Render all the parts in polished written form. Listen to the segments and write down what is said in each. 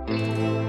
𝐷𝐸𝐄𝐍𝐼𝐻𝐻𝐷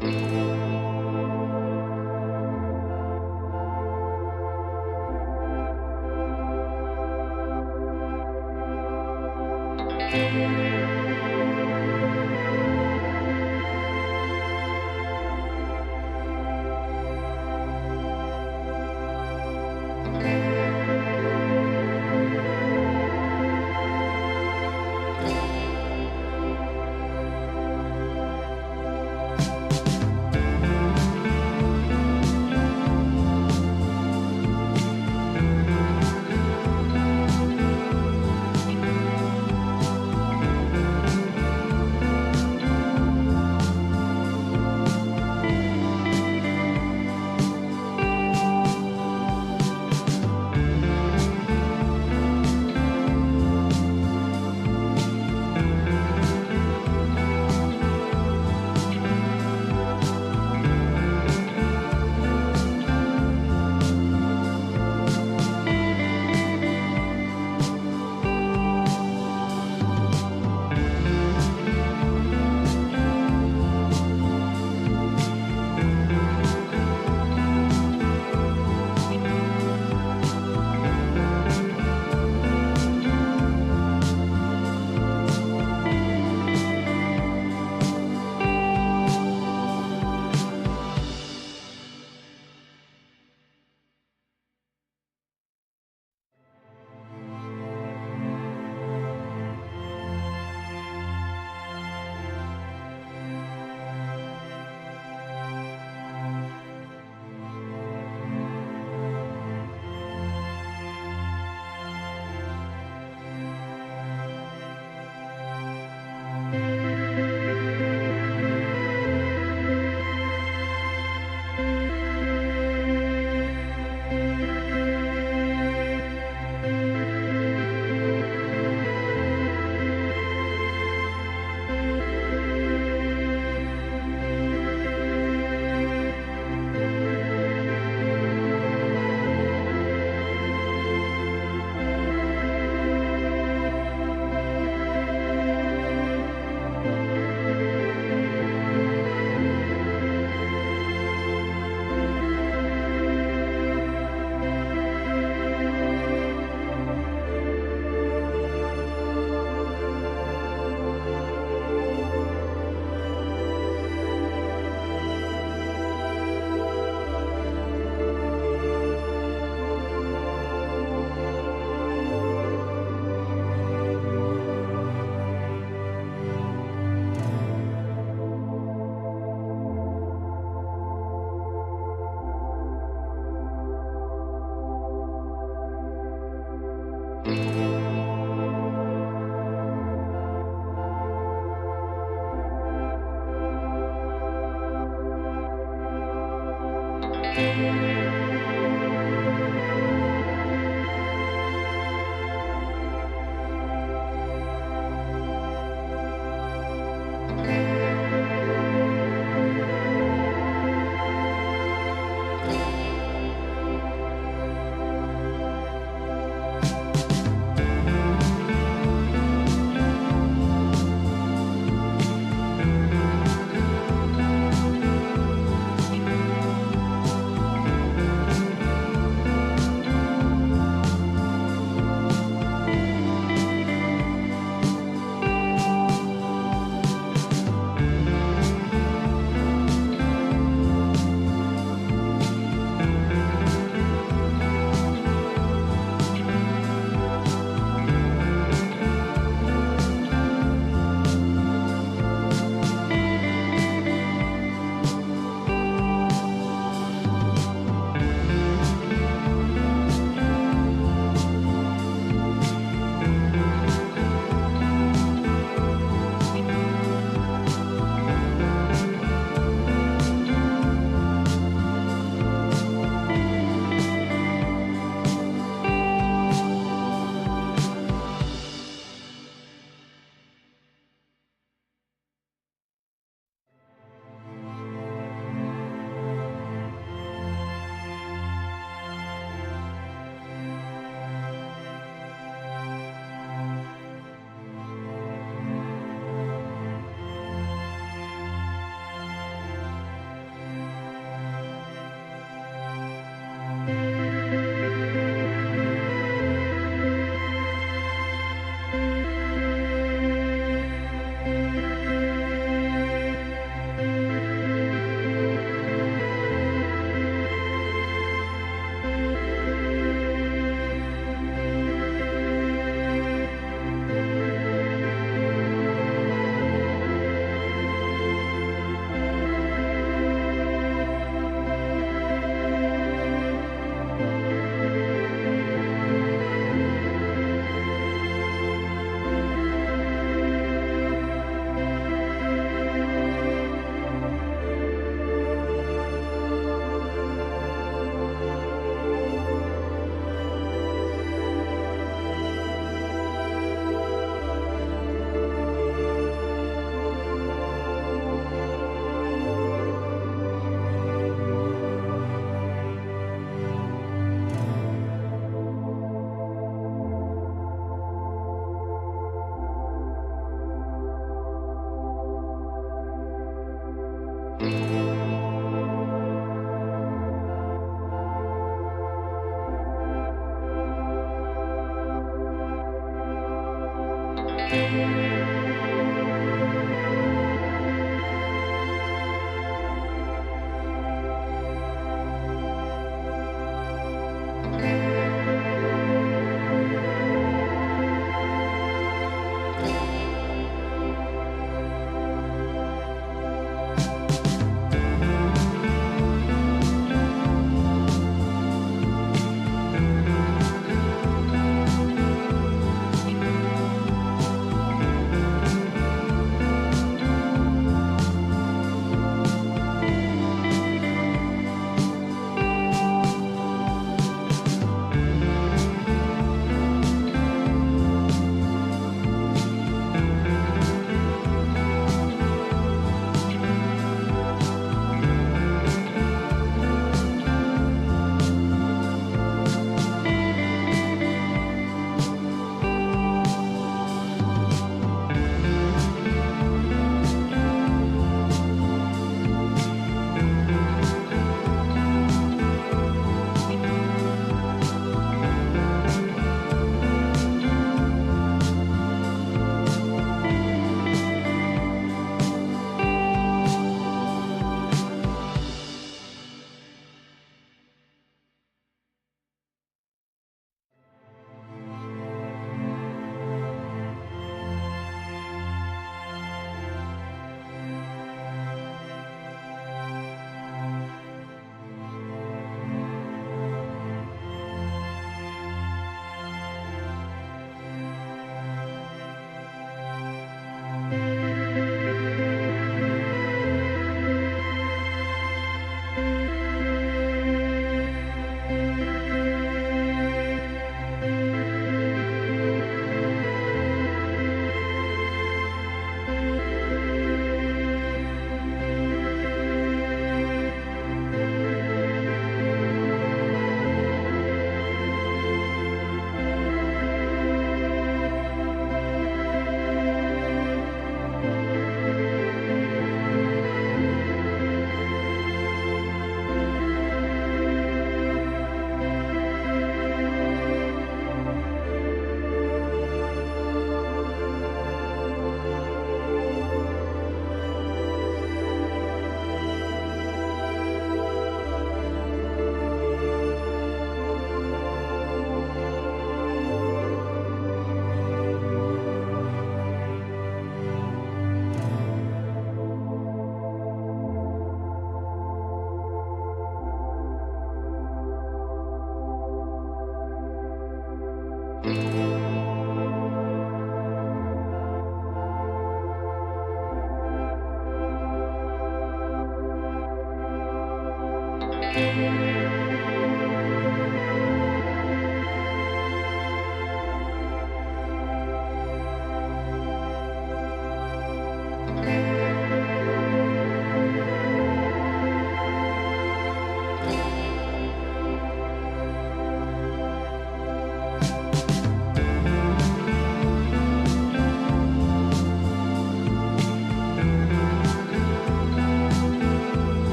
𝐸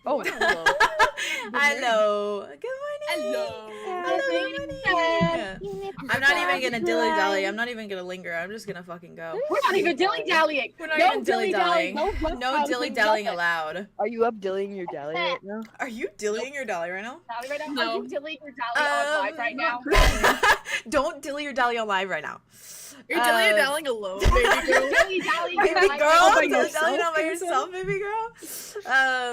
Oh, hello. Hello. Good morning. Hello. Good morning. I'm not even gonna dilly-dally. I'm not even gonna linger. I'm just gonna fucking go. We're not even dilly-dallying. We're not even dilly-dallying. No dilly-dallying allowed. Are you up dillying your dally right now? Are you dillying your dally right now? No. Are you dillying your dally on live right now? Don't dilly your dally on live right now. You're dilly-dallying alone, baby girl. Baby girl, dilly-dallying all by yourself, baby girl.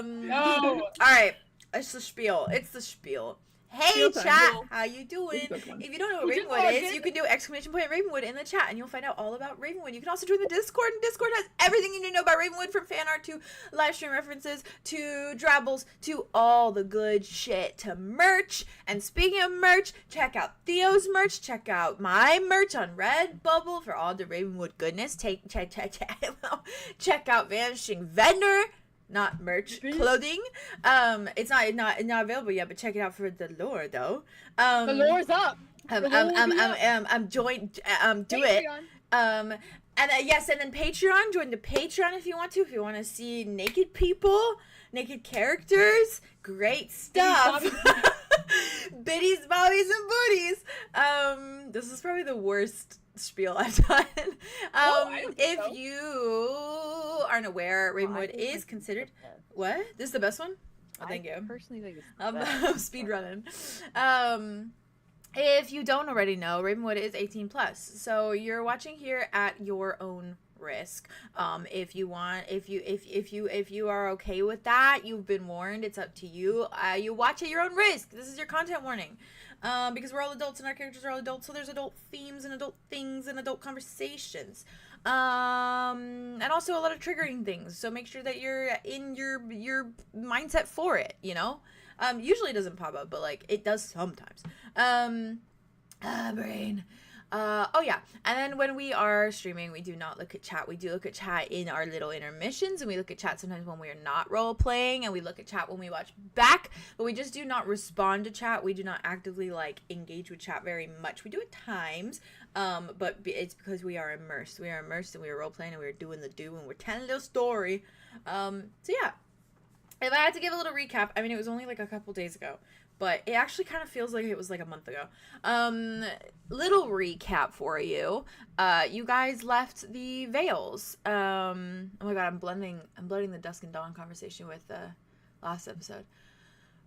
No. Alright, it's the spiel. It's the spiel. Hey Spiel chat, time. how you doing? If you don't know what Ravenwood is, you can do !Ravenwood in the chat and you'll find out all about Ravenwood. You can also join the Discord, and Discord has everything you need to know about Ravenwood, from fan art to live stream references to drabbles to all the good shit to merch. And speaking of merch, check out Theo's merch, check out my merch on Redbubble for all the Ravenwood goodness. Check out Vanishing Vendor. Not merch, clothing. It's not available yet, but check it out for the lore though. The lore's up. Join, do it. And yes, and then Patreon, join the Patreon if you want to. If you want to see naked people, naked characters, great stuff. Biddies, bobbies, and booties. This is probably the worst spiel I've done. If you aren't aware, Ravenwood is considered. What? This is the best one? Oh, thank you. Personally think it's I'm speed running. If you don't already know, Ravenwood is 18 plus, so you're watching here at your own risk. If you are okay with that, you've been warned. It's up to you. You watch at your own risk. This is your content warning. Because we're all adults and our characters are all adults, so there's adult themes and adult things and adult conversations. And also a lot of triggering things. So make sure that you're in your mindset for it, you know? Usually it doesn't pop up, but like it does sometimes. Brain. Oh yeah, and then when we are streaming, we do not look at chat. We do look at chat in our little intermissions, and we look at chat sometimes when we are not role playing, and we look at chat when we watch back, but we just do not respond to chat. We do not actively like engage with chat very much. We do at times, but it's because we are immersed. We are immersed, and we are role playing, and we are doing the do, and we're telling a little story. So yeah. If I had to give a little recap, I mean, it was only like a couple days ago, but it actually kind of feels like it was like a month ago. Little recap for you. You guys left the Veils. Oh my god, I'm blending the Dusk and Dawn conversation with the last episode.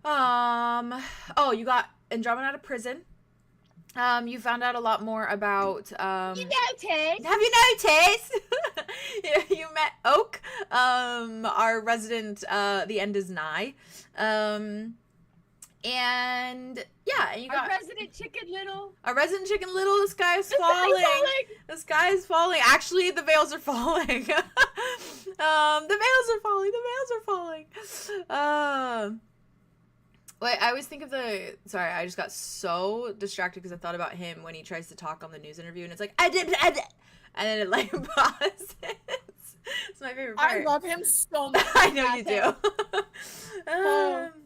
Oh, you got Andromeda out of prison. You found out a lot more about, You noticed? Have you noticed? You met Oak, our resident, the end is nigh. And yeah, you got our resident Chicken Little. Our resident Chicken Little, the sky is falling. The sky is falling. Actually, the veils are falling. The veils are falling. The veils are falling. Wait, I always think of the... Sorry, I just got so distracted because I thought about him when he tries to talk on the news interview, and it's like, and then it like pauses. It's my favorite part. I love him so much. I know you do.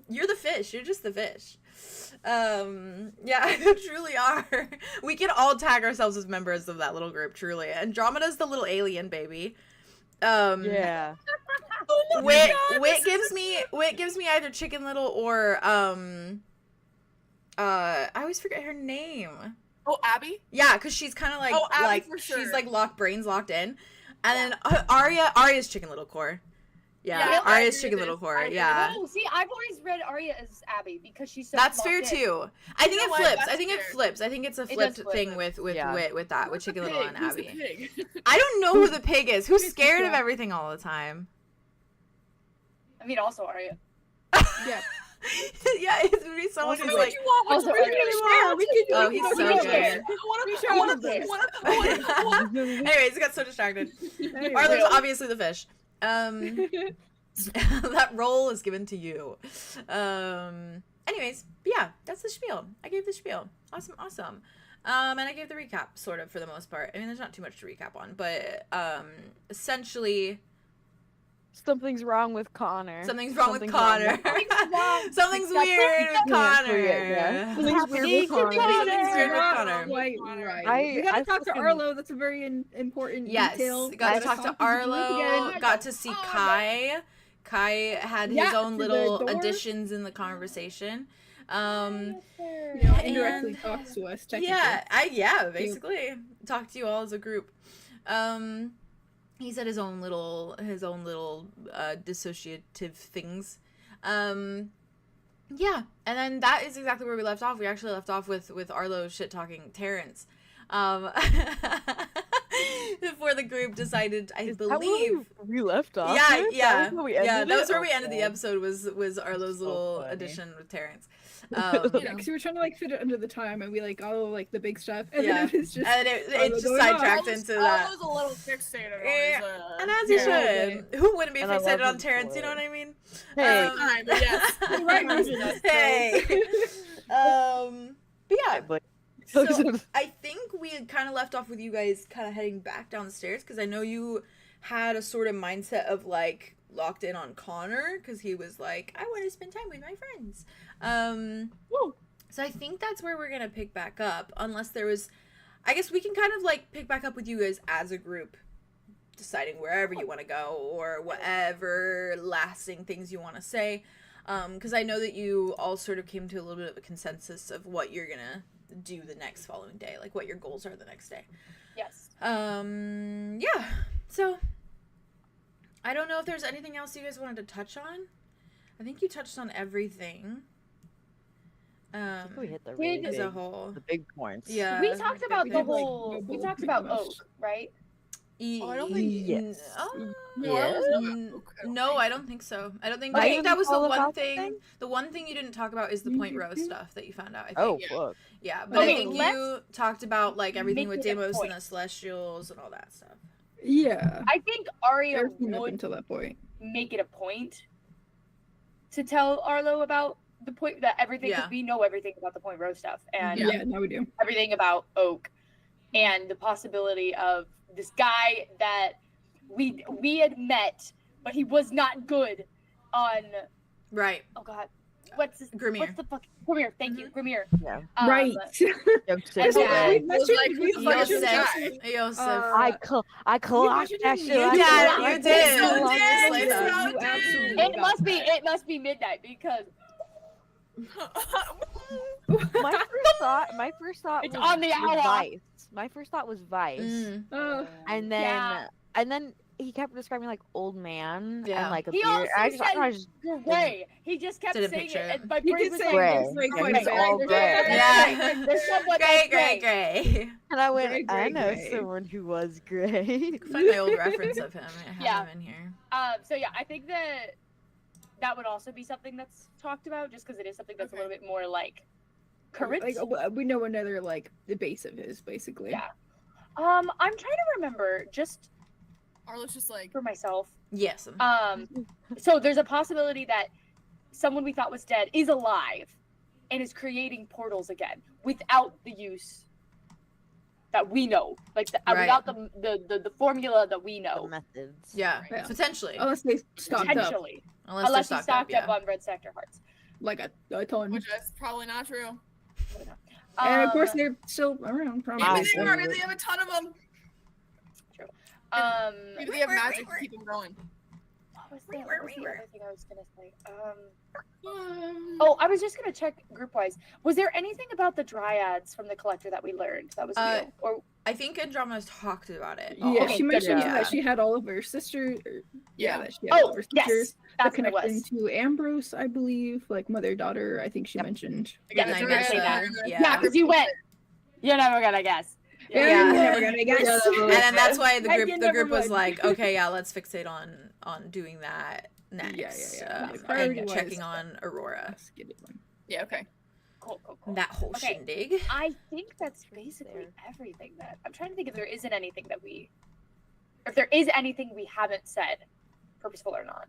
You're the fish. You're just the fish. Yeah, you truly are. We can all tag ourselves as members of that little group, truly. Andromeda's the little alien baby. Yeah. Oh Wit gives me either Chicken Little or I always forget her name. Oh, Abby? Yeah, because she's kind of like Abby for sure. She's like locked in, and then Arya's Chicken Little core. Yeah, Arya's Chicken Little core. Yeah. Oh, see, I've always read Arya as Abby because she's so. That's fair too. I think it flips. I think it's a flipped thing with Chicken Little and Who's Abby. the pig? I don't know who the pig is. Who's scared of everything all the time? I mean, also Arya. Yeah. Yeah, it's gonna be someone who's like, Oh, he's so good. Anyways, I got so distracted. Arlo's obviously the fish. That role is given to you. Anyways, but yeah, that's the spiel. I gave the spiel. Awesome. And I gave the recap, sort of, for the most part. I mean, there's not too much to recap on, but essentially, something's wrong with Connor. Something's wrong with Connor. Something's weird with Connor. Something's weird with Connor. Quite right. We gotta talk to Arlow. That's a very important detail. Yes, got to talk to Arlow. Got to see Kai. Kai had his own little additions in the conversation. Indirectly talks to us. Basically talk to you all as a group. He said his own little dissociative things. Yeah, and then that is exactly where we left off. We actually left off with Arlo shit talking Terrence. Before the group decided, I believe we left off. Yeah. That was where we ended the episode. Was Arlo's little addition with Terrence. Because we were trying to like fit it under the time, and we like all like the big stuff, and then it was just it just sidetracked into that. I was a little fixated on and as you should. Who wouldn't be fixated on Terrence? You know what I mean? Hey, yes, right. Hey. But yeah. So but I think we had kind of left off with you guys kind of heading back down the stairs, because I know you had a sort of mindset of like locked in on Connor, because he was like, I want to spend time with my friends. So I think that's where we're gonna pick back up, unless there was, I guess we can kind of like pick back up with you guys as a group, deciding wherever you want to go or whatever lasting things you want to say. Because I know that you all sort of came to a little bit of a consensus of what you're gonna do the next following day, like what your goals are the next day. Yes. Yeah. So I don't know if there's anything else you guys wanted to touch on. I think you touched on everything. I think we hit the really As a whole. the big points. Yeah. We talked about we the did, like, whole. no We goals talked pretty about much. Oak, right? Oh, I don't think- Yes. Yes. Yes. No, I don't think so. I don't think. Not I think even that was the all one about the thing. thing? The one thing you didn't talk about is the Point Rose stuff that you found out. I think. Oh, Yeah. fuck. Yeah, but I Okay, think you let's talked about like everything make with it a Deimos and point. the Celestials and all that stuff. Yeah. I think Arya Everything up would until that point. make it a point to tell Arlo about the point that everything, because Yeah. we know everything about the Point Rose stuff and Yeah, now we do. everything about Oak and the possibility of this guy that we had met, but he was not good on. Right. Oh God, what's this? Grimir. What's the fuck? Grimir. Thank you, Grimir. Yeah. Right. Jokes And to yeah, say. We mentioned- like, we who's mentioned Yosef. guy? Yosef. I clocked mentioned that him. shit. You I did, clocked you that did. shit You so long did. ago. You absolutely it got must be. that. It must be midnight because My first thought It's was, on the was hour. Vice. My first thought was Vice. Mm. And then he kept describing like old man Yeah. and like a He beard. I also said just gray. He just kept Didn't saying picture it. it. And my He brain did was say like, gray. gray Yeah, quite a he's bit. all There's gray. Yeah. There's someone Gray, that's gray, gray. and I went, Gray, I gray, know gray. someone who was gray. Find my old reference of him. I have Yeah. him in here. So yeah, I think that would also be something that's talked about, just because it is something that's a little bit more like current. Like we know another like the base of his basically. Yeah. I'm trying to remember just Arlo's just like, for myself. Yes. So there's a possibility that someone we thought was dead is alive and is creating portals again without the use that we know, like Right. without the formula that we The know. methods. Yeah. Yeah. Potentially. Unless they stocked up Potentially, Unless unless they're he stocked yeah. up on red sector hearts. like a ton. which is probably not true. And of course Um, they're still around. Probably. Maybe they are. Maybe they have a ton of them. Maybe they have magic to keep them going. what was the other thing I was gonna say? Oh, I was just gonna check group wise. Was there anything about the dryads from the collector that we learned that was new? Or I think Andromeda's talked about it. Yeah, okay, she good, mentioned yeah. that she had all of her sisters. Yeah. That she had all of her yes, sisters. The that's what it connection was. to Ambrose, I believe, like mother daughter. I think she Yep. mentioned. Yeah, And you I did guess, say that. yeah. Yeah, because you went. You're never gonna guess. Yeah, Yeah. you're never gonna guess. And then that's why the I group can the never group was mind. like, okay, yeah, let's fixate on doing that next. yeah. And Priority-wise, checking on Aurora. Let's get it one. Yeah, okay. Cool. That whole Okay. shindig. I think that's basically everything that I'm trying to think if there isn't anything that if there is anything we haven't said, purposeful or not.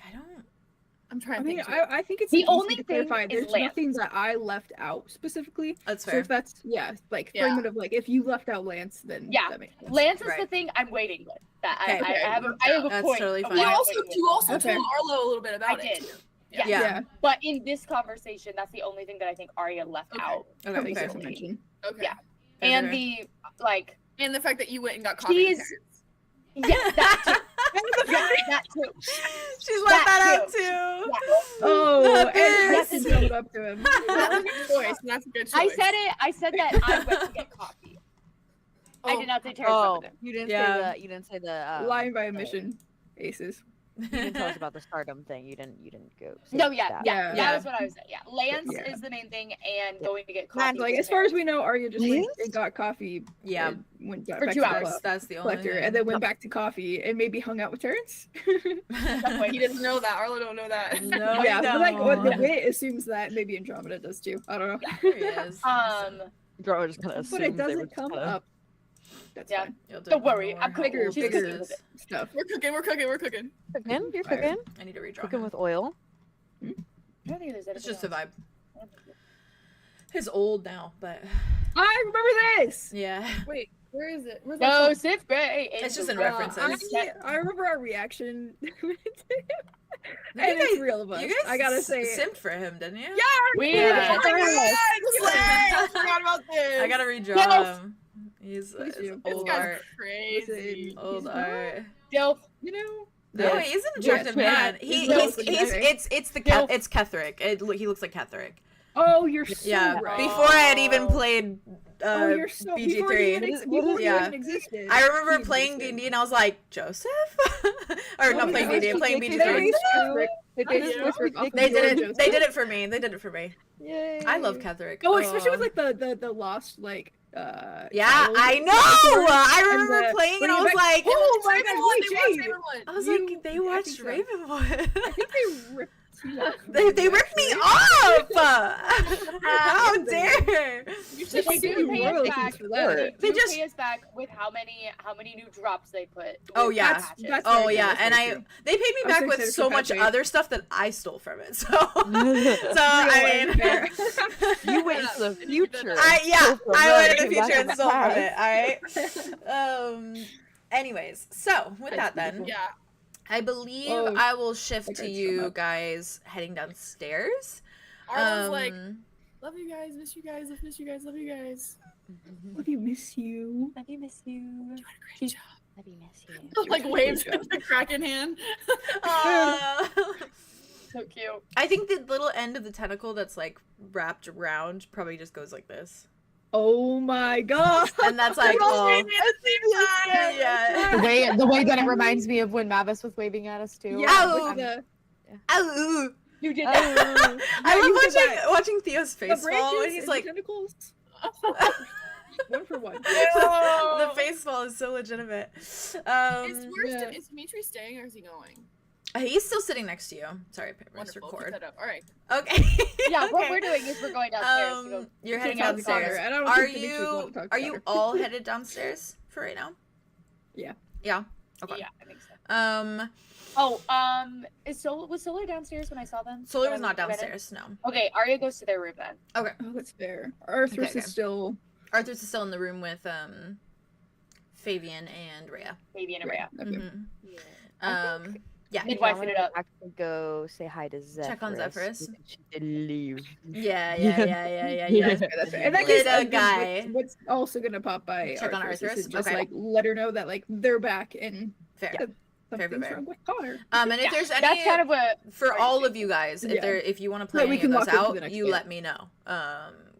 I don't. I'm trying I to mean, think. I think it's The easy only to thing clarify. is There's Lance. nothing that I left out specifically. That's So fair. if that's like Yeah. fragment of like if you left out Lance, then Yeah. that makes sense. Lance is the Right. thing I'm waiting with. That Okay. I have a That's point. totally of fine. why You I'm also waiting with you it. also Okay. told Arlo a little bit about I it. did. too. Yeah. Yeah. But in this conversation, that's the only thing that I think Arya left Okay. out. Okay, Something fair. to mention. Okay. Yeah. And Fair. the like, And the fact that you went and got coffee. with She's- parents. yeah, that too. Yeah, that too. She's let that out too. Yeah. Oh, The and best. Justin held it up to him. That's a good choice. And that's a good choice. I said that I went to get coffee. I Oh. did not say Terrence Oh, went with him. you didn't Yeah. say the. You didn't say the. Lying by omission, aces. You didn't tell us about the stardom thing. You didn't go. say No, yeah, that. yeah, Yeah. that was what I was saying. Yeah, Lance Yeah. is the main thing, and Yeah. going to get coffee. Man, like with as far as Terrence. we know, Arya just went Lance? and got coffee. Yeah. And went back For to 2 the hours. That's the only collector, thing. and then went back to coffee and maybe hung out with Terrence. He doesn't know that. Arlo don't know that. No, yeah, but like what the don't. wit assumes that maybe Andromeda does too. I don't know. There he is. Draw just kind of. But it doesn't come up. That's Yeah. fine. You'll Don't know worry, more I'm how cooking. old She's this cooking is. with it. Stuff. We're cooking. Cooking? You're Fire. cooking. I need to redraw Cooking him. with oil. I don't think there's It's just a anything vibe. He's old now, but I remember this. Yeah. Wait, where is it? Where's that No, song? Sif Bray. It's just in the references. I remember our reaction. You And it's guys- real of us. You guys I gotta say it. simped for him, didn't you? We Oh my God, I forgot about this. I gotta redraw Yes. him. He's Please it's do. This old guy's art. crazy. Listen, Old he's art. Dilf. You know, No, Yeah. he's an attractive Yeah, man. he's He's relatively nice. it's the Dilf. it's Ketherick. He looks like Ketherick. oh, you're so Yeah. right. Before I had even played Oh, you're so before he even, BG3. before he Yeah. even existed. I remember he playing existed. D&D and I was like, Joseph? Or not Oh, playing yeah. D&D, playing They BG3. based Ketherick- they I based know. Ketherick off of They your did it. Joseph. They did it for me. They did it for me. Yay. I love Ketherick. Oh, especially with like the lost like Yeah, child I know. before, I and remember the- playing and I bringing was back- like, oh my god, Ravenwood, wait, they watched Jade. Ravenwood. I was You- like, they I watched think so. Ravenwood. I think they ripped you off. They ripped me off! How They- dare! You They should do sue. pay us royalties back. for that. They They just- pay us back with how many new drops they put. Oh, with yeah. patches. That's Oh very yeah, true, and that's very true. they paid me I was back gonna with say so much patches. other stuff that I stole from it. So, Real I mean, and fair. You went into the future. I Stole from went it, in the came back future in and the stole from past. it. All right. Anyways, so with that then, Yeah. I believe Oh, I will shift that to guy's you so hot. guys heading downstairs. Arlo's like, love you guys, miss you guys, miss you guys, love you guys. Love you, miss you. Love you, miss you. Doing a great job. Love you, miss you. Like waves with the Kraken hand. uh, So cute. I think the little end of the tentacle that's like wrapped around probably just goes like this, Oh my god. and that's like, We're all oh, waving at the same time. yeah. The way that it reminds me of when Mavis was waving at us too. Yeah, Ow. with the, Ow. You did that. Oh. I you love did that. watching Theo's the face fall branches when he's and like, the tentacles. One for one. the face fall is so legitimate. Is Yeah. Dimitri staying or is he going? He's still sitting next to you. Sorry, I pressed Wonderful. Keep record. that up. All right. Okay. Yeah, what Okay. we're doing is we're going downstairs to go. You're Sitting heading on the counter. downstairs. I don't Are think Dimitri's you want to talk are about you her. all headed downstairs for right now? Yeah. Yeah. Okay. Yeah, I think so. Oh, was Solar downstairs when I saw them? Solar When was I not went in? downstairs. No. Okay, Arya goes to their room then. Okay. Oh, that's fair. Arthur's Okay. is still. Arthur's is still in the room with Fabian and Rhea. Baby and Arya. Okay. Mhm. I think- Yeah. Midwifing it up. Actually, go say hi to Zephyrus. Check on Zephyrus. because She did leave. Yeah. Yeah. That's fair. In that case, Little guy. What's also gonna pop by Check on Arthur's Arthur's? is just Okay. like let her know that like they're back and Fair. Yeah. Fair, something's fair. wrong with Connor. And if Yeah, there's any that's kind of what. for Right. all of you guys, Yeah. if you want to play Right, we any of can those lock into the out, next you bit. let me know.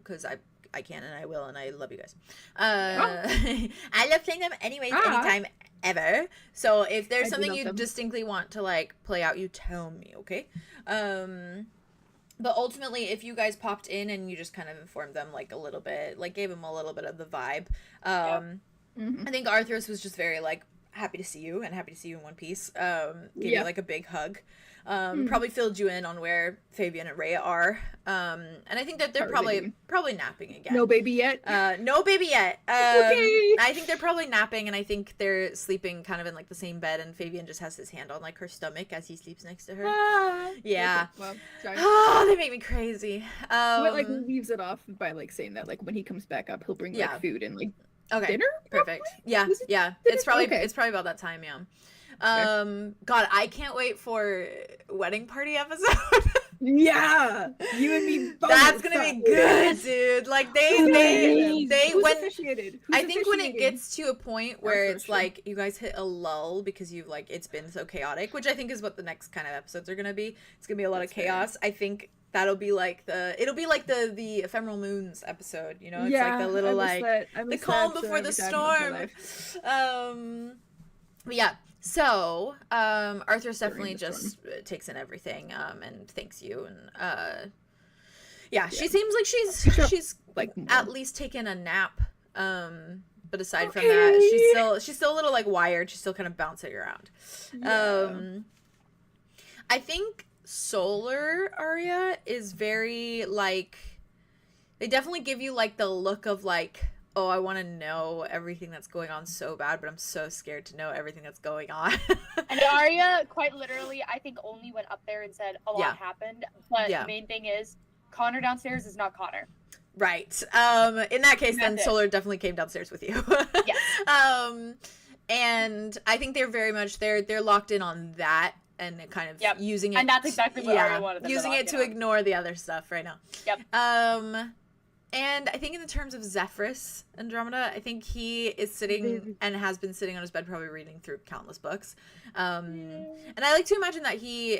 Because I can and I will and I love you guys. I love playing them anyways, Ah. anytime ever. So if there's I do something love you them. distinctly want to like play out, you tell me, okay? But ultimately, if you guys popped in and you just kind of informed them like a little bit, like gave them a little bit of the vibe, Mhm. I think Arthur's was just very like happy to see you and happy to see you in one piece. Gave you Yeah. like a big hug. Probably filled you in on where Fabian and Rhea are. And I think that they're How are they probably napping again. No baby yet. No baby yet. Okay. I think they're probably napping, and I think they're sleeping kind of in like the same bed. And Fabian just has his hand on like her stomach as he sleeps next to her. Ah. Yeah. Okay, well, sorry. Oh, they make me crazy. But like leaves it off by like saying that like when he comes back up he'll bring Yeah. like food and like okay, dinner. perfect. Yeah, Is it yeah. dinner? It's probably Okay. about that time. Yeah. God, I can't wait for wedding party episode. Yeah, you and me both. That's gonna be good, dude. Like they Who's when officiated? I think when it officiating? gets to a point where Arthur it's should. like you guys hit a lull because you've like it's been so chaotic, which I think is what the next kind of episodes are gonna be. It's gonna be a lot That's of fair. chaos. I think that'll be like the ephemeral moons episode. You know, it's yeah, like the little I miss like that. I the miss calm that, before the every time in my storm. life. But yeah. So, Arthur's During definitely the just takes in everything, and thanks you, and yeah, she Yeah. seems like Sure. she's Like at least taken a nap. But aside from Okay. that, she's still a little like wired. She's still kind of bouncing around. Yeah. I think Solar Arya is very like they definitely give you like the look of like, oh, I want to know everything that's going on so bad, but I'm so scared to know everything that's going on. And Arya, quite literally, I think only went up there and said a lot Yeah. happened. But Yeah. the main thing is, Connor downstairs is not Connor. Right. In that case, then That's it. Solar definitely came downstairs with you. Yes. And I think they're very much they're locked in on that and kind of using it. And that's exactly what Arya wanted them to using lock it in to on. ignore the other stuff right now. Yep. And I think in the terms of Zephyrus Andromeda, I think he is sitting and has been sitting on his bed probably reading through countless books. And I like to imagine that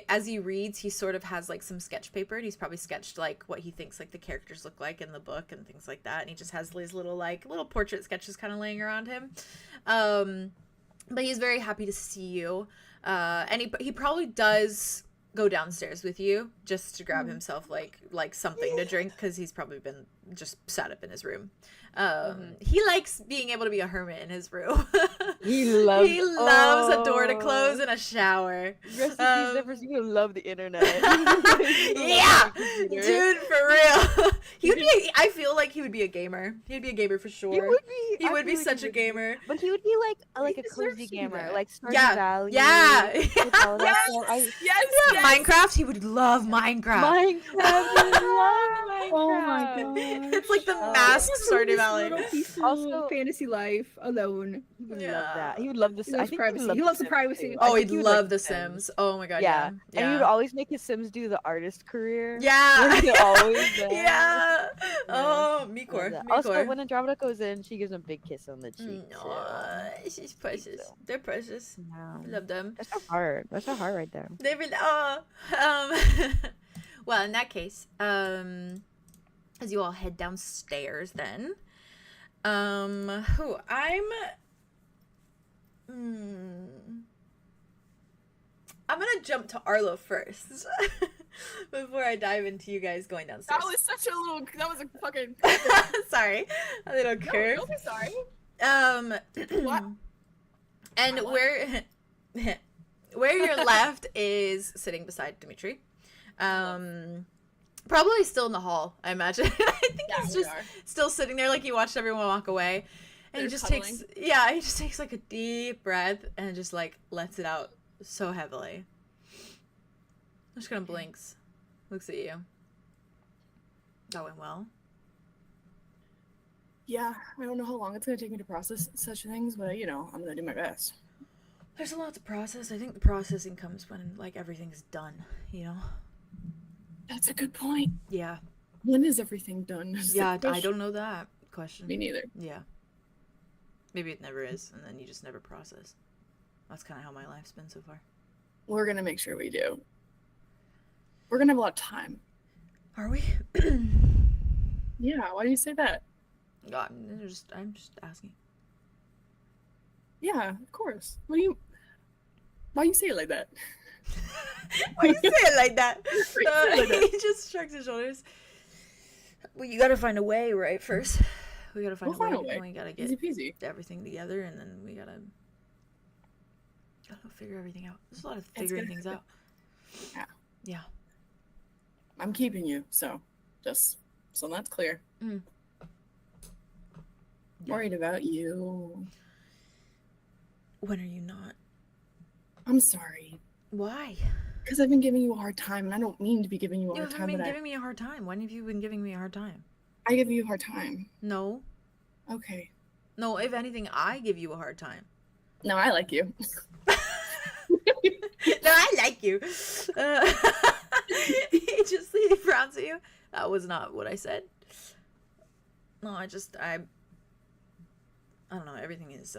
as he reads, he sort of has like some sketch paper and he's probably sketched like what he thinks like the characters look like in the book and things like that. And he just has these little portrait sketches kind of laying around him. But he's very happy to see you. And he probably does go downstairs with you just to grab himself like something to drink because he's probably been just sat up in his room. He likes being able to be a hermit in his room. He loves a door to close and a shower. Rest in peace, Zephyrus. You love the internet. Yeah, dude, for real. I feel like he would be a gamer. He'd be a gamer for sure. He would be such a gamer. But he would be like a cozy gamer, like Stardew Valley. Yeah. Yes. Minecraft. He would love Minecraft. He would love Minecraft. Oh my god. It's like the masked Stardew Valley. Little peaceful Also- fantasy life alone. He would love that. He would love the He Sims. I loves think privacy. He He loves the Sims privacy. too. Oh, I he'd think he would love like The Sims. Oh my god, yeah. And he would always make his Sims do the artist career. Yeah. He'd always there. Yeah. Oh, Mikor. Also, when Andromeda goes in, she gives him a big kiss on the cheek. No, she's precious. So. They're precious. Yeah. I love them. That's her heart. That's her heart right there. They really well, in that case, as you all head downstairs then, I'm gonna jump to Arlo first before I dive into you guys going downstairs. That was a fucking. Sorry, a little No, curve. don't be sorry. What? And where you're left is sitting beside Dimitri. Probably still in the hall, I imagine. I think he's just still sitting there like he watched everyone walk away. And he just takes like a deep breath and just like lets it out so heavily. Just kind of blinks. Looks at you. That went well. Yeah, I don't know how long it's gonna take me to process such things, but I'm gonna do my best. There's a lot to process. I think the processing comes when like everything's done, That's a good point. Yeah. When is everything done? Yeah, I don't know that question. Me neither. Yeah. Maybe it never is, and then you just never process. That's kind of how my life's been so far. We're gonna make sure we do. We're gonna have a lot of time. Are we? Yeah, why do you say that? God, I'm just asking. Yeah, of course. Why you say it like that? Why you say it like that? He just shrugs his shoulders. Well, you gotta find a way, right? First, we gotta find a way. We gotta get Easy peasy. everything together, and then we gotta figure everything out. There's a lot of figuring things out. Yeah. Yeah. I'm keeping you, so just so that's clear. Mm. Worried about you. When are you not? I'm sorry. Why? Because I've been giving you a hard time, and I don't mean to be giving you a You hard haven't time, been but giving me a hard time. When have you been giving me a hard time? I give you a hard time. No. Okay. No, if anything, I give you a hard time. No, I like you. No, I like you. He frowns at you. That was not what I said. No, I don't know. Everything is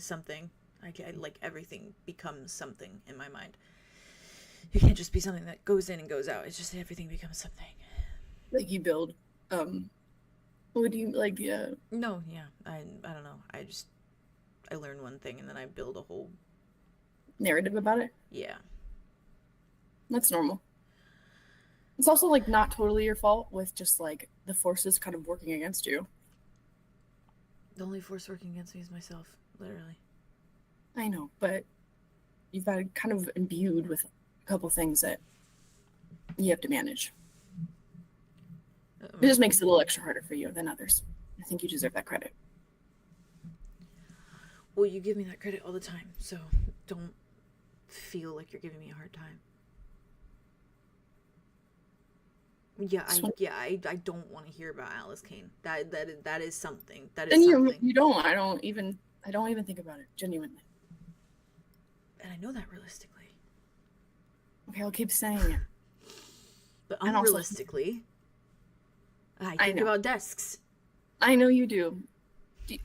something. I like everything becomes something in my mind. You can't just be something that goes in and goes out. It's just everything becomes something. Like you build. What do you like? No, yeah. I don't know. I learn one thing and then I build a whole narrative about it. Yeah. That's normal. It's also like not totally your fault with just like the forces kind of working against you. The only force working against me is myself, literally. I know, but you've got kind of imbued with a couple things that you have to manage. It just makes it a little extra harder for you than others. I think you deserve that credit. Well, you give me that credit all the time, so don't feel like you're giving me a hard time. I don't want to hear about Alice Kane. That is something. That is Then something. you don't. I don't even think about it genuinely. And I know that realistically. Okay, I'll keep saying it. But And also- unrealistically, I I think know. about desks. I know you do.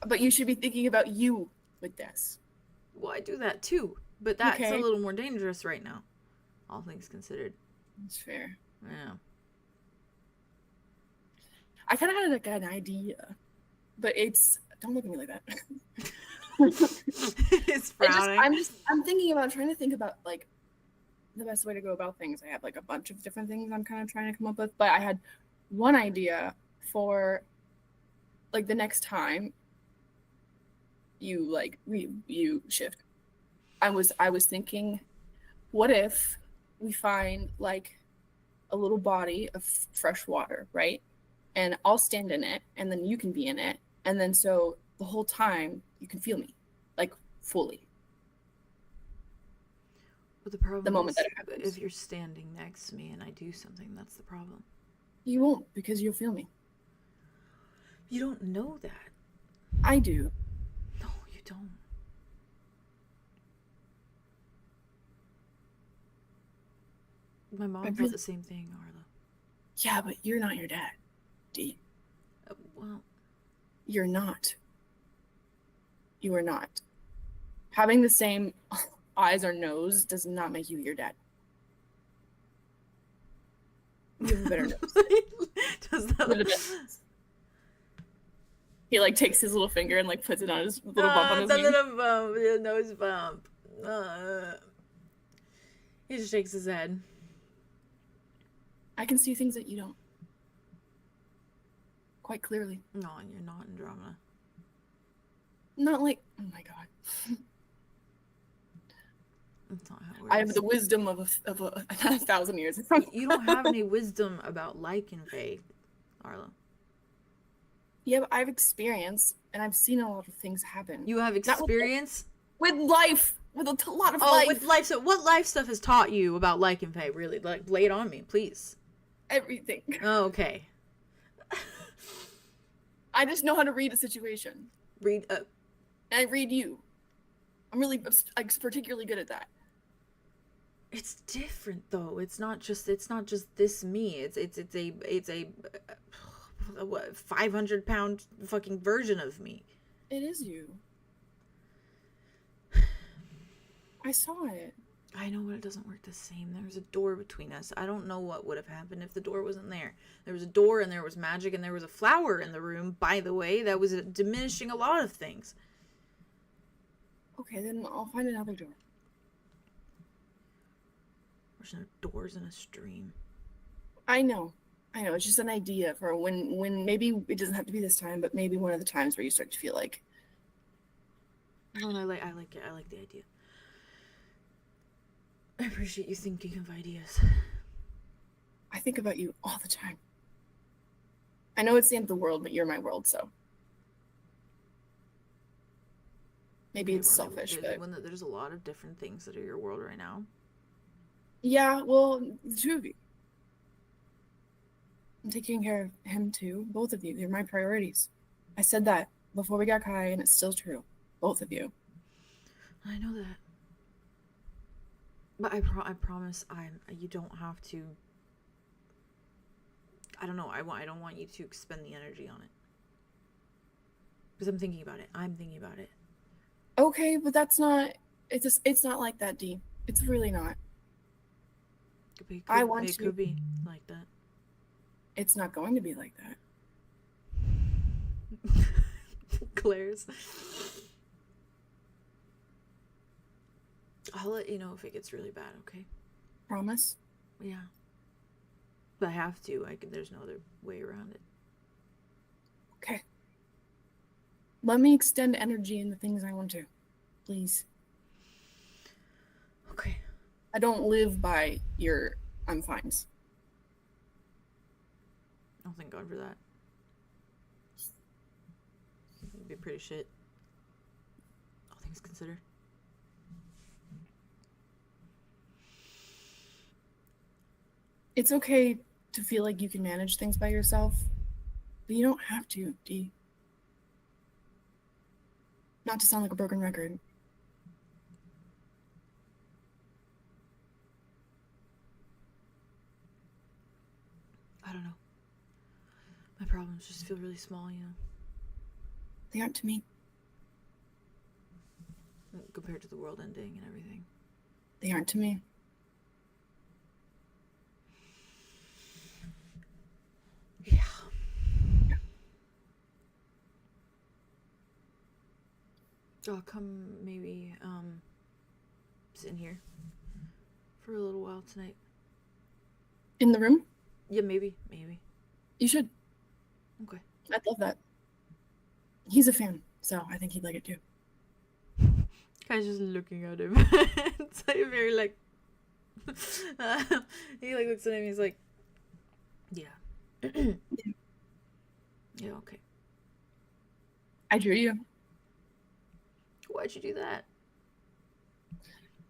But you should be thinking about you with this. Well, I do that too. But that's Okay. a little more dangerous right now. All things considered. That's fair. Yeah. I kind of had like an idea, but it's don't look at me like that. It's frowning. I'm thinking about trying to think about like the best way to go about things. I have like a bunch of different things I'm kind of trying to come up with, but I had one idea for like the next time you like you shift. I was thinking, what if we find like a little body of fresh water, right? And I'll stand in it, and then you can be in it, and then so the whole time you can feel me, like fully. But the problem the moment is, that it happens. if you're standing next to me and I do something, that's the problem. You won't, because you'll feel me. You don't know that. I do. No, you don't. My mom I thought really- the same thing, Arlo. Yeah, but you're not your dad, D. Well, You're not. You are not. Having the same eyes or nose does not make you your dad. You have a better nose. does You have a better that... nose. He like takes his little finger and like puts it on his little bump on his that knee. little bump, the nose bump. He just shakes his head. I can see things that you don't. Quite clearly. No, you're not Andromeda. Not like, oh my god. That's not how it works. I have the wisdom of a 1,000 years. You don't have any wisdom about 𝐿, Arlo. Yeah, but I have experience, and I've seen a lot of things happen. You have Not with- experience? With life! With a lot of Oh, life! with life. So what life stuff has taught you about 𝐿, really? Like, lay it on me, please. Everything. Oh, okay. I just know how to read a situation. Read, And I read you. I'm really particularly good at that. it's different though. It's not just this me. It's a what, 500-pound fucking version of me. It is you. I saw it. I know, but it doesn't work the same. There's a door between us. I don't know what would have happened if the door wasn't there. There was a door, and there was magic, and there was a flower in the room, by the way, that was diminishing a lot of things. Okay, then I'll find another door. There's no doors in a stream. I know. It's just an idea for when maybe it doesn't have to be this time, but maybe one of the times where you start to feel like. No, I like it. I like the idea. I appreciate you thinking of ideas. I think about you all the time. I know it's the end of the world, but you're my world, so. Maybe it's selfish, but. There's a lot of different things that are your world right now. Yeah, well, the two of you. I'm taking care of him too. Both of you. You're my priorities. I said that before we got Kai, and it's still true. Both of you. I know that. But I promise you don't have to. I don't know. I don't want you to expend the energy on it. Because I'm thinking about it. Okay, but that's not. It's not like that, Dee. It's really not. It could be like that. It's not going to be like that. Claire's. I'll let you know if it gets really bad, okay? Promise? Yeah. But I have to. There's no other way around it. Okay. Let me extend energy in the things I want to. Please. Okay. I don't live by your I'm fines. Oh, thank God for that. It'd be pretty shit. All things considered. It's okay to feel like you can manage things by yourself, but you don't have to, D. Not to sound like a broken record. I don't know. My problems just feel really small, you know? They aren't to me. Compared to the world ending and everything. They aren't to me. Yeah. I'll come maybe sit in here for a little while tonight. In the room? Yeah, maybe. You should. Okay. I'd love that. He's a fan, so I think he'd like it too. Guy's just looking at him. It's like very like he like looks at him, he's like, yeah. Yeah, okay. I drew you. Why'd you do that?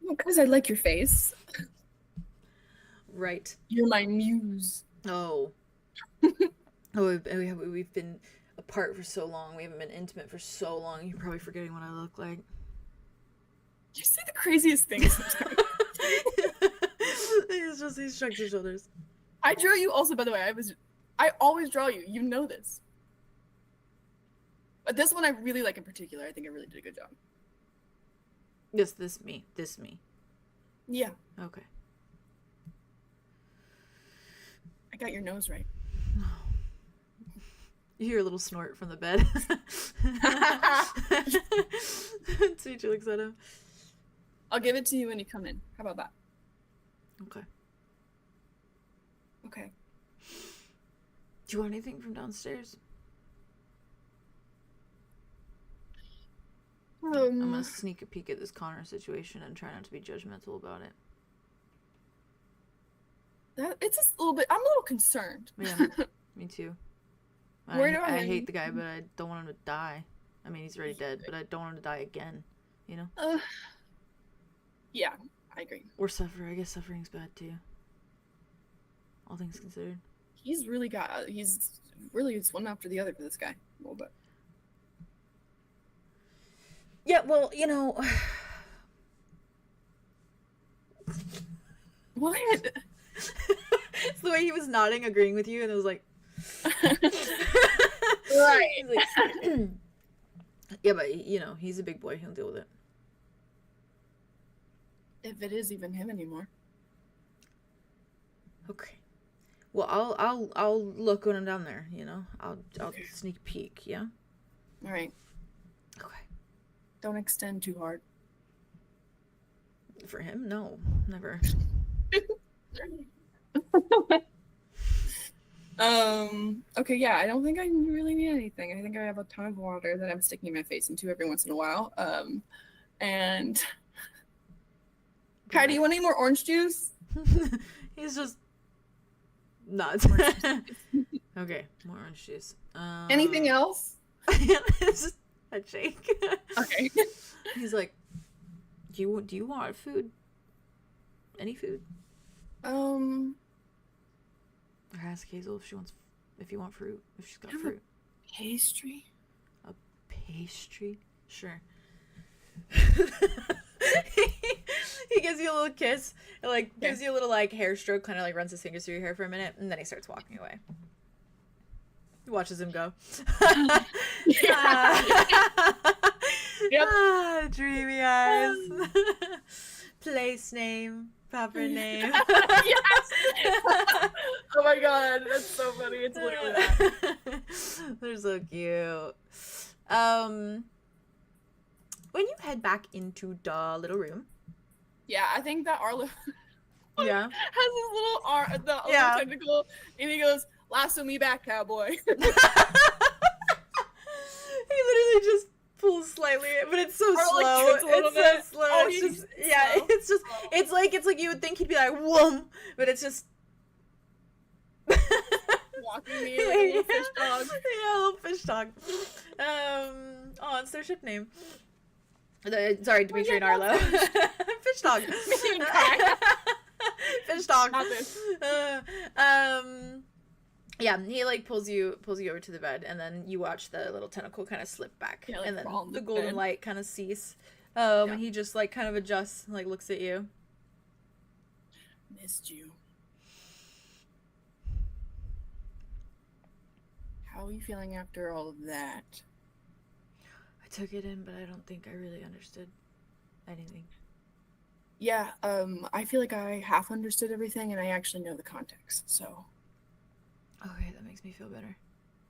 Well, because I like your face. Right. You're my muse. Oh. We've been apart for so long. We haven't been intimate for so long. You're probably forgetting what I look like. You say the craziest things sometimes. He shrugs his shoulders. I drew you also, by the way. I always draw you. You know this. But this one I really like in particular. I think I really did a good job. This me. Yeah. Okay. I got your nose right. You hear a little snort from the bed. Teacher looks at him. I'll give it to you when you come in. How about that? Okay. Okay. Do you want anything from downstairs? I'm gonna sneak a peek at this Connor situation and try not to be judgmental about it. It's just a little bit. I'm a little concerned. Yeah, me too. Worried about I him. hate the guy, but I don't want him to die. I mean, he's already dead, but I don't want him to die again. You know? Yeah, I agree. Or suffer. I guess suffering's bad too. All things considered. He's really it's one after the other for this guy. A little bit. Yeah, well, you know. What? It's the way he was nodding, agreeing with you, and it was like. Right. Like, yeah, but you know, he's a big boy. He'll deal with it. If it is even him anymore. Okay. Well, I'll look when I'm down there. You know, I'll Okay. sneak peek. Yeah. All right. Okay. Don't extend too hard. For him, no, never. Okay, yeah, I don't think I really need anything. I think I have a ton of water that I'm sticking my face into every once in a while. And Kai, do you want any more orange juice? He's just nuts. Okay, more orange juice. Anything else? It's just a shake. Okay. He's like, do you want food? Any food? Or ask Hazel if you want fruit, if she's got fruit. Pastry? A pastry? Sure. He gives you a little kiss, and like gives you a little like hair stroke, kind of like runs his fingers through your hair for a minute, and then he starts walking away. He watches him go. Yep. Dreamy eyes. Place name, proper name. Yes. Oh my god, that's so funny. It's literally that. They're so cute. When you head back into the little room. Yeah, I think that Arlow Yeah. has his little little tentacle, and he goes, "Lasso me back, cowboy." He literally just pulls slightly, but it's so Or, like, slow. trips a little It's bit. so slow. Oh, It's he's just yeah. slow. It's just Slow. it's like you would think he'd be like whoom, but it's just Walking me like a little fish dog. Yeah, a little fish dog. Oh, it's their ship name. Sorry, Dimitri and Arlow. Fish dog. Me and Kai. Fish dog. Not this. Yeah, he like pulls you over to the bed, and then you watch the little tentacle kind of slip back, Yeah, like, and then crawl on the the golden bed. light kind of cease. Yeah. And he just like kind of adjusts, like looks at you. Missed you. How are you feeling after all of that? I took it in, but I don't think I really understood anything. Yeah, I feel like I half understood everything and I actually know the context, so. Okay, that makes me feel better.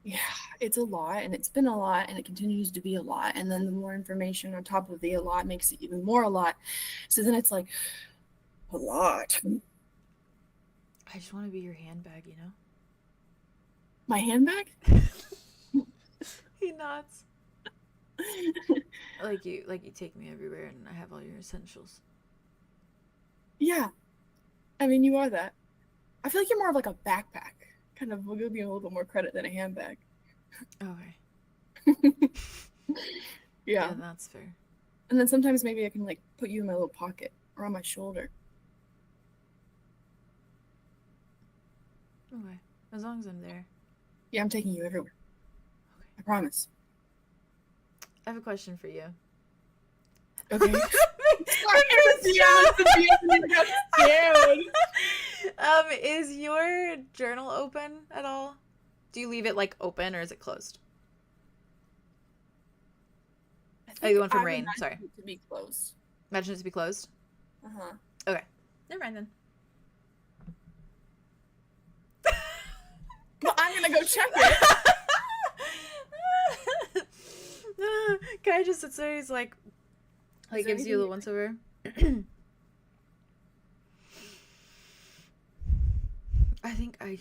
Yeah, it's a lot and it's been a lot and it continues to be a lot. And then the more information on top of the a lot makes it even more a lot. So then it's like, a lot. I just want to be your handbag, you know? My handbag? He nods. Like you take me everywhere and I have all your essentials. Yeah. I mean, you are that. I feel like you're more of like a backpack. Kind of, we'll give you a little bit more credit than a handbag. Okay. Yeah. Yeah, that's fair. And then sometimes maybe I can like put you in my little pocket or on my shoulder. Okay. As long as I'm there. Yeah, I'm taking you everywhere. Okay. I promise. I have a question for you. Okay. Is your journal open at all? Do you leave it like open or is it closed? Oh, the one from Rain. Sorry. To be closed. Imagine it to be closed. Uh-huh. Okay. Never mind then. Well, I'm gonna go check it. Guy just sits there. He's like gives you the once over. I think I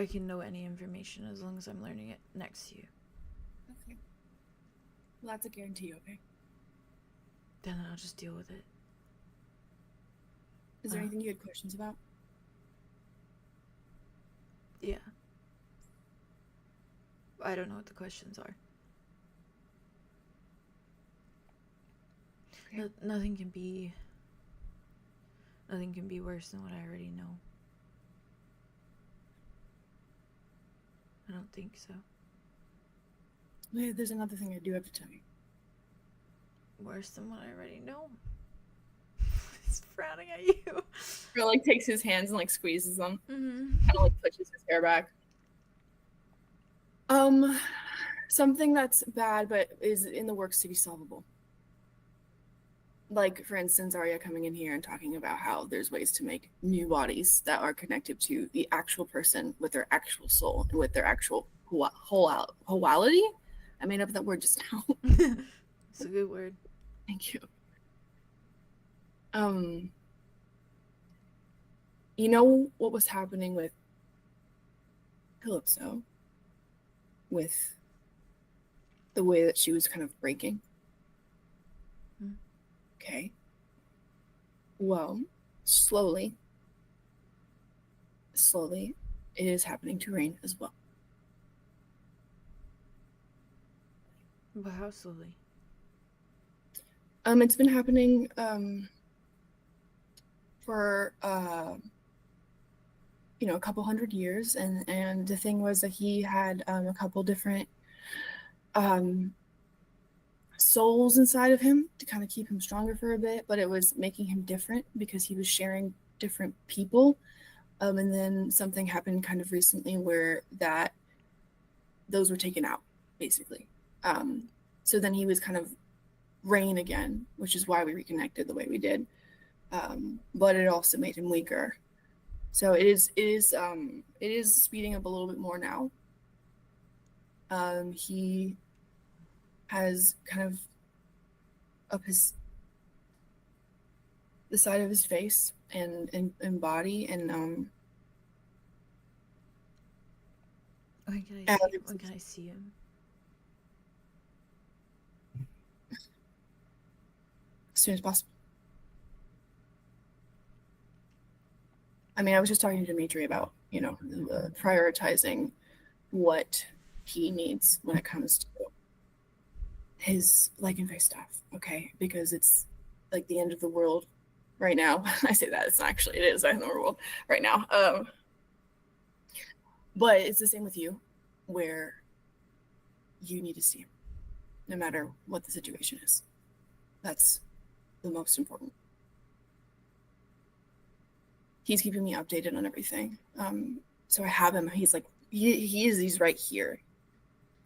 can know any information as long as I'm learning it next to you. Okay. Well, that's a guarantee, okay? Then I'll just deal with it. Is there anything you had questions about? Yeah. I don't know what the questions are. Okay. Nothing can be worse than what I already know. I don't think so. Wait, there's another thing I do have to tell you. Worse than what I already know. He's frowning at you. Girl like takes his hands and like squeezes them. Mm-hmm. Kind of like pushes his hair back. Something that's bad but is in the works to be solvable. Like, for instance, Arya coming in here and talking about how there's ways to make new bodies that are connected to the actual person with their actual soul and with their actual wholeality. I made up that word just now. It's a good word. Thank you. You know what was happening with Calypso? With the way that she was kind of breaking? Okay. Well, slowly, it is happening to Rain as well. But how slowly? It's been happening for a couple hundred years, and the thing was that he had a couple different souls inside of him to kind of keep him stronger for a bit, but it was making him different because he was sharing different people. And then something happened kind of recently where those were taken out, basically. So then he was kind of Rain again, which is why we reconnected the way we did. But it also made him weaker. So it is speeding up a little bit more now. He has kind of up the side of his face and body and when can I see him? As soon as possible. I mean, I was just talking to Dimitri about, prioritizing what he needs when it comes to his Lycanthrope stuff, okay? Because it's like the end of the world right now. I say that, it's not actually, it is the end of the world right now. But it's the same with you, where you need to see him, no matter what the situation is. That's the most important. He's keeping me updated on everything. So I have him. He's like, he's right here.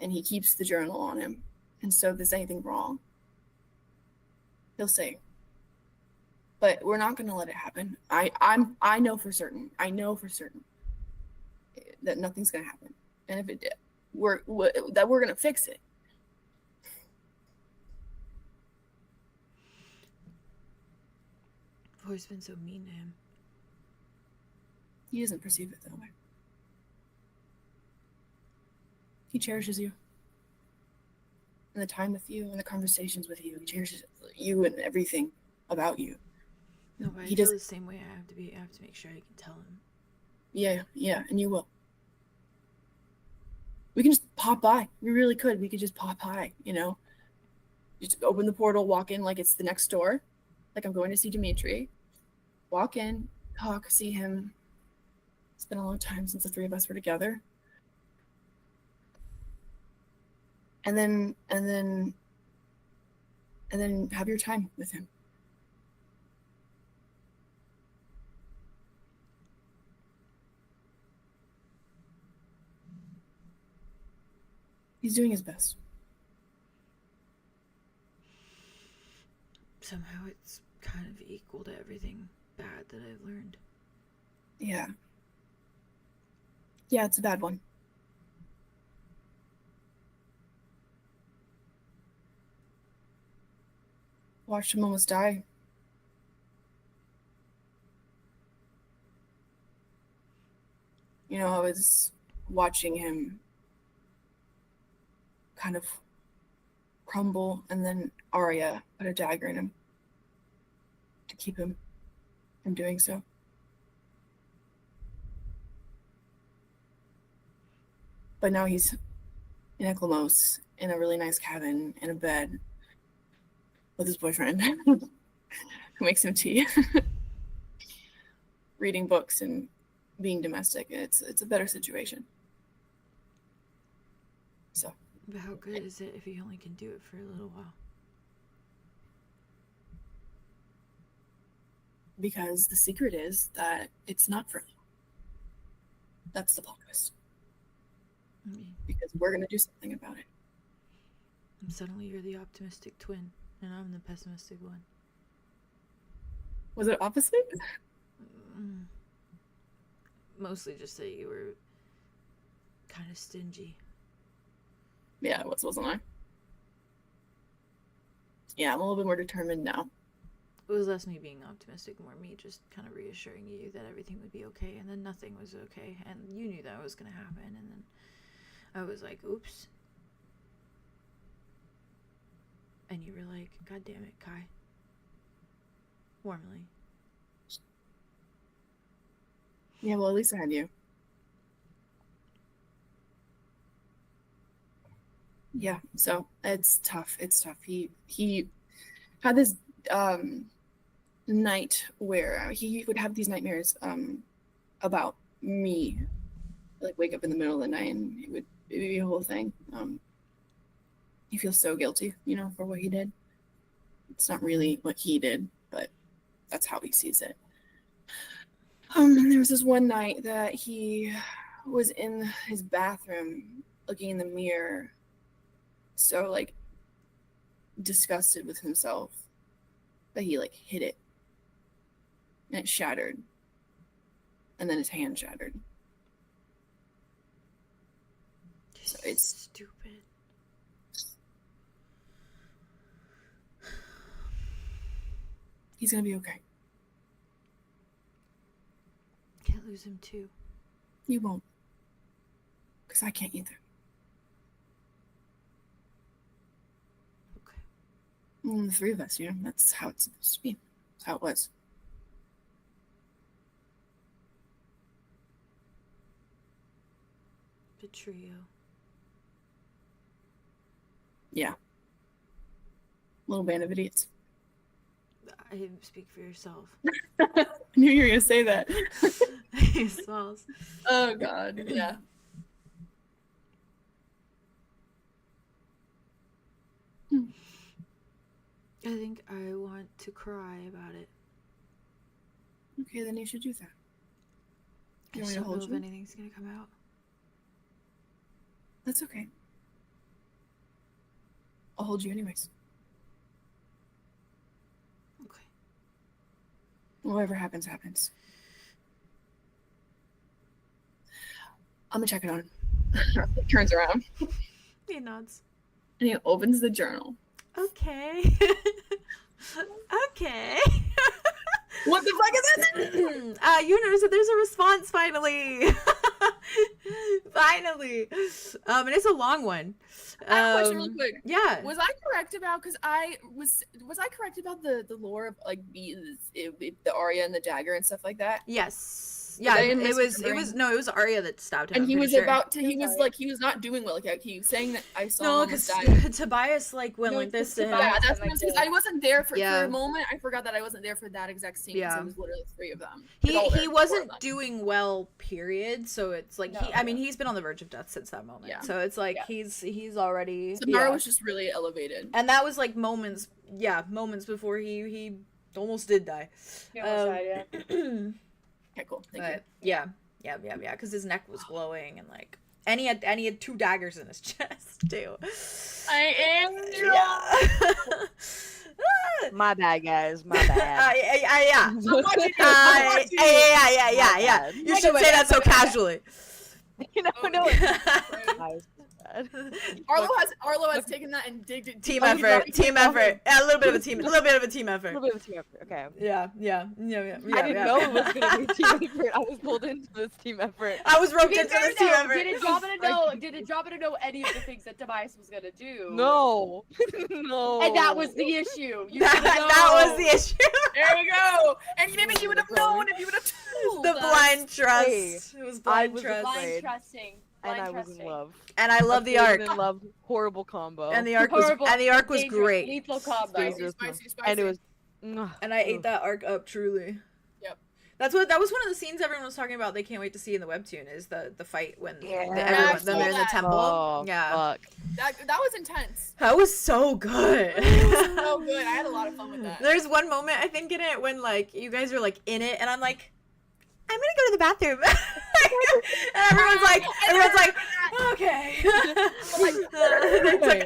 And he keeps the journal on him. And so if there's anything wrong, he'll say. But we're not going to let it happen. I know for certain. I know for certain that nothing's going to happen. And if it did, we're going to fix it. I've always been so mean to him. He doesn't perceive it that way. He cherishes you. And the time with you and the conversations with you. He cherishes you and everything about you. No, but He I feel does the same way. I have to make sure I can tell him. Yeah, and you will. We can just pop by. We really could. We could just pop by, you know? Just open the portal, walk in like it's the next door. Like I'm going to see Dimitri. Walk in, talk, see him. It's been a long time since the three of us were together. And then have your time with him. He's doing his best. Somehow it's kind of equal to everything bad that I've learned. Yeah. Yeah, it's a bad one. Watched him almost die. You know, I was watching him kind of crumble, and then Arya put a dagger in him to keep him from doing so. But now he's in 𝐂𝐻𝐪 in a really nice cabin, in a bed, with his boyfriend, who makes him tea, reading books and being domestic. It's a better situation. So. But how good is it if he only can do it for a little while? Because the secret is that it's not for you. That's the plot twist. Because we're going to do something about it. And suddenly you're the optimistic twin, and I'm the pessimistic one. Was it opposite? Mostly just that you were kind of stingy. Yeah, I was, wasn't I? Yeah, I'm a little bit more determined now. It was less me being optimistic, more me just kind of reassuring you that everything would be okay, and then nothing was okay, and you knew that was going to happen, and then I was like, oops. And you were like, God damn it, Kai. Warmly. Yeah, well, at least I had you. Yeah, so it's tough. It's tough. He had this night where he would have these nightmares about me. Like wake up in the middle of the night and it would be a whole thing. He feels so guilty, you know, for what he did. It's not really what he did, but that's how he sees it. There was this one night that he was in his bathroom looking in the mirror, so like disgusted with himself that he like hit it and it shattered, and then his hand shattered. So it's stupid. He's gonna be okay. Can't lose him too. You won't, because I can't either. The three of us, you know, that's how it's supposed to be. That's how it was. The trio. Yeah. Little band of idiots. I speak for yourself. I knew you were going to say that. It smells. Oh, God. Yeah. I think I want to cry about it. Okay, then you should do that. I You just want me to don't know hold if you? anything's gonna come out. That's okay. I'll hold you anyways. Okay. Whatever happens, happens. I'm gonna check it on. He turns around He nods. and he opens the journal. Okay. Okay. What the fuck is this? You notice that there's a response finally. Finally. And it's a long one. I have a question really quick. Yeah. Was I correct about, because I was I correct about the lore of like the Arya and the dagger and stuff like that? Yes. Yeah, I it was misremembering? it was Arya that stabbed him. And I'm he pretty was sure. about to, he was Sorry. like, he was not doing well. Like, he was saying that I saw No, him because die. Tobias like went No, like this it's to him. Tobias. Yeah, that's Like what I'm saying. the- I wasn't there for Yeah. a moment. I forgot that I wasn't there for that exact scene because Yeah. it was literally 3 of them. Like, all He there, wasn't 4 of them. doing well, period. So it's like No, I mean he's been on the verge of death since that moment. Yeah. So it's like Yeah. he's already Samara yeah. was just really elevated. And that was like moments before he almost did die. He almost died, yeah. Okay, cool. Thank But yeah, because his neck was glowing and like, and he had 2 daggers in his chest too. I am Yeah. My bad, guys. My bad. Yeah. I'm watching you. Yeah. I'm watching you. Yeah. bad. You should say that so casually. You know, no. Guys, bad. Arlo has taken that and digged it. Team deep. effort. Team effort. Yeah, a little bit of a team effort. A little bit of a team effort. Okay. Yeah. I didn't know it was gonna be team effort. I was pulled into this team effort. I was To roped be into fair, this team though, effort. did it drop in to know any of the things that Tobias was gonna do? No. No. And that was the issue. You That was the issue. There we go. And maybe you would have known if you would have told The us. blind trust. Hey, It was blind was trust. blind afraid. trusting. And Blind I was in trusting. love. And I love the Afraid arc. and in love. Horrible combo. And the arc was Horrible, was dangerous, great. Lethal combo. Spicy, spicy, spicy. And it was. And I ate that arc up truly. Yep. That was one of the scenes everyone was talking about. They can't wait to see in the webtoon is the fight when Yeah. I them saw in the that. temple. Oh, Yeah, fuck. That was intense. that was so good. So good. I had a lot of fun with that. There's one moment I think in it when like you guys are like in it, and I'm like, I'm gonna go to the bathroom. And everyone's like, okay.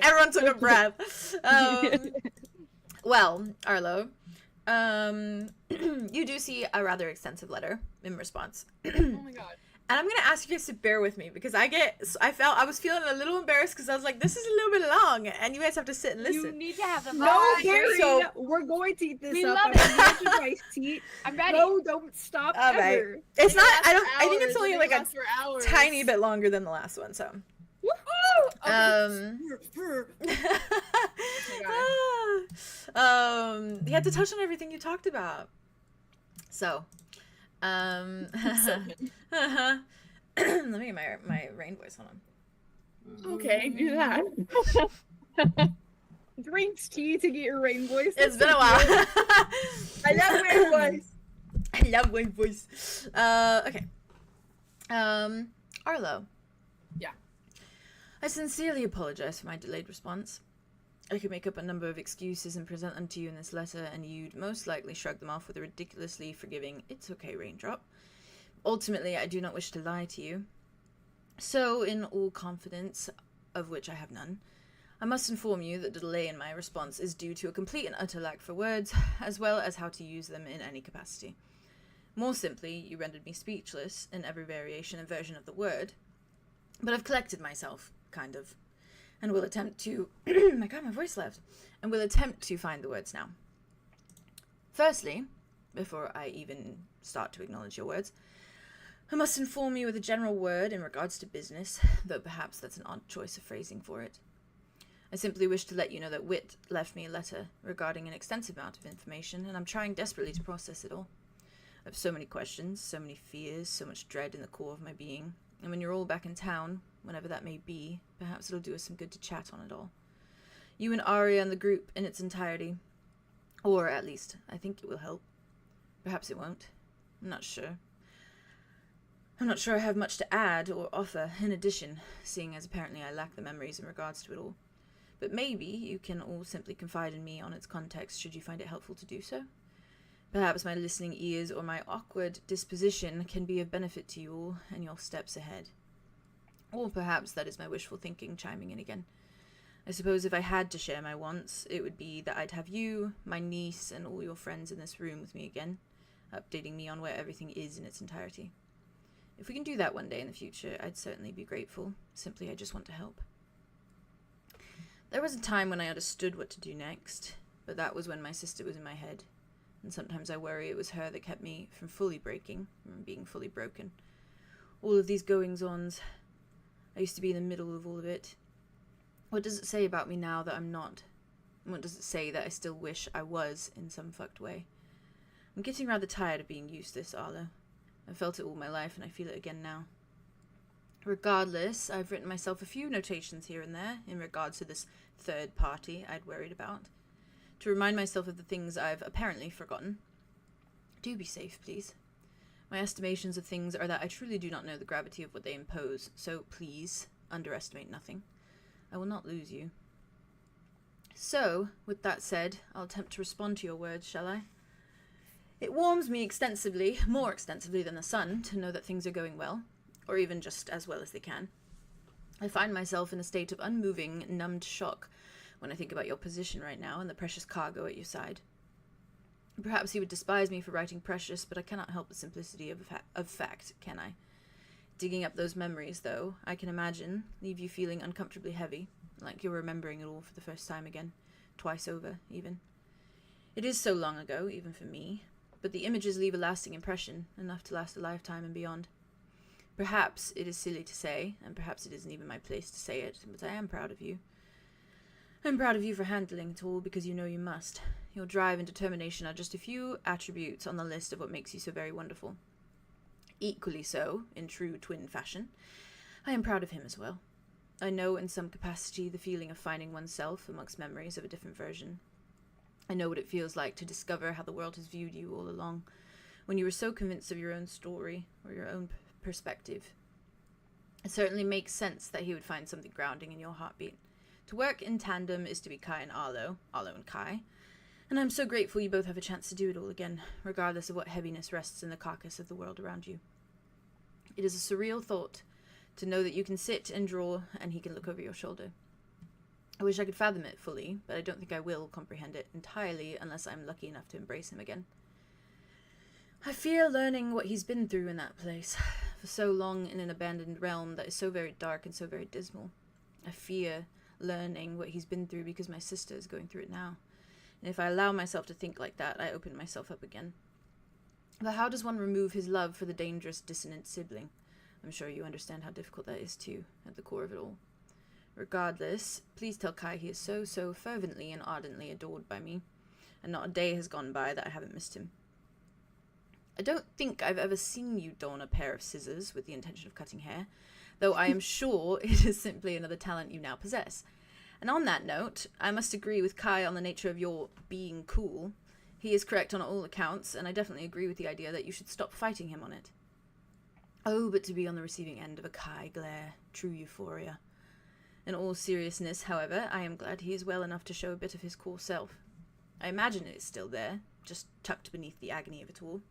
Everyone took a breath. Well, Arlo, you do see a rather extensive letter in response. Oh my god. And I'm gonna ask you guys to bear with me because I was feeling a little embarrassed because I was like, this is a little bit long, and you guys have to sit and You listen. need to have them. No, on. Gary, So- we're going to eat this We up. love I'm going to drink iced tea. I'm ready. No, don't stop All right. ever. It's not. It I lasts for think it's hours. only It like a lasts for hours. tiny bit longer than the last one. So. He had to touch on everything you talked about. So, let me get my rain voice. Hold on. Okay, do that. Drinks tea to get your rain voice. It's That's been a so while. cute. I love rain voice. I love rain voice. Okay. Arlo. Yeah. I sincerely apologize for my delayed response. I could make up a number of excuses and present them to you in this letter, and you'd most likely shrug them off with a ridiculously forgiving, "It's okay, Raindrop." Ultimately, I do not wish to lie to you. So, in all confidence, of which I have none, I must inform you that the delay in my response is due to a complete and utter lack for words, as well as how to use them in any capacity. More simply, you rendered me speechless in every variation and version of the word, but I've collected myself, kind of, and will attempt to... my god, my voice left. And will attempt to find the words now. Firstly, before I even start to acknowledge your words, I must inform you with a general word in regards to business, though perhaps that's an odd choice of phrasing for it. I simply wish to let you know that Wit left me a letter regarding an extensive amount of information, and I'm trying desperately to process it all. I have so many questions, so many fears, so much dread in the core of my being, and when you're all back in town, whenever that may be, perhaps it'll do us some good to chat on it all. You and Arya and the group in its entirety. Or, at least, I think it will help. Perhaps it won't. I'm not sure. I'm not sure I have much to add or offer in addition, seeing as apparently I lack the memories in regards to it all. but maybe you can all simply confide in me on its context should you find it helpful to do so. Perhaps my listening ears or my awkward disposition can be of benefit to you all and your steps ahead. Or perhaps that is my wishful thinking chiming in again. I suppose if I had to share my wants, it would be that I'd have you, my niece, and all your friends in this room with me again, updating me on where everything is in its entirety. If we can do that one day in the future, I'd certainly be grateful. Simply, I just want to help. There was a time when I understood what to do next, but that was when my sister was in my head, and sometimes I worry it was her that kept me from fully breaking, from being fully broken. All of these goings-ons, I used to be in the middle of all of it. What does it say about me now that I'm not? And what does it say that I still wish I was in some fucked way? I'm getting rather tired of being useless, Arlow. I've felt it all my life, and I feel it again now. Regardless, I've written myself a few notations here and there in regards to this third party I'd worried about, to remind myself of the things I've apparently forgotten. Do be safe, please. My estimations of things are that I truly do not know the gravity of what they impose, so please, underestimate nothing. I will not lose you. So, with that said, I'll attempt to respond to your words, shall I? It warms me extensively, more extensively than the sun, to know that things are going well, or even just as well as they can. I find myself in a state of unmoving, numbed shock when I think about your position right now and the precious cargo at your side. Perhaps you would despise me for writing precious, but I cannot help the simplicity of fact, can I? Digging up those memories, though, I can imagine, leave you feeling uncomfortably heavy, like you're remembering it all for the first time again, twice over, even. It is so long ago, even for me, but the images leave a lasting impression, enough to last a lifetime and beyond. Perhaps it is silly to say, and perhaps it isn't even my place to say it, but I am proud of you. I'm proud of you for handling it all because you know you must. Your drive and determination are just a few attributes on the list of what makes you so very wonderful. Equally so, in true twin fashion, I am proud of him as well. I know in some capacity the feeling of finding oneself amongst memories of a different version. I know what it feels like to discover how the world has viewed you all along, when you were so convinced of your own story or your own perspective. It certainly makes sense that he would find something grounding in your heartbeat. To work in tandem is to be Kai and Arlow, Arlow and Kai, and I'm so grateful you both have a chance to do it all again, regardless of what heaviness rests in the carcass of the world around you. It is a surreal thought to know that you can sit and draw and he can look over your shoulder. I wish I could fathom it fully, but I don't think I will comprehend it entirely unless I'm lucky enough to embrace him again. I fear learning what he's been through in that place, for so long in an abandoned realm that is so very dark and so very dismal. I fear learning what he's been through because my sister is going through it now. And if I allow myself to think like that, I open myself up again. But how does one remove his love for the dangerous, dissonant sibling? I'm sure you understand how difficult that is too, at the core of it all. Regardless, please tell Kai he is so, so fervently and ardently adored by me, and not a day has gone by that I haven't missed him. I don't think I've ever seen you don a pair of scissors with the intention of cutting hair, though I am sure it is simply another talent you now possess. And on that note, I must agree with Kai on the nature of your being cool. He is correct on all accounts, and I definitely agree with the idea that you should stop fighting him on it. Oh, but to be on the receiving end of a Kai glare, true euphoria. In all seriousness, however, I am glad he is well enough to show a bit of his core self. I imagine it is still there, just tucked beneath the agony of it all.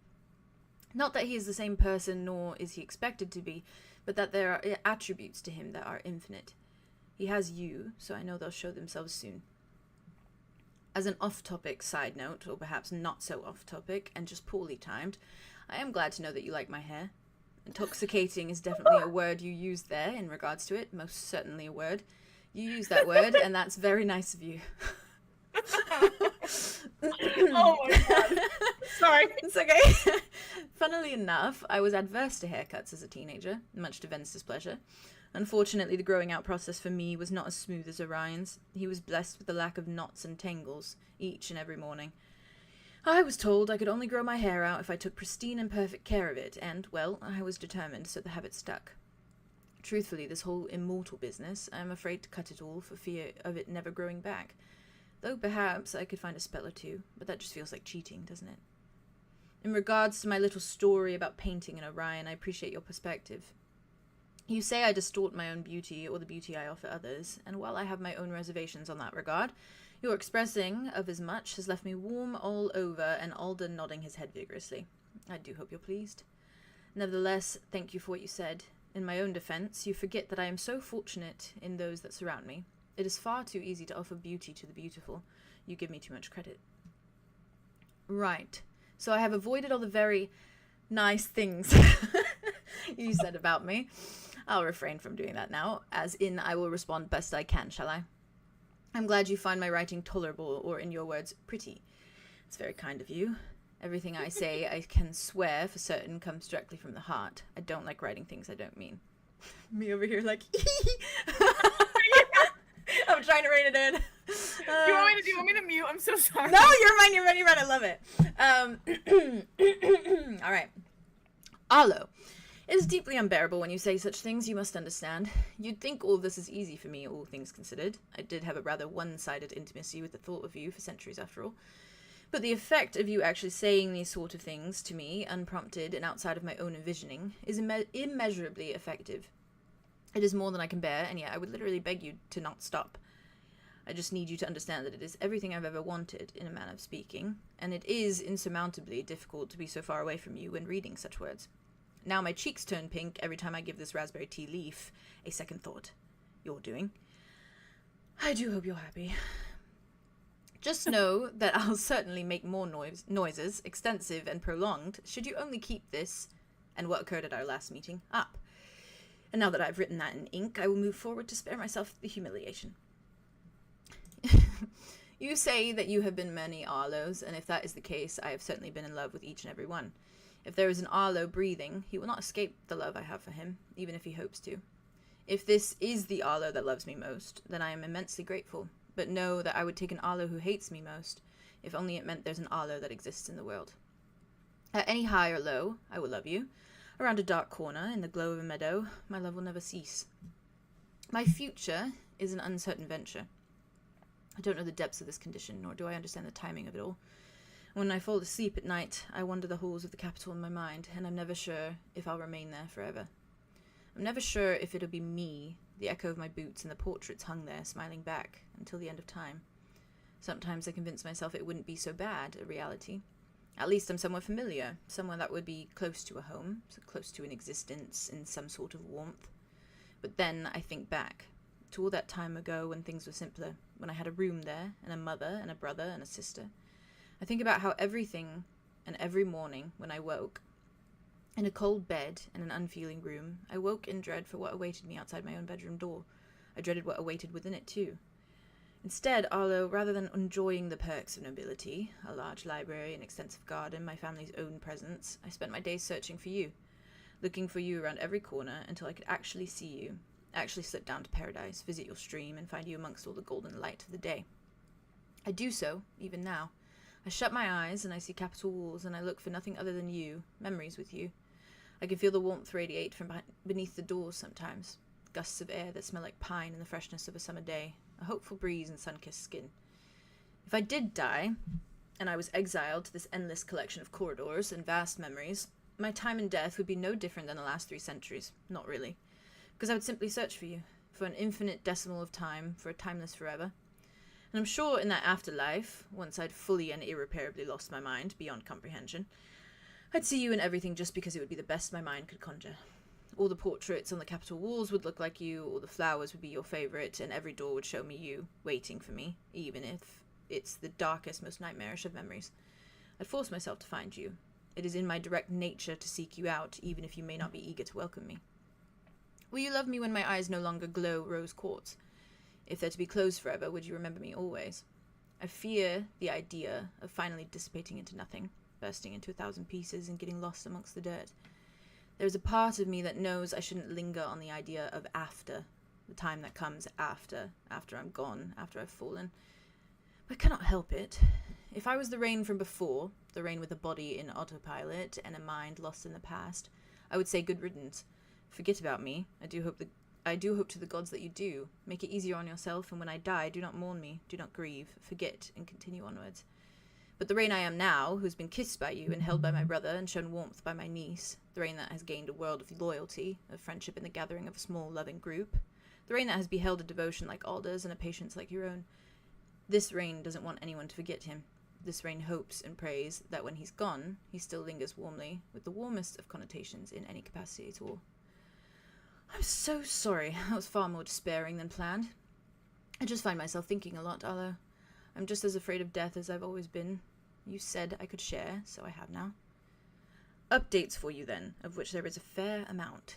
Not that he is the same person, nor is he expected to be, but that there are attributes to him that are infinite. He has you, so I know they'll show themselves soon. As an off-topic side note, or perhaps not so off-topic, and just poorly timed, I am glad to know that you like my hair. Intoxicating is definitely a word you used there in regards to it, most certainly a word. You use that word, and that's very nice of you. Oh my god. Sorry. It's okay. Funnily enough, I was adverse to haircuts as a teenager, much to Vince's displeasure. Unfortunately, the growing out process for me was not as smooth as Orion's. He was blessed with the lack of knots and tangles, each and every morning. I was told I could only grow my hair out if I took pristine and perfect care of it, and, well, I was determined, so the habit stuck. Truthfully, this whole immortal business, I am afraid to cut it all for fear of it never growing back. Though perhaps I could find a spell or two, but that just feels like cheating, doesn't it? In regards to my little story about painting and Orion, I appreciate your perspective. You say I distort my own beauty or the beauty I offer others, and while I have my own reservations on that regard, your expressing of as much has left me warm all over and Alden nodding his head vigorously. I do hope you're pleased. Nevertheless, thank you for what you said. In my own defense, you forget that I am so fortunate in those that surround me. It is far too easy to offer beauty to the beautiful. You give me too much credit. Right. So I have avoided all the very nice things you said about me. I'll refrain from doing that now, as in I will respond best I can, shall I? I'm glad you find my writing tolerable, or in your words, pretty. It's very kind of you. Everything I say, I can swear for certain, comes directly from the heart. I don't like writing things I don't mean. Me over here like, I'm trying to rein it in. You want me to mute? I'm so sorry. No, you're fine. I love it. All right. Arlow. It is deeply unbearable when you say such things, you must understand. You'd think all this is easy for me, all things considered. I did have a rather one-sided intimacy with the thought of you for centuries, after all. But the effect of you actually saying these sort of things to me, unprompted and outside of my own envisioning, is immeasurably effective. It is more than I can bear, and yet I would literally beg you to not stop. I just need you to understand that it is everything I've ever wanted, in a manner of speaking, and it is insurmountably difficult to be so far away from you when reading such words. Now my cheeks turn pink every time I give this raspberry tea leaf a second thought. You're doing. I do hope you're happy. Just know that I'll certainly make more noises, extensive and prolonged, should you only keep this, and what occurred at our last meeting, up. And now that I've written that in ink, I will move forward to spare myself the humiliation. You say that you have been many Arlows, and if that is the case, I have certainly been in love with each and every one. If there is an Arlow breathing, he will not escape the love I have for him, even if he hopes to. If this is the Arlow that loves me most, then I am immensely grateful, but know that I would take an Arlow who hates me most, if only it meant there's an Arlow that exists in the world. At any high or low, I will love you. Around a dark corner, in the glow of a meadow, my love will never cease. My future is an uncertain venture. I don't know the depths of this condition, nor do I understand the timing of it all. When I fall asleep at night, I wander the halls of the capital in my mind, and I'm never sure if I'll remain there forever. I'm never sure if it'll be me, the echo of my boots and the portraits hung there, smiling back, until the end of time. Sometimes I convince myself it wouldn't be so bad a reality. At least I'm somewhere familiar, somewhere that would be close to a home, so close to an existence in some sort of warmth. But then I think back to all that time ago when things were simpler, when I had a room there, and a mother, and a brother, and a sister. I think about how everything, and every morning when I woke, in a cold bed in an unfeeling room, I woke in dread for what awaited me outside my own bedroom door. I dreaded what awaited within it too. Instead, Arlow, rather than enjoying the perks of nobility, a large library, an extensive garden, my family's own presence, I spent my days searching for you, looking for you around every corner until I could actually see you, actually slip down to paradise, visit your stream, and find you amongst all the golden light of the day. I do so, even now. I shut my eyes and I see capital walls and I look for nothing other than you, memories with you. I can feel the warmth radiate from beneath the doors sometimes, gusts of air that smell like pine in the freshness of a summer day, a hopeful breeze and sun-kissed skin. If I did die, and I was exiled to this endless collection of corridors and vast memories, my time in death would be no different than the last 3 centuries. Not really. Because I would simply search for you, for an infinite decimal of time, for a timeless forever. And I'm sure in that afterlife, once I'd fully and irreparably lost my mind, beyond comprehension, I'd see you in everything just because it would be the best my mind could conjure. All the portraits on the capital walls would look like you, all the flowers would be your favourite, and every door would show me you, waiting for me, even if it's the darkest, most nightmarish of memories. I'd force myself to find you. It is in my direct nature to seek you out, even if you may not be eager to welcome me. Will you love me when my eyes no longer glow rose quartz? If they're to be closed forever, would you remember me always? I fear the idea of finally dissipating into nothing, bursting into 1,000 pieces and getting lost amongst the dirt. There is a part of me that knows I shouldn't linger on the idea of after, the time that comes after I'm gone, after I've fallen. But I cannot help it. If I was the Rain from before, the Rain with a body in autopilot and a mind lost in the past, I would say good riddance. Forget about me. I do hope to the gods that you do. Make it easier on yourself, and when I die, do not mourn me, do not grieve, forget, and continue onwards. But the Rain I am now, who's been kissed by you and held by my brother and shown warmth by my niece, the Rain that has gained a world of loyalty, of friendship in the gathering of a small, loving group, the Rain that has beheld a devotion like Alder's and a patience like your own, this Rain doesn't want anyone to forget him. This Rain hopes and prays that when he's gone, he still lingers warmly, with the warmest of connotations in any capacity at all. I'm so sorry. That was far more despairing than planned. I just find myself thinking a lot, Arlow. I'm just as afraid of death as I've always been. You said I could share, so I have now. Updates for you, then, of which there is a fair amount.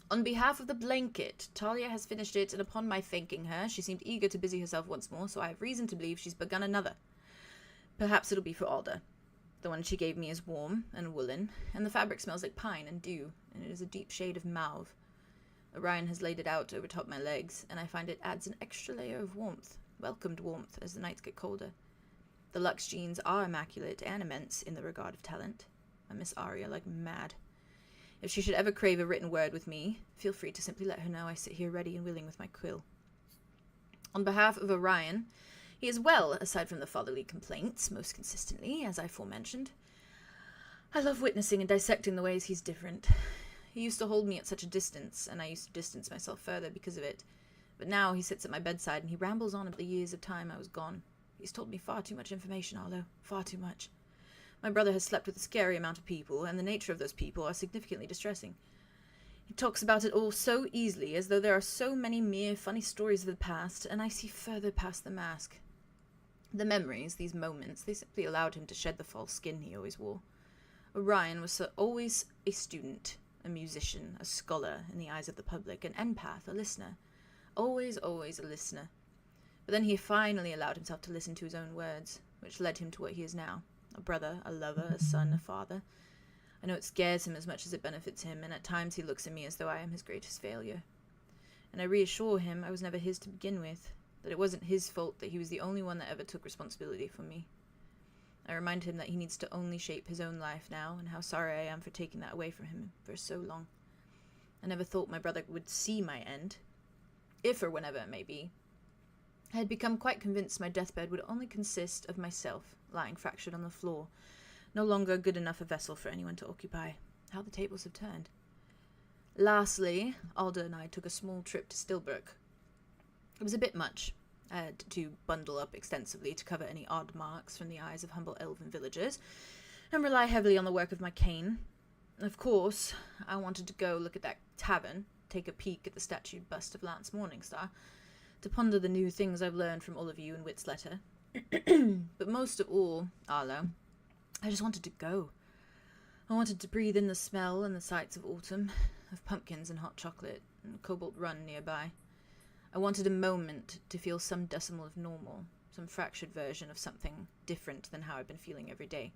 On behalf of the blanket, Talia has finished it, and upon my thanking her, she seemed eager to busy herself once more, so I have reason to believe she's begun another. Perhaps it'll be for Alder. The one she gave me is warm and woolen, and the fabric smells like pine and dew, and it is a deep shade of mauve. Orion has laid it out over top my legs, and I find it adds an extra layer of warmth, welcomed warmth as the nights get colder. The Lux genes are immaculate and immense in the regard of talent. I miss Arya like mad. If she should ever crave a written word with me, feel free to simply let her know I sit here ready and willing with my quill. On behalf of Orion, he is well, aside from the fatherly complaints, most consistently, as I forementioned. I love witnessing and dissecting the ways he's different. He used to hold me at such a distance, and I used to distance myself further because of it. But now he sits at my bedside and he rambles on about the years of time I was gone. He's told me far too much information, Arlow. Far too much. My brother has slept with a scary amount of people, and the nature of those people are significantly distressing. He talks about it all so easily, as though there are so many mere funny stories of the past, and I see further past the mask. The memories, these moments, they simply allowed him to shed the false skin he always wore. Orion was always a student, a musician, a scholar in the eyes of the public, an empath, a listener. Always, always a listener. But then he finally allowed himself to listen to his own words, which led him to what he is now. A brother, a lover, a son, a father. I know it scares him as much as it benefits him, and at times he looks at me as though I am his greatest failure. And I reassure him I was never his to begin with, that it wasn't his fault that he was the only one that ever took responsibility for me. I remind him that he needs to only shape his own life now, and how sorry I am for taking that away from him for so long. I never thought my brother would see my end, if or whenever it may be. I had become quite convinced my deathbed would only consist of myself, lying fractured on the floor, no longer good enough a vessel for anyone to occupy. How the tables have turned. Lastly, Alder and I took a small trip to Stillbrook. It was a bit much. I had to bundle up extensively to cover any odd marks from the eyes of humble elven villagers, and rely heavily on the work of my cane. Of course, I wanted to go look at that tavern, take a peek at the statued bust of Lance Morningstar, to ponder the new things I've learned from all of you in Wit's letter. But most of all, Arlow, I just wanted to go. I wanted to breathe in the smell and the sights of autumn, of pumpkins and hot chocolate, and Cobalt Run nearby. I wanted a moment to feel some decimal of normal, some fractured version of something different than how I've been feeling every day.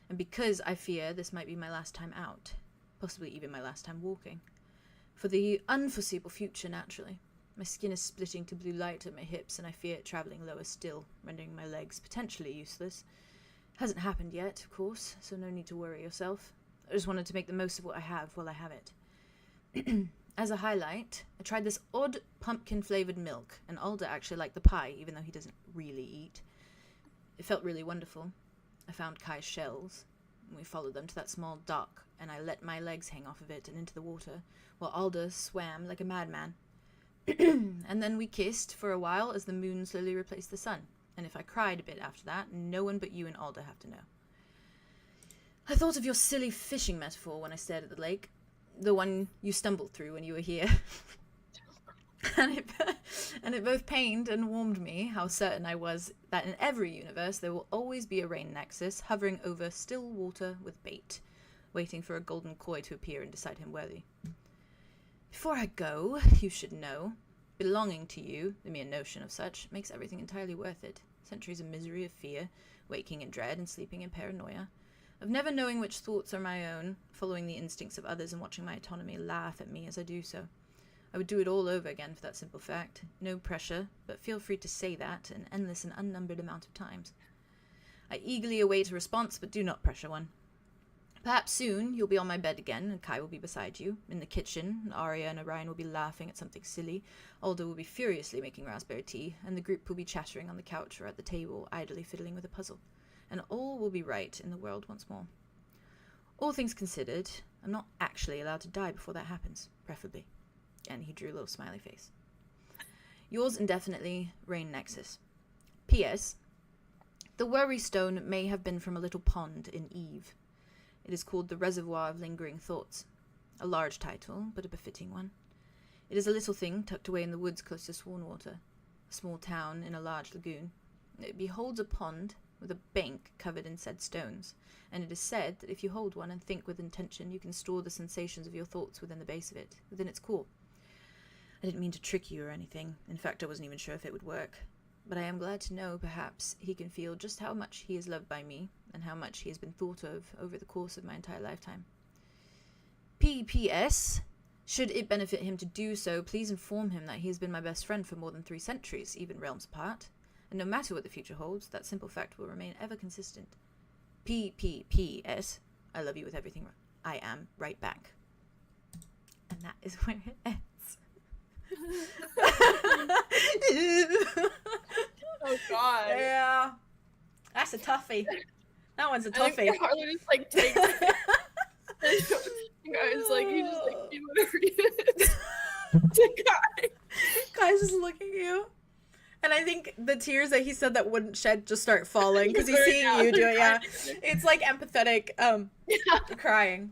And because I fear this might be my last time out, possibly even my last time walking. For the unforeseeable future, naturally. My skin is splitting to blue light at my hips, and I fear it travelling lower still, rendering my legs potentially useless. Hasn't happened yet, of course, so no need to worry yourself. I just wanted to make the most of what I have while I have it. As a highlight, I tried this odd pumpkin-flavoured milk, and Alder actually liked the pie, even though he doesn't really eat. It felt really wonderful. I found Kai's shells, and we followed them to that small dock, and I let my legs hang off of it and into the water, while Alder swam like a madman. And then we kissed for a while as the moon slowly replaced the sun, and if I cried a bit after that, no one but you and Alder have to know. I thought of your silly fishing metaphor when I stared at the lake, the one you stumbled through when you were here. and it both pained and warmed me how certain I was that in every universe there will always be a rain nexus hovering over still water with bait, waiting for a golden koi to appear and decide him worthy. Before I go, you should know, belonging to you, the mere notion of such, makes everything entirely worth it. Centuries of misery, of fear, waking in dread and sleeping in paranoia, of never knowing which thoughts are my own, following the instincts of others and watching my autonomy laugh at me as I do so. I would do it all over again for that simple fact. No pressure, but feel free to say that an endless and unnumbered amount of times. I eagerly await a response, but do not pressure one. Perhaps soon you'll be on my bed again, and Kai will be beside you. In the kitchen, Arya and Orion will be laughing at something silly. Alder will be furiously making raspberry tea, and the group will be chattering on the couch or at the table, idly fiddling with a puzzle. And all will be right in the world once more. All things considered, I'm not actually allowed to die before that happens, preferably. And he drew a little smiley face. Yours indefinitely, Rain Nexus. P.S. The worry stone may have been from a little pond in Eve. It is called the Reservoir of Lingering Thoughts. A large title, but a befitting one. It is a little thing tucked away in the woods close to Swanwater, a small town in a large lagoon. It beholds a pond with a bank covered in said stones, and it is said that if you hold one and think with intention, you can store the sensations of your thoughts within the base of it, within its core. I didn't mean to trick you or anything. In fact, I wasn't even sure if it would work. But I am glad to know, perhaps, he can feel just how much he is loved by me, and how much he has been thought of over the course of my entire lifetime. P.P.S. Should it benefit him to do so, please inform him that he has been my best friend for more than 3 centuries, even realms apart. And no matter what the future holds, that simple fact will remain ever consistent. P.P.P.S. I love you with everything I am right back. And that is where it ends. Oh god. Yeah. That's a toughie. That one's a toughie. Harlow just like takes it. Guys, like you just like you whatever it is. To Kai. Kai's just looking at you. And I think the tears that he said that wouldn't shed just start falling because he's seeing you do it. Yeah. It's like empathetic crying.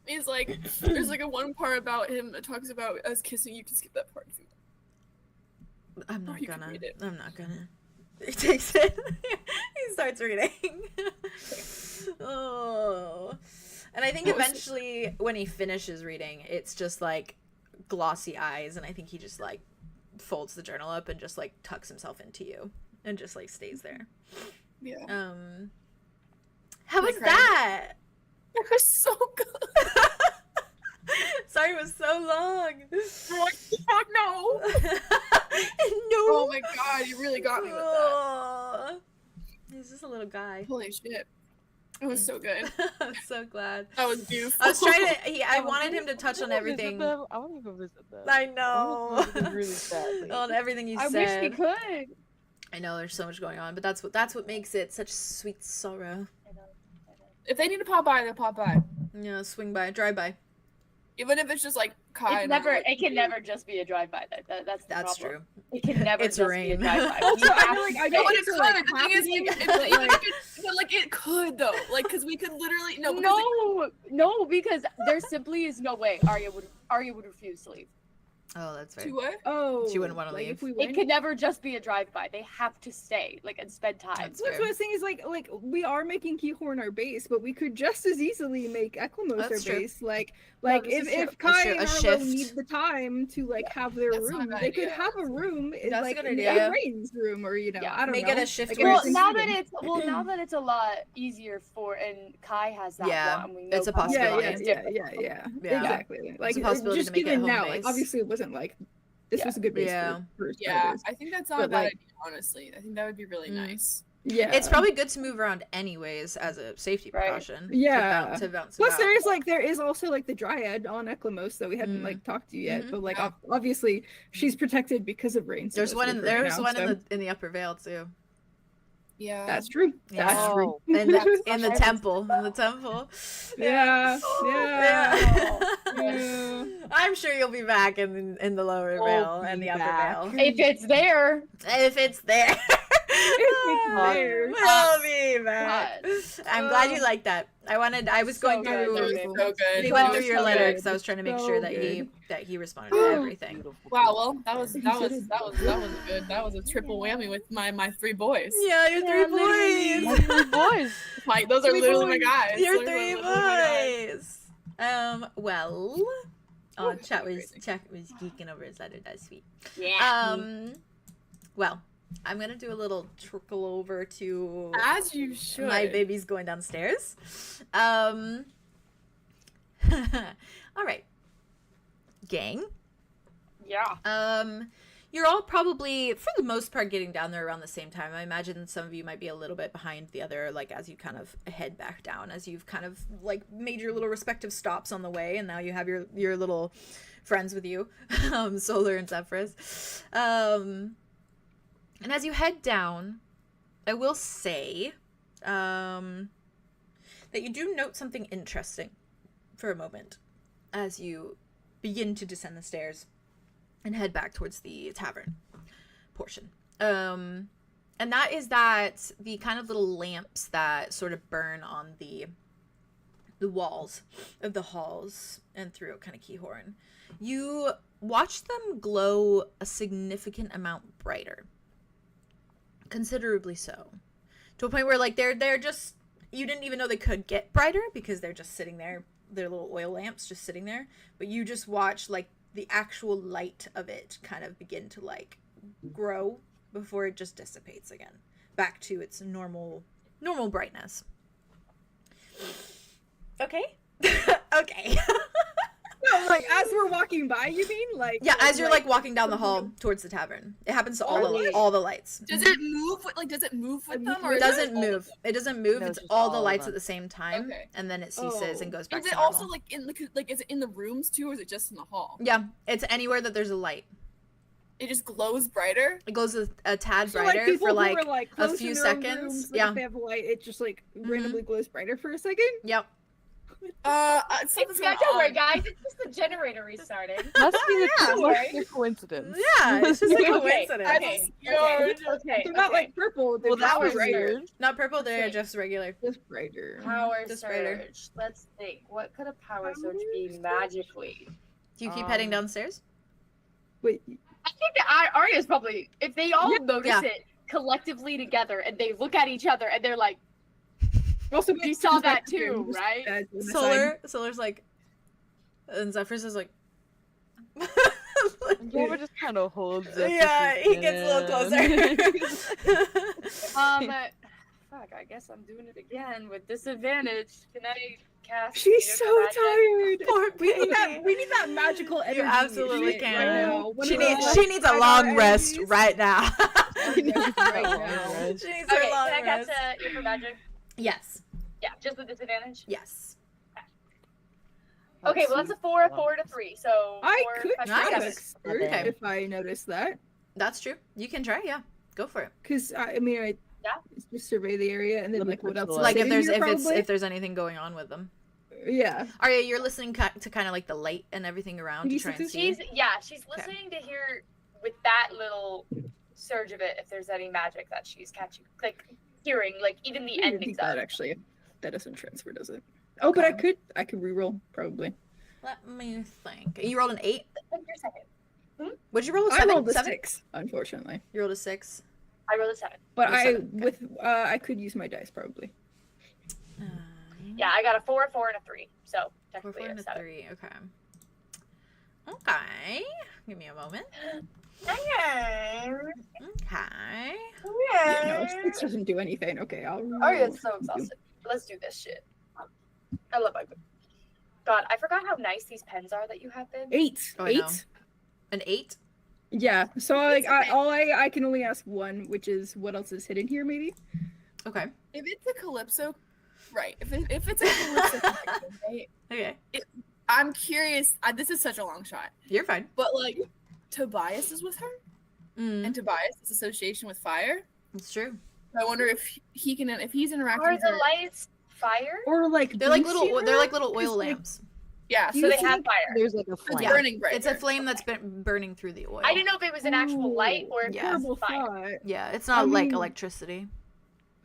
He's like, there's like a one part about him that talks about us kissing. You can skip that part if you want. I'm not you can gonna. read it. I'm not gonna. He takes it. He starts reading. Oh. And I think eventually when he finishes reading, it's just like glossy eyes, and I think he just like folds the journal up and just like tucks himself into you and just like stays there. Yeah. How was that? It was so good. Sorry, it was so long. What the fuck? No. No. Oh my god, you really got me with that. Oh. He's just a little guy. Holy shit. It was so good. I'm so glad. That was beautiful. I was trying to. I wanted him to touch on everything. I want to go visit them. I know. Really badly. On everything you I said. wish we could. I know there's so much going on, but that's what makes it such sweet sorrow. If they need to pop by, they'll pop by. Yeah, swing by, drive by. Even if it's just like Kai. It can never just be a drive-by. That's the That's problem. true. It can never It's just rain. be a drive-by. Also, You I have feel like to I stay. know But it's it like could. The thing is, happening, even if it could though, like, because we could literally No, because there simply is no way Arya would refuse to leave. Oh, that's right. To what? Oh, She wouldn't wanna like, leave. If we It went, can never just be a drive-by. They have to stay, like, and spend time. That's That's what I was saying is like we are making 𝐄𝐩𝐢𝐪 our base, but we could just as easily make 𝐂𝐻𝐿 our That's true. base. Like this is true. if Kai and A Arlow shift. need the time to like have their That's not room, a bad they could idea. have a room in, That's a like good in idea. Rain's room, or Yeah. I don't Make know. it a shift Like, where Well, it's- now that it's a lot easier and Kai has that Yeah, one. We know it's a Kai has yeah, possibility. one. yeah, It's yeah, different. yeah, Yeah. exactly. Like a possibility just to make it even home now, base. like obviously it wasn't like this Yeah. was a good base Yeah. for Yeah, starters. I think that's not But, a bad like- idea. Honestly, I think that would be really nice. Yeah, It's probably good to move around anyways as a safety Right. precaution. Yeah. To bounce Plus, about. there is also like the Dryad on 𝐂𝐻𝐿 that we hadn't Mm. like talked to yet, Mhm. but like Yeah. obviously she's protected because of Rain. There's one in the upper veil too. Yeah. That's true. Yeah. That's true. In the That's- temple. In the temple. Yeah, yeah. Yeah. I'm sure you'll be back in the lower We'll veil and be the upper back. veil. If it's there, If it's there. there. We'll be back. God. I'm glad you liked that. I was going So That through was so good. we That went was through your so letter good. because I was trying to make So sure that good. he responded to everything. Wow, well, that was good. That was a triple whammy with my 3 boys. Yeah, your Yeah, 3 boys. Three boys. Like those are Three literally my boys. guys. Your Those are 3 literally my guys. boys. Well. Oh, Ooh, chat was crazy. geeking over his letter. That's sweet. yeah. Well, I'm gonna do a little trickle over to As you should. my baby's going downstairs. All right, gang. Yeah. you're all probably, for the most part, getting down there around the same time. I imagine some of you might be a little bit behind the other, like, as you kind of head back down, as you've kind of, like, made your little respective stops on the way, and now you have your little friends with you, Solar and Zephyrus. And as you head down, I will say that you do note something interesting for a moment as you begin to descend the stairs and head back towards the tavern portion. And that is that the kind of little lamps that sort of burn on the walls of the halls and through kind of 𝐄𝐲𝐻𝐽, you watch them glow a significant amount brighter. Considerably so. To a point where, like, they're just, you didn't even know they could get brighter because they're just sitting there. They're little oil lamps just sitting there. But you just watch, like, the actual light of it kind of begin to, like, grow before it just dissipates again. Back to its normal brightness. Okay? Okay. No, like as we're walking by, you mean? Like yeah, as you're like walking down the hall towards the tavern. It happens to all the lights. Does it move? Does it move with them? Or It doesn't move. It doesn't move. No, it's just all the all lights of at the same time, and then it ceases and goes back Is to it normal. also like in is it in the rooms too, or is it just in the hall? Yeah, it's anywhere that there's a light. It just glows brighter. It goes a tad So, brighter people for who like, are, like a close few in their own seconds. rooms, like, Yeah. if they have a light, it just like randomly glows brighter for a second. Yep. Something's Yeah, going don't worry, on. guys. It's just the generator restarting. Must be Yeah. a coincidence. Yeah, it's just a Okay, coincidence. Okay. They're not like purple. They're Well, that just was brighter. weird. Not purple. They're Okay. just regular. Just brighter. Power Just brighter. surge. Let's think. What could a power surge be magically? Do you keep heading downstairs? Wait, I think that Arya's probably, if they all notice Yeah. it collectively together and they look at each other and they're like, also you saw that too, right? Solar's like, and Zephyrus is like, Yeah, we're just kind of holds it. yeah, he gets a little closer. Fuck, I guess I'm doing it again with disadvantage. Can I cast? She's Meter so for magic? tired. Poor We need that magical energy. You absolutely right can. now. One She of those, needs she needs a long rest energies. right now. Right now. She needs her Okay, long can I rest. cast Meter for magic? Yes. Yeah, just with disadvantage. Yes. Okay, well that's a 4, 4 to 3. So I 4 could plus Nice. try 7. expert Okay. if I noticed that. That's true. You can try, yeah. Go for it. Because I mean, I just survey the area and then Let me like what touch else? the is light. Like if sitting there's here, if there's anything going on with them. yeah. Arya, you're listening to kind of like the light and everything around to You try and said see. She's listening to hear with that little surge of it if there's any magic that she's catching, like hearing, like even the I didn't endings think of. that actually that doesn't transfer, does it? Oh, but Okay. I could reroll probably. Let me think. You rolled an 8. Take your second. What'd you roll? A I 7? rolled a 7? 6, unfortunately. You rolled a 6. I rolled a 7. But You're I 7, okay. with I could use my dice probably. Yeah, I got a 4, 4, and a 3. So 4, technically 4, a and a 7. 3. Okay. Okay. Give me a moment. Okay. Okay. No, 6 doesn't do anything. Okay, I'll. Oh, yeah, it's so exhausted. Let's do this shit. I love my book. God, I forgot how nice these pens are that you have, been. 8. Oh, I know. 8. An 8? Yeah. So like okay. I can only ask one, which is what else is hidden here, maybe. Okay. If it's a Calypso, right? If it's a Calypso, connection, right? Okay. I'm curious. This is such a long shot, You're fine. but like, Tobias is with her, and Tobias' association with fire. It's true. I wonder if he can, if he's interacting Are with the her. lights fire? Or like They're like do you see little. They're her? like little oil It's like- lamps. Yeah, So so they they have fire. There's like a it's flame. Yeah. burning brighter. It's a flame that's been burning through the oil. I didn't know if it was an actual light or if Yeah. it was Horrible fire. thought. Yeah, it's not I like mean- electricity.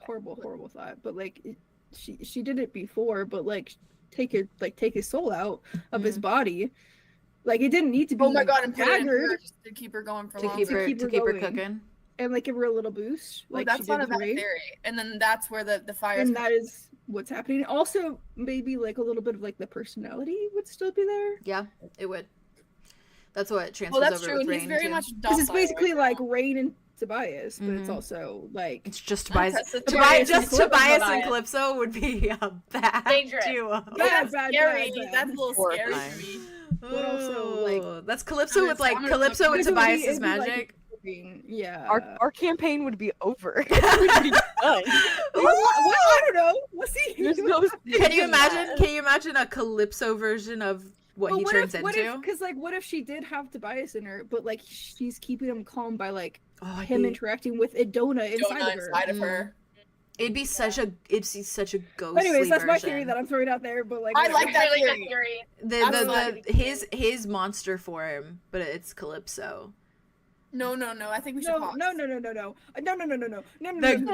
Horrible thought. But like, she did it before. But like, take his soul out of his body. Like it didn't need to be. Oh my god, and put it in her staggered just to keep her going for To longer. keep her keep her going. going. And like give her a little boost. Well, Like that's she not did a bad with Ray. theory. And then that's where the fire. And that is what's happening. Also, maybe like a little bit of like the personality would still be there. Yeah, it would. That's what transfers Well, that's over true, with and he's Rain, very too. much Because it's docile basically right like Rain and Tobias, but it's Mhm. also like It's just Tobias. That's a Tobias, Tobias just and Tobias Calypso. and Calypso would be a bad Dangerous. duo. That's bad, scary. bad. That's a little scary Horrifying. for me. But also, like- Ooh, that's Calypso with like I'm gonna Calypso look with into it. Tobias's It'd be like- magic. Yeah. Our campaign would be over. It would be done. Well, I don't know. We'll see. There's no Can you imagine a Calypso version of what he turns into? Because like, what if she did have Tobias in her, but like she's keeping him calm by like Oh, him interacting with Idona inside Donut of her. inside of her. It'd be such a ghostly Anyways, that's my version. theory that I'm throwing out there. But like, I like that Really theory. good theory. His monster form, but it's Calypso. No. I think we should pause. No. The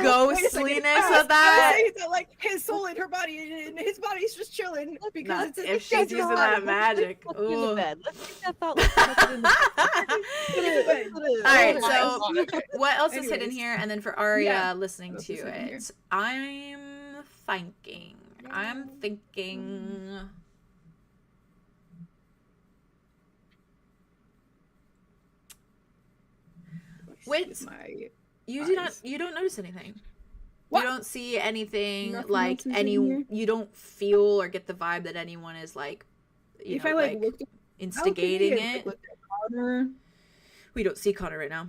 ghostliness of that. Like his soul in her body, and his body's just chilling because it's If she's using that magic. Let's get in the Ooh. bed. Let's take that thought. Let's get in the bed. Alright, Oh, so what else is hidden Anyways. here? And then for Arya Yeah. listening What else to is hidden here? it, I'm thinking. Wait, My you eyes. don't notice anything. What? You don't see anything Nothing like else is in here? you don't feel or get the vibe that anyone is like, you if know, I like looked at instigating Alchemy and, it. looked at Connor. We don't see Connor right now.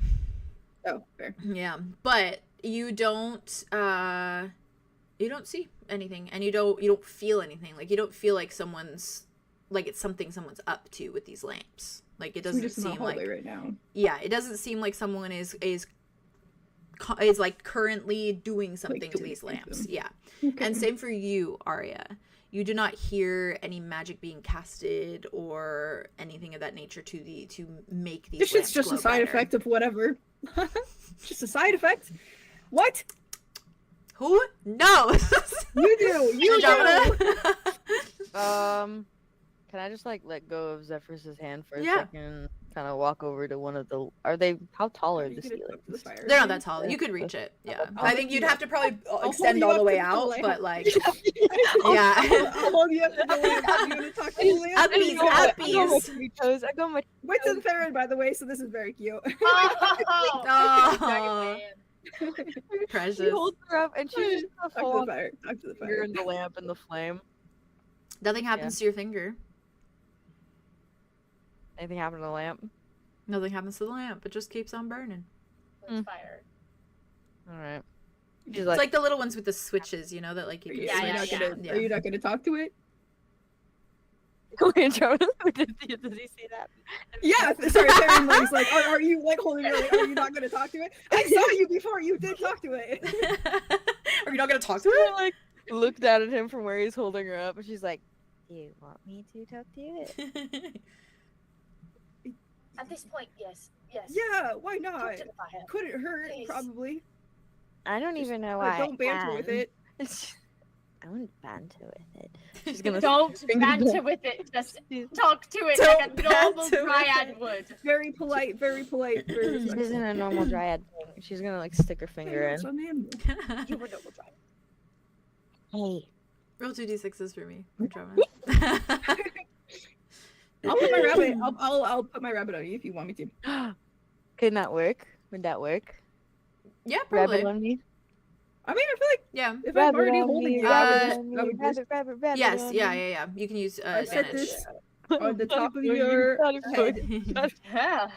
Oh, fair. Yeah, but you don't see anything, and you don't feel anything. Like you don't feel like someone's like it's something someone's up to with these lamps. Like it We're doesn't just in the seem hallway like right now. yeah, it doesn't seem like someone is like currently doing something to doing these lamps. something. Yeah, Okay. and same for you, Arya. You do not hear any magic being casted or anything of that nature to make these. This shit's just a glow side brighter. effect of whatever. Just a side effect. What? Who knows? You do. You do. Andromeda? Can I just like let go of Zephyrus's hand for a Yeah. second? Kind of walk over to one of the. Are they? How tall are You the could ceilings? talk to the fire. They're not that tall. You could reach it. Yeah. I'll I hold think you'd you have to probably hold extend you all up the to way the out, lamp. but like, I'll yeah. hold you up to the lamp. I'm gonna talk to the lamp. Uppies, I go my uppies. three toes. I go my. Wits and Theron, by the way, so this is very cute. Oh, She precious. holds her up and she's just a Talk to full the fire. Talk to the finger fire. in the lamp and the flame. Nothing happens to your finger. Anything happen to the lamp? Nothing happens to the lamp. It just keeps on burning. Fire. All right. She's It's like, like the little ones with the switches, you know, that like you can Yeah, switch. yeah, Not yeah. gonna, Are you not gonna talk to it? Andromeda, does he see that? Yeah. Sorry, Theron. Like, like, are you like holding it? Like, are you not gonna talk to it? I saw you before. You did talk to it. Are you not gonna talk to She it? like looked down at him from where he's holding her up, and she's like, "Do you want me to talk to it?" At this point, yes. Yes. Yeah. Why Talk not? to the fire. Couldn't hurt. Please. Probably. I don't Just- even know But why. don't banter with it. Don't banter with it. She's gonna. Don't finger banter with it. Just talk to it like a Don't normal banter with dryad it. would. Very polite. Very polite. Very This respectful. isn't a normal dryad thing. She's gonna like stick her finger Hey, in. it's an animal. You were normal dryad. Hey. Roll 2d6s for me. Drama. I'll put my rabbit. I'll put my rabbit on you if you want me to. Couldn't that work? Would that work? Yeah, probably. Rabbit on me. I mean, I feel like Yeah. if I'm Rabbit already on holding me, you, rabbit I on would me, just rabbit Yes. on Yeah. me. Yeah. Yeah. You can use I set advantage. this on the top of your head. Yeah.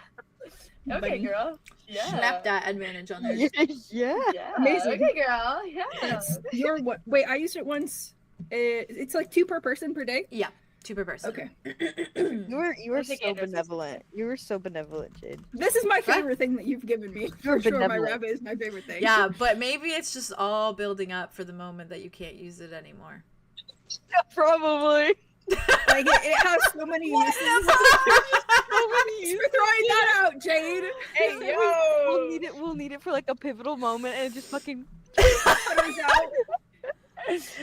Okay, Buddy. girl. Yeah. Snap that advantage on there. Yeah. Yeah. Amazing. Okay, girl. Yeah. It's your what? Wait, I used it once. It's like 2 per person per day. 2 per person. Okay. You were I think so Andrew's benevolent. You were so benevolent, Jade. This is my favorite thing that you've given me. You're For sure, my benevolent. rabbit is my favorite thing. Yeah, but maybe it's just all building up for the moment that you can't use it anymore. Probably. Like it has so many uses. Thanks for throwing that out, Jade. Hey, yo. We'll need it for like a pivotal moment, and it just fucking. Throws out.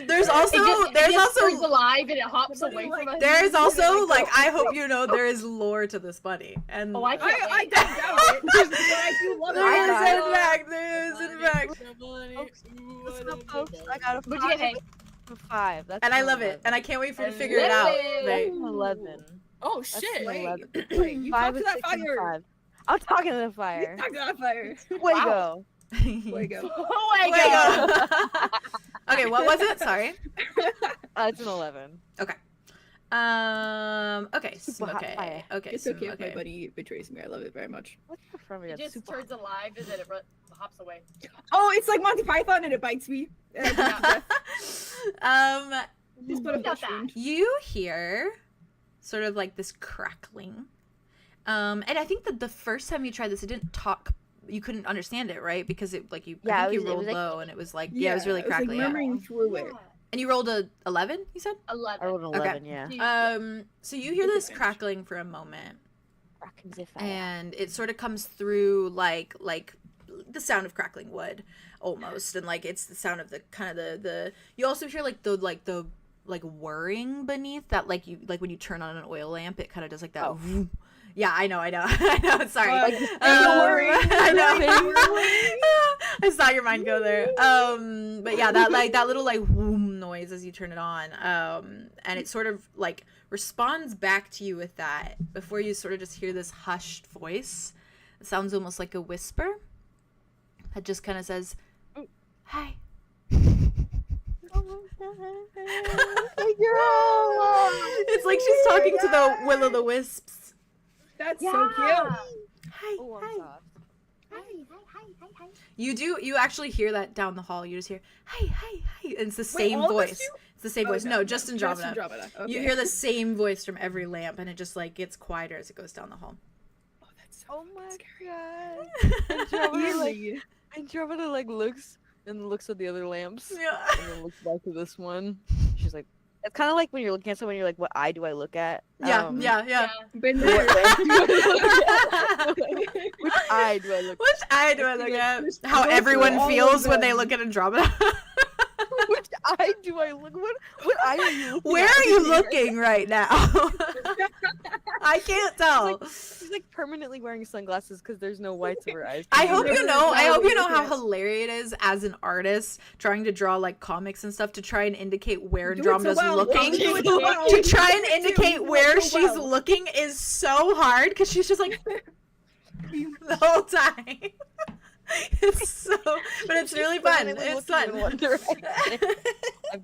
There's also turns alive and it hops away from us. there is also like I hope you know there is lore to this bunny and Oh, I can't I wait. don't doubt it, but I do love there is in fact Listen up, folks. I got a 5. What'd you get, Hank? A 5. That's and I an love it 11. and I can't wait for you to figure it out. Like, 11. Oh That's shit. an Wait, 11. wait, you talk 5 to is that 6 and fire. 5. I'm talking to the fire. Talk to that fire. Fuego. Fuego. Oh my god. Okay, what was it? Sorry. It's an 11. Okay. Super hot Okay. fire. Okay. It's okay if my buddy betrays me. I love it very much. What's the front of It it? just Super turns alive and then it hops away. Oh, it's like Monty Python and it bites me. Um, Just put a Not flesh that. wound. you hear sort of like this crackling. And I think that the first time you tried this, it didn't talk. You couldn't understand it, right? Because it like you, Yeah, I think it you was rolled like- low, and it was like it was really It was crackly. like Yeah. murmuring through it. And you rolled a 11. You said. 11. I rolled an 11, yeah. So you hear this Disadvantage. crackling for a moment, Crackens if I- and it sort of comes through like the sound of crackling wood, almost, and like it's the sound of the kind of the. You also hear like the whirring beneath that, like when you turn on an oil lamp, it kind of does like that. Oh. Yeah, I know. Sorry. Like, I know. I saw your mind go there. But yeah, that little like whoom noise as you turn it on. And it sort of like responds back to you with that before you sort of just hear this hushed voice. It sounds almost like a whisper. That just kind of says, "Hi." It's like she's talking to the will-o'-the-wisps. That's so cute. Hi, Oh, I'm hi. soft. You actually hear that down the hall. You just hear, hi, hi, hi. And it's the same all of us voice. do? It's the same Oh, voice. No, just Andromeda. Andromeda. Okay. You hear the same voice from every lamp, and it just like gets quieter as it goes down the hall. Oh, that's so Oh my scary. god. Andromeda like, Eerie. Andromeda like looks and looks at the other lamps. Yeah. And then looks back to this one. She's like, it's kind of like when you're looking at someone, you're like, what eye do I look at? Yeah, Um, yeah. Been What there. lamp do I look at? Which eye do I look Which eye do I look at? How Go through everyone all of feels when they them. look at Andromeda. at? Which eye do I look? What eye are you looking Where at? are you looking right now? I can't tell. She's like permanently wearing sunglasses because there's no whites over her eyes. I hope you know. I hope you know how Yes. hilarious it is as an artist trying to draw like comics and stuff to try and indicate where Do it so Andromeda's well. looking. Do it so well. To try and You do it indicate where so she's well. looking is so hard because she's just like the whole time. It's so, but it's really fun. Permanently It's looking in fun. one direction. I've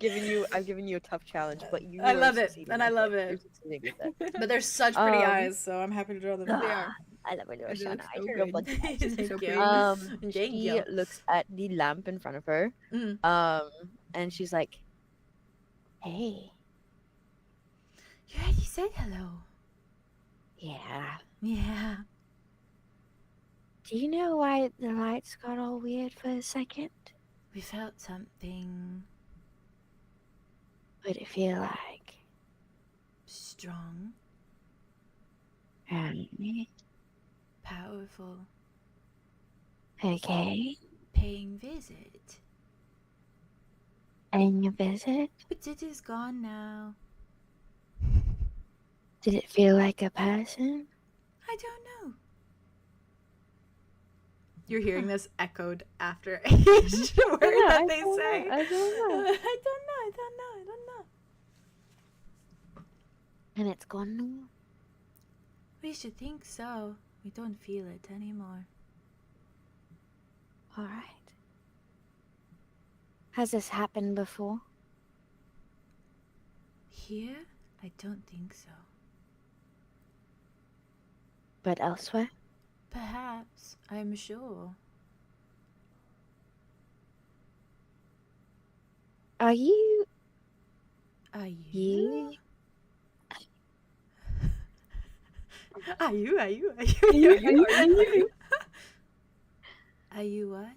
given you a tough challenge, but you. I are love it, succeeding and I with love You're it. succeeding with it. But they're such pretty Um, eyes, so I'm happy to draw them. They are. I love it, They Shauna. look I so drew good. a bunch of eyes. Thank so you. pretty. Thank She you. looks at the lamp in front of her, Mm. and she's like, "Hey, You already said hello. yeah. Yeah. Do you know why the lights got all weird for a second? We felt something What did it feel like? strong, powerful, Okay. paying visit. And your visit? But it is gone now. Did it feel like a person? I don't know. You're hearing this echoed after each word that they say. I don't know. I don't know. And it's gone now? We should think so. We don't feel it anymore. Alright. Has this happened before? Here? I don't think so. But elsewhere? Perhaps. I'm sure. Are you... Are you? You? Are you? Are you? Are you what?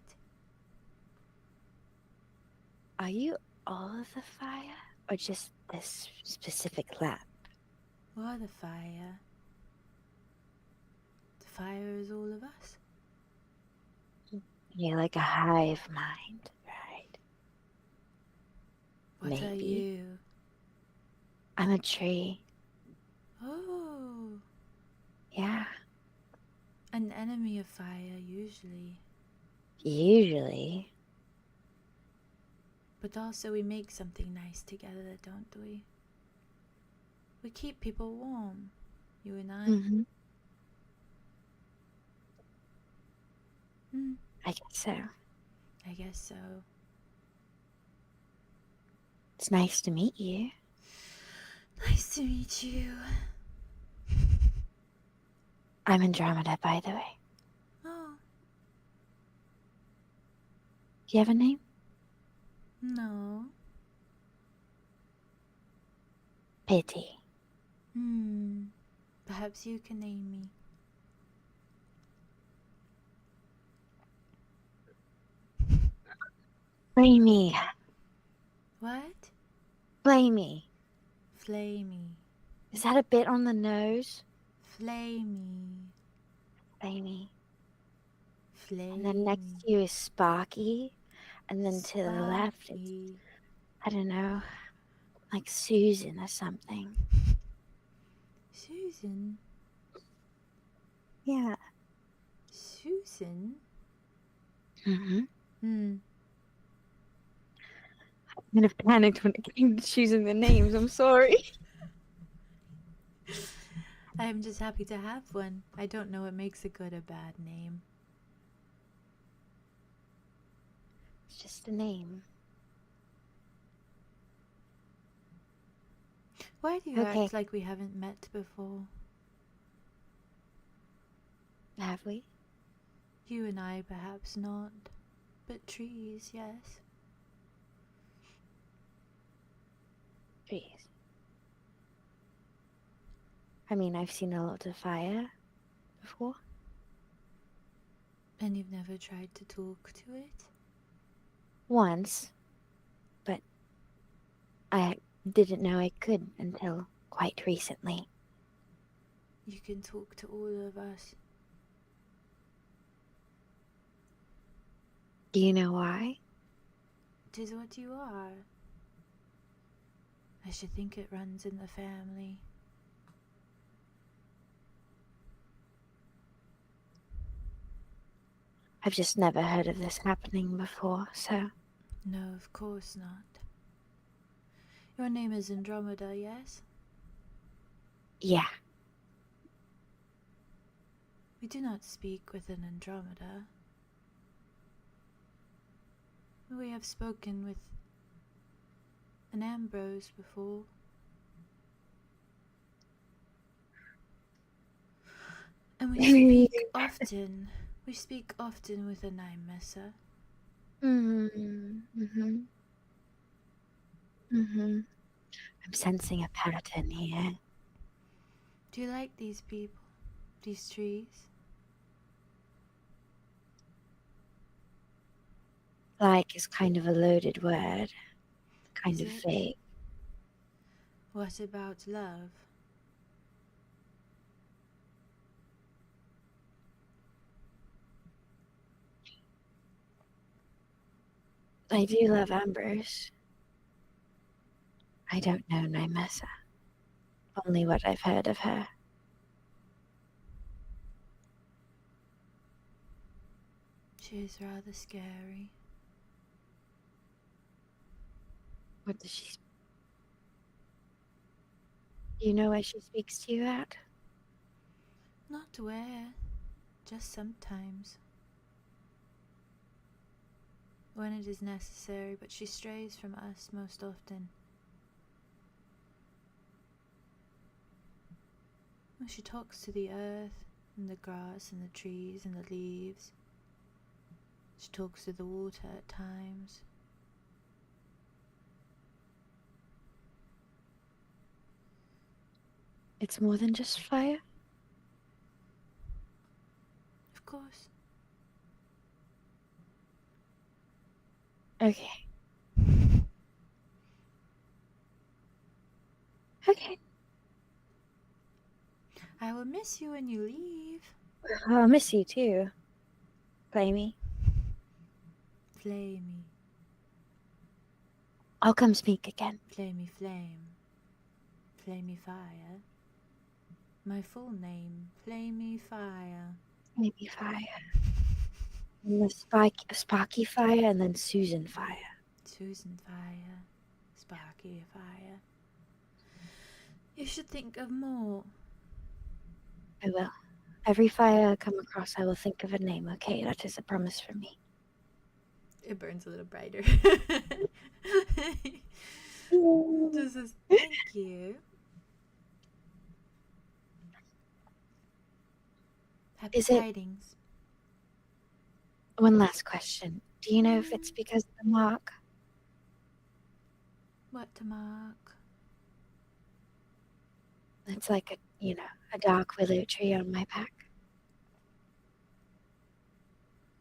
Are you all of the fire? Or just this specific lamp? Or the fire? The fire is all of us. You're like a hive mind, right? What are Maybe. you? I'm a tree. Oh, Yeah. an enemy of fire usually. Usually. But also we make something nice together, don't we? We keep people warm, you and I. Mm-hmm. Hmm, I guess so. I guess so. It's nice to meet you. Nice to meet you. I'm Andromeda, by the way. Oh, Do you have a name? no. Pity. Perhaps you can name me. Flamey. What? Flamey. Flamey. Is that a bit on the nose? Flamey. Flamey. Flamey. And then next to you is Sparky. And then to the left, it's, Sparky. I don't know, like Susan or something. Susan? Yeah. Susan? Mm-hmm. Hmm. I kind of panicked when it came to choosing the names. I'm sorry. I'm just happy to have one. I don't know what makes a good or bad name. It's just a name. Why do you Okay. act like we haven't met before? Have we? You and I perhaps not, but trees, yes. Trees. I mean, I've seen a lot of fire before. And you've never tried to talk to it? Once. But I didn't know I could until quite recently. You can talk to all of us. Do you know why? 'Tis what you are. I should think it runs in the family. I've just never heard of this happening before, so... No, of course not. Your name is Andromeda, yes? Yeah. We do not speak with an Andromeda. We have spoken with an Ambrose before. And we speak often. We speak often with a 𝐼𝐸𝐻𝑆a. I'm sensing a pattern here. Do you like these people? These trees? Like is kind of a loaded word. Kind Is of it? vague. What about love? I do love Ambrose. I don't know 𝐼𝐸𝐻𝑆a. Only what I've heard of her. She is rather scary. What does she... Do you know where she speaks to you at? Not where, just sometimes. When it is necessary, but she strays from us most often. When she talks to the earth, and the grass, and the trees, and the leaves. She talks to the water at times. It's more than just fire? Of course. Okay. Okay. I will miss you when you leave. I'll miss you too. Flamey. Flamey, I'll come speak again. flamey flame, flamey fire. My full name, Flamey Fire. Maybe fire. And the Sparky fire and then Susan fire. Susan Fire, Sparky Fire. You should think of more. I will. Every fire I come across, I will think of a name, okay? That is a promise from me. It burns a little brighter. Yay. Just says, thank you. Happy Is it- tidings. One last question. Do you know if it's because of the mark? What to mark? It's like a dark willow tree on my back.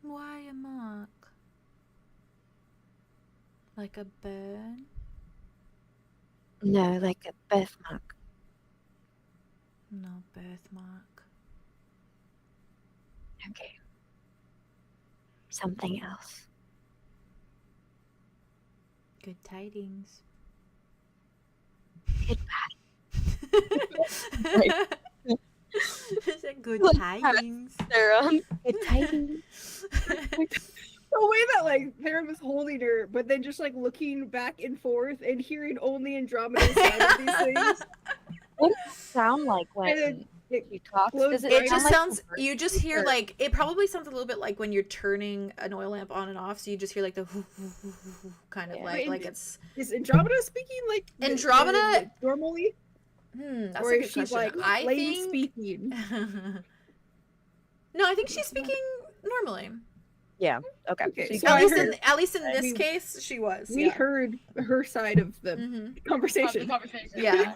Why a mark? Like a burn? No, like a birthmark. No birthmark. Okay. Something else. Good tidings. Is it good tidings? Good tidings. The way that like Theron was holding her, but then just like looking back and forth and hearing only Andromeda's side of these things. What does it sound like And when then you talk? blows Does It sound just like sounds, a you just hear or- like, it probably sounds a little bit like when you're turning an oil lamp on and off, so you just hear like the kind of Yeah. like, Wait, like it's, is Andromeda speaking like Andromeda- normally, that's or a is good she question. like I lady think, speaking? no, I think she's speaking normally. Yeah. Okay. Okay, So you so got I heard- At least in this we- case, she was. We heard her side of the Mhm. conversation. Yeah.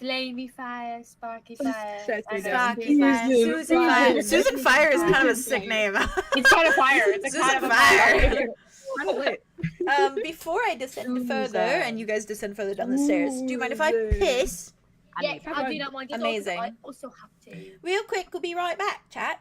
Flamey fire, sparky fire. That's it, Sparky yeah. Fire. Susan Susan Fire. Fire. Susan Fire is kind of a sick name. It's kind of fire. It's a Susan kind of a Fire. fire. Kind of lit. Before I descend Susan. further and you guys descend further down the stairs, do you mind if I Susan. piss? Yes, I do not mind. Just Amazing. I also have to. Real quick, we'll be right back, chat.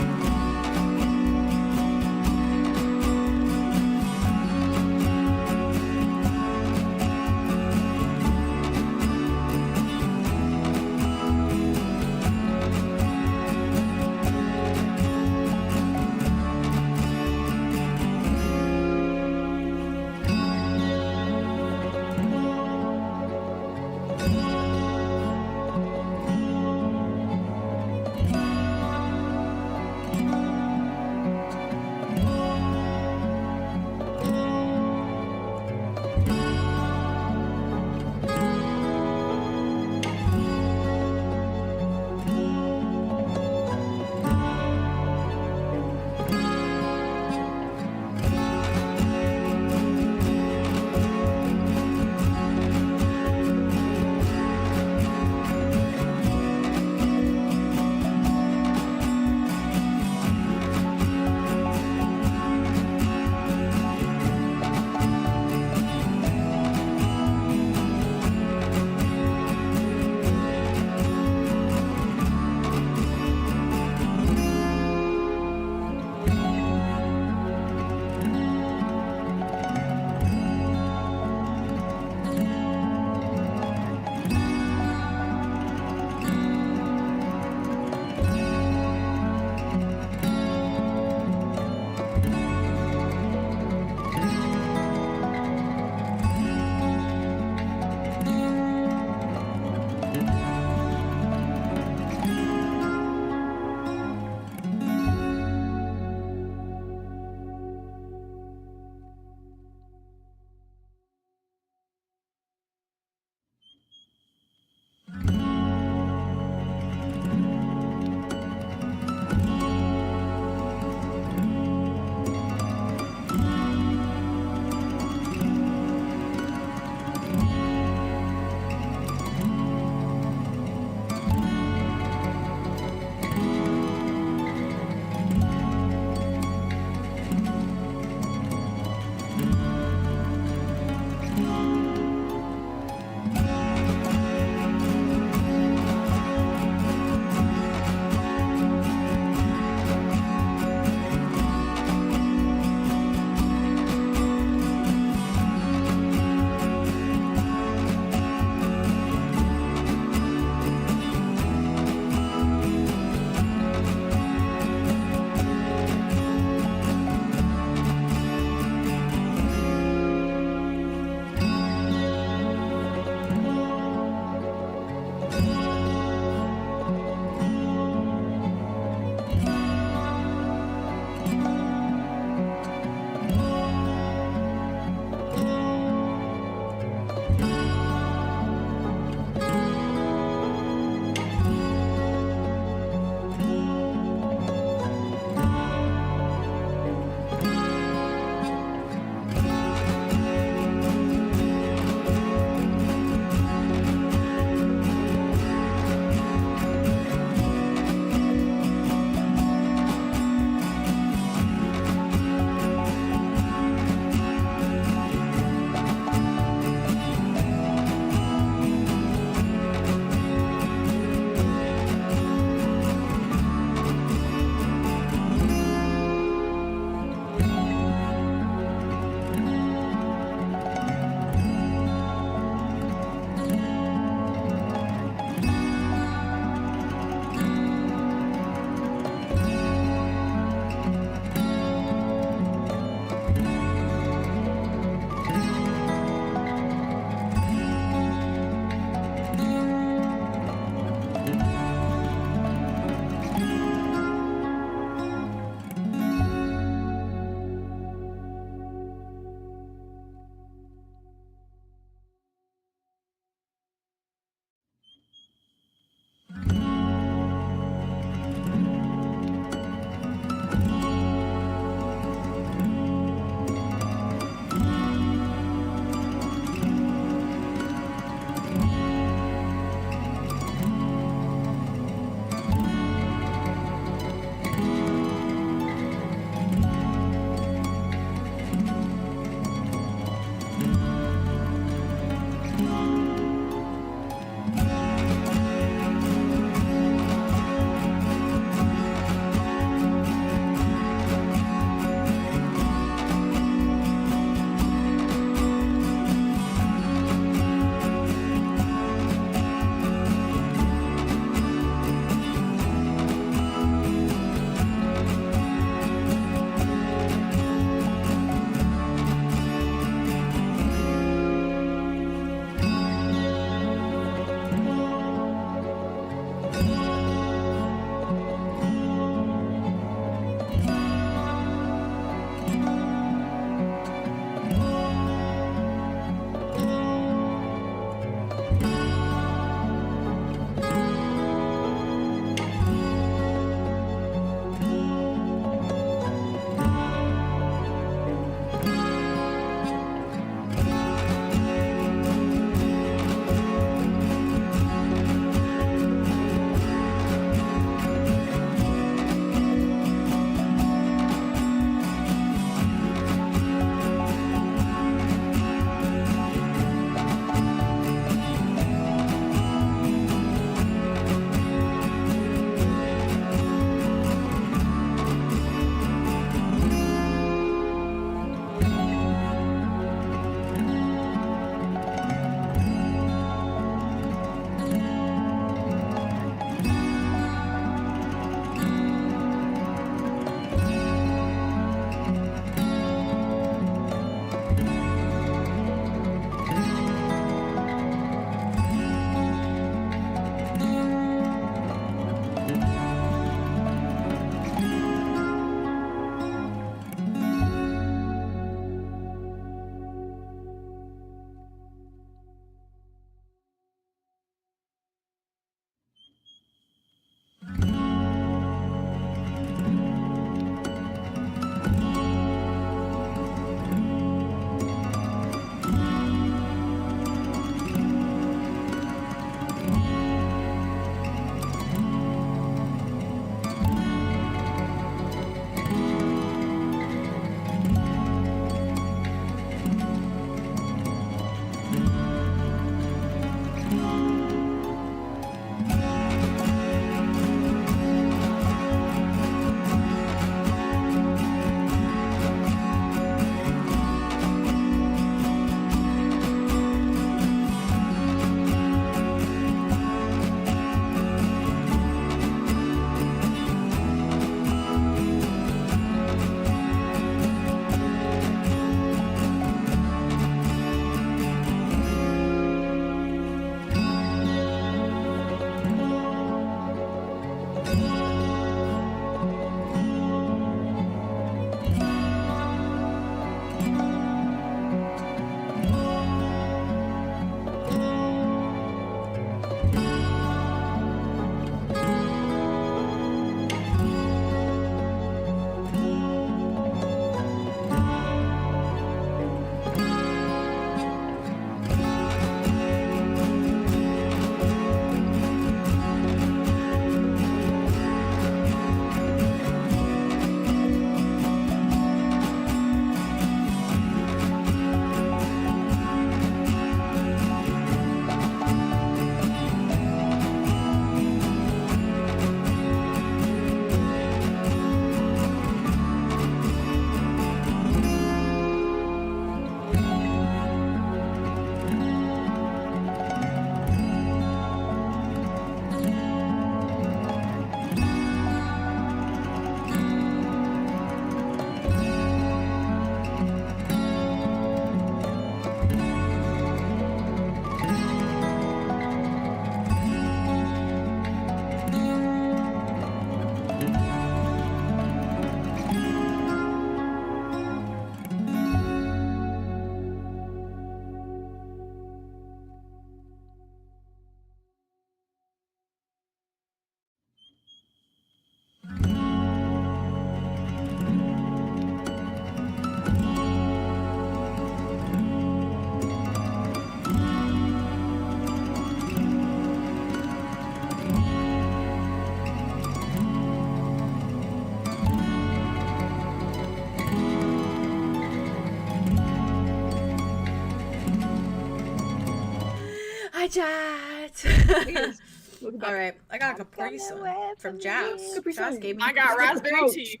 chat. Yes. Look All back. right, I got a Capri Sun from Jazz. Jazz gave me. I got Capri Sun. raspberry tea.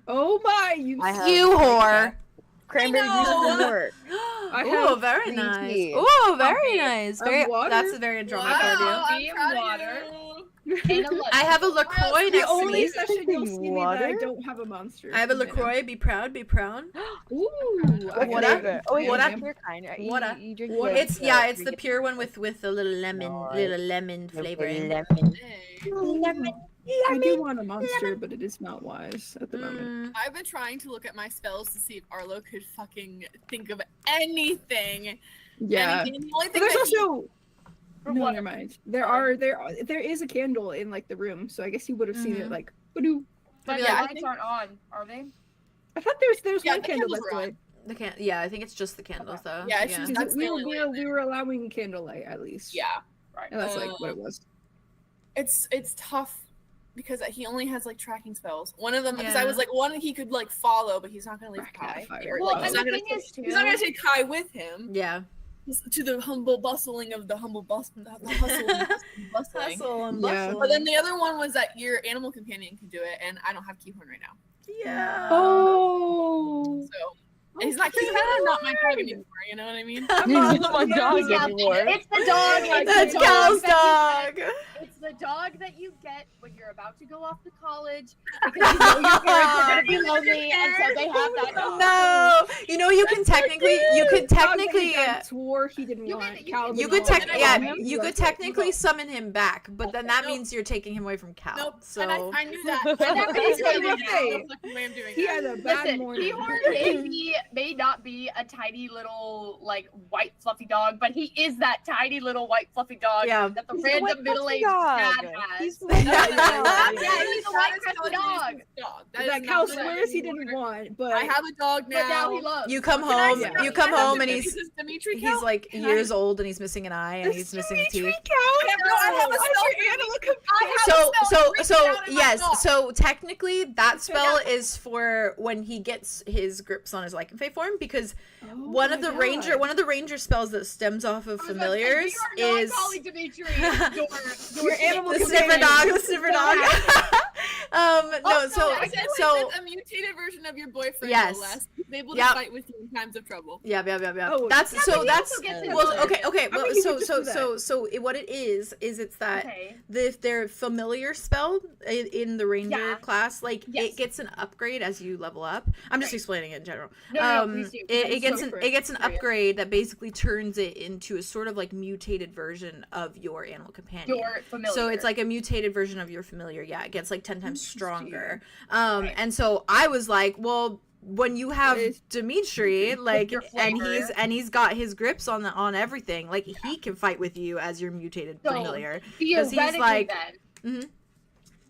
Oh my, I have You whore. cranberry juice doesn't work. I Oh, have very green nice. tea. Oh, very nice. Very. water. That's a very dramatic Wow, idea. I'm Be proud of water. you. And a I have a LaCroix the next to only me. session you'll see me that I Water? don't have a monster. I have a LaCroix. Be proud. Be proud. Ooh, I What got a- it. Oh, wait, what what's a- your kind? what a- You drink what a- the- It's yeah. It's you the get pure one with a little lemon, Nice. flavoring. lemon. Hey. I do want a monster, but it is not wise at the moment. I've been trying to look at my spells to see if Arlo could fucking think of anything. Yeah. Anything. The only But thing there's that he- also For no, what? never mind. There is a candle in like the room, so I guess he would have seen it like. Ba-doo. But Maybe the like- lights aren't on, are they? I thought there's Yeah, one the candle candles that's were on. lit. The can. Yeah, I think it's just the candles though. Yeah, it's just- That's We the were, only we were allowing candlelight at least. Yeah, Right. And that's like what it was. it's tough because he only has like tracking spells. One of them, because I Yeah. was like, one he could like follow, but he's not gonna leave Kai. Fire. Or, Well, like, he's and not the gonna thing take, is, too- he's not gonna take Kai with him Yeah. to the humble bustling of the humble the hustle and bustling. Hustle and Yeah. bustle. But then the other one was that your animal companion can do it, and I don't have Keyhorn right now. Yeah. Oh. So and he's not. He's kind of not my dog anymore. You know what I mean? He's not my dog Yeah, anymore. It's the dog. It's That's the Cal's that you dog. get- It's the dog that you get when you're about to go off to college because you know your parents are gonna be lonely, and so they have that dog. No, you know you can technically, swore he didn't You want. could- Cal you didn't could want tech, it. yeah, Him? you could That's it. technically summon him back, but then that Nope. means you're taking him away from Cal. Nope. So And I knew that. And that means He's gonna that be you okay. know- That's the way I'm doing He that. had a bad Listen, morning. Keyhorn may not be a tiny little like white fluffy dog, but he is that tiny little white fluffy dog Yeah. that the He's the white random middle-aged dog. cat has. He's the white Yeah. dog. Yeah, he's a white fluffy dog. That Cal swears he didn't want, but I have a dog now. But now he loves. you come Can I home, say- you come can I home, say and this is Dimitri he's Cal? like Can years old, and he's missing an eye, and he's missing teeth. I have a spell. So yes, so technically that spell is for when he gets his grips on his lycanthrope form, because one of the ranger spells that stems off of familiars is Dimitri your animal the sniffer companion. dog. No, so a mutated version of your boyfriend. Yes. Yes. He's able to Yep. fight with you in times of trouble. yeah. Oh, That's yeah, so but he that's also gets his well, own. okay. Well, mean, he so would just do that. what it is it's that Okay. their familiar spell in the ranger Yeah. class, like Yes. it gets an upgrade as you level up. I'm just explaining it in general. No, please do. It gets an curious. upgrade that basically turns it into a sort of like mutated version of your animal companion. Your familiar. So it's like a mutated version of your familiar. Yeah, it gets like 10 times stronger. Right. And so I was like, well, when you have is- Dimitri, like, your and flavor. he's got his grips on everything, like he can fight with you as your mutated So, familiar. 'cause he's theoretically like- then, Mhm.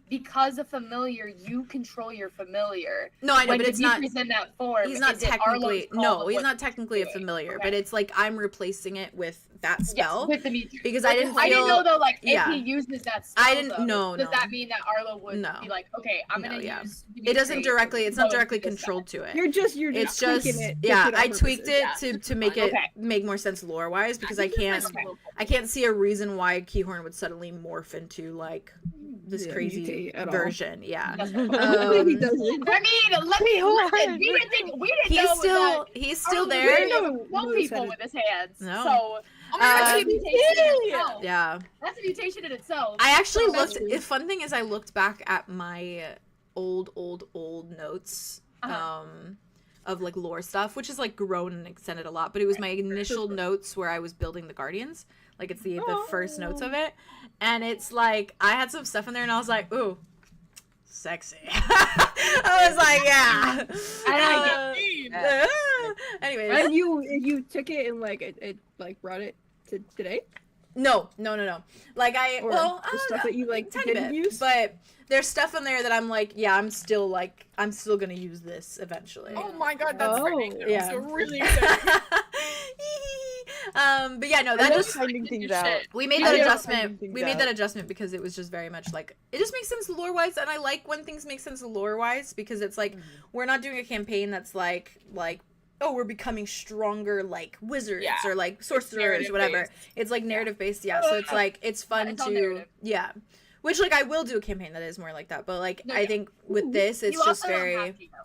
because a familiar, you control your familiar. No, I know, When but it's not. Dimitri's in that form. He's not is it technically. Arlo's call No, of he's what not technically a doing? familiar, Okay. but it's like I'm replacing it with that spell. Yes, with Dimitri. because I didn't I didn't feel- know though, like yeah. if he uses that spell. I didn't- though, no, Does no. that mean that Arlo would No. be like, okay, I'm No, gonna yeah. use? It doesn't Dimitri directly. It's to not go directly into this controlled to it. You're just It's tweaking just it. yeah. on I tweaked purposes. it to make it Okay. make more sense lore wise, because I can't see a reason why Keyhorn would suddenly morph into like this Yeah, crazy mutate at all. version. Yeah. That's He Um, doesn't. I mean, let me listen. We didn't he's know still that he's still Arlo there. really No, know no, people it's with his hands. No. So Oh my Uh, god, that's a mutation in itself. Yeah. That's a mutation in itself. I actually So looked. that's- The fun thing is, I looked back at my old notes. Uh-huh. Of like lore stuff, which is like grown and extended a lot, but it was my initial notes where I was building the Guardians. Like it's the first notes of it, and it's like I had some stuff in there, and I was like, ooh, sexy. I was like, yeah. Anyways, And you took it and like it like brought it to today. no. Like Or well, the stuff that you like tiny didn't bit, use. but there's stuff in there that I'm like, yeah, I'm still gonna use this eventually. Oh my god, that's Oh, frightening. yeah. I'm so really excited. But yeah, no, that I love just finding things your out. shit. we made I that love adjustment. finding things We made out. that adjustment because it was just very much like it just makes sense lore wise, and I like when things make sense lore wise because it's like we're not doing a campaign that's like oh, we're becoming stronger like wizards Yeah. or like sorcerers or whatever. narrative-based. It's like narrative based, yeah. So it's like it's fun it's all to narrative. yeah. Which like I will do a campaign that is more like that, but like No, I yeah. think with this it's You just also don't very have to, though.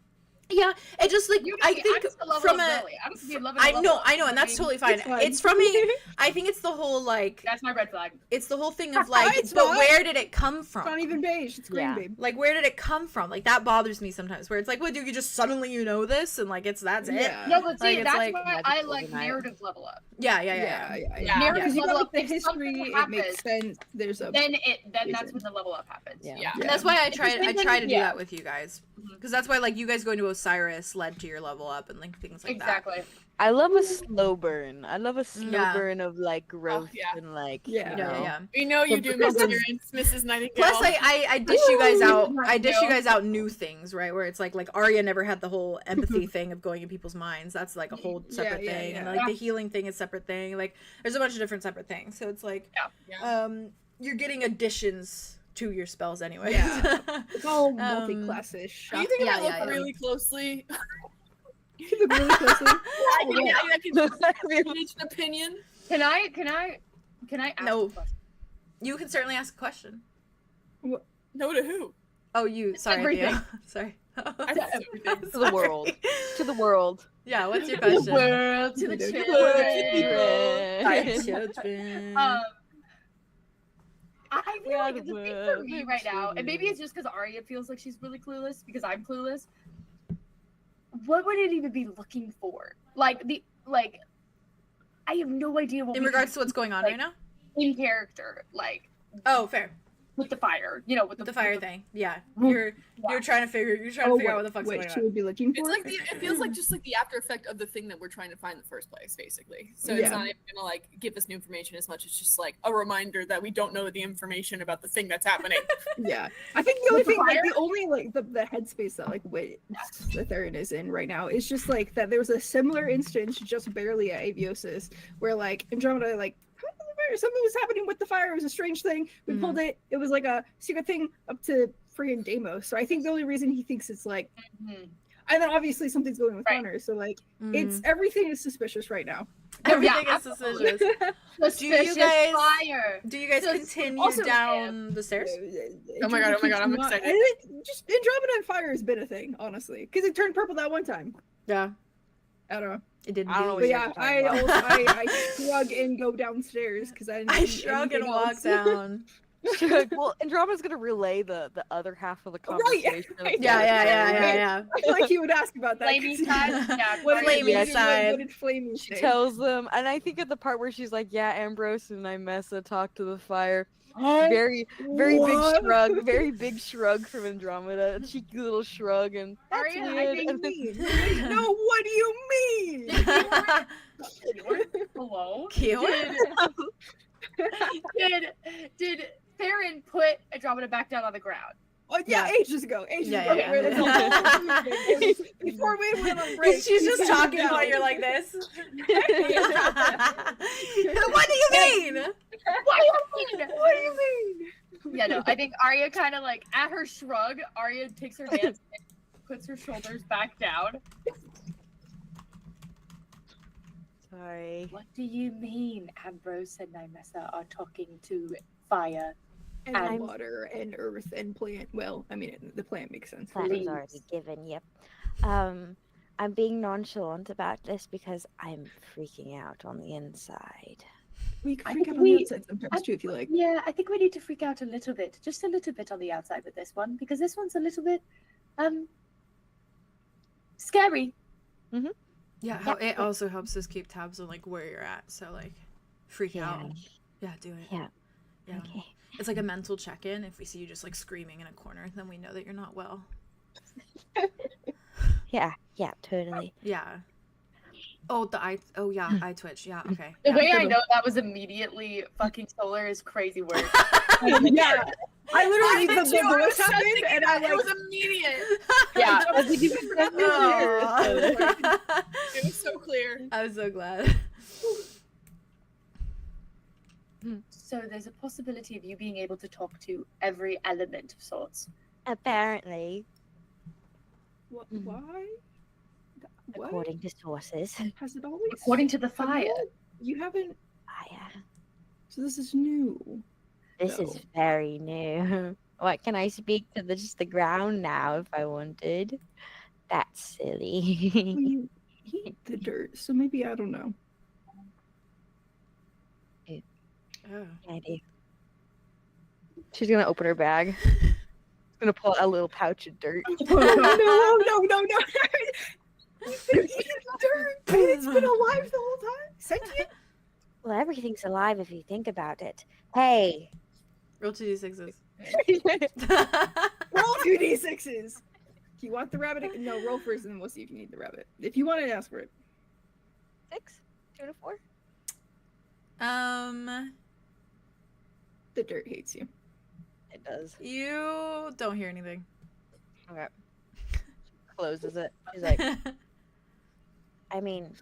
yeah. It just like You I can be- think I'm just a level from of a Zoe. I'm just be a level I of know, level. and that's totally fine. It's fine. It's from a I think it's the whole like That's my red flag. it's the whole thing of like It's but not. where did it come It's from? not even beige. It's green, Yeah. babe. Like where did it come from? Like that bothers me sometimes where it's like, what do you just suddenly you know this and like that's it? Yeah. No, but see, Like, it's that's like why magic I like overnight. narrative level up. Yeah. Yeah. Narrative Because you level got up. like the If something history, it happens, makes sense. There's a then that's reason. when the level up happens. Yeah. Yeah. And that's why I try to do Yeah. that with you guys. Because that's why like you guys going to Osiris led to your level up and like things like Exactly. I love a slow burn. I love a slow Yeah. burn of like growth yeah. and like Yeah. you that. know. Yeah. We know you do, Because Miss of- Terrence, Mrs. Nightingale. Plus I dish you guys out Ooh, I dish you no. guys out new things, right? Where it's like Arya never had the whole empathy thing of going in people's minds. That's like a whole separate yeah, thing. yeah. And like the healing thing is separate thing. Like there's a bunch of different separate things. So it's like Yeah. you're getting additions to your spells anyway. Yeah. It's all multi-classish. Are you thinking Yeah, I look yeah, yeah. really closely? You look really closely. I can reach an opinion. Can I ask No. a question? You can certainly ask a question. No to who? Oh, you. Sorry, Everything. Theo. Sorry. I said everything. To the world. To the world. Yeah, what's your To the question? world, to the To the children. Hi, children. I feel Yeah, like the the thing for world, me the right now, and maybe it's just because Arya feels like she's really clueless because I'm clueless. What would it even be looking for? Like I have no idea what In we regards can to what's going on like- right now? in character, like Oh, fair. with the fire, with The fire thing. Yeah. Mhm. You're trying to figure out what the fuck's going she on. would be looking for. It's like it feels like just like the after effect of the thing that we're trying to find in the first place, basically. So Yeah. it's not even gonna like give us new information as much as just like a reminder that we don't know the information about the thing that's happening. Yeah, I think the only With the thing, like fire? the only like the headspace that like the Theron is in right now is just like that. There was a similar instance just barely at Aviosis where like Andromeda like something was happening with the fire. It was a strange thing. We pulled it. It was like a secret thing up to friggin' Deimos. So I think the only reason he thinks it's like, Mhm. and then obviously something's going with Right. Connor. So like Mm. it's everything is suspicious right now. Everything yeah, is suspicious. Suspicious guys- fire. Do you guys So- continue also- down the stairs? Oh my god, I'm excited. I think just Andromeda and fire has been a thing, honestly, because it turned purple that one time. Yeah. I don't know. It did. I don't know But what yeah, you're I talking also about. I shrug and go downstairs because I didn't I see shrug and anything walk else. down. Well, Andromeda's gonna relay the other half of the Right, conversation. right. Yeah. I feel like you would ask about that. Flamey 'cause- side? Yeah, What did Flamey what did- side. What did Flamey She say? tells them, and I think at the part where she's like, "Yeah, Ambrose and Nymessa talk to the fire." Oh, Very What? very big shrug from Andromeda. A cheeky little shrug, and that's Arya, I weird. think And then- Mean. No, what do you mean? hello. Cute. Did Theron put Andromeda back down on the ground? Oh, yeah, Yeah. ages ago. Ages Yeah, ago. yeah, Where yeah. it's all- Before we went on break. She's we just sat talking down. while you're like this. What do you mean? What do you mean? What do you mean? Yeah, no, I think Arya kind of like at her shrug, Arya takes her hands and puts her shoulders back down. Sorry. What do you mean Ambrose and Nymessa are talking to fire? And I'm- water and earth and plant. Well, I mean, the plant makes sense. That Please. is already given, yep. I'm being nonchalant about this because I'm freaking out on the inside. We can I freak think out on the we- outside sometimes too, if you like. Yeah, I think we need to freak out a little bit, just a little bit on the outside with this one, because this one's a little bit, scary. Yeah, it also helps us keep tabs on like where you're at. So like, freak out. Yeah, do it. Yeah. Yeah. Okay. It's like a mental check-in. If we see you just like screaming in a corner, then we know that you're not well. Yeah, totally. Yeah. Oh, the eye. Oh yeah, eye twitch. Yeah. Okay. The Yeah. way I know that was immediately fucking solar is crazy word. Yeah. I literally, I did the too, I was voice just happened, thinking and I that. It like, was immediate. Yeah. Aw. It was so clear. I'm so glad. So there's a possibility of you being able to talk to every element of sorts. Apparently. why? What? according to sources. Has it always? According to the have fire. You haven't. Fire. So this is new. This is No. very new. What can I speak to just the ground now if I wanted? That's Well, silly. you eat the dirt, so maybe I don't know. Oh. I do. She's gonna open her bag. Gonna pull out a little pouch of dirt. No, no. You've been eating dirt, and it's been alive the whole time. Sentient. Well, everything's alive if you think about it. Hey, Roll 2d6s. Roll 2d6s. You want the rabbit? No, roll first, and then we'll see if you need the rabbit. If you want it, ask for it. 6, 2 to 4. The dirt hates you. It does. You don't hear anything. Okay. Closes it. She's like, I mean,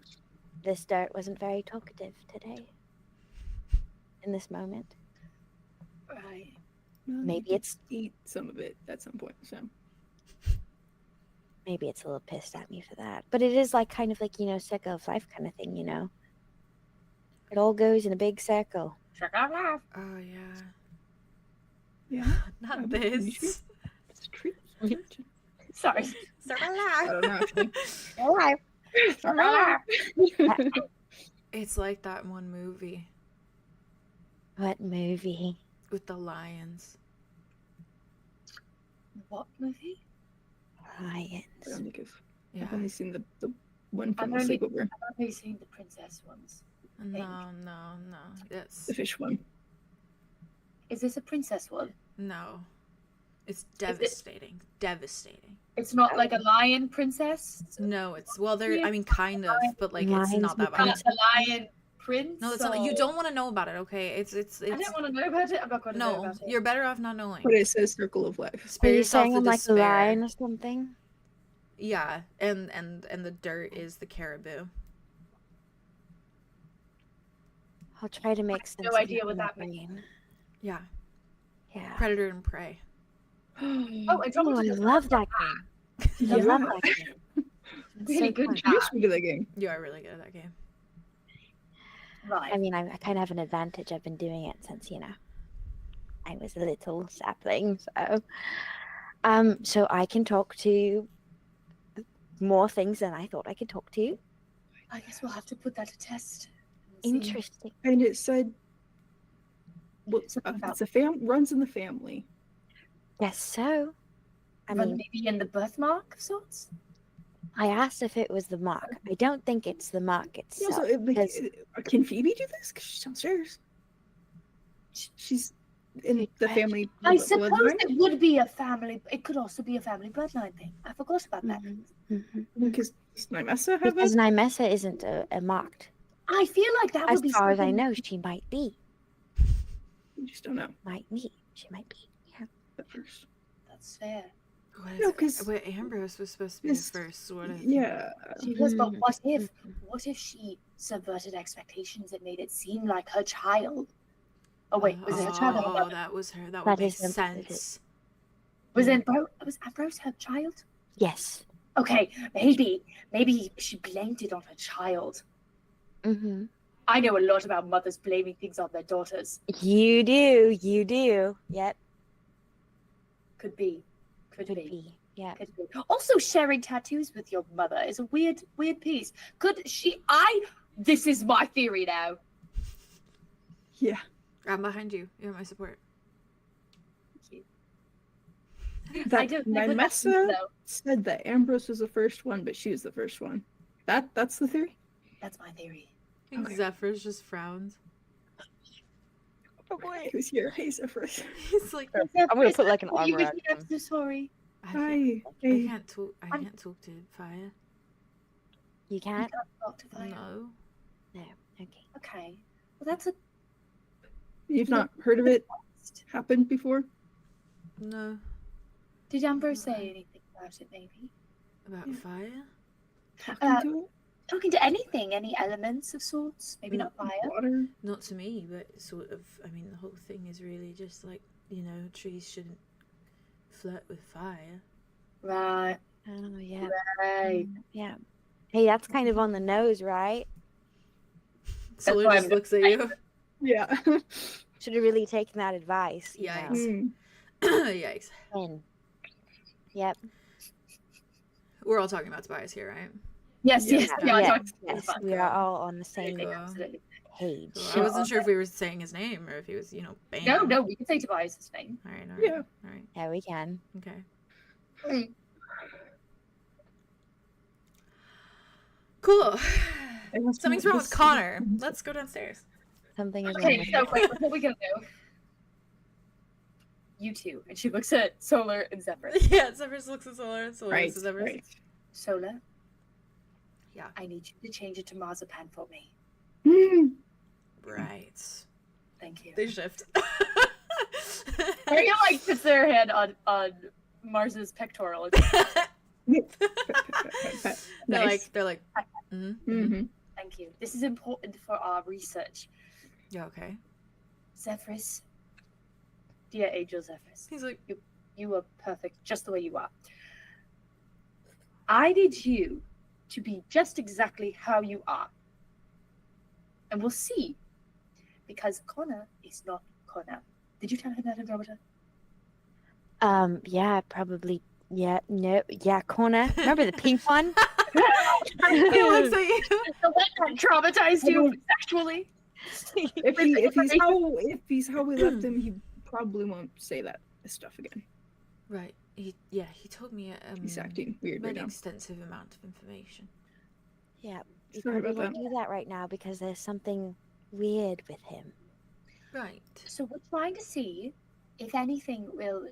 this dirt wasn't very talkative today. In this moment. Right. Well, Maybe you it's could eat some of it at some point. So maybe it's a little pissed at me for that. But it is like kind of like, circle of life kind of thing, It all goes in a big circle. Oh, yeah. yeah, Not I'm this. pretty sure. It's a treat. Sorry. I don't know. Actually. It's like that one movie What movie? with the lions. What movie? I Lions. don't think Yeah. I've only seen the one from I've the only- sleepover, I've only seen the princess ones. No. That's the fish one. Is this a princess one? no. It's devastating. Devastating. It's not like a lion princess? No, it's I mean, kind of, but like it's Lions not that with bad. Not a lion prince? No, it's not. You don't want to know about it, okay? It's. I don't want to know about it. I'm not going to know No, about it. you're better off not knowing. But it says circle of life. Are Spare you yourself saying the I'm like a despair. lion or something? Yeah, and the dirt is the caribou. I'll try to make sense. no of it idea in what my that means. brain. Yeah, Yeah. predator and prey. Oh, and Oh, I Andromeda love that game. I Yeah. love that game. It's Really so good fun. job. You're good at that game. You are really good at that game. Right. I mean, I kind of have an advantage. I've been doing it since, I was a little sapling. So I can talk to more things than I thought I could talk to. I guess we'll have to put that to test. and see. Interesting. And it said, well, Something about- it's runs in the family. Guess so. I But mean, maybe in the birthmark of sorts? I asked if it was the mark. I don't think it's the mark Yeah, itself. so because- can Phoebe do this? Because she's downstairs. She's in the family. I suppose bloodline. it would be a family. It could also be a family bloodline thing. I forgot about that. Mhm. Because does Nymessa have Because it? Nymessa isn't a marked. I feel like that As would be far as I something- know, she might be. You just don't know She might be. Yeah. at first. That's fair. What No, if 'cause wait, Ambrose was supposed to be the this- first? What if? Yeah. She was, but Mhm. what if she subverted expectations and made it seem like her child? Oh wait, was it her child or her Oh, mother? that was her. That That would make is the- sense. Was Ambrose her child? Yes. Okay, maybe she blamed it on her child. Mm-hmm. I know a lot about mothers blaming things on their daughters. You do. Yep. Could be. Could be. Yeah. Could be. Also, sharing tattoos with your mother is a weird piece. Could she? This is my theory now. Yeah. I'm behind you. You have my support. That I don't think that's Nymessa though. said that Ambrose was the first one, but she was the first one. That's the theory? That's my theory. I think Okay. Zephyr's just frowned. Oh boy. Who's here? Hey, Zephyrus. He's like, I'm gonna put like an Are you armor with me? on I'm him. so sorry. I Hi. can't, I Hey. can't talk. I can't talk to fire. You can't? Talk to fire. No. No. Okay. Okay. Well, that's a You've not heard of it happen before? No. Did Ambrose say anything about it? Maybe About Yeah. fire? Talking to it? talking to anything, any elements of sorts. Maybe not fire. Water? Not to me, but sort of. I mean, the whole thing is really just like, trees shouldn't flirt with fire. Right. Oh yeah. Right. Yeah. Hey, that's kind of on the nose, right? Solar why just I'm looks at you. Yeah. Should have really taken that advice. you know. Yikes. Mm. Yikes. And- Yep. We're all talking about Tobias here, right? Yes, Yeah. yes, yeah. Yes, talked- yes, fun. we are all on the same Cool. page. Cool. I wasn't sure if we were saying his name or if he was, banned. No, we can say Tobias' name. All right, Yeah. all right. Yeah, we can. Okay. Mm. Cool. And Something's wrong with Connor. Let's go downstairs. Something is wrong Okay, with so wait, what are we gonna do? You two, and she looks at Solar and Zephyr. Yeah, Zephyrus looks at Solar and Solar Right, looks at Zephyrus. right. Solar. Yeah. I need you to change it to marzipan for me. Mm. Right. Thank you. They shift. Ariel like puts their hand on Mars's pectoral. Nice. They're like, mm-hmm. Mm-hmm. Thank you. This is important for our research. Yeah, okay. Zephyrus, dear Angel Zephyrus, He's like, you are perfect just the way you are. I need you to be just exactly how you are. And we'll see. Because Connor is not Connor. Did you tell her that, Andromeda? Yeah, probably. Yeah, no, yeah, corner. Remember the pink one? he looks at you. The one that traumatized you sexually? If he's how we left him, he probably won't say that stuff again. Right. He told me He's acting weird right an now. extensive amount of information. Yeah, you Sorry probably about won't do that right now because there's something weird with him. Right. So we're trying to see if anything will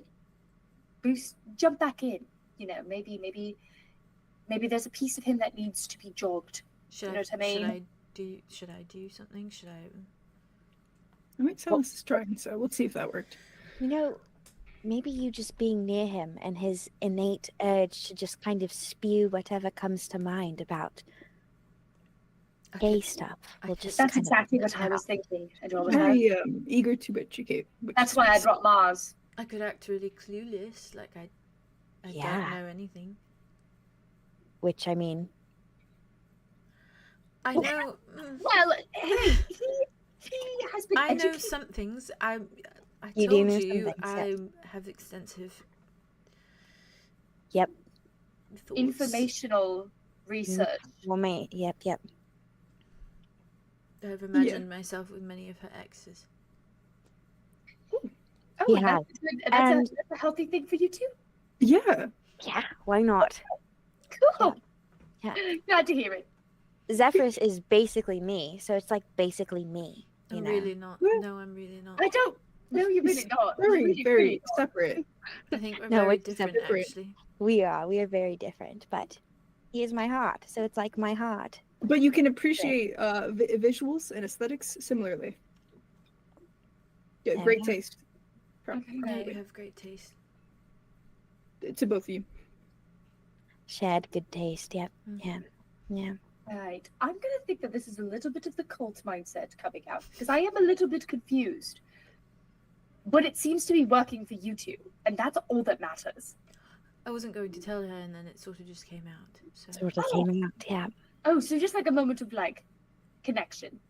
jump back in. Maybe there's a piece of him that needs to be jogged. Should You know what I mean? Should I do something? Should I? I might sell us trying, so we'll see if that worked. Maybe you just being near him and his innate urge to just kind of spew whatever comes to mind about gay stuff will just That's kind exactly of what I was thinking. Andromeda. Very eager to educate. That's why I brought Mars. I could act really clueless, like I Yeah. don't know anything. Which, I mean, I know. Well, hey, he has been I know educated. some things. I You do told know some you things, I yes. have extensive. Yep. Thoughts. Informational research. well, mate, yep. I've imagined myself with many of her exes. Oh, He and has. that's a healthy thing for you too. Yeah. Yeah, why not? Cool. Yeah. Glad to hear it. Zephyrus is basically me, so it's like basically me, you I'm know. really not. Yeah. No, I'm really not. I don't. No, you're really not. You're Very, really, very really not. separate. I think we're No, very it's different, separate. actually. We are very different, but he is my heart, so it's like my heart. But you can appreciate visuals and aesthetics similarly. Yeah, There great you go. taste. Yeah, you Probably. have great taste. To both of you. Shared good taste, yep, Mhm. yeah. Right. I'm gonna think that this is a little bit of the cult mindset coming out because I am a little bit confused. But it seems to be working for you two, and that's all that matters. I wasn't going to tell her, and then it sort of just came out. So Sort of came out, yeah. Oh, so just like a moment of like connection.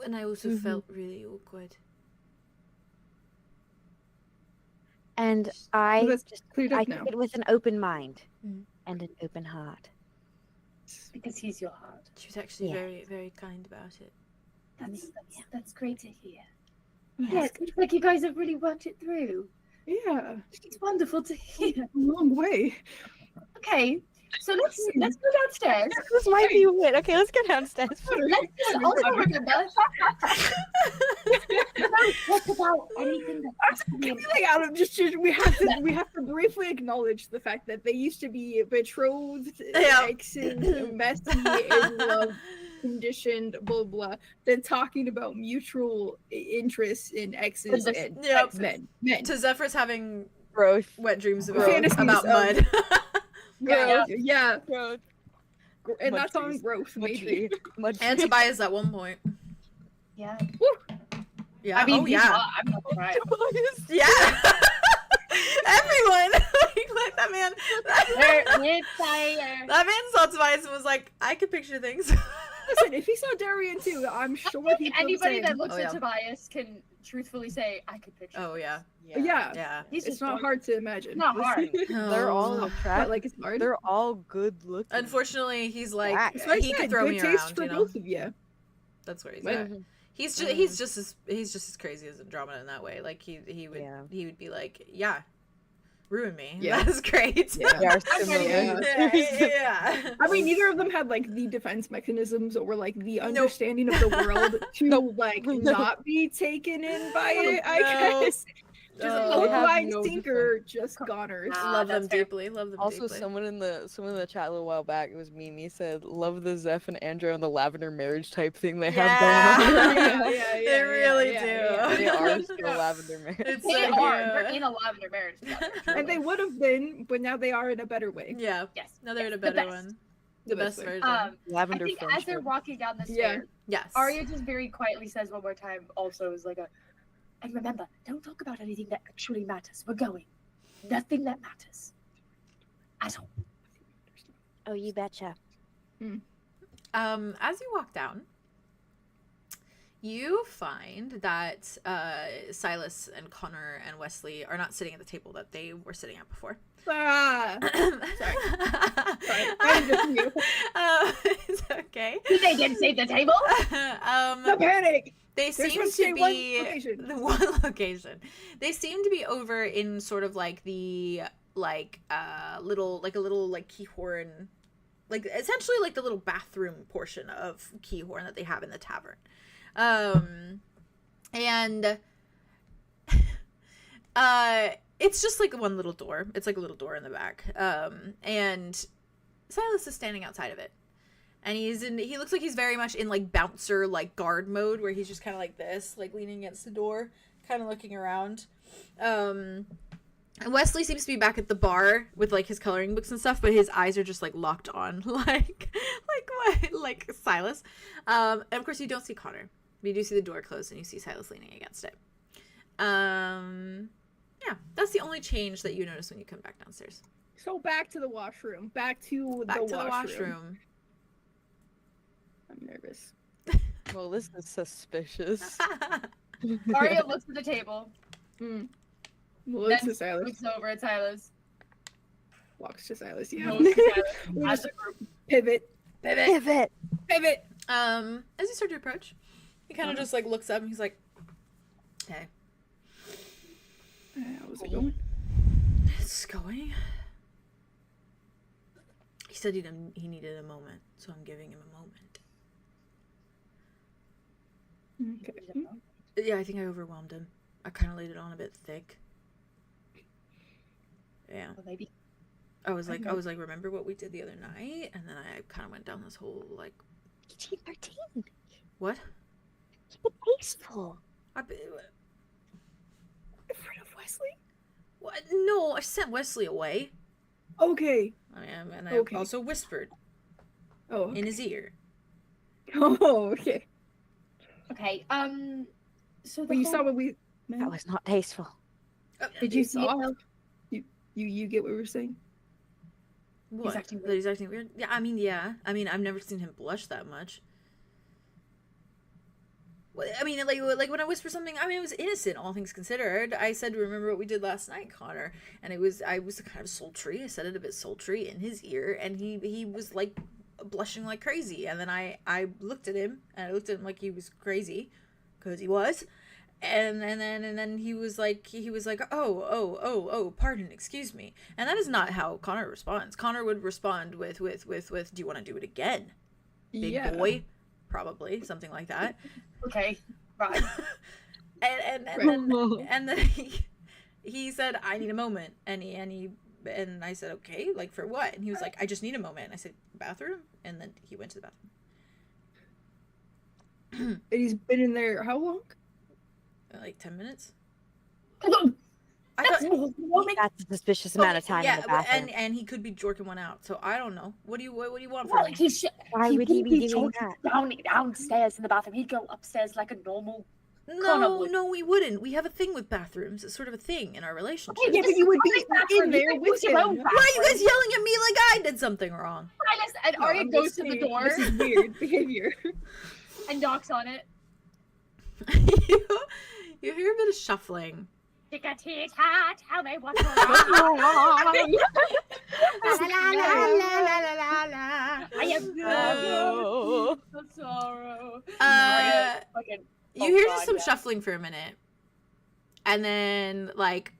and I also Mhm. felt really awkward. And Well, I that's just cleared I up now. took it with an open mind Mm. and an open heart. Because he's your heart. She was actually Yeah. very, very kind about it. That's great to hear. Yes. Yeah, it seems like you guys have really worked it through. Yeah. It's wonderful to hear. A long way. Okay, so let's go downstairs. This might be weird. Okay, let's go downstairs. Let's just also remember. Don't talk about anything that has to be in Like, Adam, we have to briefly acknowledge the fact that they used to be betrothed, Yeah. exes, messy, in love, conditioned, blah blah. Then talking about mutual interests in exes and Yep. men. To Zephyr's having Growth. wet dreams Fantasies about of- mud. Yeah. Growth. And Mud that's on trees. growth, maybe. And Tobias at one point. Yeah. Yeah. I mean, oh he's yeah. not- I'm not crying. Yeah. Everyone. Like that man. With fire. That man saw Tobias and was like, I could picture things. Listen, if he saw Darian too, I'm sure I he'd think feel the anybody same. that looks Oh, at yeah. Tobias can truthfully say, I could picture. Oh, yeah. Yeah, Yeah. He's it's just not drunk. hard to imagine. It's not hard. They're all But, attractive. like, it's hard. They're all good looking. Unfortunately, he's like, Black. That's what I he said, could throw good me taste around, for you know? both of you. That's where he's But- at. He's just as crazy as Andromeda in that way. Like he would be like, yeah, ruin me. Yeah. That's great. Yeah. They are I'm ready. similar. Yeah. I mean, neither of them had like the defense mechanisms or like the understanding of the world to like not be taken in by it. I No. guess. Just No. a They hook, have line, no sinker, just goners. Love them that's fair. deeply. Love them Also, deeply. someone in the chat a little while back, it was Mimi, said, love the Zeph and Andrew and the lavender marriage type thing they have going on. They really yeah, do. yeah. They are still lavender marriage. It's They so are. cute. They're in a lavender marriage together. And they would have been, but now they are in a better way. Yeah. Yes. Now they're in a The better best. one. The The best way. version. I Lavender think as friendship. they're walking down the Yeah. stairs, Yes. Arya just very quietly says one more time, also is like and remember, don't talk about anything that actually matters. We're going. Nothing that matters. At all. Oh, you betcha. As you walk down, you find that Silas and Connor and Wesley are not sitting at the table that they were sitting at before. Ah, sorry, I'm just you. It's okay. They didn't save the table? The panic. They There's seem supposed to to be one be location. the one location. They seem to be over in sort of like the little 𝐄𝐩𝐢𝐪, like essentially like the little bathroom portion of 𝐄𝐩𝐢𝐪 that they have in the tavern. And it's just like one little door. It's like a little door in the back. And Silas is standing outside of it. And he looks like he's very much in like bouncer, like guard mode, where he's just kind of like this, like leaning against the door, kind of looking around. And Wesley seems to be back at the bar with like his coloring books and stuff, but his eyes are just like locked on, like Silas. And of course you don't see Connor, but you do see the door closed and you see Silas leaning against it. Yeah, that's the only change that you notice when you come back downstairs. So back to the washroom. Back to the washroom. I'm nervous. Well, this is suspicious. Arya looks at the table, Looks Then- to Silas. looks over at Silas. Walks to Silas. Yeah. Goes to Silas. We As just a group. pivot. Pivot. Pivot. As you start to approach, he kind of just like looks up and he's like, "Hey, How's it going? it's going." He said he needed a moment, so I'm giving him a moment. Okay. Yeah, I think I overwhelmed him. I kind of laid it on a bit thick. Yeah. Well, maybe. I was like, remember what we did the other night? And then I kind of went down this whole like, 13. what? Keep it tasteful. I, In front of Wesley? what? No, I sent Wesley away. Okay. And I Okay. also whispered Oh. in his ear. Oh, okay. Okay. So the But you whole- saw what we. That was not tasteful. Did you see it, saw? though? You get what we were saying? What? acting That he's acting weird? Yeah, I mean, I've never seen him blush that much. Well, I mean, like when I whisper something, I mean, it was innocent, all things considered. I said, remember what we did last night, Connor? And I was kind of sultry. I said it a bit sultry in his ear, and he was like blushing like crazy. And then I looked at him, and I looked at him like he was crazy, because he was. And then he was like, oh, pardon, excuse me. And that is not how Connor responds. Connor would respond with, do you want to do it again? Big boy? Probably, something like that. Okay. Right. And then he said, I need a moment. And I said, okay, like for what? And he was like, I just need a moment. And I said, bathroom? And then he went to the bathroom. And he's been in there how long? Like 10 minutes? I That's thought, That's a suspicious amount of time in the bathroom. and he could be jorking one out. So I don't know. What do you want well, from me? he should. Why would he be doing joking that? downstairs in the bathroom? He'd go upstairs like a normal. Connor No, would. no, we wouldn't. We have a thing with bathrooms. It's sort of a thing in our relationship. Okay, Yeah, but you would be bathroom, in you there can with use your own him. Why are you guys yelling at me like I did something wrong? And No, Arya I'm goes just to the saying, door This is weird behavior. and knocks on it. You hear a bit of shuffling. Tick-a-tick-a, tell me what's wrong. I am Oh. the sorrow. Fucking, You oh hear God, just some yeah. shuffling for a minute. And then, like,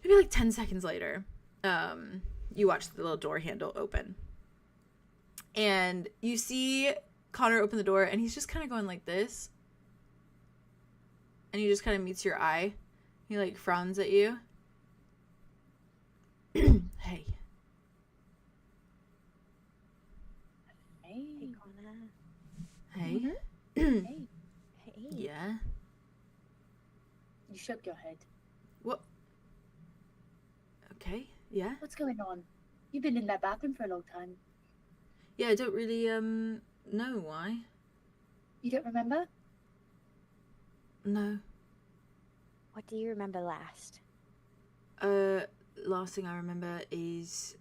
maybe like 10 seconds later, you watch the little door handle open. And you see Connor open the door, and he's just kind of going like this. And he just kind of meets your eye. He, like, frowns at you. Hey. Hey, Connor. Hey. Hey. Hey. Yeah. You shook your head. What? Okay. Yeah. What's going on? You've been in that bathroom for a long time. Yeah, I don't really, know why. You don't remember? No. What do you remember last? Last thing I remember is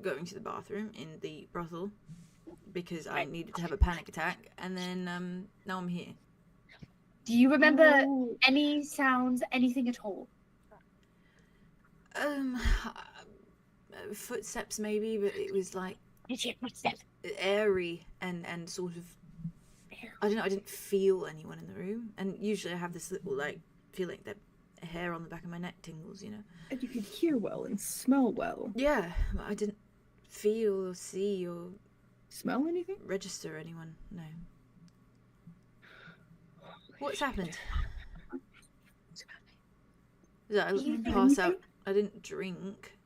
going to the bathroom in the brothel because I needed to have a panic attack, and then now I'm here. Do you remember Oh. any sounds, anything at all? Footsteps maybe, but it was like Did you footsteps? airy and sort of, I don't know, I didn't feel anyone in the room, and usually I have this little like feeling that hair on the back of my neck tingles, you know. And you could hear well and smell well. Yeah, but I didn't feel or see or Smell anything? register anyone. No. What's happened? Yeah, I didn't pass out. I didn't drink,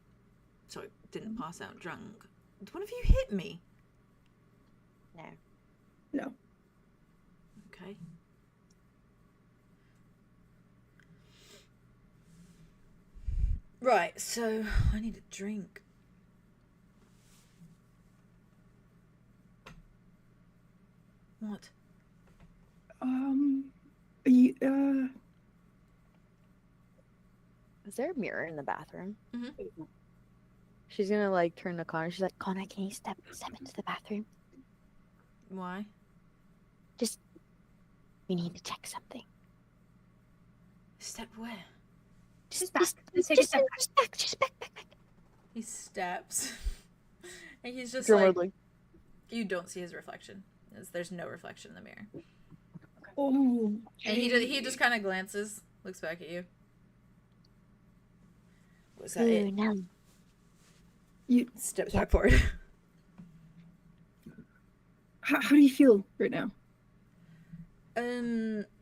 so I didn't pass out drunk. Did one of you hit me? No. No. Okay. Right, so I need a drink. What? Is there a mirror in the bathroom? Mhm. She's gonna like turn to Connor. She's like, Connor, can you step into the bathroom? Why? We need to check something. Step where? Just back. Just take a step back. Just back. He steps. And he's just Drummer like, like, you don't see his reflection. There's no reflection in the mirror. Oh. And he just kind of glances, looks back at you. Was that Ooh, it? no. Steps back forward. How do you feel right now?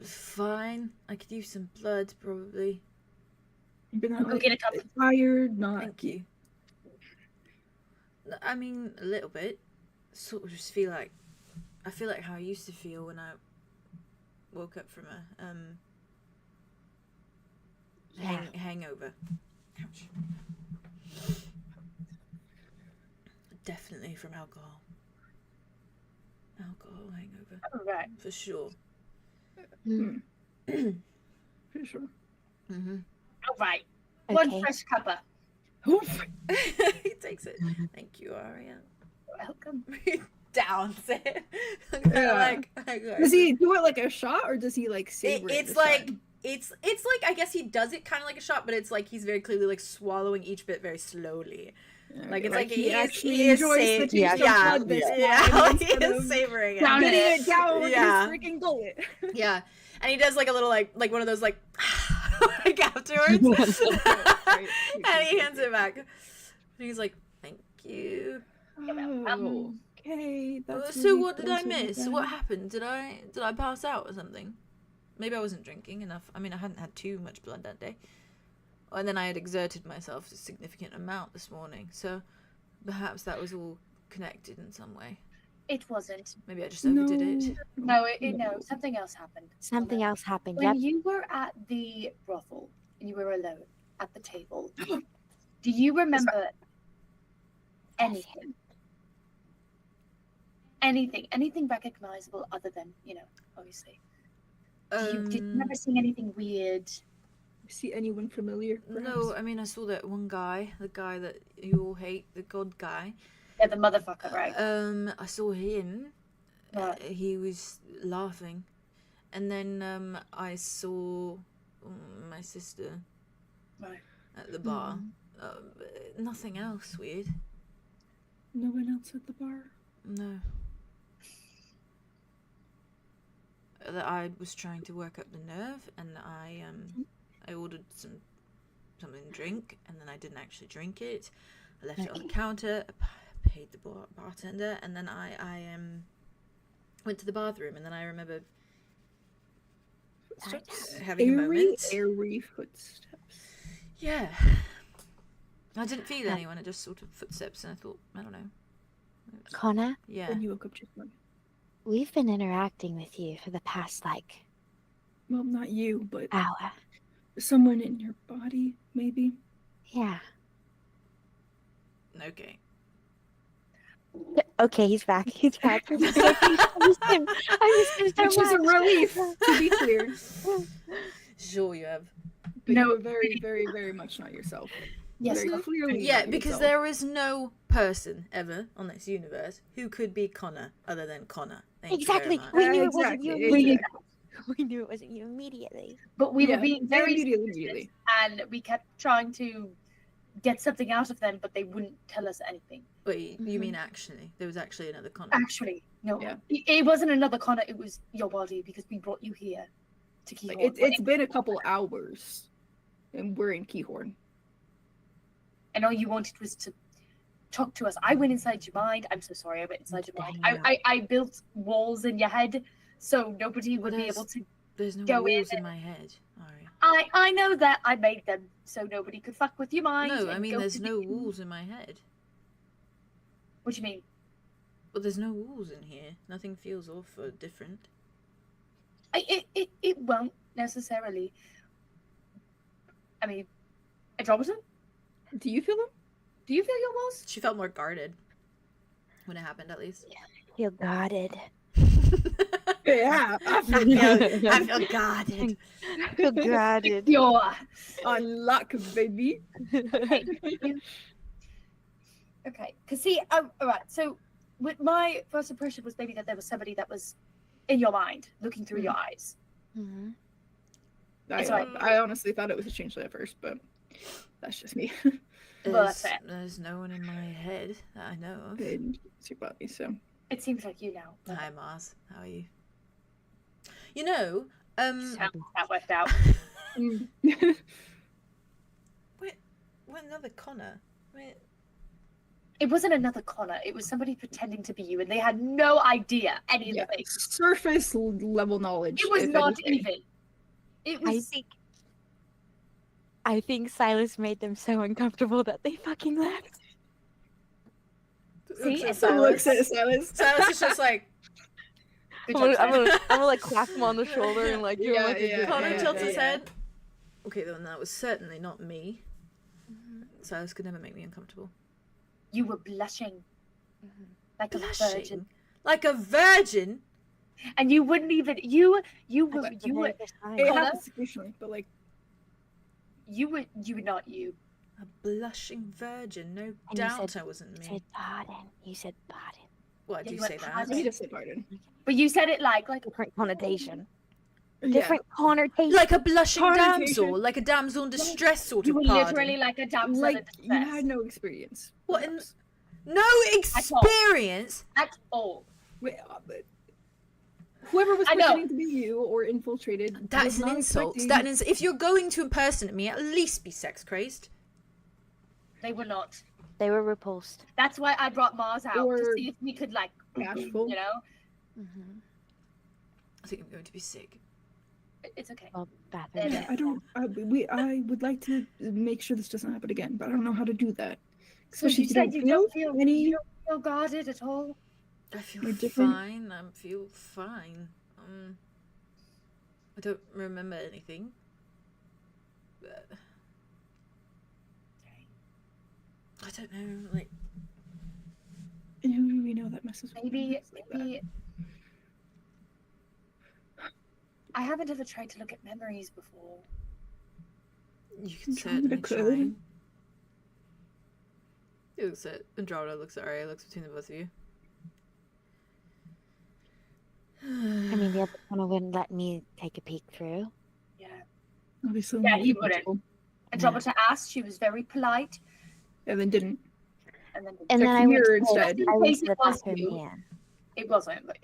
Fine. I could use some blood, probably. You've been Go like, get a cup. tired, not. Thank you. I mean, a little bit. Sort of just feel like, I feel like how I used to feel when I woke up from a hangover. Ouch. Definitely from alcohol. Alcohol hangover, Right. for sure. Pretty sure. Mm-hmm. All right. Okay. One fresh cuppa. Oof. He takes it. Thank you, Arya. Welcome. Downs it. Yeah. Does he do it like a shot, or does he like savor it? It's this like time? it's like, I guess he does it kind of like a shot, but it's like he's very clearly like swallowing each bit very slowly. Like it's like he actually he is enjoys the taste yeah, of yeah, blood this yeah, time he instead is of savoring it. Down getting it down Yeah. with his freaking gullet. Yeah, and he does like a little like one of those like like afterwards, Right. and he hands it back. And he's like, "Thank you." Oh, okay. That's So really what did I close of miss? them. What happened? Did I pass out or something? Maybe I wasn't drinking enough. I mean, I hadn't had too much blood that day. And then I had exerted myself a significant amount this morning, so perhaps that was all connected in some way. It wasn't. Maybe I just overdid it. No, no, something else happened. Something else happened. When Yep. you were at the brothel and you were alone at the table, do you remember anything? Anything recognizable other than, obviously. Did you Um, never see anything weird? See anyone familiar? no, perhaps? I mean I saw that one guy, the guy that you all hate, the god guy. Yeah, the motherfucker, right? I saw him. Right. He was laughing, and then I saw my sister Right. at the bar. Nothing else weird. No one else at the bar. No. That I was trying to work up the nerve, and I ordered something to drink, and then I didn't actually drink it. I left it on the counter. I paid the bartender, and then I went to the bathroom, and then I remember having a moment. Airy footsteps. Yeah. I didn't feel anyone. It just sort of footsteps, and I thought, I don't know. Connor, Yeah. When you woke up just one. we've been interacting with you for the past, Well, not you, but hour. someone in your body, maybe. Yeah. Okay. Okay, he's back. He's back. I missed him. Which is a relief, to be clear. Sure you have. But No. you were very, very, very much not yourself. Yes, Very no. clearly. Yeah, not because yourself. there is no person ever on this universe who could be Connor other than Connor. Thank Exactly. You very We much. knew it wasn't you Exactly, immediately. We knew it wasn't you immediately. But we Yeah, were being very immediately. and we kept trying to get something out of them, but they wouldn't tell us anything. Wait, you mean actually? There was actually another Connor. Actually, no. Yeah. It wasn't another Connor, it was your body, because we brought you here to Like, 𝐸𝐲𝐻𝑢𝑟n. it's been a couple hours, and we're in 𝐸𝐲𝑚. And all you wanted was to talk to us. I went inside your mind. I'm so sorry, I went inside your mind. I built walls in your head so nobody would be able to. There's no go walls in in my head. Ari. I know that I made them so nobody could fuck with your mind. No, I and mean go there's to no the- walls in my head. What do you mean? But there's no walls in here. Nothing feels off or different. It won't necessarily. I mean, Andromeda, Do you feel them? do you feel your walls? She felt more guarded when it happened, at least. Feel guarded. Yeah. I feel guarded. Feel guarded. Your Unlock, baby. okay, because see, all right. So, with my first impression was maybe that there was somebody that was in your mind, looking through your eyes. Mm-hmm. I honestly thought it was a changeling at first, but that's just me. Well, that's fair. There's no one in my head that I know of. And it's your body, so. It seems like you now. Hi, Mars. How are you? You know, That worked out. What another Connor? Wait, It wasn't another Connor. It was somebody pretending to be you, and they had no idea any of Yeah, the things. surface level knowledge. It was if not anything. even. It was. I think Silas made them so uncomfortable that they fucking left. See, Looks it's at Looks at Silas. Silas is just like, Good I'm job, gonna, Silas. I'm gonna like clap him on the shoulder and like give him like a Yeah, good Connor yeah, tilts his yeah. head. Okay, then that was certainly not me. Silas could never make me uncomfortable. You were blushing like a virgin, Blushing? Like a virgin? and you wouldn't even. You were. It Connor? happens occasionally, but like, You were not you. A blushing virgin? No you doubt said- I wasn't You me. said pardon. You said pardon. What, do you you went say that? pardon. he just said pardon. But you said it like Different connotation. Yeah. Different connotation. Like a blushing Connotation. damsel? Like a damsel in distress sort you of were pardon? literally like a damsel Like, in you distress. had no experience. What in... perhaps. No experience? At all. Wait, but whoever was I know. pretending to be you or infiltrated. That was is an not insult. expecting- That is, if you're going to impersonate me, at least be sex crazed. They were not. They were repulsed. That's why I brought Mars out to Or see if we could like, Bashful. you know, Mm-hmm. I think I'm going to be sick. it's okay. Well, bathroom. Yeah, I don't. I would like to make sure this doesn't happen again, but I don't know how to do that. So Especially you if said you don't feel any. you don't feel guarded at all. I feel We're different. fine. I feel fine. I don't remember anything. But... I don't know, like... And who do we know that messes with Maybe us like that? I haven't ever tried to look at memories before. You can Andromeda certainly could. try. He looks at Andromeda, looks at Arya, looks between the both of you. I mean, the other one wouldn't let me take a peek through. Yeah. Obviously, Yeah, not he wouldn't. possible. Andromeda asked. She was very polite, And then didn't. and then And Check then the I went mirror to the, instead. I went Case to it the was bathroom you. here. it wasn't. But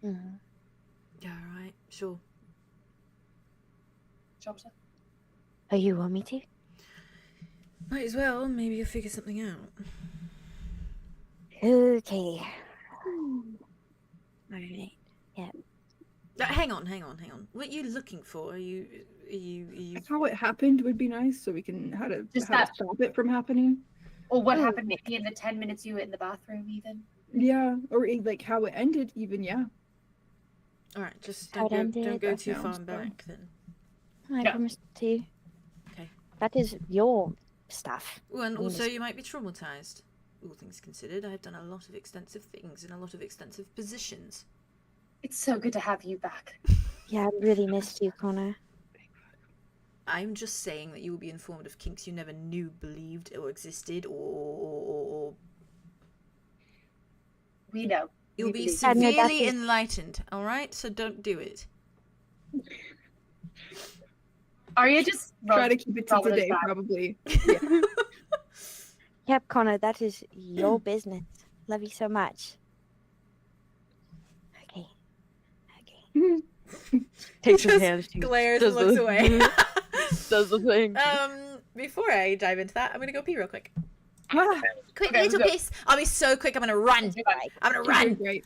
Mhm. Yeah, right, sure. Andromeda. Oh, you want me to? Might as well, maybe you'll figure something out. Okay. Alright. Hang on. What are you looking for? Are you How it happened would be nice, so we can how to Just how to that- stop it from happening. Or what Oh. happened maybe in the 10 minutes you were in the bathroom, even. Yeah, or like how it ended, even. Yeah. Alright, just How don't it go ended, too that far sounds back then. I Yeah. promised to. Okay. That is your stuff. Well, and You also must- you might be traumatized. All things considered, I've done a lot of extensive things in a lot of extensive positions. It's so good to have you back. Yeah, I really missed you, Connor. I'm just saying that you will be informed of kinks you never knew, believed, or existed, or We know. you'll We be believe. I know that severely is- enlightened. All right, so don't do it. Arya just Try to keep it to Andromeda's today, back. probably. Yep, Connor, that is your business. Love you so much. Okay. Takes his Just hand. she glares does and looks the- away. Does the thing. Before I dive into that, I'm gonna go pee real quick. Ah, Quick Okay, little let's go. piss. I'll be so quick. I'm gonna run. I'm gonna run. great.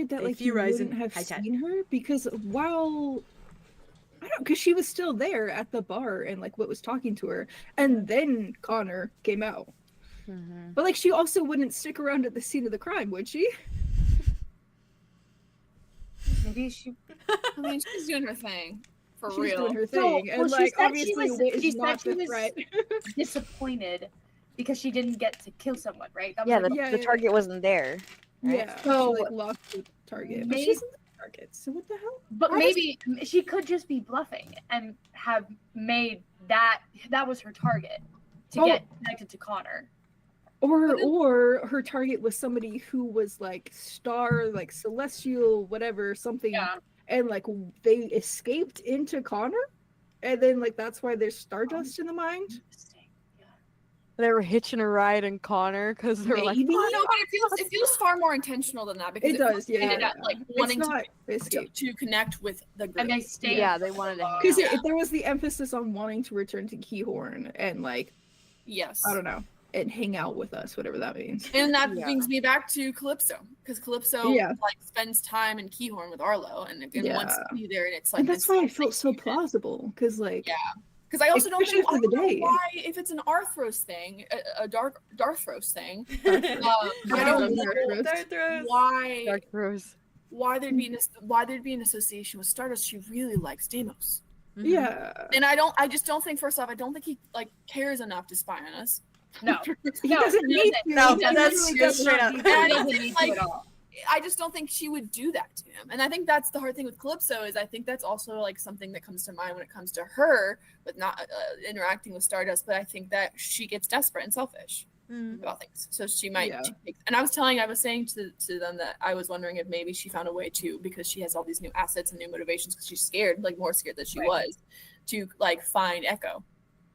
weird that like you Theorizing. wouldn't have Hi, Chad. seen her because while I don't, because she was still there at the bar and like what was talking to her, and then Connor came out. But like she also wouldn't stick around at the scene of the crime, would she? Maybe she. I mean, she's doing her thing. For She's real. doing her So, thing, and well, she like said obviously she Whit is said not she the was threat. disappointed because she didn't get to kill someone, right? That was Yeah, like, the, Yeah, the yeah. target wasn't there. Right? Yeah, So, she like lost the target, but maybe- she's in the target. So what the hell? but I maybe she could just be bluffing and have made that was her target to Oh. get connected to Connor. Or her target was somebody who was like star, like celestial, whatever, something, Yeah. and like they escaped into Connor, and then like that's why there's stardust in the mind. They were hitching a ride in Connor because they were like, Maybe Oh, no, but it feels far more intentional than that because it does, yeah. ended up, like wanting It's not escape. to connect with the group. And they stayed. yeah, they wanted to hang Because out. there was the emphasis on wanting to return to Ķežihorn and like Yes. I don't know, and hang out with us, whatever that means. And that Yeah. brings me back to Calypso, because Calypso Yeah. like spends time in Ķežihorn with Arlo, and wants to be there, and it's like. And that's this- why I felt so plausible, because like Yeah. Because I also don't especially think I for the don't know day. why if it's an Arthros thing, a Darthros thing. Darthros. I don't know Darthros. why Dark Rose. there'd be an association with Stardust. She really likes Deimos, Yeah. and I just don't think, first off, I don't think he like cares enough to spy on us. No. He No, doesn't he need doesn't. to. No, He that's literally just does straight not up. need And I to. don't Doesn't think, need to like, at all. I just don't think she would do that to him. And I think that's the hard thing with Calypso is I think that's also like something that comes to mind when it comes to her with not interacting with Stardust. But I think that she gets desperate and selfish about things. So she might. Yeah. And I was saying to them that I was wondering if maybe she found a way to, because she has all these new assets and new motivations because she's scared, like more scared than she Right. was, to like find Echo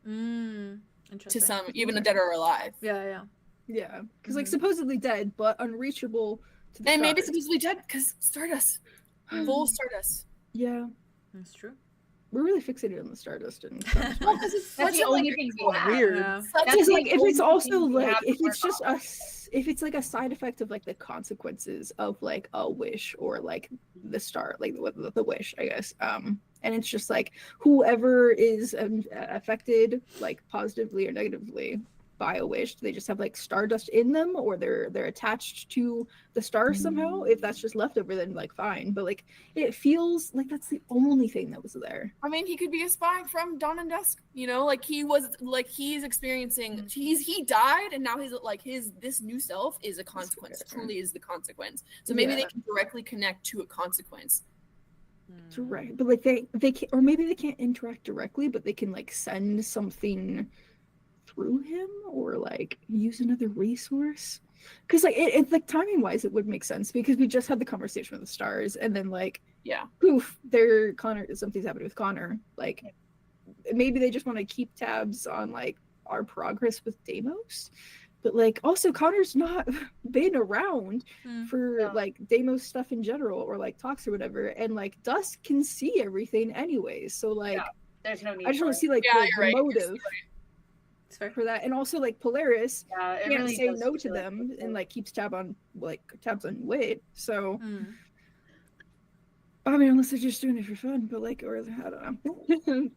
to Interesting. some, even dead or alive. Yeah. Yeah, because like supposedly dead, but unreachable to the And maybe stars. supposedly dead because Stardust. Full Stardust. Yeah, That's true. we're really fixated on the stardust and Well, because it's That's such the a, only like, thing we have. Weird. Yeah. such That's a, Because the like if only it's also thing we like have to if it's work just if it's like a side effect of like the consequences of like a wish or like the star, like the wish, I guess. And it's just like whoever is affected like positively or negatively by a wish, they just have like stardust in them, or they're attached to the stars somehow. If that's just leftover, then like fine. But like it feels like that's the only thing that was there. I mean, he could be a spy from Dawn and Dusk. You know, like he was, like he's experiencing. He died, and now this new self is a consequence. Truly is the consequence. So maybe they Yeah. can directly connect to a consequence. Right, but like they can, or maybe they can't interact directly, but they can like send something through him or like use another resource. Because like it's like timing wise, it would make sense because we just had the conversation with the stars, and then like Yeah. poof, something's happening with Connor. Like maybe they just want to keep tabs on like our progress with Deimos. But like also Connor's not been around for No. like Deimos stuff in general or like talks or whatever, and like Dusk can see everything anyways. So like Yeah. There's no need. I just for want it. to see like Yeah, the you're right. motive It's fair. for that, and also like Polaris Yeah, it can't really say does no to feel like them it's and a- like keeps tabs on Wit. So I mean, unless they're just doing it for fun, but like, or I don't know.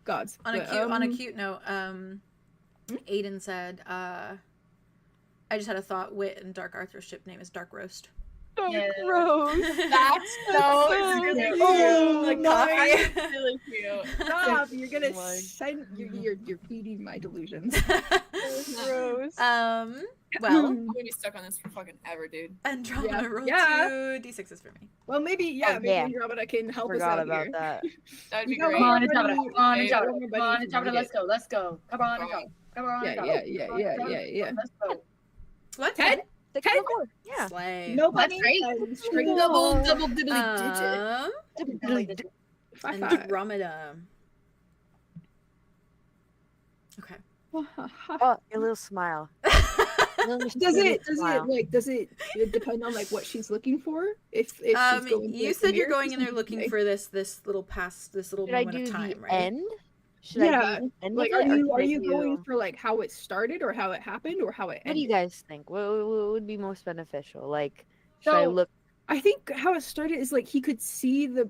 Gods. On a But, cute note, Aiden said, I just had a thought. Wit and Dark Arthur's ship name is Dark Roast. Yeah. Gross. That's so really cute. Oh, Like nice. coffee. Really cute. Stop! You're gonna Like- send you're feeding my delusions. Gross. Well, I'm gonna be stuck on this for fucking ever, dude. Andromeda Yeah. roll Yeah. 2d6s for me. Well, maybe Oh, maybe yeah. Andromeda can help us Forgot out about here. that. That'd be You know great. Come on, Everybody- Andromeda. Come on, Hey, Andromeda. everybody Come on, can Andromeda. read Let's go. Let's go. Come on, Come on. Andromeda. Come on, Yeah, Andromeda. yeah, Come on, yeah, Andromeda. yeah. Let's go. What? Ted? Six Ted? and a four. Yeah. Slay. Nobody That's says straight Double diddly digit. 5-5. Andromeda. Okay. Oh, your little smile. Does it depend on like what she's looking for? If she's going You for said you're mirrors going or in there something? looking for this little Should I moment do of time, the right? end? Should Yeah, I do the end like of it, or are should I you going do- for like how it started or how it happened or how it What do ended? you guys think? What would be most beneficial? Like, should I So- look I think how it started is like he could see the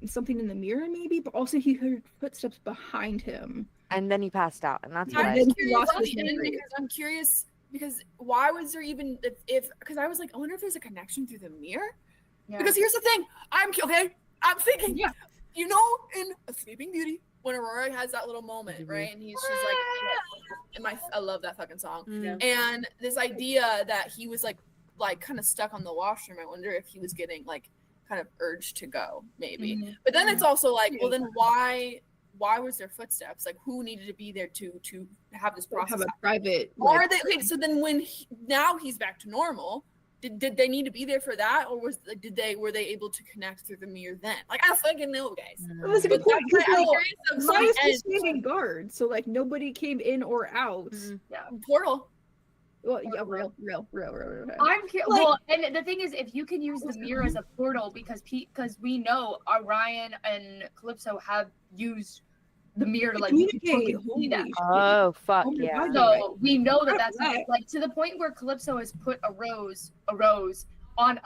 something in the mirror maybe, but also he heard footsteps behind him. And then he passed out, and that's what Yeah, I. then he curious lost on his the end memory. because I'm curious because why was there even if because I was like I wonder if there's a connection through the mirror because here's the thing I'm thinking you know in A Sleeping Beauty when Aurora has that little moment right and she's like I love that fucking song and this idea that he was like kind of stuck on the washroom. I wonder if he was getting like kind of urged to go maybe but then it's also like well then why was there footsteps? Like who needed to be there to have this process? Have a private. Or are they wait? So then when now he's back to normal, did they need to be there for that, or were they able to connect through the mirror then? Like I don't fucking know, guys. Well, that's a good point. I'm Why was standing guard? So like nobody came in or out. Portal. Well, yeah, real. I'm curious. Well, and the thing is, if you can use the mirror as a portal, because we know Orion and Calypso have used the mirror to like communicate. See that. Oh fuck Oh my yeah! God. So we know that that's Right. like to the point where Calypso has put a rose on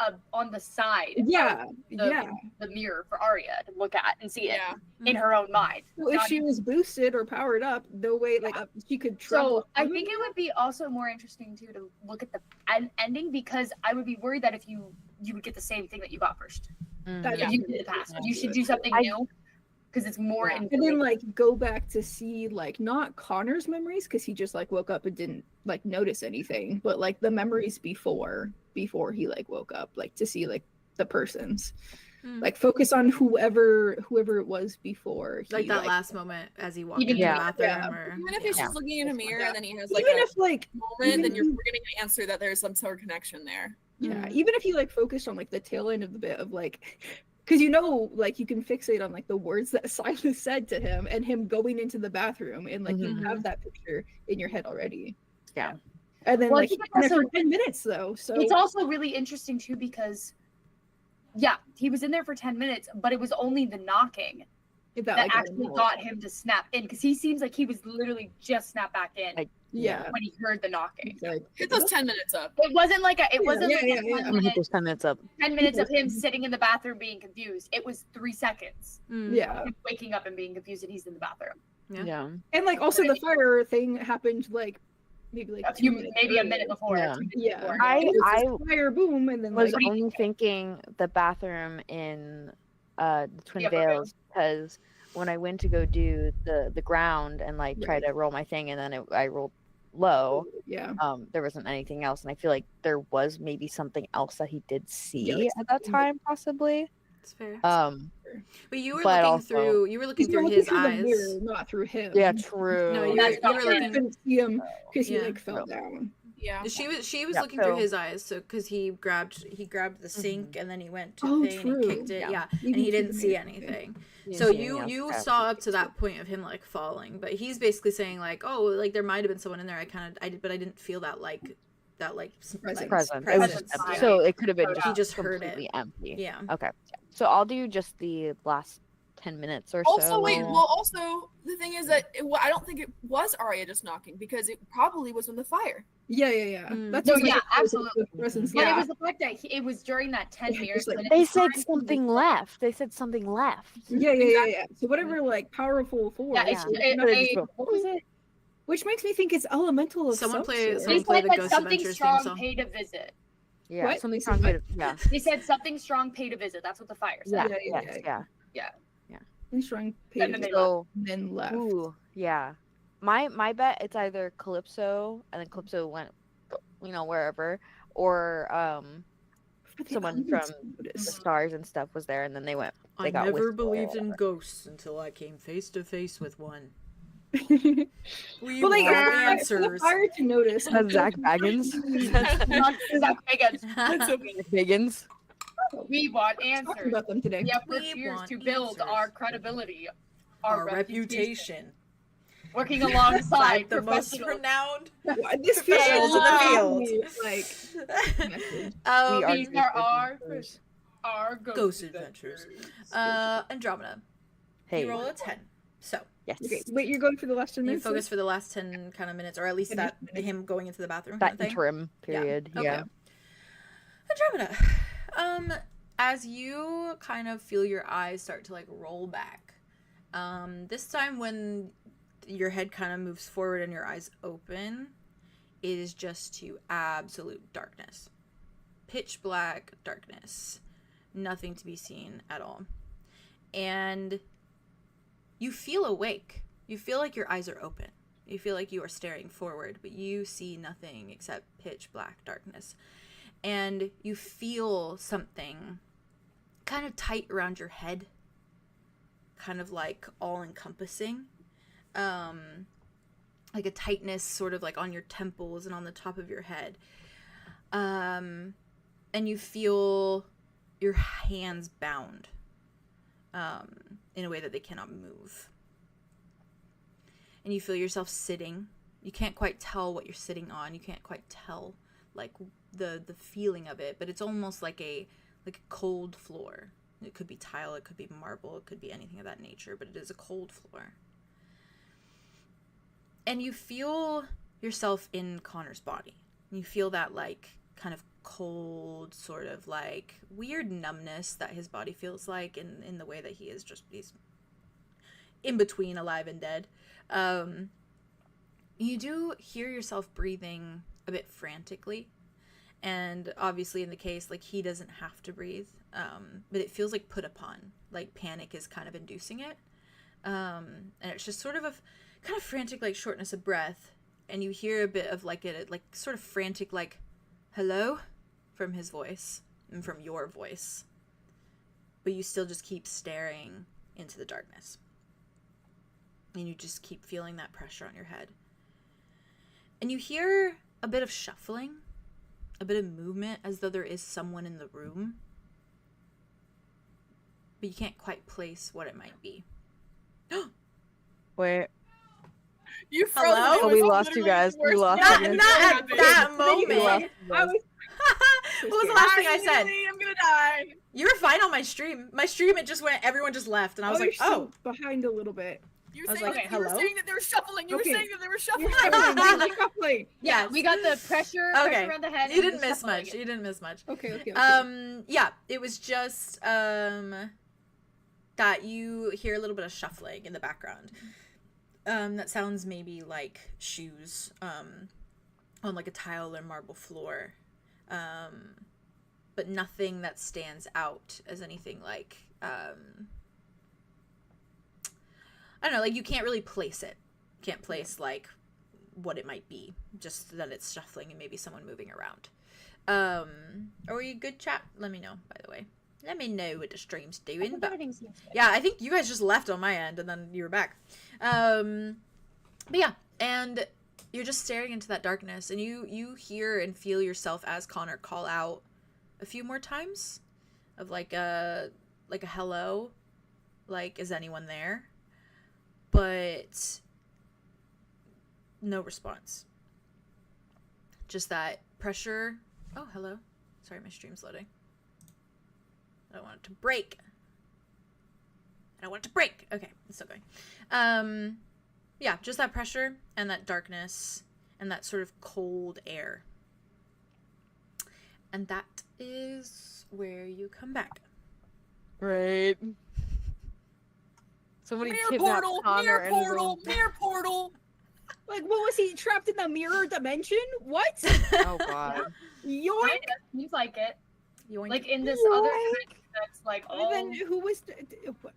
the side. Yeah, of the mirror for Arya to look at and see it in her own mind. Well, if she was boosted or powered up, no way, like she could travel. So I think it would be also more interesting too to look at the ending because I would be worried that if you would get the same thing that you got first. If you did the past, you should do something new because it's more. And then like go back to see like not Connor's memories because he just like woke up and didn't like notice anything, but like the memories before he like woke up, like to see like the person's. Like focus on whoever it was before. Like that last moment as he walked Even into the yeah. bathroom. Or... Even if he's just looking in a mirror and then he has like even if like moment, then you're getting an answer that there's some sort of connection there. Yeah, even if you like focused on like the tail end of the bit of like, because you know like you can fixate on like the words that Silas said to him and him going into the bathroom and like you have that picture in your head already. Yeah. And then Well, like for 10 minutes though, so it's also really interesting too because he was in there for 10 minutes, but it was only the knocking that like, actually got him to snap in because he seems like he was literally just snapped back in when he heard the knocking. Hit those 10 minutes up. It wasn't like a 10 Hit 10 minutes up. 10 minutes of him sitting in the bathroom being confused. It was 3 seconds. Yeah. Him waking up and being confused and he's in the bathroom. Yeah. And like also the fire thing happened like maybe like maybe a minute before. Yeah. I fire boom and then was like only thinking the bathroom in the Twin Vales because when I went to go do the ground and like try to roll my thing and then I rolled low, there wasn't anything else and I feel like there was maybe something else that he did see at that time possibly. That's fair. But you were looking through his eyes, mirror, not through him. Yeah, true. No, you were looking. I couldn't see him because he like fell down. Yeah. She was looking through his eyes, so because he grabbed the sink and then he went to the thing and he kicked it, and he didn't see anything. So you saw up to that point of him like falling, but he's basically saying like, oh, like there might have been someone in there. But I didn't feel that presence. It was just, so it could have been he just heard it empty. Yeah. Okay. So I'll do just the last 10 minutes or so. Also, the thing is that I don't think it was Arya just knocking because it probably was in the fire. Yeah. That's absolutely. But it was the fact that it was during that 10 years. They said something left. Yeah. So whatever like powerful force. What was it? Which makes me think it's elemental of someone play They said the that Ghost something Adventures strong theme song. paid a visit. Yeah, what? Something strong paid a They said something strong paid a visit. That's what the fire said. Yeah. Strong paid And then left. Ooh, yeah. My bet it's either Calypso and then Calypso went wherever or someone from the stars and stuff was there and then they I got never whispered believed or in whatever. ghosts until I came face to face with one. We want answers. Fire to notice. Zach Baggins. Zach Baggins. We want Talking answers. about them today. We have worked years to build our credibility, our reputation. Working alongside the most professionals. renowned This professionals in the field. These are our Ghost Adventures. Andromeda. Hey. You roll a 10. So Yes. Okay, wait, you're going for the last 10 you minutes? focus for the last 10 kind of minutes, or at least that him going into the bathroom. That kind of thing. interim period. Okay. Yeah. Andromeda. as you kind of feel your eyes start to like roll back, this time when your head kind of moves forward and your eyes open, it is just to absolute darkness. Pitch black darkness. Nothing to be seen at all. And you feel awake. You feel like your eyes are open. You feel like you are staring forward, but you see nothing except pitch black darkness. And you feel something kind of tight around your head, kind of like all-encompassing. Like a tightness sort of like on your temples and on the top of your head. And you feel your hands bound in a way that they cannot move. And you feel yourself sitting. You can't quite tell what you're sitting on. You can't quite tell like the feeling of it, but it's almost like a cold floor. It could be tile, it could be marble, it could be anything of that nature, but it is a cold floor. And you feel yourself in Connor's body. You feel that like kind of cold, sort of like weird numbness that his body feels like in the way that he's in between alive and dead. You do hear yourself breathing a bit frantically, and obviously in the case, like, he doesn't have to breathe, but it feels like put upon, like panic is kind of inducing it, and it's just sort of a kind of frantic, like shortness of breath, and you hear a bit of like a like sort of frantic like hello from his voice and from your voice, but you still just keep staring into the darkness. And you just keep feeling that pressure on your head. And you hear a bit of shuffling, a bit of movement, as though there is someone in the room. But you can't quite place what it might be. Where? You froze. Hello? Oh, we lost you guys. We lost Not, you. not at that moment. I was What was the last thing I said? I'm gonna die. You were fine on my stream. My stream, it just went, everyone just left. And I was like, you're oh. still behind a little bit. You I were was saying like, that, you were hello? saying that they were shuffling. You Okay. were saying that they were shuffling. You're shuffling. Shuffling. Yeah, we got the pressure around the head. You and didn't the miss shuffling. much. You didn't miss much. Okay. Yeah, it was just that you hear a little bit of shuffling in the background. That sounds maybe like shoes on like a tile or marble floor, but nothing that stands out as anything like I don't know, like you can't really place it. Can't place like what it might be, just that it's shuffling and maybe someone moving around. Are you good, chat? Let me know, by the way. Let me know what the stream's doing. But yeah, I think you guys just left on my end and then you were back. But yeah, and you're just staring into that darkness, and you hear and feel yourself as Connor call out a few more times of like a hello, like, is anyone there? But no response. Just that pressure. Oh, hello. Sorry, my stream's loading. I don't want it to break. I don't want it to break. Okay, it's still going. Yeah, just that pressure and that darkness and that sort of cold air. And that is where you come back. Right. Somebody Mirror kidnapped portal, Connor mirror and his portal, own- mirror portal. Like, what was he trapped in the mirror dimension? What? Oh god. Yoink! Kinda seems like it. Yoink. Like in this other dimension that's like all And then who was?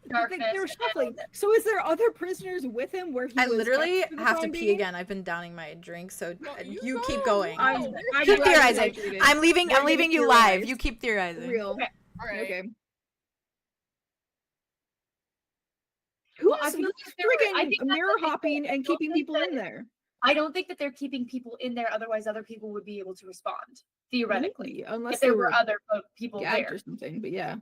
darkness. They were shuffling. So is there other prisoners with him where he I was literally kept for the have to time pee being? again. I've been downing my drink, so No, you go, keep going. go. I'm Keep glad theorizing. you hydrated. I'm leaving We're you gonna live. theorize. You keep theorizing. Real. Okay. All right. Okay. Well, I Who's feel like there were- I friggin' think that's mirror the thing, hopping I and don't keeping think people that- in there? I don't think that they're keeping people in there, otherwise other people would be able to respond, theoretically. Maybe, unless If there they were other people gagged there. or something. But yeah.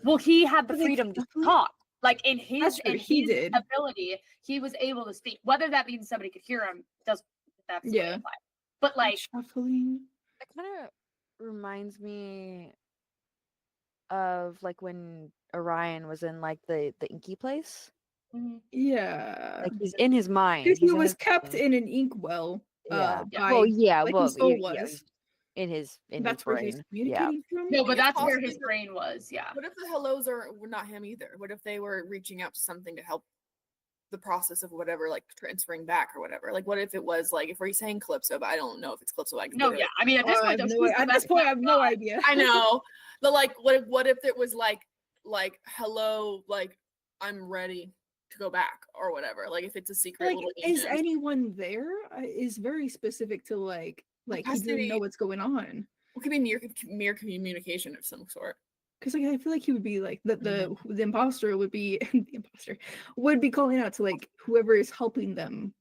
Well, he had the But, like, freedom to who- talk. Like in his That's true, and he his did. ability, he was able to speak. Whether that means somebody could hear him, doesn't that's Yeah. yeah. But like Shuffling. It kind of reminds me of like when Orion was in like the inky place. Yeah. Like he's in his mind. Because he he's in was his kept mind. in an inkwell. Yeah. Yeah. By, Well, yeah. like well, his soul yeah, was. in his That's where he's brain. communicating from. No, but It's that's where possibly his brain was. Yeah. What if the hellos were not him either? What if they were reaching out to something to help the process of whatever, like transferring back or whatever? Like, what if it was like, if we're saying Calypso, but I don't know if it's Calypso. No, yeah. I mean, at this point, I have no idea. I know, but like, what if it was like hello, like I'm ready to go back or whatever? Like, if it's a secret Like, little is agent. anyone there? Is very specific to like he didn't know what's going on. It could be mere communication of some sort. Because like I feel like he would be like the imposter would be the imposter would be calling out to like whoever is helping them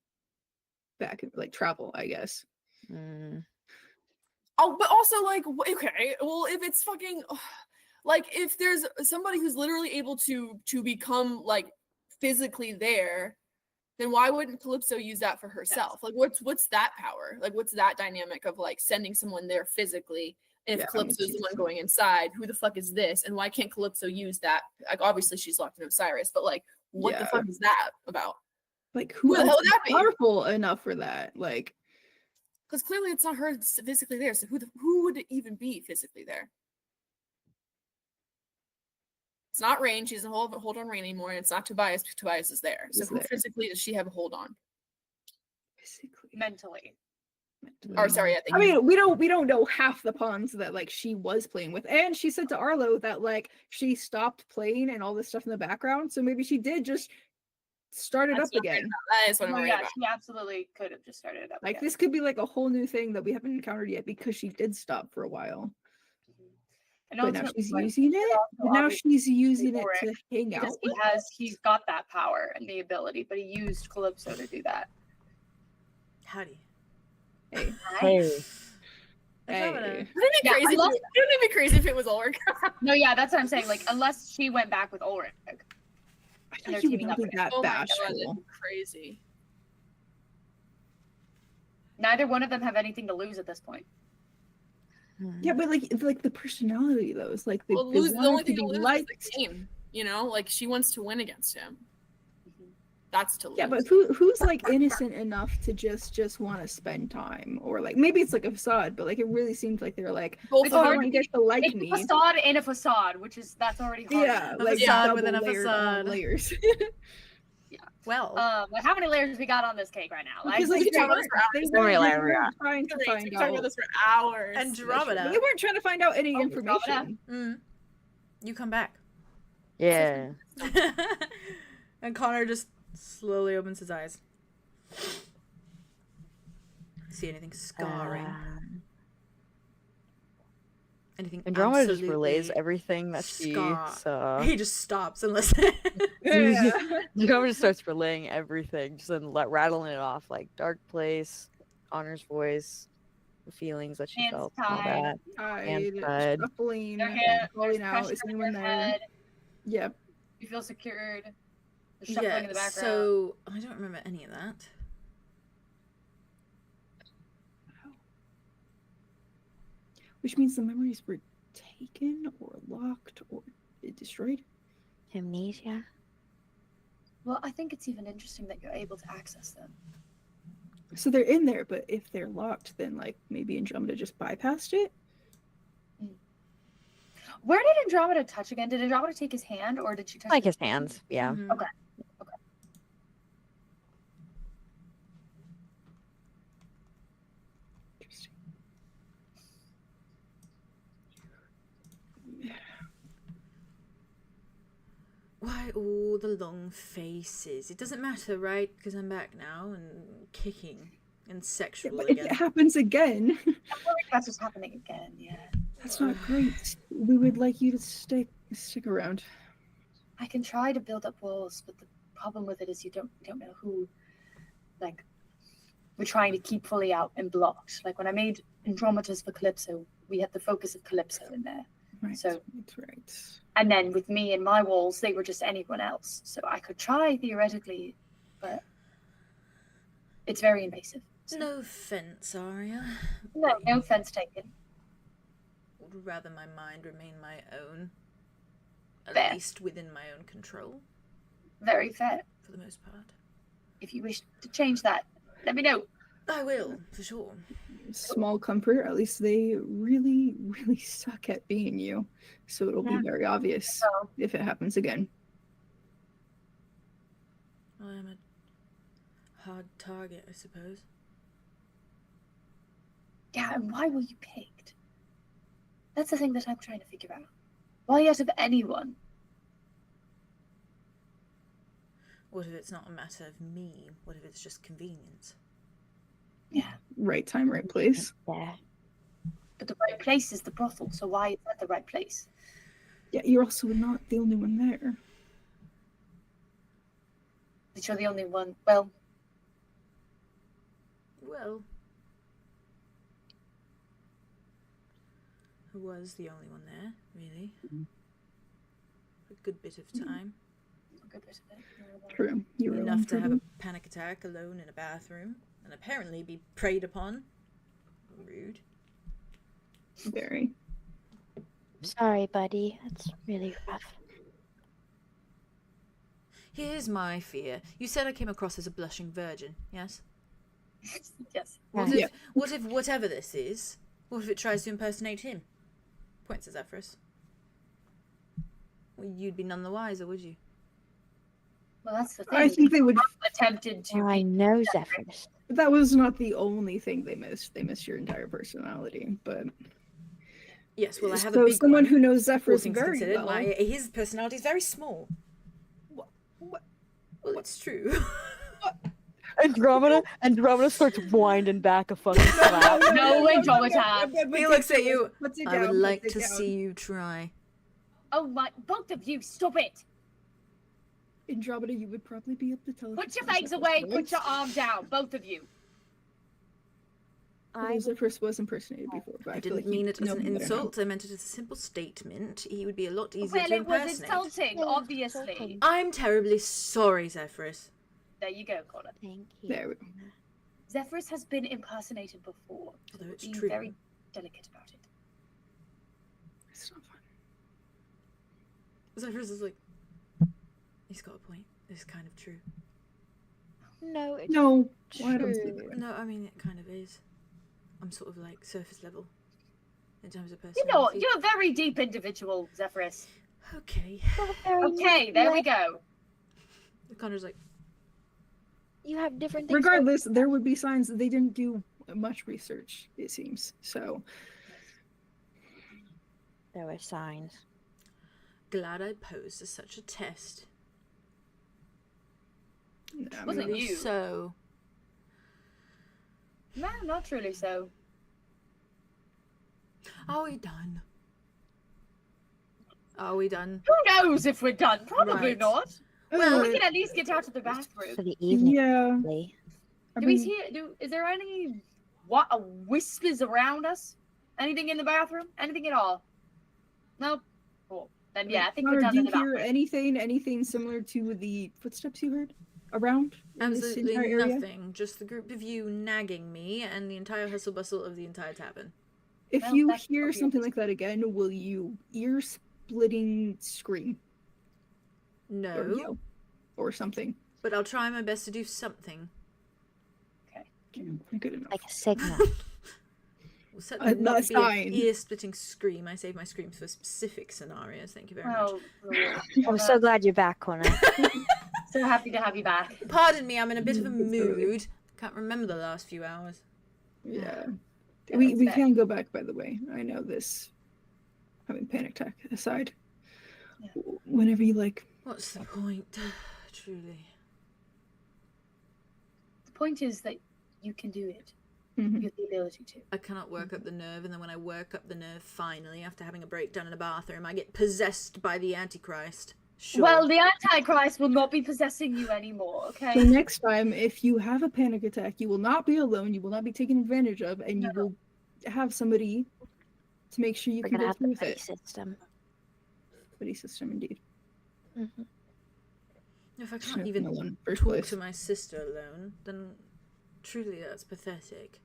back like travel, I guess. Oh, but also like, okay, well, if it's fucking like, if there's somebody who's literally able to become like physically there, then why wouldn't Calypso use that for herself? Like, what's that power? Like, what's that dynamic of like sending someone there physically? If Calypso's the one going inside, who the fuck is this? And why can't Calypso use that? Like, obviously she's locked in Osiris, but like, what the fuck is that about? Like, who the hell would that be? Powerful enough for that? Like, because clearly it's not her physically there. So who would it even be physically there? It's not Rain. She doesn't hold on Rain anymore, and it's not Tobias. Because Tobias is there. So who physically does she have a hold on? Physically, mentally. Or sorry, I mean, we don't know half the pawns that like she was playing with, and she said to Arlow that like she stopped playing and all this stuff in the background. So maybe she did just start it up again. That is what I'm worried about. She absolutely could have just started it up. Like again. this could be like a whole new thing that we haven't encountered yet because she did stop for a while. But now she's using it. But now she's using it to hang out. He's got that power and the ability, but he used Calypso to do that. Howdy. Hey. Wouldn't it be crazy if it was Ulrich? No, yeah, that's what I'm saying. Like, unless she went back with Ulrich. I thought you would be that bashful. That'd be crazy. Neither one of them have anything to lose at this point. Yeah, but like the personality though is like they the only thing to lose like is the game. You know, like she wants to win against him. That's to lose. Yeah, but who's like innocent enough to just want to spend time, or like maybe it's like a facade, but like it really seems like they're like, both oh, I get to like it's me. A facade in a facade, that's already hard. Yeah, a like facade within a facade. Layers. Yeah. Well, like how many layers we got on this cake right now? Because like they weren't trying to find out. Talking about this for hours. Andromeda. They weren't trying to find out any information. You come back. Yeah. And Connor just slowly opens his eyes. See anything scarring? Anything? Andromeda just relays everything that she saw. He just stops and listens. Andromeda just starts relaying everything, just rattling it off, like dark place, Honor's voice, the feelings that she felt, all that. Shuffling, calling out. Is anyone there? Yep. You feel secured. Shuffling in the background. So I don't remember any of that. Which means the memories were taken or locked or destroyed. Amnesia. Well, I think it's even interesting that you're able to access them. So they're in there, but if they're locked, then like maybe Andromeda just bypassed it. Where did Andromeda touch again? Did Andromeda take his hand, or did she touch his hands? Yeah. Okay. Okay. Interesting. Why all the long faces? It doesn't matter, right? Because I'm back now and kicking and sexual but again. If it happens again. I feel like that's just happening again. Yeah. That's not great. We would like you to stick around. I can try to build up walls, but the problem with it is you don't know who. Like, we're trying to keep fully out and blocked. Like when I made Andromedas for Calypso, we had the focus of Calypso in there. Right. So that's right. And then with me and my walls, they were just anyone else. So I could try theoretically, but it's very invasive. So. No offense, Arya. No offense taken. Would rather my mind remain my own, at Fair. least within my own control. Very fair. For the most part. If you wish to change that, let me know. I will, for sure. Small comfort. At least they really, really suck at being you. So it'll be very obvious if it happens again. I am a hard target, I suppose. Yeah, and why were you picked? That's the thing that I'm trying to figure out. Why out of anyone? What if it's not a matter of me? What if it's just convenience? Yeah. Right time, right place. Yeah. But the right place is the brothel, so why is that the right place? Yeah, you're also not the only one there. But you're the only one. Well, I was the only one there, really. A good bit of time. a good bit of it. True. You were Enough to have a alone. panic attack alone in a bathroom and apparently be preyed upon. Rude. Very. Sorry, buddy. That's really rough. Here's my fear. You said I came across as a blushing virgin, yes? Yes. What Yeah. if whatever this is, what if it tries to impersonate him? Points at Zephyrus. Well, you'd be none the wiser, would you? Well, that's the thing. I think they would. Attempted to. I know, Zephyrus. That was not the only thing they missed. They missed your entire personality, but Yes, well, I have so a big someone one. who knows All Zephyrus things very considered, well. his personality is very small. What? Well, it's true. Andromeda starts winding back a fucking slap. No, Andromeda. He looks at you. Puts it I would down, like puts to it down. see you try. Oh my! Both of you, stop it! Andromeda, you would probably be able to tell. Put your legs away. Put your arm down, both of you. Zephyrus was impersonated before, but I feel didn't like mean you'd it as know an better now. insult. I meant it as a simple statement. He would be a lot easier Well, to it was impersonate. insulting, Yeah, obviously. insulting. I'm terribly sorry, Zephyrus. There you go, Connor. Thank you. There we go. Zephyrus has been impersonated before. So Although it's be true. very delicate about it. It's not fun. Zephyrus is like, he's got a point. It's kind of true. No, it's No, well, I don't see true. that. No, I mean, it kind of is. I'm sort of like surface level in terms of You personality. know, you're a very deep individual, Zephyrus. Okay. Okay, there we go. Connor's like, You have different things. Regardless, there would be signs that they didn't do much research, it seems. So, There were signs. glad I posed as such a test. I Wasn't mean, you? So, No, not truly so. are we done? Are we done? Who knows if we're done? Probably Right. not. Well, We can at least get out of the bathroom. For the evening, yeah. probably. I Do we mean, hear? Is there any whispers around us? Anything in the bathroom? Anything at all? Nope. Cool. Then yeah, I think we're Connor, done do in you the hear bathroom. anything similar to the footsteps you heard around in this absolutely entire area? nothing. Just the group of you nagging me and the entire hustle bustle of the entire tavern. If Well, you that's hear obvious. something like that again, will you ear-splitting scream or No, yell or something? but I'll try my best to do something. Okay, good enough. Like a signal. Will certainly Not not a be sign. an ear-splitting scream. I save my screams for specific scenarios. Thank you very much. Oh, Lord. I'm so glad you're back, Connor. So happy to have you back. Pardon me, I'm in a bit of a It's early. mood. Can't remember the last few hours. Yeah. Yeah, we that's we fair. can go back, by the way. I know this. Having panic attack aside. Yeah. Whenever you like. What's the point? Truly. The point is that you can do it. Mhm. You have the ability to. I cannot work up the nerve, and then when I work up the nerve, finally, after having a breakdown in a bathroom, I get possessed by the Antichrist. Sure. Well, the Antichrist will not be possessing you anymore, So okay? next time, if you have a panic attack, you will not be alone. You will not be taken advantage of, and you will have somebody to make sure you We're can gonna go have through the with buddy it. system. Buddy system, indeed. If I Should've can't been even alone, first talk place. to my sister alone, then truly that's pathetic.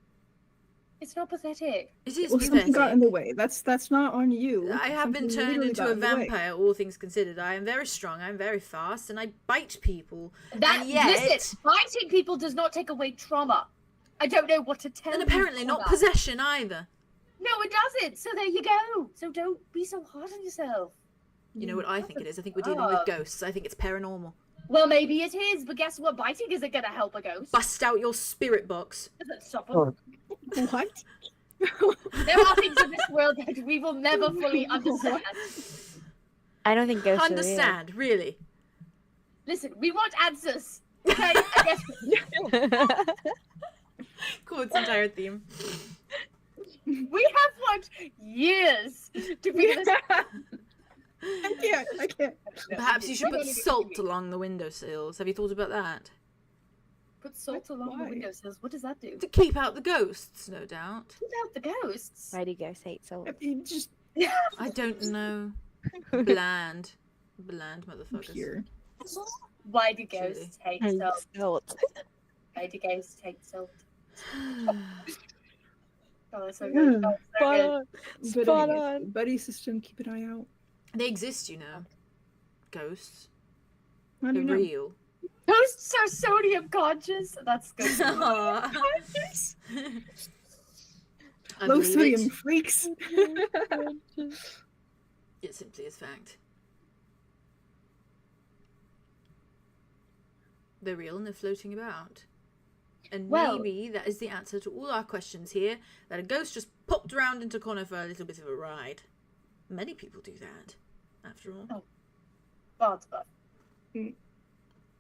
It's not pathetic. It is Well, something pathetic. got in the way. That's not on you. I have been Something turned literally into got a in the way. vampire, all things considered. I am very strong, I'm very fast, and I bite people. That And yet- listen, biting people does not take away trauma. I don't know what to tell And you. apparently not Connor. possession either. No, it doesn't. So there you go. So don't be so hard on yourself. You know what I think it is? I think we're dealing with ghosts. I think it's paranormal. Well, maybe it is, but guess what? Biting isn't going to help a ghost. Bust out your spirit box. Doesn't stop them. What? There are things in this world that we will never fully understand. I don't think ghosts Understand, really? Listen, we want answers. Okay, I guess Chord's entire theme. we have worked years to figure this out. I can't. Perhaps you should put salt along the windowsills. Have you thought about that? Put salt along the Why? windowsills. What does that do? To keep out the ghosts, no doubt. Put out the ghosts. Why do ghosts hate salt? You just I don't know. Bland. Bland motherfuckers. pure. Why do ghosts hate salt? Salt. Why do ghosts hate salt? Oh, that's so good. Oh, so Spot good. on. But Spot anyway, on. buddy system, keep an eye out. They exist, you know. Ghosts. How do They're you know? real. Ghosts are sodium conscious. That's good. I Low believe sodium it. freaks. It simply is fact. They're real and they're floating about. And Well- maybe that is the answer to all our questions here, that a ghost just popped around into corner for a little bit of a ride. Many people do that, after all. Bad, but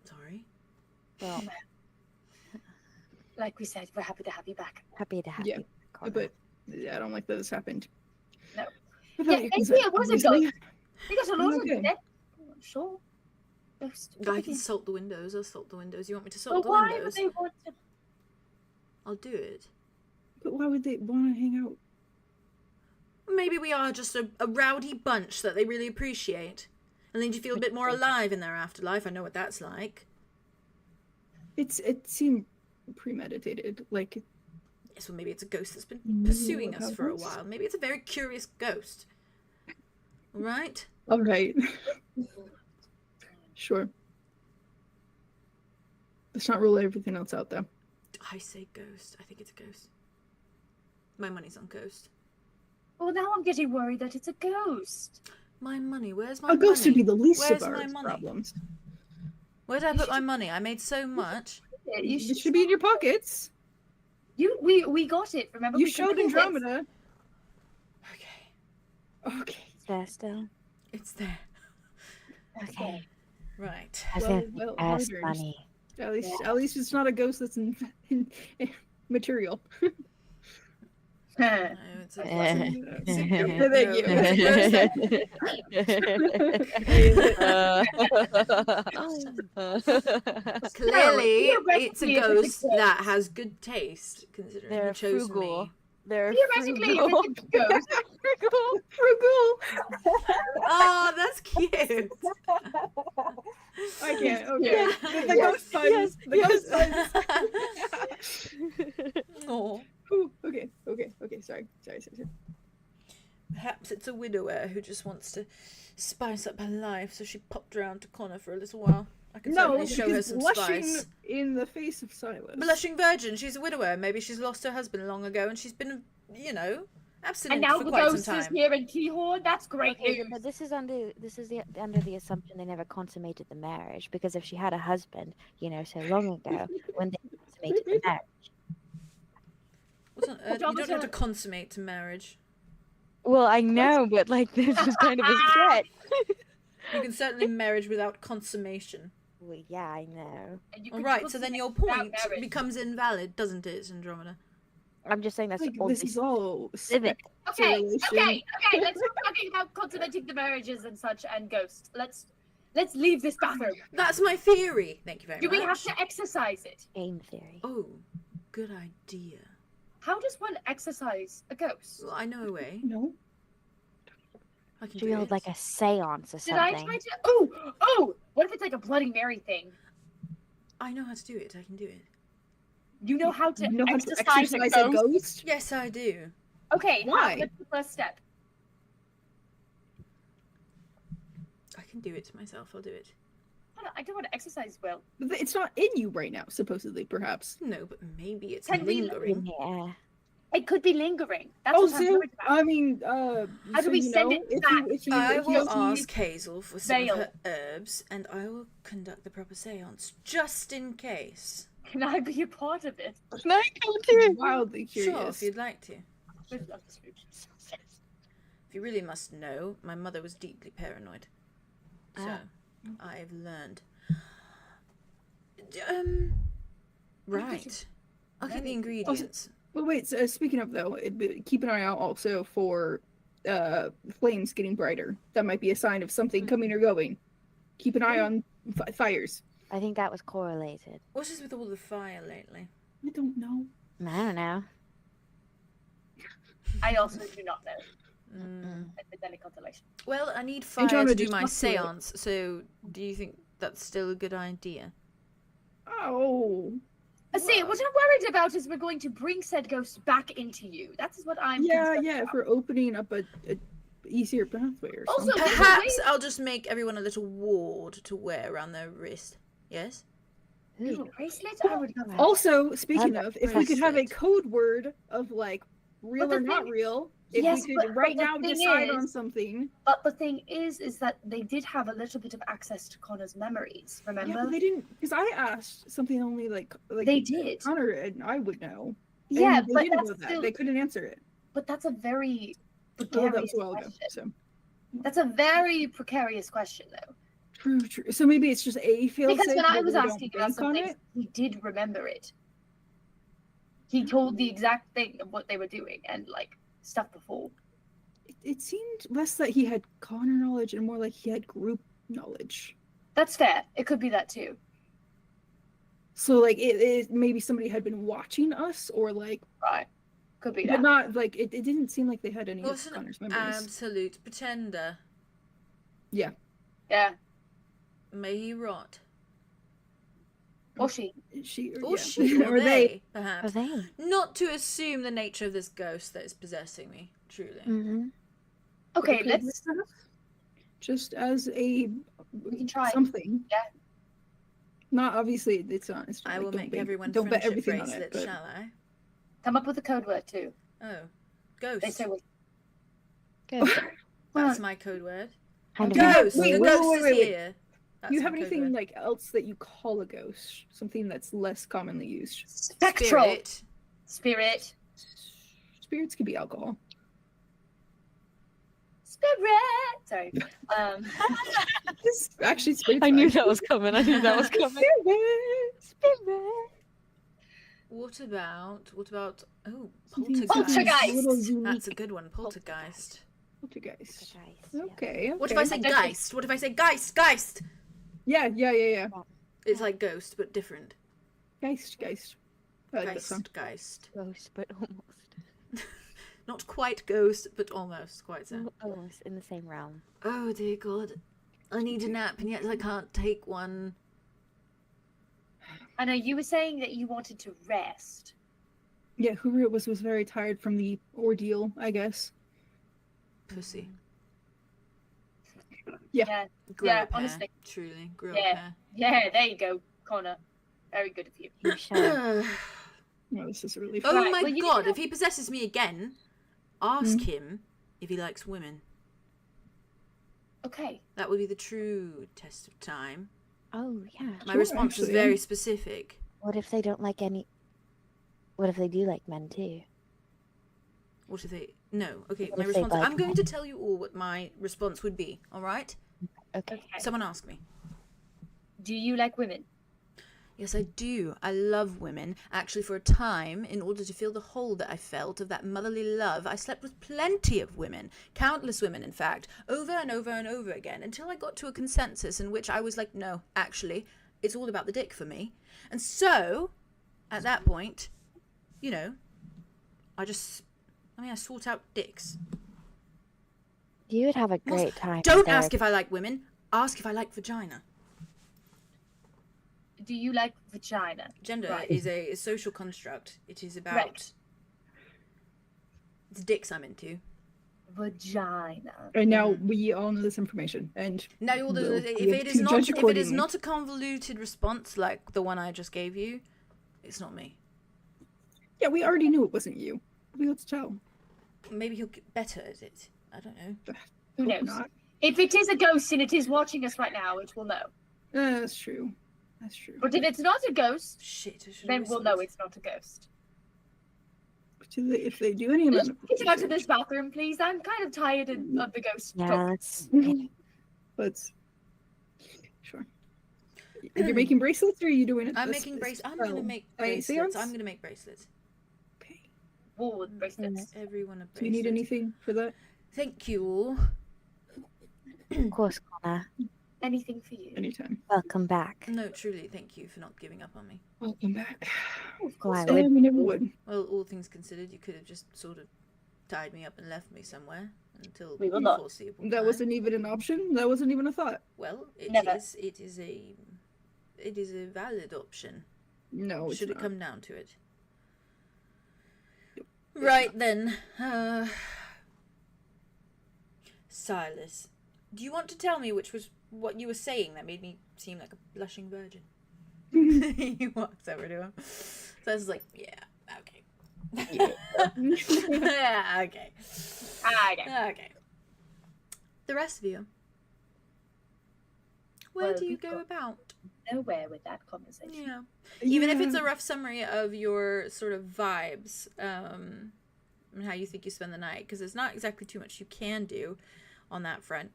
Sorry. Well, like we said, we're happy to have you back. happy to have Yeah, you. Connor. But I don't like that this happened. No. But Yeah, no, maybe because it was a obviously- ghost. We got a lot of Okay. dead. Sure. Ghost. I can salt the windows. I'll salt the windows. You want me to But salt the why would windows? they want to? I'll do it. But why would they want to hang out? Maybe we are just a rowdy bunch that they really appreciate. And then you feel a bit more alive in their afterlife. I know what that's like. It seemed premeditated. Like Yes, well, maybe it's a ghost that's been Maybe pursuing what us for a happens. while. Maybe it's a very curious ghost. All right? all right, sure. Let's not rule everything else out, though. I say ghost. I think it's a ghost. My money's on ghost. Well, now I'm getting worried that it's a ghost. My money. Where's my A ghost money? would be the least Where's of my our money? problems. Where did I put my money? I made so much. You It should be in your pockets. we got it. Remember? You we showed completed it. Andromeda. Okay. Okay. Is there still? It's there. Okay. Right. As Well, if well, as hard-earned. funny. At least it's not a ghost that's in material. No, it's a Eh. Clearly, it's a theoretically, ghost that has good taste, considering They're he chose frugal. me. They're Theoretically, frugal. if it's a ghost, Frugal. Oh, that's cute. I can't. Okay. Yeah. The ghost puns. The ghost puns. Oh. Ooh, okay. Sorry. Perhaps it's a widower who just wants to spice up her life, so she popped round to Connor for a little while. I can No, certainly show her she's some blushing spice. in the face of silence. Blushing virgin. She's a widower. Maybe she's lost her husband long ago, and she's been, abstinent and now for the quite ghost some is time. here in 𝐿𝐻𝐻𝐻. That's great Okay, news. but this is the assumption they never consummated the marriage, because if she had a husband, so long ago, when they consummated the marriage. You don't have to consummate to marriage. Well, I know, but this is kind of a stretch. You can certainly marriage without consummation. Well, yeah, I know. And you All can right, so then your without point marriage. becomes invalid, doesn't it, Andromeda? I'm just saying that's Like, all this is all civic. Okay, Relation. okay. Let's stop talking about consummating the marriages and such and ghosts. Let's leave this bathroom. That's my theory. Thank you very Do much. we have to exercise it? Game theory. Oh, good idea. How does one exercise a ghost? Well, I know a way. No. I can Should do we it. hold like a seance or Did I something? try to? Oh! What if it's like a Bloody Mary thing? I know how to do it. I can do it. You know how to You know how to exercise exercise a ghost? Yes, I do. Okay, Why? what's the first step? I can do it myself. I'll do it. I don't want to exercise well. But it's not in you right now, supposedly, perhaps. No, but maybe it's Can we- lingering. Yeah. It could be lingering. That's Oh, what I'm so, worried about. I mean, How do so we you send know, it if back? I if will you ask 𝐂𝐻𝐲𝐬𝐬 for some of Veil. her herbs, and I will conduct the proper seance, just in case. Can I be a part of it? No, I can't do it. wildly curious. Sure, if you'd like to. With love to speak. If you really must know, my mother was deeply paranoid. So, Ah. I've learned. Right. I'll get the ingredients. Well, wait. So, speaking of though, keep an eye out also for flames getting brighter. That might be a sign of something coming or going. Keep an eye on fires. I think that was correlated. What's this with all the fire lately? I don't know. I don't know. I also do not know. Mm. With any constellation. Well, I need fire Andromeda to do just my must do it. seance, so do you think that's still a good idea? Oh. See, what I'm worried about is we're going to bring said ghost back into you. That's what I'm concerned Yeah. If about. we're opening up a easier pathway or Also, something. there's a Perhaps way- I'll just make everyone a little ward to wear around their wrist. Yes? Little bracelet? I would love that. Also, speaking Love of, if we could have a bracelet. code word of like real But or the not thing- real, if Yes, we but could right the now thing decide on is- something. But the thing is that they did have a little bit of access to Connor's memories. Remember? Yeah, but they didn't, because I asked something only like They did. Connor and I would know. And Yeah, they but didn't that's know that. still. They couldn't answer it. But that's a very Oh, that precarious was a while ago. question. So That's a very precarious question, though. true. So maybe it's just a fail Because safe, when I but was we don't asking about bank on something, it. he did remember it. He told the exact thing of what they were doing and like stuff before. It seemed less that he had Connor knowledge and more like he had group knowledge. That's fair. It could be that too. So like it maybe somebody had been watching us or like, Right. Could be but that. not like it didn't seem like they had any What's of an Connor's memories. absolute pretender? Yeah. May he rot. Or she. She Or yeah. she, or they, Are perhaps. they? Not to assume the nature of this ghost that is possessing me, truly. Mm-hmm. Okay, Okay, let's. just as a We can try. something. Yeah. Not obviously it's not. It's not I like, will don't make bet- everyone don't bet friendship everything on it. bracelets, But shall I? Come up with a code word too. Oh, ghost. They say what. Good. That's my code word. Kind of Ghost. wait, The wait, ghost wait, is wait. here. That's do you my have code anything word. like else that you call a ghost? Something that's less commonly used. Spectral. Spirit. Spirit. Spirits could be alcohol. Spirit. Sorry. Actually, spirits. I knew fine. that was coming. I knew that was coming. What about oh, Something- poltergeist. Poltergeist. a little unique. That's a good one. Poltergeist. Poltergeist. Yeah. Okay. What if I say I don't think- geist? What if I say geist? Yeah. It's like ghost but different. Geist. I like that sound. Geist. Close, but almost. Not quite ghost, but almost quite so. Almost in the same realm. Oh dear God, I need a nap and yet I can't take one. I know you were saying that you wanted to rest. Yeah, Huru was very tired from the ordeal, I guess. Pussy. Yeah. Grow Yeah, a pair. honestly. Truly, grow Yeah. Yeah, there you go, Connor. Very good of you. You shall. a pair. No, this is really Oh Right, my well, you God! know- If he possesses me again, ask him if he likes women. Okay. That would be the true test of time. Oh, yeah. My Sure, response was actually, very yeah. What specific. if they don't like any? What if they do like men too? What if they? No. Okay. What My if they response. like I'm going men? to tell you all what my response would be. All right. Okay. Okay. Someone ask me. Do you like women? Yes, I do. I love women. Actually, for a time, in order to feel the whole that I felt of that motherly love, I slept with plenty of women. Countless women, in fact. Over and over and over again. Until I got to a consensus in which I was like, no, actually, it's all about the dick for me. And so, at that point, you know, I sort out dicks. You would have a great time. Don't there. ask if I like women. Ask if I like vagina. Do you like vagina? Gender Right. is a social construct. It is about... Right. It's dicks I'm into. vagina. And now we all know this information. And Now you will do we'll this. be If able it to is not, judge if it is accordingly. not a convoluted response like the one I just gave you, it's not me. Yeah, we already knew it wasn't you. We got to tell. Maybe he'll get better at it. I don't know. Who Hope knows? not. If it is a ghost and it is watching us right now, it will know. That's true. That's true. But if it's not a ghost, Shit. I should then we'll know it's not a ghost. If they do any amount Let's of get out of research, this bathroom, please. I'm kind of tired of the ghost Yeah, talk. let's. Sure. You're making bracelets, or are you doing it? I'm making bracelets. I'm gonna make Wait, bracelets. seance? I'm gonna make bracelets. Okay. Wool bracelets. Everyone a bracelet. Do you need anything for that? Thank you all. Of course, Connor. Anything for you. Anytime. Welcome back. No, truly, thank you for not giving up on me. Welcome back. Of course, I Yeah, would. we never would. Well, all things considered, you could have just sort of tied me up and left me somewhere until We will not. foreseeable That time. wasn't even an option. That wasn't even a thought. Well, Never. it is a valid option. No, it's Should it not. come down to it. Right then, Silas, do you want to tell me which was what you were saying that made me seem like a blushing virgin? He walks over to him. So I was like, yeah, okay. Yeah, okay. Okay. The rest of you, where Well, do you we've go got- about? Nowhere with that conversation. Yeah. Even if it's a rough summary of your sort of vibes, and how you think you spend the night, because there's not exactly too much you can do on that front.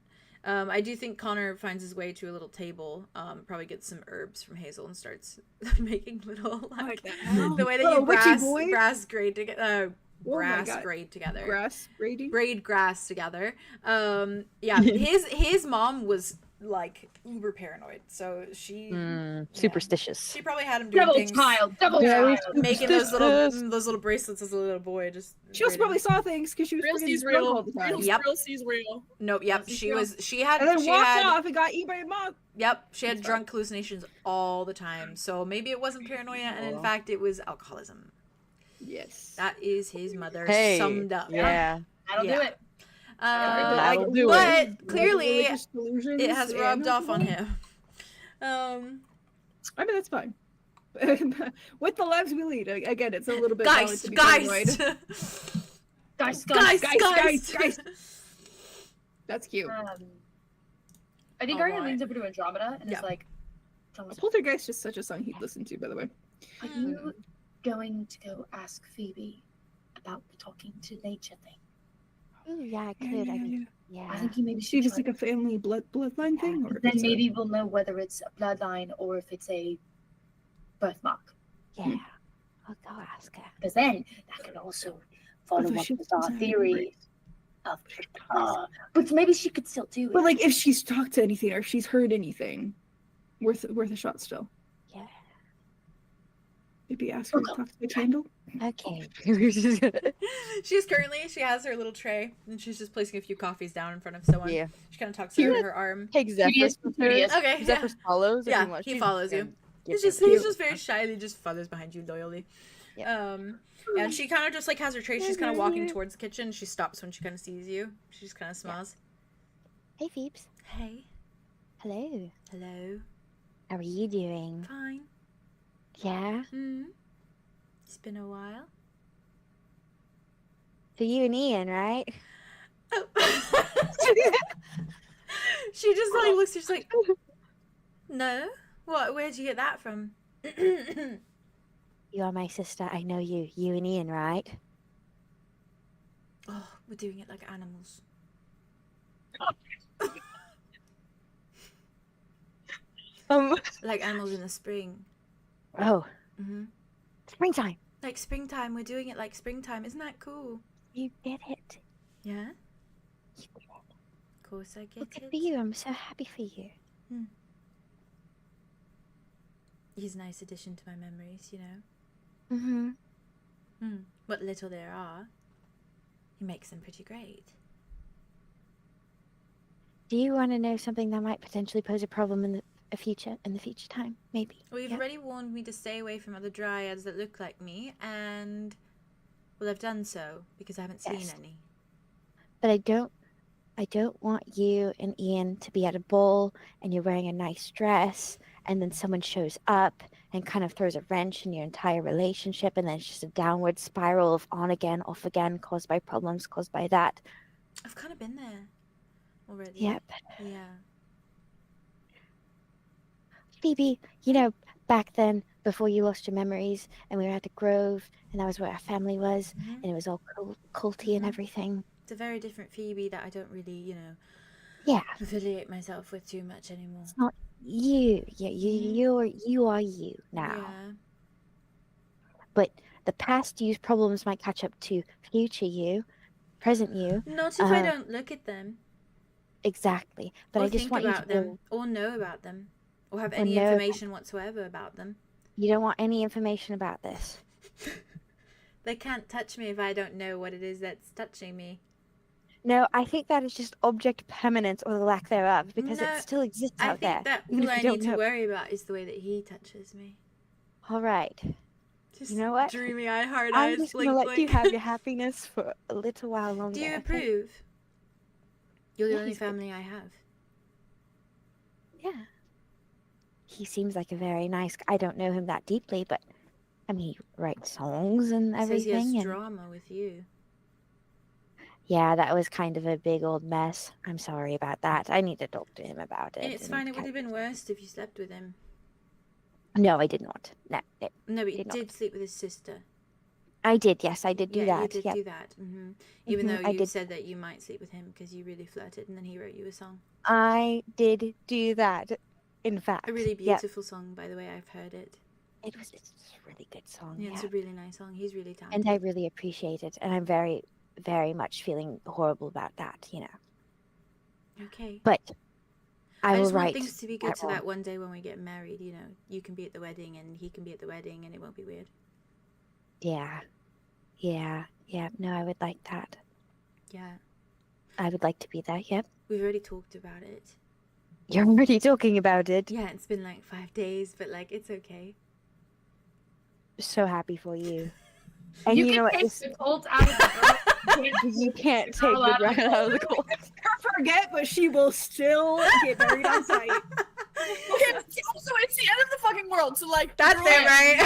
I do think Connor finds his way to a little table, probably gets some herbs from Hazel and starts making little, like the way that Oh, you witchy boy. brass grade together, Oh my brass God. braid together. Grass braiding. Braid grass together. Yeah, his mom was like uber paranoid, so she Superstitious. she probably had him doing Double things, child. Double Very child. making those little bracelets as a little boy. Just She also probably saw things because she was Real freaking sees drunk all real. the time. Yep. Real sees real. nope. Yep, She's she real. was. She had. And then She walked had. off and got eaten by a mob. Yep, she had That's drunk hallucinations all the time. So maybe it wasn't paranoia, and in Oh. fact, it was alcoholism. Yes. That is his mother Hey, summed up. yeah. That'll Yeah. do it. That'll do but clearly, Religious delusions it has and rubbed off on alcohol. him. I mean, that's fine. With the lives we lead, again, it's a little bit valid Guys, to be guys, paranoid. Guys. That's cute. I think Arya leans over to Andromeda and Yeah. is like, A Andromeda, Poltergeist is such a song he'd listen to, by the way. are you going to go ask Phoebe about the talking to nature thing? Ooh, yeah, I Yeah, could. yeah, I mean, yeah. I yeah. think you maybe See, should just try like a family bloodline thing, or if Then it's a- maybe we'll know whether it's a bloodline or if it's a birthmark. Yeah. I'll go ask her. Because then that can also follow Although up she with our doesn't have theory of but maybe she could still do it. But like, if she's talked to anything or if she's heard anything, worth a shot still. Yeah. Maybe ask her to talk to the candle. Okay. She has her little tray, and she's just placing a few coffees down in front of someone. Yeah. She kind of tucks her in her arm. Take Studious, studious. Okay, yeah. Zephyr follows. Yeah, if wants. he She's follows you. gonna He's give just him- he's just very shyly just follows behind you loyally. Yeah. And she kind of just like has her tray. She's kind of walking towards the kitchen. She stops when she kind of sees you. She just kind of smiles. Hey, Phoebes. Hey, Hello. hello, How are you doing? fine. Yeah. It's been a while. So you and Ian, right? Oh. She just like looks. She's like, no. What? Where'd you get that from? You are my sister. I know you. You and Ian, right? Oh, we're doing it like animals. Like animals in the spring. Oh, hmm springtime. Like springtime. We're doing it like springtime. Isn't that cool? You did it. Yeah. You did it. Of course I get Well, good it. for you. I'm so happy for you. He's a nice addition to my memories, you know. Mm-hmm. What little there are, he makes them pretty great. Do you want to know something that might potentially pose a problem in the future time? Maybe. Well, you've Yeah. already warned me to stay away from other dryads that look like me, and well, I've done so because I haven't seen Yes. any. but I don't want you and Ian to be at a ball and you're wearing a nice dress and then someone shows up and kind of throws a wrench in your entire relationship and then it's just a downward spiral of on again, off again, caused by problems, caused by that. I've kind of been there already. Yep. Yeah. Phoebe, you know, back then, before you lost your memories and we were at the Grove and that was where our family was and it was all culty and everything. It's a very different Phoebe that I don't really, you know, affiliate myself with too much anymore. It's not you. Yeah, you are you now. Yeah. But the past you's problems might catch up to future you, present you. Not if I don't look at them. Exactly. But Or I just think want you about to them, or know about them, or have any information whatsoever about them. You don't want any information about this. They can't touch me if I don't know what it is that's touching me. No, I think that is just object permanence or the lack thereof, because No, it still exists out there. I think that even all if I you need don't to know. worry about is the way that he touches me. All right. Just you know what? dreamy-eyed, hard I'm eyes, just blink, gonna let blink. you have your happiness for a little while longer. Do you okay? approve? You're the Yeah, only he's good. family I have. Yeah. He seems like a very nice guy. I don't know him that deeply, but I mean, he writes songs and Says he everything. has and... drama with you. Yeah, that was kind of a big old mess. I'm sorry about that. I need to talk to him about it. It's fine. It would have been worse if you slept with him. No, I did not. No, No, but you did not. did sleep with his sister. I did. Yes, I did do Yeah, that. you did Yep. do that. Even though I you did. said that you might sleep with him because you really flirted, and then he wrote you a song. I did do that. In fact, A really yep. beautiful song, by the way. I've heard it. It's a really good song. Yeah, Yeah, it's a really nice song. He's really talented. and I really appreciate it, and I'm very, very much feeling horrible about that. You know, Okay. but I I will just want write. things to be good that so wrong. that one day when we get married, you know, you can be at the wedding and he can be at the wedding and it won't be weird. Yeah. No, I would like that. Yeah. I would like to be there. Yep. We've already talked about it. You're already talking about it. Yeah, it's been like 5 days, but like it's okay. So happy for you. And you can know what? take This, the colt out of the girl. you can't take girl the out of the ground out of the cold. Forget, but she will still get married on site. Okay, so it's the end of the fucking world. So like, That's girl, it, right?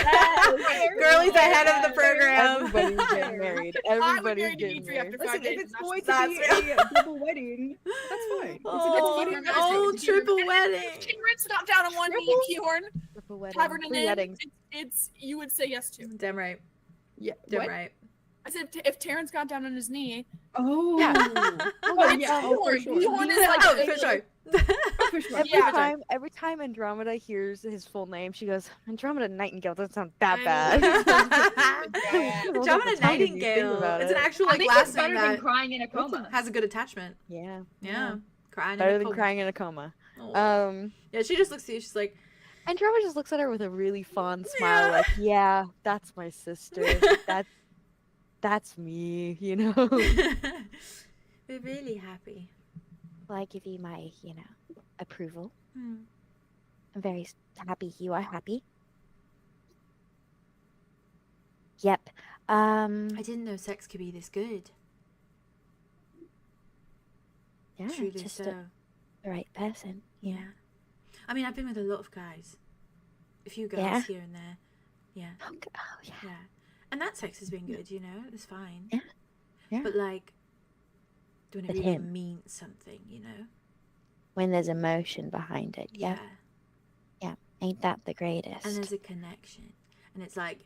Yes. Girlie's ahead of the program. Everybody's getting married. Everybody's marry getting Dimitri married. after Listen, 5 days. if it's and going That's to be a double wedding, that's fine. Oh, triple wedding. It's not down on one knee, Keyhorn. Triple wedding. Tavern and 3 Inn. weddings. It's you would say yes to. Damn right. Yeah. Damn What? right. I said if Terrence got down on his knee, Oh. Yeah. Oh, yeah. Oh, for Keyhorn. sure. Keyhorn is like Oh, for sure. Oh, for sure. Every time Andromeda hears his full name, she goes, Andromeda Nightingale doesn't sound that bad. Andromeda Nightingale. It's an actual I like think last it's name better than that crying in a coma. has a good attachment. Yeah. Yeah. Crying Better in a than coma. crying in a coma. Oh. Yeah, she just looks at you. She's like, Andromeda just looks at her with a really fond smile, like, yeah, that's my sister. That's me, you know. we're really happy. Well, I give you my, you know, approval. Hmm. I'm very happy you are happy. Yep. I didn't know sex could be this good. Yeah, Truly just so. the right person. Yeah. I mean, I've been with a lot of guys. A few girls Yeah. here and there. Yeah. Oh, yeah. Yeah. And that sex has been good, you know? It's fine. Yeah. Yeah. But, like, when it With really him. means something, you know? When there's emotion behind it. Yeah. Ain't that the greatest? And there's a connection. And it's like,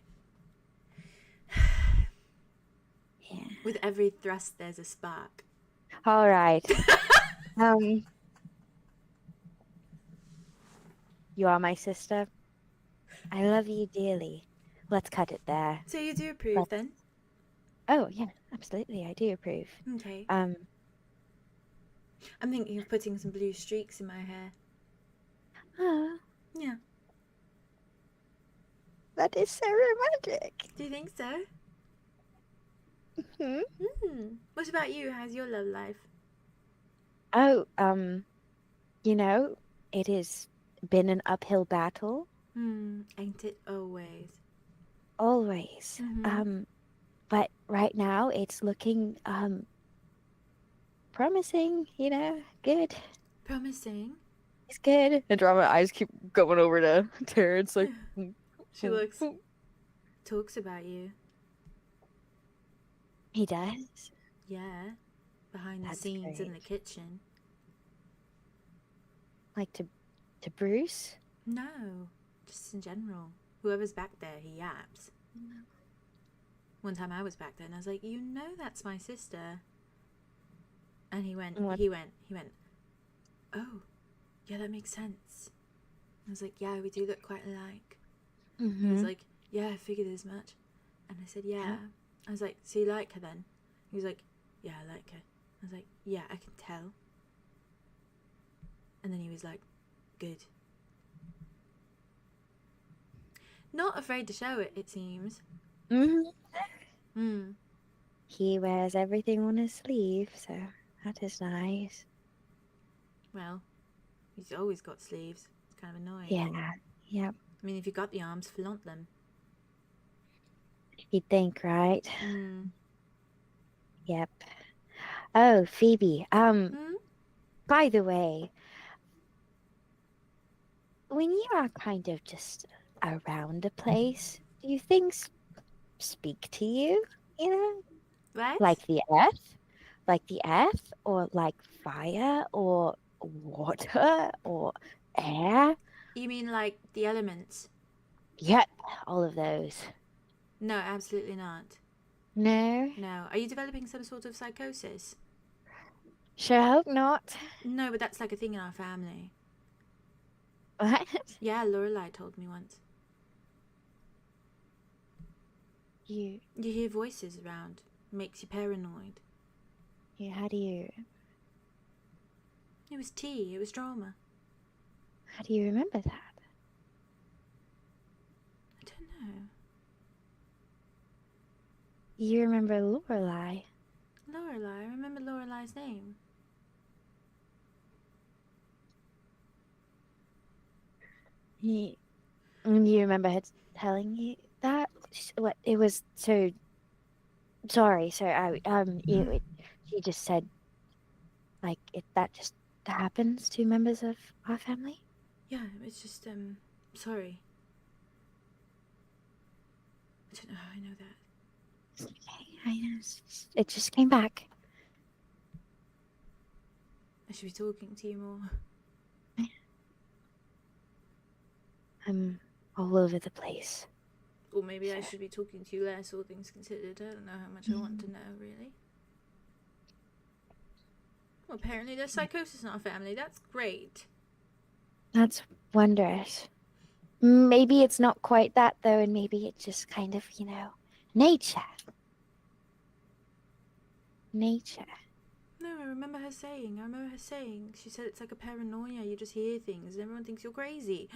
Yeah. with every thrust, there's a spark. All right. You are my sister. I love you dearly. Let's cut it there. So you do approve, then? Oh, yeah, absolutely. I do approve. Okay. Um, I'm thinking of putting some blue streaks in my hair. ah, Yeah. that is so romantic. Do you think so? Hmm. What about you? How's your love life? Oh, you know, it has been an uphill battle, Ain't it always? always. Mhm. But right now it's looking promising, good. Promising. It's good. Andromeda eyes keep going over to Terrence, like... She looks... Talks about you. He does? Yeah. Behind the That's scenes in great. the kitchen. Like to Bruce? No. Just in general. Whoever's back there, he yaps. One time I was back there and I was like, that's my sister. And he went, What? oh, yeah, that makes sense. I was like, yeah, we do look quite alike. He Mm-hmm. was like, yeah, I figured as much. And I said, yeah. I was like, so you like her then? He was like, yeah, I like her. I was like, yeah, I can tell. And then he was like, good. Not afraid to show it, it seems. Mm-hmm. He wears everything on his sleeve, so that is nice. Well, he's always got sleeves. It's kind of annoying. Yeah. Yep. I mean, if you got the arms, flaunt them. You'd think, right? Mm. Yep. Oh, Phoebe. Hmm? By the way, when you are kind of just around a place, do things speak to you? What? Like the earth? Like the earth? Or like fire? Or water? Or air? You mean like the elements? Yep, all of those. No, absolutely not. No? No. Are you developing some sort of psychosis? Sure hope not. No, but that's like a thing in our family. What? Yeah, Lorelai told me once. You You hear voices around. Makes you paranoid. how do you It was tea. It was drama. remember that? I don't know. You remember Lorelai? Lorelai. I remember Lorelai's name. You remember her telling you that? What it was so. Sorry, so she just said, like, that just happens to members of our family. Yeah, it's just sorry. I don't know how I know that. It's okay, I know. It just came back. I should be talking to you more. I'm all over the place. Or maybe I should be talking to you less, all things considered. I don't know how much I want to know, really. Well, apparently there's psychosis in our family. That's great. That's wondrous. Maybe it's not quite that, though, and maybe it's just kind of, nature. Nature. No, I remember her saying. She said it's like a paranoia. You just hear things and everyone thinks you're crazy.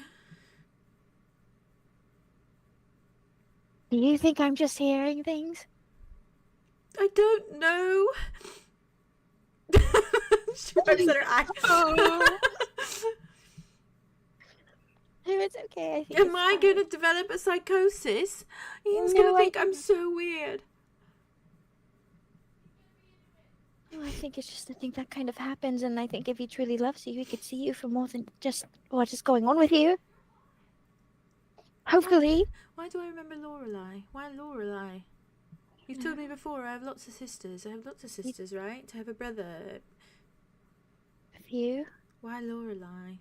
Do you think I'm just hearing things? I don't know. She wipes at her eye. No, it's okay. I think Am I going to develop a psychosis? Ian's going to think I'm so weird. No, I think it's just, I think that kind of happens, and I think if he truly loves you, he could see you for more than just what is going on with you. Hopefully. Why do I remember Lorelai? Why Lorelai? You've told me before I have lots of sisters. Right? I have a brother. A few. Why Lorelai?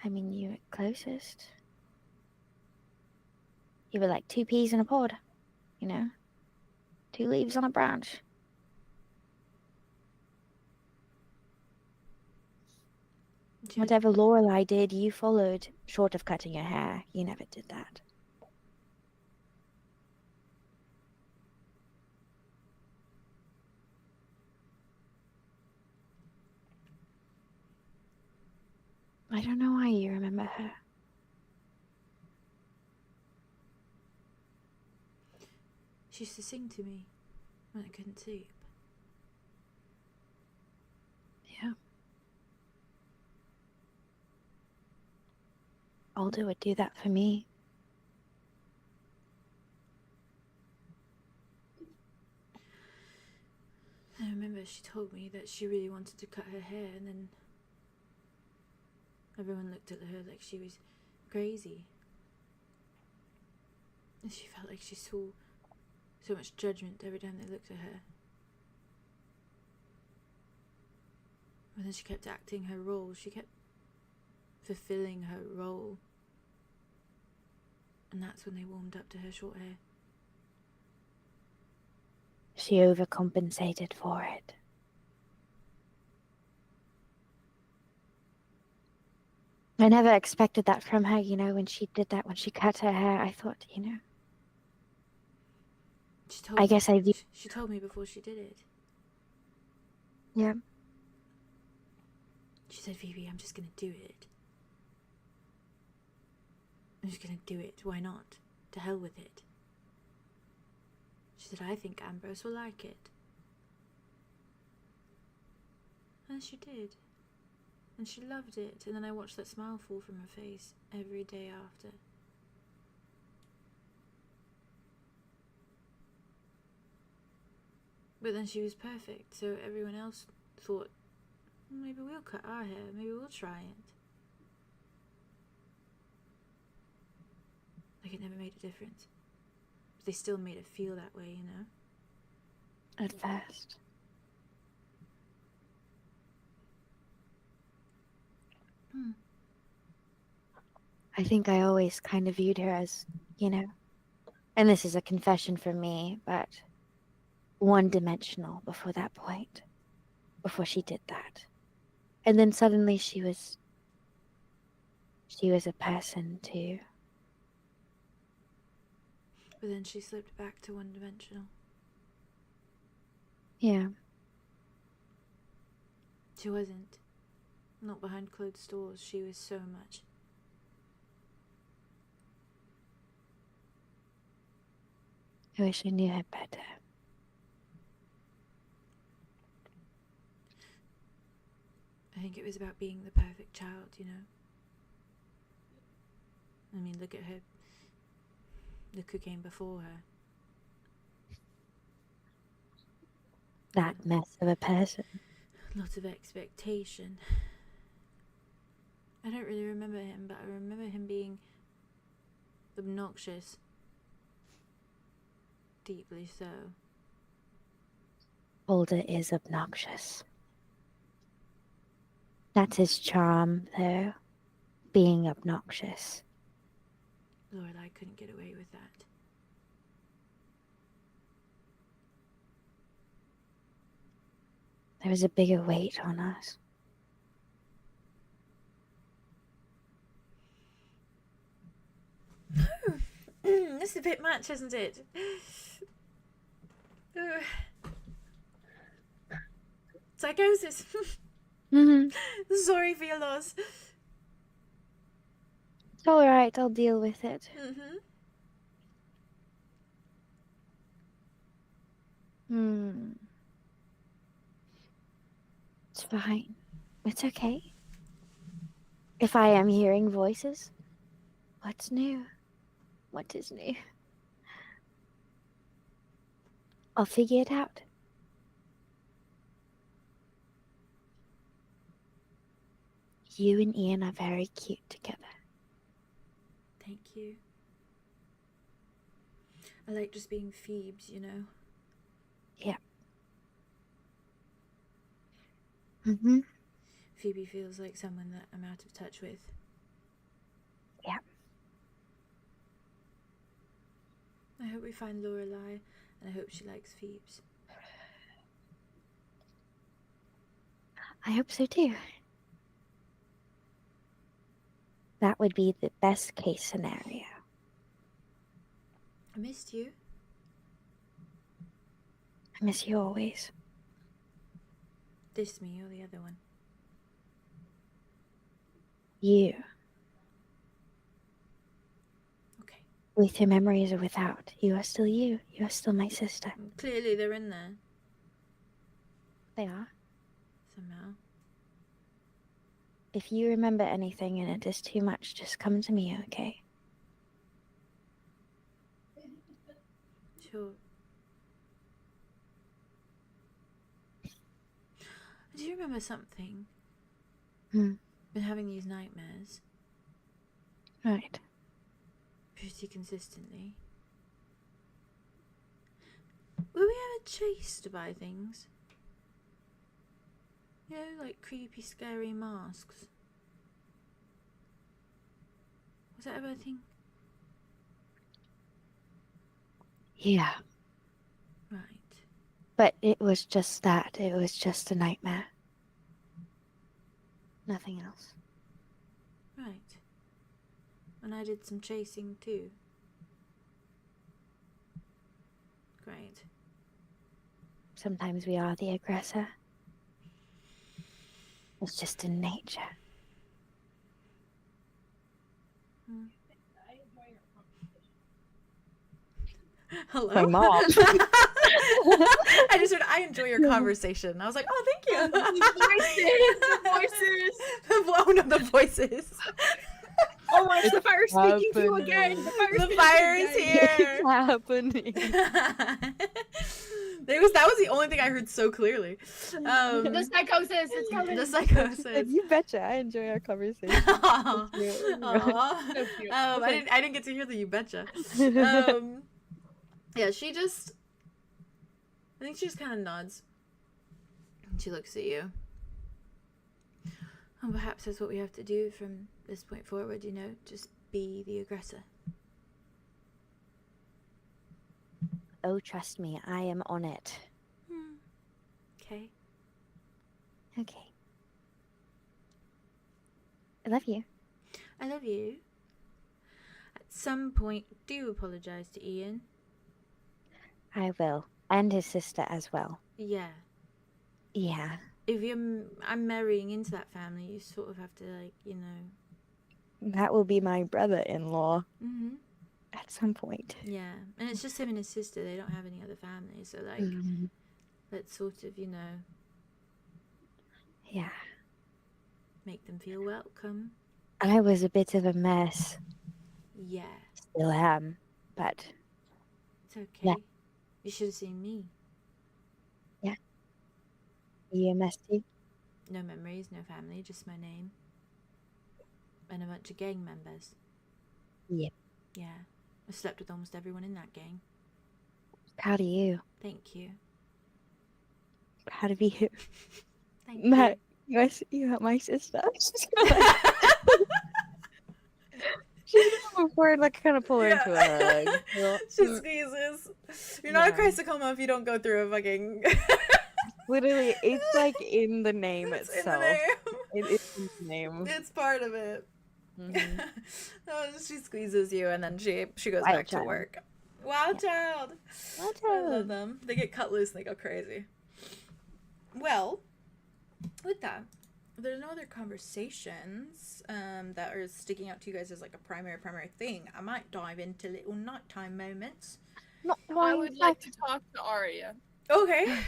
I mean, you were closest. You were like 2 peas in a pod. 2 leaves on a branch. Whatever Lorelai did, you followed, short of cutting your hair. You never did that. I don't know why you remember her. She used to sing to me when I couldn't sleep. Yeah. Alda would do that for me. I remember she told me that she really wanted to cut her hair, and then everyone looked at her like she was crazy. And she felt like she saw so much judgment every time they looked at her. And then she kept acting her role. She kept fulfilling her role. And that's when they warmed up to her short hair. She overcompensated for it. I never expected that from her, you know, when she did that, when she cut her hair. I thought, you know. She told me before she did it. Yeah. She said, Phoebe, I'm just gonna do it. I'm just gonna do it. Why not? To hell with it. She said, I think Ambrose will like it. And she did. And she loved it. And then I watched that smile fall from her face every day after. But then she was perfect, so everyone else thought, maybe we'll cut our hair, maybe we'll try it. Like it never made a difference. But they still made it feel that way, you know? At first. I think I always kind of viewed her as, you know, and this is a confession for me, but one-dimensional before that point, before she did that. And then suddenly she was a person too. But then she slipped back to one-dimensional. Yeah. She wasn't. Not behind closed doors. She was so much. I wish I knew her better. I think it was about being the perfect child, you know? I mean, look at her. Look who came before her. That mess of a person. Lots of expectation. I don't really remember him, but I remember him being obnoxious. Deeply so. Boulder is obnoxious. That's his charm, though. Being obnoxious. Lorelai couldn't get away with that. There was a bigger weight on us. This is a bit much, isn't it? Psychosis. Sorry for your loss. It's alright, I'll deal with it. It's fine. It's okay. If I am hearing voices, what's new? What is new? I'll figure it out. You and Ian are very cute together. Thank you. I like just being Phoebes, you know? Yeah. Phoebe feels like someone that I'm out of touch with. Yeah. I hope we find Lorelai, and I hope she likes Phoebes. I hope so too. That would be the best case scenario. I missed you. I miss you always. This me or the other one? You. Okay. With your memories or without, you are still you. You are still my sister. Clearly they're in there. They are. Somehow. If you remember anything and it is too much, just come to me, okay? Sure. Do you remember something? Hmm. Been having these nightmares Right. pretty consistently. Were we ever chased by things? You know, like creepy, scary masks. Was that ever a thing? Yeah. Right. But it was just that. It was just a nightmare. Nothing else. Right. And I did some chasing too. Great. Sometimes we are the aggressor. It's just in nature. Hello? My mom. I just heard, I enjoy your conversation. I was like, oh, thank you. The voices. Oh, no, the voices. Oh my, the fire's speaking to you again. The fire is here. It's happening. That was the only thing I heard so clearly. The psychosis. It's coming. The psychosis. You betcha. I enjoy our conversation. Aw. Cute. Aw. So cute. I didn't get to hear the you betcha. Yeah, I think she just kind of nods. And she looks at you. And perhaps that's what we have to do from this point forward, you know, just be the aggressor. Oh, trust me, I am on it. Okay. Okay. I love you. I love you. At some point, do apologize to Ian. I will. And his sister as well. Yeah. Yeah. If I'm marrying into that family, you sort of have to, like, you know. That will be my brother-in-law Mm-hmm. at some point. Yeah. And it's just him and his sister. They don't have any other family. So, like, let's sort of, you know, Yeah. make them feel welcome. I was a bit of a mess. Yeah. Still am. But It's okay. Yeah. You should have seen me. you a mess too? No memories, no family, just my name. And a bunch of gang members. Yep. Yeah. I slept with almost everyone in that gang. Proud of you. Thank you. Proud of you. Thank Matt, you are my sister. She's gonna move forward, like, kind of pull her into a hug. She squeezes. You're not a Yeah. chrysocoma if you don't go through a fucking... Literally, it's like in the name It's in itself. the name. It is in the name. It's part of it. Mhm. She squeezes you and then she goes Wild back child. to work. Wild child. Wild I love child. them. They get cut loose and they go crazy. Well, with that, if there's no other conversations that are sticking out to you guys as like a primary thing, I might dive into little nighttime moments. Not I would like to talk to Arya. Okay.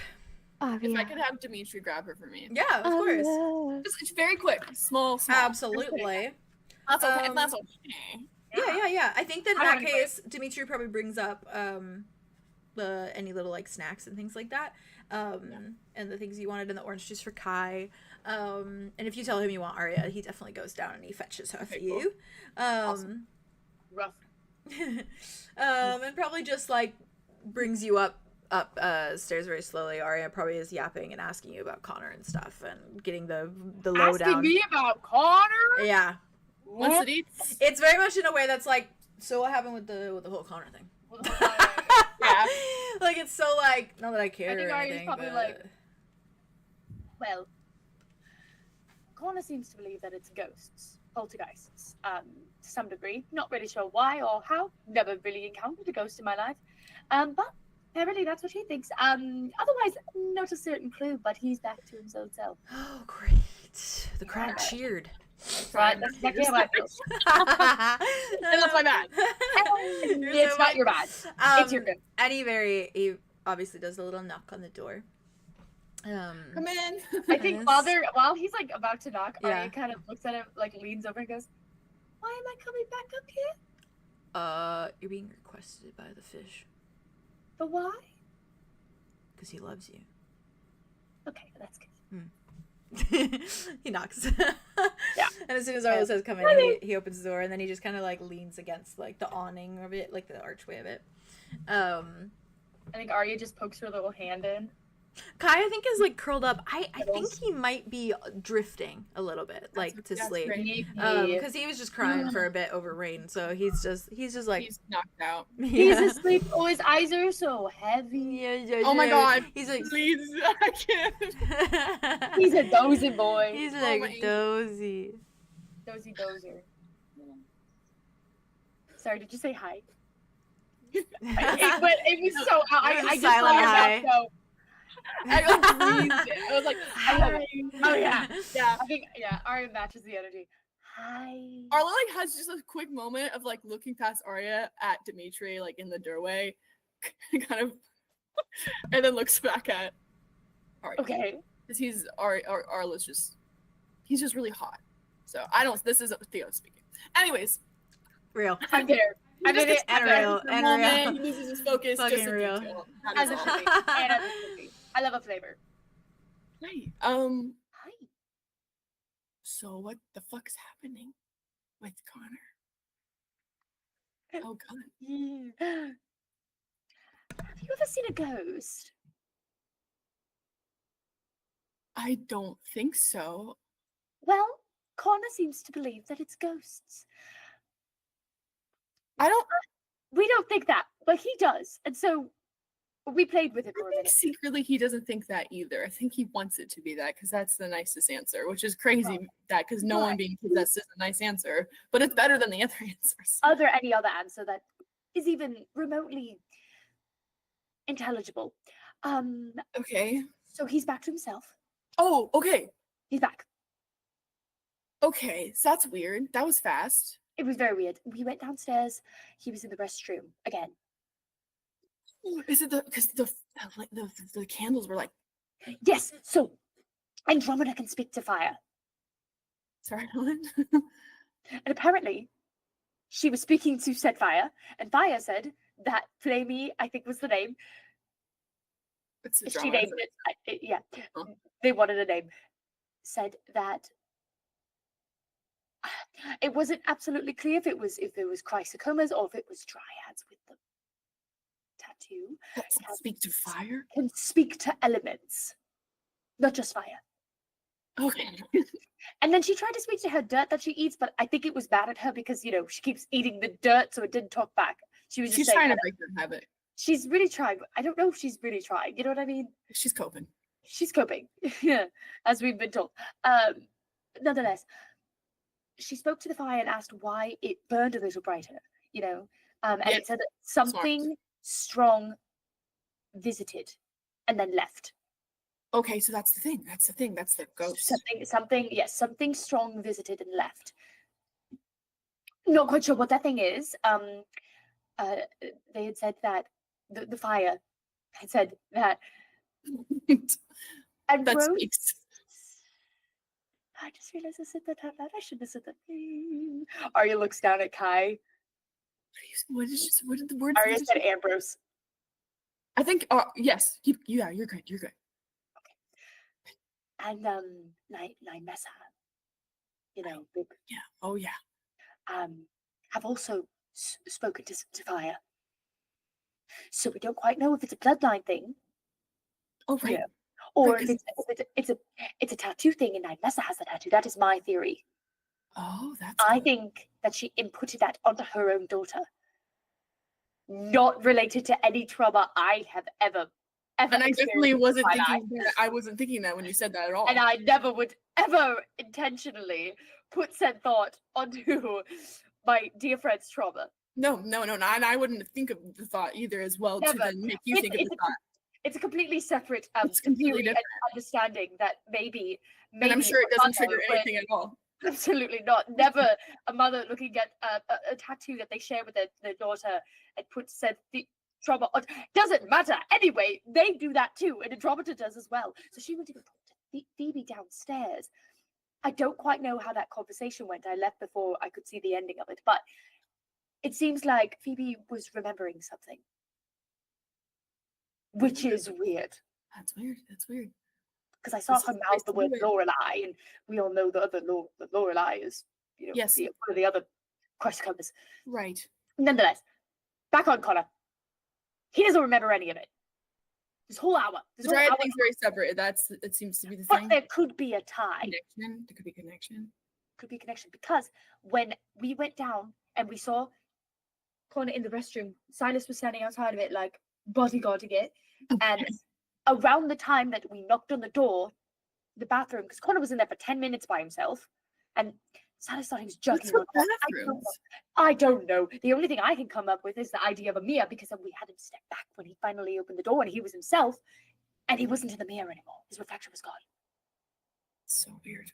If I could have Dimitri grab her for me. Yeah, of course. Just very quick. Small. Absolutely. That's okay. If that's okay. Yeah. I think that in I that wanna case, Dimitri probably brings up any little like snacks and things like that. And the things you wanted in the orange juice for Kai. And if you tell him you want Arya, he definitely goes down and he fetches her for you. Awesome. Rough. And probably just like brings you up stairs very slowly. Arya probably is yapping and asking you about Connor and stuff and getting the lowdown. Asking me about Connor? Yeah. What's the deets? It's very much in a way that's like, so what happened with the whole Connor thing? Yeah. Like, it's so like, not that I care I think or Arya's anything, probably but... like- Well, Connor seems to believe that it's ghosts, poltergeists, to some degree. Not really sure why or how. Never really encountered a ghost in my life. But apparently that's what he thinks. Otherwise, not a certain clue, but he's back to his old self. Oh, great. The crowd cheered. Right, that's exactly how I feel. And that's my bad. It's not your bad. It's your good. And he obviously does a little knock on the door. Come in. I think while he's like about to knock, Yeah. Arya kind of looks at him, like leans over and goes, "Why am I coming back up here? You're being requested by the fish. But why?" Because he loves you. Okay, that's good. He knocks. Yeah. And as soon as Arlo says come in, he opens the door, and then he just kind of like leans against like the awning of it, like the archway of it. I think Arya just pokes her little hand in. Kai, I think, is like curled up. I think he might be drifting a little bit, like to sleep, because he was just crying for a bit over Rain. So he's just like He's knocked out. He's asleep. Oh, his eyes are so heavy. Oh my god. He's like, Please, I can't. He's a dozy boy. He's Oh like my- dozy. Dozy dozer. Sorry, did you say hi? It was so. I just silent saw hi. that, so I like breathed it. I was like, I love it. Oh yeah. Yeah. I think Arya matches the energy. Hi. Arlo like has just a quick moment of like looking past Arya at Dimitri like in the doorway, kind of, and then looks back at Arya. Okay. Because he's Arlo's just he's just really hot. So I don't. This is Theo speaking. Anyways, Real. I'm there. I'm in it. And I'm there. real. for a And moment, real. he loses his focus. Fucking just a real. detail. That As is it all. should be. And as it should be. I love a flavor. Right. Hi. So what the fuck's happening with Connor? Oh god. Yeah. Have you ever seen a ghost? I don't think so. Well, Connor seems to believe that it's ghosts. We don't think that, but he does. And so we played with it for I a think minute. secretly he doesn't think that either. I think he wants it to be that because that's the nicest answer, which is crazy that because no one being possessed is a nice answer, but it's better than the other answers. Are there any other answer that is even remotely intelligible? Okay. So he's back to himself. Oh, okay. He's back. Okay. So that's weird. That was fast. It was very weird. We went downstairs. He was in the restroom again. Is it because the candles were like Yes. So Andromeda can speak to fire. sorry, Helen? And apparently, she was speaking to said fire, and fire said that Flamey, I think was the name. It's a She drama. named it. Yeah, Huh. they wanted a name. Said that it wasn't absolutely clear if it was chrysocomas or if it was dryads with the tattoo. Can speak to fire. Can speak to elements, not just fire. Okay. And then she tried to speak to her dirt that she eats, but I think it was bad at her because she keeps eating the dirt, so it didn't talk back. She was just She's saying trying to that break that habit. she's really trying. I don't know if she's really trying. You know what I mean? She's coping. She's coping, yeah, as we've been told. Nonetheless, she spoke to the fire and asked why it burned a little brighter, and Yes. it said that something strong visited and then left. Okay, so that's the thing. That's the thing. That's the ghost. Something strong visited and left. Not quite sure what that thing is. They had said that the fire had said that. And That Rose, speaks. I just realized I said that out loud. I shouldn't have said that. Arya looks down at Kai. What did the word? Arya said Ambrose. I think. Yes. Yeah, you're good. You're good. And Nymessa, big, Yeah. Oh yeah. have also spoken to fire. So we don't quite know if it's a bloodline thing. Oh right. Yeah. Or Right, if it's a tattoo thing, and Nymessa has the tattoo. That is my theory. Oh, that's. I good. think that she inputted that onto her own daughter. Not related to any trauma I have ever. And I definitely experienced wasn't in my thinking. life. That. I wasn't thinking that when you said that at all. And I never would ever intentionally put said thought onto my dear friend's trauma. No. And I wouldn't think of the thought either as well Never. to then make you think of the thought. It's a completely separate It's completely theory and different. understanding that maybe And I'm sure it doesn't a mother trigger anything at all. Absolutely not. Never a mother looking at a tattoo that they share with their daughter and put said trauma on. Doesn't matter. Anyway, they do that too, and Andromeda does as well. So she went to talk to Phoebe downstairs. I don't quite know how that conversation went. I left before I could see the ending of it, but it seems like Phoebe was remembering something, which is weird. That's weird. That's weird. because I saw This her is the mouth place the to word do it. 𝑙orelei, and we all know the other the 𝑙orelei is, Yes. one of the other quest covers. Right. Nonetheless, back on Connor. He doesn't remember any of it. This whole hour. The Dryad thing's very separate. It seems to be the thing. But there could be a tie. Connection. There could be connection. Could be a connection, because when we went down and we saw Connor in the restroom, Silas was standing outside of it like bodyguarding it, and around the time that we knocked on the door, the bathroom, because Connor was in there for 10 minutes by himself, and Silas thought he was joking. I don't know. The only thing I can come up with is the idea of a mirror, because we had him step back when he finally opened the door and he was himself, and he wasn't in the mirror anymore. His reflection was gone. So weird.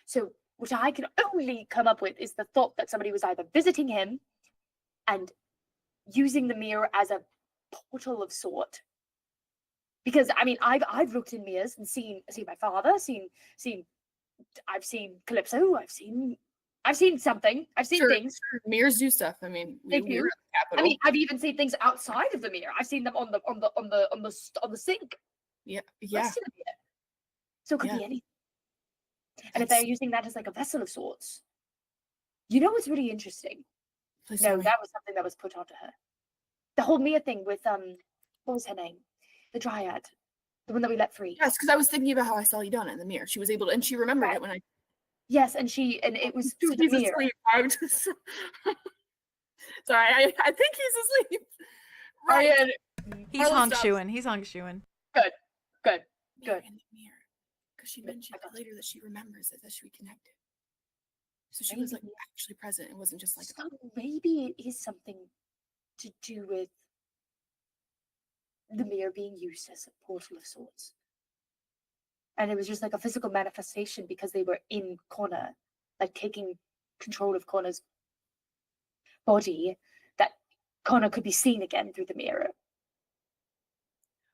So what I can only come up with is the thought that somebody was either visiting him and using the mirror as a portal of sort. Because I mean, I've looked in mirrors and seen my father, I've seen 𝐄𝐻𝐿, I've seen something, I've seen things. Sure. Mirrors do stuff. I mean, we were at the Capitol. I mean, I've even seen things outside of the mirror. I've seen them on the sink. Yeah. Next to the mirror. So it could be anything. And if they're using that as like a vessel of sorts, what's really interesting? That was something that was put onto her. The whole Mia thing with what was her name? The Dryad, the one that we let free. Yes, because I was thinking about how I saw Idana in the mirror. She was able to, and she remembered it when I. Yes, and it was he's asleep. I'm just sorry. I think he's asleep. Right. He's 𝐂𝐻𝐿. He's 𝐂𝐻𝐿. Good. In the mirror, because she mentioned later that she remembers it, that she reconnected. So she was like actually present. It wasn't just like. So maybe it is something to do with the mirror being used as a portal of sorts, and it was just like a physical manifestation because they were in Connor, like taking control of Connor's body, that Connor could be seen again through the mirror.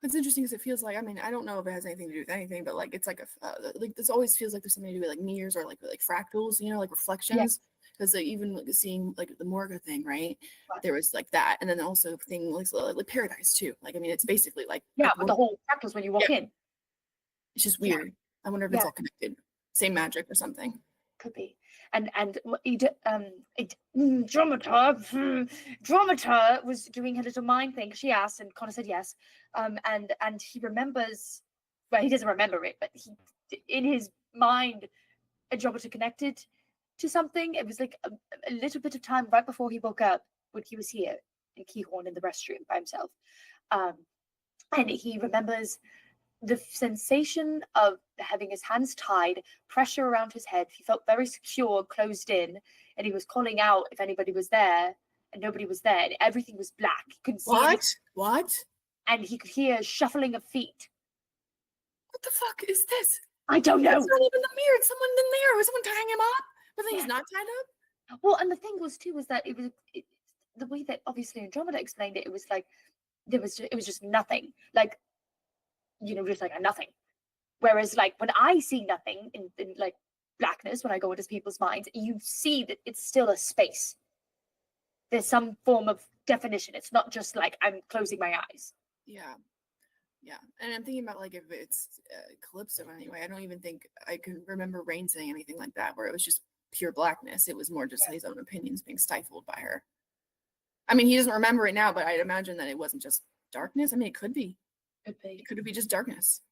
It's interesting because it feels like, I mean, I don't know if it has anything to do with anything, but like it's like like this always feels like there's something to do with like mirrors or like fractals, like reflections. Because even like seeing like the �Morga thing, right? There was like that, and then also thing like paradise too. Like I mean, it's basically like with the whole fractals when you walk in. It's just weird. I wonder if it's all connected, same magic or something. Could be. And Andromeda was doing her little mind thing. She asked, and Connor said yes. And he remembers. Well, he doesn't remember it, but he, in his mind, Andromeda connected to something. It was like a little bit of time right before he woke up when he was here in 𝐾𝐻𝐪n in the restroom by himself. And he remembers the sensation of having his hands tied, pressure around his head. He felt very secure, closed in, and he was calling out if anybody was there, and nobody was there, and everything was black. He couldn't see anything. What? And he could hear shuffling of feet. What the fuck is this? I don't know. It's not even the mirror. It's someone in there. Was someone tying him up? But then he's not tied up? Well, and the thing was too, was that the way that obviously Andromeda explained it, it was like, it was just nothing. Like, just like a nothing. Whereas like when I see nothing in like blackness, when I go into people's minds, you see that it's still a space. There's some form of definition. It's not just like I'm closing my eyes. Yeah. And I'm thinking about like if it's Calypso anyway. I don't even think I can remember Rain saying anything like that, where it was just pure blackness. It was more just his own opinions being stifled by her. I mean, he doesn't remember it now, but I'd imagine that it wasn't just darkness. I mean, it could be. It could be just darkness.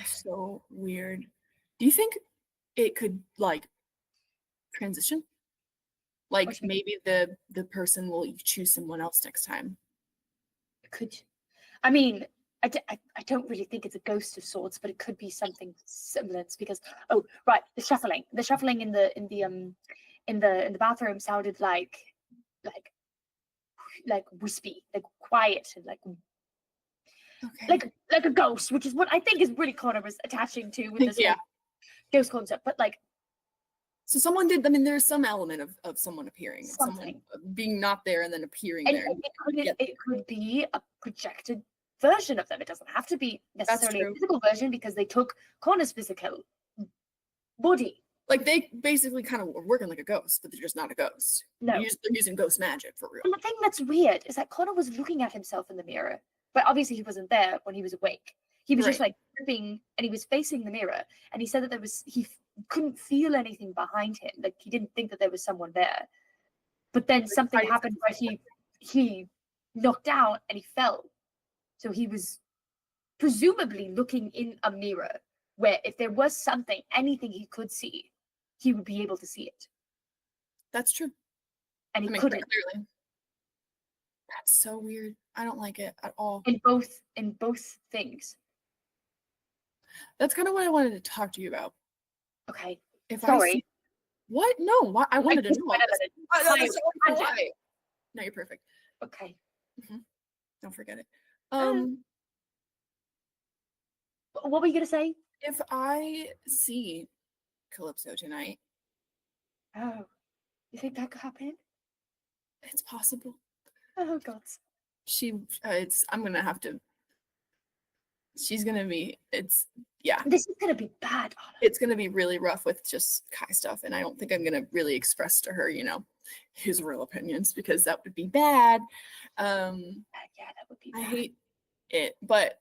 So weird. Do you think it could like transition? Like maybe the person will choose someone else next time. It could. I mean, I don't really think it's a ghost of sorts, but it could be something similar because the shuffling in the bathroom sounded like wispy, like quiet, and like a ghost, which is what I think is really Connor was attaching to with this ghost concept. But like, so someone did. I mean, there's some element of someone appearing, someone being not there and then appearing and there. It could be a projected version of them. It doesn't have to be necessarily a physical version because they took Connor's physical body. Like they basically kind of were working like a ghost, but they're just not a ghost. No, they're using ghost magic for real. And the thing that's weird is that Connor was looking at himself in the mirror, but obviously he wasn't there when he was awake. He was just Right. like tripping, and he was facing the mirror, and he said that he couldn't feel anything behind him. Like he didn't think that there was someone there. But then something happened where he knocked out and he fell. So he was presumably looking in a mirror where if there was something, anything he could see, he would be able to see it. That's true. And he I mean, couldn't. clearly. That's so weird. I don't like it at all. In both things. That's kind of what I wanted to talk to you about. Okay. If Sorry. I see... What? No, why? I wanted to know. Why? No, you're perfect. Okay. Don't forget it. What were you gonna say? If I see Calypso tonight, Oh, you think that could happen? it's possible. Oh God. I'm gonna have to. She's gonna be. Yeah. This is gonna be bad. It's gonna be really rough with just Kai stuff, and I don't think I'm gonna really express to her, his real opinions, because that would be bad. Yeah, that would be bad. I hate it, but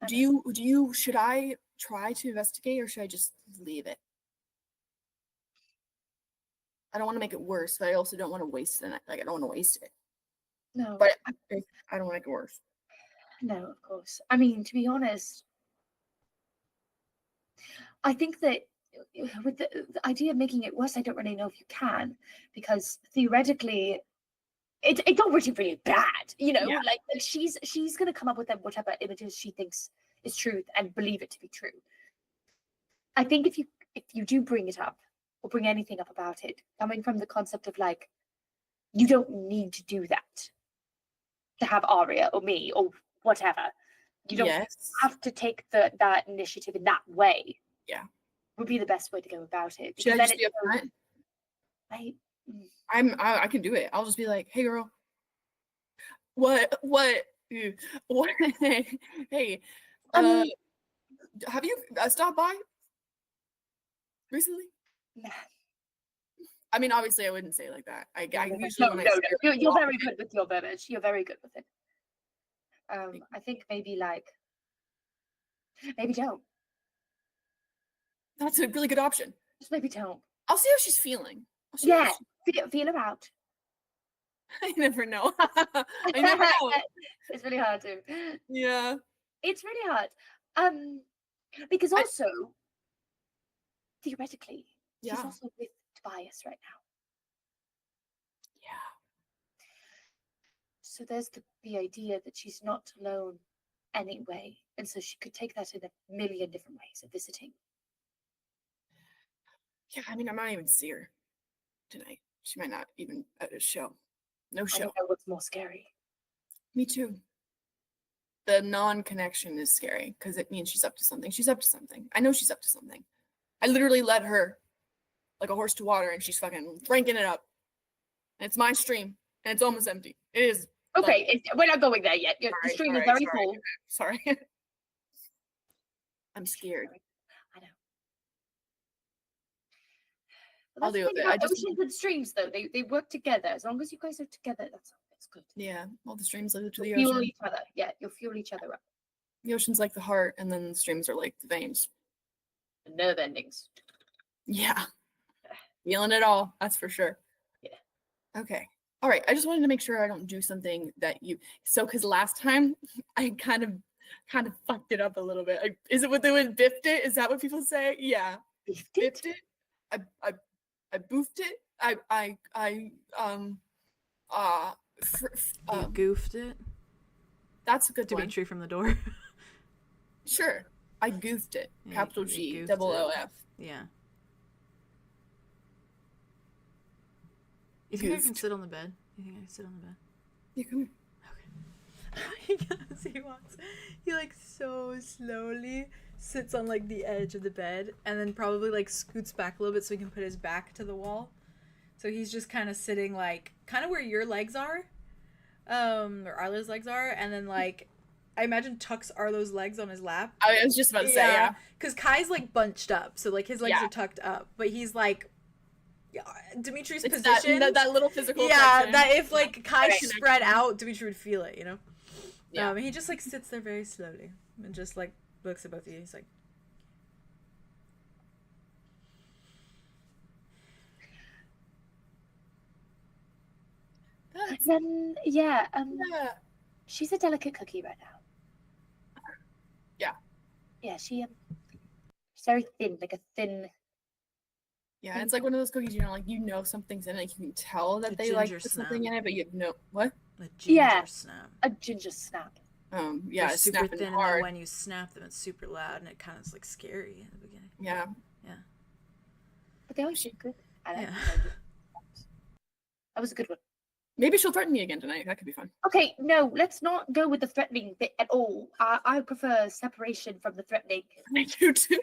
I know. should I try to investigate, or should I just leave it? I don't want to make it worse, but I also don't want to waste it. Like, I don't want to waste it. No. But I don't want to make it worse. No, of course. I mean, to be honest, I think that with the idea of making it worse, I don't really know if you can, because theoretically, it got really bad. Yeah. Like she's gonna come up with whatever images she thinks is truth and believe it to be true. I think if you do bring it up or bring anything up about it, coming from the concept of like, you don't need to do that to have Arya or me or whatever. You don't have to take that initiative in that way. Yeah, would be the best way to go about it. Should I just be upfront? I can do it. I'll just be like, hey girl, what hey, have you stopped by recently? Nah. I mean, obviously I wouldn't say it like that. I usually You're very good with your verbiage. You're very good with it. I think maybe don't. That's a really good option. Just maybe don't. I'll see how she's feeling. Yeah, feel her out. I never know. I never know. It's really hard to. Yeah. It's really hard. Because also, theoretically, she's also with Tobias right now. Yeah. So there's the idea that she's not alone anyway, and so she could take that in a million different ways of visiting. Yeah, I mean, I might even see her tonight. She might not even at a show. No show. I don't know what's more scary. Me too. The non-connection is scary because it means she's up to something. She's up to something. I know she's up to something. I literally led her like a horse to water, and she's fucking cranking it up. And it's my stream, and it's almost empty. It is. Okay, we're not going there yet. The stream is very full. Sorry. I'm scared. I know. I'll do it. Oceans and streams, though, they work together. As long as you guys are together, that's good. Yeah, all the streams lead to the fuel ocean. each other. Yeah, you'll fuel each other up. The ocean's like the heart, and then the streams are like the veins. The nerve endings. Yeah. Feeling it all, that's for sure. Yeah. Okay. All right. I just wanted to make sure I don't do something that because last time I kind of fucked it up a little bit. Is it what they would biffed it? Is that what people say? Yeah. Biffed it? I boofed it. You goofed it. That's a good Dimitri from the door. Sure. I goofed it. Yeah, Capital you G, goofed double it. O-F. Yeah. You think I can sit on the bed? You think I can sit on the bed? Yeah, come here. Okay. He like so slowly sits on like the edge of the bed and then probably like scoots back a little bit so he can put his back to the wall. So he's just kind of sitting like kind of where your legs are, or Arlo's legs are, and then like I imagine tucks Arlo's legs on his lap. I was just about to say, yeah. Because Kai's like bunched up, so like his legs are tucked up, but he's like Dimitri's position. That little physical. Yeah, that if like Kai spread out, Dimitri would feel it, you know. Yeah. He just like sits there very slowly and just like looks at both of you. He's like, Then yeah, Yeah. she's a delicate cookie right now. Yeah. Yeah, she's very thin, like a thin. Yeah, it's like one of those cookies, something's in it. You can tell that A they like ginger put something snap. in it, but you have no what? a ginger Yeah. snap. A ginger snap. Yeah, They're it's super snapping thin, and hard. then when you snap them, it's super loud, and it kind of is like scary in the beginning. Yeah. But they always shoot good. I like Yeah. That was a good one. Maybe she'll threaten me again tonight. That could be fun. Okay, no, let's not go with the threatening bit at all. I prefer separation from the threatening. I do too.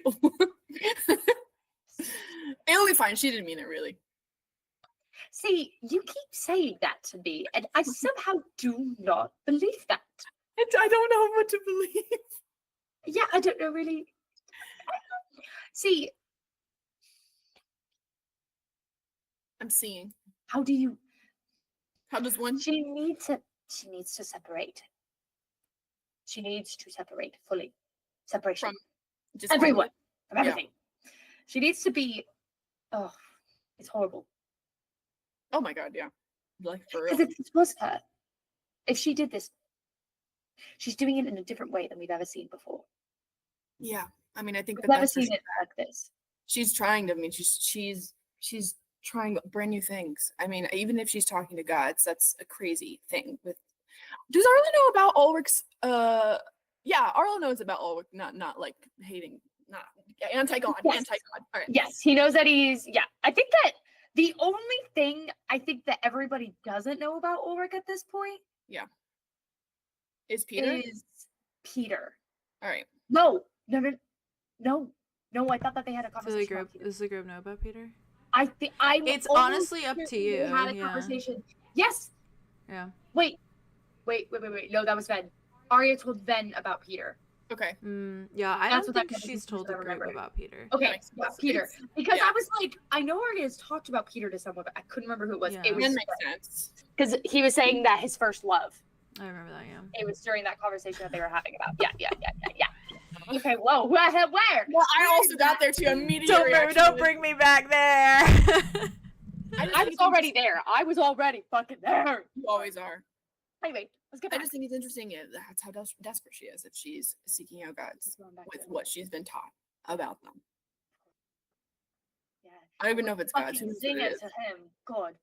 It'll be fine. She didn't mean it really. See, you keep saying that to me, and I somehow do not believe that. I don't know what to believe. Yeah, I don't know really. See, I'm seeing. how do you? How does one? She needs to separate. She needs to separate fully. Separation. From just Everyone. From Yeah. everything. She needs to be. Oh, it's horrible. Oh my god, yeah. Like for real. Because if this was her, if she did this, she's doing it in a different way than we've ever seen before. Yeah. I mean, I think We've that never that's seen it like this. she's trying to. I mean, she's trying brand new things. I mean, even if she's talking to gods, that's a crazy thing. Does Arlo know about Ulrich's? Yeah, Arlo knows about Ulrich. Not like hating, not anti-god, Yes. anti-god. All right. Yes, he knows that he's. Yeah, I think that the only thing I think that everybody doesn't know about Ulrich at this point Is Peter? is Peter. All right. No. I thought that they had a Does the conversation. group about Peter. does the group know about Peter? I think I'm. It's almost honestly up to certain they you, Had a yeah. conversation. Yes. Yeah. Wait. No, that was Ven. Arya told Ven about Peter. Okay. Yeah, I That's don't what that think conversation she's told was, the I group remember. about Peter. Okay, makes about sense. Peter. Because yeah. I was like, I know Arya has talked about Peter to someone, but I couldn't remember who it was. Yeah. It That was makes sense. because he was saying that his first love. I remember that. Yeah. It was during that conversation that they were having about. Yeah. Okay, whoa, where? Well, I also got there too. Immediate reaction Don't was- bring me back there. I was already there. I was already fucking there. You always are. Anyway, let's get I back. just think it's interesting. That's how desperate she is if she's seeking out gods Going back with to- what she's been taught about them. Yeah. I don't even know if it's gods. Fucking Who knows what zinger it is. to him. God,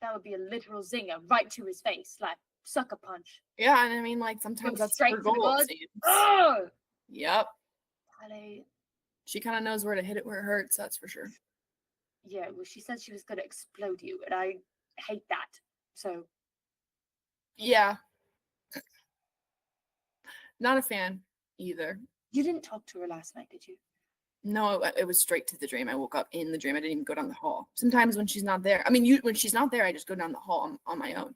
that would be a literal zinger right to his face, like sucker punch. Yeah, and I mean, like sometimes Go that's straight her to the goal. It god. seems. Oh, Yep. Tally. She kind of knows where to hit it where it hurts. That's for sure. Yeah, well, she said she was going to explode you, and I hate that. So, Yeah. Not a fan either. you didn't talk to her last night, did you? No, it was straight to the dream. I woke up in the dream. I didn't even go down the hall. Sometimes when she's not there, I mean, when she's not there, I just go down the hall on my own.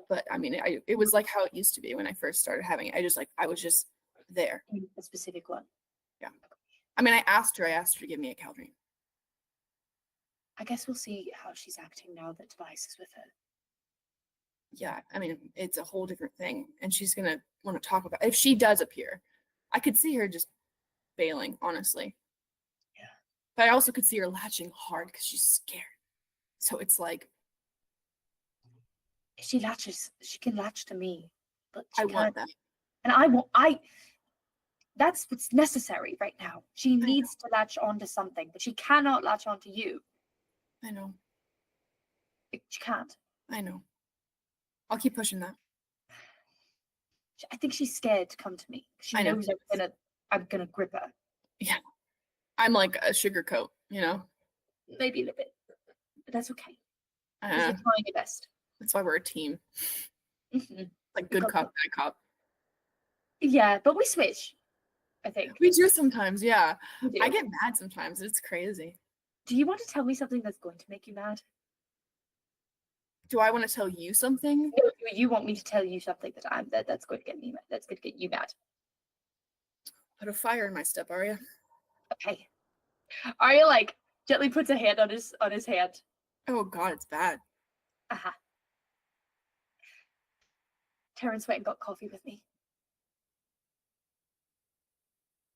But I mean, it was like how it used to be when I first started having it. I was just there. A specific one. I mean, I asked her to give me a 𝐂𝐻𝐪. I guess we'll see how she's acting now that Tobias is with her. Yeah, I mean, it's a whole different thing. And she's going to want to talk about if she does appear. I could see her just bailing, honestly. Yeah. But I also could see her latching hard because she's scared. So it's like, If she latches, she can latch to me. But she I can't. want that. And I won't. That's what's necessary right now. She needs to latch onto something, but she cannot latch onto you. I know. She can't. I know. I'll keep pushing that. I think she's scared to come to me. She I know. knows I'm gonna grip her. Yeah. I'm like a sugar coat, you know? Maybe a little bit, but that's okay. 'Cause Uh, you're trying your best. that's why we're a team. Mhm. Like good Got cop, bad cop. Yeah, but we switch. I think. We do sometimes, yeah. We do. I get mad sometimes. It's crazy. Do you want to tell me something that's going to make you mad? Do I want to tell you something? No, you want me to tell you something that's going to get me mad. That's going to get you mad. Put a fire in my step, Arya. Okay. Arya like gently puts a hand on his hand. Oh god, it's bad. Terrence went and got coffee with me.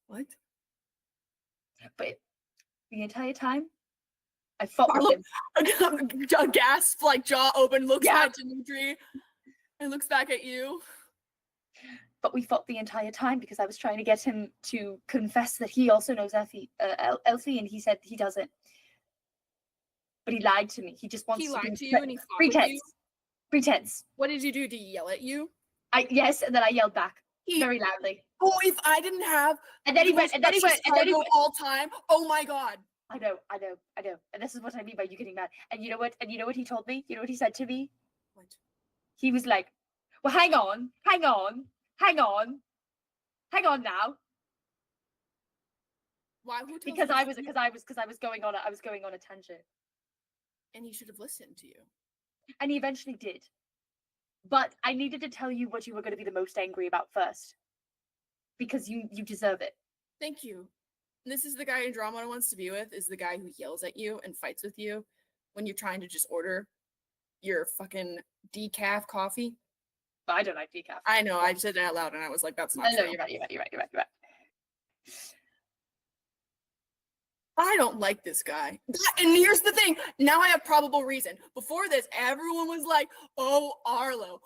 What? But the entire time, I fought with him. A gasp, like jaw open, looks Yeah. at Dimitri and looks back at you. But we fought the entire time because I was trying to get him to confess that he also knows Elfie, and he said he doesn't. But he lied to me. He just wants He to lied do to you and he fought with pretense. you? Pretense. What did you do? Did he yell at you? Yes, and then I yelled back He, very loudly. oh, if I didn't have And then he went, and then he went, and then he went. all time. Oh my god. I know. And this is what I mean by you getting mad. And you know what? And you know what he told me? You know what he said to me? What? He was like, well, hang on now. Why? Who told Because you I to was do- going on a tangent. And he should have listened to you. And he eventually did. But I needed to tell you what you were going to be the most angry about first. Because you deserve it. Thank you. This is the guy Andromeda wants to be with, is the guy who yells at you and fights with you when you're trying to just order your fucking decaf coffee. But I don't like decaf. I know, I said it out loud and I was like, that's not No, true. you're right. I don't like this guy. And here's the thing. Now I have probable reason. Before this, everyone was like, oh, Arlow,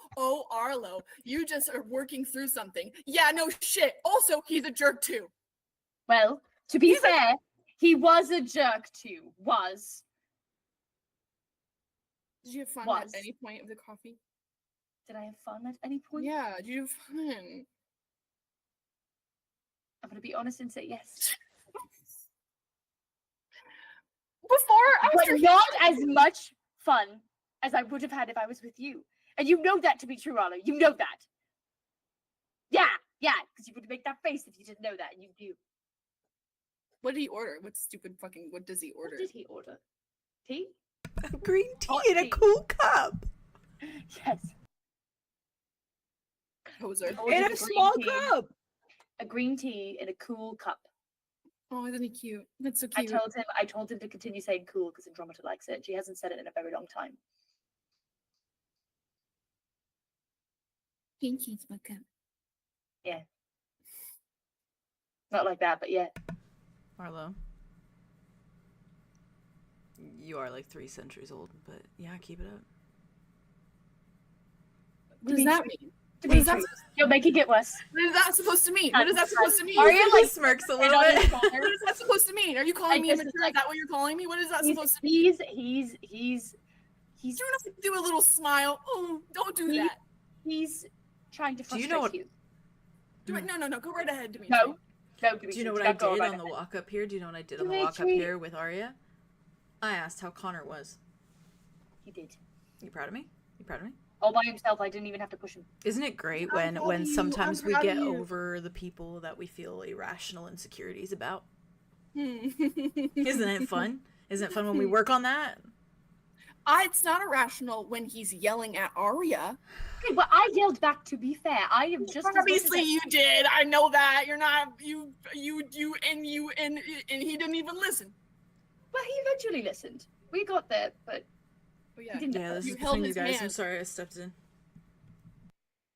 you just are working through something. Yeah, no shit. Also, he's a jerk too. Well, to be fair, he was a jerk too. Did you have fun Was. at any point of the coffee? Did I have fun at any point? Yeah, did you have fun? I'm going to be honest and say yes. After But not as much fun as I would have had if I was with you. And you know that to be true, Arlo. You know that. Yeah, because you would make that face if you didn't know that, and you do. What did he order? What does he order? What did he order? Tea? Green tea Hot in a tea. cool cup. Yes. Poser. Ordered In a a green small tea. cup. A green tea in a cool cup. Oh, isn't he cute? That's so I cute. told him to continue saying cool because Andromeda likes it. She hasn't said it in a very long time. Green tea's my cup. Yeah. Not like that, but yeah. Arlo. You are like 3 centuries old, but yeah, keep it up. What does that mean? What is that? You're making it worse. What is that supposed to mean? What is that supposed to mean? Arya, Like smirks a little bit. What is that supposed to mean? Are you calling me Like, immature? this is Is that what you're calling me? What is that supposed to mean? He's You don't have to do a little smile. Oh, don't do that. he's trying to Do you frustrate know what- you. Do it. No. Go right ahead, Dimitri. No. Do you know what I did on the walk up here? Do you know what I did on the walk up Dimitri. here with Arya? I asked how Connor was. He did. You proud of me? All by himself. I didn't even have to push him. Isn't it great I'm proud when of you. sometimes I'm we proud of get you. over the people that we feel irrational insecurities about? Isn't Isn't it fun? Isn't it fun when we work on that? It's not irrational when he's yelling at Arya. Okay, but I yelled back. To be fair, I am just as Obviously, much as you did. I know that. You're not. You, and he didn't even listen. Well, he eventually listened. We got there, but Oh, he yeah. didn't. Yeah, this You is held between you his guys. I'm hand. sorry I stepped in.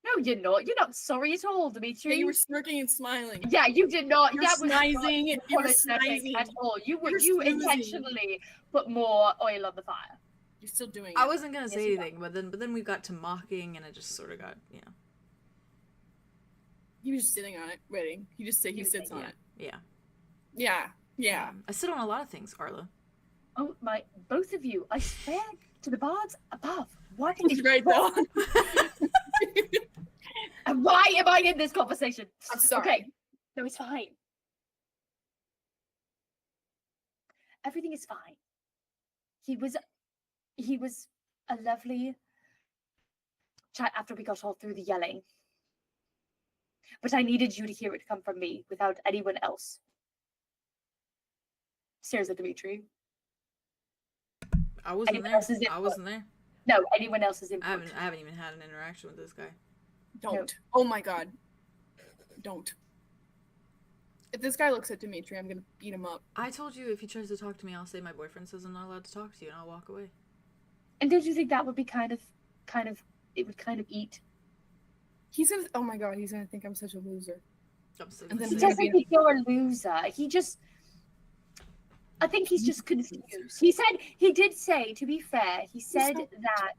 No, you're not. You're not sorry at all, Dimitri. Yeah, you were smirking and smiling. Yeah, you did not. You're That was not snizing. You were apologetic snizing. at all. You You're you snoozing. intentionally put more oil on the fire. You're still doing it. I wasn't gonna say you are. anything, but then we got to mocking, and it just sort of got, you know. He was just sitting on it, waiting. He just was sits sitting, on Yeah. it. Yeah. I sit on a lot of things, Arlo. Oh my! Both of you, I swear to the bards above. What It's is great though. And why am I in this conversation? I'm sorry. Okay, no, it's fine. Everything is fine. He was a lovely chat after we got all through the yelling. But I needed you to hear it come from me without anyone else. Stares at Dimitri. I wasn't Anyone there. else's input? I wasn't there. No, anyone else's I input. haven't even had an interaction with this guy. Don't. Oh my god. Don't. If this guy looks at Dimitri, I'm gonna beat him up. I told you if he tries to talk to me, I'll say my boyfriend says I'm not allowed to talk to you, and I'll walk away. And don't you think that would be it would kind of eat? He's gonna. Oh my god, he's gonna think I'm such a loser. And then He it's doesn't gonna be think you're a loser. I think he's just confused. He did say, to be fair, he said that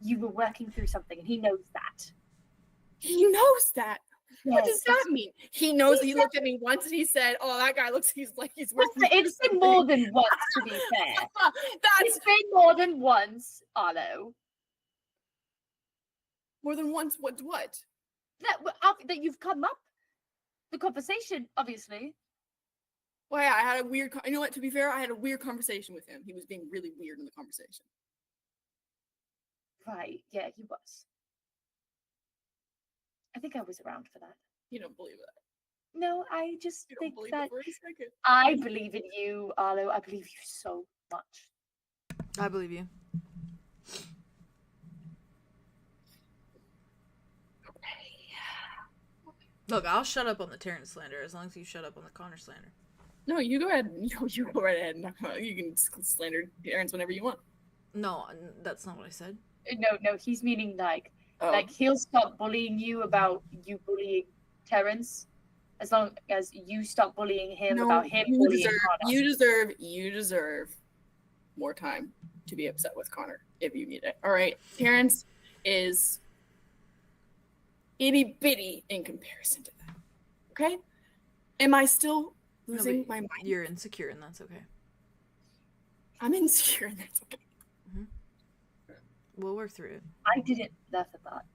you were working through something, and he knows that. he knows that. What does Yes. that mean? He knows. He looked at me once and he said, "Oh, that guy looks. He's working." It's been more than once, to be fair. It's been more than once, Arlo. More than once. What? That you've come up. The conversation, obviously. Well, yeah, I had a weird. You know what? To be fair, I had a weird conversation with him. He was being really weird in the conversation. Right, yeah, he was. I think I was around for that. You don't believe that. No, I just You don't think believe that it for a second. I believe in you, Arlo. I believe you so much. I believe you. Look, I'll shut up on the Terrence slander as long as you shut up on the Connor slander. No, you go ahead. You go right ahead. You can slander Terrence whenever you want. No, that's not what I said. No, he's meaning like Oh. he'll stop bullying you about you bullying Terrence, as long as you stop bullying him about him bullying Connor. You deserve more time to be upset with Connor if you need it. All right, Terrence is itty bitty in comparison to that. Okay, am I still losing my mind? You're insecure, and that's okay. I'm insecure, and that's okay. We'll work through it. I didn't laugh at that.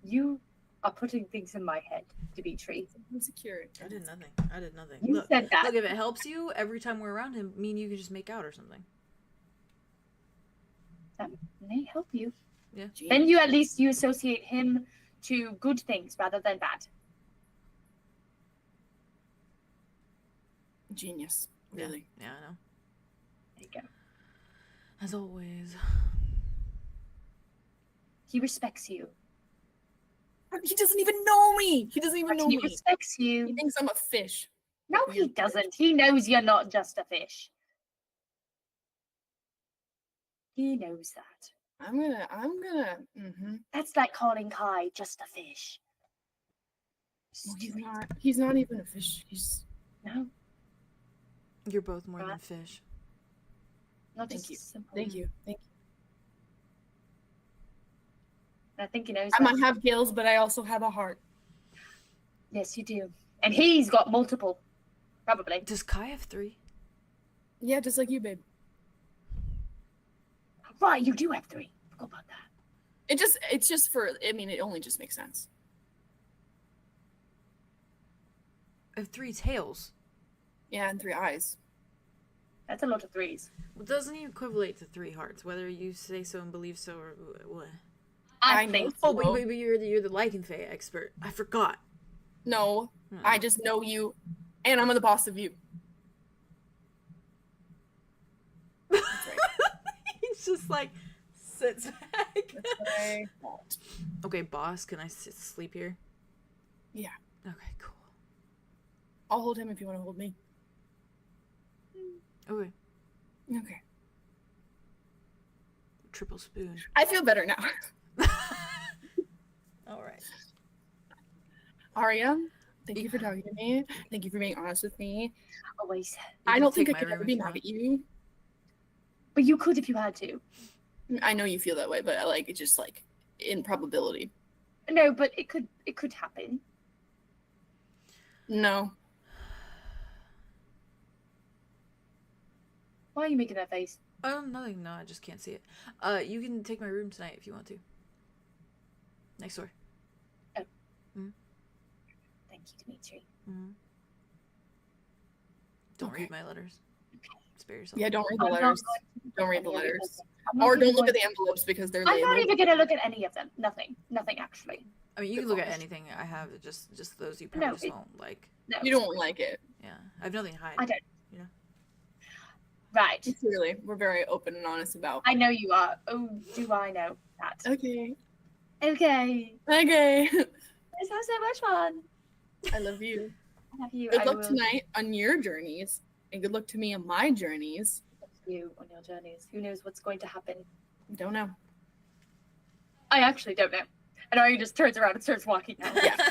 You are putting things in my head, Dimitri. I'm insecure. I did nothing. You Look, said that. Look, if it helps you, every time we're around him, me and you can just make out or something. That may help you. Yeah. Then you at least you associate him to good things rather than bad. Genius. Really. Yeah, I know. There you go. As always. He respects you. He doesn't even know me. He doesn't even know He me. respects you. He thinks I'm a fish. No, he doesn't. He knows you're not just a fish. He knows that. I'm gonna. That's like calling Kai just a fish. Well, he's not even a fish. He's No, You're both more than Right. fish. not Thank just you. simple. Thank you. I think he knows I that. might have gills, but I also have a heart. Yes, you do. And he's got multiple. Probably. Does Kai have 3? Yeah, just like you, babe. Right, you do have 3. Forgot about that. It's just for. I mean, it only just makes sense. I have 3 tails. Yeah, and 3 eyes. That's a lot of 3s. Well, doesn't he equivalent to 3 hearts, whether you say so and believe so or what? I know. think. Oh, but you're the lycanthropy expert. I forgot. No, I just know you, and I'm the boss of you. That's right. He's just like sits back. That's what I thought. Okay, boss, can I sleep here? Yeah. Okay, cool. I'll hold him if you want to hold me. Okay. Okay. Triple spoon. I feel better now. All right. Aria, thank you for talking to me. Thank you for being honest with me. Always. I don't think I my could room ever if be you mad want. at you. But you could if you had to. I know you feel that way, but it's just like in probability. No, but it could happen. No. Why are you making that face? Oh, nothing. No, I just can't see it. You can take my room tonight if you want to. Next door. Thank you, Dimitri. Don't Okay. read my letters. Spare yourself. Yeah, don't read the I'm not letters. going to Don't read the look at any of letters. them. I'm not Or even don't look going at the envelopes because they're I'm not labeled. even gonna look at any of them. Nothing actually. I mean, you can Good look at gosh. anything I have. Just those you probably No, just won't like. No, You don't like it. Yeah, I have nothing to hide. I don't. You know. Right. Clearly, we're very open and honest about. I know you are. Oh, do I know that? Okay. Okay. Okay. This was so much fun. I love you. I love you. Good I luck will tonight on your journeys, and good luck to me on my journeys. look to you on your journeys. Who knows what's going to happen? Don't know. I actually don't know. And Ari just turns around and starts walking out. Yeah.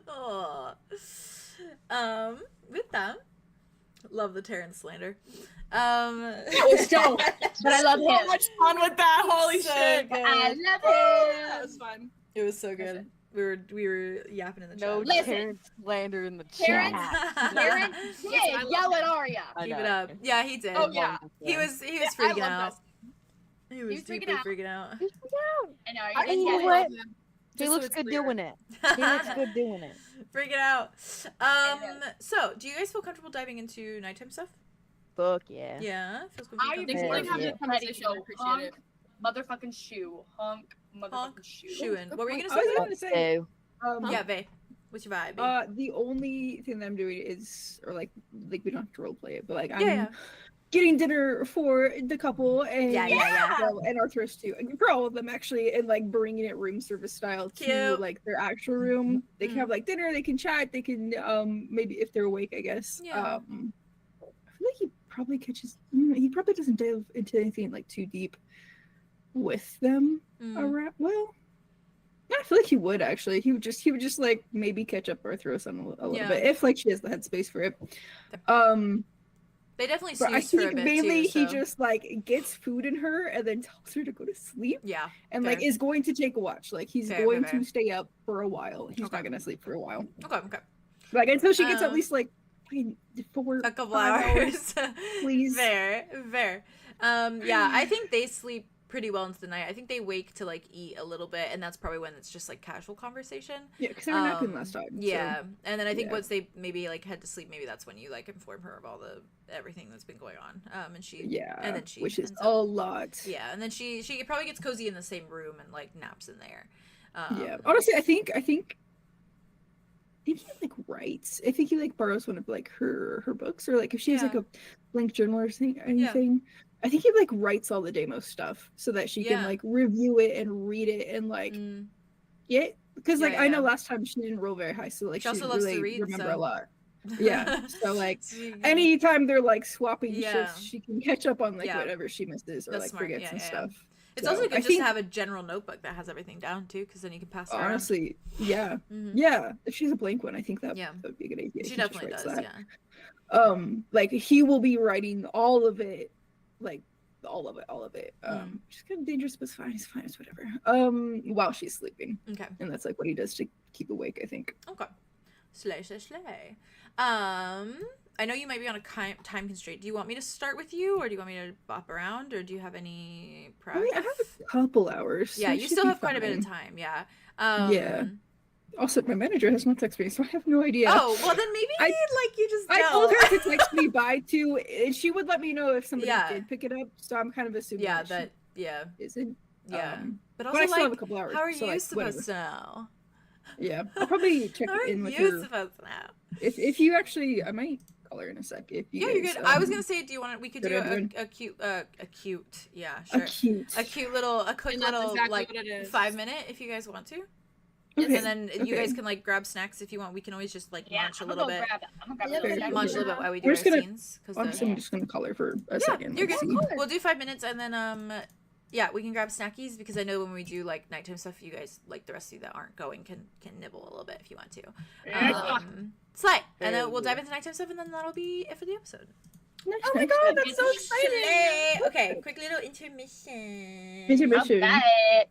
Oh. With that, love the Terrence slander. was so, but I love So him. much fun with that. Holy So shit. good. I love That him. was fun. It was so good. We were yapping in the No chat. Listen. Terrence slander in the Terrence, chat. Terrence I did love yell at him. Arya. I Keep know. it up. Yeah, he did. Oh, yeah. He was I freaking love out. that. He was freaking deeply out. freaking out. And Arya, I and You know yeah, what? love him. He Just so looks it's good clear. doing it. He looks good doing it. Freaking out. So do you guys feel comfortable diving into nighttime stuff? Fuck yeah. Yeah, feels good. I Yeah, like having yeah. a conversation. I appreciate it. motherfucking shoe. Honk, motherfucking Honk, shoe. shooing. What were you I gonna was say? gonna say, So, Yeah, Vay. What's your vibe? the only thing that I'm doing is, or like we don't have to role play it, but like I'm Yeah. getting dinner for the couple and Yeah. well, and Arthur's too, and for all of them actually, and like bringing it room service style to Cute. like their actual room. They can Mm. have like dinner, they can chat, they can maybe if they're awake, I guess. Yeah. I feel like he probably catches. He probably doesn't delve into anything like too deep with them Mm. around. Well. I feel like he would actually. He would just like maybe catch up or throw some a little Yeah. bit if like she has the headspace for it. They definitely But I snooze for a think bit mainly too. he so- just like gets food in her and then tells her to go to sleep Yeah. and fair. like is going to take a watch. Like he's Fair, going fair. to stay up for a while. He's Okay. not gonna sleep for a while. Okay. Like until she gets at Um, least like 4 A couple 5 hours. please. Fair. Yeah, I think they sleep pretty well into the night. I think they wake to like eat a little bit, and that's probably when it's just like casual conversation. Yeah, because they were napping last time. Yeah, and then I think yeah. once they maybe like head to sleep, maybe that's when you like inform her of all the everything that's been going on. And she So, yeah. and then she which is ends a up- lot. yeah, and then she probably gets cozy in the same room and like naps in there. Yeah. Honestly, I think he like writes. I think he like borrows one of like her books, or like if she has like Yeah. a blank journal or anything. I think he like writes all the Deimos stuff so that she can Yeah. like review it and read it and like Mm. get, because like Yeah, I know yeah. last time she didn't roll very high, so like She she also didn't loves to really read, remember so- a lot. Yeah. So like So you- anytime they're like swapping Yeah. shifts, she can catch up on like Yeah. whatever she misses or That's like smart. forgets Yeah, and yeah, yeah. stuff. It's So, also good I just think- to have a general notebook that has everything down too, because then you can pass it around. Honestly, yeah. Mhm. Yeah. If she's a blank one, I think that, Yeah. that would be a good idea. She He just definitely writes does. that. Yeah. Like he will be writing all of it, like all of it. Mm. Which is kind of dangerous, but it's fine, it's whatever. While she's sleeping, Okay. and that's like what he does to keep awake, I think. Okay. Slay. I know you might be on a time constraint. Do you want me to start with you, or do you want me to bop around, or do you have any prep? I mean, I have a couple hours. Yeah, so it you should still be have quite a bit of fine. time. Yeah. Yeah. Also, my manager has not texted me, so I have no idea. Oh well, then maybe I- like you just. I don't. told her to text me by 2, and she would let me know if somebody Yeah. did pick it up. So I'm kind of assuming Yeah. that Yeah. she isn't. Yeah. But But also, I still have a like, couple hours. how are so, you like, supposed whatever. to know? Yeah, I'll probably check How are in with you her. supposed to know? If you actually, I might call her in a sec. If you Yeah, you're guys, good. I was gonna say, do you want to? We could good do idea. a cute, yeah, a sure. cute. A cute little, a quick And that's little, exactly like, what it is. 5-minute if you guys want to. Okay, And then you okay. guys can like grab snacks if you want. We can always just like Yeah, munch a I'm little gonna bit. grab it. I'm gonna Yeah, grab very it. Munch a little bit while we do We're our just gonna- scenes. Honestly, I'm just gonna call her for a second. You're and good. see. We'll do 5 minutes and then yeah, we can grab snackies because I know when we do like nighttime stuff, you guys like the rest of you that aren't going can nibble a little bit if you want to. Slay, and then we'll dive into nighttime stuff, and then that'll be it for the episode. Nice, Oh my nice, god, nice. that's so exciting! Slay. Okay, quick little intermission. Intermission. Got it.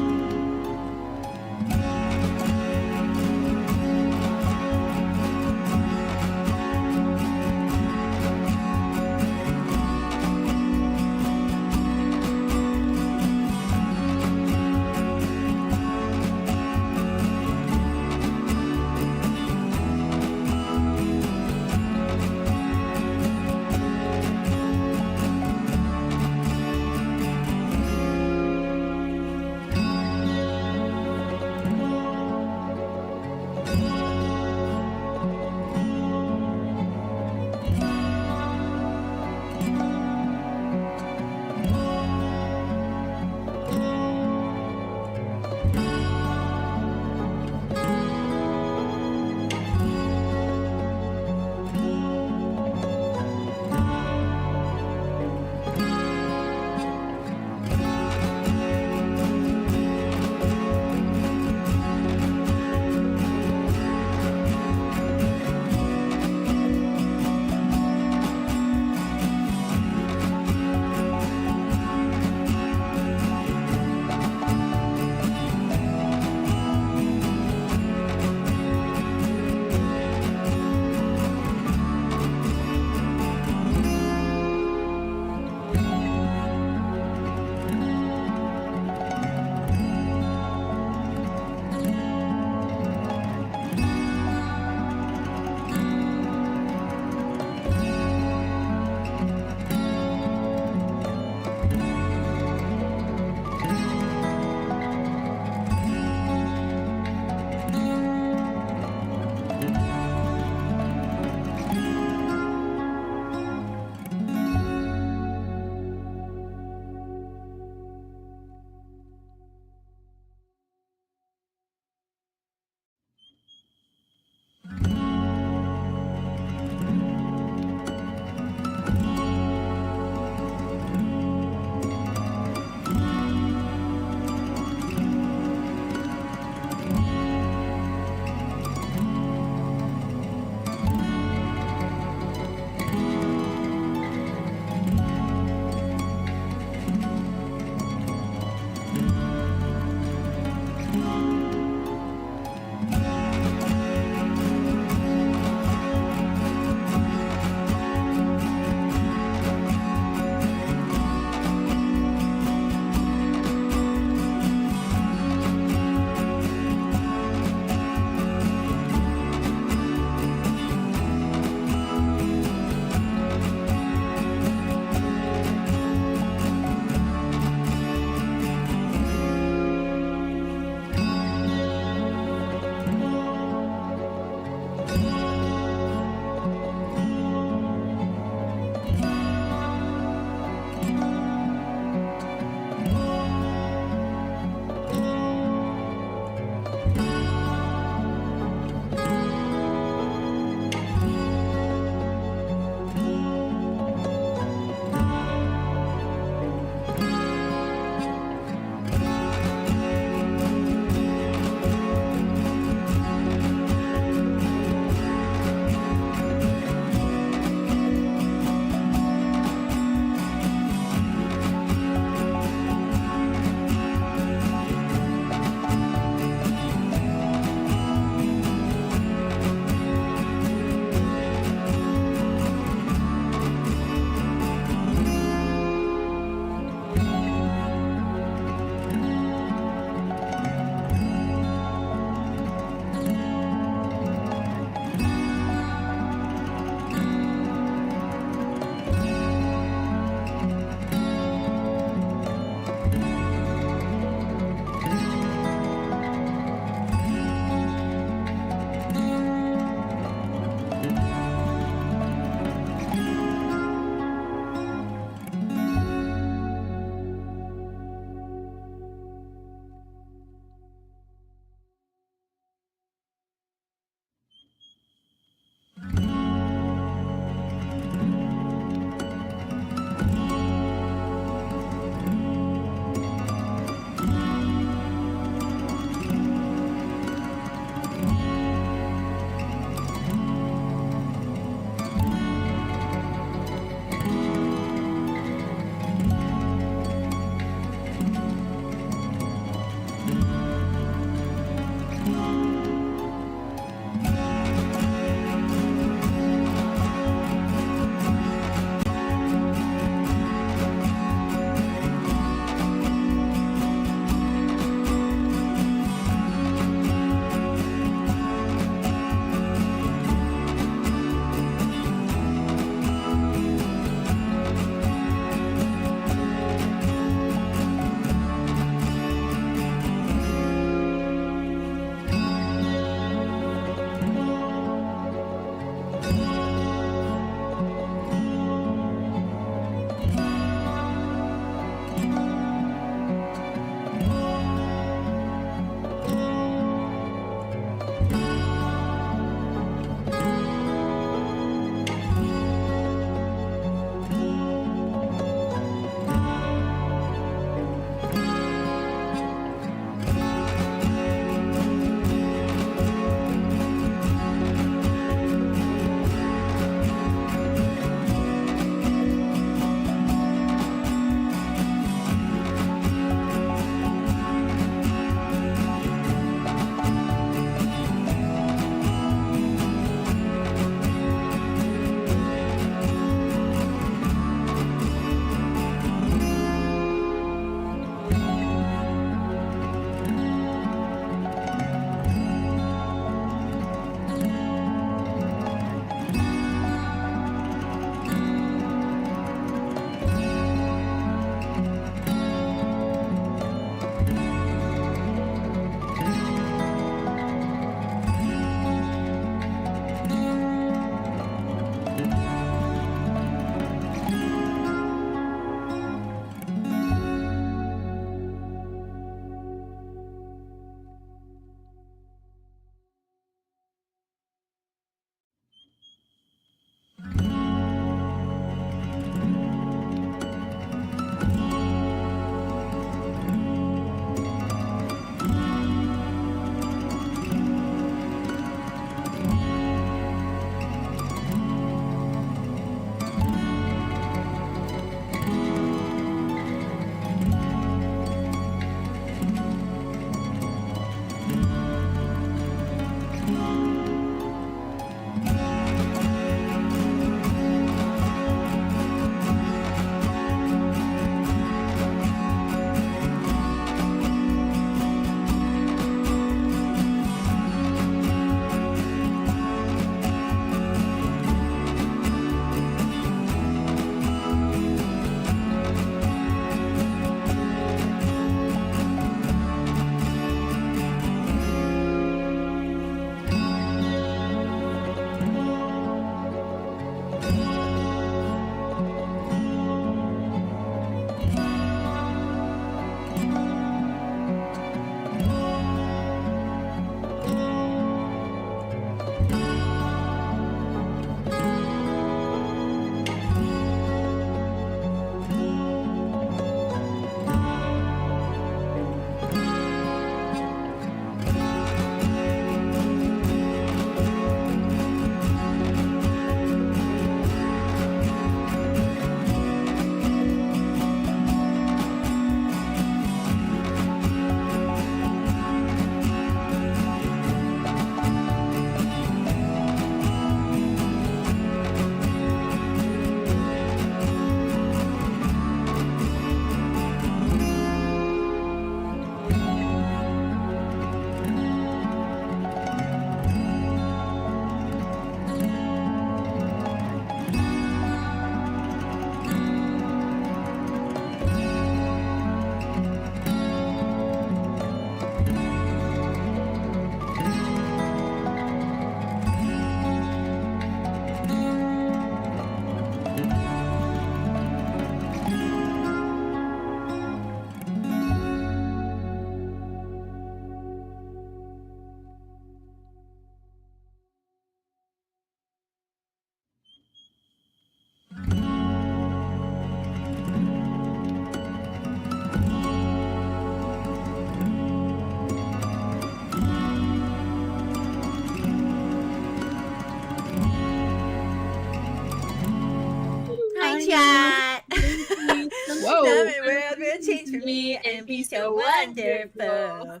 change for me and be so wonderful.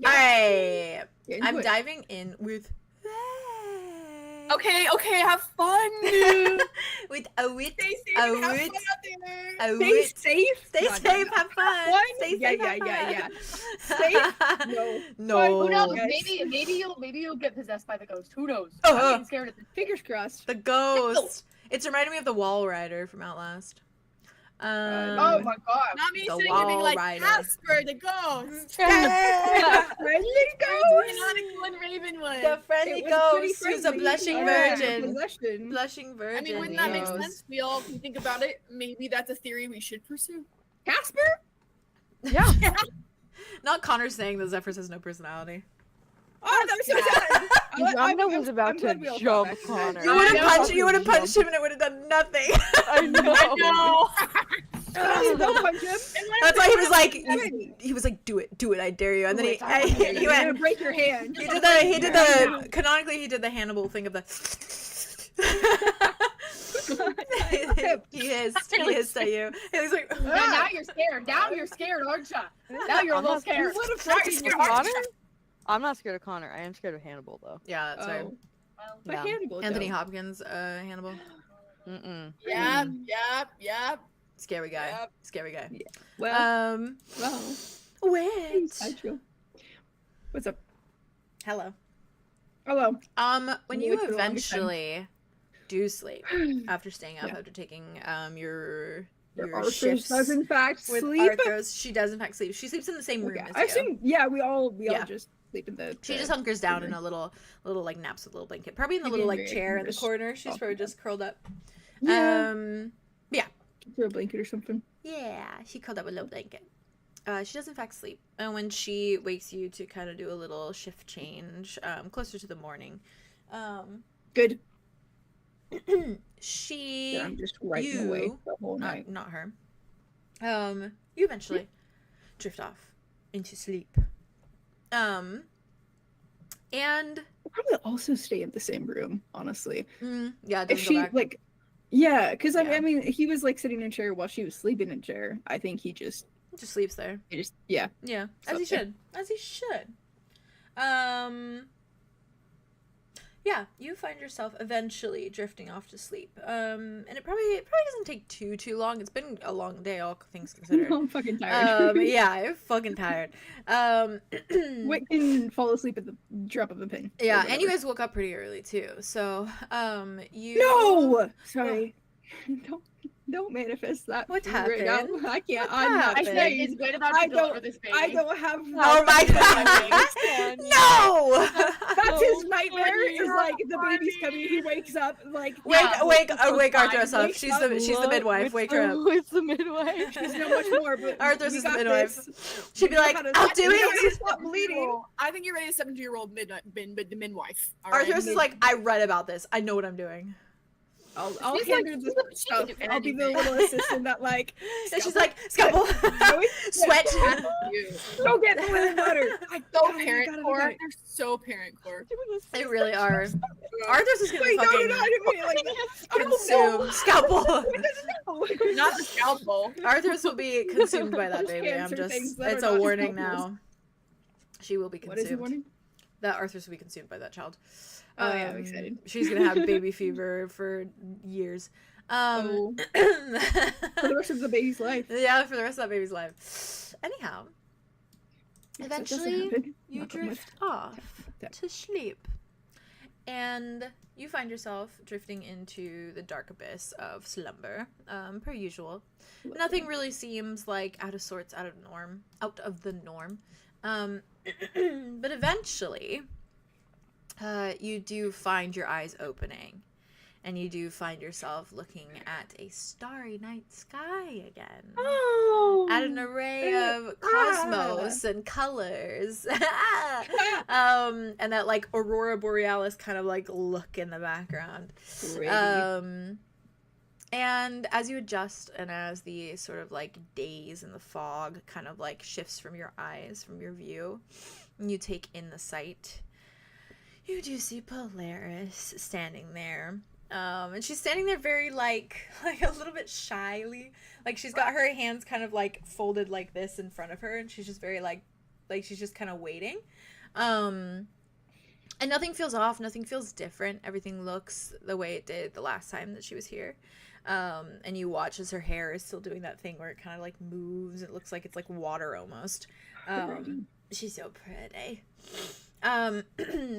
Alright. I'm diving in with Okay, have fun. with a wit. Stay safe A and have wit. fun out there. A Stay wit. safe. Stay No, safe, no, have fun. Fun? Stay Yeah, safe, yeah. have fun. Safe? No. No. Who knows? Yes. Maybe you'll get possessed by the ghost. Who knows? Oh, I'm getting scared of this. Fingers crossed. The ghost. It's reminding me of the Wall Rider from Outlast. Oh my god. Not me The sitting here being wall like, rider. Casper, the ghost. Friendly ghost. Canonical in Ravenwood. The friendly It was pretty ghost who's a friendly. blushing Yeah. virgin. Possession. Blushing virgin. I mean, wouldn't that make yes. sense? We all can think about it. Maybe that's a theory we should pursue. Casper? Yeah. Not Connor saying that Zephyrs has no personality. Oh, that was so sad. Andromeda was about to jump Connor. You would have know. punched. You would have punched him, and it would have done nothing. I know. Don't punch him. That's why he was like, he was like, do it, I dare you. And then he You're gonna went. break your hand. He did the canonically he did the Hannibal thing of the. he hissed at you. He was like, Now you're scared. Now you're scared, aren't you? Now you're a little scared. What if Now that's you're scared? scared. Connor? I'm not scared of Connor. I am scared of Hannibal though. yeah, that's right. Oh, Well, but Yeah. Hannibal, Anthony though. Hopkins, Hannibal, Yep. scary guy, Yep. scary guy. Well, Wait. sideshow. What's up? Hello. Hello. When Knew you it for the longest time. eventually do sleep after staying up, Yeah. after taking your Arthur shifts does in fact with sleep. Arthros, she does in fact sleep. She sleeps in the same room Okay. as I you. assume. Yeah, we all Yeah. just sleep in the. She just hunkers down in a little like naps with a little blanket, probably in the little like chair in the corner. She's probably just curled up. Yeah. Throw a blanket or something. Yeah, she curled up with a little blanket. She does in fact sleep, and when she wakes you to kind of do a little shift change, closer to the morning, Good. she Yeah, I'm just writing away the whole night. not her. You eventually drift off into sleep. And We'll probably also stay in the same room, honestly. yeah, If doesn't she go back. like, yeah, because Yeah. I mean, he was like sitting in a chair while she was sleeping in a chair. I think he just sleeps there. yeah. Yeah, as he So- should. As he should. Yeah, you find yourself eventually drifting off to sleep. And it probably doesn't take too long. It's been a long day, all things considered. I'm fucking tired. Yeah, I'm fucking tired. Wait, and fall asleep at the drop of a pin. or Yeah, whatever. and you guys woke up pretty early too. So, you No, sorry. Don't manifest that. What for me right now. happened? I can't. What I'm not. I happened? said saying- it's good about I to deliver don't- this baby. I don't have. Oh my god! No! That's his nightmare. Is like the baby's coming. He wakes up like. Wake fine, Arthros up. wakes She's the midwife. Wake her up. It's the midwife. There's no much more, but Arthros we is the got midwife. this. She'd be like, We know I'll how do we know how it. to Stop bleeding. I think you're ready to 17-year-old midwife. All right? Arthros is like, I read about this. I know what I'm doing. I'll She's handle like- the she stuff. can do I'll be the anything. little assistant that like. And she's like, scalpel, sweat. Go get the women butter. So parent core. They're so parent core. They really are. Arthros is gonna be Wait, no, fucking I didn't mean it like that. consumed. Scalpel. Not the scalpel. Arthros will be consumed by that Those baby. I'm cancer things just. that It's are a not warning scalpels. now. She will be What is the consumed. warning? That Arthros will be consumed by that child. Oh, yeah, I'm excited. She's gonna have baby fever for years. Oh. For the rest of the baby's life. Yeah, for the rest of that baby's life. Anyhow, Yes, that doesn't eventually happen. you Knock on wood. drift off Yeah. to sleep, and you find yourself drifting into the dark abyss of slumber, per usual. Nothing really seems like out of sorts, out of the norm. But eventually, you do find your eyes opening, and you do find yourself looking at a starry night sky again. Oh. At an array of cosmos and colors. And that like aurora borealis kind of like look in the background. And as you adjust and as the sort of like daze and the fog kind of like shifts from your eyes, from your view, and you take in the sight, you do see Polaris standing there, And she's standing there very like a little bit shyly. Like she's got her hands kind of like folded like this in front of her, and she's just very like she's just kind of waiting. And nothing feels off, nothing feels different. Everything looks the way it did the last time that she was here. And you watch as her hair is still doing that thing where it kind of like moves. It looks like it's like water almost. She's so pretty.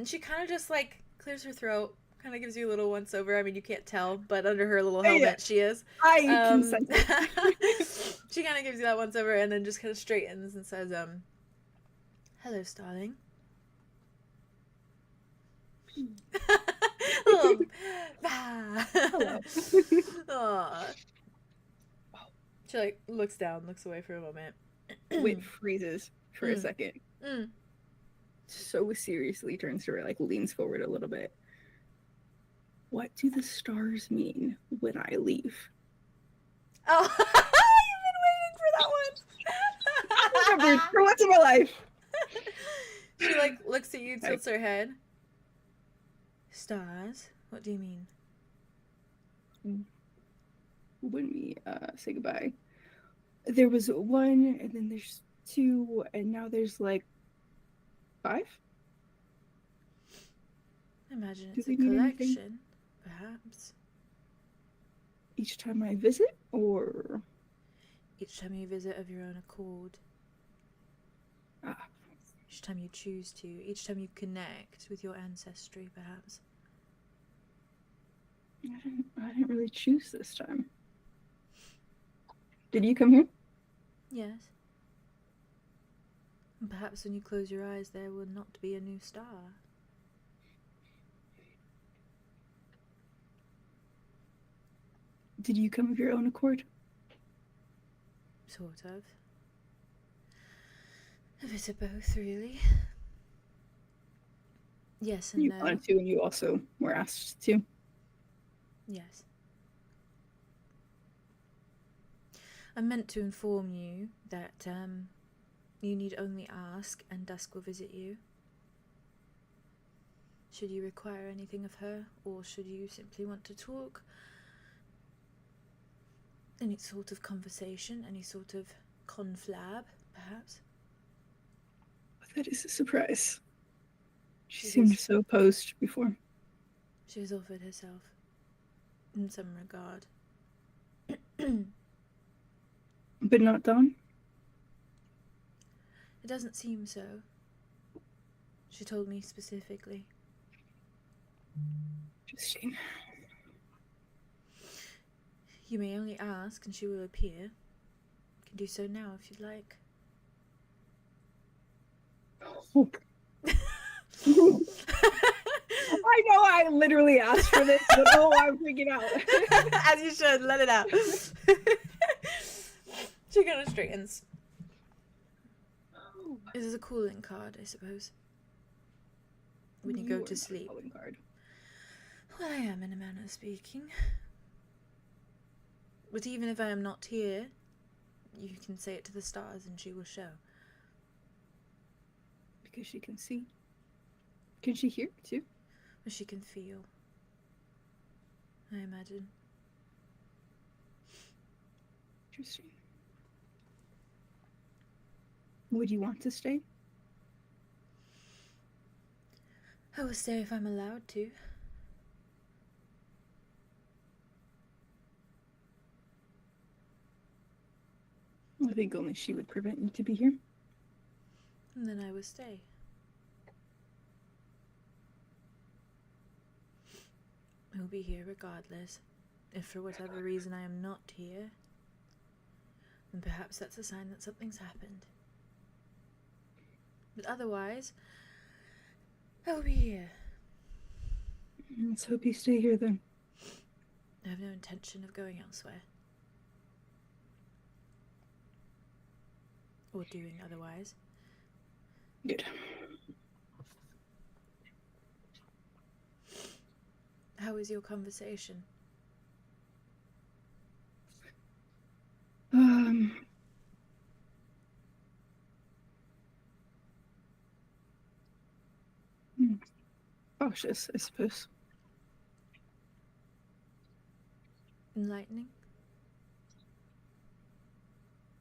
She kind of just like clears her throat, kind of gives you a little once over. I mean, you can't tell, but under her little helmet, she is. I can sense it. She kind of gives you that once over, and then just kind of straightens and says, "Hello, starling." Hello. She like looks down, looks away for a moment. Wit freezes for a second. So seriously turns to her, like leans forward a little bit. What do the stars mean when I leave? Oh, you've been waiting for that one. I remembered for once in my life. She like looks at you, tilts her head. Stars? What do you mean? When we say goodbye, there was one, and then there's two, and now there's like 5. I imagine Do it's a they mean anything? collection, perhaps. Each time I visit, or Each time you visit of your own accord. Each time you choose to. Each time you connect with your ancestry, perhaps. I didn't really choose this time. Did you come here? Yes. And perhaps when you close your eyes, there will not be a new star. Did you come of your own accord? Sort of. A bit of both, really. Yes and You no. wanted to, and you also were asked to. Yes. I meant to inform you that you need only ask and Dusk will visit you. Should you require anything of her, or should you simply want to talk? Any sort of conversation, any sort of conflab, perhaps? That is a surprise. She It seemed is. so opposed before. She has offered herself, in some regard. But not Dawn? It doesn't seem so. She told me specifically. Interesting. You may only ask and she will appear. You can do so now if you'd like. Oh. I know I literally asked for this, but oh, I'm freaking out. As you should, let it out. She kind of straightens. This is a cooling card, I suppose. When you go to sleep. Card. Well, I am, in a manner of speaking. But even if I am not here, you can say it to the stars and she will show. Because she can see. Can she hear too? Or she can feel. I imagine. Interesting. Would you want to stay? I will stay if I'm allowed to. I think only she would prevent you to be here. And then I will stay. I will be here regardless. If for whatever reason I am not here, then perhaps that's a sign that something's happened. But otherwise, I will be here. Let's hope you stay here then. I have no intention of going elsewhere. Or doing otherwise. Good. How was your conversation? Cautious, I suppose. Enlightening?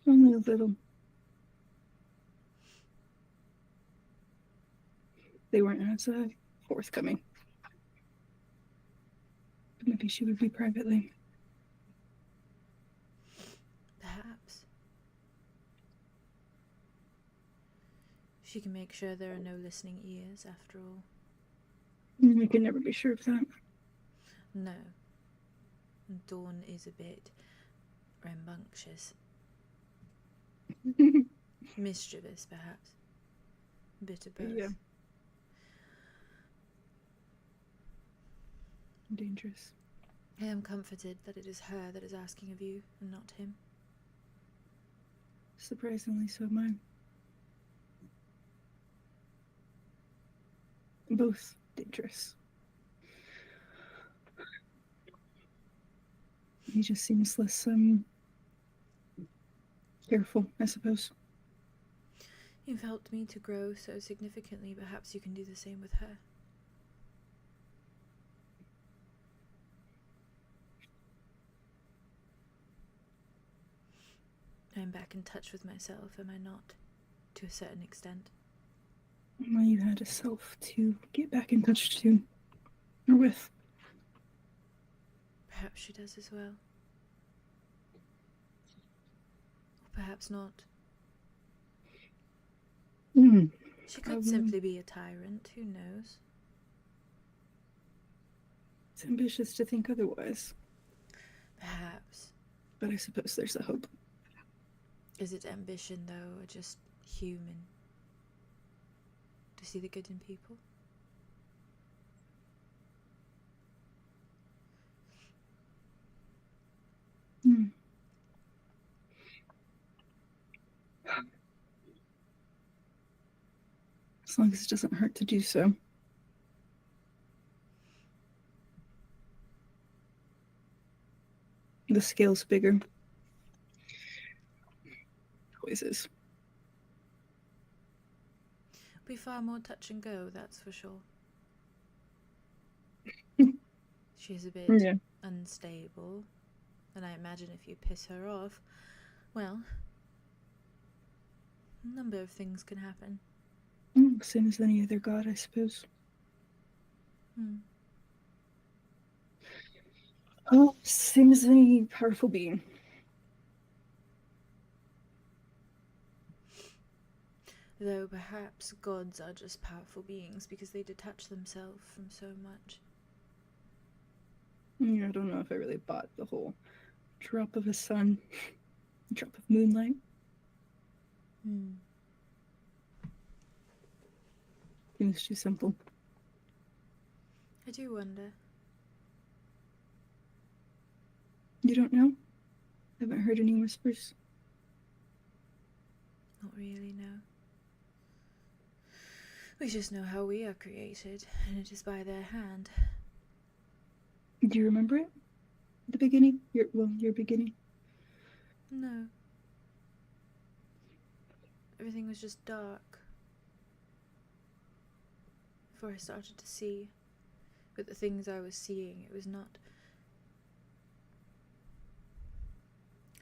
Only a little. They weren't as forthcoming. But maybe she would be privately. Perhaps. She can make sure there are no listening ears, after all. We can never be sure of that. No. Dawn is a bit rambunctious. Mischievous, perhaps. A bit of both. Yeah. Dangerous. I am comforted that it is her that is asking of you, and not him. Surprisingly so mine. Both dangerous. He just seems less, careful, I suppose. You've helped me to grow so significantly, perhaps you can do the same with her. I'm back in touch with myself, am I not? To a certain extent. Well, you had a self to get back in touch to, or with. Perhaps she does as well. Or perhaps not. She could simply be a tyrant, who knows? It's ambitious to think otherwise. Perhaps. But I suppose there's a hope. Is it ambition, though, or just human? To see the good in people? As long as it doesn't hurt to do so. The scale's bigger. Always is. Be far more touch and go, that's for sure. She's a bit unstable, and I imagine if you piss her off, well, a number of things can happen. Same as any other god, I suppose. Oh, same as any powerful being. Though perhaps gods are just powerful beings because they detach themselves from so much. Yeah, I don't know if I really bought the whole drop of a sun, drop of moonlight. Seems too simple. I do wonder. You don't know? Haven't heard any whispers? Not really, no. We just know how we are created, and it is by their hand. Do you remember it? The beginning? Your beginning? No. Everything was just dark. Before I started to see. But the things I was seeing, it was not...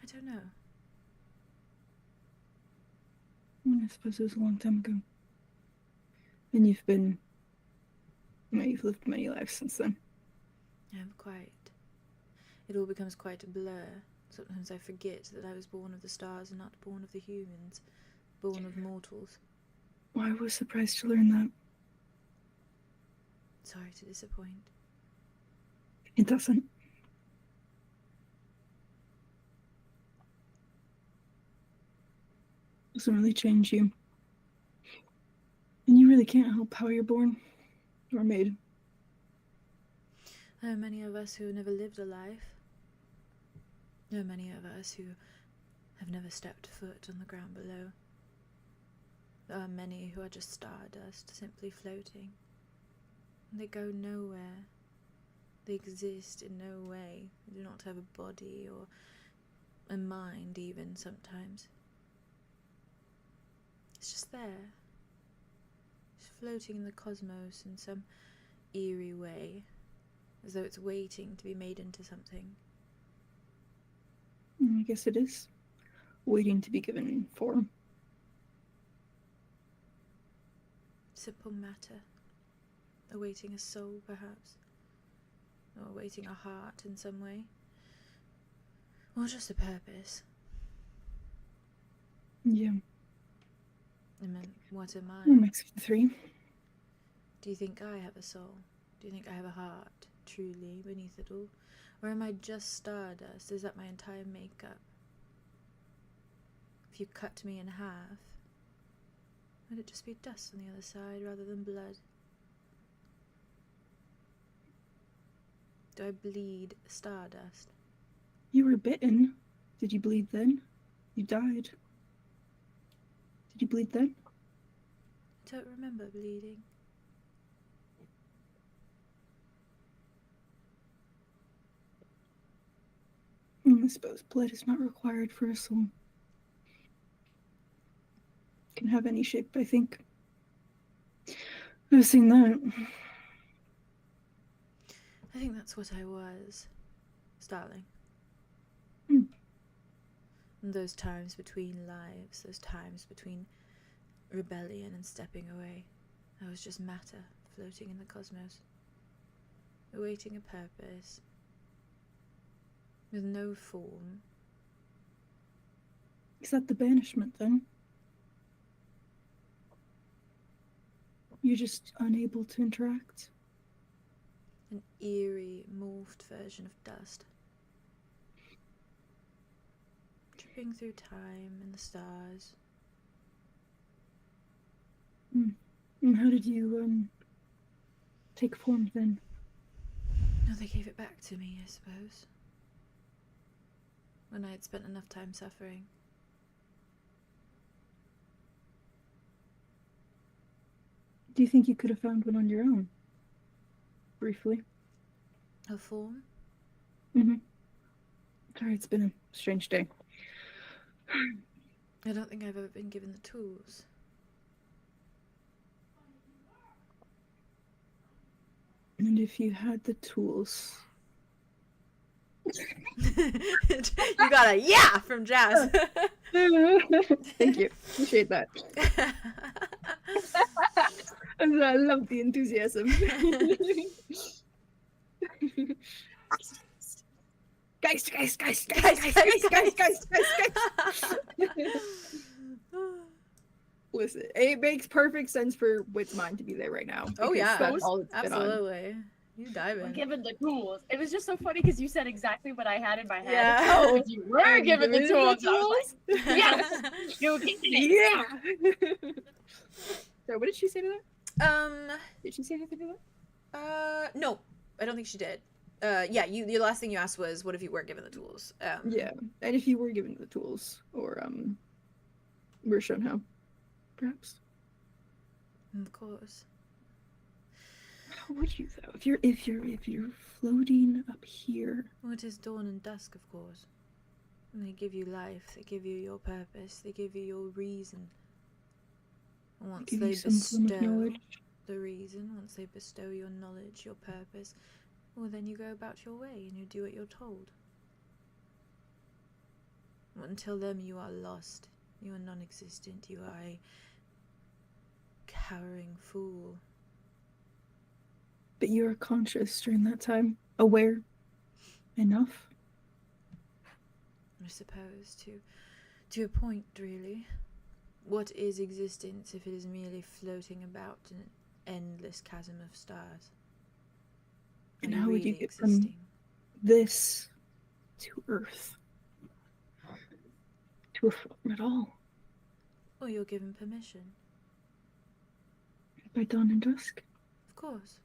I don't know. I suppose it was a long time ago. And you've lived many lives since then. It all becomes quite a blur. Sometimes I forget that I was born of the stars and not born of the humans. Born of mortals. Well, I was surprised to learn that. Sorry to disappoint. It doesn't. Doesn't really change you. And you really can't help how you're born or made. There are many of us who have never lived a life. There are many of us who have never stepped foot on the ground below. There are many who are just stardust, simply floating. They go nowhere. They exist in no way. They do not have a body or a mind even sometimes. It's just there. Just floating in the cosmos in some eerie way, as though it's waiting to be made into something. I guess it is. Waiting to be given form. Simple matter. Awaiting a soul, perhaps. Or awaiting a heart in some way. Or just a purpose. Yeah. I mean, what am I? Mix of the three. Do you think I have a soul? Do you think I have a heart, truly, beneath it all? Or am I just stardust? Is that my entire makeup? If you cut me in half, would it just be dust on the other side rather than blood? Do I bleed stardust? You were bitten. Did you bleed then? You died. Did you bleed then? I don't remember bleeding. I suppose blood is not required for a soul. Can have any shape, I think. I've seen that. I think that's what I was, Starling. Hmm. And those times between lives, those times between rebellion and stepping away, I was just matter floating in the cosmos, awaiting a purpose, with no form. Is that the banishment then? You're just unable to interact? An eerie, morphed version of dust. Tripping through time and the stars. And how did you, take form then? No, they gave it back to me, I suppose. When I had spent enough time suffering. Do you think you could have found one on your own? Briefly. A form? Sorry, it's been a strange day. I don't think I've ever been given the tools. And if you had the tools... You got a yeah from Jazz. Thank you. Appreciate that. I love the enthusiasm. Guys. Listen, it makes perfect sense for Wit's mind to be there right now. Oh yeah, that's all it's been on. absolutely. You dive in. Given the tools. It was just so funny because you said exactly what I had in my head. Yeah. Oh, if you were given the tools, I was like, Yes. you keep it. Yeah. So what did she say to that? Did she say anything to that? No, I don't think she did. Yeah, the last thing you asked was, what if you weren't given the tools? Yeah, and if you were given the tools, or were shown how, perhaps. Of course. How would you though? If you're floating up here. Well, it is dawn and dusk, of course. And they give you life. They give you your purpose. They give you your reason. And once Give they you some form of bestow knowledge. the reason, once they bestow your knowledge, your purpose, well, then you go about your way and you do what you're told. Until then, you are lost. You are non-existent. You are a cowering fool. But you are conscious during that time, aware enough. I suppose to a point, really. What is existence if it is merely floating about in an endless chasm of stars? And Are how would you really get from this to Earth? To a form at all? Or you're given permission. By dawn and dusk? Of course.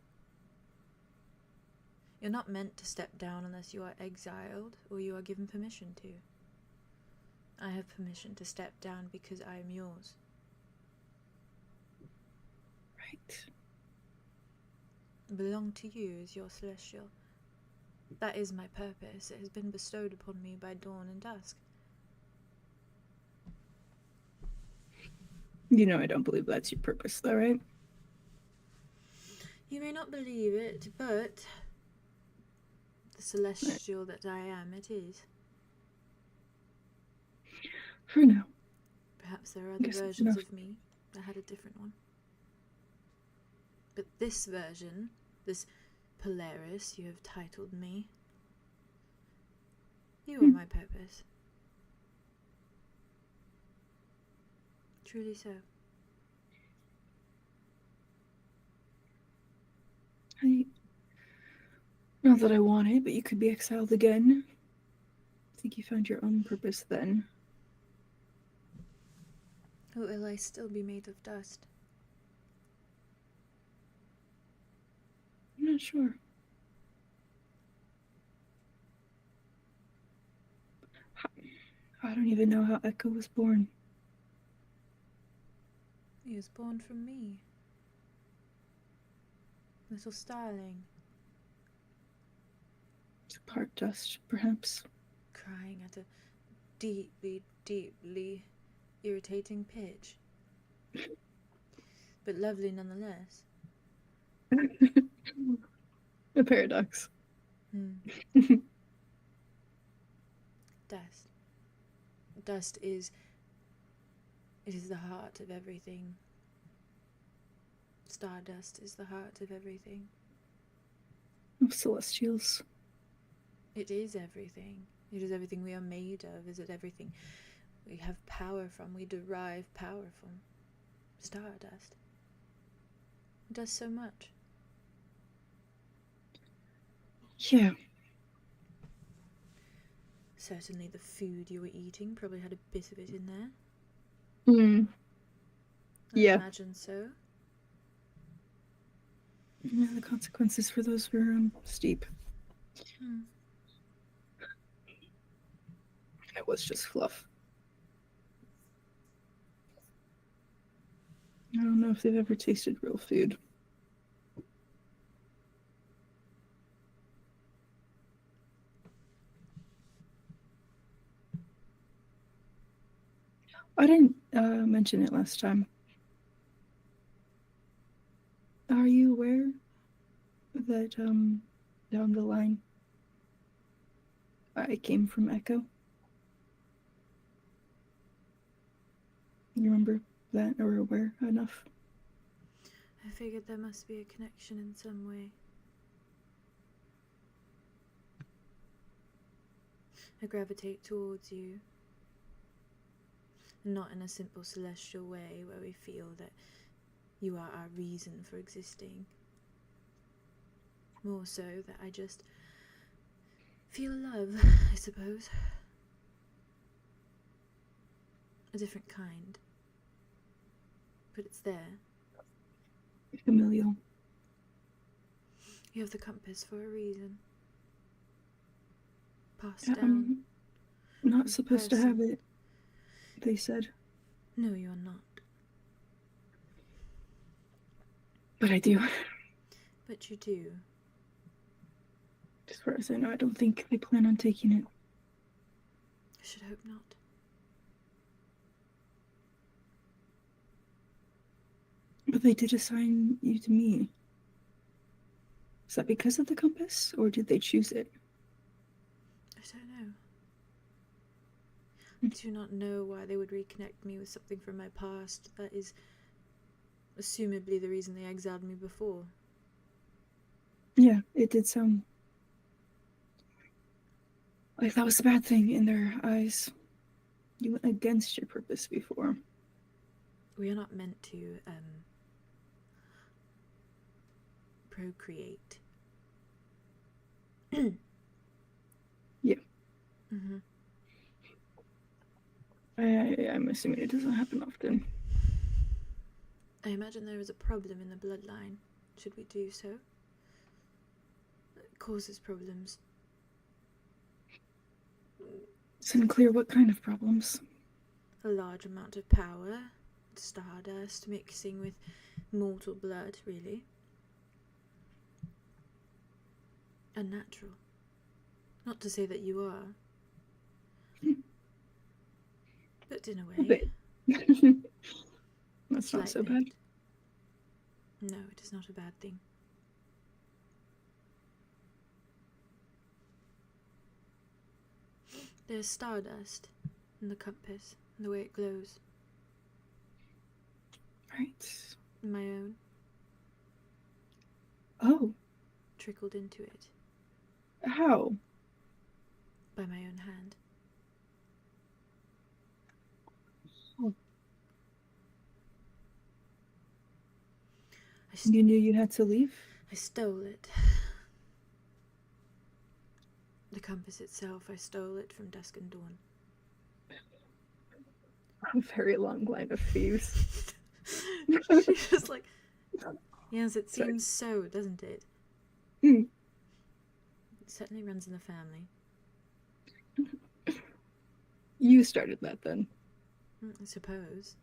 You're not meant to step down unless you are exiled or you are given permission to. I have permission to step down because I am yours. Right. I belong to you as your celestial. That is my purpose. It has been bestowed upon me by dawn and dusk. You know I don't believe that's your purpose though, right? You may not believe it, but the celestial that I am, it is. For now. Perhaps there are other Guess that's versions enough. of me that had a different one. But this version, this Polaris you have titled me, you are my purpose. Truly so. Not that I want it, but you could be exiled again. I think you found your own purpose then. Or will I still be made of dust? I'm not sure. I don't even know how Echo was born. He was born from me. Little starling. Part dust, perhaps. Crying at a deeply, deeply irritating pitch. But lovely nonetheless. A paradox. Dust. Dust is... It is the heart of everything. Stardust is the heart of everything. Of Celestials. It is everything. It is everything we are made of. Is it everything we have power from? We derive power from. Stardust. It does so much. Yeah. Certainly the food you were eating probably had a bit of it in there. Hmm. I Yeah. imagine so. Yeah, the consequences for those were steep. And it was just fluff. I don't know if they've ever tasted real food. I didn't mention it last time. Are you aware that down the line I came from Echo? You remember that, or aware enough? I figured there must be a connection in some way. I gravitate towards you. Not in a simple celestial way where we feel that you are our reason for existing. More so that I just feel love, I suppose. A different kind. But it's there. Familial. You have the compass for a reason. Passed I'm down. not supposed to have it, they said. No, you are not. But I do. But you do. As far as I know, I don't think they plan on taking it. I should hope not. But they did assign you to me. Is that because of the compass, or did they choose it? I don't know. I do not know why they would reconnect me with something from my past that is assumably the reason they exiled me before. Yeah, it did sound like that was a bad thing in their eyes. You went against your purpose before. We are not meant to, procreate. Yeah. Mm-hmm. I'm assuming it doesn't happen often. I imagine there is a problem in the bloodline. Should we do so? It causes problems. It's unclear what kind of problems. A large amount of power, stardust mixing with mortal blood, really. Unnatural. Not to say that you are. But in a way. That's not so Slight bad. bit. No, it is not a bad thing. There's stardust in the compass. The way it glows. Right. My own. Oh. Trickled into it. How? By my own hand. You knew you had to leave? I stole it. The compass itself, I stole it from Dusk and Dawn. A very long line of thieves. She's just like, yes, it seems so, doesn't it? Mm. It certainly runs in the family. You started that then. I suppose.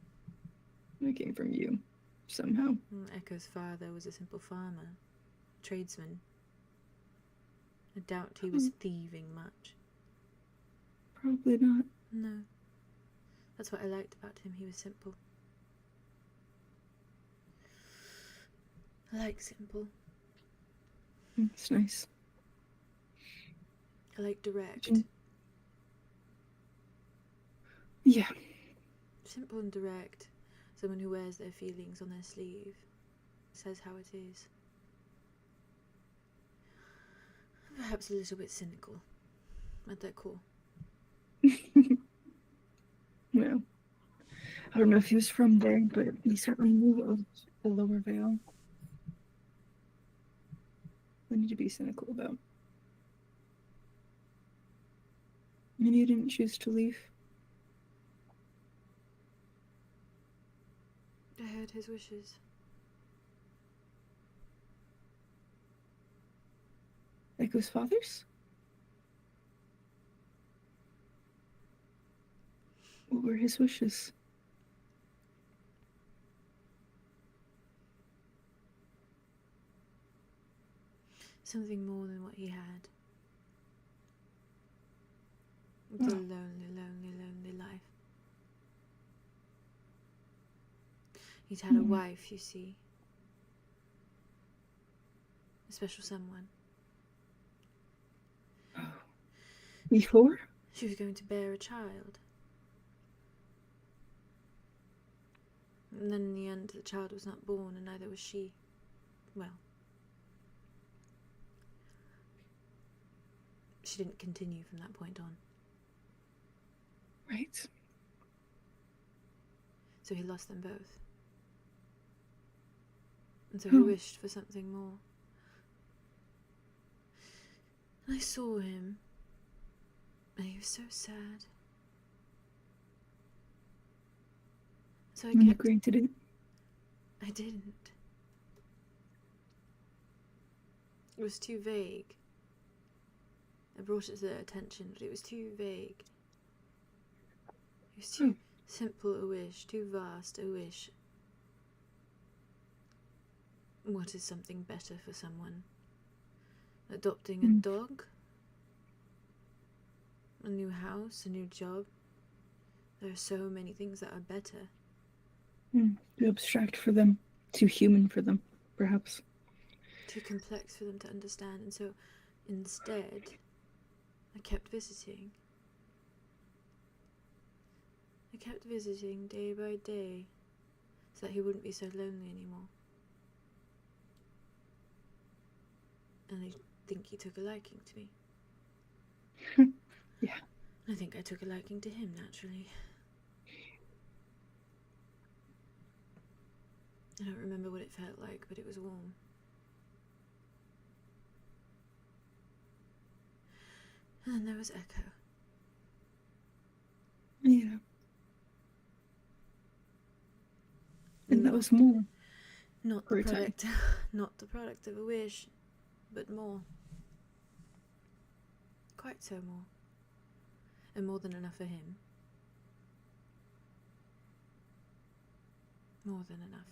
It came from you, somehow. Echo's father was a simple farmer, tradesman. I doubt he was thieving much. Probably not. No. That's what I liked about him, he was simple. I like simple. It's nice. I like direct. Yeah. Simple and direct. Someone who wears their feelings on their sleeve. Says how it is. Perhaps a little bit cynical. At their core. Well, I don't know if he was from there, but he certainly knew of the Lower Vale. What need to be cynical about? And you didn't choose to leave? I heard his wishes. Echo's father's? What were his wishes? Something more than what he had. It's a lonely, lonely, lonely life. He'd had a wife, you see. A special someone. Oh. Before? She was going to bear a child. And then in the end, the child was not born, and neither was she. Well, she didn't continue from that point on. Right. So he lost them both. And so he wished for something more. And I saw him, and he was so sad. So I And you kept... granted it? I didn't. It was too vague. I brought it to their attention, but it was too vague. It was too simple a wish, too vast a wish. What is something better for someone? Adopting a dog? A new house, a new job? There are so many things that are better. Too abstract for them. Too human for them, perhaps. Too complex for them to understand, and so instead, I kept visiting. I kept visiting day by day, so that he wouldn't be so lonely anymore. And I think he took a liking to me. Yeah. I think I took a liking to him, naturally. I don't remember what it felt like, but it was warm. And then there was Echo. Yeah. And that was more. Not For the a time. product, not the product of a wish, but more. Quite so more. And more than enough for him. More than enough.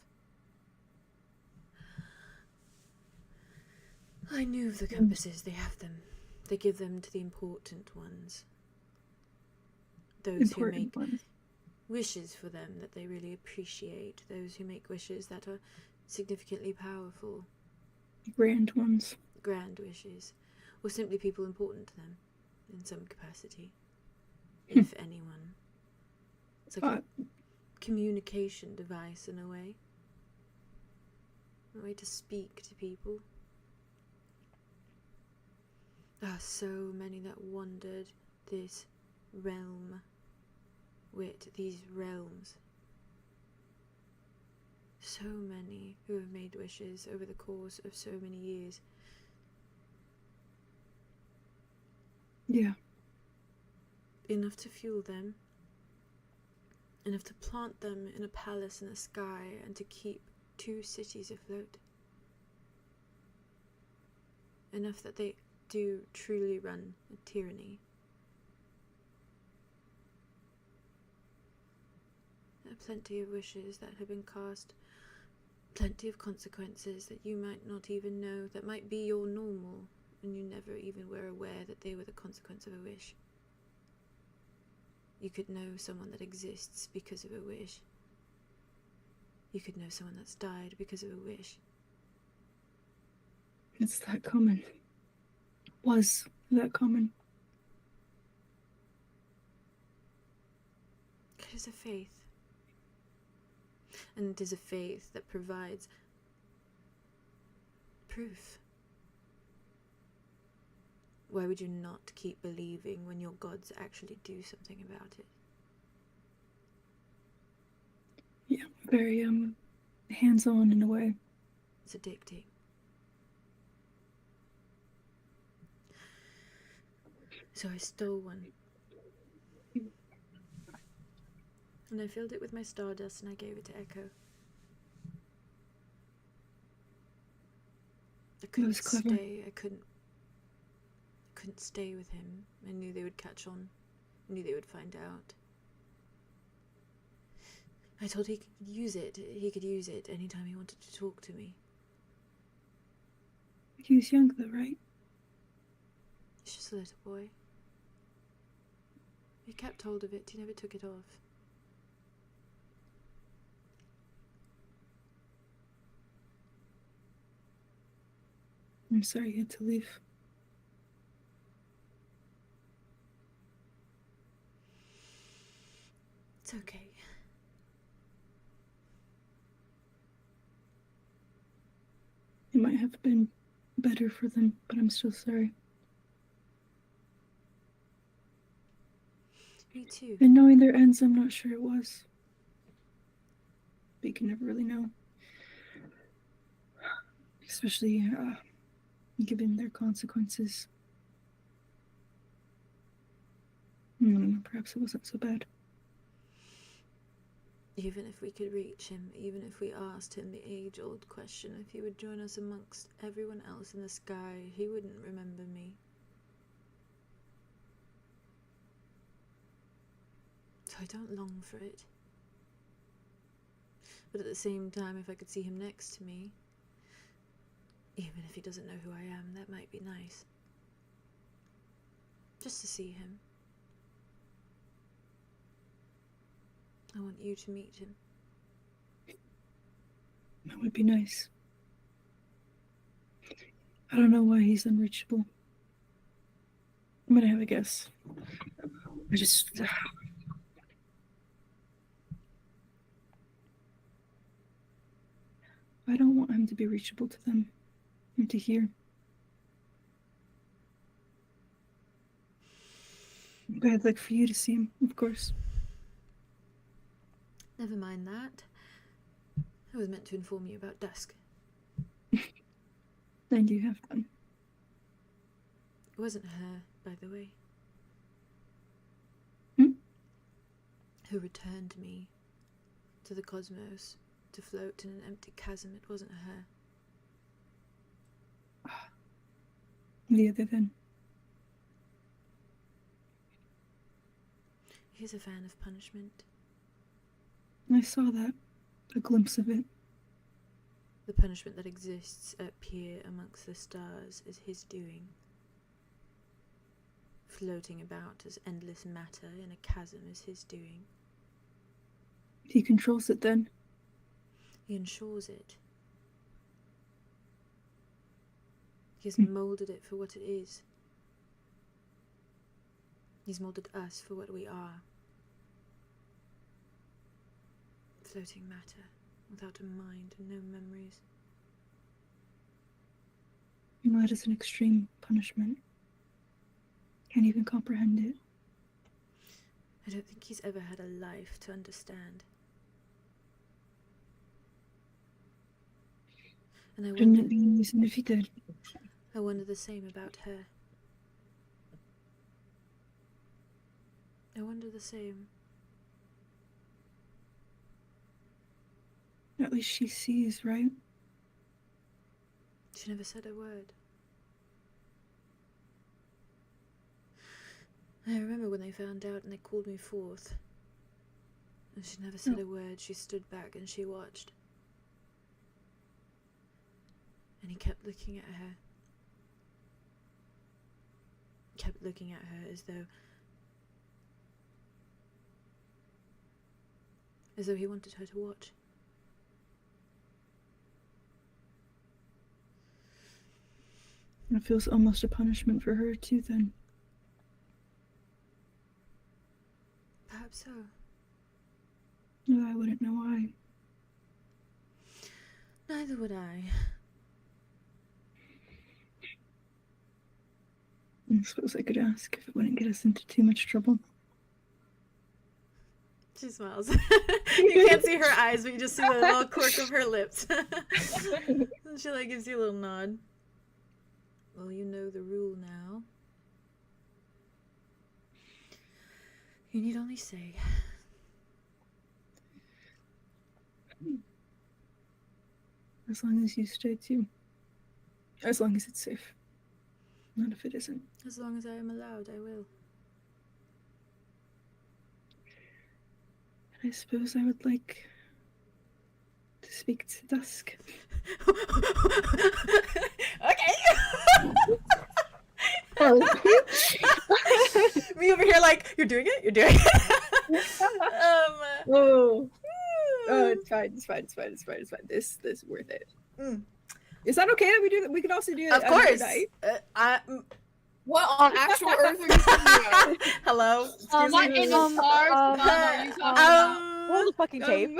I knew of the compasses, they have them. They give them to the important ones. Those who make wishes for them that they really appreciate. Those who make wishes that are significantly powerful. Grand ones. Grand wishes. Or simply people important to them in some capacity. If anyone. It's like a communication device in a way. A way to speak to people. There are so many that wandered this realm with these realms. So many who have made wishes over the course of so many years. Yeah. Enough to fuel them. Enough to plant them in a palace in the sky and to keep 2 cities afloat. Enough that they do truly run a tyranny. There are plenty of wishes that have been cast, plenty of consequences that you might not even know, that might be your normal, and you never even were aware that they were the consequence of a wish. You could know someone that exists because of a wish. You could know someone that's died because of a wish. It's that common. Was that common. It is a faith. And it is a faith that provides proof. Why would you not keep believing when your gods actually do something about it? Yeah, very hands-on in a way. It's addicting. So I stole one. And I filled it with my stardust and I gave it to Echo. I couldn't stay. I couldn't stay with him. I knew they would catch on. I knew they would find out. I told he could use it. He could use it anytime he wanted to talk to me. He was young though, right? He's just a little boy. He kept hold of it. He never took it off. I'm sorry you had to leave. It's okay. It might have been better for them, but I'm still sorry. Me too. And knowing their ends, I'm not sure it was. But you can never really know. Especially given their consequences. I don't know, perhaps it wasn't so bad. Even if we could reach him, even if we asked him the age-old question, if he would join us amongst everyone else in the sky, he wouldn't remember me. So I don't long for it. But at the same time, if I could see him next to me, even if he doesn't know who I am, that might be nice. Just to see him. I want you to meet him. That would be nice. I don't know why he's unreachable. I'm gonna have a guess. I don't want him to be reachable to them and to hear. But I'd like for you to see him, of course. Never mind that. I was meant to inform you about Dusk. And you have fun. It wasn't her, by the way. Who returned me to the cosmos to float in an empty chasm. It wasn't her. The other then. He's a fan of punishment. I saw that. A glimpse of it. The punishment that exists at peer amongst the stars is his doing. Floating about as endless matter in a chasm is his doing. He controls it then. He ensures it. He has moulded it for what it is. He's moulded us for what we are. floating matter, without a mind and no memories. You know, that is an extreme punishment. Can't even comprehend it. I don't think he's ever had a life to understand. And I Wouldn't wonder, it be easy if he did? I wonder the same about her. I wonder the same. At least she sees, right? She never said a word. I remember when they found out and they called me forth. And she never said a word. She stood back and she watched. And he kept looking at her. Kept looking at her as though he wanted her to watch. It feels almost a punishment for her too, then. Perhaps so. No, I wouldn't know why. Neither would I. I suppose I could ask if it wouldn't get us into too much trouble. She smiles. You can't see her eyes, but you just see the little quirk of her lips. And she like gives you a little nod. Well, you know the rule now. You need only say. As long as you stay too. As long as it's safe. Not if it isn't. As long as I am allowed, I will. And I suppose I would like to speak to Dusk. Okay. Oh. Me over here like, you're doing it? You're doing it? Oh, it's fine. It's fine. It's fine. It's fine. It's fine. This is worth it. Mm. Is that okay that we do that? We could also do it. Of course. What on actual earth are you talking about? Hello? What in the stars are you talking about? Roll the fucking tape. Roll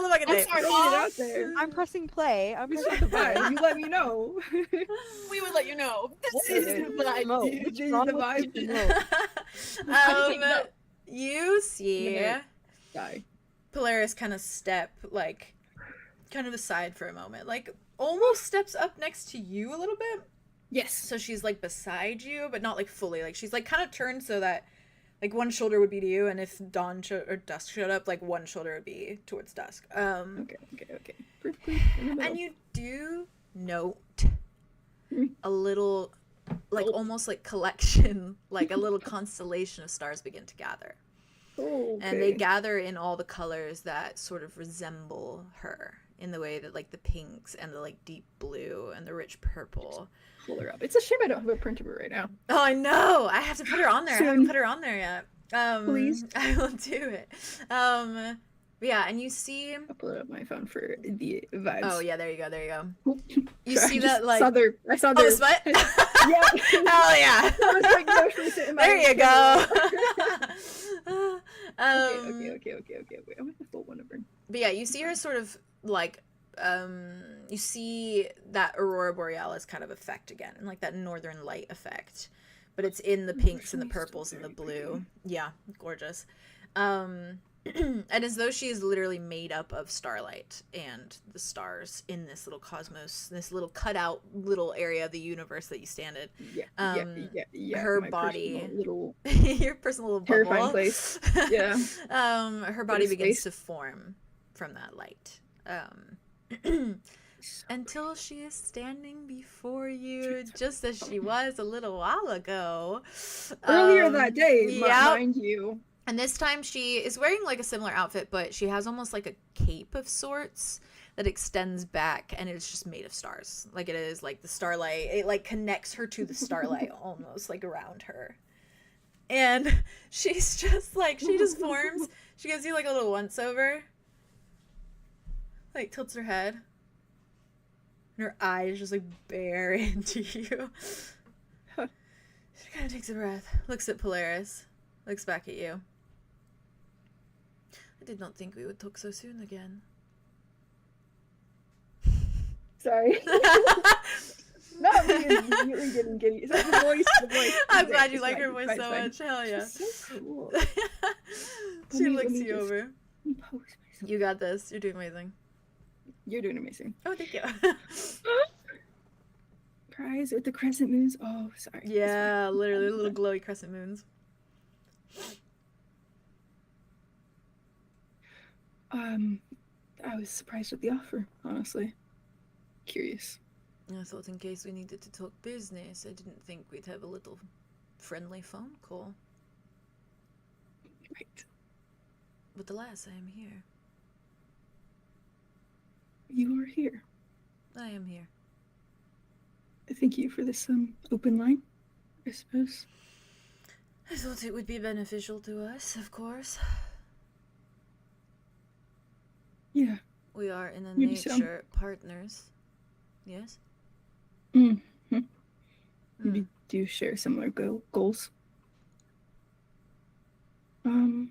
the fucking I'm tape. sorry, Throwing it Mom. out there. I'm pressing play. I'm It's pressing fine. play. You let me know. We would let you know. This is what I No, do. what's This is wrong the with vibe. you? No. You see Die. Polaris kind of step, like, kind of aside for a moment. Like, almost steps up next to you a little bit. Yes. So she's, like, beside you, but not, like, fully. Like, she's, like, kind of turned so that, like, one shoulder would be to you, and if Dusk showed up, like, one shoulder would be towards Dusk. Okay. And you do note a little, like, almost like collection, like a little constellation of stars begin to gather. Oh, okay. And they gather in all the colors that sort of resemble her in the way that, like, the pinks and the, like, deep blue and the rich purple. Pull her up. It's a shame I don't have a print of her right now. Oh, I know! I have to put her on there. I haven't put her on there yet. Please. I will do it. But yeah, and you see... I'll pull it up my phone for the vibes. Oh, yeah, there you go. You Sorry, see I that, just like... saw their, I saw Oh, their... the smut? Yeah. Hell yeah! I was like, emotionally sitting in my There you go. Okay. Wait, I want the full one of her. But yeah, you see her sort of, like, you see that Aurora Borealis kind of effect again, and, like, that northern light effect. But it's in the pinks and the purples and the blue. Yeah, gorgeous. And as though she is literally made up of starlight and the stars in this little cosmos, this little cutout little area of the universe that you stand in. Yeah. Her my body, personal little your personal little bubble. terrifying place. Yeah. Her body begins space. to form from that light. Until she is standing before you, just as she was a little while ago. Earlier that day, yeah. mind you. And this time she is wearing, like, a similar outfit, but she has almost like a cape of sorts that extends back, and it's just made of stars. Like, it is, like, the starlight. It, like, connects her to the starlight almost, like, around her. And she's just, like, she just forms. She gives you, like, a little once-over. Like, tilts her head. And her eyes just, like, bear into you. She kind of takes a breath. Looks at Polaris. Looks back at you. I did not think we would talk so soon again. Sorry. Not me immediately getting giddy. It's like the voice. I'm glad you like her voice so much. Hell yeah. She's so cool. She Let looks me you just over. compose myself. You got this. You're doing amazing. You're doing amazing. Oh, thank you. Prize with the crescent moons. Oh, sorry. Yeah, literally little glowy crescent moons. I was surprised at the offer, honestly. Curious. I thought in case we needed to talk business, I didn't think we'd have a little friendly phone call. Right. But alas, I am here. You are here. I am here. Thank you for this open line, I suppose. I thought it would be beneficial to us, of course. Yeah. We are in a Maybe so. nature partners. Yes? Mm-hmm. We do share similar goals. I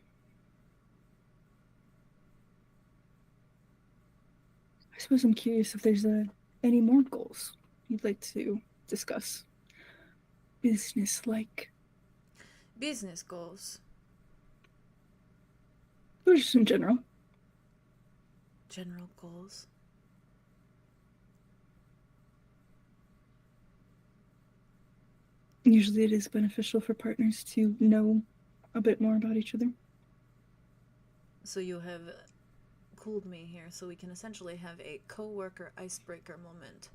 suppose I'm curious if there's any more goals you'd like to discuss. Business-like. Business goals. Or just in general. General goals. Usually it is beneficial for partners to know a bit more about each other. So you have cooled me here so we can essentially have a co-worker icebreaker moment.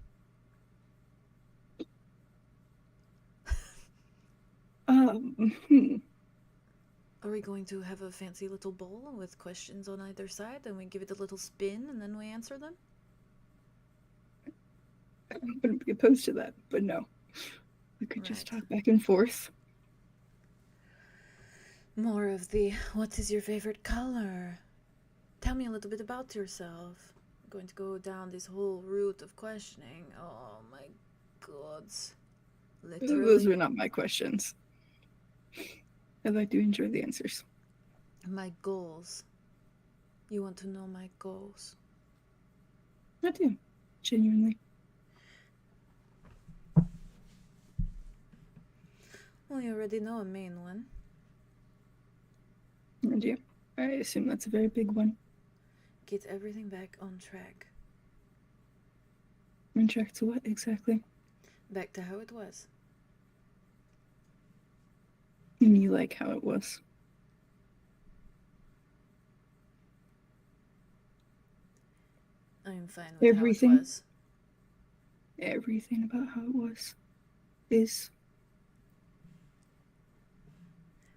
Are we going to have a fancy little bowl with questions on either side and we give it a little spin and then we answer them? I wouldn't be opposed to that, but no. We could just talk back and forth. More of the, what is your favorite color? Tell me a little bit about yourself. I'm going to go down this whole route of questioning. Oh my gods. Literally. Those were not my questions. I'd like to enjoy the answers. My goals. You want to know my goals? I do. Genuinely. Well, you already know a main one. And you? I assume that's a very big one. Get everything back on track. On track to what exactly? Back to how it was. And you like how it was? I am fine with Everything? how it was. Everything about how it was is.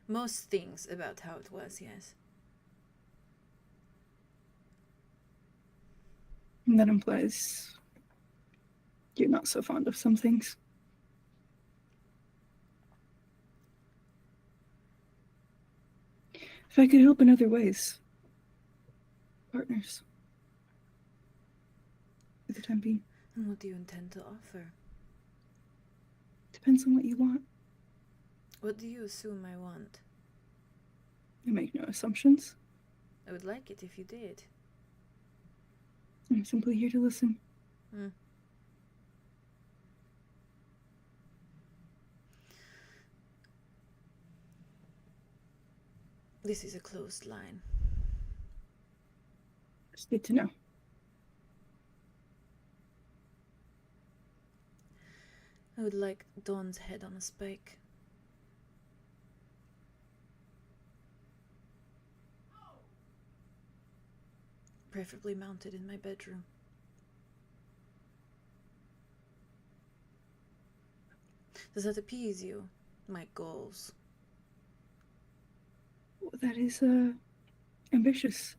Most things about how it was, yes. And that implies you're not so fond of some things. If I could help in other ways, partners. For the time being. And what do you intend to offer? Depends on what you want. What do you assume I want? I make no assumptions. I would like it if you did. I'm simply here to listen. This is a closed line. It's good to know. I would like Dawn's head on a spike. Preferably mounted in my bedroom. Does that appease you? My goals. Well, that is ambitious.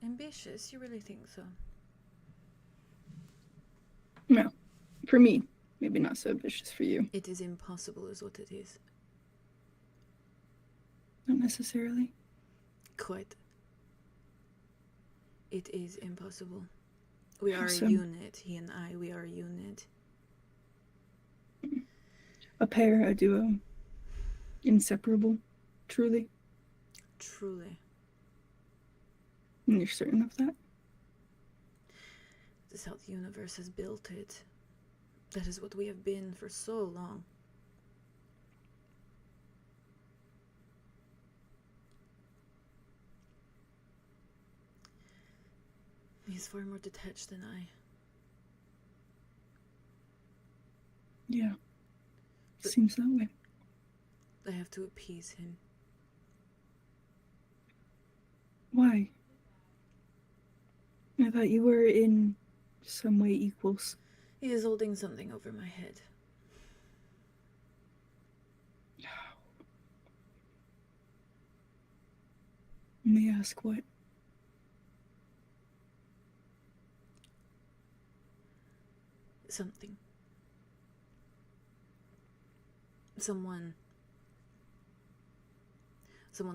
Ambitious? You really think so? No. For me. Maybe not so ambitious for you. It is impossible is what it is. Not necessarily. Quite. It is impossible. We are So- a unit. He and I, we are a unit. A pair, a duo. Inseparable. Truly. Truly. And you're certain of that? This is how the universe has built it. That is what we have been for so long. He's far more detached than I. Yeah. Seems that way. I have to appease him. Why? I thought you were in some way equals. He is holding something over my head. May I ask what? Something. Someone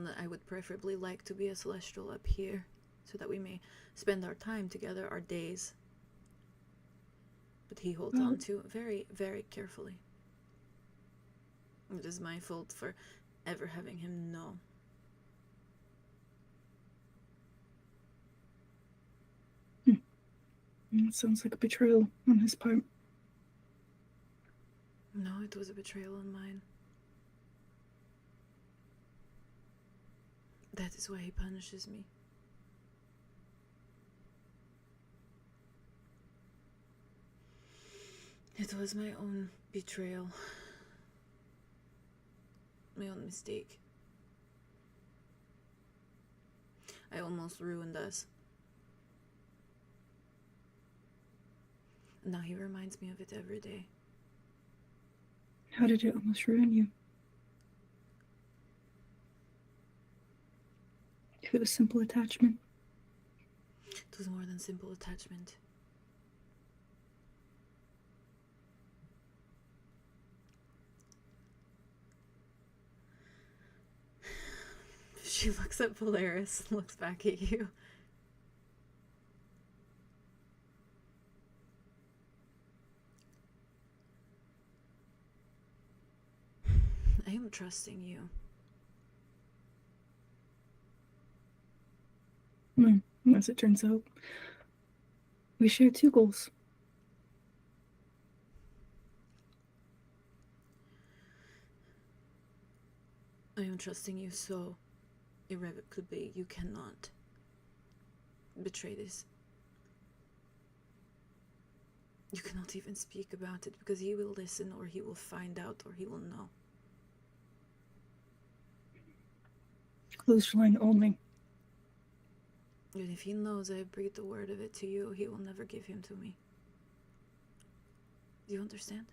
that I would preferably like to be a celestial up here, so that we may spend our time together, our days. But he holds on to very, very carefully. It is my fault for ever having him know. It sounds like a betrayal on his part. No, it was a betrayal on mine. That is why he punishes me. It was my own betrayal. My own mistake. I almost ruined us. Now he reminds me of it every day. How did it almost ruin you? Through the simple attachment? It was more than simple attachment. She looks at Polaris and looks back at you. I am trusting you. As it turns out, we share two goals. I am trusting you so irrevocably. You cannot betray this. You cannot even speak about it, because he will listen, or he will find out, or he will know. Closed line only. And if he knows I breathed a word of it to you, he will never give him to me. Do you understand?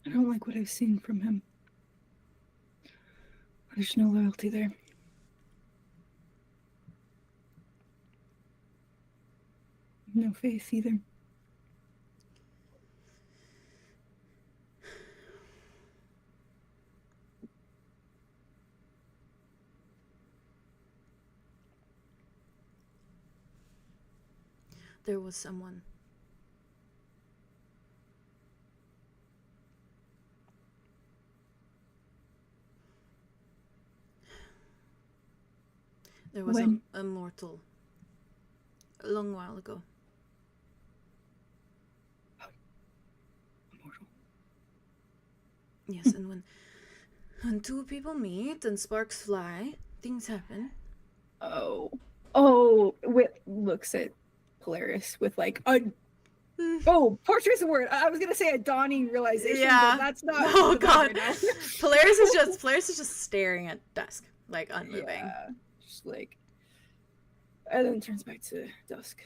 I don't like what I've seen from him. There's no loyalty there. No faith either. There was someone. There was a mortal a long while ago. Immortal. Yes, and when two people meet and sparks fly, things happen. Looks at Polaris with like a poor choice of word. I was gonna say a dawning realization, but that's not. Oh god. Polaris is just staring at dusk, like unmoving. Yeah, just like, and then turns back to dusk.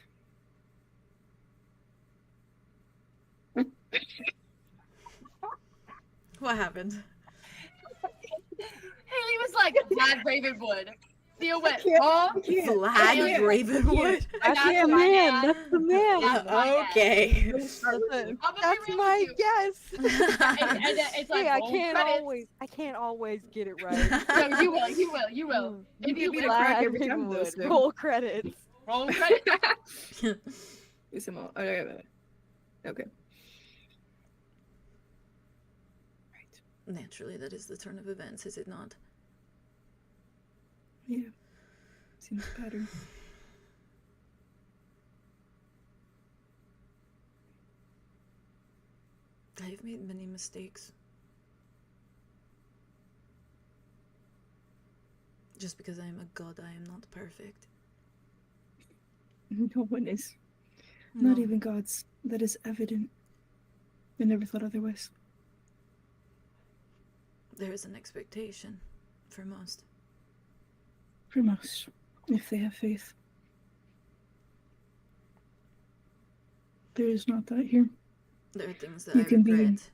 What happened? Haley was like, "Vlad Ravenwood." Theo went, Vlad Ravenwood. That's the man. That's the man. Okay. That's my guess. And it's like, hey, I can't always get it right. No, you will. You give me a Vlad crack every time, Ravenwood. though, so. Roll credits. Roll credit. Do some more. Okay. Right. Naturally, that is the turn of events, is it not? Yeah. Seems a pattern. I've made many mistakes. Just because I am a god, I am not perfect. No one is. No. Not even gods. That is evident. I never thought otherwise. There is an expectation for most. For most, if they have faith. There is not that here. There are things that You I can be- regret.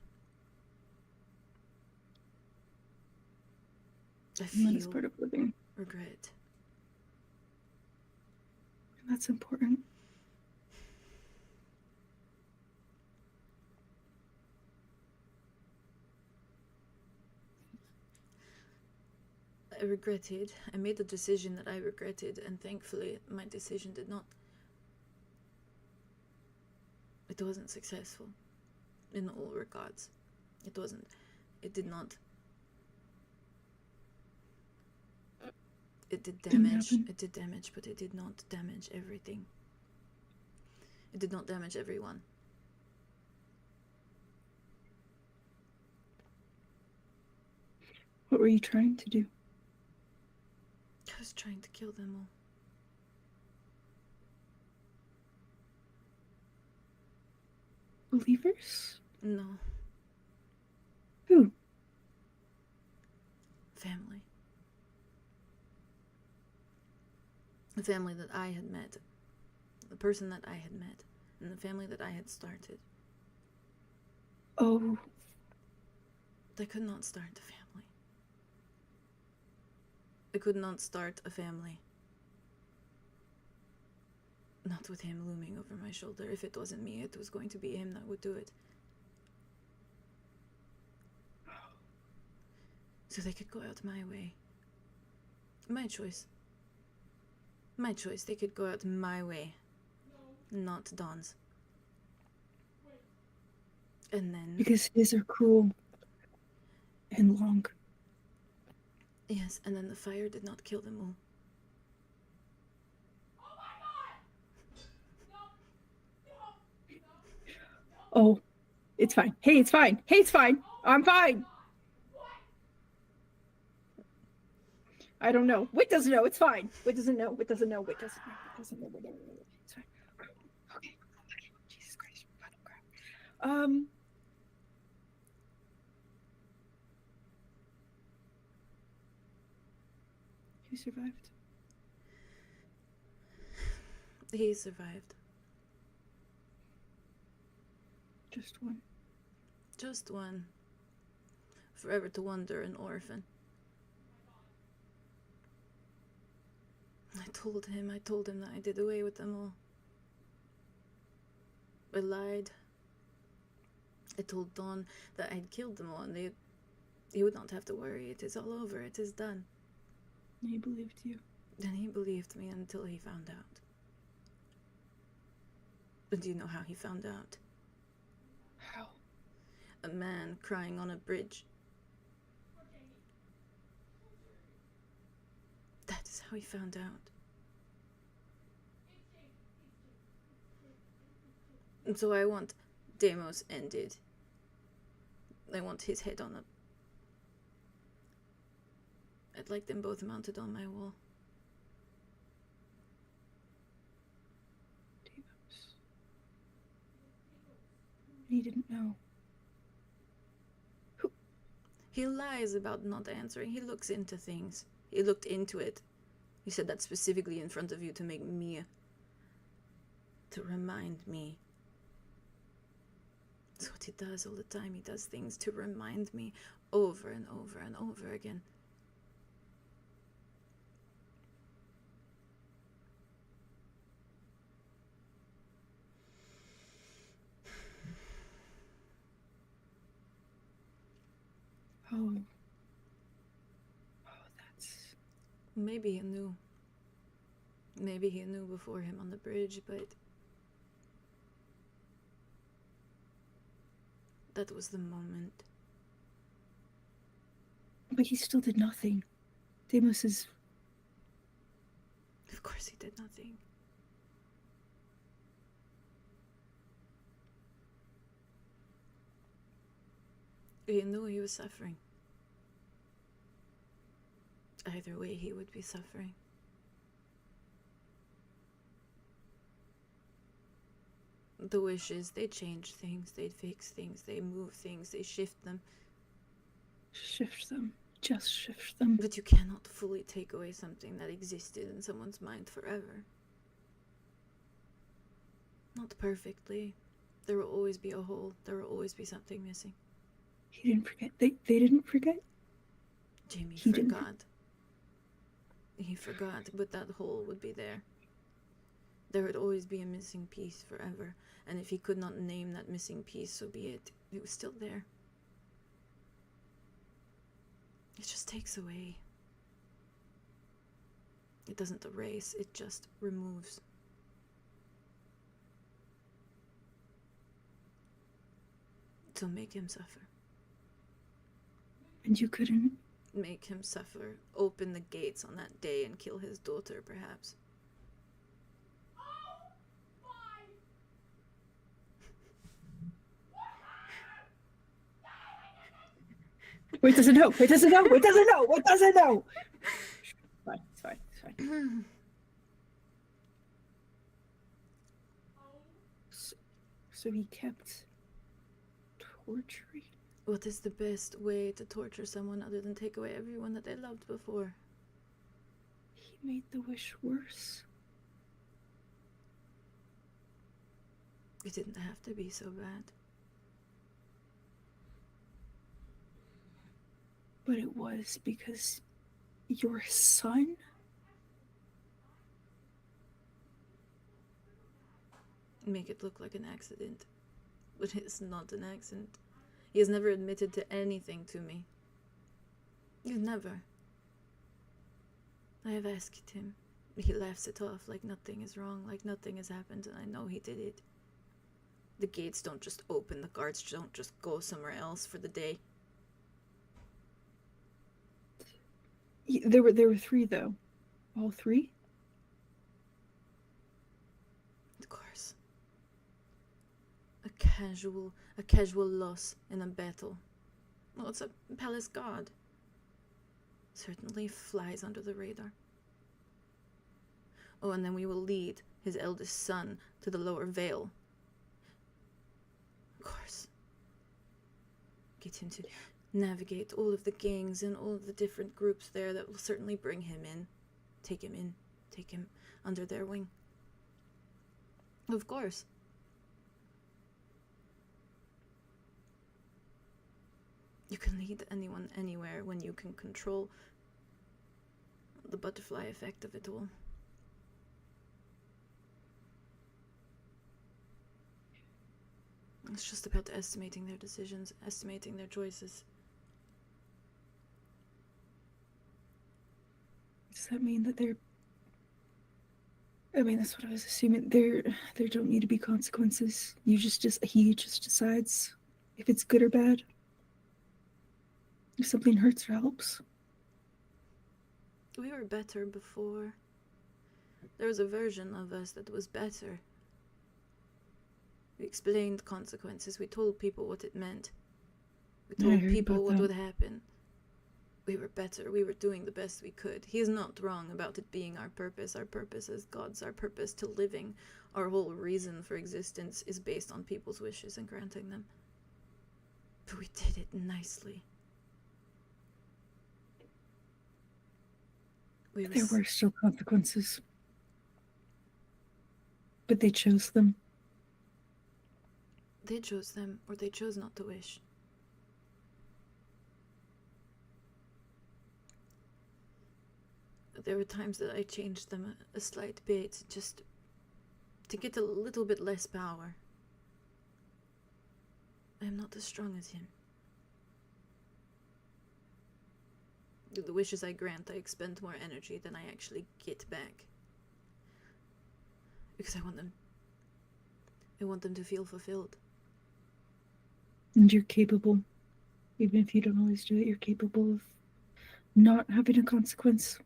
I And that is feel part of living. regret. And that's important. I regretted. I made a decision that I regretted, and thankfully my decision did not. It wasn't successful in all regards. It wasn't. It did not. It did Didn't damage. happen. It did damage, but it did not damage everything. It did not damage everyone. What were you trying to do? I was trying to kill them all. Believers? No. Who? Family. The family that I had met. The person that I had met. And the family that I had started. Oh, They could not start a family. They could not start a family. Not with him looming over my shoulder. If it wasn't me, it was going to be him that would do it. So they could go out my way. My choice. My choice. They could go out my way. Not Dawn's. And then... because his are cruel and long. Yes, and then the fire did not kill them all. Oh, it's fine. Hey, it's fine. Hey, it's fine. I'm fine. I don't know. Wit doesn't know. It's fine. Wit doesn't know. Wit doesn't know. Wit doesn't know. Wit doesn't know. Wit doesn't know. It's fine. Okay. Jesus Christ. Crap. Who survived? He survived. Just one. Just one. Forever to wander an orphan. I told him that I did away with them all. I lied. I told Dawn that I'd killed them all and he would not have to worry. It is all over. It is done. He believed you. And he believed me until he found out. But do you know how he found out? How? A man crying on a bridge. That is how he found out. And so I want Deimos ended. I want his head on a... I'd like them both mounted on my wall. Deimos. He didn't know. He lies about not answering. He looks into things. He looked into it. He said that specifically in front of you to make me... to remind me. That's what he does all the time. He does things to remind me over and over and over again. Oh. Oh, that's... Maybe he knew. Maybe he knew before him on the bridge, but... that was the moment. But he still did nothing. Deimos is Of course he did nothing. He knew he was suffering. Either way, he would be suffering. The wishes, they change things, they fix things, they move things, they shift them. Shift them. Just shift them. But you cannot fully take away something that existed in someone's mind forever. Not perfectly. There will always be a hole. There will always be something missing. He didn't forget. They didn't forget? Jamie He forgot. didn't. He forgot, but that hole would be there. There would always be a missing piece forever. And if he could not name that missing piece, so be it. It was still there. It just takes away. It doesn't erase, it just removes. To make him suffer. And you couldn't? Make him suffer. Open the gates on that day and kill his daughter, perhaps. Wait, doesn't know. Wait, doesn't know. Wait, doesn't know. What doesn't know? Fine, it's fine, it's fine. So he kept torturing. What is the best way to torture someone other than take away everyone that they loved before? He made the wish worse. It didn't have to be so bad. But it was because your son? Make it look like an accident. But it's not an accident. He has never admitted to anything to me. He's never. I have asked him. He laughs it off like nothing is wrong, like nothing has happened, and I know he did it. The gates don't just open, the guards don't just go somewhere else for the day. There were three, though. All three? Of course. A casual loss in a battle. Well, it's a palace guard. Certainly flies under the radar. Oh, and then we will lead his eldest son to the lower veil. Of course. Get him to navigate all of the gangs and all of the different groups there that will certainly bring him in. Take him under their wing. Of course. You can lead anyone anywhere when you can control the butterfly effect of it all. It's just about estimating their decisions, estimating their choices. Does that mean that they're... I mean, that's what I was assuming. There don't need to be consequences. He just decides if it's good or bad. If something hurts or helps. We were better before. There was a version of us that was better. We explained consequences. We told people what it meant. We told people what would happen. We were better. We were doing the best we could. He is not wrong about it being our purpose. Our purpose as gods, our purpose to living. Our whole reason for existence is based on people's wishes and granting them. But we did it nicely. There were still consequences. But they chose them. They chose them, or they chose not to wish. There were times that I changed them a slight bit, just to get a little bit less power. I am not as strong as him. The wishes I grant, I expend more energy than I actually get back. Because I want them to feel fulfilled. And you're capable, even if you don't always do it, you're capable of not having a consequence.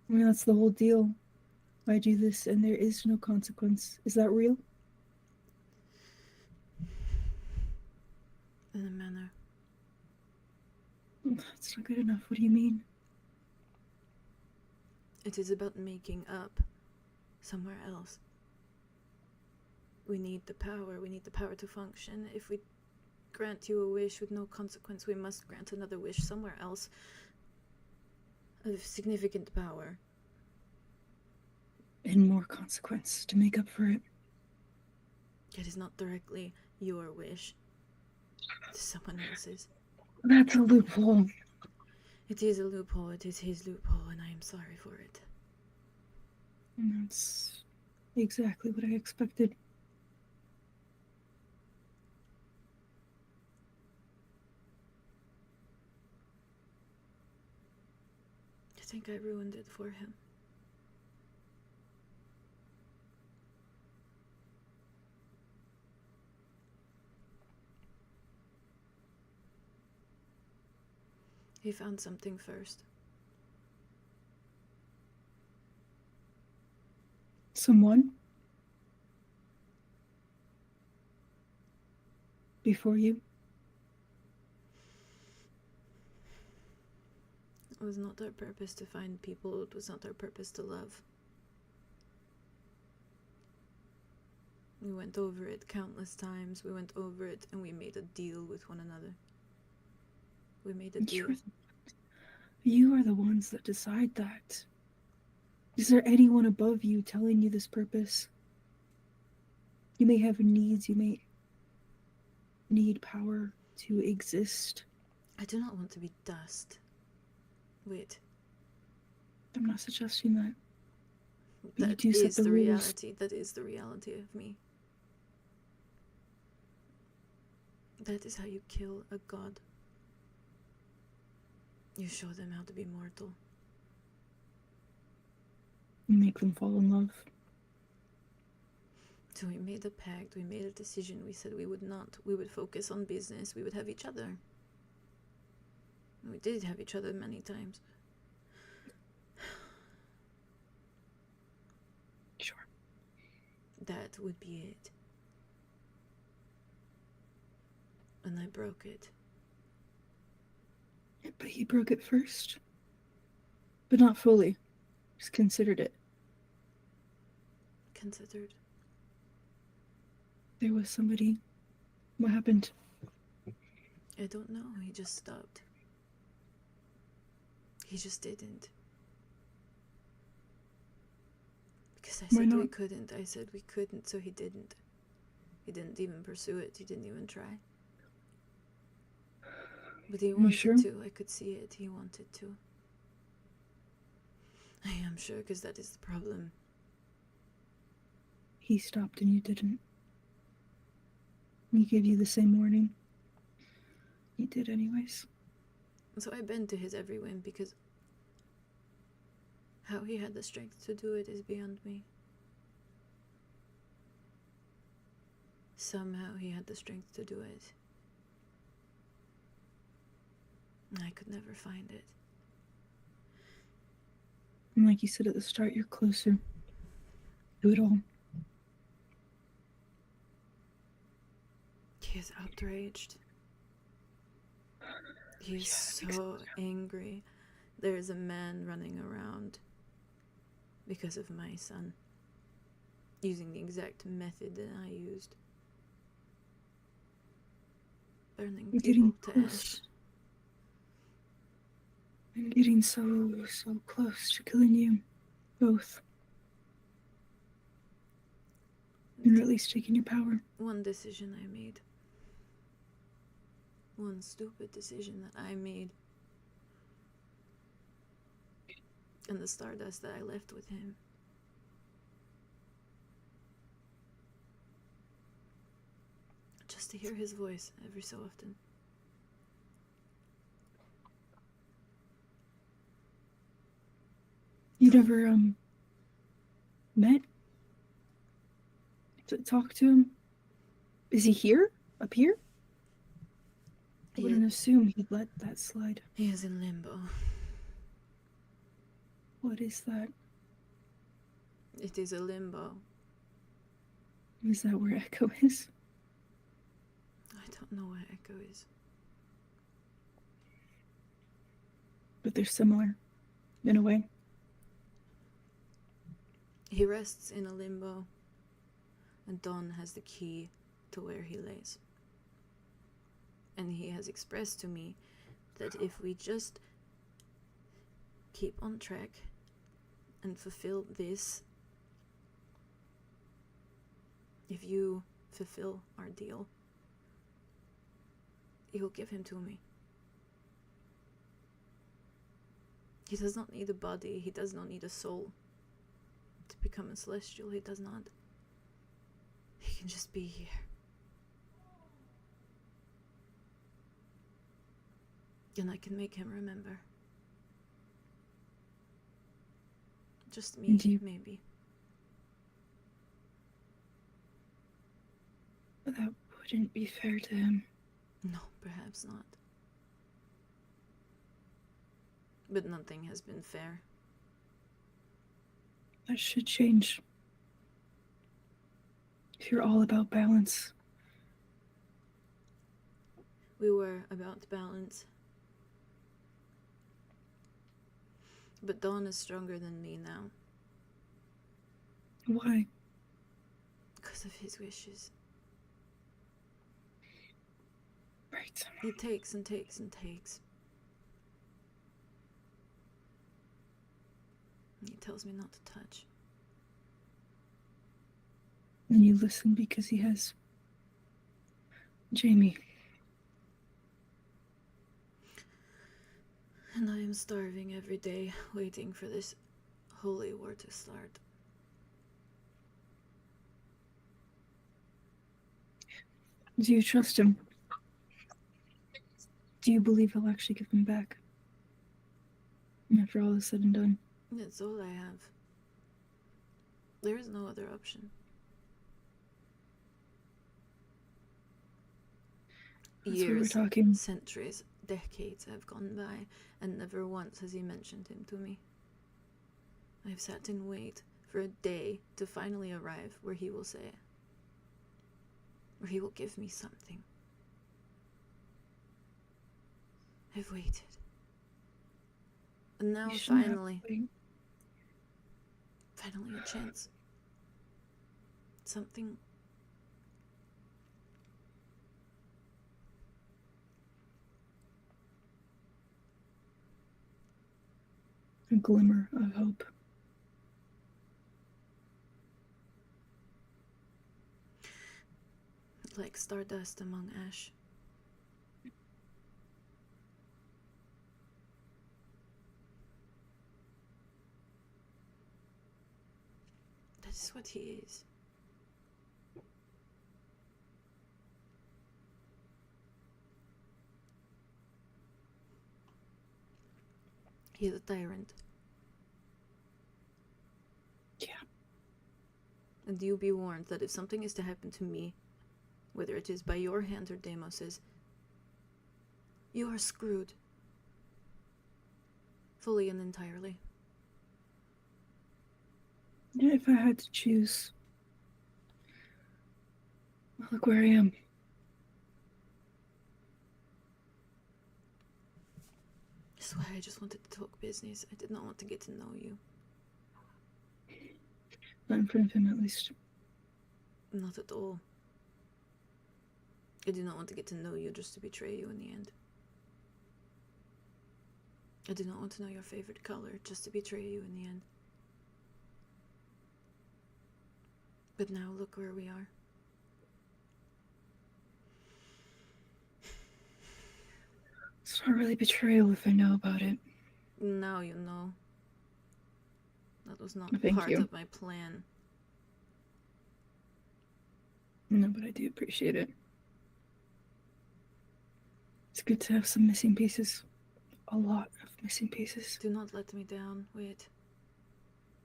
I mean, that's the whole deal. I do this and there is no consequence. Is that real? In a manner. That's not good enough. What do you mean? It is about making up somewhere else. We need the power. We need the power to function. If we grant you a wish with no consequence, we must grant another wish somewhere else of significant power. And more consequence to make up for it. It is not directly your wish. It is someone else's. That's a loophole. It is a loophole. It is his loophole, and I am sorry for it. And that's exactly what I expected. I think I ruined it for him. He found something first. Someone? Before you? It was not our purpose to find people. It was not our purpose to love. We went over it countless times. We went over it and we made a deal with one another. We made a deal. You are the ones that decide that. Is there anyone above you telling you this purpose? You may have needs. You may need power to exist. I do not want to be dust. Wait. I'm not suggesting that. That is the reality. That is the reality of me. That is how you kill a god. You show them how to be mortal. You make them fall in love. So we made a pact, we made a decision. We said we would not. We would focus on business. We would have each other. And we did have each other many times. Sure. That would be it. And I broke it. But he broke it first. But not fully. Just considered it. Considered. There was somebody. What happened? I don't know. He just stopped. He just didn't. Because I said we couldn't. I said we couldn't, so he didn't. He didn't even pursue it. He didn't even try. But he wanted to. I could see it. He wanted to. I am sure, because that is the problem. He stopped and you didn't. He gave you the same warning. You did anyways. So I bend to his every whim, because how he had the strength to do it is beyond me. Somehow he had the strength to do it. I could never find it. And like you said at the start, you're closer to it all. He is outraged. He is so angry. There is a man running around because of my son, using the exact method that I used. Burning people to ash. I'm getting so close to killing you. Both. And at least taking your power. One decision I made. One stupid decision that I made. And the stardust that I left with him. Just to hear his voice every so often. You never, met? To talk to him? Is he here? Up here? I wouldn't assume he'd let that slide. He is in limbo. What is that? It is a limbo. Is that where Echo is? I don't know where Echo is. But they're similar, in a way. He rests in a limbo, and Dawn has the key to where he lays. And he has expressed to me that if we just keep on track and fulfill this, if you fulfill our deal, he will give him to me. He does not need a body, he does not need a soul to become a celestial, he does not. He can just be here. And I can make him remember. Just me, maybe. But that wouldn't be fair to him. No, perhaps not. But nothing has been fair. That should change. If you're all about balance. We were about balance. But Dawn is stronger than me now. Why? Because of his wishes. Right. He takes and takes and takes. He tells me not to touch. And you listen because he has Jamie. And I am starving every day, waiting for this holy war to start. Do you trust him? Do you believe he'll actually give him back? After all is said and done. That's all I have. There is no other option. That's what we're Years, talking. centuries, decades have gone by, and never once has he mentioned him to me. I've sat and wait for a day to finally arrive where he will say it. Where he will give me something. I've waited. And now finally a chance. Something. A glimmer of hope. Like stardust among ash. That is what he is. He is a tyrant. Yeah. And you be warned that if something is to happen to me, whether it is by your hand or Deimos's, you are screwed. Fully and entirely. Yeah, if I had to choose. Look where I am. That's why I just wanted to talk business. I did not want to get to know you. Not in front of him, at least. Not at all. I did not want to get to know you just to betray you in the end. I did not want to know your favorite color just to betray you in the end. But now look where we are. It's not really betrayal if I know about it. Now you know. That was not Thank part you. of my plan. No, but I do appreciate it. It's good to have some missing pieces. A lot of missing pieces. Do not let me down. Wait.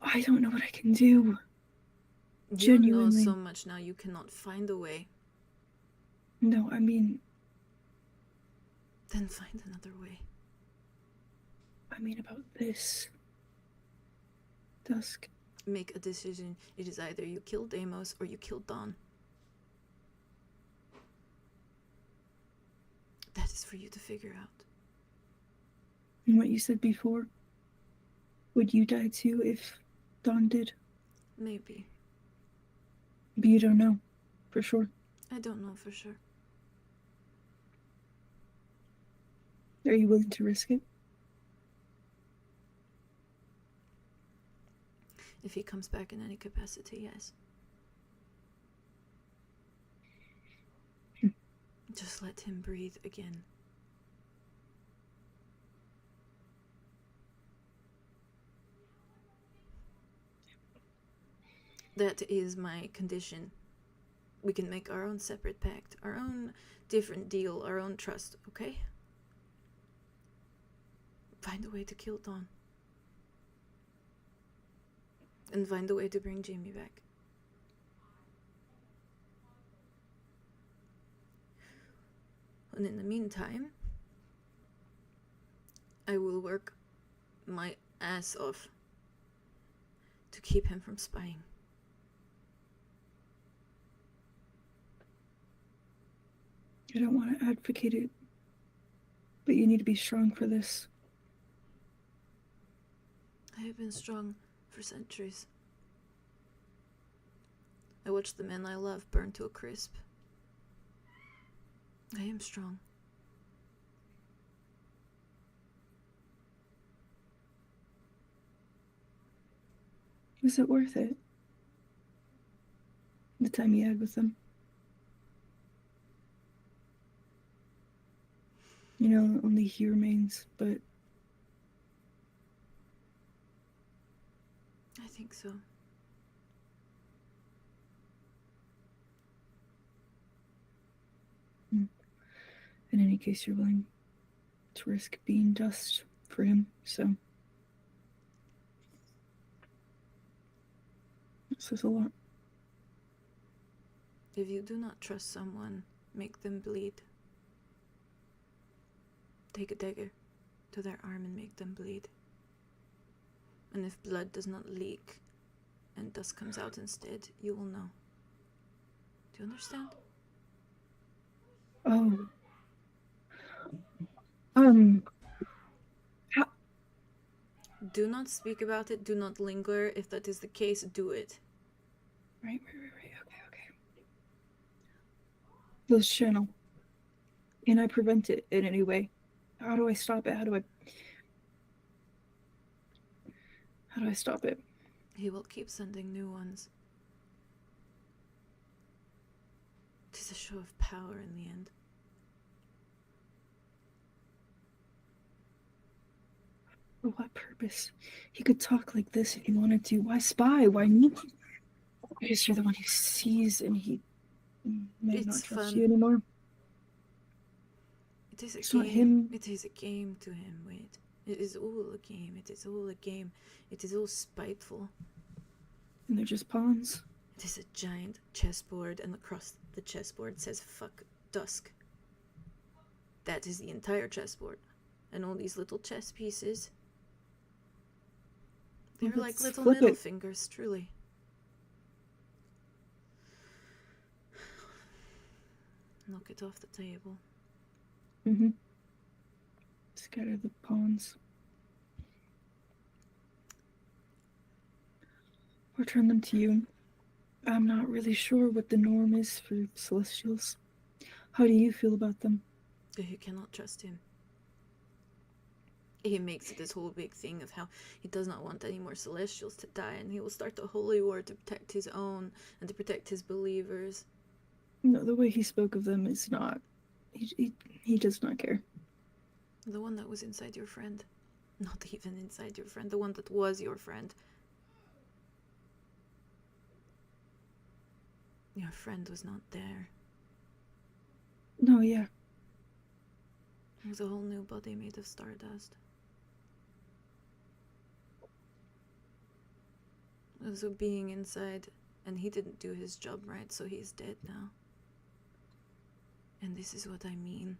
I don't know what I can do. You Genuinely. know so much now you cannot find a way. No, I mean... Then find another way. I mean about this. Dusk. Make a decision. It is either you kill Deimos or you kill Dawn. That is for you to figure out. And what you said before, would you die too if Dawn did? Maybe. But you don't know, for sure. I don't know for sure. Are you willing to risk it? If he comes back in any capacity, yes. Just let him breathe again. That is my condition. We can make our own separate pact, our own different deal, our own trust, okay? Find a way to kill Dawn. And find a way to bring Jamie back. And in the meantime, I will work my ass off to keep him from spying. I don't want to advocate it, but you need to be strong for this. I have been strong for centuries. I watched the men I love burn to a crisp. I am strong. Was it worth it? The time you had with them? You know, only he remains, but I think so. in any case, you're willing to risk being dust for him, so this is a lot. If you do not trust someone, make them bleed. Take a dagger to their arm and make them bleed. And if blood does not leak and dust comes out instead, you will know. Do you understand? Oh. Do not speak about it, do not linger. If that is the case, do it. Right. Okay. This channel. Can I prevent it in any way? How do I stop it? How do I stop it? He will keep sending new ones. It is a show of power in the end. For what purpose? He could talk like this if he wanted to. Why spy? Why me? Because you're the one who sees and he may It's not trust fun. you anymore. It is a It's game. not him. It is a game to him, wait. It is all a game. It is all a game. It is all spiteful. And they're just pawns. It is a giant chessboard, and across the chessboard says fuck dusk. That is the entire chessboard. And all these little chess pieces. They're Well, like let's little flip middle it. fingers, truly. Knock it off the table. Mm-hmm. Scatter the pawns. Or turn them to you. I'm not really sure what the norm is for Celestials. How do you feel about them? You cannot trust him. He makes it this whole big thing of how he does not want any more Celestials to die, and he will start a holy war to protect his own and to protect his believers. No, the way he spoke of them is not... He does not care. The one that was inside your friend. Not even inside your friend. The one that was your friend. Your friend was not there. No, yeah. It was a whole new body made of stardust. It was a being inside, and he didn't do his job right, so he's dead now. And this is what I mean.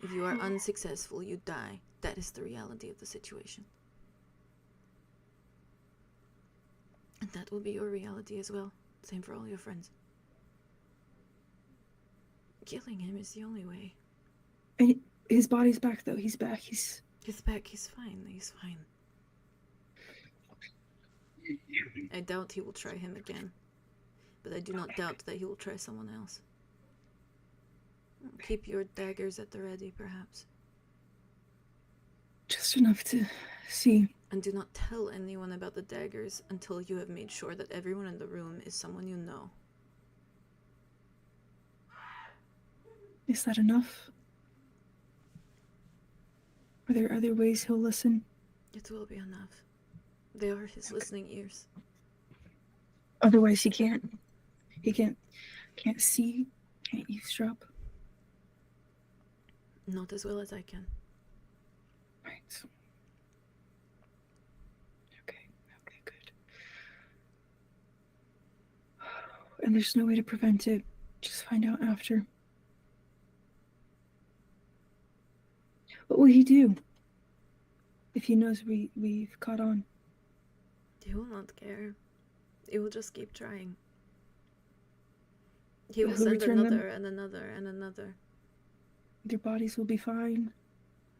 If you are unsuccessful, you die. That is the reality of the situation. And that will be your reality as well. Same for all your friends. Killing him is the only way. And his body's back, though. He's back. He's back. He's fine. He's fine. I doubt he will try him again. But I do not doubt that he will try someone else. Keep your daggers at the ready, perhaps. Just enough to see. And do not tell anyone about the daggers until you have made sure that everyone in the room is someone you know. Is that enough? Are there other ways he'll listen? It will be enough. They are his listening ears. Otherwise he can't see, can't eavesdrop. Not as well as I can. Right. Okay, good. And there's no way to prevent it. Just find out after. What will he do if he knows we've caught on? He will not care. He will just keep trying. He will send another and another and another. Their bodies will be fine.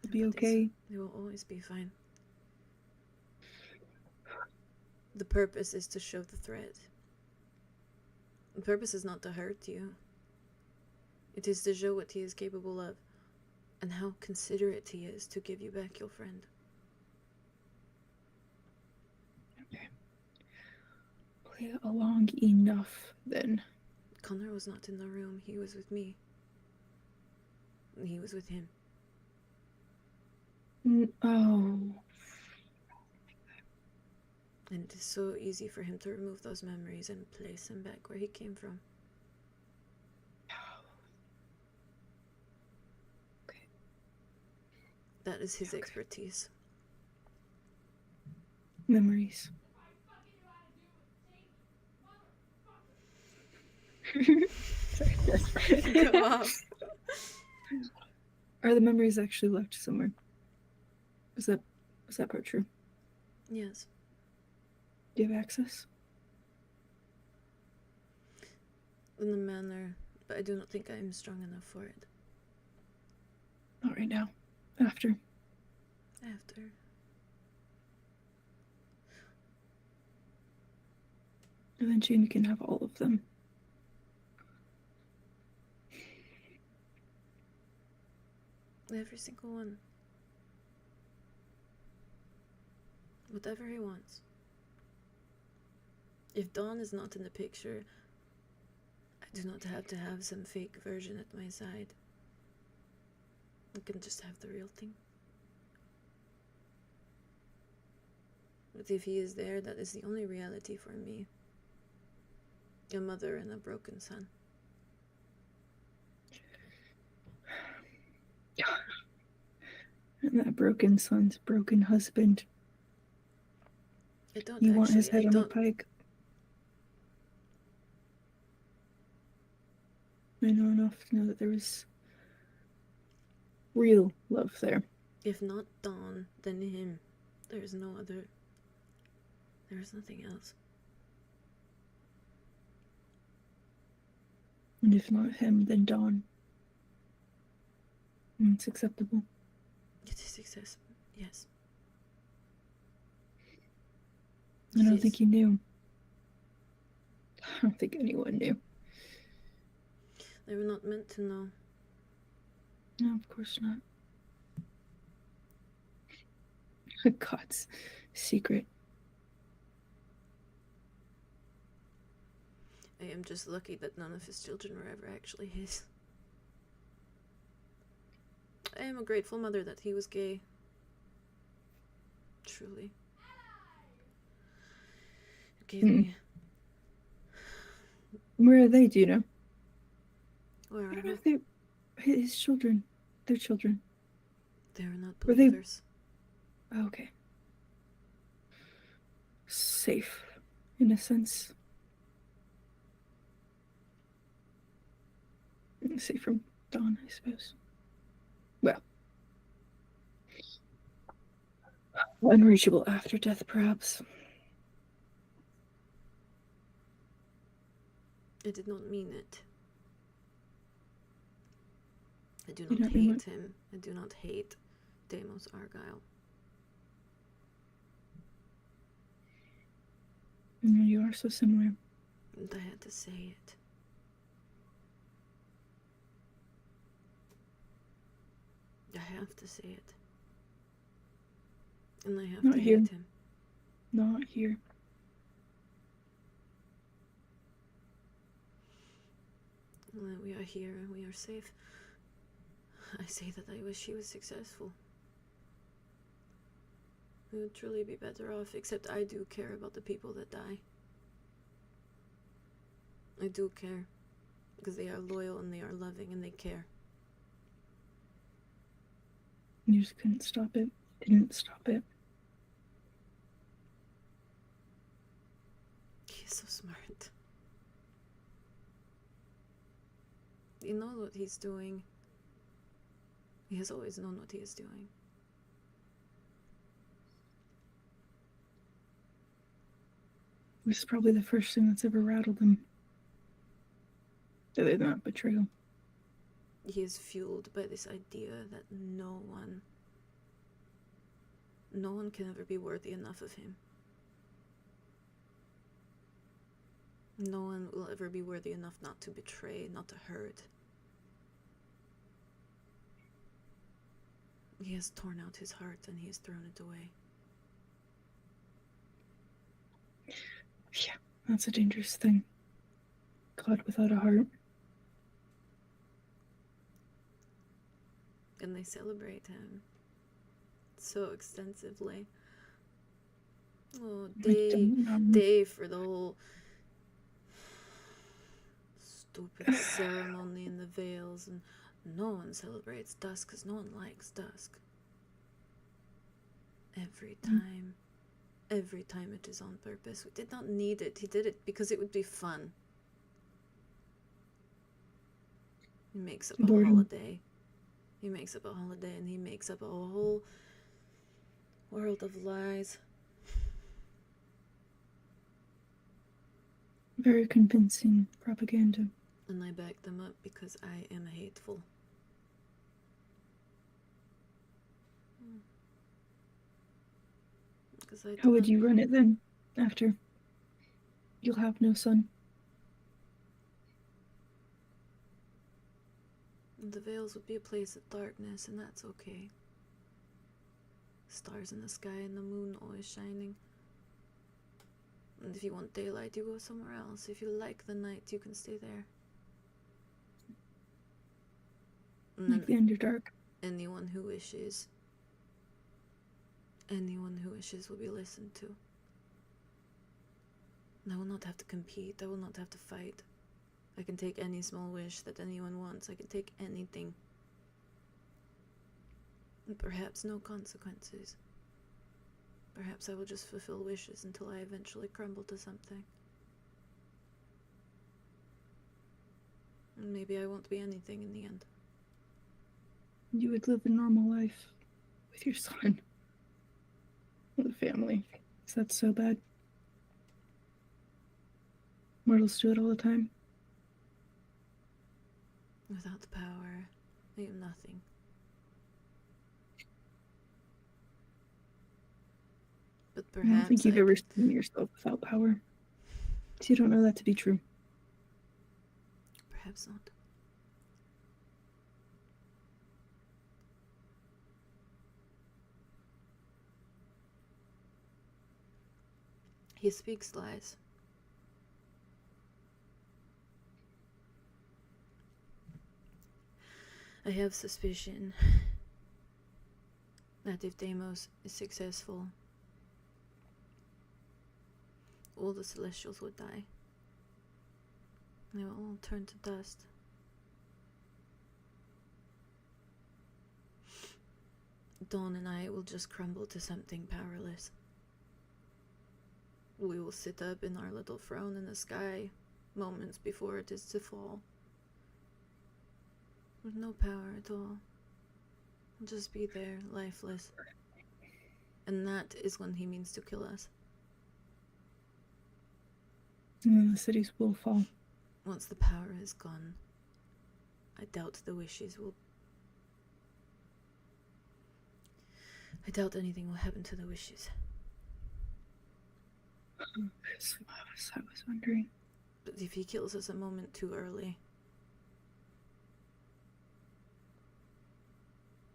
They'll be okay. They will always be fine. The purpose is to show the threat. The purpose is not to hurt you. It is to show what he is capable of, and how considerate he is to give you back your friend. Okay. Play along enough, then. Connor was not in the room. He was with me. He was with him. Oh. And it is so easy for him to remove those memories and place him back where he came from. Okay. That is his expertise. Memories. Come on. Are the memories actually left somewhere? Is that part true? Yes. Do you have access? In the manner, but I do not think I am strong enough for it. Not right now. After. After. Eventually you can have all of them. Every single one. Whatever he wants. If Dawn is not in the picture, I do not have to have some fake version at my side. I can just have the real thing. But if he is there, that is the only reality for me. A mother and a broken son. And that broken son's broken husband. I don't You want his head on a pike. I know enough to know that there was real love there. If not Dawn, then him. There is no other. There is nothing else. And if not him, then Dawn. It's acceptable. It is accessible, yes. I don't think you knew. I don't think anyone knew. They were not meant to know. No, of course not. God's secret. I am just lucky that none of his children were ever actually his. I am a grateful mother that he was gay. Truly. It gave me... Where are they, do you know? Where I are don't know they? if his children. Their children. They are not Were they- believers. Oh, okay. Safe, in a sense. Safe from Dawn, I suppose. Well. Unreachable after death, perhaps. I did not mean it. I do not hate him. I do not hate Deimos Argyle. No, you are so similar. And I had to say it. I have to say it. And I have Not to here. hate him. Not here. Well, we are here and we are safe. I say that I wish he was successful. We would truly be better off, except I do care about the people that die. I do care. Because they are loyal and they are loving and they care. You just couldn't stop it. Didn't stop it. He's so smart. He knows what he's doing. He has always known what he is doing. This is probably the first thing that's ever rattled him. Other than that betrayal. He is fueled by this idea that no one can ever be worthy enough of him. No one will ever be worthy enough not to betray, not to hurt. He has torn out his heart and he has thrown it away. Yeah, that's a dangerous thing. God without a heart. And they celebrate him so extensively. Oh, day for the whole stupid ceremony in the Vales, and no one celebrates dusk because no one likes dusk. Every time it is on purpose. We did not need it. He did it because it would be fun. He makes up a holiday. He makes up a holiday and he makes up a whole world of lies. Very convincing propaganda. And I back them up because I am hateful. How would you run it then, after? You'll have no son. The Vales would be a place of darkness, and that's okay. Stars in the sky and the moon always shining. And if you want daylight, you go somewhere else. If you like the night, you can stay there. And like the Underdark. Anyone who wishes will be listened to. And I will not have to compete. I will not have to fight. I can take any small wish that anyone wants. I can take anything. And perhaps no consequences. Perhaps I will just fulfill wishes until I eventually crumble to something. And maybe I won't be anything in the end. You would live a normal life with your son. With a family. Is that so bad? Mortals do it all the time. Without the power, I am nothing. But perhaps I don't think you've ever seen yourself without power. So you don't know that to be true. Perhaps not. He speaks lies. I have suspicion that if Deimos is successful, all the Celestials would die. They will all turn to dust. Dawn and I will just crumble to something powerless. We will sit up in our little throne in the sky moments before it is to fall. With no power at all. We'll just be there, lifeless. And that is when he means to kill us. And then the cities will fall. Once the power is gone, I doubt the wishes will... I doubt anything will happen to the wishes. That's what I was wondering. But if he kills us a moment too early...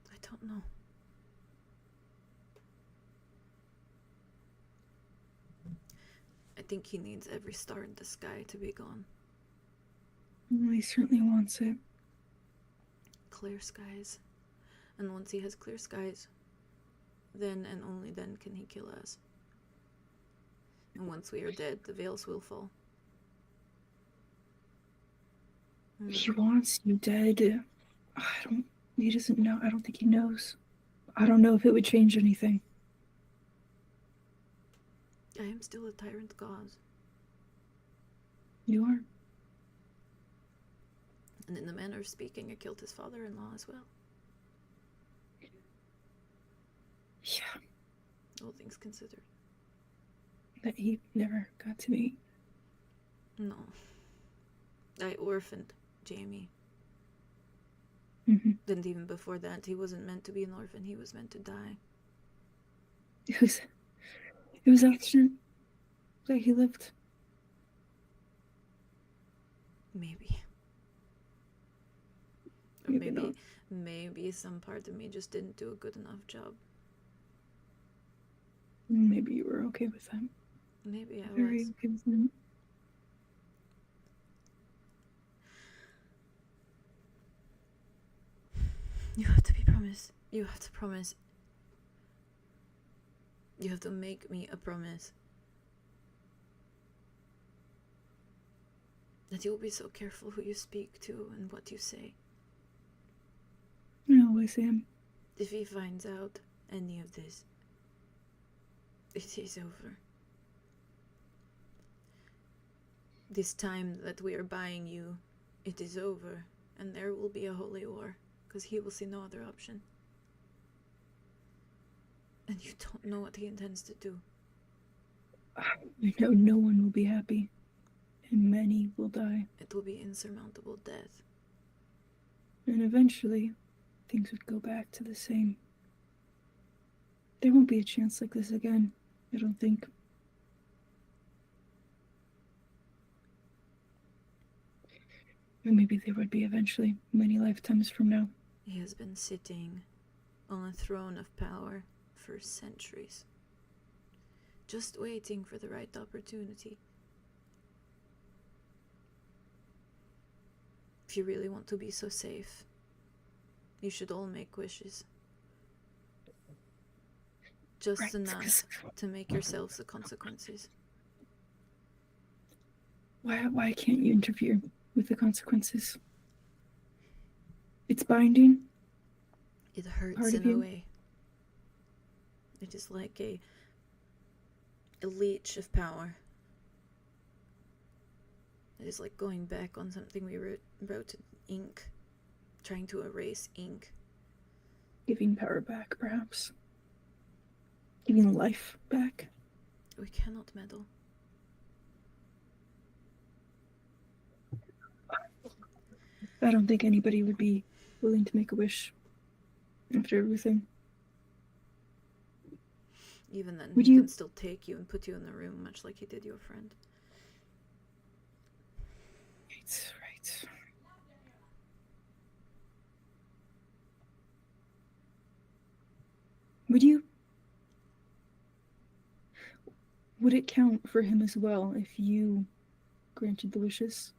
I don't know. I think he needs every star in the sky to be gone. Well, he certainly wants it. Clear skies. And once he has clear skies, then and only then can he kill us. And once we are dead, the veils will fall. He wants you dead. He doesn't know. I don't think he knows. I don't know if it would change anything. I am still a tyrant god. You are? And in the manner of speaking, I killed his father-in-law as well. Yeah. All things considered. That he never got to meet. No. I orphaned Jamie. Mm-hmm. And even before that, he wasn't meant to be an orphan, he was meant to die. It was accident that he lived. Maybe. Or Maybe not. maybe some part of me just didn't do a good enough job. Maybe you were okay with that. Maybe I Very was. okay with that. You have to be promised. You have to promise. You have to make me a promise. That you'll be so careful who you speak to and what you say. I always am. If he finds out any of this, it is over. This time that we are buying you, it is over, and there will be a holy war, because he will see no other option. And you don't know what he intends to do. I know no one will be happy, and many will die. It will be insurmountable death. And eventually, things would go back to the same. There won't be a chance like this again, I don't think. Or maybe there would be eventually, many lifetimes from now. He has been sitting on a throne of power for centuries, just waiting for the right opportunity. If you really want to be so safe, you should all make wishes. Just Right. enough to make yourselves the consequences. Why can't you interfere with the consequences? It's binding. It hurts Part of in a you? way. It is like a leech of power. It is like going back on something we wrote in ink, trying to erase ink. Giving power back, perhaps. Giving life back. We cannot meddle. I don't think anybody would be willing to make a wish after everything. Even then, Would he you- can still take you and put you in the room, much like he did your friend. Right. Would it count for him as well if you granted the wishes?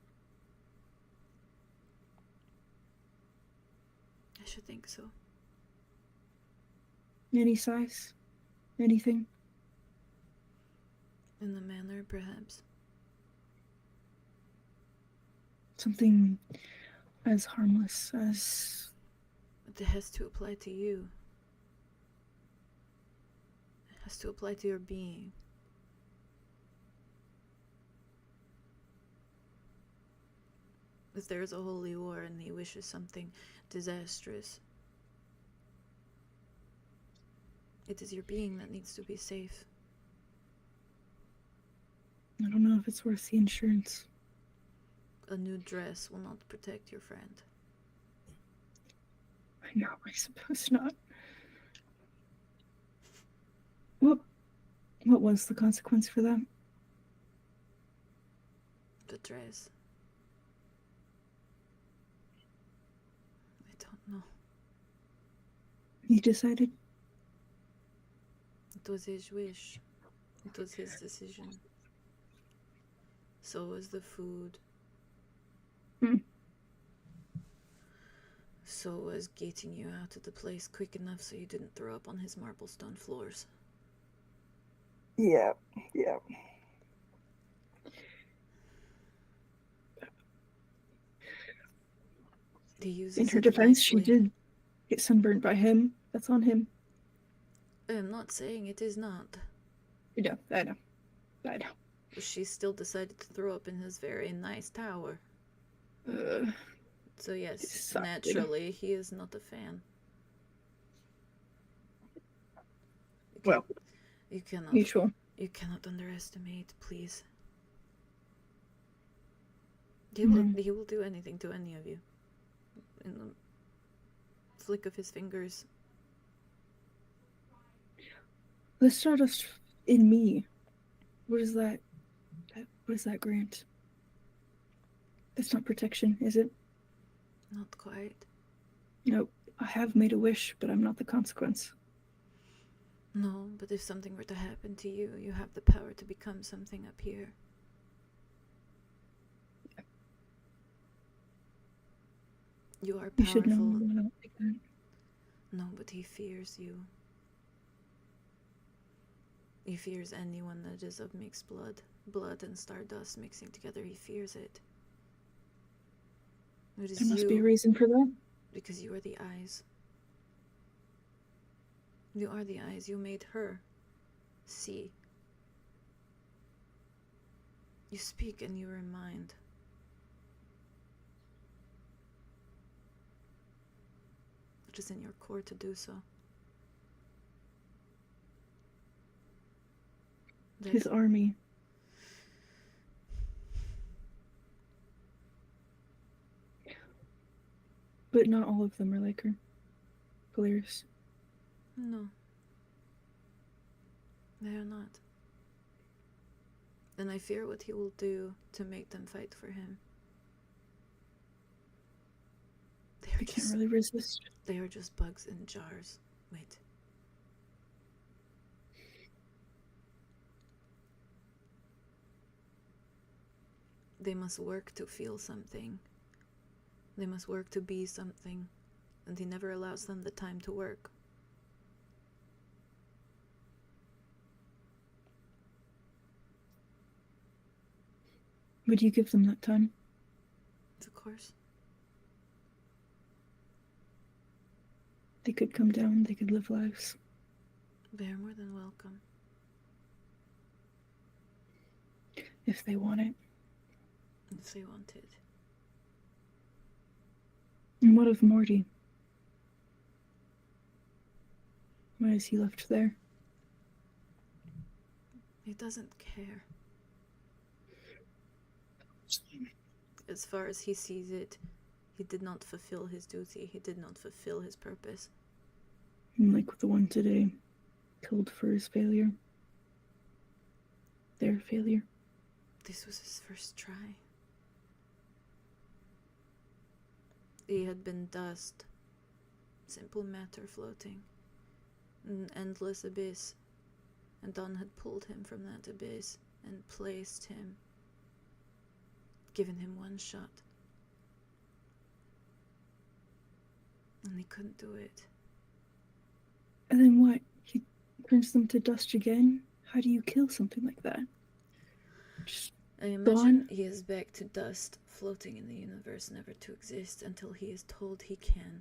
I should think so. Any size? Anything? In the manner, perhaps. Something as harmless as... But it has to apply to you. It has to apply to your being. If there is a holy war and he wishes something disastrous, it is your being that needs to be safe. I don't know if it's worth the insurance. A new dress will not protect your friend. No, I suppose not. What was the consequence for that? The dress. I don't know. He decided? It was his wish. It was his decision. So was the food. So was getting you out of the place quick enough so you didn't throw up on his marblestone floors. Yeah. He uses In her it defense, she lightly. did get sunburned by him. That's on him. I'm not saying it is not. Yeah, I know. But she still decided to throw up in his very nice tower. So yes, decided. naturally, he is not a fan. Well, you cannot. mutual. You cannot underestimate, please. He will do anything to any of you. In the flick of his fingers. Let's start off in me. What is that? What is that grant? That's not protection, is it? Not quite. Nope. I have made a wish, but I'm not the consequence. No, but if something were to happen to you, you have the power to become something up here. You are powerful. You should know me when I don't like that. No, but he fears you. He fears anyone that is of mixed blood and stardust mixing together. He fears it. It is There must you, be a reason for that. because you are the eyes. You are the eyes. You made her see. You speak and you remind. It is in your core to do so. His army. But not all of them are like her. Polaris. No. They are not. And I fear what he will do to make them fight for him. I can't really resist. They are just bugs in jars. Wait. They must work to feel something. They must work to be something. And he never allows them the time to work. Would you give them that time? Of course. They could come down, they could live lives. They are more than welcome. If they want it. If they want it. And what of Morty? Why is he left there? He doesn't care. As far as he sees it, he did not fulfill his duty. He did not fulfill his purpose. And like the one today, killed for his failure. Their failure. This was his first try. He had been dust, simple matter floating, in an endless abyss, and Dawn had pulled him from that abyss and placed him, given him one shot. And he couldn't do it. And then what? He turns them to dust again? How do you kill something like that? Just I imagine he is back to dust, floating in the universe, never to exist until he is told he can.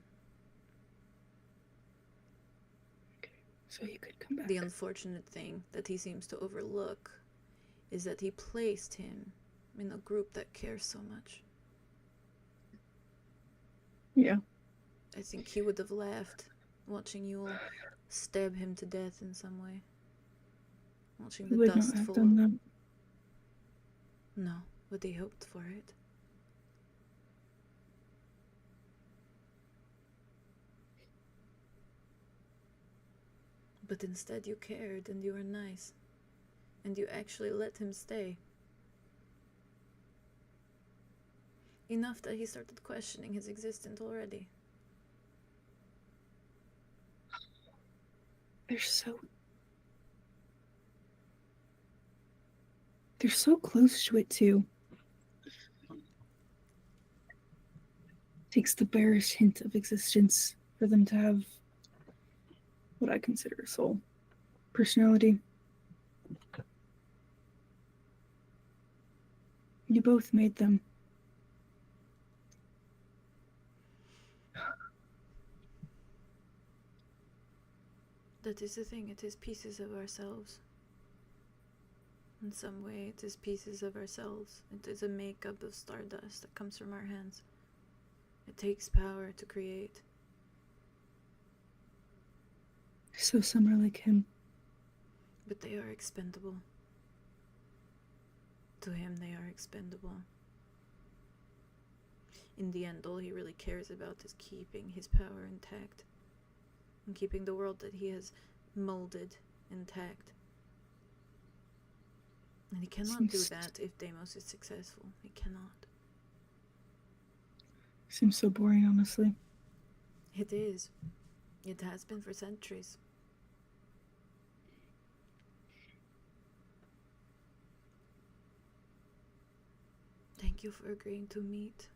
okay, so he could come back. The unfortunate thing that he seems to overlook is that he placed him in a group that cares so much. Yeah. I think he would have laughed watching you all stab him to death in some way. Watching He the would dust not have fall. done that. No, but he hoped for it. But instead you cared, and you were nice. And you actually let him stay. Enough that he started questioning his existence already. They're so close to it too. Takes the barest hint of existence for them to have what I consider a soul. Personality. You both made them. That is the thing, it is pieces of ourselves. In some way, it is pieces of ourselves. It is a makeup of stardust that comes from our hands. It takes power to create. So some are like him. But they are expendable. To him, they are expendable. In the end, all he really cares about is keeping his power intact. And keeping the world that he has molded intact. And he cannot do that if Deimos is successful. He cannot. Seems so boring, honestly. It is. It has been for centuries. Thank you for agreeing to meet.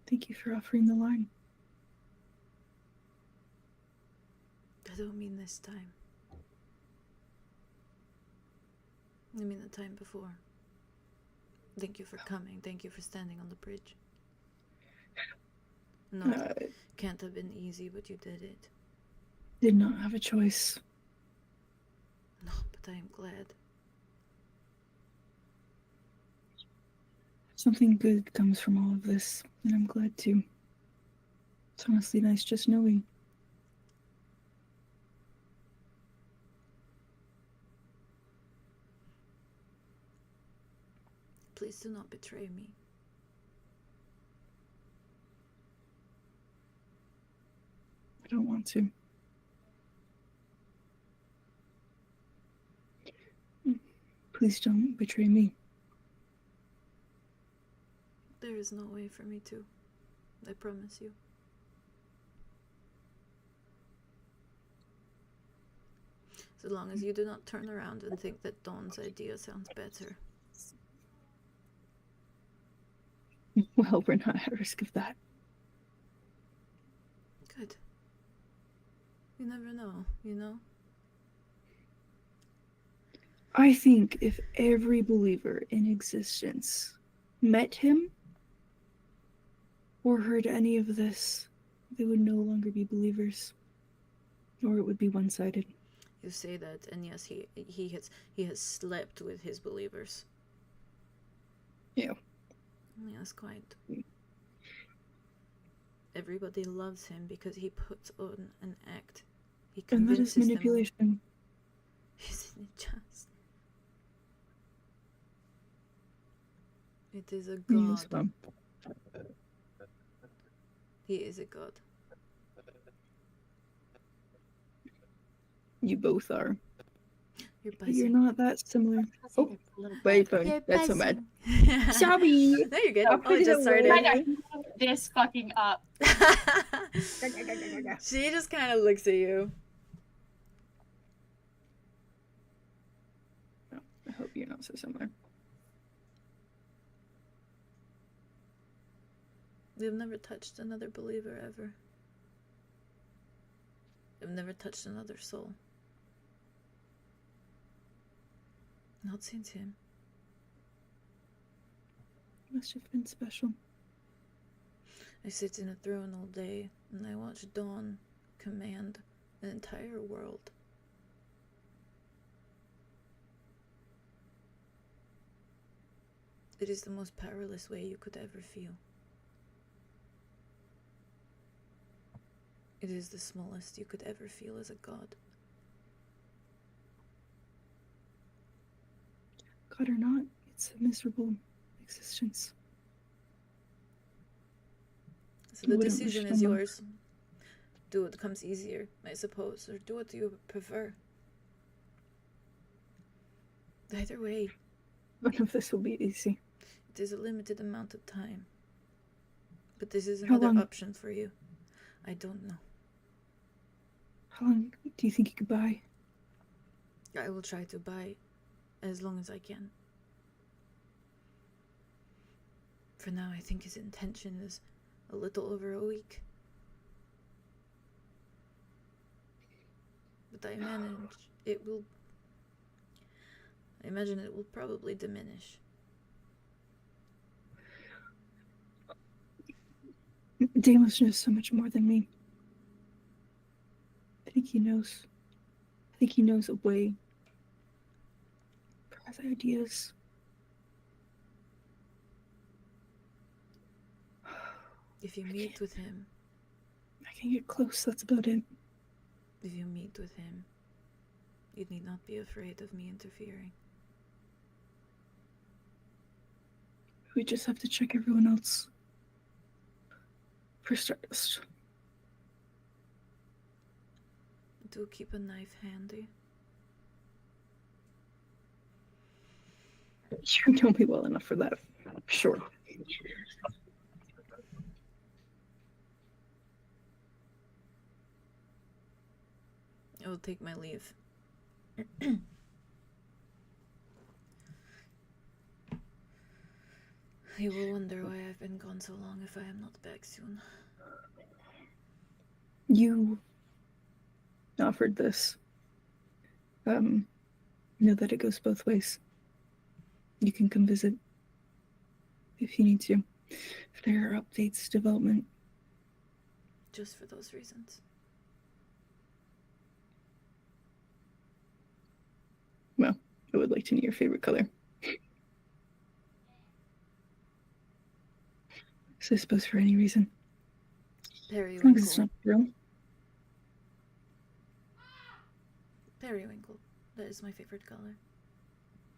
Thank you for offering the line. I don't mean this time. I mean the time before. Thank you for coming. Thank you for standing on the bridge. No, it can't have been easy, but you did it. Did not have a choice. No, but I am glad. Something good comes from all of this, and I'm glad too. It's honestly nice just knowing. Please do not betray me. I don't want to. Please don't betray me. There is no way for me to. I promise you. So long as you do not turn around and think that Dawn's idea sounds better. Well, we're not at risk of that. Good. You never know, you know? I think if every believer in existence met him or heard any of this, they would no longer be believers, or it would be one-sided. You say that, and yes, he has slept with his believers. Yeah. Yes, quite. Everybody loves him because he puts on an act. He And that is convinces manipulation. them. Isn't it just? It is a god. Yes, He is a god. you both are. You're But buzzing. you're not that similar. Oh, wait, that's so bad. Sorry. No, you're good. Oh, it just started. I got this fucking up. She just kind of looks at you. Oh, I hope you're not so similar. You've never touched another believer ever. You've never touched another soul. Not since him. Must have been special. I sit in a throne all day, and I watch Dawn command an entire world. It is the most powerless way you could ever feel. It is the smallest you could ever feel as a god. God or not, it's a miserable existence. So the Wouldn't decision wish is someone- yours. Do what comes easier, I suppose, or do what you prefer. Either way, None of this will be easy. it is a limited amount of time. But this is How another long? option for you. I don't know. How long do you think you could buy? I will try to buy as long as I can. For now, I think his intention is a little over a week. But I imagine it will probably diminish. Deimos knows so much more than me. I think he knows a way for other ideas. If you meet with him, I can get close, that's about it. if you meet with him, you need not be afraid of me interfering. We just have to check everyone else for Stardust. Do keep a knife handy. You know me well enough for that. Sure. I will take my leave. You will wonder why I've been gone so long if I am not back soon. You offered this. Know that it goes both ways. You can come visit if you need to. If there are updates, development. Just for those reasons. Well, I would like to know your favorite color. So I suppose for any reason. As long as it's not real. Periwinkle. That is my favorite color.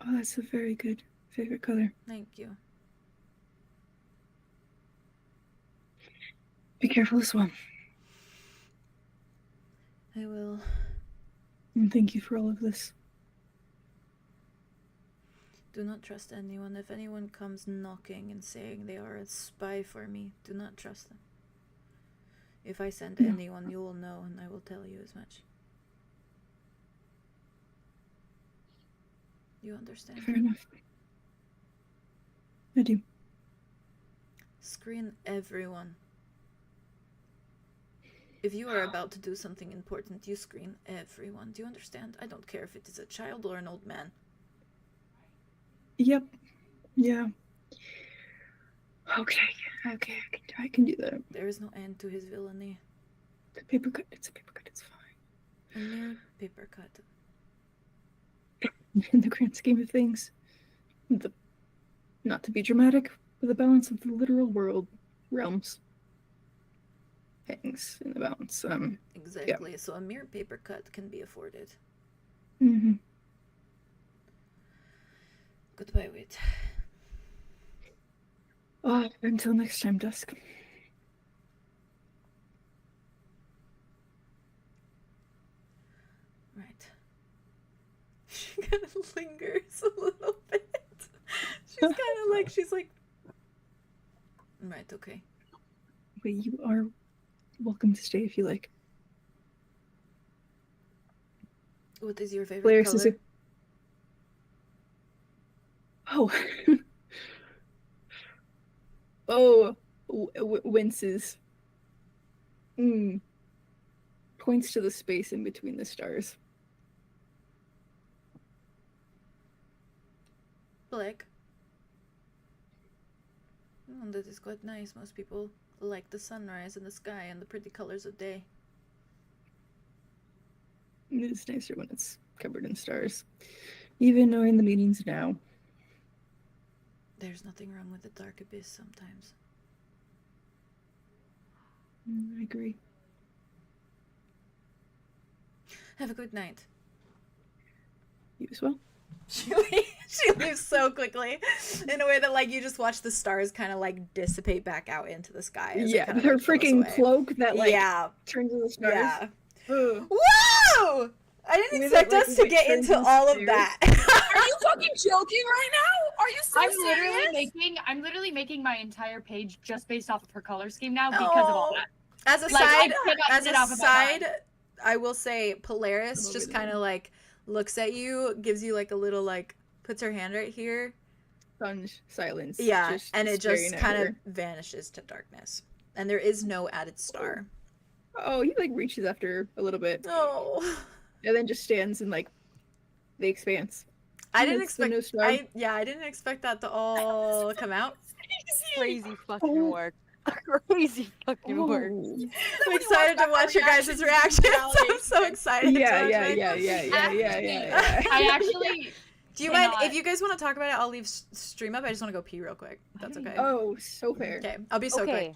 Oh, that's a very good favorite color. Thank you. Be careful as well. I will. And thank you for all of this. Do not trust anyone. If anyone comes knocking and saying they are a spy for me, do not trust them. If I send anyone, you will know, and I will tell you as much. You understand? Fair enough. I do. Screen everyone. If you are about to do something important, you screen everyone. Do you understand? I don't care if it is a child or an old man. Yep. Yeah. Okay. I can do that. There is no end to his villainy. It's a paper cut. It's fine. A mere paper cut. In the grand scheme of things, not to be dramatic, but the balance of the literal world realms hangs in the balance. Exactly. Yeah. So a mere paper cut can be afforded. Mm-hmm. Goodbye, Wit. Until next time, Dusk. Right. She kind of lingers a little bit. She's like, right, okay. Wait, you are welcome to stay if you like. What is your favorite Polaris color? Winces. Points to the space in between the stars. Black. Oh, that is quite nice. Most people like the sunrise and the sky and the pretty colors of day. It's nicer when it's covered in stars. Even knowing the meanings now. There's nothing wrong with the dark abyss sometimes. I agree. Have a good night. You as well. She leaves. She leaves so quickly in a way that like you just watch the stars kind of like dissipate back out into the sky. Yeah, with her freaking cloak that like turns into the stars. Yeah. Ugh. Whoa! I didn't expect us to get into all of that. Are you fucking joking right now? Are you so serious? I'm literally making my entire page just based off of her color scheme now because of all that. As a side, I will say Polaris just kind of like looks at you, gives you like a little like, puts her hand right here. Sponge silence. Yeah, and it just kind of vanishes to darkness. And there is no added star. Oh, he like reaches after a little bit. Oh. And then just stands in like the expanse. I didn't expect I didn't expect that to all come out. Crazy fucking work. Crazy fucking work. I'm excited to watch your guys' reactions. I'm so excited. Yeah. I actually. Do you mind if you guys want to talk about it? I'll leave stream up. I just want to go pee real quick. That's okay. Oh, so fair. Okay, I'll be so quick.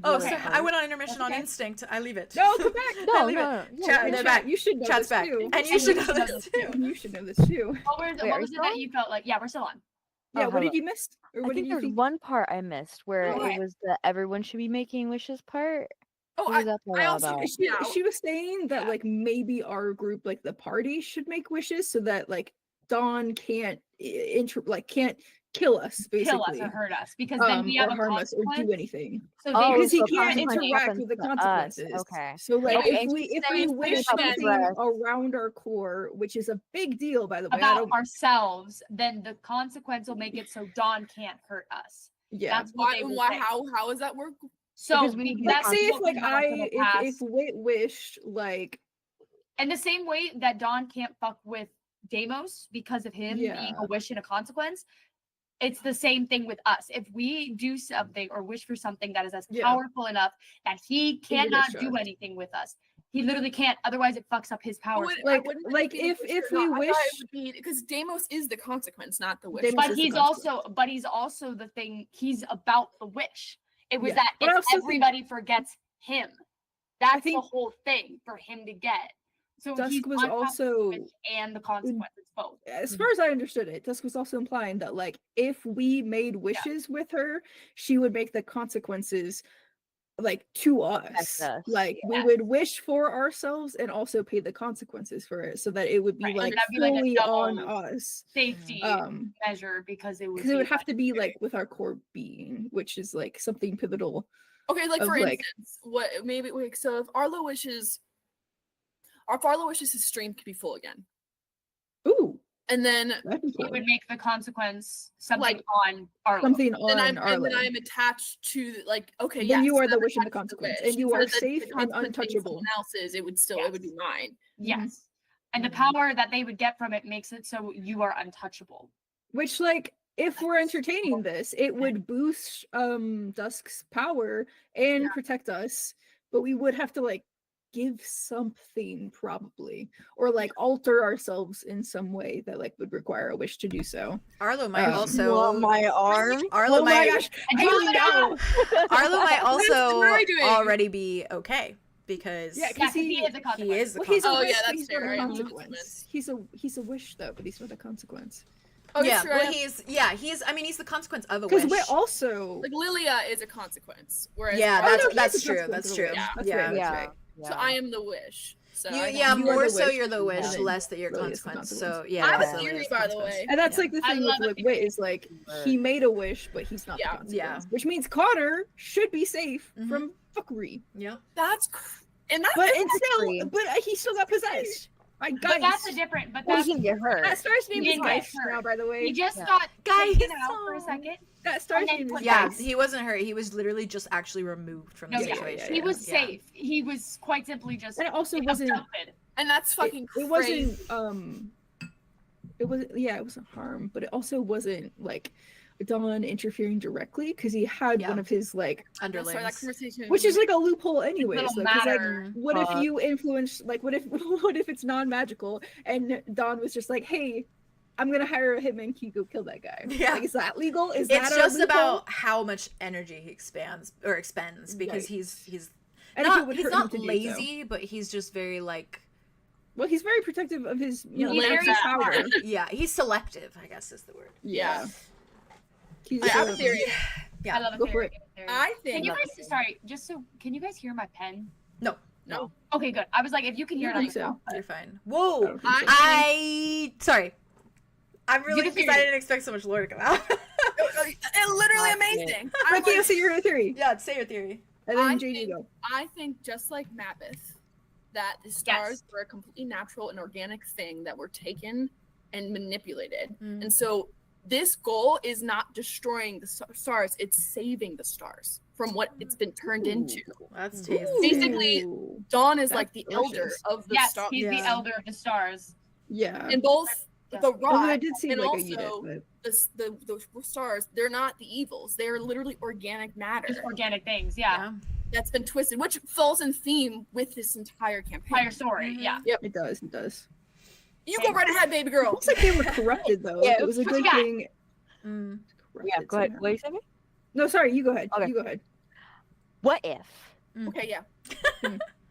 Oh, so I went on intermission on instinct. I leave it. No, come back. No. Chat, you should know Chat's this back. too. And you should know this too. You should know this too. What was it that you felt like? Yeah, we're still on. Yeah, what did you miss? Or I what think did you there's think? one part I missed where it was the everyone should be making wishes part. I also She was saying that like maybe our group, like the party, should make wishes so that like Dawn can't can't kill us, basically. Kill us or hurt us, because then we have a harm us or do anything. So because he so can't consequence interact with the consequences. Okay. So like Okay. if we wish something around our core, which is a big deal, by the way, about ourselves, then the consequence will make it so Dawn can't hurt us. Yeah. That's what they will say. How does that work? So Because we- that's Say if what like we have in the past. if Wit wished like And the same way that Dawn can't fuck with Deimos because of him being a wish and a consequence, it's the same thing with us. If we do something or wish for something that is as powerful enough that he cannot do anything with us, he literally can't. Otherwise, it fucks up his power. like if we wish, because Deimos is the consequence, not the wish. But he's also the thing. He's about the wish. It was that if everybody forgets him, that's the whole thing for him to get. So Dusk was also and the consequences both. As far as I understood it, Dusk was also implying that like if we made wishes with her, she would make the consequences like to us. Like we would wish for ourselves and also pay the consequences for it, so that it would be like fully on us. Safety measure because it would have to be like with our core being, which is like something pivotal. Okay, like for instance, so if Arlow wishes. If Arlow wishes his stream could be full again. Ooh. And then it would make the consequence something on Arlow. Something on Arlow. And then I am attached to then you are the wish and the consequence. And you are safe and untouchable. Someone else's, it would be mine. Yes. And the power that they would get from it makes it so you are untouchable. Which like if we're entertaining this, it would boost Dusk's power and protect us, but we would have to like give something probably, or like alter ourselves in some way that like would require a wish to do so. Arlow might also my arm. Arlow might. Gosh, Arlow might also already be okay because he is a consequence. He is. He's a wish, wish, that's fair. Consequence. He's a wish though, but he's not a consequence. Oh, yeah, well, he's the consequence of a wish. Because we're also like Lilia is a consequence. Whereas that's true. That's true. Yeah. So I am the wish. So more so you're the wish, less that you're consequence. So I was Siri, by the way. And that's like the thing with like Wit is like he made a wish, but he's not the consequence. Which means Connor should be safe from fuckery. Yeah. But he still got possessed. But that's a different. But that's he can get hurt. That star's name is Geist now, by the way. He just got taken out for a second. That star's name is Geist. He wasn't hurt. He was literally just actually removed from the situation. He was safe. He was quite simply just. And it also wasn't. Stupid. And that's fucking. It wasn't. It wasn't harm, but it also wasn't like Dawn interfering directly because he had one of his like underlings, which is like a loophole anyways. Like, what if you influence? Like, what if it's non-magical and Dawn was just like, hey, I'm gonna hire a hitman to go kill that guy. Yeah, like, is that legal? It's just about how much energy he expends because he's not lazy, but he's just very like Well, he's very protective of his, He's land very power. smart. Yeah, he's selective, I guess is the word. Yeah. He's I have a theory. Yeah, I love a go for theory. it. I Can think. you guys, sorry, just so, can you guys hear my pen? No. Okay, good. I was like, if you can hear I it, think I'm so. you're fine. I Whoa! don't think so. Sorry. I'm really can because hear I it. didn't expect so much lore to come out. Literally amazing. I'm Okay, like, so your theory. Yeah, say your theory. And then I JD think- go. I think just like Mapith, that the stars were a completely natural and organic thing that were taken and manipulated. Mm. And so this goal is not destroying the stars, it's saving the stars from what it's been turned into. That's tasty. Basically, Dawn is like the That's elder delicious. of the Yes, stars. he's the Yeah. elder of the stars. Yeah. And both the Although I rock did see and like a unit, also but the stars, they're not the evils. They're literally organic matter Just organic things, yeah. that's been twisted, which falls in theme with this entire campaign. Entire story, Mhm. yeah. it does. It does. You go right ahead, baby girl. Looks like they were corrupted though. Yeah, It was a what good you got? thing. Mm. Yeah, go ahead. What you saying? No, sorry. You go ahead. Okay. You go ahead. What if Okay, yeah.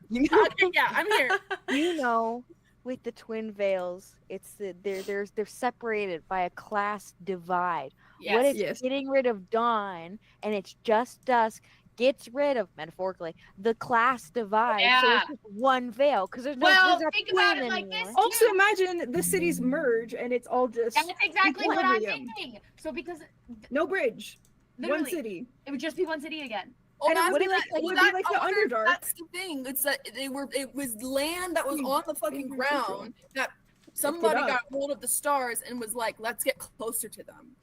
you Yeah, I'm here. you know, with the twin veils, it's they're separated by a class divide. What if Yes. getting rid of dawn and it's just dusk gets rid of, metaphorically, the class divide? So Yeah. it's just one veil because there's no Well, there's think no about twin it like anymore. this. Also, imagine the cities merge and it's all just That's exactly what I'm equilibrium. thinking. So because No bridge. One literally, city. it would just be one city again. Oh, And it that's would be that- like- it would that- be like I the wonder if Underdark. That's the thing. It's that it was land that was on the fucking ground that somebody up. got hold of the stars and was like, let's get closer to them.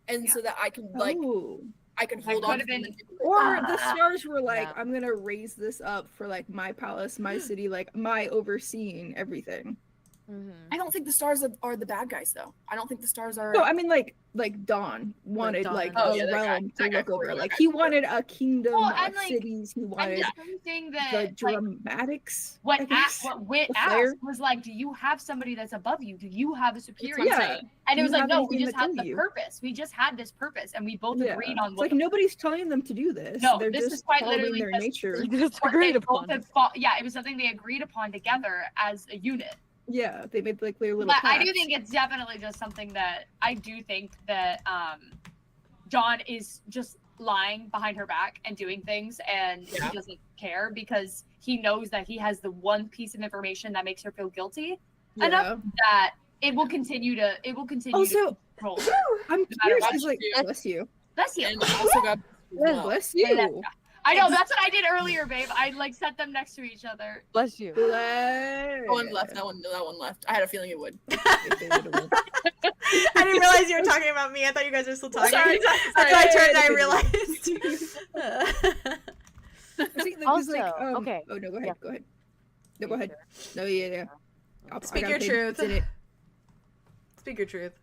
And so that I can Oh. I can That hold on could've to them. been- and- Or the stars were like, Yeah. I'm gonna raise this up for like my palace, my city, like my overseeing everything. Mhm. I don't think the stars are the bad guys though. I don't think the stars are No, I mean like Dawn wanted Dawn like and- a Oh, yeah, that guy- realm that to guy look for over. real, Like that he guy for wanted a kingdom Well, of and, like, cities. He And wanted the other thing the that like, dramatics. what I guess. Wit the flair. asked was like, do you have somebody that's above you? Do you have a superior? Yeah. saying? And it Do was you like, have no, we anything just that's had in the you? purpose. We just had this purpose, and we both Yeah. agreed on It's what. like nobody's telling them to do this. No, They're this just is quite following literally their just- nature. Just what agreed they both upon. had yeah, it was something they agreed upon together as a unit. Yeah, they made like their little. But I do pacts. think it's definitely just something that I do think that John is just lying behind her back and doing things, and Yeah. he doesn't care because he knows that he has the one piece of information that makes her feel guilty Yeah. enough that it will continue to Also, control. I'm matter curious. what Is like, you do. bless you. Bless you. and also got Bless you. I know that's what I did earlier, babe. I like set them next to each other. Bless you. Bless. one left. That one left. I had a feeling it would. I didn't realize you were talking about me. I thought you guys were still talking. Sorry. Until I turned, I realized. Also, okay. Oh no, go ahead. Yeah. Go ahead. No, go ahead. No, yeah. I Speak got your a thing. truth. It's in it. Speak your truth.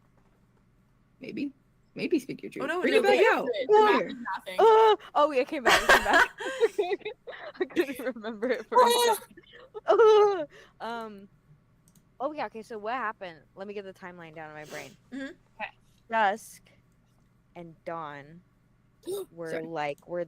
Maybe speak your truth. Oh, no, Bring no, it back wait. out. It Come matters here. nothing. Oh, yeah, it came back. It came back. I couldn't remember it for a second. Oh yeah, okay. So what happened? Let me get the timeline down in my brain. Mhm. Okay. Dusk and Dawn were Sorry. were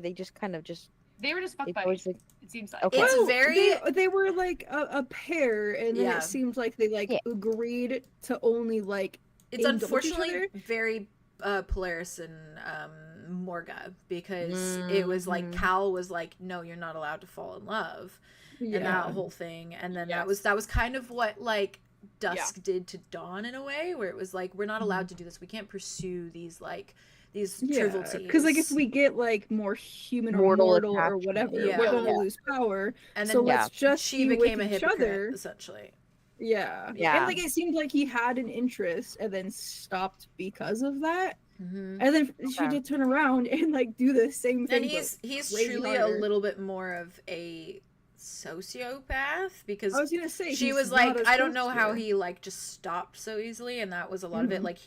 they just kind of just They were just fuck they buddies. always, It seems like. Okay. It's Well, very- They were like a pair, and then Yeah. it seemed like they Yeah. It's agreed to only It's indulge each unfortunately other? very Polaris and Morga, because it was like Mhm. Cal was like, no, you're not allowed to fall in love, and that whole thing, and then that was kind of what like Dusk did to Dawn in a way, where it was like, we're not allowed to do this, we can't pursue these trivialities, because like if we get like more human or Mortal mortal or attachment. whatever, Yeah. we're gonna Yeah. lose power. and then So let's just she be became a with each hypocrite other. essentially. Yeah. Yeah. And like it seemed like he had an interest and then stopped because of that. Mm-hmm. And then she Okay. did turn around and like do the same thing. And but he's way truly harder. a little bit more of a sociopath, because I was gonna say she he's was not like, a I don't know how sociopath. he like just stopped so easily, and that was a lot of it. Mhm. Like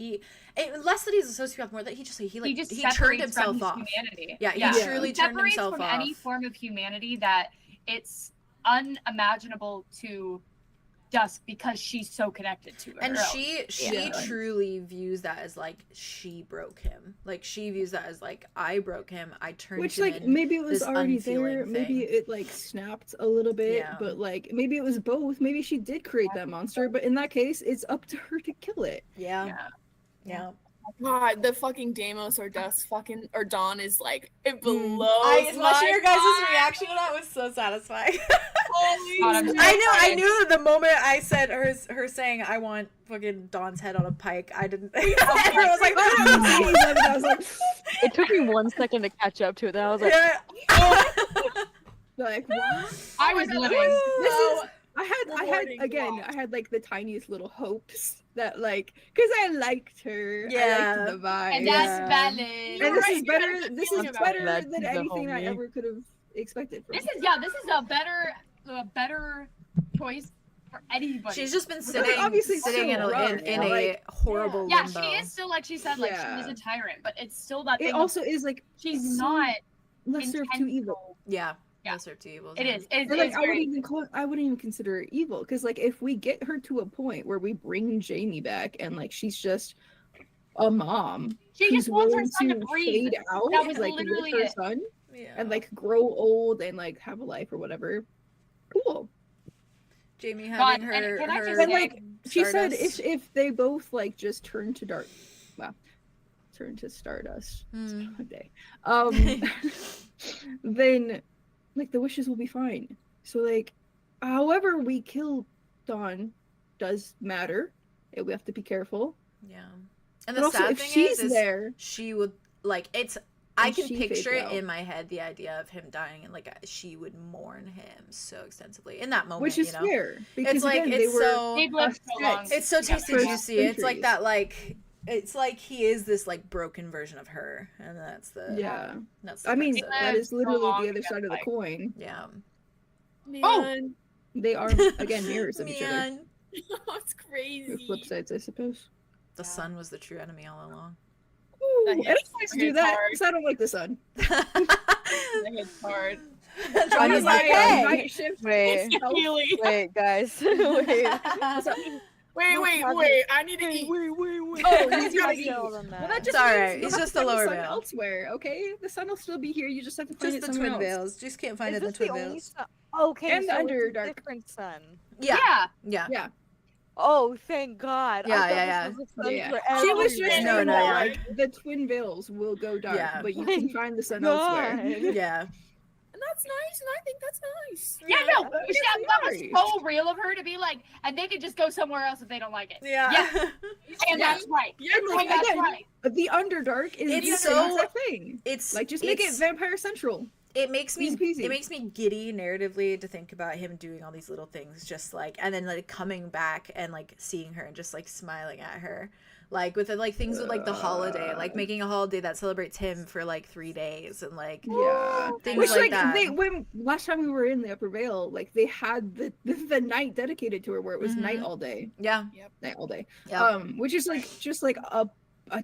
less that he's a sociopath, more that he he turned just separates himself from his off. humanity. Yeah, he Yeah. truly He turned separates himself from off. any form of humanity that it's unimaginable to Dusk because she's so connected to her. And she Yeah. truly views that as like she broke him. Like she views that as like I broke him. I turned Which him like in maybe it was this already unfeeling there, maybe thing. it like snapped a little bit, Yeah. but like maybe it was both. Maybe she did create that monster, but in that case, it's up to her to kill it. Yeah. Yeah. God, the fucking Deimos or Dusk fucking or Dawn is like it blows. Watching my your guys' mind. reaction to that was so satisfying. Holy God, I'm shit. so I knew that the moment I said her saying I want fucking Dawn's head on a pike, I didn't. Everyone was like, I was like, It took me 1 second to catch up to it. Then I was like, yeah. like what? I was living. This is I Rewarding had like the tiniest little hopes that like because I liked her. I Yeah. liked the vibe. And that's Yeah. valid. And this Right, is you better. had a This feeling is about better it. than That's the anything I homie. ever could have expected. From This her. is a better choice for anybody. She's just been But sitting, obviously sitting in still a, rough, in a like- horrible yeah, limbo. she is still like she said, like she Yeah. is a tyrant, but it's still that thing. It of also is like she's it's so not lesser of two evils. intentional. Yeah. Yeah. Lesser of two evils. It is. It's, And, like it's I wouldn't very, even call it, I wouldn't even consider her evil because like if we get her to a point where we bring Jamie back and like she's just a mom she who's just wants her willing son to to breathe. fade out That was like literally with her it. son Yeah. and like grow old and like have a life or whatever. Cool. Jamie God, having and her. can I her just And like she said, Stardust. if they both like just turn to turn to Stardust Hmm. one day, then like the wishes will be fine. So like, however we kill Dawn does matter. We have to be careful. Yeah. And But the also, sad if thing she's is there, she would like it's. I And can she picture fades it out. in my head the idea of him dying and like she would mourn him so extensively in that moment. which is you know? fair because It's like again, they it's were so. They've lived so long. It's so tasty for juicy. It's like centuries. that like. It's like he is this like broken version of her, and that's the yeah. That's the I mean, crux of it. that is so literally long the other to side of the get coin. Yeah. Man. They are again mirrors of each other. Man. It's crazy. With flip sides, I suppose. The sun was the true enemy all along. Ooh, That I don't hits- like to that do hits that hard. because I don't like the sun. That hits hard. John was like, my hey. night shift wait, Really? wait, guys, wait. Wait. I need to eat. wait. Oh, he's he's gotta gotta eat. eat. Well, that just It's alright. means you'll It's have just to a find lower sun veil. elsewhere, okay? The sun will still be here. You just have to find Just it the somewhere twin else. veils. Just can't find Is it in the this the twin only veils. sun? Okay, And the so it's a Underdark. different sun. Yeah. Yeah. Yeah. Yeah. Oh, thank God. Yeah, I thought yeah, this was the sun Yeah. for She was just everyone. No, saying no, that, yeah. like the twin veils will go dark, Yeah. but you can find the sun God. elsewhere. Yeah. And that's nice, and I think that's nice. Yeah, no, Yeah, that was right. so real of her to be like, and they could just go somewhere else if they don't like it. Yeah. And Yeah. that's right. Yeah, And, like, And that's again, right. the Underdark is It's the so- same exact thing. It's Like, just make it it's- Vampire Central. It makes me Easy peasy. it makes me giddy narratively to think about him doing all these little things, just like, and then like coming back and like seeing her and just like smiling at her, like with the, like things with like the holiday, like making a holiday that celebrates him for like 3 days and like Yeah. things Which, like like, that. they when last time we were in the Upper Vale, like they had the night dedicated to her, where it was night Mhm. all day, Yeah. night all day. Yeah. Which is like just like a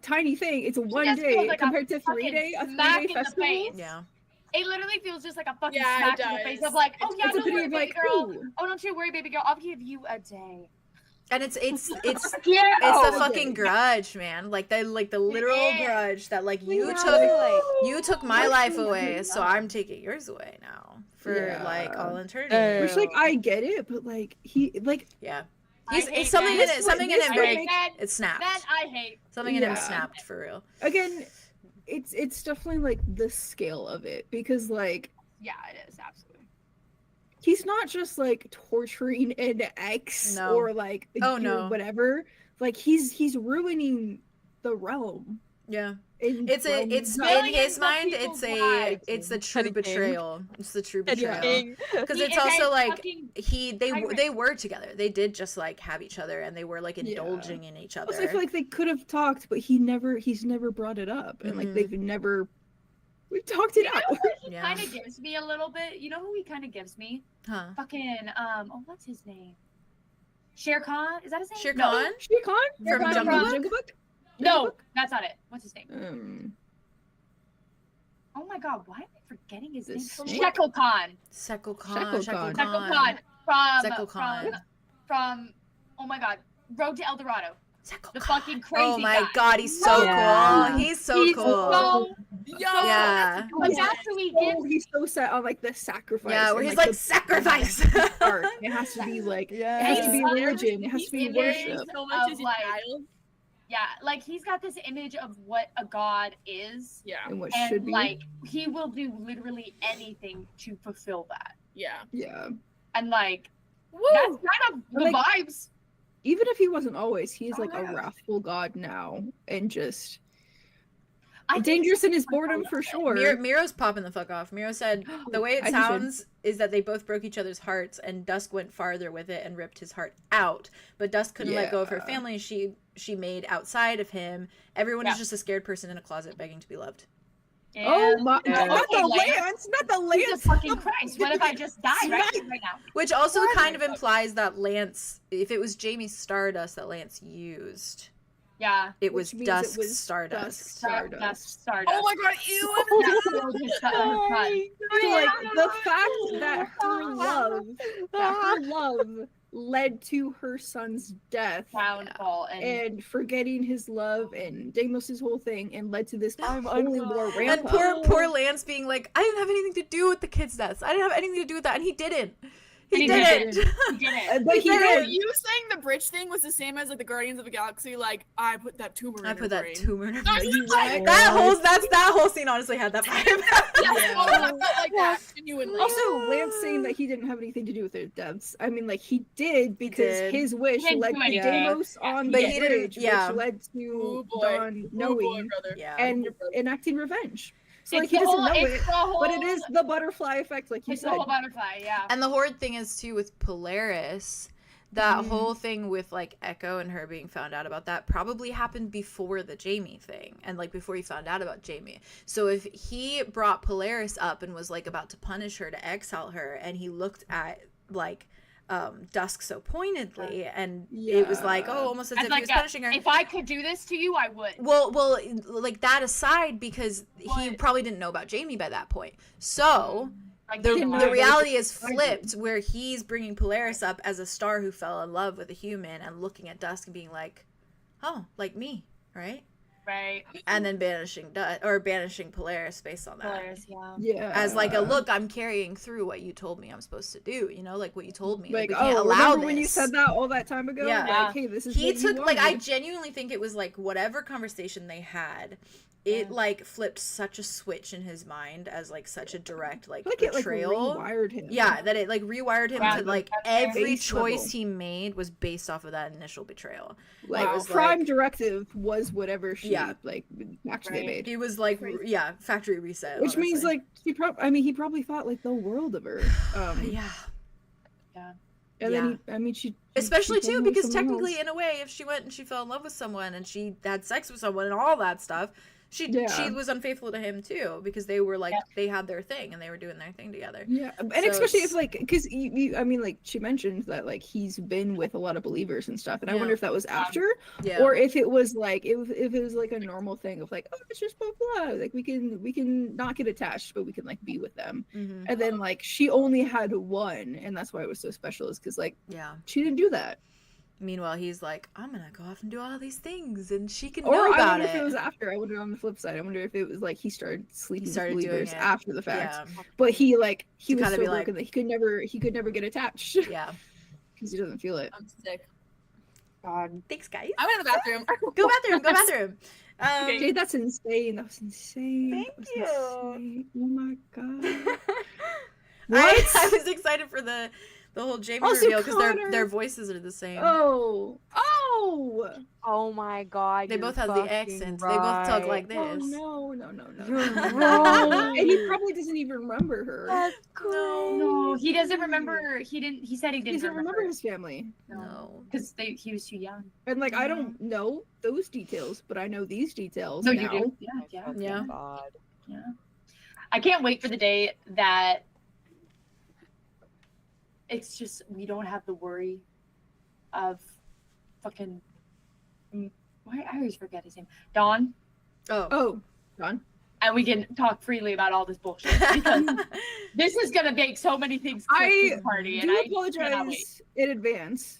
tiny thing. It's a one just day feels like a compared to a fucking 3 day smack in the festival. face. Yeah. It literally feels just like a fucking Yeah, smack it in the face does. of like, oh yeah, It's a don't pity worry, of baby like, girl. ooh. Oh, don't you worry, baby girl. I'll give you a day. And it's Yeah. it's the Oh, fucking okay. grudge, man. Like the literal is. grudge that like Yeah. you took my Which, life like, away, so I'm taking yours away now for like Yeah. all eternity. Which like I get it, but like he like Yeah. I He's hate it's something in that. it something in This it I would very hate that. it snapped. That I hate. Something in him Yeah. snapped for real. again, it's definitely like the scale of it because like Yeah, it is absolutely. he's not just like torturing an ex No. or like Oh, do no. whatever. Like he's ruining the realm. Yeah. In It's realm- in Millions his of mind people's it's lives. it's the true Petty king. betrayal. It's the true Petty betrayal. king. Because He it's is a also like fucking they tyrant. were together. They did just like have each other and they were like Yeah. indulging in each other. Also, I feel like they could have talked, but he's never brought it up, and like Mhm. we've talked it out. He Yeah. kind of gives me a little bit. You know who he kind of gives me? Huh. Fucking oh, what's his name? Shere Khan? Is that his name? Shere No. Khan? Shere Khan Shere Khan Jungle from- Book. No, that's not it. What's his name? Um, Oh my god, why am I forgetting his The name? snake? Shekel Khan. Sekal Shekel Khan. Khan. Shekel Khan from Sekal Khan. from, oh my god, Road to El Dorado. The fucking crazy Oh my guy. god, he's so cool. He's so cool. So, Yeah. like, that's who he gives. He's so set on like the sacrifice. Yeah, where and, he's like like, the sacrifice. art. It has to be like, it has to be religion. It has to be worship. So much as Of, like, child. Yeah, like he's got this image of what a god is. Yeah. And what And should be. like he will do literally anything to fulfill that. Yeah. Yeah. And like Woo! that's kind of the Like, vibes. Even if he wasn't always, he's like yeah. a wrathful god now, and just I think dangerous in his it's- boredom for sure. Miro's popping the fuck off. Miro said the way it As you should. sounds is that they both broke each other's hearts, and Dusk went farther with it and ripped his heart out. But Dusk couldn't let go of her Yeah. family she made outside of him. Everyone Yeah. is just a scared person in a closet begging to be loved. Oh my! Yeah. Not the Okay, Lance! Not the Jesus Lance! fucking Christ! What if I just die right now? Which also kind of implies that Lance, if it was Jamie's Stardust that Lance used, Yeah. it was Which means Dusk's it was Stardust. Dusk's Stardust. Stardust. Stardust. Oh my god, ew! That killed his son. So, like, the fact that her love led to her son's death Downfall and forgetting his love and Deimos' whole thing and led to this holy war And rampant. poor Lance being like, I didn't have anything to do with the kid's deaths. I didn't have anything to do with that, and he didn't. He He didn't. didn't. He didn't. But he So did. you saying the bridge thing was the same as like the Guardians of the Galaxy? Like I put that tumor. I in put her that brain. tumor in her That's brain. like- That whole scene honestly had that vibe. Yes, oh, I felt like that genuinely. Also, Lance saying that he didn't have anything to do with their deaths. I mean, like, he did because did. his wish He didn't led do to anything. Deimos Yeah, on he the did. bridge, Yeah. which led Oh to boy. Don Oh boy, knowing brother. Yeah. and Your brother. enacting revenge. So, like, It's he the doesn't whole- know it's it, the whole- but it is the butterfly effect, like you It's the said. whole butterfly, yeah. And the horrid thing is too with Polaris, that Mhm. whole thing with like Echo and her being found out about that probably happened before the Jamie thing, and like before he found out about Jamie. So if he brought Polaris up and was like about to punish her, to exile her, and he looked at like Dusk so pointedly, and it was like, oh, almost as I'd if like he was that. punishing her. If I could do this to you, I would. Well, like that aside, because he What? probably didn't know about Jamie by that point. So Like, the you know, the reality is flipped, where he's bringing Polaris up as a star who fell in love with a human and looking at Dusk and being like, oh, like me, right? right? And then banishing Polaris based on that. Polaris, yeah. Yeah. As like a look, I'm carrying through what you told me I'm supposed to do, you know, like what you told me. Like, we can't oh, allow remember this. when you said that all that time ago? Yeah. Like, hey, this is He what you took like I wanted. genuinely think it was like whatever conversation they had, it Yeah. like flipped such a switch in his mind as like such a direct like I feel like it, like, betrayal. rewired him. Yeah, that it like rewired him Yeah, to like that's fair. every Base choice level. he made was based off of that initial betrayal. Like, It was Prime like- Directive was whatever she, Yeah. like, actually Right. made. He was like Crazy. yeah, factory reset. Which means, honestly. like, he probably thought, like, the world of her. yeah. And then, she Especially she too, told him because someone technically, else. in a way, if she went and she fell in love with someone and she had sex with someone and all that stuff, she Yeah. was unfaithful to him too, because they were like Yeah. they had their thing and they were doing their thing together. Yeah, and So especially it's- if, like, because I mean, like, she mentioned that, like, he's been with a lot of believers and stuff, and I Yeah. wonder if that was after, Yeah. or if it was like, if it was like a normal thing of like, oh, it's just blah blah, like we can not get attached, but we can like be with them, Mhm. and then like she only had one, and that's why it was so special, is because like Yeah. she didn't do that. Meanwhile, he's like, I'm gonna go off and do all these things, and she can Or know I about wonder if it it. was after. I wonder on the flip side. I wonder if it was like he started sleeping started with doing believers it. after the fact. Yeah. But he To was kinda so be broken like- that he could never get attached Yeah. because he doesn't feel it. I'm sick. God. Thanks, guys. I went to the bathroom. Go bathroom. Go bathroom. Okay. Jade, that's insane. That was insane. Thank That was you. insane. Oh my god. I was excited for the whole Jamie Also, reveal because Connor. their voices are the same. Oh. Oh my god. They you're both have the fucking accents. They both talk right. like Oh this. no. You're wrong. And he probably doesn't even remember her. That's No, he doesn't remember. He said he He didn't doesn't remember his family. No. because he was too young. And like I don't know those details, but I know these details No, now. you do. Yeah, yeah. Fucking Yeah. God. Yeah. I can't wait for the day that it's just we don't have the worry of fucking why I always forget his name. Don. Oh. Oh, John. And we can talk freely about all this bullshit because this is gonna make so many things click I to the party and do I cannot wait. apologize in advance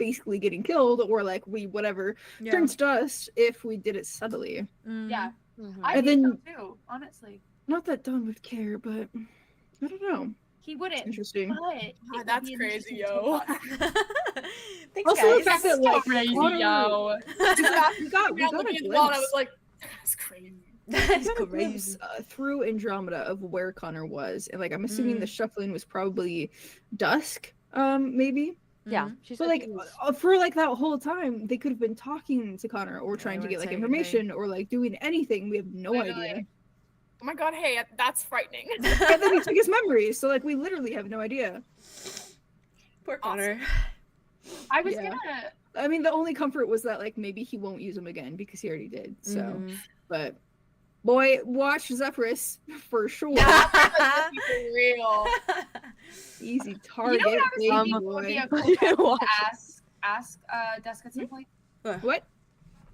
basically getting killed, or like we whatever turns to dust if we did it subtly. Yeah. I And think then- so too, honestly. Not that Don would care, but I don't know. He wouldn't. Interesting. But it would that's be an crazy, interesting yo. take Thanks, Also, guys. the fact that like Crazy, Connor- yo. we got a looking at the glimpse. wall and I was like, that's crazy. That's Got a glimpse, crazy. through Andromeda of where Connor was, and like I'm assuming the shuffling was probably dusk, maybe. Yeah, Mhm. she But said like she was- for like that whole time, they could have been talking to Connor or Yeah, trying they to get weren't like saying information or like doing anything. We have no Literally. idea. Oh my god, hey, that's frightening. And then he took his memories, so like we literally have no idea. Poor Connor. I was Yeah. gonna. I mean, the only comfort was that like maybe he won't use them again because he already did. So, Mhm. but boy, watch Zephyrus for sure. For real. Easy You target, know what I was baby thinking would be boy. a cool question Watch to ask Desk at some point? What?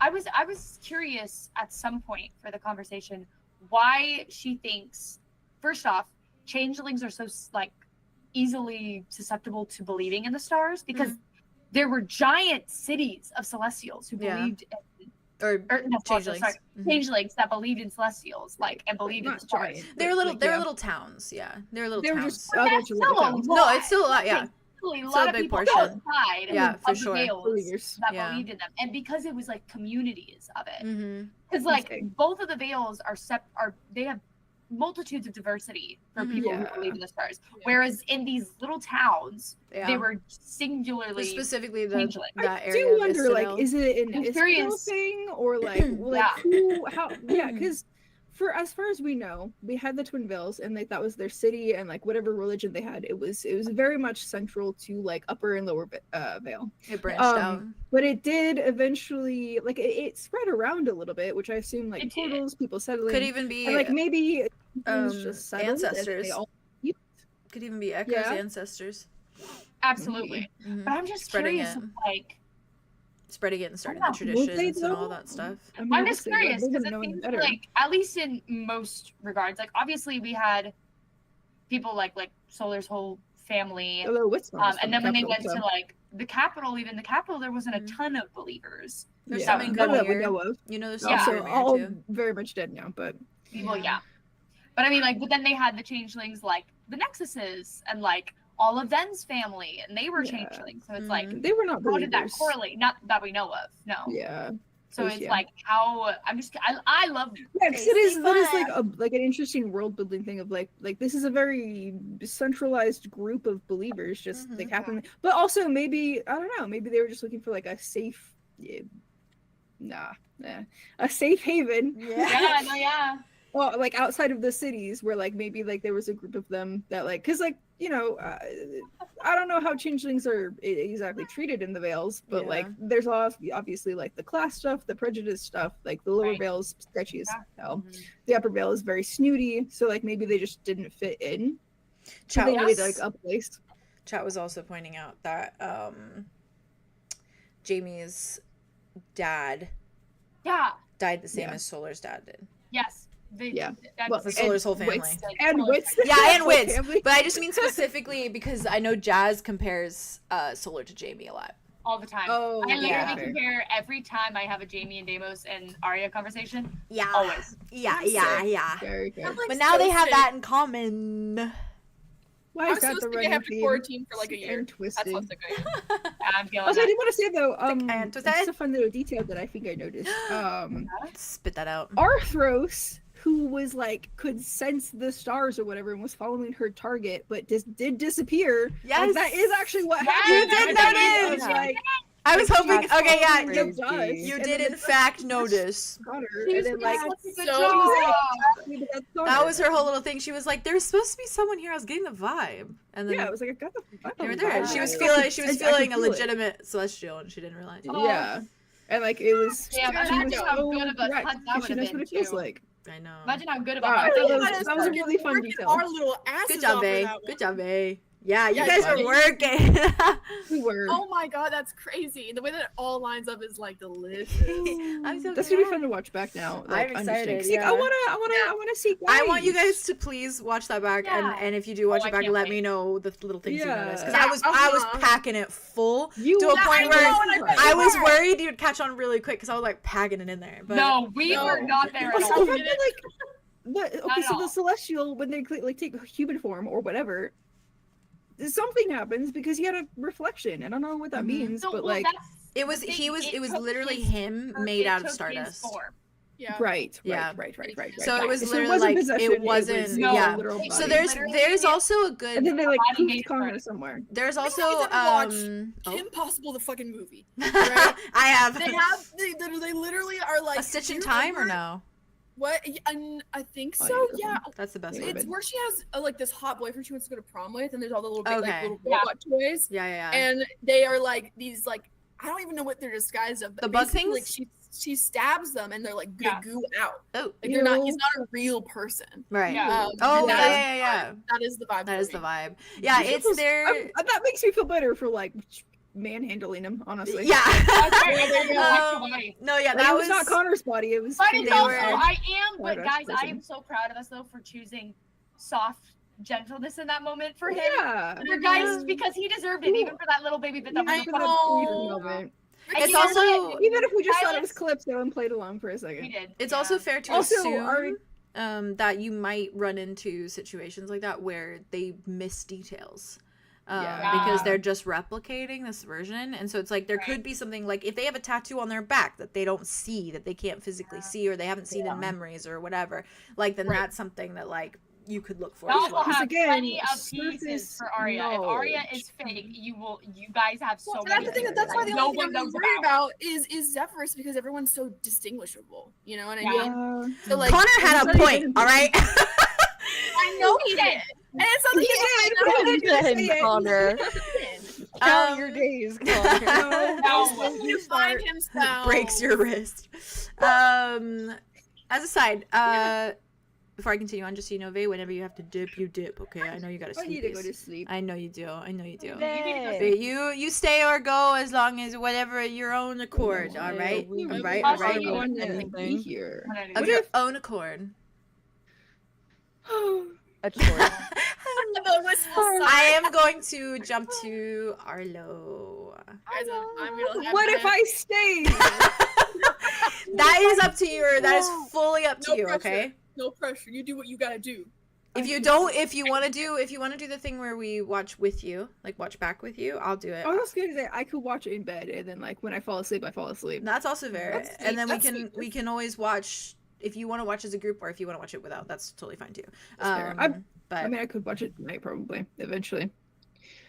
I was curious at some point for the conversation why she thinks, first off, changelings are so like easily susceptible to believing in the stars because there were giant cities of celestials who Yeah. believed in, Or no, changelings. sorry, Mhm. changelings that believed in celestials, like and believed in the Not stars. giant. They're but, little. like, They're yeah. little towns. Yeah, they're little They were towns. just a bunch of little Still a towns. No, it's still a lot. Yeah, Totally, a Still a lot of big people portion. outside Yeah, of for the sure. Veils Believers. that Yeah. believed in them, and because it was like communities of it. Mm-hmm. Because like Okay. both of the veils are they have multitudes of diversity for Mhm. people Yeah. who believe in the stars. Yeah. Whereas in these little towns, Yeah. they were But singularly specifically changeling. that I area. do of wonder, like, Istadel. is it an I'm Istadel curious. thing or like, Yeah. who, how? Yeah, because for as far as we know, we had the Twin Veils, and like that was their city, and like whatever religion they had, it was very much central to like Upper and Lower Vale. It branched out. But it did eventually, like, it spread around a little bit, which I assume like It did. portals, people settling, Could even be and like maybe things just settled as ancestors. they all. Could even be Echo's Yeah. ancestors. Absolutely. Mhm. But I'm just Spreading curious, it. like, Spreading it and starting Yeah. the Will they, traditions and all though? that stuff. I mean, I'm just obviously, like, curious they're because gonna it know seems better. like, at least in most regards, like obviously we had people like Solar's whole family, Although Whitstone is and then when they capital, went to like the capital, even the capital, there wasn't a Mhm. ton of believers. There's yeah, some in none that we Gullier. know of. You know, there's Yeah. some Also, in all there too. very much dead now, but Well, yeah. But I mean, like, but then they had the changelings, like the Nexuses, and like all of Ven's family, and they were Yeah. changelings. So it's like, they were not how did that believers. correlate? Not that we know of. No. Yeah, So Yes, it's yeah. like how I love. yeah, 'cause it is Crazy that is fun. like an interesting world building thing of like this is a very centralized group of believers just like Mhm. happening, but also maybe I don't know, maybe they were just looking for like a safe, a safe haven. Yeah, no, yeah. Well, like outside of the cities where like maybe like there was a group of them that like because like I don't know how changelings are exactly treated in the Veils, but Yeah. like there's obviously like the class stuff, the prejudice stuff, like the lower Right. Veil's sketchy as Yeah. hell. Mhm. The upper Veil is very snooty, so like maybe they just didn't fit in. So Chat they needed was, like a place. Chat was also pointing out that Jamie's dad Yeah. died the same Yeah. as Solar's dad did. Yes. Yeah. That's Well, The Solar's whole family. Wits, like, and Solar's Wits. Yeah, and whole Wits. family. But I just mean specifically because I know Jazz compares Solar to Jamie a lot. all the time. Oh, I literally yeah. compare every time I have a Jamie and Deimos and Arya conversation. Yeah. Always. Yeah, I'm yeah, sick. yeah. Very good. I'm, like, But now so they have sick. that in common. Why I'm is that so the sick I running have to theme? quarantine for like a year. And That's twisted. how sick I am. I'm feeling Also, I that. did want to say though, and twisted. just a fun little detail that I think I noticed. Spit that out. Arthros, who was like could sense the stars or whatever and was following her target, but did disappear. Yes. Like, that is actually what Yes, happened. you did I was notice! like, I was hoping. That's Okay, yeah, so you, crazy. you And did then in fact notice. got her, She and was then like doing such a good so job. That was her whole little thing. She was like, "There's supposed to be someone here." I was getting the vibe, and then yeah, I was like, I got the. they were there. She was vibe. feeling. I could a feel it. legitimate celestial, and she didn't realize. Oh. Yeah, and like it was. Damn, she imagine was how so good of a direct, hunt that because she would've knows what been, it feels too. like. I know. Imagine how good of Wow, a I hunt thought that that was a really fun Working detail. our little asses Good job, off for Vay. that Good one. job, Vay. Yeah, you Yeah, guys buddy. were working. We were. Oh my god, that's crazy. The way that it all lines up is like delicious. I'm so That's gonna be glad. fun to watch back now. I'm Like, excited, understand. 'Cause, like, yeah. I wanna see. I want you guys. guys to please watch that back, Yeah. and if you do watch Oh, it I back, can't let wait. me know the little things you Yeah. noticed. Because Yeah, I was uh-huh. packing it full You to a Yeah, point I where know, and I bet I you was were. worried you'd catch on really quick because I was like packing it in there. But No, we No. were not there at Also, all. remember, like, what? Okay, Not at so all. the celestial, when they like take human form or whatever, something happens because he had a reflection. I don't know what that Mhm. means, So, but well, like, that's it was the he thing, was it was took literally his him per- made it out of took his stardust. form. Yeah. right. Yeah. Right. So it was So literally wasn't like possession, it wasn't No, yeah. literal it So body. there's literally- also a good and then they like body poofed made Connor first. somewhere. there's also You guys ever watch oh. Kim Possible, the fucking movie. I have They literally are like a Stitch in "Do you Time or remember no? What? And I think Oh, so. yeah, Yeah. That's the best Yeah, one. It's where she has like this hot boyfriend she wants to go to prom with, and there's all the little big, Okay. like little Yeah. robot toys, Yeah. and they are like these like I don't even know what they're disguised of. But The bug basically, things? Like she stabs them, and they're like Yeah. goo out. Oh, Like they're not. Ew. He's not a real person. right. Yeah. Oh, and yeah. That is the vibe. That for is the me. vibe. Yeah, This it's was- there. That makes me feel better for like manhandling him, honestly. Yeah. That's right, there you go, Um, walked away. No, yeah, Like, that it was not Connor's body. It was. But they it's were- also, I am, but Stardust guys, I person. am so proud of us though for choosing soft gentleness in that moment for him. Yeah. For guys, because he deserved it, even for that little baby bit that Even was for so that funny. brief know. moment. And It's you know also- what? Even if we just thought it was Silence- Calypso and played along for a We second. did. It's yeah. also fair to Also, assume that you might run into situations like that where they miss details. Yeah. Because they're just replicating this version, and so it's like there could be something like if they have a tattoo on their back that they don't see, that they can't physically see, or they haven't seen in memories or whatever, like then Right. that's something that like you could look for Y'all as will well. Because have again, plenty of surface pieces for Arya. If Arya is fake, you guys have so Well, many. that's the thing. That's why the no only one thing I'm knows really worried about is Zephyrus because everyone's so distinguishable. You know what I mean? So like, Connor had a It's not point, even- all right. I know he did. and it's not He like did. it's Connor. Count your days, Connor. No. you find himself breaks your wrist. As a side, before I continue on, just so you know, Vay, whenever you have to dip, you dip. Okay, I know you gotta I sleep. need to go to sleep. I know you do. I know you do. Vay. But you stay or go as long as whatever your own accord. All right, we- all right, I'll all right. see you. want to Anything. be here. What I do. Of What your if- own accord. A choice. the wistful sigh. I am going to jump to Arlow. Guys, I'm gonna have What to- if I stay? That is up to you. That is fully up to No you. pressure. Okay. No pressure. You do what you gotta do. If you don't, if you want to do the thing where we watch with you, like watch back with you, I'll do it. I was gonna say I could watch it in bed, and then like when I fall asleep, I fall asleep. That's also fair. That's sweet, And then that's sweet. we can always watch if you want to watch as a group or if you want to watch it without. That's totally fine too. That's fair. But I mean, I could watch it tonight probably, eventually.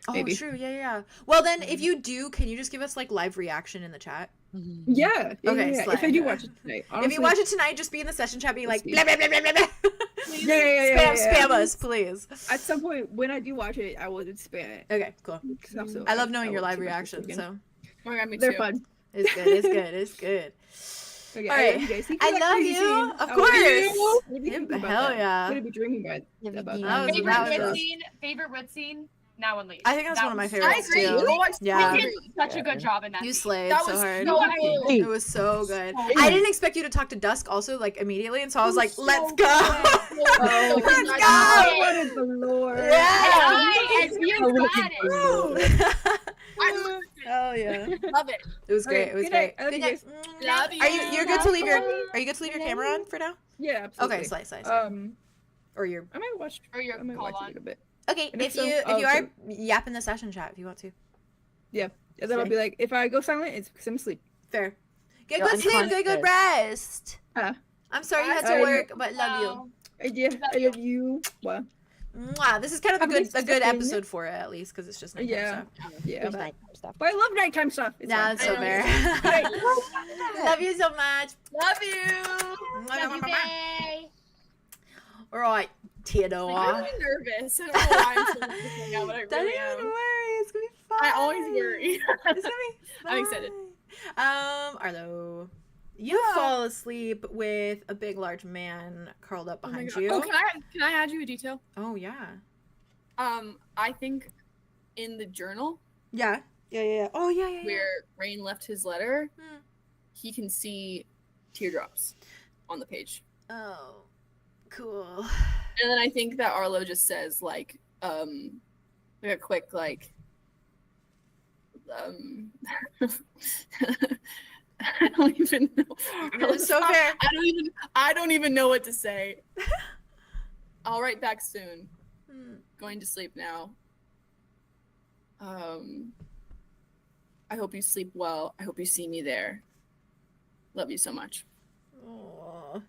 oh, maybe. true. Yeah. Well, then if you do, can you just give us like live reaction in the chat? Yeah. Okay, yeah. slay. If I do watch it tonight, If honestly, you watch it tonight, just be in the session chat, being like see. blah blah blah blah blah. blah. Yeah. Spam us, please. At some point, when I do watch it, I will spam it. Okay, cool. 'Cause also, I love knowing I your will live see my reaction. again. So Oh my god, me They're too. fun. it's good. It's good. It's good. Okay, All I love right. you guys. Thank I for that love crazy you. scene. Of I was course. gonna be thinking about Hell that. yeah. I'm gonna be dreaming about Yeah, that. but That was- Favorite that wit was- scene. Favorite wit scene. Now and leave. I think that's one of my I favorites agree. too. Oh, I Yeah. You did such a good job in that. You scene. slayed That so was hard. so Hey. good. It was so good. So I didn't expect you to talk to Dusk also like immediately, and so I was like, so "Let's good. go, Oh, let's I go!" wanted the Lord. Yeah. Hi, and you got it. I Oh yeah, love it. it was great. Okay, It was good great. night. I love Good you night. Love you. Are you? You're good to leave your. Bye. Are you good to leave your camera on for now? Yeah, absolutely. Okay, slice. Or your. I might watch. Or your I might call watch it a on. little bit. Okay, And if if so, you if I'll you are do- yap in the session chat if you want to. And then I'll Slay. be like, if I go silent, it's because I'm asleep. Fair. Get You're good sleep. Get good unconscious. rest. Huh. I'm sorry you had to I- work, but love you. Wow. I love you. Well, Mwah. This is kind of a Have good nice good stuff in episode for it at least because it's just nighttime yeah, stuff. yeah. There's But, nighttime stuff. I love nighttime stuff. It's Nah, fun. it's so I fair. know. Love you so much. Love you. Love you, bae. All right, I'm Theodore. really nervous. I don't know why I'm so nervous now, but I Don't really even am. worry. It's gonna be fun. I always worry. It's gonna be fun. I'm excited. Arlo, you Yeah. fall asleep with a big, large man curled up Oh my behind God. you. Oh, can I add you a detail? Oh yeah. I think in the journal. Yeah. Oh, yeah. Where Rain left his letter, Hmm. he can see teardrops on the page. Oh, cool. And then I think that Arlow just says like a quick like I don't even know. That's so fair. I don't even know what to say. I'll write back soon. Going to sleep now. I hope you sleep well. I hope you see me there. Love you so much. Aww.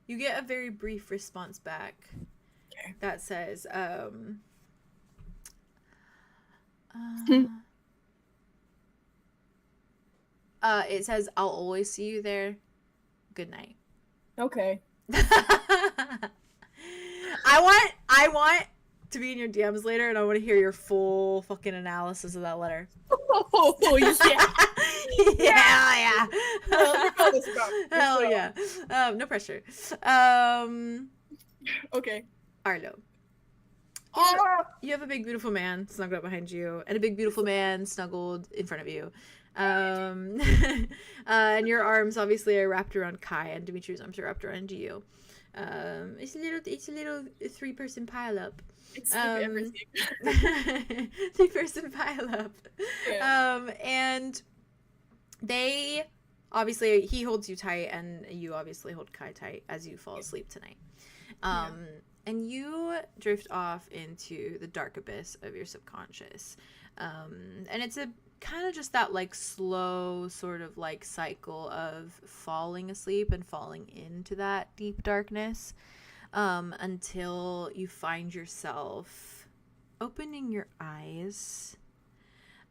You get a very brief response back. Okay. That says, it says, I'll always see you there. Good night. Okay. I want to be in your DMs later, and I want to hear your full fucking analysis of that letter. Oh yeah. Yeah. Hell yeah. No pressure. Okay. Arlow. You have a big beautiful man snuggled up behind you, and a big beautiful man snuggled in front of you. And your arms obviously are wrapped around Kai, and Dimitri's arms are wrapped around you. It's a little 3-person pile up. It's everything. 3-person pile up. Yeah. And they obviously, he holds you tight, and you obviously hold Kai tight as you fall asleep tonight. And you drift off into the dark abyss of your subconscious. And it's a kind of just that like slow sort of like cycle of falling asleep and falling into that deep darkness, until you find yourself opening your eyes,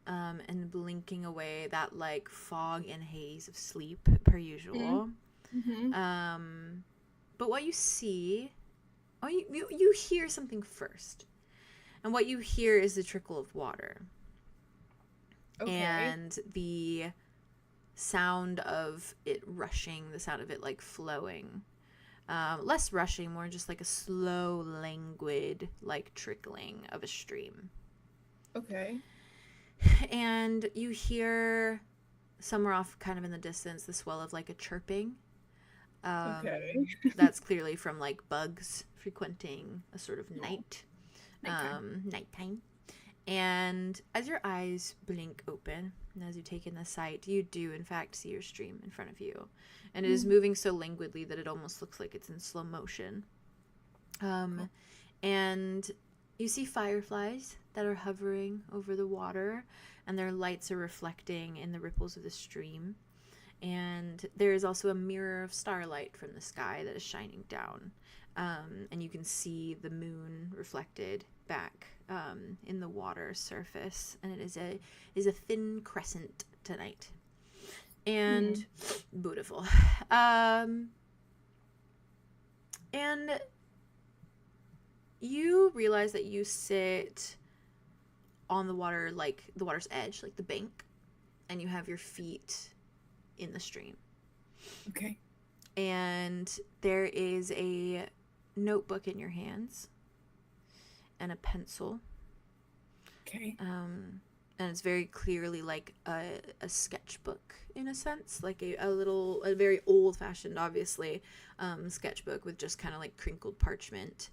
and blinking away that like fog and haze of sleep per usual. But what you see, you hear something first, and what you hear is the trickle of water. Okay. And the sound of it rushing, the sound of it like flowing. Less rushing, more just like a slow, languid, like trickling of a stream. Okay. And you hear somewhere off kind of in the distance the swell of like a chirping. Okay. That's clearly from like bugs frequenting a sort of nighttime. And as your eyes blink open, and as you take in the sight, you do in fact see your stream in front of you. And it is moving so languidly that it almost looks like it's in slow motion. And you see fireflies that are hovering over the water, and their lights are reflecting in the ripples of the stream. And there is also a mirror of starlight from the sky that is shining down. And you can see the moon reflected back in the water surface, and it is a thin crescent tonight, and beautiful. And you realize that you sit on the water, like the water's edge, like the bank, and you have your feet in the stream. Okay. And there is a notebook in your hands and a pencil. Okay. And it's very clearly like a sketchbook in a sense, like a very old-fashioned, obviously, sketchbook with just kind of like crinkled parchment.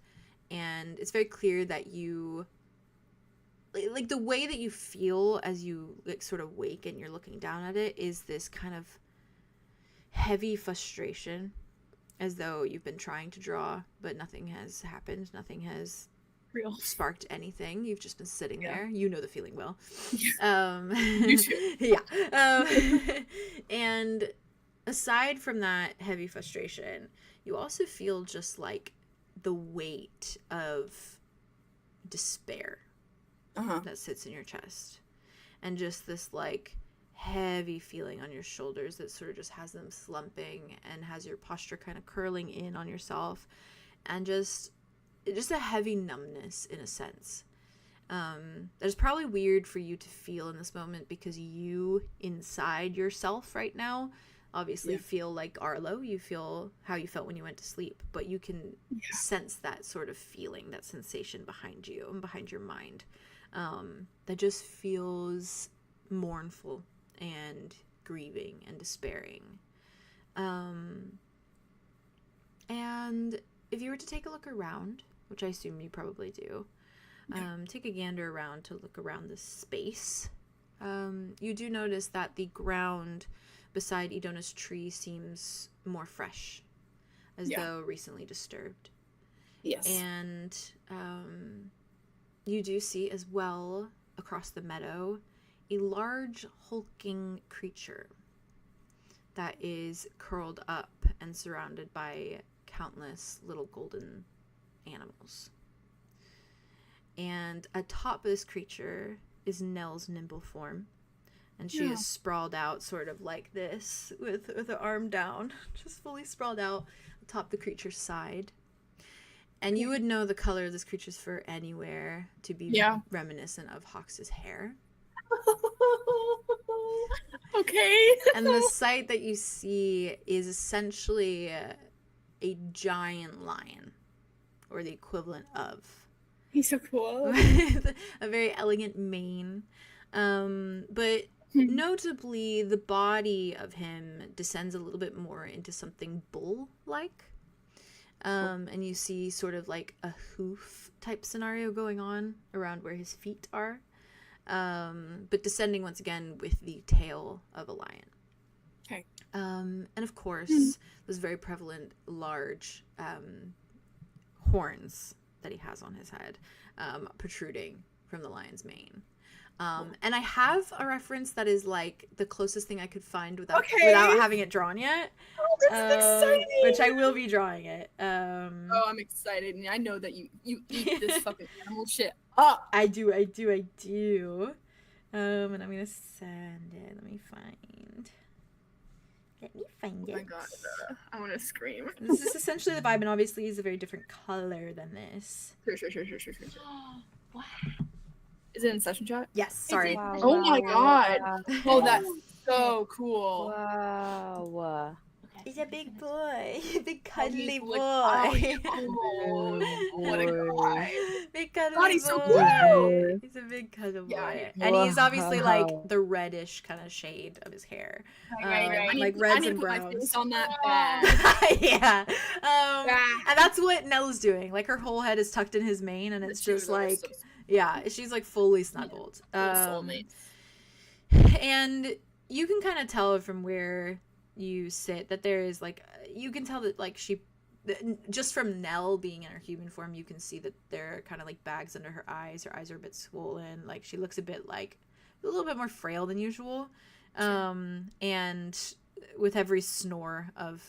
And it's very clear that you, like the way that you feel as you like sort of wake and you're looking down at it is this kind of heavy frustration, as though you've been trying to draw, but nothing has happened. Nothing has sparked anything. You've just been sitting there. You know the feeling well. You too. Yeah. And aside from that heavy frustration, you also feel just like the weight of despair that sits in your chest, and just this like heavy feeling on your shoulders that sort of just has them slumping and has your posture kind of curling in on yourself, and just a heavy numbness in a sense. That is probably weird for you to feel in this moment, because you inside yourself right now obviously feel like Arlow. You feel how you felt when you went to sleep, but you can sense that sort of feeling, that sensation behind you and behind your mind, that just feels mournful and grieving and despairing. And if you were to take a look around, which I assume you probably do, take a gander around to look around this space, you do notice that the ground beside Idona's tree seems more fresh, as though recently disturbed. Yes. And you do see as well, across the meadow, a large hulking creature that is curled up and surrounded by countless little golden animals. And atop this creature is Nell's nimble form, and she is sprawled out sort of like this, with her arm down, just fully sprawled out atop the creature's side. And you would know the color of this creature's fur anywhere to be reminiscent of Hawks' hair. Okay. And the sight that you see is essentially a giant lion, or the equivalent of. He's so cool. With a very elegant mane. But notably, the body of him descends a little bit more into something bull-like. And you see sort of like a hoof type scenario going on around where his feet are. But descending once again with the tail of a lion. Okay. And of course, those very prevalent large horns that he has on his head, protruding from the lion's mane. And I have a reference that is like the closest thing I could find without having it drawn yet. Oh, that's exciting. Which I will be drawing it. Oh, I'm excited. And I know that you eat this fucking animal shit up. I do. And I'm gonna send it. Let me find it. Oh my god, I want to scream. This is essentially the vibe, and obviously he's a very different color than this. Sure. Wow. Is it in session chat? Yes, sorry. Oh my god. Oh, that's so cool. Wow. He's a big boy. Big cuddly boy. Oh, what a guy. Big cuddly God, he's so boy. cool. He's a big cuddly boy. Yeah. And he's obviously like the reddish kind of shade of his hair. Right. Like reds and browns. I need to put my face on that bag. Yeah. And that's what Nell's doing. Like her whole head is tucked in his mane, and it's just like, she's like fully snuggled. Soulmates. And you can kind of tell from where you sit that there is like, you can tell that like she, just from Nell being in her human form, you can see that there are kind of like bags under her eyes are a bit swollen, like she looks a bit like a little bit more frail than usual. And with every snore of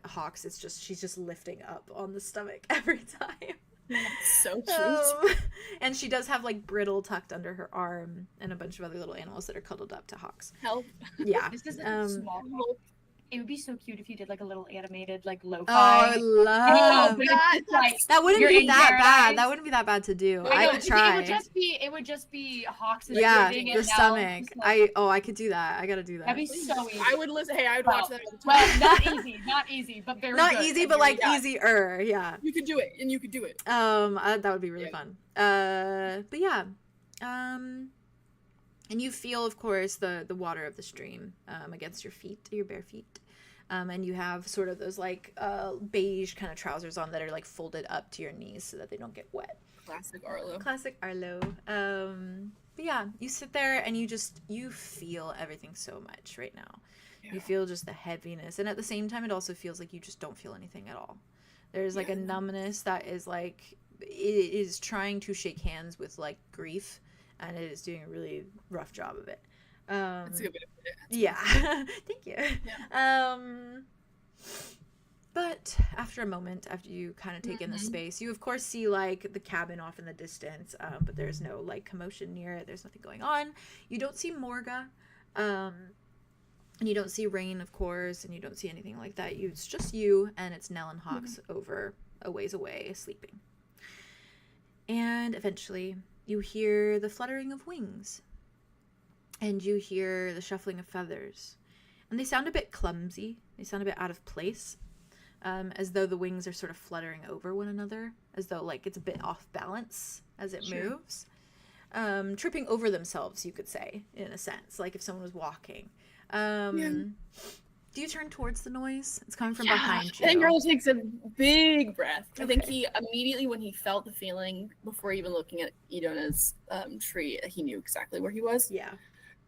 Hawks, it's just, she's just lifting up on the stomach every time. That's so cute. And she does have like brittle tucked under her arm and a bunch of other little animals that are cuddled up to Hawks. Help. Yeah. This is a small. It would be so cute if you did like a little animated like lo-fi. Oh, I love that. Wouldn't be that bad. That wouldn't be that bad to do. I could try. It would just be Hawks. The stomach. I could do that. I gotta do that. That'd be so easy. I would listen. Hey, I would watch that. Well, not easy, but very not good. easy, but like easier. Yeah. You could do it, and you could do it. That would be really fun. But yeah. And you feel, of course, the water of the stream against your feet, your bare feet. And you have sort of those like beige kind of trousers on that are like folded up to your knees so that they don't get wet. Classic Arlow. But yeah, you sit there and you feel everything so much right now. Yeah. You feel just the heaviness. And at the same time, it also feels like you just don't feel anything at all. There's like a numbness that is like, it is trying to shake hands with like grief. And it is doing a really rough job of it. That's a good way to put it. Yeah. Thank you. Yeah. But after a moment, after you kind of take in the space, you of course see like the cabin off in the distance, but there's no like commotion near it. There's nothing going on. You don't see Morga, and you don't see Rain, of course, and you don't see anything like that. It's just you, and it's Nell and Hawks over a ways away sleeping. And eventually you hear the fluttering of wings, and you hear the shuffling of feathers, And they sound a bit clumsy. They sound a bit out of place, as though the wings are sort of fluttering over one another, as though like it's a bit off balance as it moves. Tripping over themselves, you could say, in a sense, like if someone was walking. Do you turn towards the noise? It's coming from behind you. I think Arlow takes a big breath. Okay. I think he immediately, when he felt the feeling, before even looking at Idona's tree, he knew exactly where he was. Yeah.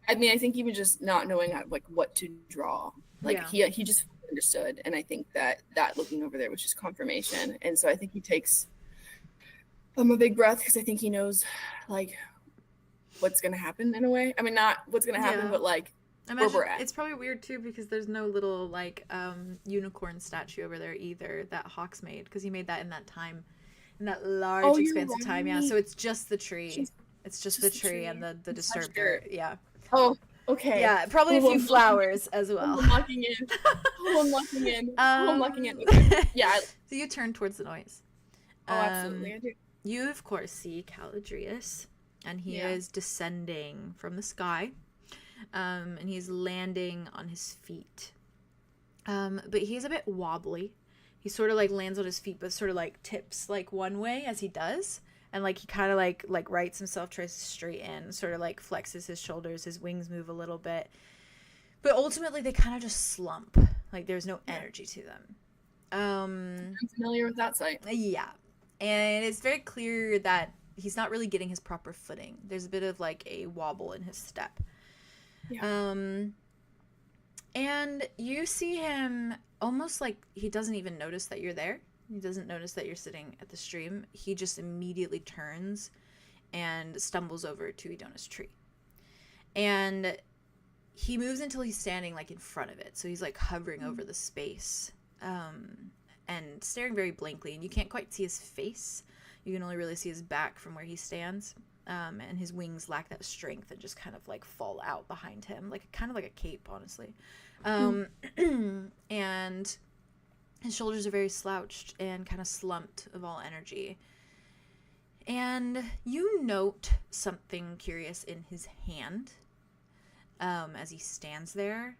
I mean, I think even just not knowing like what to draw, like he just understood, and I think that looking over there was just confirmation. And so I think he takes a big breath, because I think he knows like what's gonna happen in a way. I mean, not what's gonna happen, but like where we're at. It's probably weird too, because there's no little like unicorn statue over there either that Hawks made, because he made that in that time, in that large expanse of time. Yeah, so it's just the tree. It's just the tree and the disturbed dirt. Yeah. Oh, okay. Yeah, probably a few flowers as well. I'm locking in. I'm locking in. I'm locking in. Okay. Yeah. So you turn towards the noise. Oh, absolutely, I do. You of course see 𝐂𝐪, and he is descending from the sky, and he's landing on his feet. But he's a bit wobbly. He sort of like lands on his feet, but sort of like tips like one way as he does. And like he kind of like rights himself, tries to straighten, sort of like flexes his shoulders, his wings move a little bit. But ultimately they kind of just slump. Like there's no energy to them. I'm familiar with that sight. Yeah. And it's very clear that he's not really getting his proper footing. There's a bit of like a wobble in his step. Yeah. And you see him almost like he doesn't even notice that you're there. He doesn't notice that you're sitting at the stream. He just immediately turns and stumbles over to Idona's tree. And he moves until he's standing like in front of it. So he's like hovering over the space, and staring very blankly. And you can't quite see his face. You can only really see his back from where he stands. And his wings lack that strength and just kind of like fall out behind him, like kind of like a cape, honestly. And his shoulders are very slouched and kind of slumped of all energy. And you note something curious in his hand as he stands there.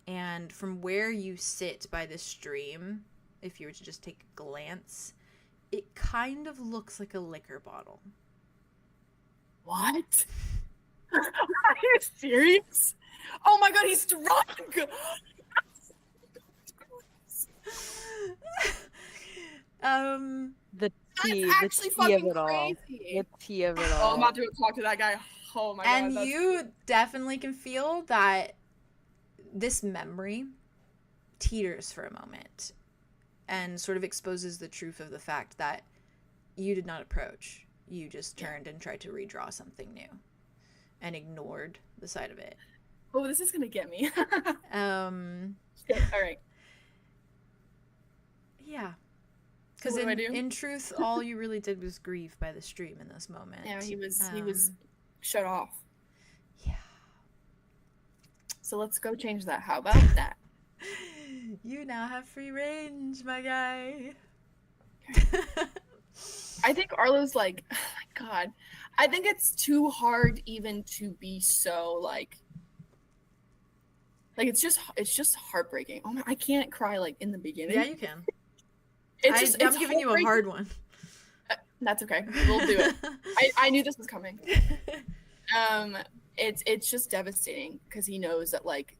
And from where you sit by the stream, if you were to just take a glance, it kind of looks like a liquor bottle. What? Are you serious? Oh my god, he's drunk! The tea of it all. The tea of it all. Oh, I'm about to go talk to that guy. Oh my god. And you definitely can feel that this memory teeters for a moment and sort of exposes the truth of the fact that you did not approach. You just turned and tried to redraw something new and ignored the side of it. Oh, this is gonna get me. All right. Yeah. Because in truth, all you really did was grieve by the stream in this moment. Yeah, he was shut off. Yeah. So let's go change that. How about that? You now have free range, my guy. I think Arlow's like, oh my god. I think it's too hard even to be so like it's just heartbreaking. Oh my, I can't cry like in the beginning. Yeah, you can. I'm giving you a hard one. That's okay. We'll do it. I knew this was coming. It's just devastating because he knows that like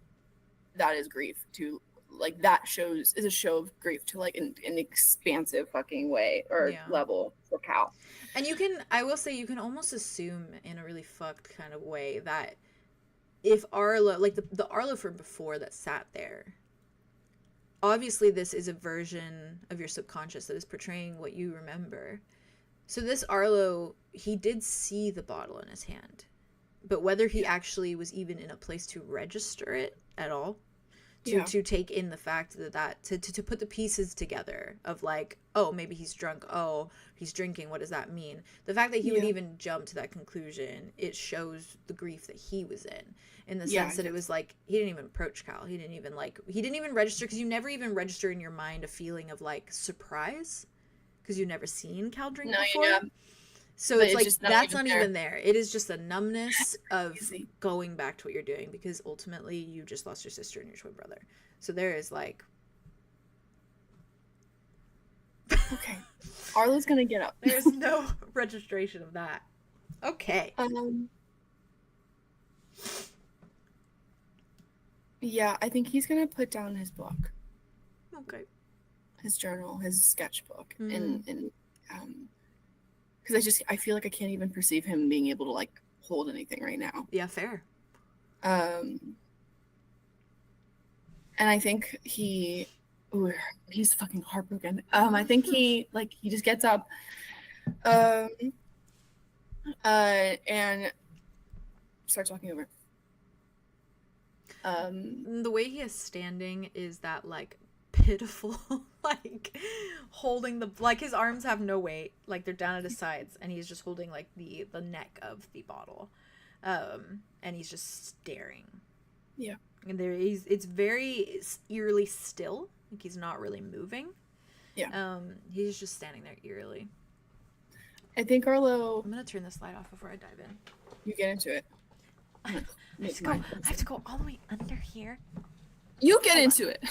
that is grief to like that is a show of grief to like an expansive fucking way or level for Cal. And I will say you can almost assume in a really fucked kind of way that if Arlow, like the Arlow from before that sat there, obviously this is a version of your subconscious that is portraying what you remember. So this Arlow, he did see the bottle in his hand, but whether he actually was even in a place to register it at all, to take in the fact to put the pieces together of like, oh, maybe he's drunk, oh, he's drinking, what does that mean? The fact that he would even jump to that conclusion, it shows the grief that he was in the sense that it was like he didn't even approach Cal. He didn't even register, because you never even register in your mind a feeling of like surprise, because you've never seen Cal drink before. So But it's it's like, just not that's even not there. even there. It is just a numbness of Crazy. going back to what you're doing, because ultimately you just lost your sister and your twin brother. So there is like... Okay. Arlo's gonna get up. There's no registration of that. Okay. Yeah, I think he's gonna put down his book, Okay. his journal, his sketchbook, Mhm. and because I feel like I can't even perceive him being able to like hold anything right now. Yeah, fair. And I think he's fucking heartbroken. I think he just gets up, and starts walking over. The way he is standing is that like pitiful, like holding the, like his arms have no weight, like they're down at his sides, and he's just holding like the neck of the bottle, and he's just staring. Yeah. And it's very eerily still, like he's not really moving. Yeah. He's just standing there eerily. I think Arlo, I'm gonna turn this light off before I dive in. you get into it. I have to go all the way under here. You get into it.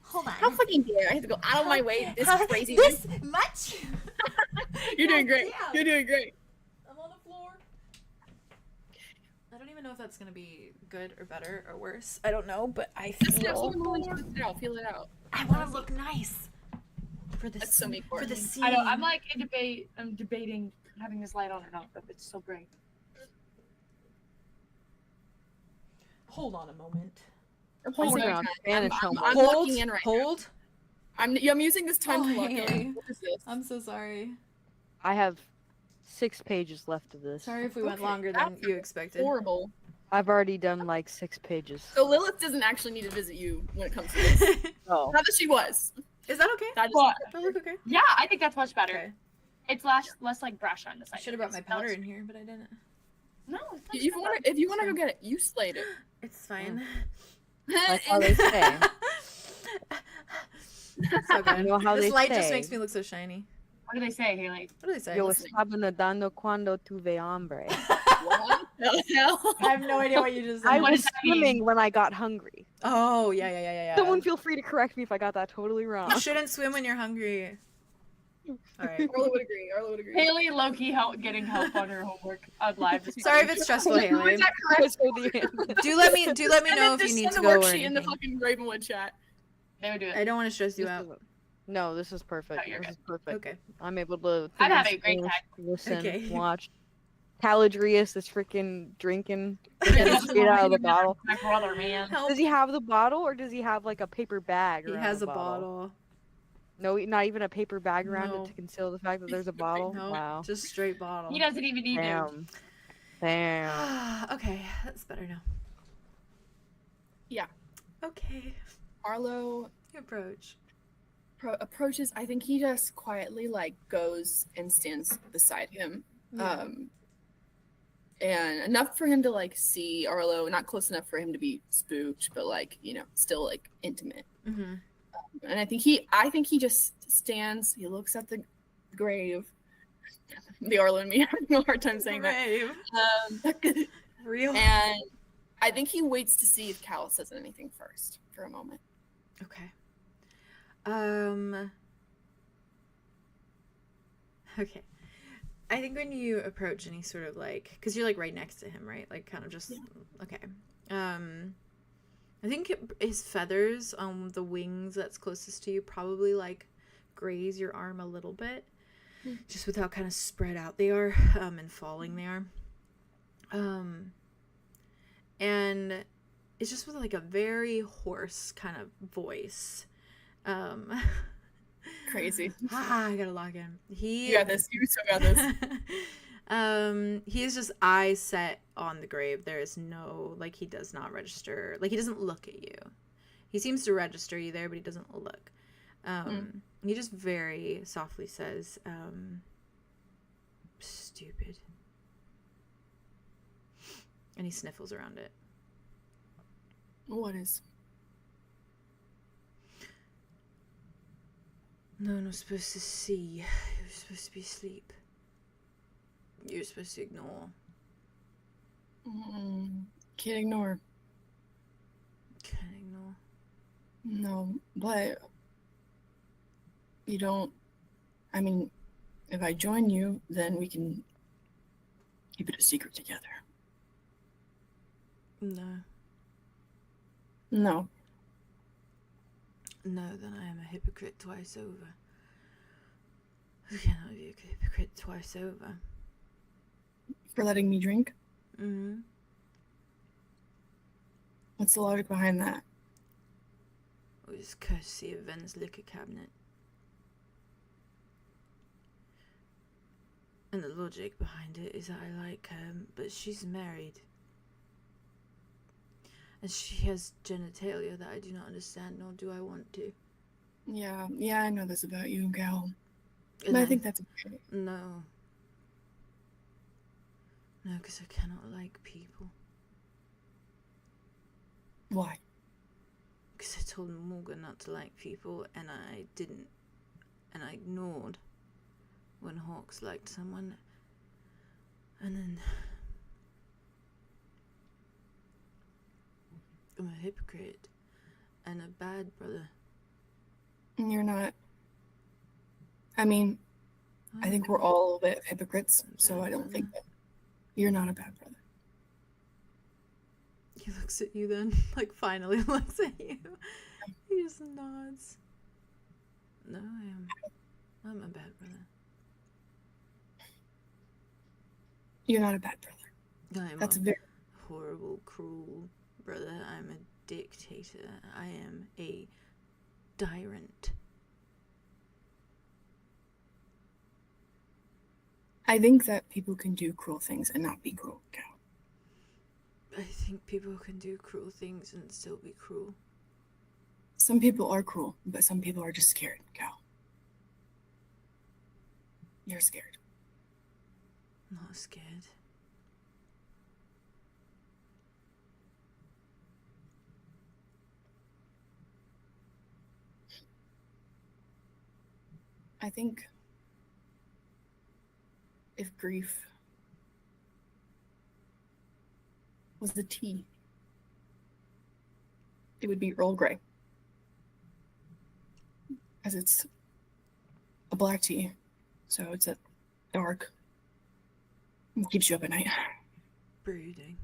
Hold on. How fucking dare I have to go out of my way? This crazy. This much? You're doing great. Goddamn. You're doing great. I'm on the floor. I don't even know if that's gonna be good or better or worse. I don't know, but I feel Feel it out. I want to look nice for this. That's so for important. the scene. I know. I'm like I'm debating having this light on or not, but it's so bright. Hold on a moment. I'm I'm placing working my on time. Spanish I'm homework. locking in right now. Hold. I'm using this time to lock Haley. in. What is this? I'm so sorry. I have 6 pages left of this. Sorry if we went Okay, longer than that's you expected. Horrible. I've already done like 6 pages. So Lilith doesn't actually need to visit you when it comes to this. Oh, Not that she was. Is that okay? That just What? That look okay? Yeah, I think that's much better. Okay. It's less like brush on the I side. should have brought my powder in here, but I didn't. No, it's If you want to go get it, you slayed it. It's fine. that's how they say. So good. You know how This they light just say. makes me look so shiny. What do they say, Haley? What do they say? Yo listening. estaba nadando cuando tuve hambre. What the hell? I have no idea what you just said. I What was does that mean? swimming when I got hungry. Oh, yeah. Someone feel free to correct me if I got that totally wrong. You shouldn't swim when you're hungry. Alright. Arlo would agree. Arlo would agree. Haley low-key getting help on her homework on live. this Sorry if morning. it's stressful, Haley. Is that correct? Do let me know if you need to go or worksheet in the anything. fucking Ravenwood chat. They would do it. I don't want to stress you out. No, this is perfect. Oh, you're This is perfect. Okay. I'm able to I'm think in having a great Spanish, time. listen, Okay. watch. 𝐂𝐻𝐪ius is freaking drinking straight out of the bottle. My brother, man. Help. Does he have the bottle or does he have like a paper bag? He around has the a bottle. No, not even a paper bag around No. it to conceal the fact that there's a bottle. No, Wow. just straight bottle. He doesn't even need to. Damn. Damn. Okay, that's better now. Yeah. Okay. Arlo You approach. approaches. I think he just quietly like goes and stands beside him. Yeah. And enough for him to like see Arlo, not close enough for him to be spooked, but like, still like intimate. Mm-hmm. And I think he just stands, he looks at the grave. The Arlo and me having a hard time saying Brave. that. Real. And I think he waits to see if Cal says anything first for a moment. Okay. Okay. I think when you approach and he's sort of like, because you're like right next to him, right? Like kind of just, okay. I think his feathers on the wings that's closest to you probably like graze your arm a little bit, just with how kind of spread out they are, and falling they are. And it's just with like a very hoarse kind of voice. Crazy. I gotta log in. You got this. You still got this. He is just eyes set on the grave. There is no, like, he does not register. Like, he doesn't look at you. He seems to register you there, but he doesn't look. He just very softly says, stupid. And he sniffles around it. What is? No, I'm not supposed to see. You're supposed to be asleep. You're supposed to ignore. Can't ignore. Can't ignore. No, but you don't. I mean, if I join you, then we can keep it a secret together. No. No. No, then I am a hypocrite twice over. Who cannot be a hypocrite twice over? For letting me drink? Mm-hmm. What's the logic behind that? It was courtesy of Ven's liquor cabinet. And the logic behind it is that I like her, but she's married. And she has genitalia that I do not understand, nor do I want to. Yeah, I know this about you, gal. And But I think that's okay. No. No, because I cannot like people. Why? Because I told Morgan not to like people, and I didn't. And I ignored when Hawks liked someone. And then I'm a hypocrite and a bad brother. You're not. I mean, I think we're all a little bit hypocrites, so I don't think that you're not a bad brother. He looks at you then, like finally looks at you. He just nods. No, I'm a bad brother. You're not a bad brother. I'm That's a very horrible, cruel brother. I'm a dictator. I am a tyrant. I think that people can do cruel things and not be cruel, gal. I think people can do cruel things and still be cruel. Some people are cruel, but some people are just scared, gal. You're scared. Not scared. I think if grief was the tea, it would be Earl Grey. As it's a black tea, so it's a dark. It keeps you up at night. Brooding.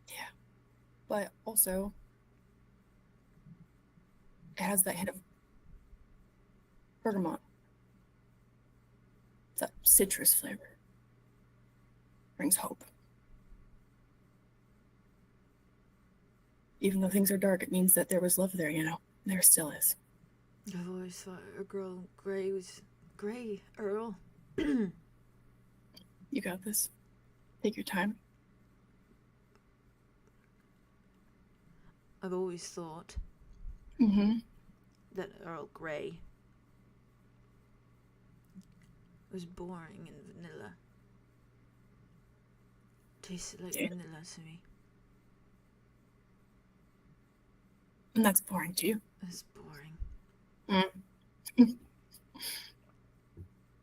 Yeah. But also, it has that hint of bergamot. That citrus flavor. Brings hope. Even though things are dark, it means that there was love there, you know? There still is. I've always thought a girl Grey was Grey, Earl. You got this. Take your time. I've always thought that Earl Grey was boring and vanilla. Tasted like vanilla to me. And that's boring to you. It's boring.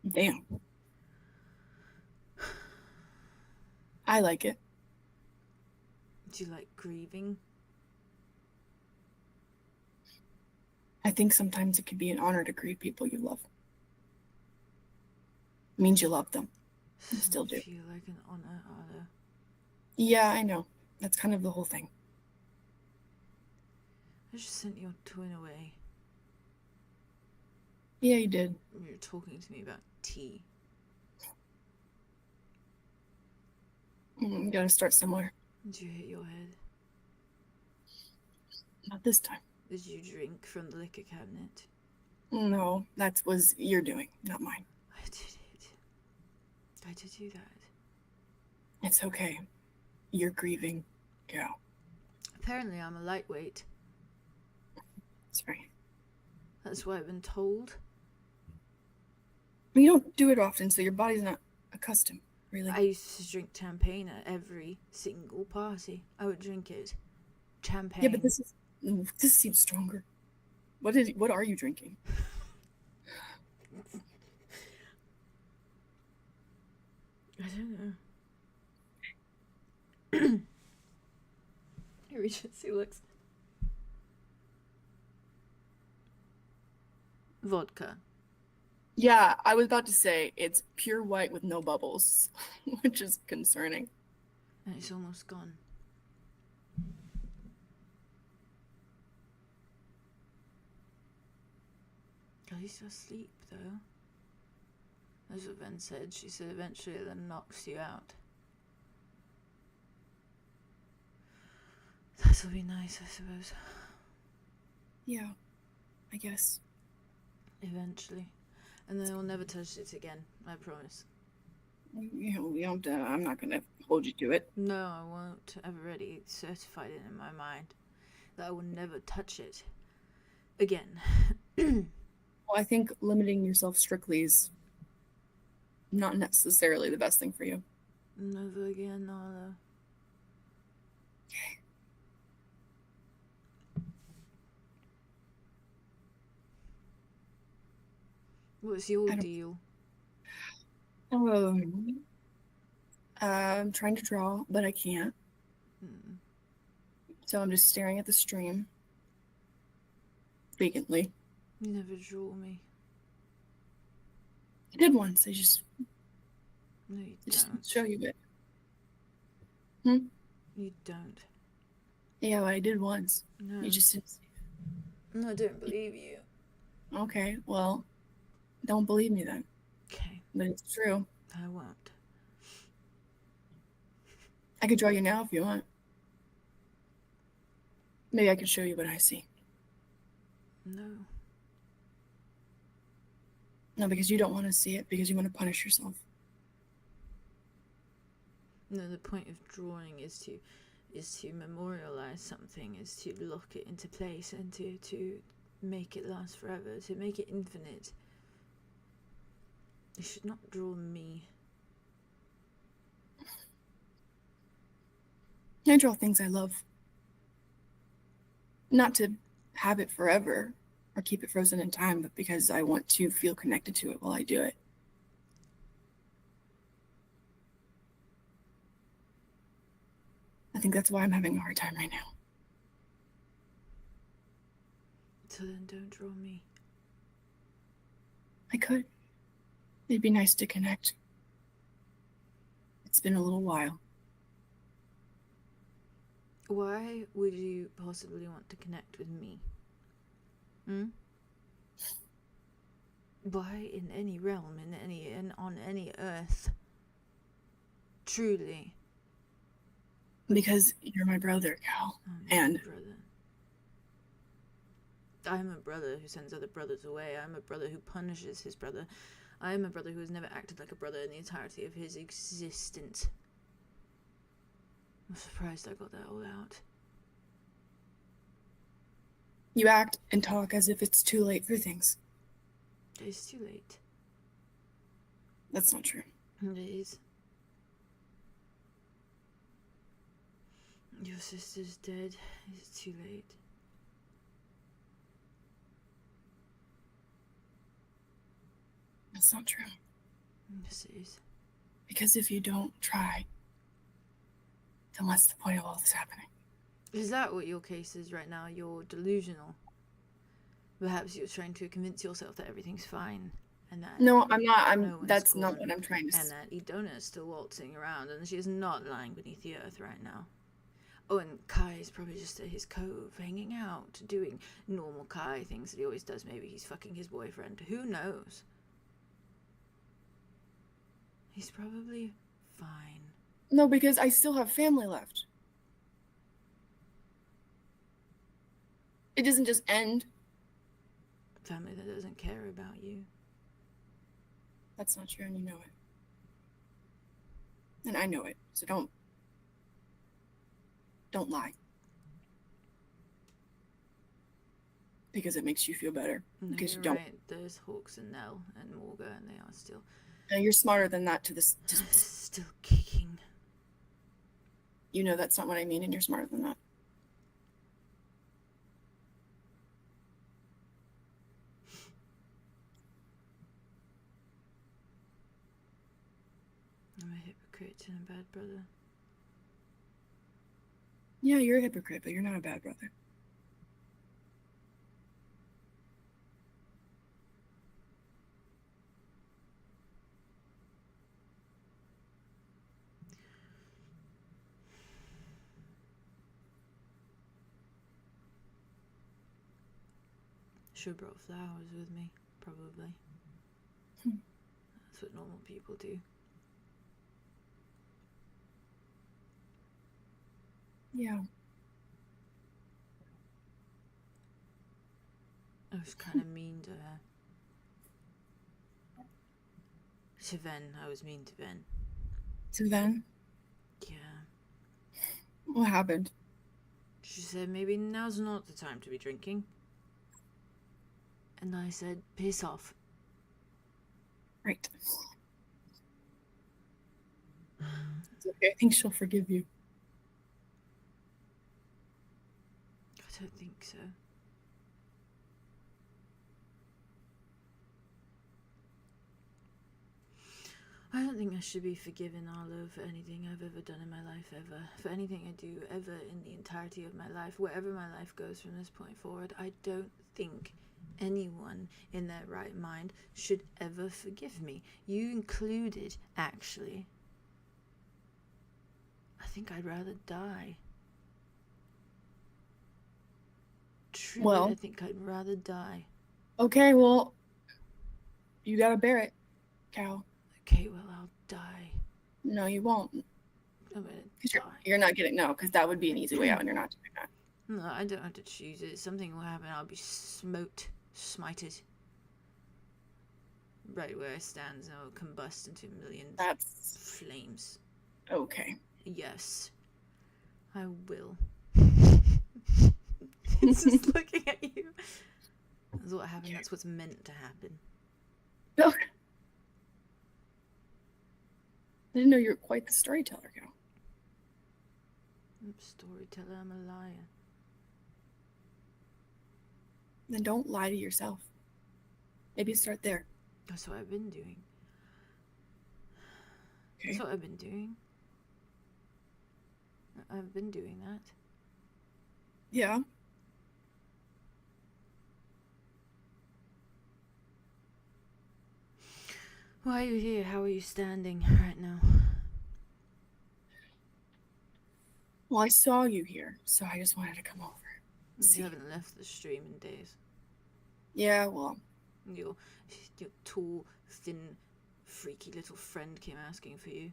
Damn. I like it. Do you like grieving? I think sometimes it can be an honor to grieve people you love. It means you love them. You still do. I feel like an honor, Arlow. Yeah, I know. That's kind of the whole thing. I just sent your twin away. Yeah, you did. You were talking to me about tea. You gotta start somewhere. Did you hit your head? Not this time. Did you drink from the liquor cabinet? No, that was your doing, not mine. I did it. I did do that. It's okay. You're grieving, gal. Apparently I'm a lightweight. That's right. That's what I've been told. You don't do it often, so your body's not accustomed, really. I used to drink champagne at every single party. I would drink it. Champagne. Yeah, but this seems stronger. What are you drinking? I don't know. He reaches, he looks. Vodka. Yeah, I was about to say it's pure white with no bubbles, which is concerning. And it's almost gone. Are you still asleep, though? That's what Ven said. She said eventually it then knocks you out. This'll be nice, I suppose. Yeah, I guess. Eventually. And then we'll never touch it again, I promise. You know, we don't, I'm not gonna hold you to it. No, I won't. I've already certified it in my mind that I will never touch it again. Well, I think limiting yourself strictly is not necessarily the best thing for you. Never again, Arlow. Okay. What's your deal? I'm trying to draw, but I can't. Hmm. So I'm just staring at the stream vacantly. You never draw me. I did once. I just No, you just don't. show you it. You don't. Yeah, I did once. No. You just didn't see No, I don't believe you. it. Okay, well, don't believe me then. Okay, But it's true. I won't. I could draw you now if you want. Maybe I can show you what I see. No. No, because you don't want to see it, because you want to punish yourself. No, the point of drawing is to memorialize something, is to lock it into place and to make it last forever, to make it infinite. You should not draw me. I draw things I love. Not to have it forever or keep it frozen in time, but because I want to feel connected to it while I do it. I think that's why I'm having a hard time right now. So then don't draw me. I could. It'd be nice to connect. It's been a little while. Why would you possibly want to connect with me? Why in any realm, on any earth? Truly. Because you're my brother, Cal. And brother. I'm a brother who sends other brothers away. I'm a brother who punishes his brother. I'm a brother who has never acted like a brother in the entirety of his existence. I'm surprised I got that all out. you act and talk as if it's too late for things. It's too late. That's not true. It is. Your sister's dead. It's too late. That's not true. Yes, it is. Because if you don't try, then what's the point of all this happening? Is that what your case is right now? You're delusional. Perhaps you're trying to convince yourself that everything's fine, and that No, I'm not. no one's That's not gone, what I'm trying to and say. that 𝐸dona is still waltzing around, and she is not lying beneath the earth right now. Oh, and Kai is probably just at his cove, hanging out, doing normal Kai things that he always does. Maybe he's fucking his boyfriend. Who knows? He's probably fine. No, because I still have family left. It doesn't just end. Family that doesn't care about you. That's not true, and you know it. And I know it, so don't lie. Because it makes you feel better. No, Because you you're don't. right. There's Hawks and Nell and Morga, and they are still No, you're smarter than that to this. still kicking. You know that's not what I mean, and you're smarter than that. I'm a hypocrite and a bad brother. Yeah, you're a hypocrite, but you're not a bad brother. Should have brought flowers with me, probably. That's what normal people do. Yeah. I was kind of mean to her. To Ven, I was mean to Ven. So then, Yeah. what happened? She said, maybe now's not the time to be drinking. And I said, piss off. Right. It's okay. I think she'll forgive you. I don't think so. I don't think I should be forgiven Arlow for anything I've ever done in my life ever. For anything I do ever in the entirety of my life, wherever my life goes from this point forward. I don't think anyone in their right mind should ever forgive me. You included, actually. I think I'd rather die. Truly, Well. I think I'd rather die. Okay, well, you gotta bear it, Cal. Okay, well, I'll die. No, you won't. I'm gonna 'Cause die. you're not getting because that would be an easy way out, and you're not doing that. No, I don't have to choose it. Something will happen. I'll be smited. Right where I stand, and I'll combust into a million That's flames. okay. Yes, I will. It's just looking at you. That's what happened. That's what's meant to happen. Okay. I didn't know you were quite the storyteller, Cal. I'm a storyteller. I'm a liar. Then don't lie to yourself. Maybe start there. That's what I've been doing. Okay. That's what I've been doing. I've been doing that. Yeah. Why are you here? How are you standing right now? Well, I saw you here, so I just wanted to come over. See. You haven't left the stream in days. Yeah, well. Your tall, thin, freaky little friend came asking for you.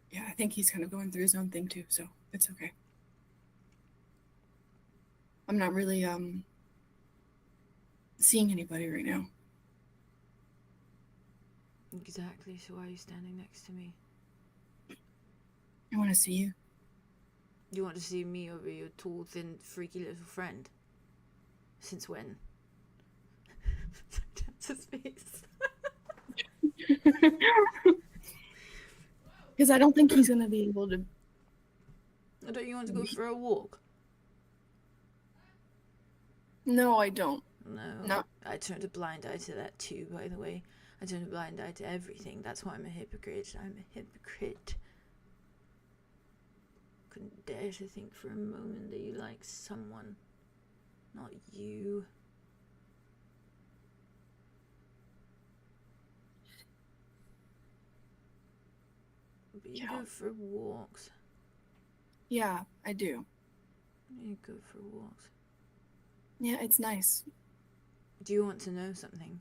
Yeah, I think he's kind of going through his own thing too, so it's okay. I'm not really seeing anybody right now. Exactly, so why are you standing next to me? I want to see you. You want to see me over your tall, thin, freaky little friend? Since when? That's his face. Because I don't think he's going to be able to... Don't you want to go for a walk? No, I don't. No. I turned a blind eye to that too, by the way. I turned a blind eye to everything. That's why I'm a hypocrite. I'm a hypocrite. Couldn't dare to think for a moment that you like someone. Not you. But you go for walks. Yeah, I do. You go for walks. Yeah, it's nice. Do you want to know something?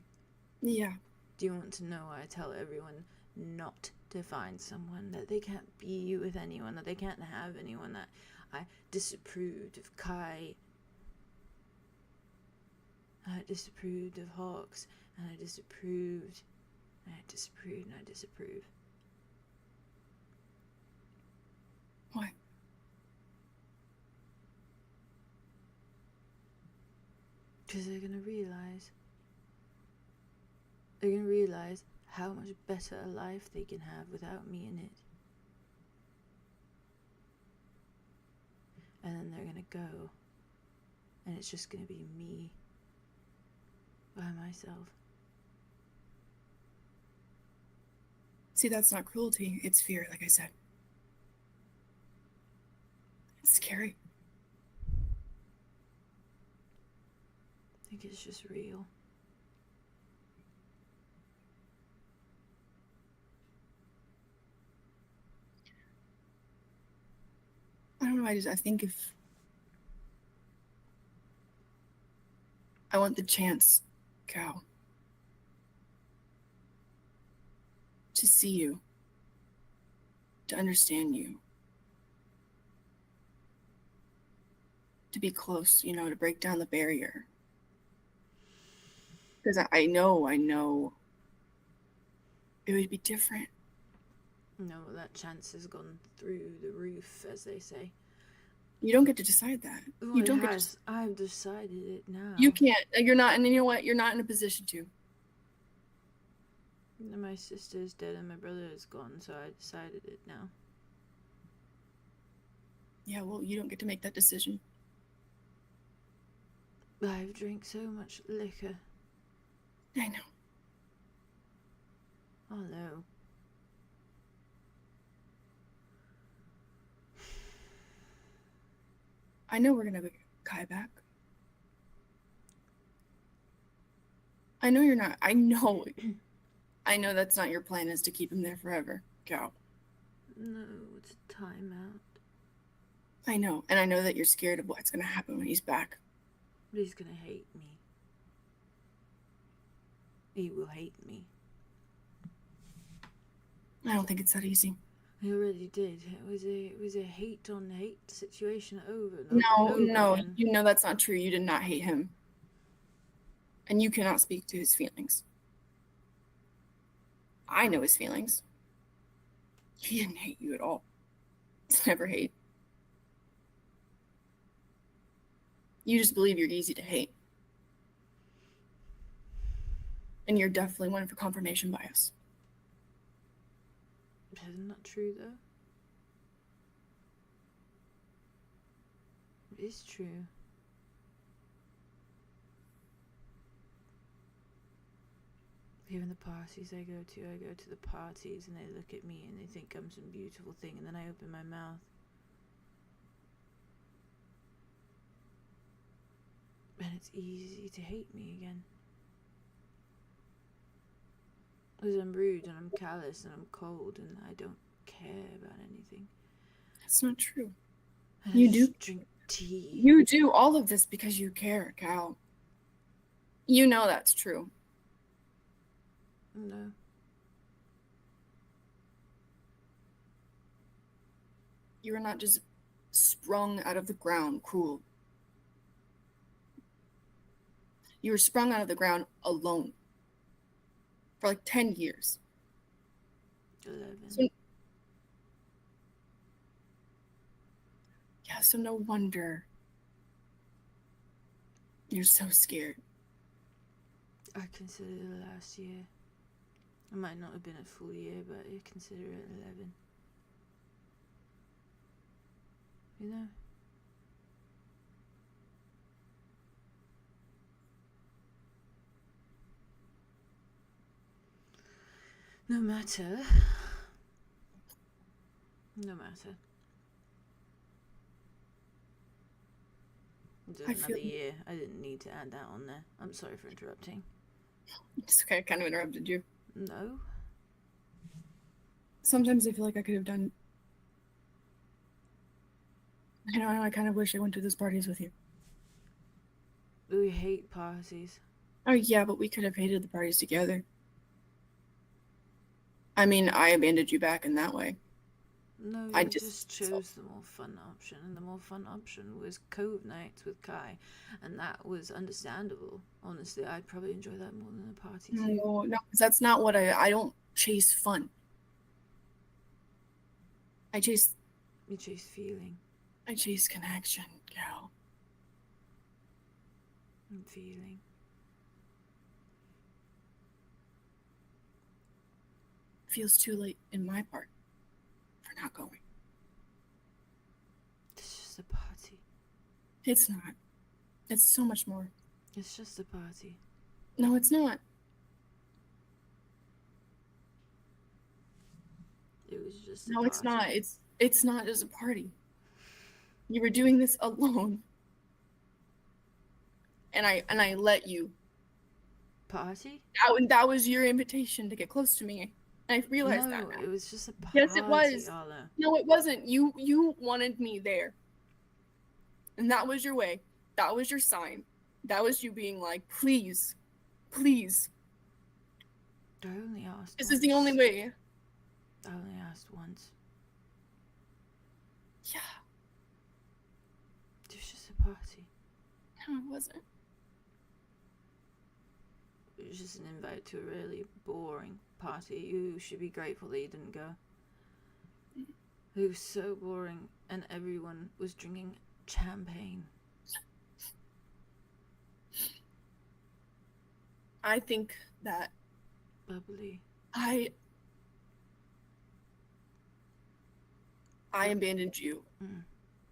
Yeah. Do you want to know why I tell everyone not to find someone, that they can't be with anyone, that they can't have anyone, that I disapproved of Kai, I disapproved of 𝐄𝐻𝐿, and I disapproved, and I disapproved, and I disapprove. Why? Because they're gonna realize. They're gonna realize how much better a life they can have without me in it. And then they're gonna go. And it's just gonna be me. By myself. See, that's not cruelty. It's fear, like I said. It's scary. I think it's just real. I don't know, I think if I want the chance, 𝐂, to see you, to understand you, to be close, you know, to break down the barrier. Because I know it would be different. No, that chance has gone through the roof, as they say. You don't get to decide that. Well, You don't it get has. I've decided it now. You can't. You're not, and you know what? You're not in a position to. My sister is dead and my brother is gone, so I decided it now. Yeah, well, you don't get to make that decision. I've drank so much liquor. I know. Oh no. I know we're gonna get Kai back. I know you're not. I know. I know that's not your plan, is to keep him there forever, 𝐂. No, it's a timeout. I know, and I know that you're scared of what's gonna happen when he's back. But he's gonna hate me. He will hate me. I don't think it's that easy. He already did. It was a hate on hate situation over and No, over and over no, again. you know that's not true. You did not hate him. And you cannot speak to his feelings. I know his feelings. He didn't hate you at all. It's never hate. You just believe you're easy to hate. And you're definitely one for confirmation bias. Isn't that true, though? It is true. Even the parties I go to the parties and they look at me and they think I'm some beautiful thing, and then I open my mouth. And it's easy to hate me again. Because I'm rude and I'm callous and I'm cold and I don't care about anything. That's not true. And You I do. just drink tea. You do all of this because you care, 𝐂. You know that's true. No. You are not just sprung out of the ground cruel. You were sprung out of the ground alone. For like 10 years. 11. So no wonder you're so scared. I consider the last year. It might not have been a full year, but I consider it 11. You know? No matter. Just another year. I didn't need to add that on there. I'm sorry for interrupting. It's okay, I kind of interrupted you. No. Sometimes I feel like I could have done... I know, I kind of wish I went to those parties with you. We hate parties. Oh yeah, but we could have hated the parties together. I mean, I abandoned you back in that way. No, I you just chose the more fun option, and the more fun option was Cove nights with Kai, and that was understandable. Honestly, I'd probably enjoy that more than the parties. No, because that's not what I don't chase fun. You chase feeling. I chase connection, 𝐂. And feeling. Feels too late in my part for not going. It's just a party. It's not. It's so much more. It's just a party. No, it's not. just a No, it's not. party. It's not just a party. You were doing this alone. And I let you. Party? That was your invitation to get close to me. And I realized that No, now. it was just a party. Yes, it was. Arlo. No, it wasn't. You wanted me there. And that was your way. That was your sign. That was you being like, please, please. I only asked This once. is the only way. I only asked once. Yeah. It was just a party. No, it wasn't. It was just an invite to a really boring party. You should be grateful that you didn't go. It was so boring, and everyone was drinking champagne. I think that Bubbly. I abandoned you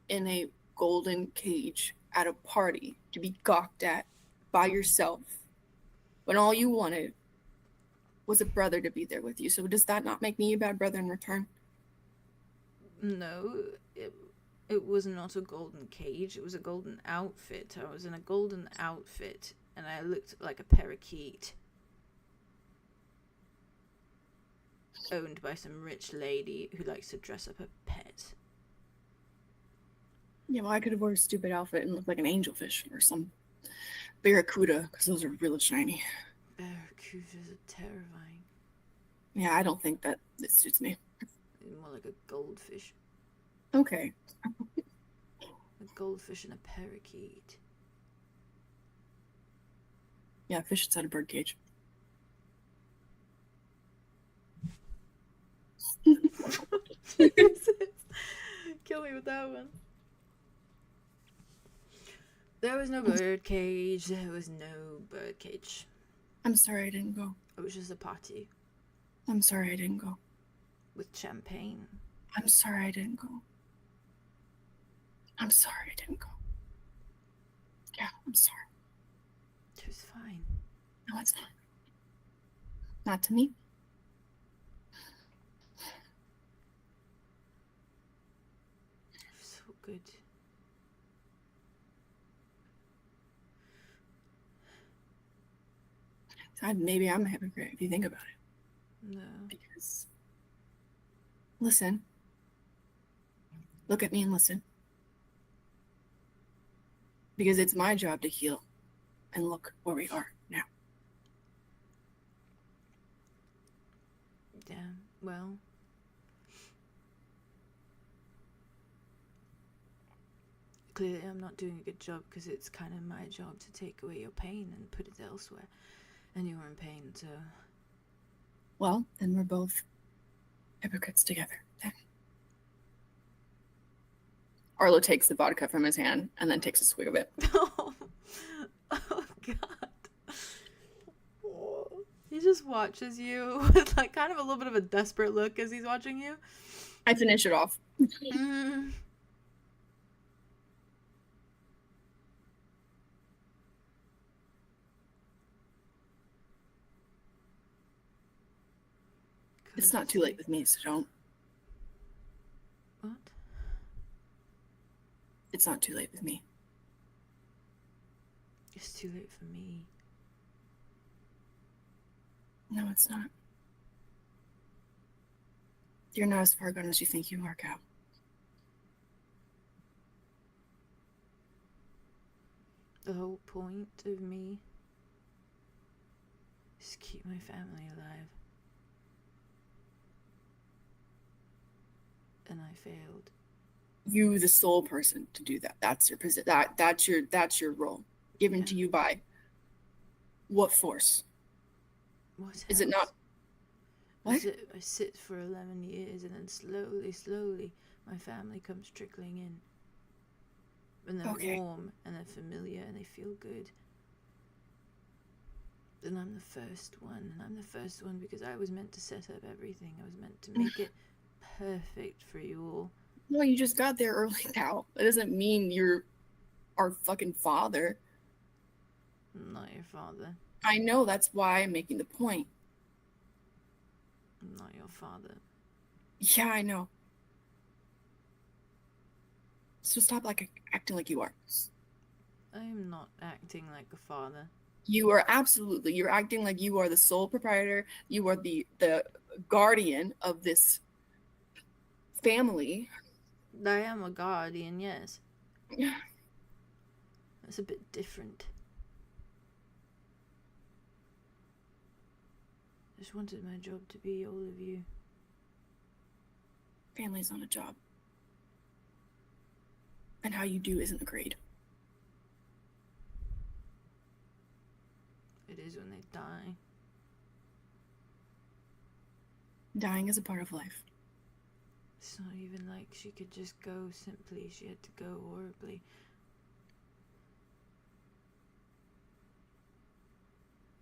in a golden cage at a party to be gawked at by yourself when all you wanted was a brother to be there with you. So does that not make me a bad brother in return? No, it was not a golden cage. It was a golden outfit. I was in a golden outfit, and I looked like a parakeet. Owned by some rich lady who likes to dress up her pet. Yeah, well, I could have worn a stupid outfit and looked like an angelfish or some barracuda, because those are really shiny. Barracudas are terrifying. Yeah, I don't think that suits me. More like a goldfish. Okay. A goldfish and a parakeet. Yeah, fish inside a bird cage. Kill me with that one. There was no bird cage. There was no bird cage. I'm sorry I didn't go. It was just a party I'm sorry I didn't go. with champagne. I'm sorry I didn't go. I'm sorry I didn't go. Yeah, I'm sorry. It was fine. No, it's not. Not to me. It was so good. Maybe I'm a hypocrite if you think about it. No. Because, listen. Look at me and listen. Because it's my job to heal. And look where we are now. Yeah, well. Clearly I'm not doing a good job because it's kind of my job to take away your pain and put it elsewhere. And you were in pain, so... Well, then we're both hypocrites together. Then. Arlo takes the vodka from his hand and then takes a swig of it. Oh God. He just watches you with like kind of a little bit of a desperate look as he's watching you. I finish it off. It's not too late with me, so don't. What? It's not too late with me. It's too late for me. No, it's not. You're not as far gone as you think you are, 𝐂𝐲. The whole point of me is to keep my family alive. And I failed. You, the sole person to do that. That's your position. That's your role, given to you by what force? What is it not? What? I sit for 11 years, and then slowly, my family comes trickling in. And they're warm, and they're familiar, and they feel good. And I'm the first one, and I'm the first one because I was meant to set up everything. I was meant to make it perfect for you all. No, you just got there early, 𝐂𝐲. That doesn't mean you're our fucking father. I'm not your father. I know, that's why I'm making the point. I'm not your father. Yeah, I know. So stop acting like you are. I'm not acting like a father. You are absolutely. You're acting like you are the sole proprietor. You are the guardian of this family. I am a guardian, yes. Yeah. That's a bit different. I just wanted my job to be all of you. Family's not a job. And how you do isn't a grade. It is when they die. Dying is a part of life. It's not even like she could just go simply. She had to go horribly.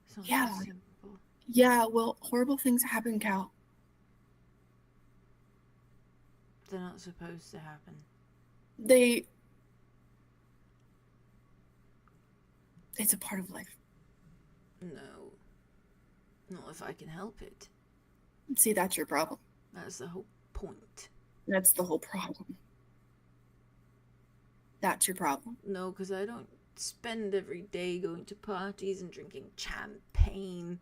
It's not Yeah. so simple. Yeah, well, horrible things happen, Cal. They're not supposed to happen. It's a part of life. No. Not if I can help it. See, that's your problem. That's the whole point. That's the whole problem. That's your problem. No, because I don't spend every day going to parties and drinking champagne.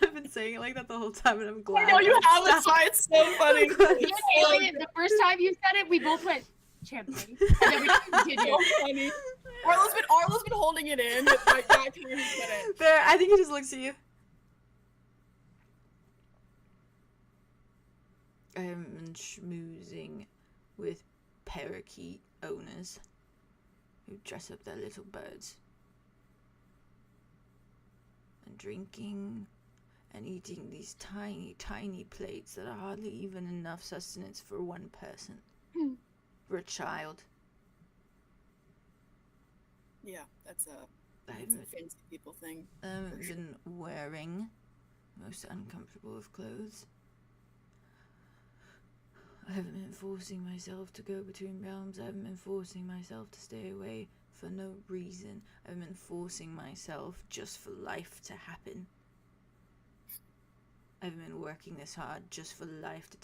I've been saying it like that the whole time, and I'm glad. I know you have. That's why it's so funny. The first time you said it, we both went champagne, and then we continued. So funny. Arlow's been holding it in. But like that time he said it. There, I think he just looks at you. I'm schmoozing with parakeet owners who dress up their little birds. And drinking and eating these tiny, tiny plates that are hardly even enough sustenance for one person. For a child. Yeah, that's a fancy people thing. I've been wearing most uncomfortable of clothes. I haven't been forcing myself to go between realms. I haven't been forcing myself to stay away for no reason. I've been forcing myself just for life to happen. I've been working this hard just for life to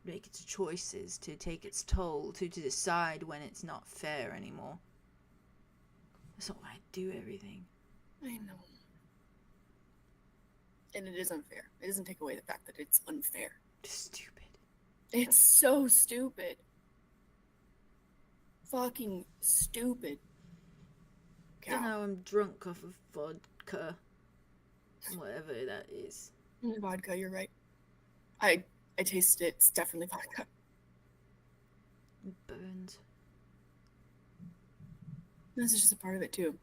make its choices, to take its toll, to decide when it's not fair anymore. That's not why I do everything. I know. And it is unfair. It doesn't take away the fact that it's unfair. Just stupid. It's so stupid. Fucking stupid. And now I'm drunk off of vodka. Whatever that is. Vodka, you're right. I tasted it. It's definitely vodka. It burns. This is just a part of it too.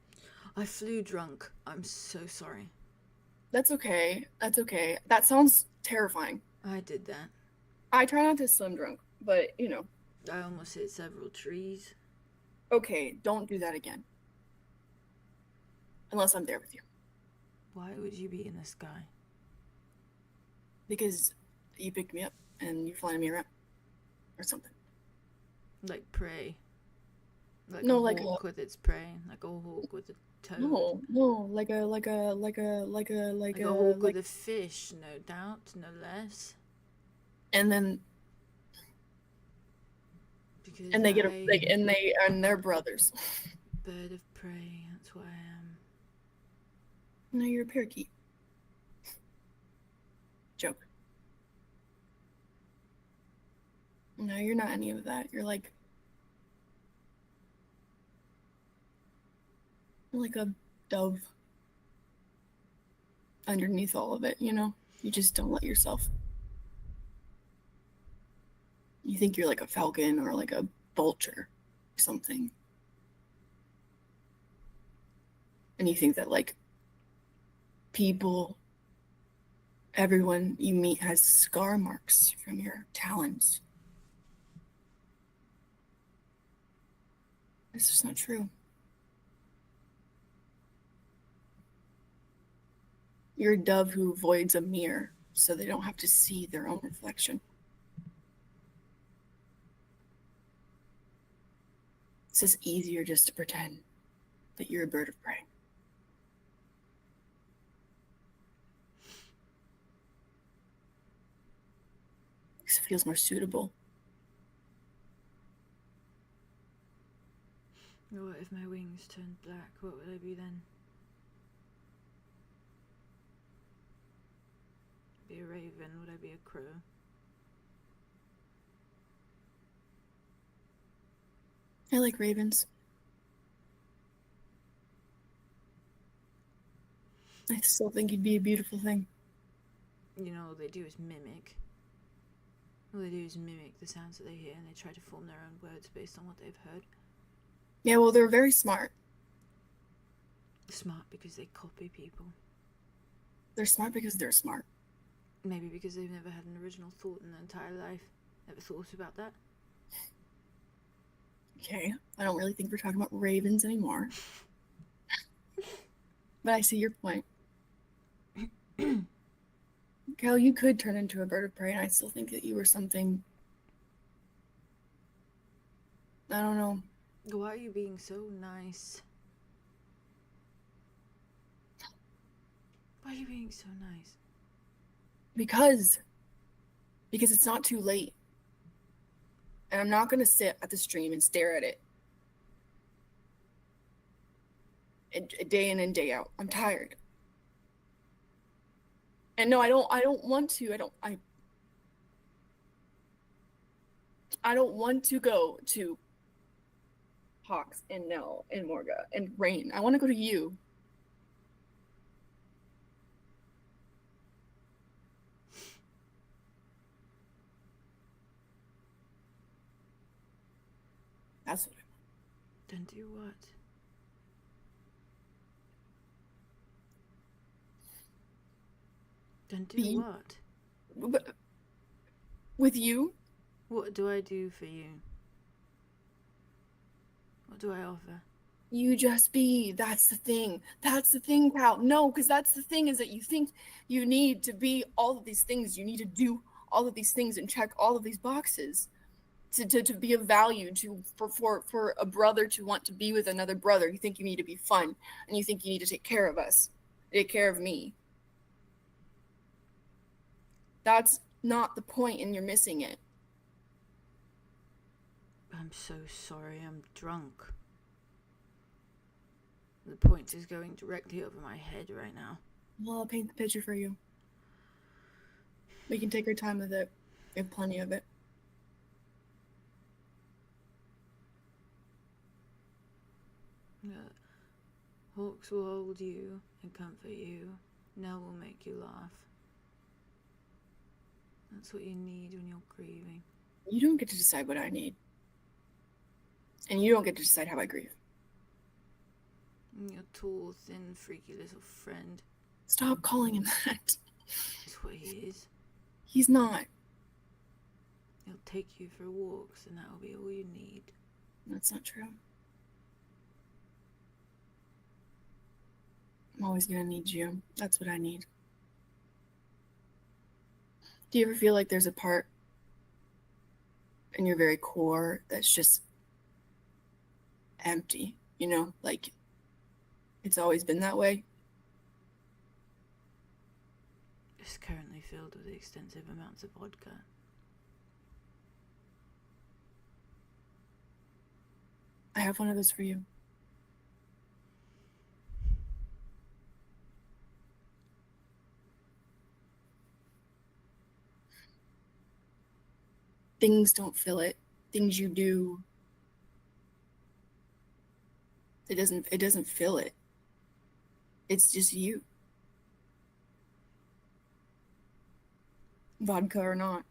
I flew drunk. I'm so sorry. That's okay. That's okay. That sounds terrifying. I did that. I try not to swim drunk, but you know. I almost hit several trees. Okay, don't do that again. Unless I'm there with you. Why would you be in the sky? Because you picked me up and you're flying me around. Or something. Like prey. Like no, a like hawk with its prey. Like a hawk with a toad. No, like a hawk with a fish, no doubt, no less. And then because and they get and they're brothers. Bird of prey, that's what I am. No, you're a parakeet. Joke. No, you're not any of that. You're like a dove underneath all of it, you know? You just don't let yourself. You think you're like a falcon or like a vulture or something. And you think that like people, everyone you meet has scar marks from your talons. It's just not true. You're a dove who avoids a mirror so they don't have to see their own reflection. It's just easier just to pretend. that you're a bird of prey. Because it feels more suitable. What if my wings turned black? What would I be then? Be a raven? Would I be a crow? I like ravens. I still think you'd be a beautiful thing. You know, all they do is mimic. All they do is mimic the sounds that they hear, and they try to form their own words based on what they've heard. Yeah, well, they're very smart. Smart because they copy people. They're smart because they're smart. Maybe because they've never had an original thought in their entire life. Never thought about that. Okay, I don't really think we're talking about ravens anymore. But I see your point. Kel, you could turn into a bird of prey, and I still think that you were something... I don't know. Why are you being so nice? Why are you being so nice? Because it's not too late. And I'm not going to sit at the stream and stare at it. Day in and day out. I'm tired. And no, I don't want to. I don't want to go to Hawks and Nell and Morga and Rain. I want to go to you. That's what I want. Then do what? Then do what? But with you? What do I do for you? What do I offer? You just be. That's the thing. That's the thing, pal. No, because that's the thing, is that you think you need to be all of these things. You need to do all of these things and check all of these boxes to be of value, for a brother to want to be with another brother. You think you need to be fun, and you think you need to take care of us, take care of me. That's not the point, and you're missing it. I'm so sorry, I'm drunk. The point is going directly over my head right now. Well, I'll paint the picture for you. We can take our time with it. We have plenty of it. Hawks will hold you and comfort you. Nell will make you laugh. That's what you need when you're grieving. You don't get to decide what I need. And you don't get to decide how I grieve. Your tall, thin, freaky little friend. Stop calling him that. That's what he is. He's not. He'll take you for walks, and that'll be all you need. That's not true. I'm always gonna need you. That's what I need. Do you ever feel like there's a part in your very core that's just empty? You know, like it's always been that way? It's currently filled with extensive amounts of vodka. I have one of those for you. Things don't fill it. Things you do. It doesn't fill it. It's just you. Vodka or not.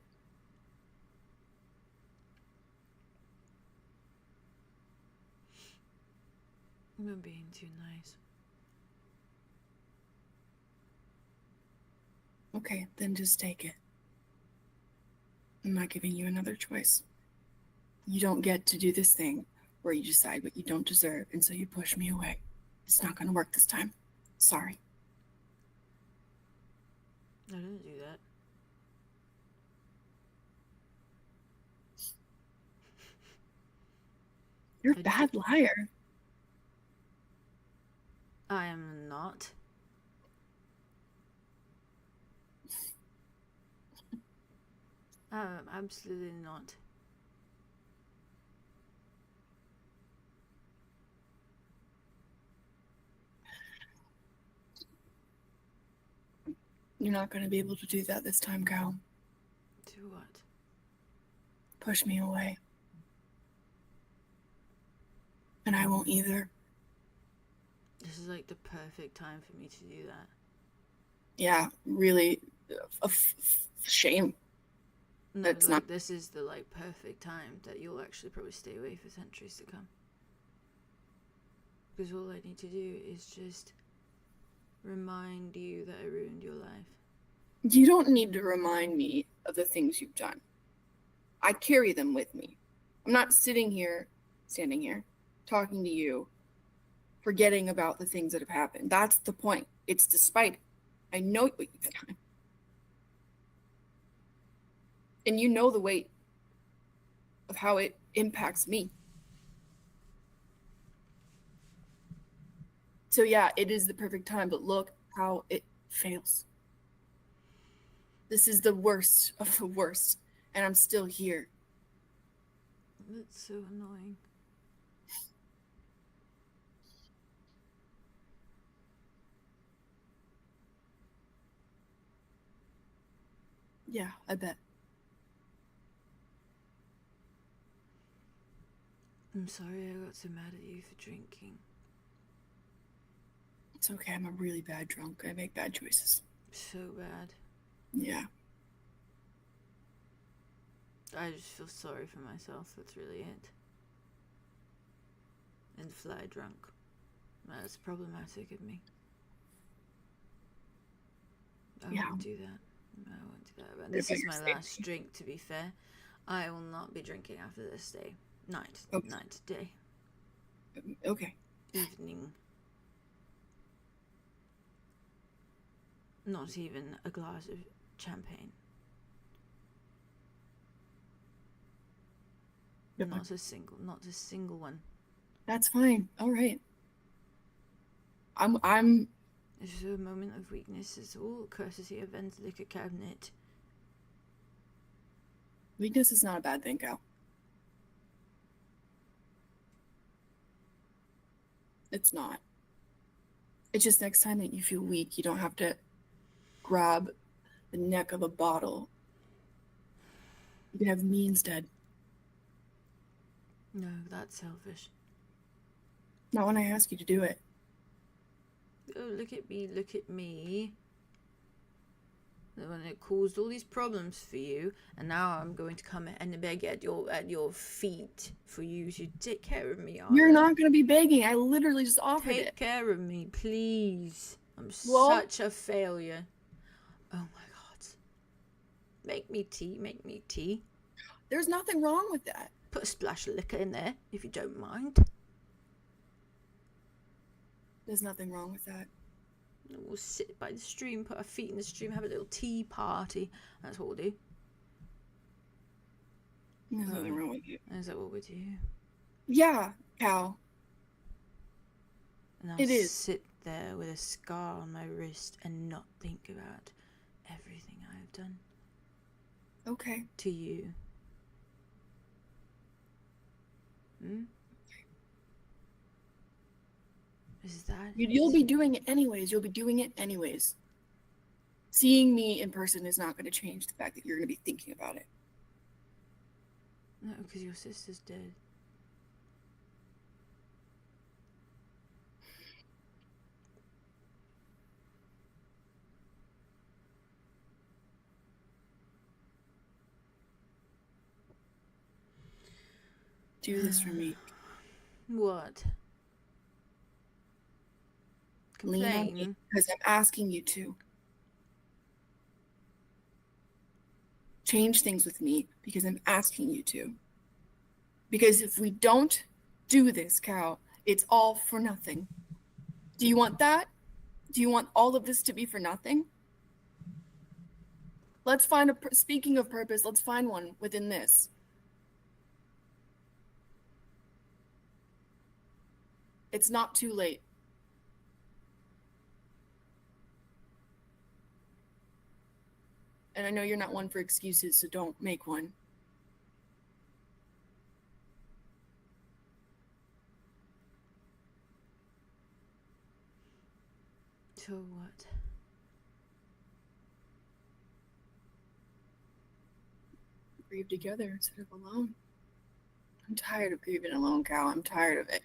You're being too nice. Okay, then just take it. I'm not giving you another choice. You don't get to do this thing where you decide what you don't deserve, and so you push me away. It's not going to work this time. Sorry. I didn't do that. You're a bad liar. I am not. Absolutely not. You're not going to be able to do that this time, 𝐂. Do what? Push me away. And I won't either. This is like the perfect time for me to do that. Yeah, really a shame. No, That's like, not. this is the like perfect time that you'll actually probably stay away for centuries to come. Because all I need to do is just remind you that I ruined your life. You don't need to remind me of the things you've done. I carry them with me. I'm not standing here, talking to you, forgetting about the things that have happened. That's the point. It's despite. I know what you've done. And you know the weight of how it impacts me. So yeah, it is the perfect time, but look how it fails. This is the worst of the worst, and I'm still here. That's so annoying. Yeah, I bet. I'm sorry I got so mad at you for drinking. It's okay, I'm a really bad drunk. I make bad choices. So bad. Yeah. I just feel sorry for myself, that's really it. And fly drunk. That's problematic of me. I won't do that. I won't do that. But this is my last drink, to be fair. I will not be drinking after this day. Night. Day. Okay. Evening. Not even a glass of champagne. Not a single one. That's fine. All right. I'm. It's a moment of weakness. It's all courtesy of 𝑛𝑧𝐿𝐼𝐾 cabinet. Weakness is not a bad thing, 𝐂. It's not. It's just next time that you feel weak, you don't have to grab the neck of a bottle. You can have me instead. No, that's selfish. Not when I ask you to do it. Oh, look at me. When it caused all these problems for you, and now I'm going to come and beg at your feet for you to take care of me. You're not going to be begging. I literally just offered it. Take care of me, please. I'm such a failure. Oh my god. Make me tea. There's nothing wrong with that. Put a splash of liquor in there, if you don't mind. There's nothing wrong with that. We'll sit by the stream, put our feet in the stream, have a little tea party. That's what we'll do. There's nothing wrong with you. Is that what we do? Yeah, 𝐂. And I'll sit there with a scar on my wrist and not think about everything I've done. Okay. To you. Is that You'll be doing it anyways. Seeing me in person is not going to change the fact that you're going to be thinking about it. No, because your sister's dead. Do this for me. What? Lean on me because I'm asking you to. Change things with me because I'm asking you to. Because if we don't do this, 𝐂, it's all for nothing. Do you want that? Do you want all of this to be for nothing? Let's find speaking of purpose, let's find one within this. It's not too late. And I know you're not one for excuses, so don't make one. So what? Grieve together instead of alone. I'm tired of grieving alone, Cal. I'm tired of it.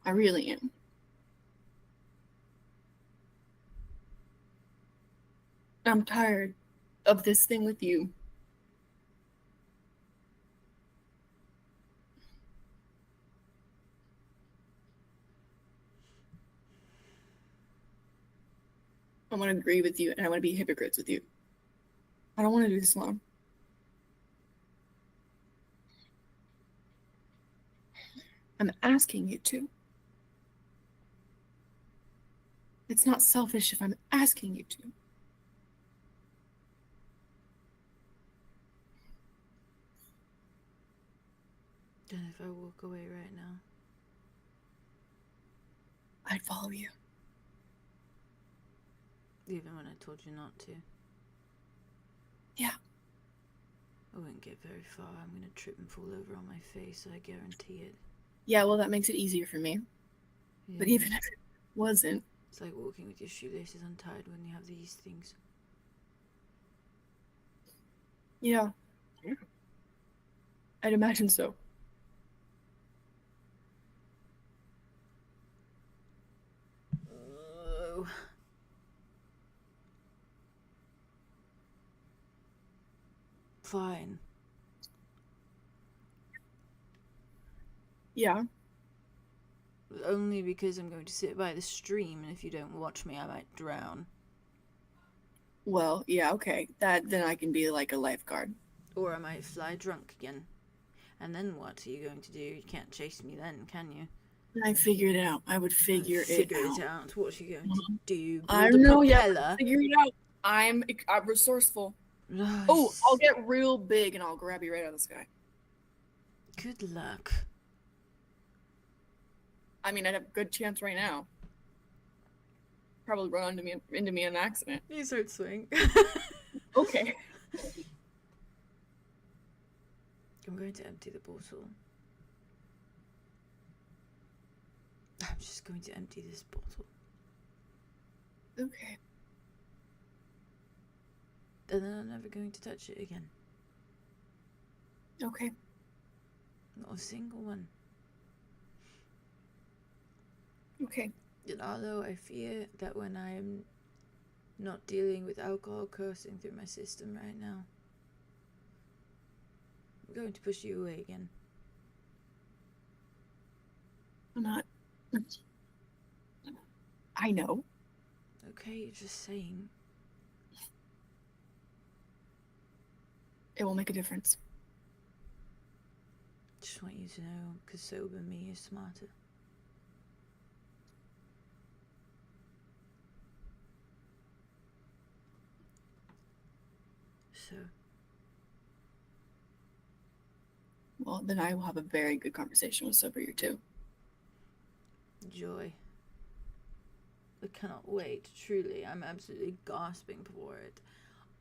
I really am. I'm tired of this thing with you. I want to agree with you, and I want to be hypocrites with you. I don't want to do this alone. I'm asking you to. It's not selfish if I'm asking you to. And if I walk away right now? I'd follow you. Even when I told you not to? Yeah. I wouldn't get very far. I'm gonna trip and fall over on my face, I guarantee it. Yeah, well, that makes it easier for me. Yeah. But even if it wasn't... It's like walking with your shoelaces untied when you have these things. Yeah. I'd imagine so. Oh. Fine. Yeah. Only because I'm going to sit by the stream, and if you don't watch me, I might drown. Well, yeah, okay. Then I can be like a lifeguard. Or I might fly drunk again. And then what are you going to do? You can't chase me then, can you? I figured it out. I would figure it out. What are you going to do? I Build a know, yeah. propeller? Figure it out. I'm resourceful. Nice. Oh, I'll get real big and I'll grab you right out of the sky. Good luck. I mean, I'd have a good chance right now. Probably run into me in an accident. You start swing. Okay. I'm going to empty the bottle. I'm just going to empty this bottle. Okay. And then I'm never going to touch it again. Okay. Not a single one. Okay. And although I fear that when I'm not dealing with alcohol coursing through my system right now, I'm going to push you away again. I'm not. I know. Okay, you're just saying. It will make a difference. Just want you to know, because sober me is smarter. So. Well, then I will have a very good conversation with sober you too. Joy. I cannot wait, truly. I'm absolutely gasping for it.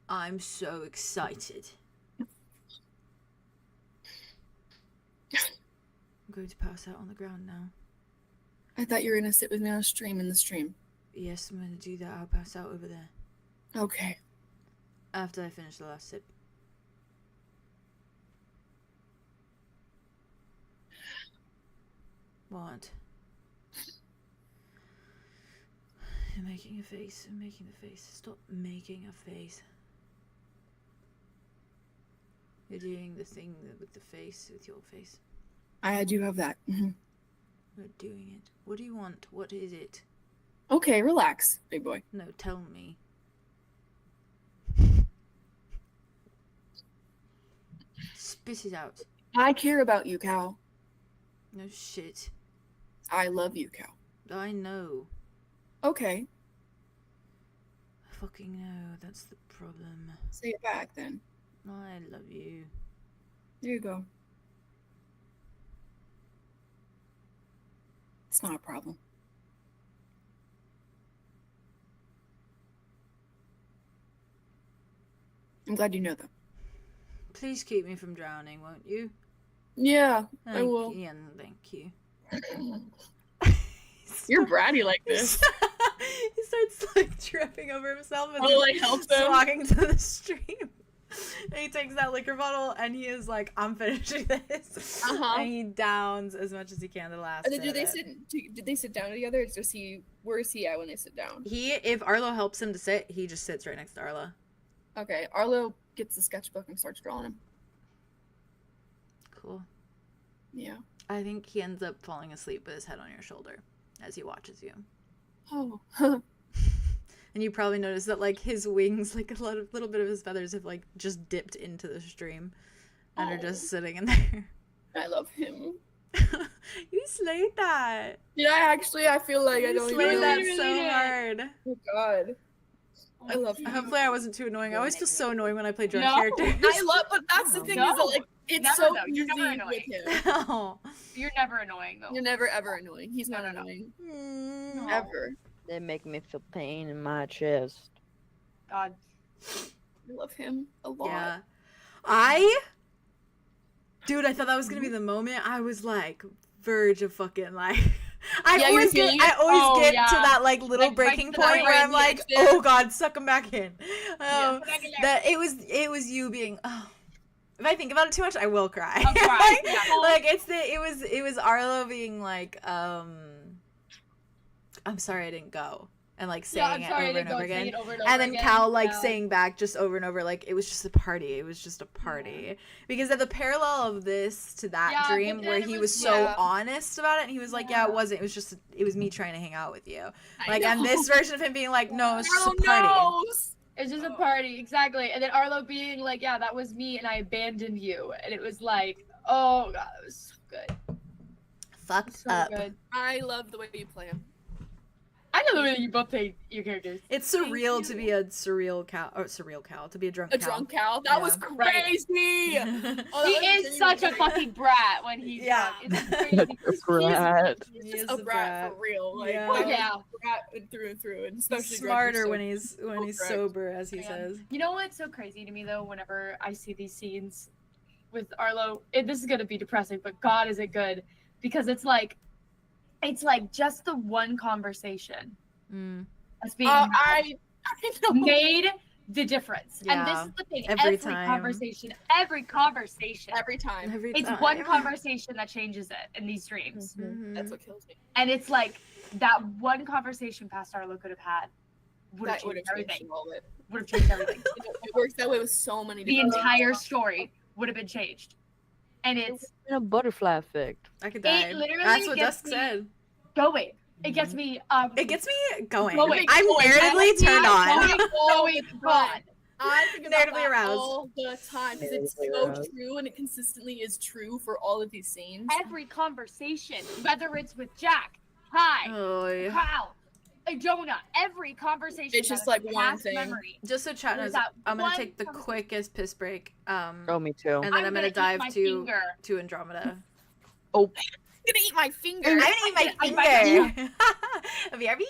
I'm so excited. I'm going to pass out on the ground now. I thought you were going to sit with me on a stream in the stream. Yes, I'm going to do that. I'll pass out over there. Okay. After I finish the last sip. What? You're making a face. I'm making the face. Stop making a face. You're doing the thing with the face, with your face. I do have that. Mm-hmm. We're doing it. What do you want? What is it? Okay, relax, big boy. No, tell me. Spit it out. I care about you, Cal. No shit. I love you, Cal. I know. Okay. I fucking know. That's the problem. Say it back, then. I love you. There you go. It's not a problem. I'm glad you know them. Please keep me from drowning, won't you? Yeah, I Thank will. you, and thank you. You're bratty like this. He starts like tripping over himself and like helps him. walking to the stream. And he takes that liquor bottle and he is like, I'm finishing this. And he downs as much as he can the last bit. Did they sit down together? Or does he? Where is he at when they sit down? If Arlo helps him to sit, he just sits right next to Arlo. Okay, Arlo gets the sketchbook and starts drawing him. Cool. Yeah. I think he ends up falling asleep with his head on your shoulder as he watches you. Oh. And you probably notice that like his wings, like a little bit of his feathers have like just dipped into the stream and are just sitting in there. I love him. You slayed that. Yeah, actually, I feel like I don't even slayed that really so hard. Oh God. I love him. Hopefully I wasn't too annoying. I always feel so annoying when I play drunk characters. But that's the thing is that like it's so easy with him. Oh. You're never annoying though. You're never ever annoying. He's not annoying. No. Ever. They make me feel pain in my chest. God. I love him a lot. Yeah. Dude, I thought that was gonna be the moment. I was like verge of fucking like I always get to that like little breaking point where I'm like, oh God, suck him back in. That it was you being if I think about it too much, I will cry. I'll cry. Like it was Arlo being like, I'm sorry I didn't go. And like saying it over and over again. And then Cal like saying back just over and over, like, it was just a party. It was just a party. Yeah. Because at the parallel of this to that dream where he was so honest about it and he was like, it wasn't. It was me trying to hang out with you. Like, and this version of him being like, no, it's just a party. It's just a party, exactly. And then Arlo being like, yeah, that was me and I abandoned you. And it was like, oh God, it was so good. Fucked so up. Good. I love the way you play him. I know the way you both play your characters. It's surreal to be a surreal cow, to be a drunk cow. A drunk cow? That was crazy! He is such a fucking brat when he's drunk. It's crazy. He's just a brat for real. Like, brat through and through. And especially smarter when he's sober, as he says. You know what's so crazy to me, though, whenever I see these scenes with Arlo, this is going to be depressing, but God, is it good? Because it's like just the one conversation that's being made the difference. Yeah. And this is the thing. Every conversation. It's one conversation that changes it in these dreams. Mm-hmm. That's what kills me. And it's like that one conversation Pastor Arlo could have had would have changed everything. Would have changed everything. It works that way with so many different entire story would have been changed. And it's a butterfly effect. I could die. That's what Dusk said. Going. It gets me it gets me going. I'm narratively turned on. God. I think about that aroused all the time because it's so true and it consistently is true for all of these scenes. Every conversation, whether it's with Jack, Kyle, Jonah, every conversation. It's just like one thing. Memory. Just so chat knows, I'm gonna take the quickest piss break. Me too. And then I'm gonna dive to Andromeda. Oh. I'm gonna eat my finger. I'm gonna eat my finger. BRB.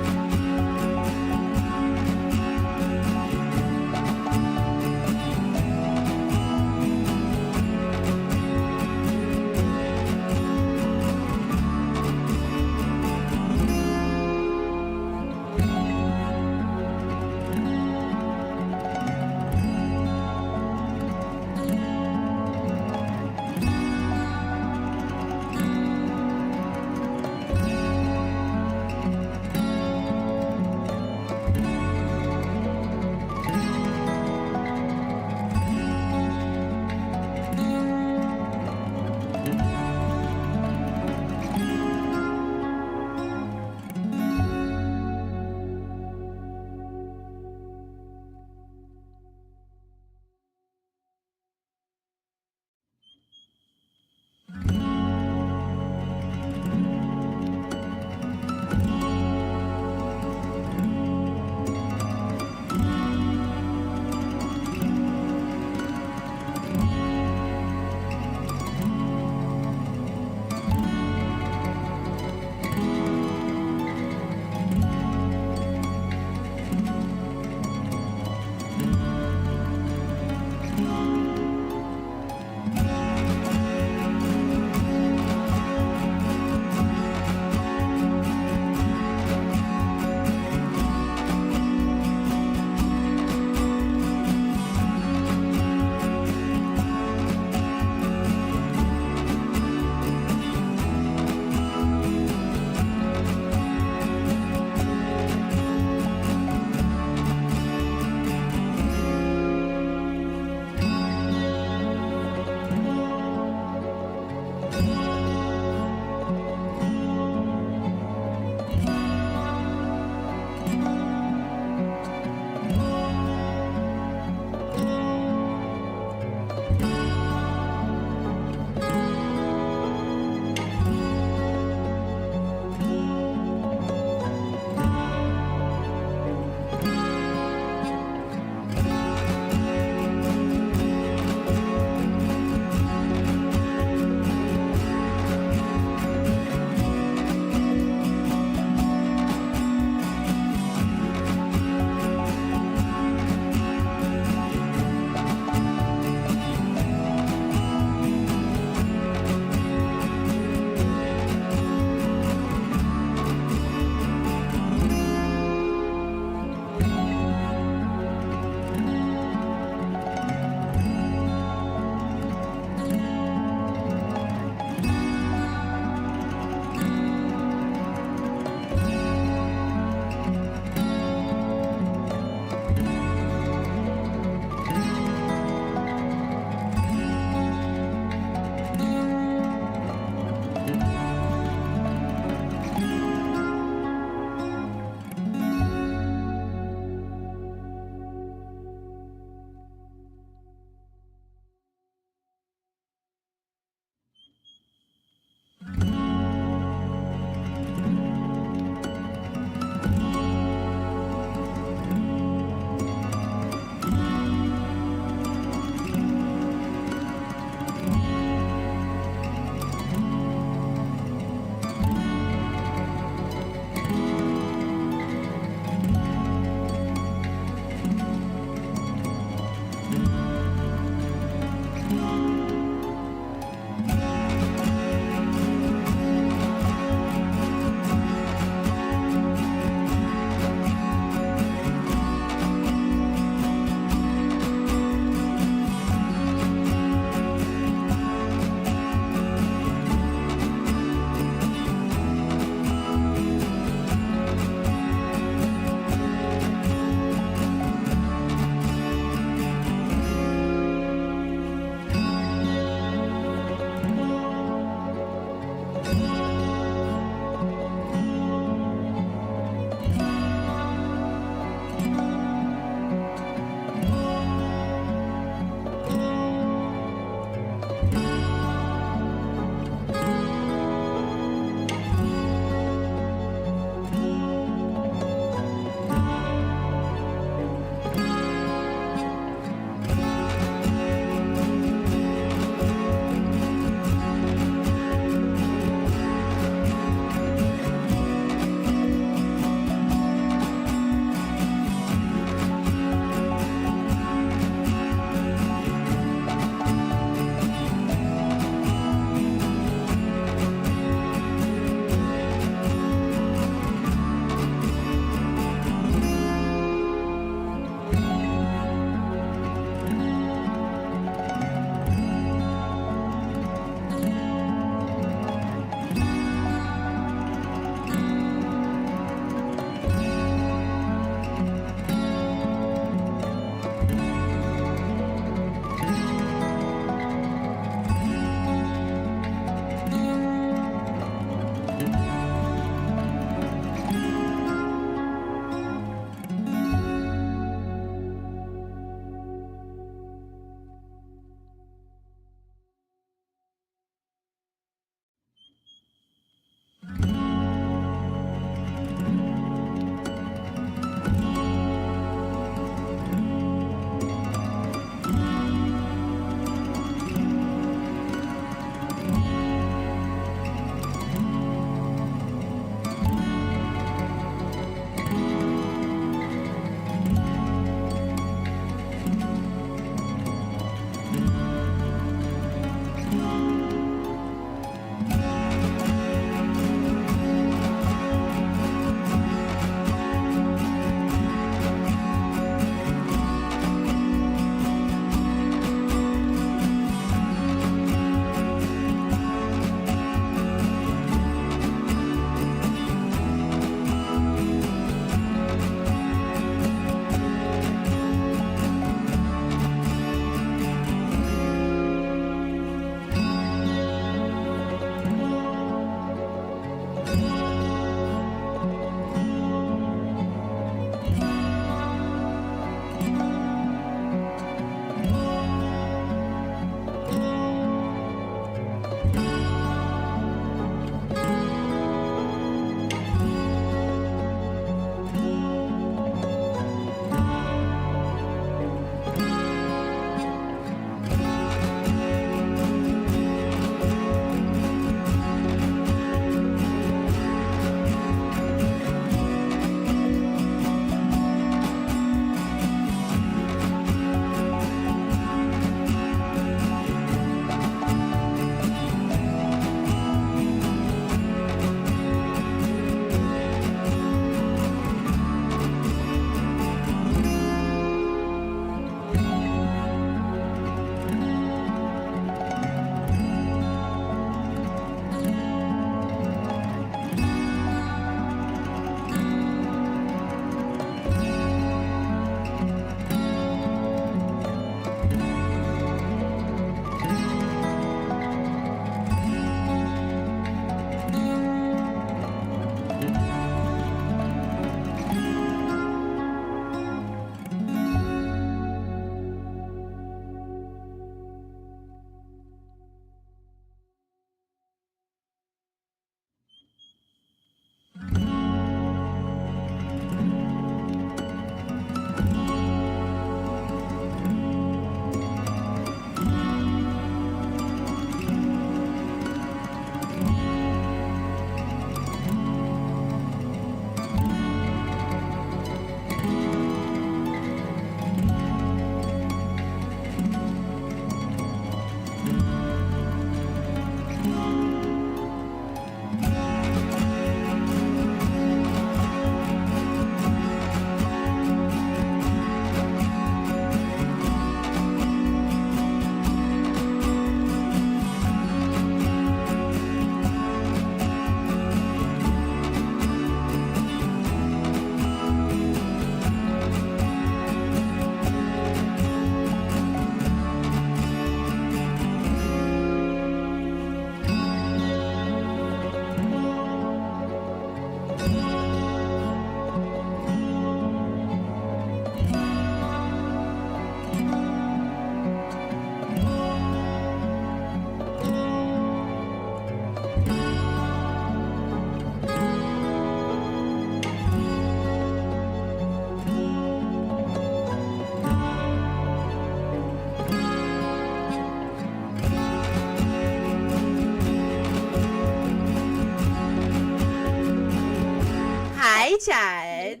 chat.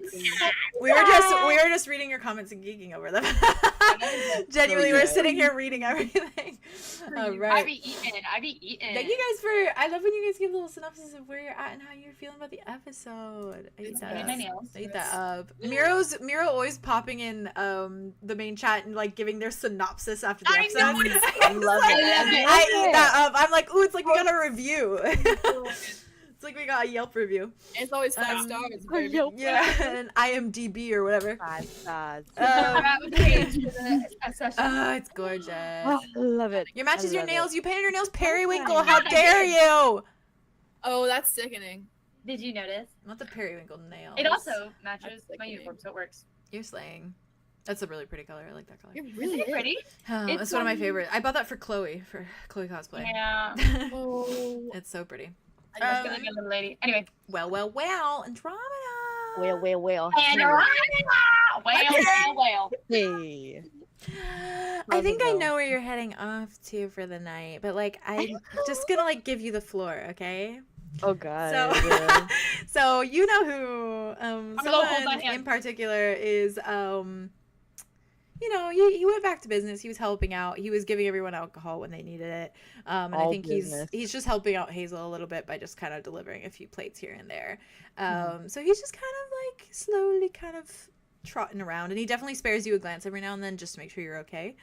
We were just reading your comments and geeking over them. Genuinely, we're sitting here reading everything. All right. I be eating. Thank you guys for. I love when you guys give a little synopsis of where you're at and how you're feeling about the episode. I eat that up. I eat that up. Miro always popping in the main chat and like giving their synopsis after the episode. I love it. I eat that up. I'm like, ooh, it's like we got a review. It's like we got a Yelp review. It's always 5 stars, baby. Yeah, and IMDb or whatever. 5 stars. It's gorgeous. Oh, I love it. Your matches your nails. It. You painted your nails periwinkle. How dare you? Oh, that's sickening. Did you notice? Not the periwinkle nails. It also matches my uniform, so it works. You're slaying. That's a really pretty color. I like that color. You're really pretty. That's one of my favorites. I bought that for Chloe cosplay. Yeah. Oh. It's so pretty. I feel like a little lady. Anyway. Well, Andromeda. Well. Well. Hey. I think I know where you're heading off to for the night, but like I'm just gonna like give you the floor, okay? Oh god. So, Yeah. so you know who someone hand. in particular is you know, he went back to business. He was helping out. He was giving everyone alcohol when they needed it. And I think he's just helping out Hazel a little bit by just kind of delivering a few plates here and there. So he's just kind of like slowly kind of trotting around, and he definitely spares you a glance every now and then just to make sure you're okay.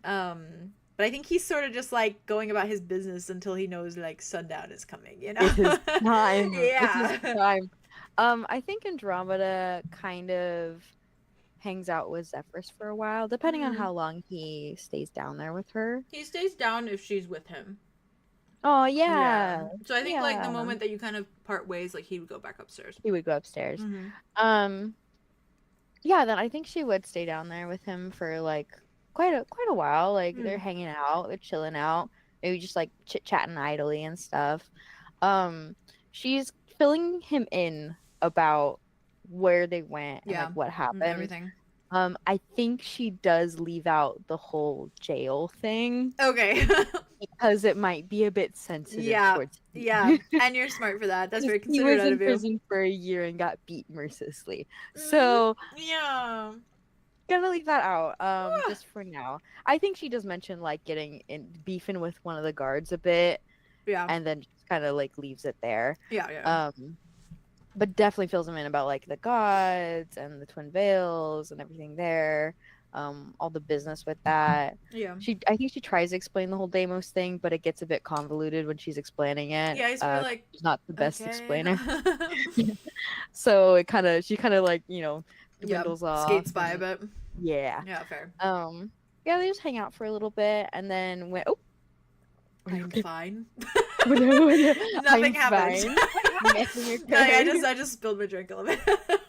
But I think he's sort of just like going about his business until he knows like sundown is coming, you know? It is time. Yeah. It is time. I think Andromeda kind of hangs out with Zephyrus for a while, depending on how long he stays down there with her. He stays down if she's with him. Oh yeah. So I think like the moment that you kind of part ways, like he would go back upstairs. He would go upstairs. Yeah, then I think she would stay down there with him for like quite a while. Like they're hanging out, they're chilling out, maybe just like chit-chatting idly and stuff. She's filling him in about where they went and like what happened. Everything. I think she does leave out the whole jail thing. Okay. Because it might be a bit sensitive towards him. Yeah. And you're smart for that. That's very He considerate was out in of you. prison for a year and got beat mercilessly. So yeah. Gonna leave that out just for now. I think she does mention like getting in beefing with one of the guards a bit. Yeah. And then just kind of like leaves it there. Yeah. But definitely fills him in about like the gods and the Twin Veils and everything there. All the business with that. Yeah. I think she tries to explain the whole Deimos thing, but it gets a bit convoluted when she's explaining it. Yeah, he's like she's not the best explainer. So she kind of like, you know, dwindles off. Skates by a bit. Yeah. Yeah, fair. Yeah, they just hang out for a little bit and then went I'm fine. Nothing happened. I just spilled my drink a little bit.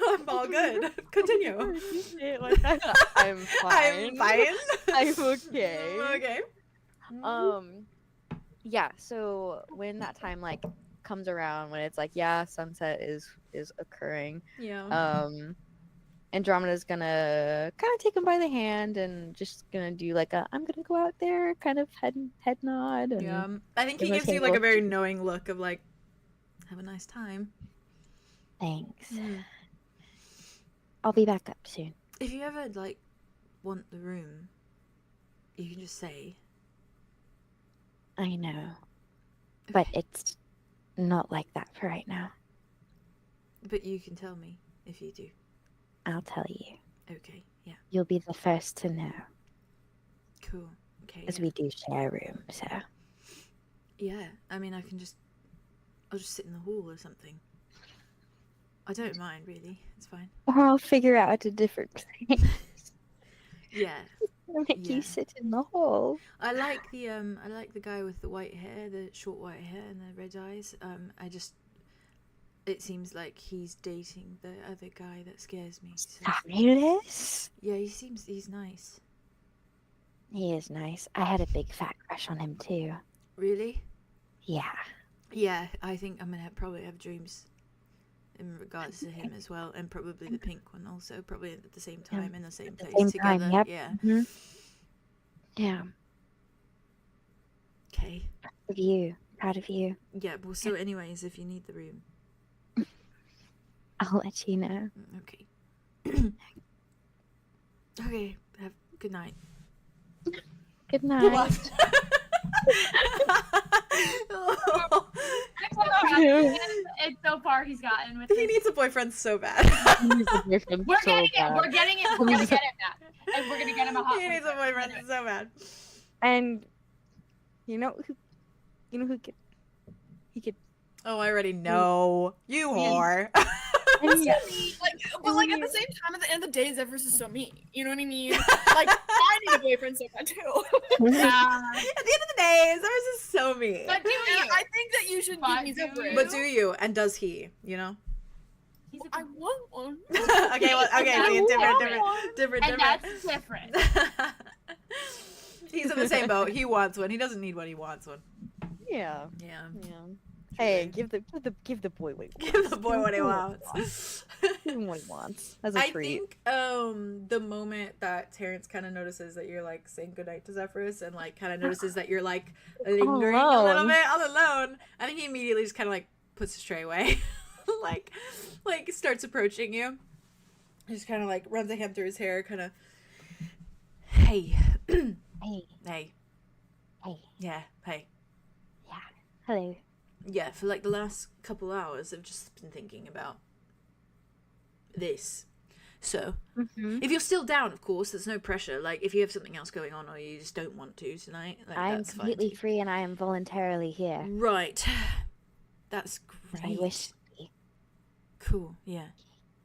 I'm all good. Continue. I'm fine. I'm fine. I'm okay. Okay. Yeah, so when that time like comes around, when it's like sunset is occurring, Andromeda's gonna kind of take him by the hand and just gonna do like I'm gonna go out there kind of head nod. And I think he gives you like a very knowing look of like, have a nice time. Thanks. I'll be back up soon. If you ever like want the room, you can just say. I know, but it's not like that for right now. But you can tell me if you do. I'll tell you. Okay, yeah. You'll be the first to know. Cool. Okay. As we do share a room, so. Yeah, I mean, I'll just sit in the hall or something. I don't mind, really. It's fine. Or I'll figure out a different place. Yeah. I'll make you sit in the hall. I like the guy with the white hair, the short white hair and the red eyes. It seems like he's dating the other guy that scares me. So. Fabulous. Yeah, he's nice. He is nice. I had a big fat crush on him too. Really? Yeah. Yeah, I think I'm gonna probably have dreams in regards to him as well, and probably the pink one also, probably at the same time in the same place together. Time, yep. Yeah. Mm-hmm. Yeah. Okay. Proud of you. Yeah. Well, so anyways, if you need the room. I'll let you know. Okay. Okay. Good night. Good night. And so far he's gotten with He needs a boyfriend so bad. We're getting it. We're getting it. We're gonna get him that. And we're gonna get him a hot. He needs a boyfriend so bad. And you know who could he could. Oh, I already know. You whore. But like at the same time, at the end of the day, Zephyrus is so mean. You know what I mean? Like I need a boyfriend so bad too. At the end of the day, Zephyrus is so mean. But do you? I think that you should give me Zephyrus. But do you? And does he? You know? I want one. Okay. Well, okay. Different. And that's different. He's in the same boat. He wants one. He doesn't need one. He wants one. Yeah. Yeah. Hey, give the boy what he wants. Give the boy what he wants. Give him what he wants. As a treat. I think the moment that Terrence kind of notices that you're like saying goodnight to Zephyrus and like kind of notices that you're like lingering a little bit all alone, I think he immediately just kind of like puts his tray away, like starts approaching you. Just kind of like runs a hand through his hair, kind of. Hey. Hey. Yeah. Hey. Yeah. Hello. Yeah, for like the last couple hours, I've just been thinking about this. So, if you're still down, of course, there's no pressure. Like, if you have something else going on or you just don't want to tonight, like, I am that's completely fine. free and I am voluntarily here. Right. That's As I great. wish to be. Cool, yeah.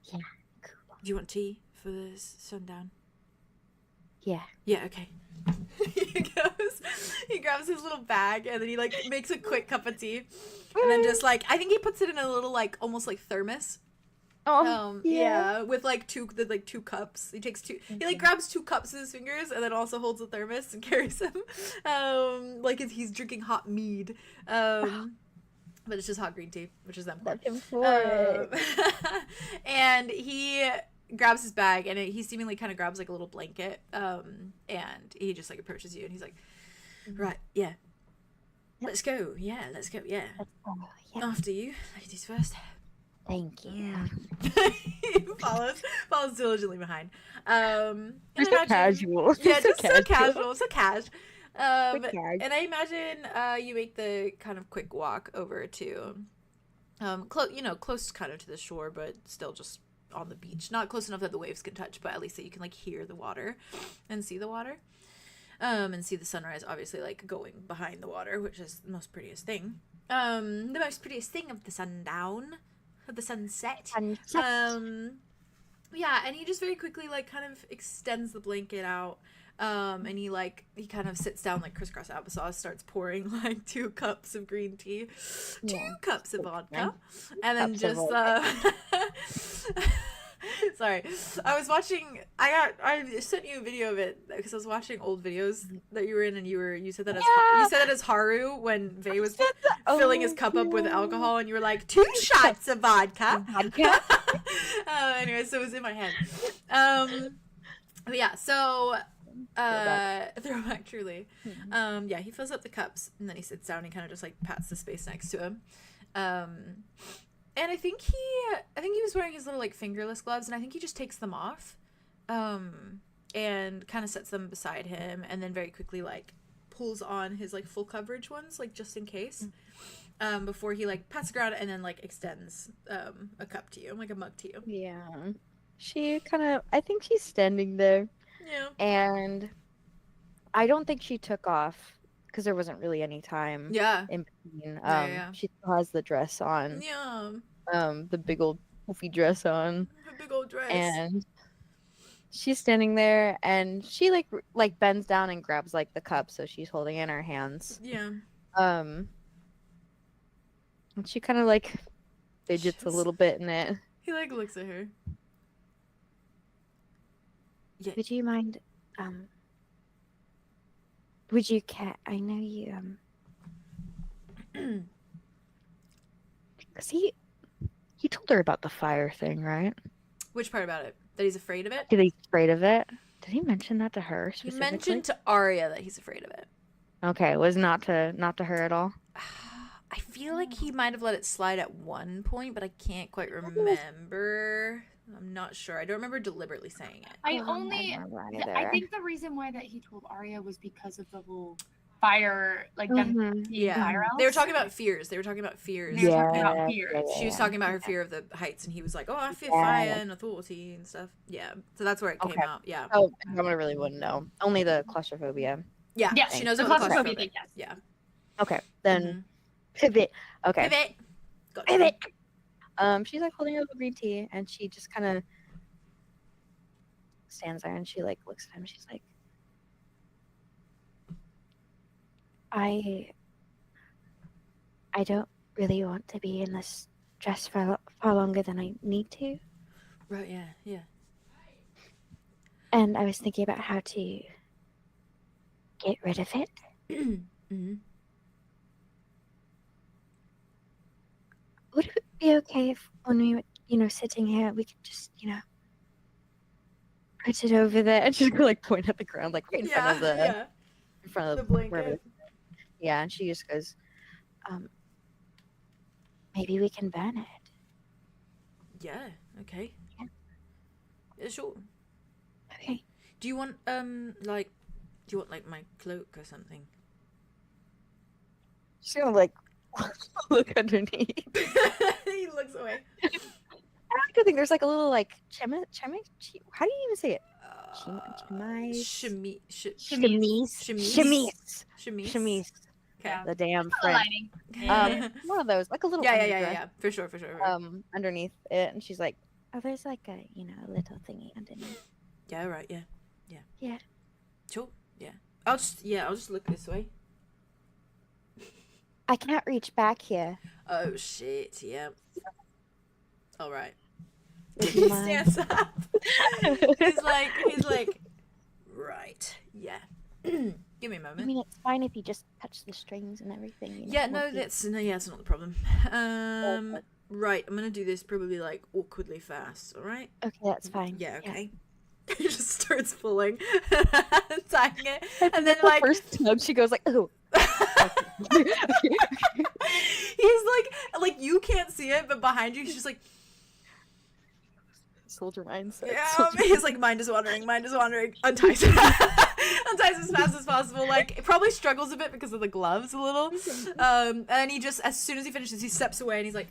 Yeah, cool. Do you want tea for the sundown? Yeah. Yeah, okay. He grabs his little bag and then he like makes a quick cup of tea and then just like I think he puts it in a little like almost like thermos. Yeah, with like two cups. He takes two. He like grabs 2 cups in his fingers and then also holds a thermos and carries them. Like he's drinking hot mead. But it's just hot green tea, which is them. And he grabs his bag and he seemingly kind of grabs like a little blanket. And he just like approaches you and he's like, right, yeah. Let's go. Yeah, let's go. Yeah. Yeah. After you, ladies first. Thank you. He follows diligently behind. Just so casual. Yeah, just so casual. So cash. Cash. And I imagine you make the kind of quick walk over to close kind of to the shore, but still just on the beach. Not close enough that the waves can touch, but at least that you can like hear the water and see the water. And see the sunrise obviously like going behind the water, which is the most prettiest thing. The most prettiest thing of the sundown. Of the sunset. Yeah, and he just very quickly like kind of extends the blanket out. And he kind of sits down like crisscross applesauce, starts pouring like 2 cups of green tea, 2 cups of vodka, and then just sorry, I was watching. I sent you a video of it because I was watching old videos that you were in, and you said that as Haru when Vay was filling his cup up with alcohol, and you were like 2 shots of vodka. Anyway, so it was in my head. But yeah, so throwback truly. Yeah, he fills up the cups and then he sits down and kind of just like pats the space next to him. And I think he was wearing his little like fingerless gloves, and I think he just takes them off, and kind of sets them beside him, and then very quickly like pulls on his like full coverage ones, like just in case, before he like pats the ground and then like extends a cup to you, like a mug to you. Yeah, I think she's standing there. Yeah. And I don't think she took off because there wasn't really any time. Yeah. In between. Yeah. She still has the dress on. Yeah. The big old poofy dress on. The big old dress. And she's standing there, and she like bends down and grabs like the cup, so she's holding it in her hands. Yeah. And she kind of like fidgets a little bit in it. He like looks at her. Yeah. Would you mind, would you I know you, because he told her about the fire thing, right? Which part about it? That he's afraid of it? Did he afraid of it? Did he mention that to her specifically? He mentioned to Arya that he's afraid of it. Okay, it was not to her at all? I feel like he might have let it slide at one point, but I can't quite remember. I'm not sure. I don't remember deliberately saying it. I I think the reason why that he told Arya was because of the whole fire, like them being Yeah. fire elves. They were talking about fears. They were talking about fears. They were talking about fears. She was talking about her fear of the heights, and he was like, "Oh, I fear fire and authority and stuff." Yeah, so that's where it came out. Yeah. Oh, I really wouldn't know. Only the claustrophobia. Yeah. Yes, She knows the about the claustrophobia claustrophobia. thing, yes. Yeah. Okay, then pivot. Okay. Pivot. Got Pivot. She's like holding up a green tea, and she just kind of stands there, and she like looks at him. She's like, I don't really want to be in this dress for far longer than I need to. Right. Yeah. Yeah. And I was thinking about how to get rid of it. Mm-hmm. Would it be okay if when we were, sitting here, we could just, put it over there? And she's gonna like point at the ground, like right in front of the in front of The blanket. Yeah, and she just goes, Maybe we can burn it. Yeah. Okay. Yeah. Yeah. Sure. Okay. Do you want like my cloak or something? she's gonna like look underneath. He looks away. I think there's like a little like how do you even say it? Chemise. Okay. The damn Color French. lighting. One of those, like a little Yeah. For sure. underneath it, and she's like, Oh, there's like a little thingy underneath. Yeah. Right. Yeah. Yeah. Sure. Yeah. I'll just look this way. I can't reach back here. Oh shit. Yeah. All right. Would He you mind? stands up. he's like, right. Yeah. Give me a I moment. mean, it's fine if you just touch the strings and everything. Yeah, it no, won't be- it's not the problem. Right, I'm gonna do this probably like awkwardly fast, alright? Okay, that's fine. Yeah, okay. He just starts pulling, tying it, and then the like first time she goes like, oh. he's like you can't see it, but behind you he's just like Soldier mindset. yeah, he's like mind is wandering, unties it. Unties as fast as possible. Like it probably struggles a bit because of the gloves a little. And he just as soon as he finishes he steps away and he's like,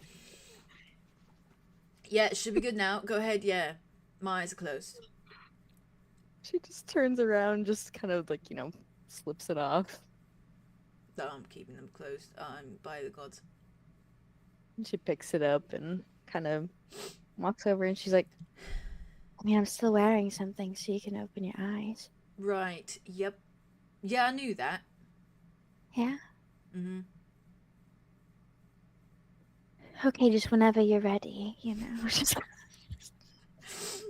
yeah, it should be good now. Go ahead, yeah. My eyes are closed. She just turns around, just kind of like, slips it off. No, I'm keeping them closed. By the gods. And she picks it up and kind of walks over and she's like, I mean, I'm still wearing something so you can open your eyes. Right. Yep. Yeah, I knew that. Yeah? Mm-hmm. Okay, just whenever you're ready, Just...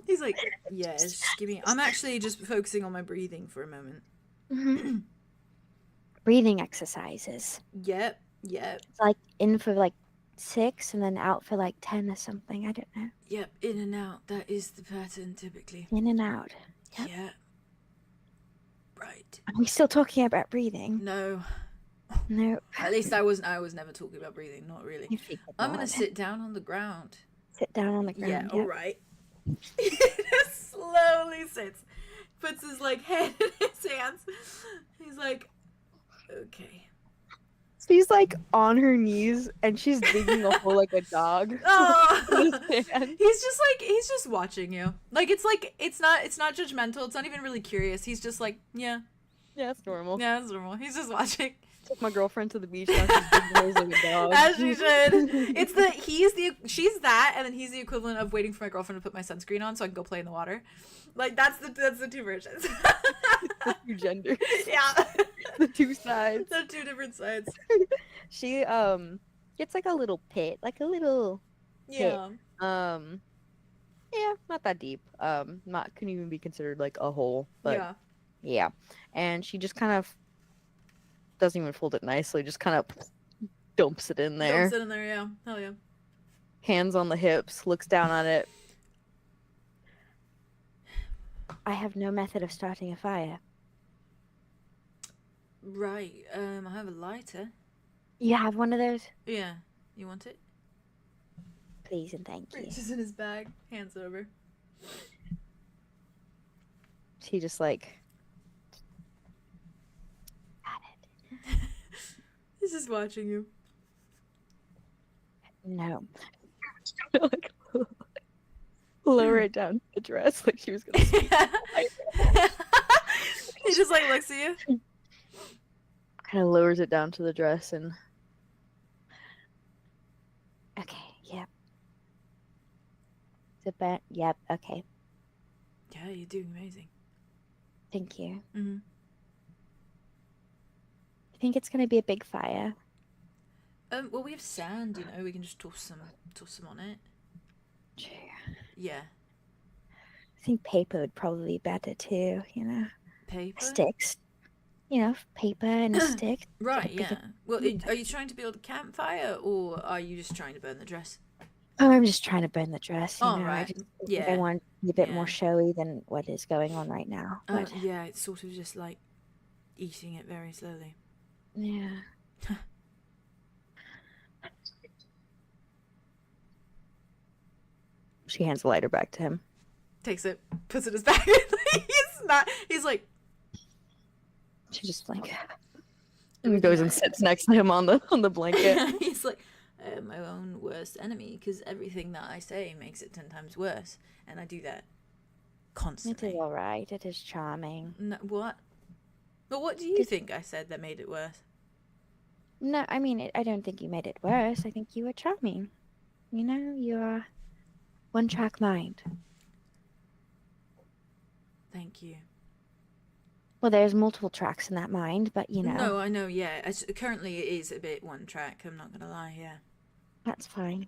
He's like, yeah, just give me. I'm actually just focusing on my breathing for a moment. Mhm. Breathing exercises. Yep. It's like in for like 6 and then out for like 10 or something. I don't know. Yep. In and out. That is the pattern typically. In and out. Yep. Yeah. Right. Are we still talking about breathing? No. No. At least I was never talking about breathing. Not really. You think I'm gonna not. sit down on the ground. Sit down on the ground. Yeah. Yep. All right. He just slowly sits, puts his like head in his hands. He's like, okay. she's like on her knees and she's digging a hole like a dog. Oh, His hand. he's just watching you. Like it's not judgmental. It's not even really curious. He's just like, yeah, Yeah, it's normal. yeah, it's normal. He's just watching. Took my girlfriend to the beach. Now she's digging holes like a dog. As she should. She's that, and then he's the equivalent of waiting for my girlfriend to put my sunscreen on so I can go play in the water. Like that's the two versions. The two genders. Yeah. The two sides. The two different sides. She gets like a little pit, like a little Yeah. yeah, not that deep. Not couldn't even be considered like a hole, but yeah. And she just kind of doesn't even fold it nicely, just kind of dumps it in there. Dumps it in there, yeah. Hell yeah. Hands on the hips, looks down on it. I have no method of starting a fire. Right. I have a lighter. You have one of those? Yeah. You want it? Please and thank you. Reaches in his bag, hands over. He just like. Got it. He's just watching you. No. Like, lower it down the dress like she was gonna speak. He just like looks at you. Kind of lowers it down to the dress and. Okay, yep. Yep, okay. Yeah, you're doing amazing. Thank you. Mm-hmm. I think it's gonna be a big fire. Well, we have sand, you know. We can just toss some on it. True. Yeah. I think paper would probably be better too, you know. Paper. Sticks. You know, paper and a stick. Right. Get a Yeah. Well, are you trying to build a campfire, or are you just trying to burn the dress? Oh, I'm just trying to burn the dress. You Oh, know, right. I just think Yeah. I want to be a bit Yeah. more showy than what is going on right now. Oh, But yeah. It's sort of just like eating it very slowly. yeah. She hands the lighter back to him. Takes it, puts it in his bag. He's like. She just like And goes and sits next to him on the blanket. He's like, my own worst enemy, because everything that I say makes it 10 times worse, and I do that it constantly. is all right. It is charming. No, what? But what do you think I said that made it worse? No, I mean, I don't think you made it worse. I think you were charming. You know, you are one-track mind. Thank you. Well, there's multiple tracks in that mind, but you know, No, I know, yeah. Currently it is a bit one track, I'm not gonna lie, yeah. that's fine.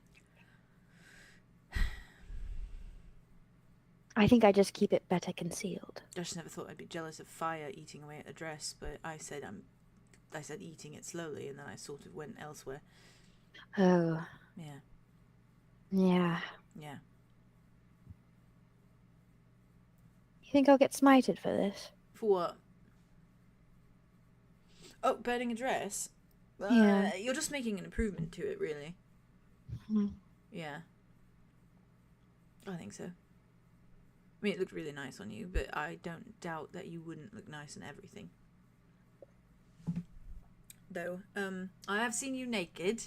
I think I just keep it better concealed. I just never thought I'd be jealous of fire eating away at a dress, but I said eating it slowly, and then I sort of went elsewhere. Oh, Yeah, yeah. yeah. You think I'll get smited for this? For what? Oh, burning a dress? Yeah. You're just making an improvement to it, really. Hmm. Yeah. I think so. I mean, it looked really nice on you, but I don't doubt that you wouldn't look nice in everything. Though, I have seen you naked,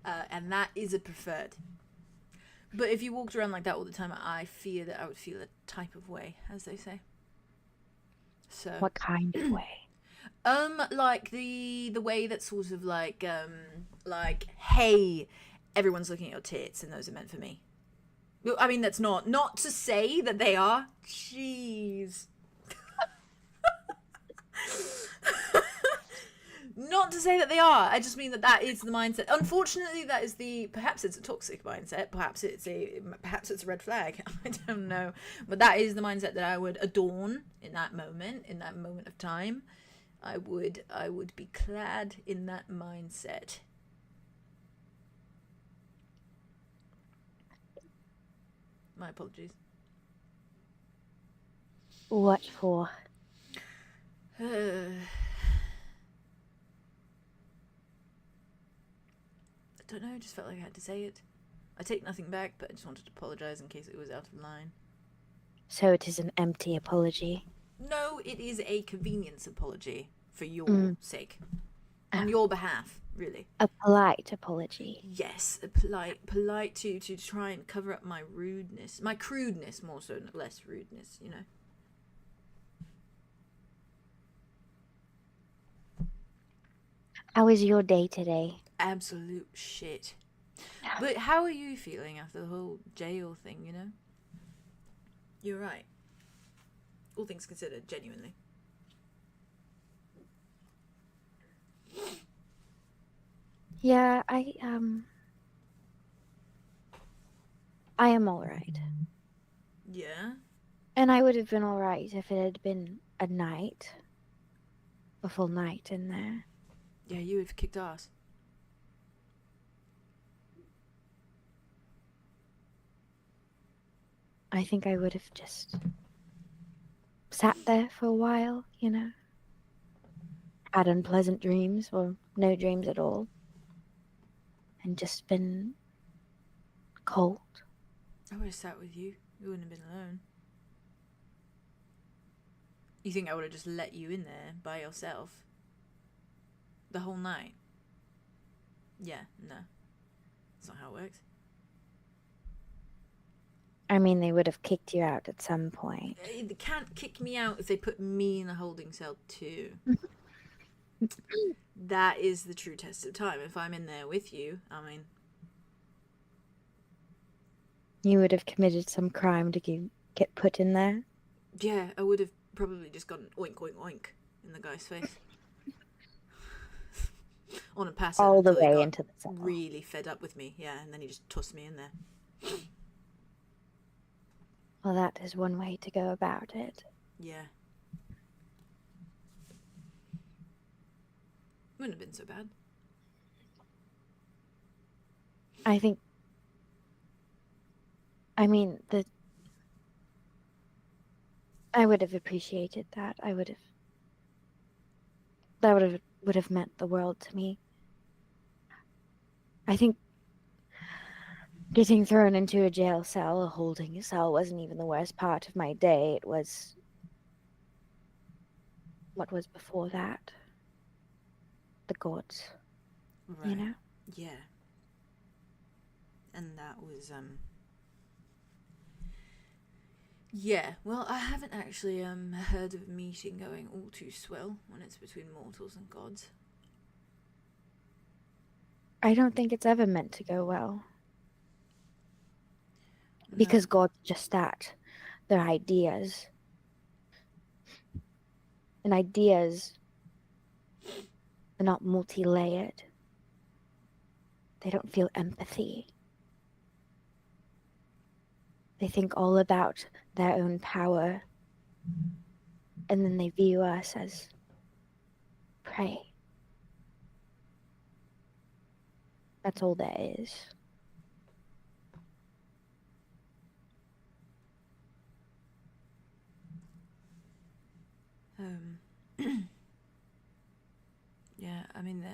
and that is a preferred. But if you walked around like that all the time, I fear that I would feel a type of way, as they say. So. What kind of way? Like the way that sort of like, hey, everyone's looking at your tits, and those are meant for me. I mean, that's not to say that they are. Jeez. Not to say that they are. I just mean that is the mindset. Unfortunately, that is perhaps it's a toxic mindset. Perhaps it's a red flag. I don't know. But that is the mindset that I would adorn in that moment of time. I would be clad in that mindset. My apologies. What for? I don't know, I just felt like I had to say it. I take nothing back, but I just wanted to apologise in case it was out of line. So it is an empty apology. No, it is a convenience apology for your sake. On your behalf, really. A polite apology. Yes, a polite to try and cover up my rudeness. My crudeness, more so, less rudeness, you know. How is your day today? Absolute shit. But how are you feeling after the whole jail thing, you know? You're right. All things considered, genuinely. Yeah, I am all right. Yeah? And I would have been all right if it had been a full night in there. Yeah, you have kicked ass. I think I would have just sat there for a while, you know. had unpleasant dreams or no dreams at all, and just been cold. I would have sat with you. You wouldn't have been alone. You think I would have just let you in there by yourself the whole night? Yeah, no. That's not how it works. I mean, they would have kicked you out at some point. They can't kick me out if they put me in a holding cell too. That is the true test of time. If I'm in there with you, I mean... You would have committed some crime to get put in there? Yeah, I would have probably just gone oink, oink, oink in the guy's face. On a pass all the way into the cell. Really fed up with me, yeah, and then he just tossed me in there. Well, that is one way to go about it. Yeah. Wouldn't have been so bad. I think... I mean, I would have appreciated that. That would have meant the world to me. I think getting thrown into a jail cell, a holding cell, wasn't even the worst part of my day. It was what was before that. The gods. Right. You know? Yeah. And that was, yeah, well, I haven't actually heard of a meeting going all too swell when it's between mortals and gods. I don't think it's ever meant to go well. No. Because gods are just that. They're ideas. And ideas are not multi-layered. They don't feel empathy. They think all about their own power, and then they view us as prey. That's all there is. Yeah, I mean,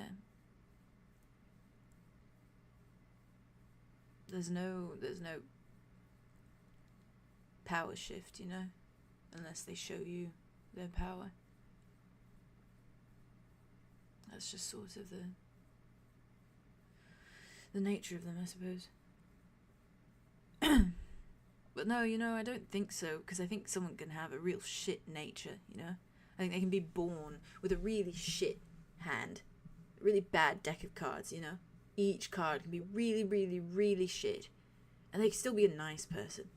there's no power shift, you know, unless they show you their power. That's just sort of the nature of them, I suppose. But no, you know, I don't think so, because I think someone can have a real shit nature, you know? I think they can be born with a really shit hand, a really bad deck of cards, you know? Each card can be really, really, really shit, and they can still be a nice person.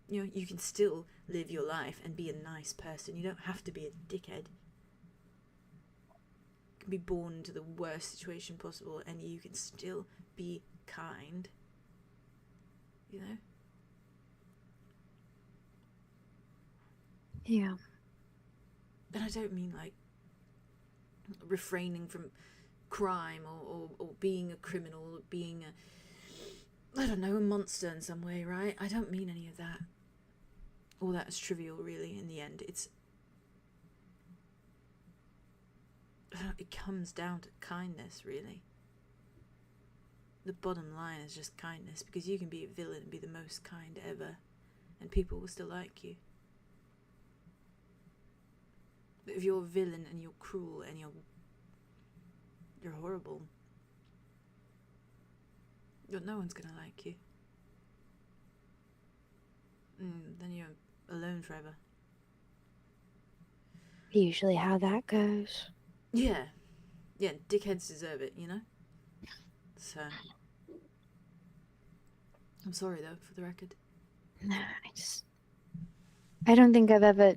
You know, you can still live your life and be a nice person. You don't have to be a dickhead. You can be born into the worst situation possible and you can still be kind. You know? Yeah. And I don't mean like refraining from crime or being a criminal or being I don't know, a monster in some way, right? I don't mean any of that. All that is trivial, really, in the end. It comes down to kindness, really. The bottom line is just kindness, because you can be a villain and be the most kind ever, and people will still like you. But if you're a villain and you're cruel and you're horrible, no one's gonna like you. Then you're alone forever. Usually how that goes. Yeah. Yeah, dickheads deserve it, you know? So... I'm sorry, though, for the record. No, I don't think I've ever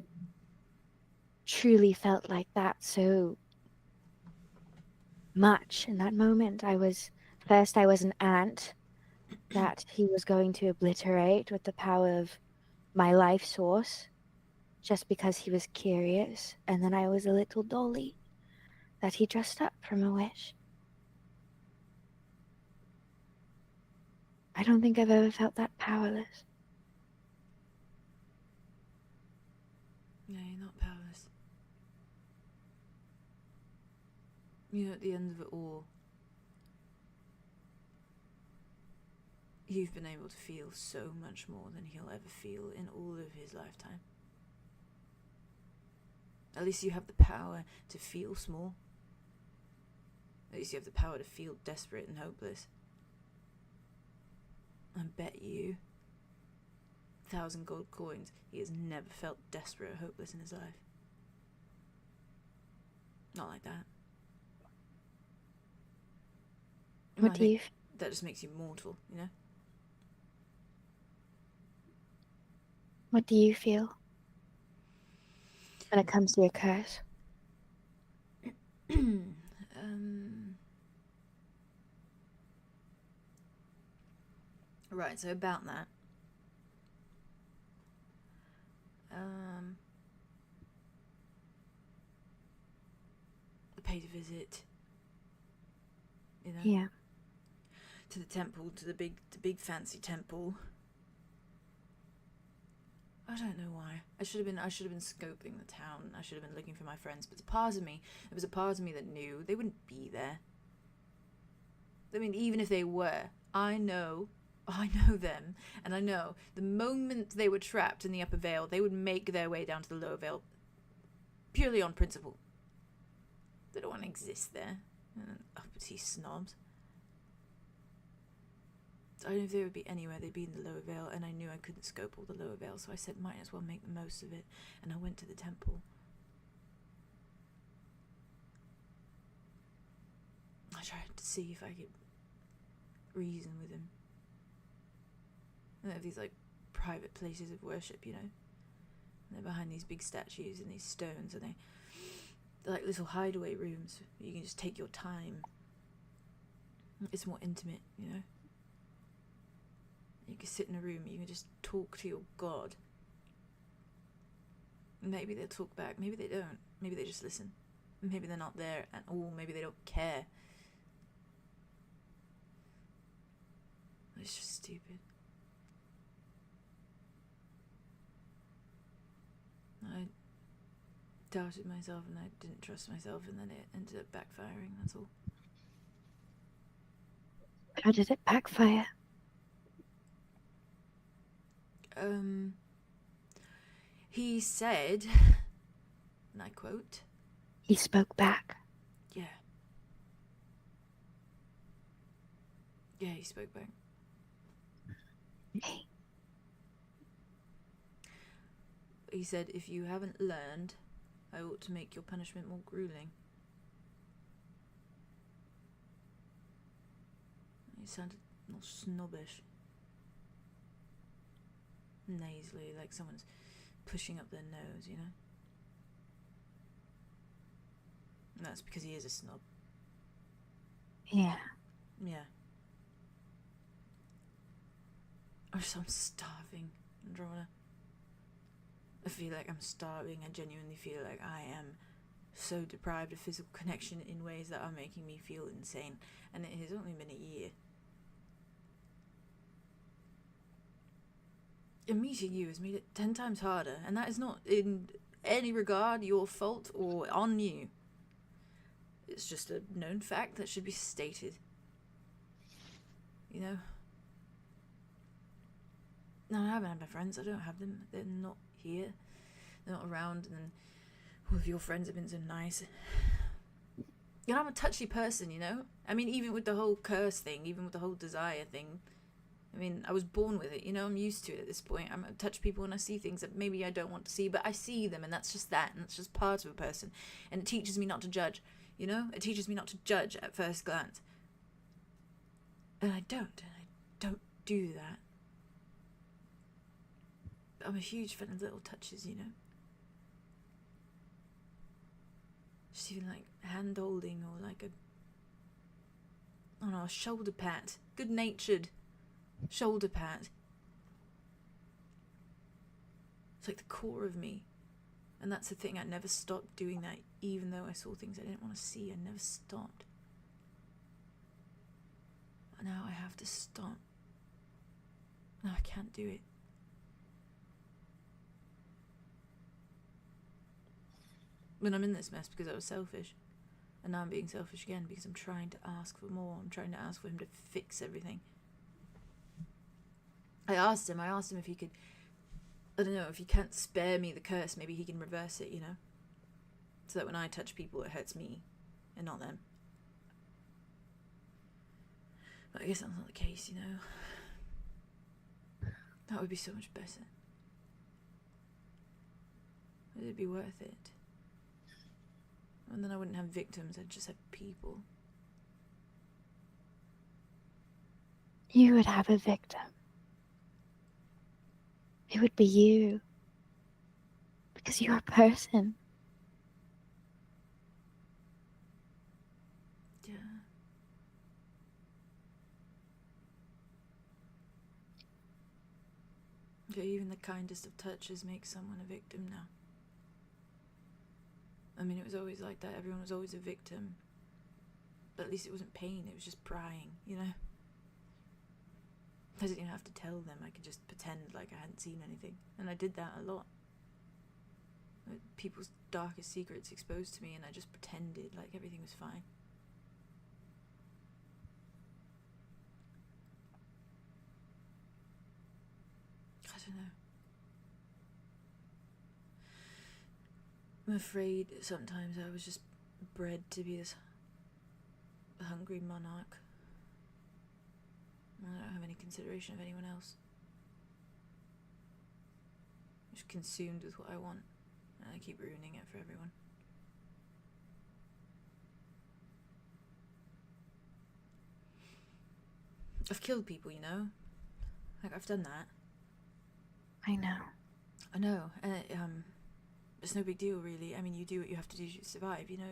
truly felt like that so much in that moment. I was an ant that he was going to obliterate with the power of my life source just because he was curious, and then I was a little dolly that he dressed up from a wish. I don't think I've ever felt that powerless. No, you're not powerless. You know, at the end of it all, you've been able to feel so much more than he'll ever feel in all of his lifetime. At least you have the power to feel small. At least you have the power to feel desperate and hopeless. I bet you 1,000 gold coins he has never felt desperate or hopeless in his life. Not like that. What do you? That just makes you mortal, you know? What do you feel when it comes to your curse? Right, so about that. I paid a visit, you know? Yeah. To the temple, to the big fancy temple. I don't know why. I should have been scoping the town. I should have been looking for my friends. But there was a part of me that knew they wouldn't be there. I mean, even if they were, I know them, and I know the moment they were trapped in the Upper Vale, they would make their way down to the Lower Vale, purely on principle. They don't want to exist there. Uppity snobs. I don't know if they would be anywhere, they'd be in the Lower Vale, and I knew I couldn't scope all the Lower Vale, so I said might as well make the most of it, and I went to the temple. I tried to see if I could reason with him. And they have these, like, private places of worship, you know? And they're behind these big statues and these stones, and they're like little hideaway rooms. You can just take your time. It's more intimate, you know? You can sit in a room, you can just talk to your god. Maybe they'll talk back, maybe they don't. Maybe they just listen. Maybe they're not there at all, maybe they don't care. It's just stupid. I doubted myself and I didn't trust myself, and then it ended up backfiring, that's all. How did it backfire? He said, and I quote, He spoke back. Yeah. Yeah, he spoke back. Okay. He said, if you haven't learned, I ought to make your punishment more grueling. He sounded all snobbish. Nasally, like someone's pushing up their nose, you know? And that's because he is a snob. Yeah. Yeah. I'm starving, Andromeda. I feel like I'm starving. I genuinely feel like I am so deprived of physical connection in ways that are making me feel insane. And it has only been a year. And meeting you has made it 10 times harder, and that is not in any regard your fault or on you. It's just a known fact that should be stated. You know? No, I haven't had my friends. I don't have them. They're not here. They're not around, and then all of your friends have been so nice. You know, I'm a touchy person, you know? I mean, even with the whole curse thing, even with the whole desire thing, I mean, I was born with it, you know, I'm used to it at this point. I touch people when I see things that maybe I don't want to see, but I see them, and that's just that, and that's just part of a person. And it teaches me not to judge, you know? It teaches me not to judge at first glance. And I don't do that. I'm a huge fan of little touches, you know? Just even like hand holding, or like a shoulder pat. Good-natured shoulder pat. It's like the core of me. And that's the thing, I never stopped doing that, even though I saw things I didn't want to see. I never stopped. But now I have to stop. Now I can't do it. When I'm in this mess because I was selfish. And now I'm being selfish again because I'm trying to ask for more. I'm trying to ask for him to fix everything. I asked him if he could, I don't know, if he can't spare me the curse, maybe he can reverse it, you know? So that when I touch people, it hurts me and not them. But I guess that's not the case, you know? That would be so much better. It'd be worth it. And then I wouldn't have victims, I'd just have people. You would have a victim. It would be you. Because you're a person. Yeah. Yeah, even the kindest of touches makes someone a victim now. I mean, it was always like that. Everyone was always a victim. But at least it wasn't pain, it was just prying, you know? I didn't even have to tell them. I could just pretend like I hadn't seen anything. And I did that a lot. People's darkest secrets exposed to me, and I just pretended like everything was fine. I don't know. I'm afraid sometimes I was just bred to be this hungry monarch. I don't have any consideration of anyone else. I'm just consumed with what I want, and I keep ruining it for everyone. I've killed people, you know? Like, I've done that. I know. I know, and it's no big deal, really. I mean, you do what you have to do to survive, you know?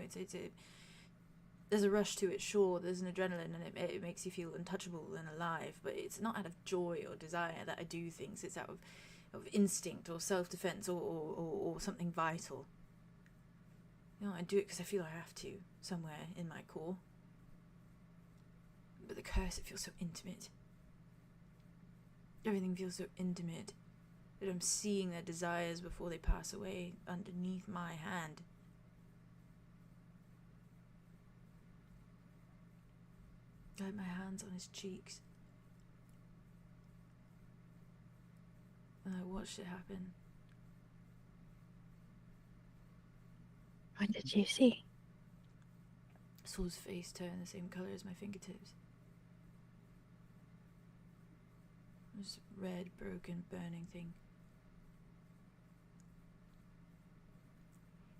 There's a rush to it, sure, there's an adrenaline, and it makes you feel untouchable and alive, but it's not out of joy or desire that I do things. It's out of instinct or self-defense or something vital. You know, I do it because I feel I have to, somewhere in my core. But the curse, it feels so intimate. Everything feels so intimate that I'm seeing their desires before they pass away underneath my hand. I had my hands on his cheeks, and I watched it happen. What did you see? I saw his face turn the same colour as my fingertips. This red, broken, burning thing.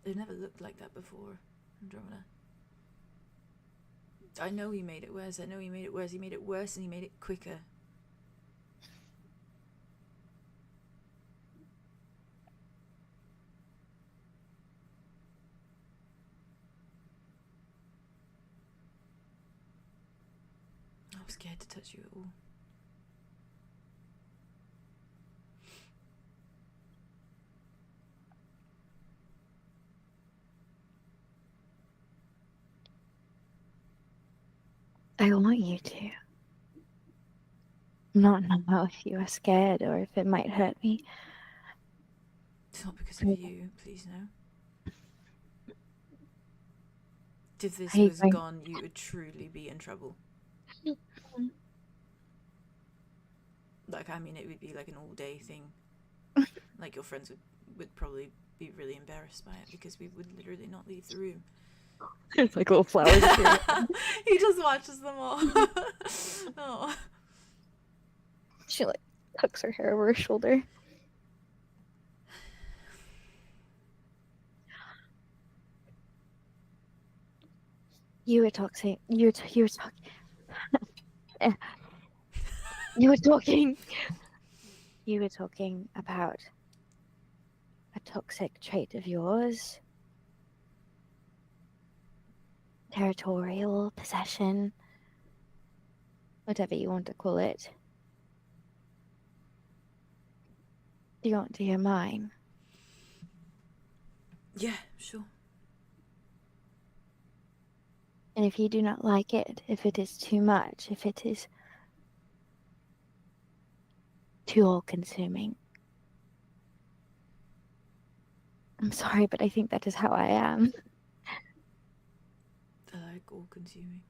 They've never looked like that before, Andromeda. I know he made it worse. I know he made it worse. He made it worse and he made it quicker. I'm scared to touch you at all. I want you to. Not know if you are scared or if it might hurt me. It's not because of you, please no. If this was gone, you would truly be in trouble. Like, I mean, it would be like an all-day thing. Like, your friends would probably be really embarrassed by it because we would literally not leave the room. There's like little flowers. He just watches them all. Oh. She like tucks her hair over her shoulder. You were talking. You were talking. You were talking. You were talking about a toxic trait of yours. Territorial possession. Whatever you want to call it. Do you want to hear mine? Yeah, sure. And if you do not like it, if it is too much, if it is too all-consuming, I'm sorry, but I think that is how I am. like all-consuming.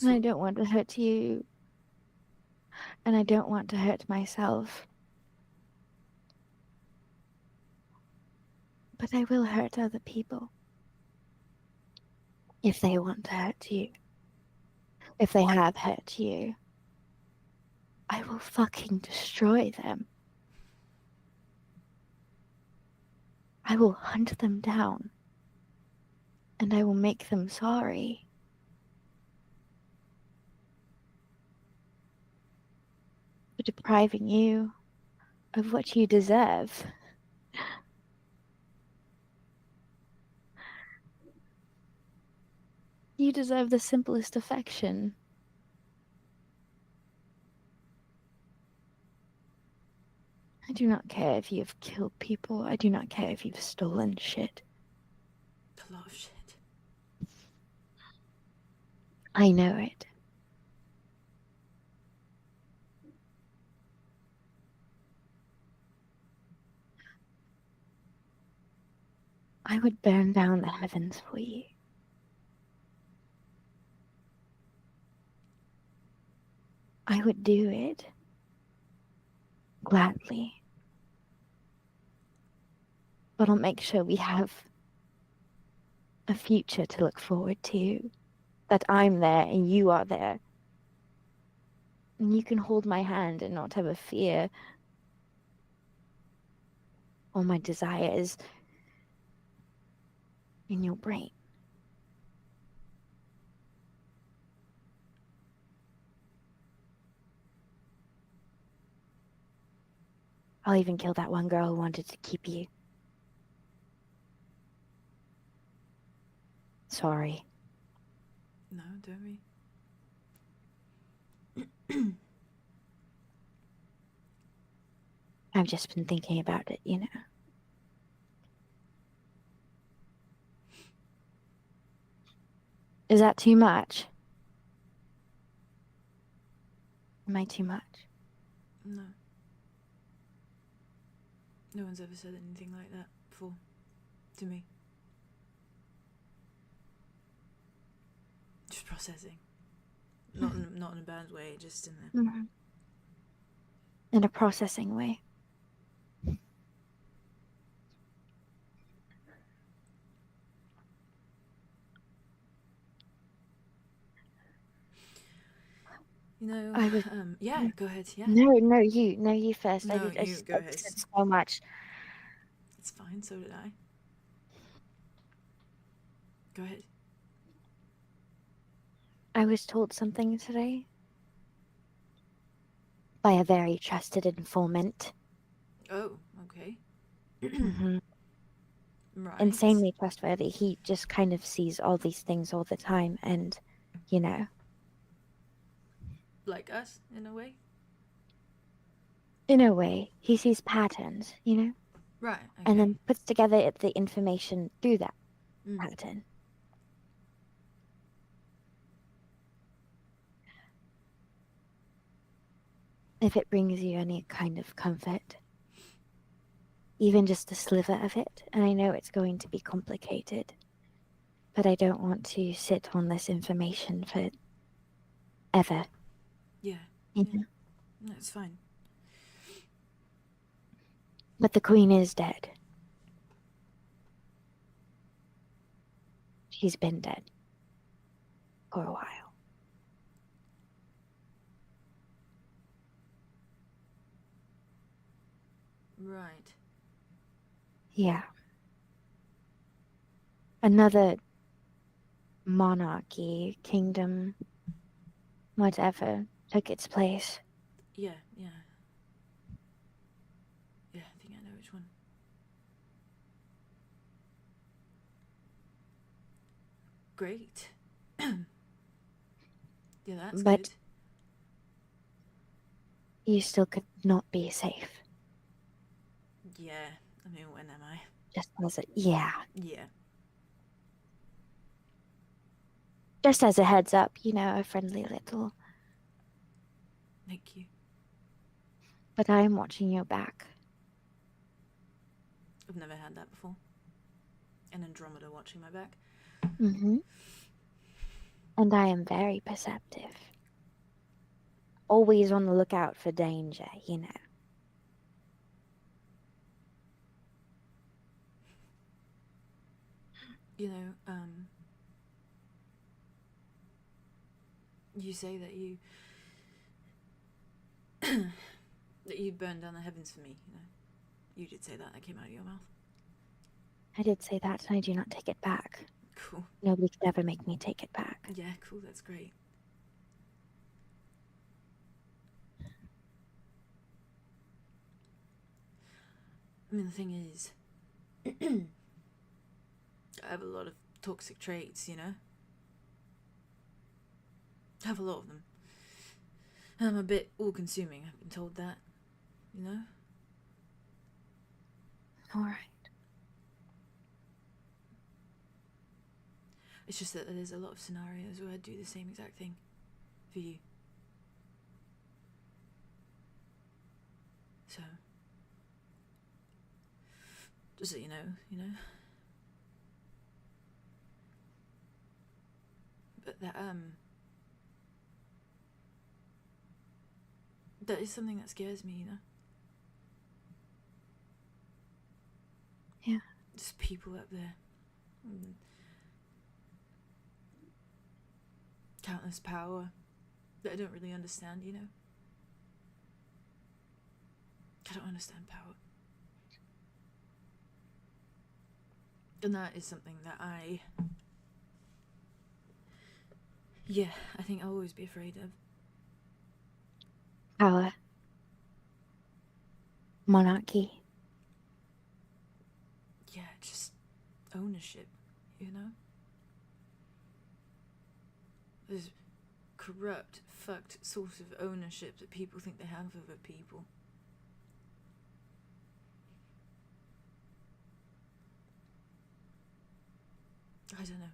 And I don't want to hurt you. And I don't want to hurt myself. But I will hurt other people. If they want to hurt you. If they have hurt you. I will fucking destroy them. I will hunt them down. And I will make them sorry. For depriving you of what you deserve. You deserve the simplest affection. I do not care if you've killed people. I do not care if you've stolen shit. A lot of shit. I know it. I would burn down the heavens for you. I would do it gladly. But I'll make sure we have a future to look forward to. That I'm there and you are there. And you can hold my hand and not have a fear. All my desires in your brain. I'll even kill that one girl who wanted to keep you. Sorry. No, don't we? I've just been thinking about it, you know. Is that too much? Am I too much? No. No one's ever said anything like that before. To me. Just processing. Not in a bad way, just in a... Mm-hmm. In a processing way. You know, I would... yeah, go ahead, yeah. No, you first. No, I you go ahead. said so much. It's fine, so did I. Go ahead. I was told something today by a very trusted informant. Oh, okay. Mm-hmm. Right. Insanely trustworthy. He just kind of sees all these things all the time and, you know. Like us, in a way? In a way, he sees patterns, you know? Right, okay. And then puts together the information through that Mm. pattern. If it brings you any kind of comfort, even just a sliver of it, and I know it's going to be complicated, but I don't want to sit on this information for ever. Yeah. You Yeah. know? No, it's fine. But the Queen is dead. She's been dead for a while. Right. Yeah. Another monarchy, kingdom, whatever, took its place. Yeah, yeah. Yeah, I think I know which one. Great. Yeah, that's But good. you still could not be safe. Yeah, I mean, when am I? Just as a, yeah. Yeah. Just as a heads up, you know, a friendly little. Thank you. But I'm watching your back. I've never had that before. And Andromeda watching my back. Mm-hmm. And I am very perceptive. Always on the lookout for danger, you know. You know, you say that you that you'd burn down the heavens for me, you know. You did say that. That came out of your mouth. I did say that, and I do not take it back. Cool. Nobody could ever make me take it back. Yeah, cool. That's great. I mean, the thing is, I have a lot of toxic traits, you know? I have a lot of them. I'm a bit all-consuming, I've been told that, you know? Alright. It's just that there's a lot of scenarios where I do the same exact thing for you. So, just so you know. But that is something that scares me, you know? Yeah. Just people up there. Countless power that I don't really understand, you know? I don't understand power. And that is something that I think I'll always be afraid of. Power. Monarchy. Yeah, just ownership, you know? This corrupt, fucked sort of ownership that people think they have over people. I don't know.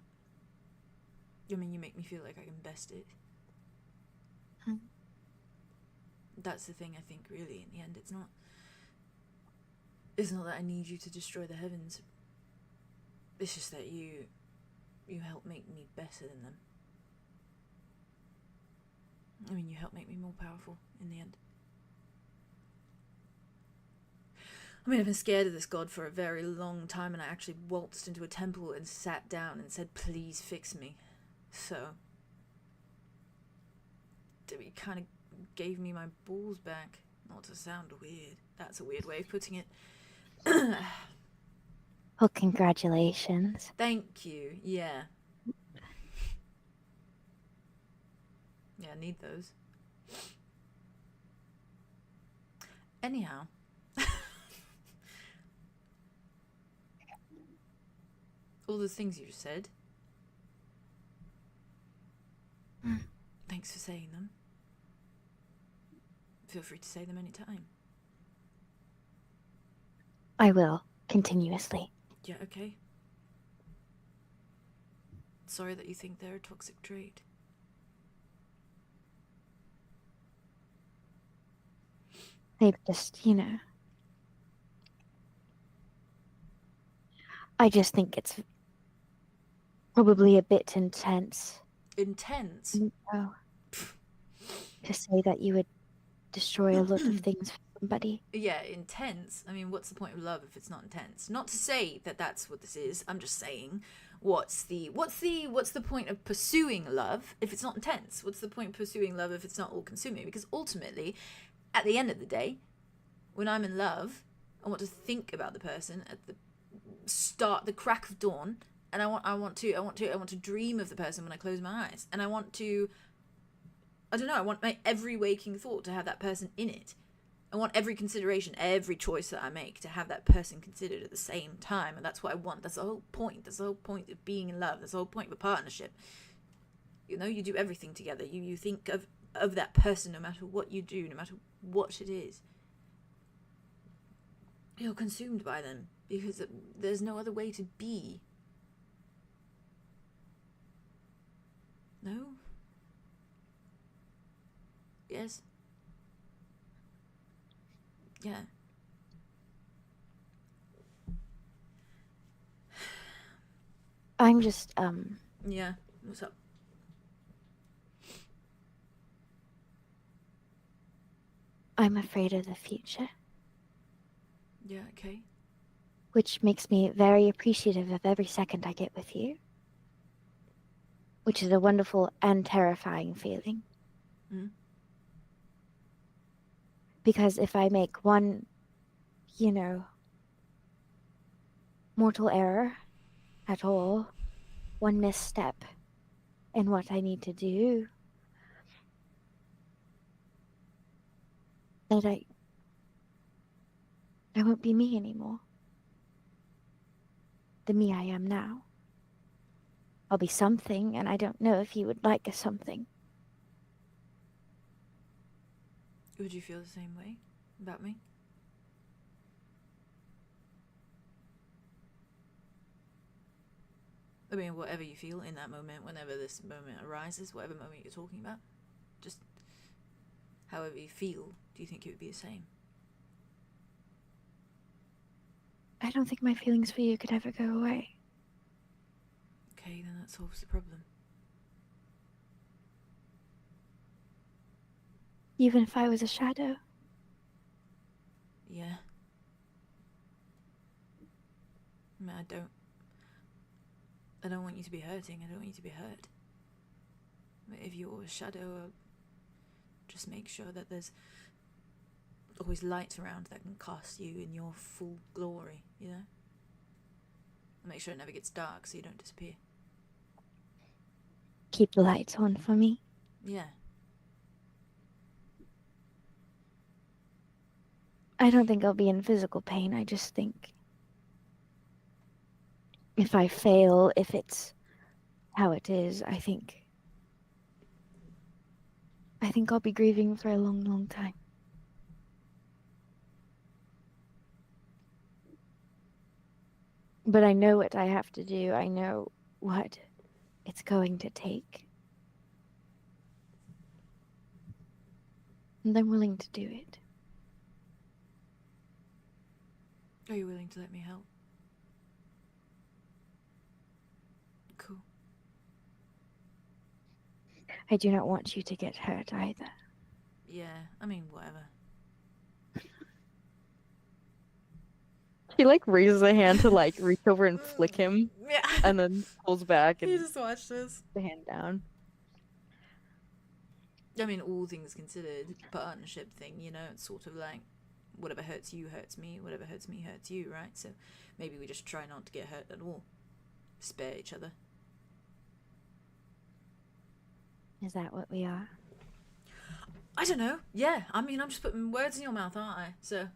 I mean, you make me feel like I can best it. That's the thing, I think, really, in the end. It's not that I need you to destroy the heavens. It's just that you help make me better than them. I mean, you help make me more powerful in the end. I mean, I've been scared of this god for a very long time, and I actually waltzed into a temple and sat down and said, please fix me. So, he kind of gave me my balls back. Not to sound weird. That's a weird way of putting it. Well, congratulations. Thank you. Yeah. Yeah, I need those. Anyhow. All the things you just said. Thanks for saying them. Feel free to say them anytime. I will, continuously. Yeah, okay. Sorry that you think they're a toxic trait. Maybe just, you know. I just think it's probably a bit intense. Intense? Oh. To say that you would destroy a lot of things for somebody. Yeah, intense. I mean, what's the point of love if it's not intense? Not to say that that's what this is. I'm just saying, what's the point of pursuing love if it's not intense? What's the point of pursuing love if it's not all-consuming? Because ultimately, at the end of the day, when I'm in love, I want to think about the person at the crack of dawn, and I want to dream of the person when I close my eyes, and I want my every waking thought to have that person in it. I want every consideration, every choice that I make to have that person considered at the same time, and that's what I want. That's the whole point. That's the whole point of being in love. That's the whole point of a partnership. You know, you do everything together. You think of that person no matter what you do, no matter what it is. You're consumed by them because there's no other way to be. No? Yes? Yeah. I'm just, Yeah. What's up? I'm afraid of the future, Yeah, okay. which makes me very appreciative of every second I get with you, which is a wonderful and terrifying feeling. Mm. Because if I make one, mortal error at all, one misstep in what I need to do, that I won't be me anymore. The me I am now. I'll be something, and I don't know if you would like a something. Would you feel the same way about me? I mean, whatever you feel in that moment, whenever this moment arises, whatever moment you're talking about, just however you feel, do you think it would be the same? I don't think my feelings for you could ever go away. Okay, then that solves the problem. Even if I was a shadow. Yeah. I mean, I don't want you to be hurting. I don't want you to be hurt. But if you're a shadow, just make sure that there's always light around that can cast you in your full glory, you know? Make sure it never gets dark so you don't disappear. Keep the lights on for me. Yeah. I don't think I'll be in physical pain. I just think if I fail, if it's how it is, I think I'll be grieving for a long, long time. But I know what I have to do. I know what it's going to take. And I'm willing to do it. Are you willing to let me help? Cool. I do not want you to get hurt either. Yeah, I mean, whatever. He like raises a hand to like reach over and flick him, Yeah. and then pulls back and You just watch this. the hand down. I mean, all things considered, partnership thing, you know, it's sort of like whatever hurts you hurts me, whatever hurts me hurts you, right? So maybe we just try not to get hurt at all. Spare each other. Is that what we are? I don't know. Yeah, I mean, I'm just putting words in your mouth, aren't I? So,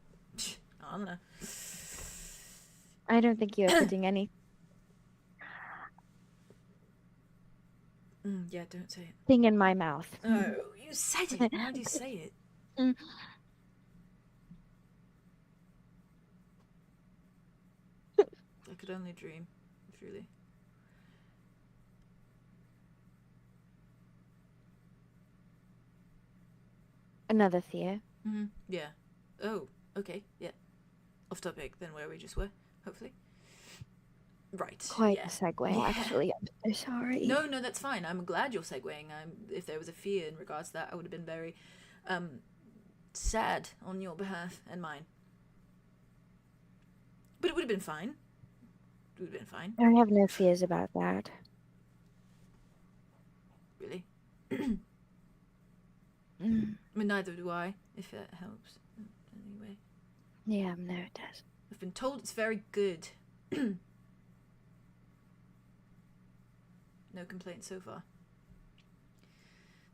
I don't know. I don't think you're putting anything Yeah, don't say it. in my mouth. Oh, you said it. Why do you say it? I could only dream, truly. Another fear. Yeah. Oh, okay, yeah. Off topic than where we just were, hopefully. Right. Quite yeah. a segue, Yeah. actually. I'm so sorry. No, that's fine. I'm glad you're segueing. If there was a fear in regards to that, I would have been very sad on your behalf and mine. But it would have been fine. It would have been fine. I have no fears about that. Really. Mm. I mean, neither do I, if that helps. Anyway. Yeah, no, it does. I've been told it's very good. No complaints so far.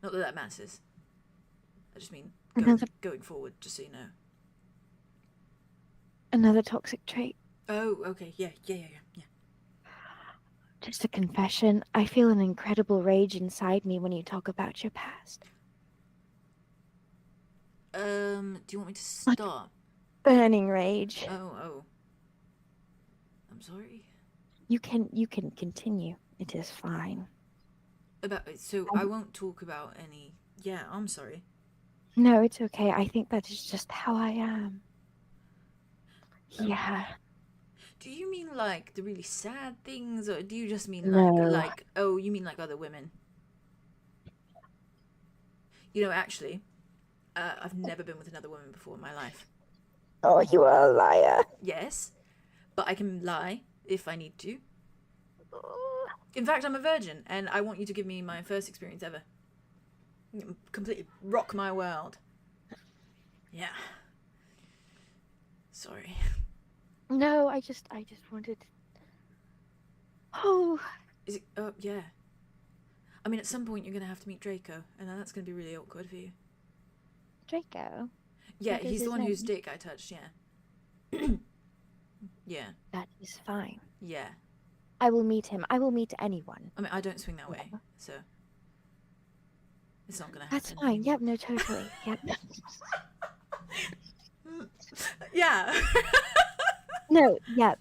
Not that that matters. I just mean going forward, just so you know. Another toxic trait. Oh, okay. Yeah. Just a confession. I feel an incredible rage inside me when you talk about your past. Do you want me to stop? Burning rage. Oh. I'm sorry. You can continue. It is fine. I won't talk about any. Yeah, I'm sorry. No, it's okay. I think that is just how I am. Yeah. Do you mean like the really sad things, or do you just mean No. like oh, you mean like other women? You know, actually, I've never been with another woman before in my life. Oh, you are a liar. Yes, but I can lie if I need to. In fact, I'm a virgin, and I want you to give me my first experience ever. Completely rock my world. Yeah. Sorry. No, I just wanted. Oh. Is it? Oh, yeah. I mean, at some point you're gonna have to meet Draco, and then that's gonna be really awkward for you. Draco? Yeah, What is he's the his one name? whose dick I touched. Yeah. Yeah. That is fine. Yeah. I will meet him. I will meet anyone. I mean, I don't swing that way, so it's not gonna happen. That's fine. Yep, no, totally. Yep. Yeah. No, yep.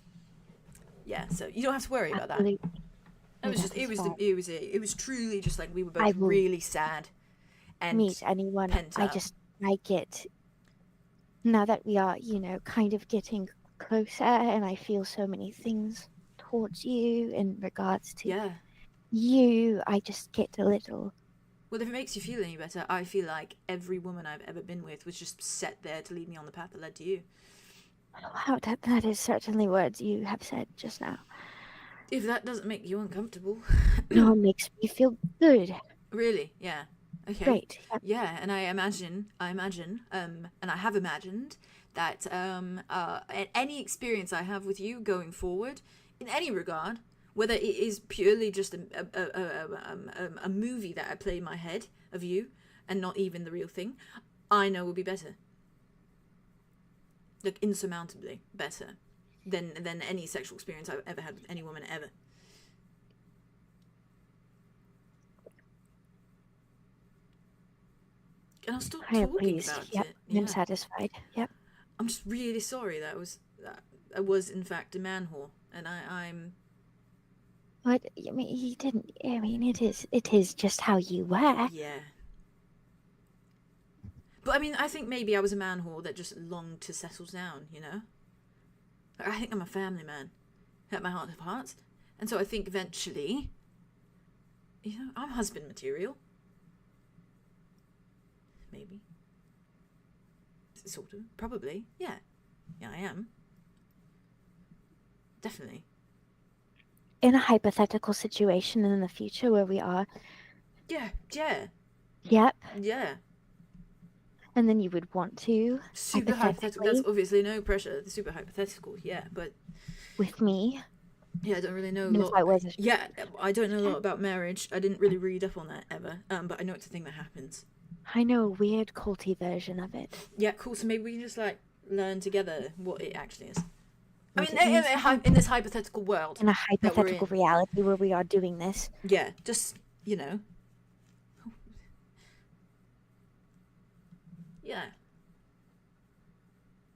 Yeah. So you don't have to worry about that. Absolutely. It was No, just, that is fine. it was truly just like we were I both will really sad and meet anyone. pent up. I get, now that we are, kind of getting closer, and I feel so many things towards you in regards to Yeah. you, I just get a little. Well, if it makes you feel any better, I feel like every woman I've ever been with was just set there to lead me on the path that led to you. Wow, that is certainly words you have said just now. If that doesn't make you uncomfortable. No, it makes me feel good. Really? Yeah. Okay. Great. Yep. Yeah, and I imagine, and I have imagined that any experience I have with you going forward, in any regard, whether it is purely just a movie that I play in my head of you, and not even the real thing, I know will be better. Like, insurmountably better than any sexual experience I've ever had with any woman ever. And I'll stop I am talking pleased. about Yep. it. Yeah. I'm satisfied. Yep. I'm just really sorry that I was in fact a man whore, and I'm. But I mean, he didn't. I mean, it is just how you were. Yeah. But I mean, I think maybe I was a man whore that just longed to settle down, you know? Like, I think I'm a family man at my heart of hearts. And so I think eventually, I'm husband material. Maybe. Sort of. Probably. Yeah. Yeah, I am. Definitely. In a hypothetical situation in the future where we are. Yeah. Yep. Yeah. And then you would want to. Super hypothetical. That's obviously no pressure. The super hypothetical. Yeah, but. With me. Yeah, I don't really know a If I lot. was a- Yeah, I don't know a lot about marriage. I didn't really read up on that ever. But I know it's a thing that happens. I know a weird culty version of it. Yeah, cool. So maybe we can just learn together what it actually is. I What mean, it means. in this hypothetical world. In a hypothetical reality where we are doing this. Yeah, just Yeah.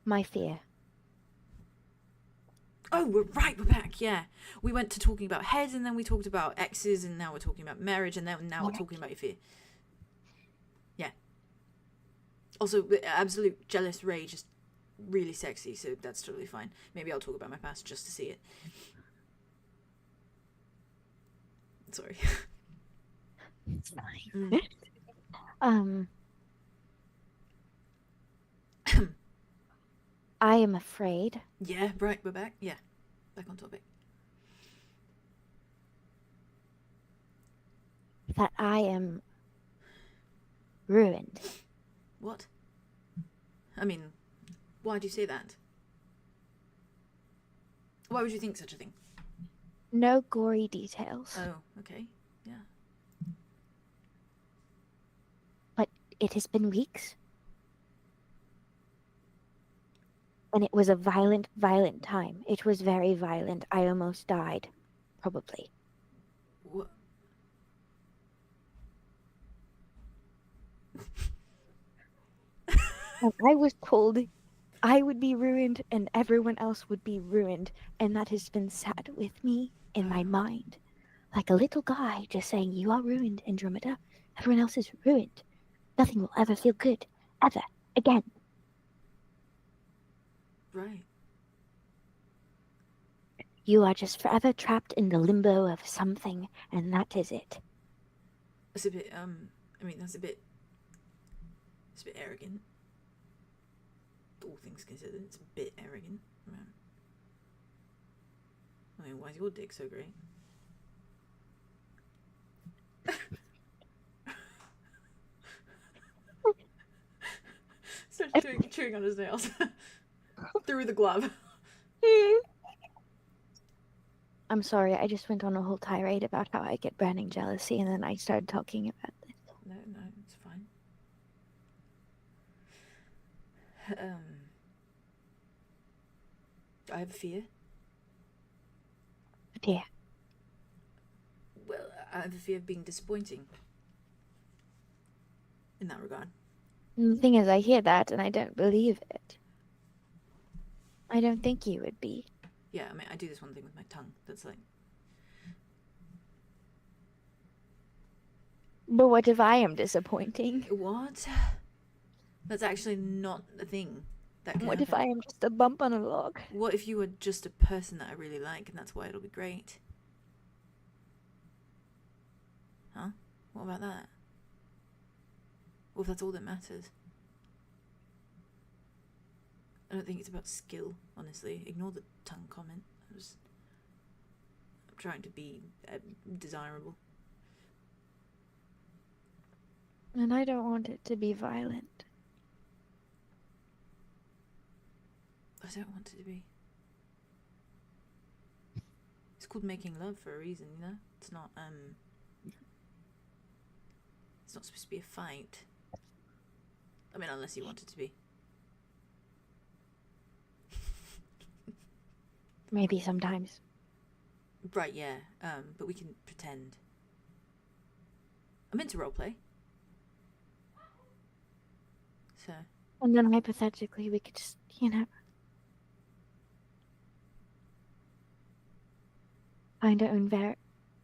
My fear. Oh, we're back. Yeah, we went to talking about heads, and then we talked about exes, and now we're talking about marriage, and then now we're talking about your fear. Yeah. Also, absolute jealous rage is really sexy, so that's totally fine. Maybe I'll talk about my past just to see it. Sorry. It's fine. I am afraid. Yeah, right, we're back. Yeah, back on topic. That I am ruined. What? I mean, why do you say that? Why would you think such a thing? No gory details. Oh, okay. Yeah. But it has been weeks. And it was a violent time. It was very violent. I almost died. Probably. What? And I was told I would be ruined and everyone else would be ruined. And that has been sat with me in my mind. Like a little guy just saying, you are ruined, Andromeda. Everyone else is ruined. Nothing will ever feel good. Ever. Again. Right. You are just forever trapped in the limbo of something, and that is it. It's a bit, I mean, it's a bit arrogant. All things considered, it's a bit arrogant. I mean, why is your dick so great? Starts chewing on his nails through the glove. I'm sorry, I just went on a whole tirade about how I get burning jealousy, and then I started talking about this. No, it's fine. I have a fear. Yeah. Well, I have a fear of being disappointing. In that regard. And the thing is, I hear that, and I don't believe it. I don't think you would be. Yeah, I mean, I do this one thing with my tongue that's like... But what if I am disappointing? What? That's actually not a thing. That can What if happen. I am just a bump on a log? What if you were just a person that I really like, and that's why it'll be great? Huh? What about that? What if that's all that matters? I don't think it's about skill, honestly. Ignore the tongue comment. I'm trying to be desirable. And I don't want it to be violent. I don't want it to be. It's called making love for a reason, you know? It's not supposed to be a fight. I mean, unless you want it to be. Maybe sometimes. Right, yeah. But we can pretend. I'm into roleplay. So. And then hypothetically, we could just, find our own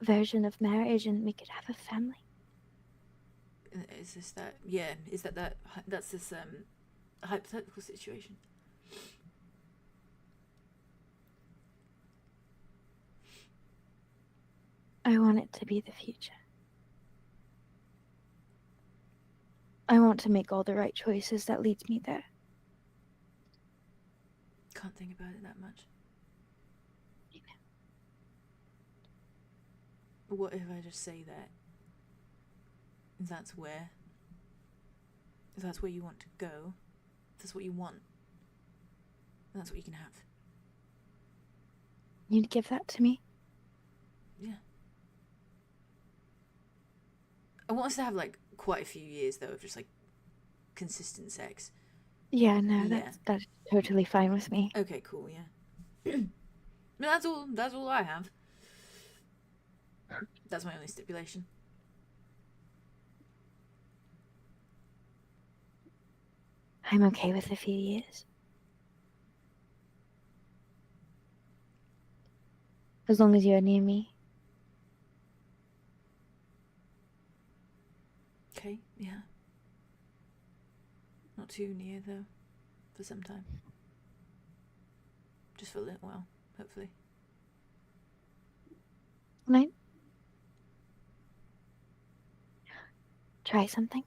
version of marriage, and we could have a family. Is this that? Yeah. Is that's this hypothetical situation? I want it to be the future. I want to make all the right choices that leads me there. Can't think about it that much. But what if I just say that? If that's where you want to go, if that's what you want, then that's what you can have. You'd give that to me? Yeah. I want us to have like quite a few years though of just like consistent sex. Yeah, no, Yeah. that's totally fine with me. Okay, cool, yeah. That's all I have. That's my only stipulation. I'm okay with a few years. As long as you're near me. Okay, yeah. Not too near though, for some time. Just for a little while, hopefully. Can I try something?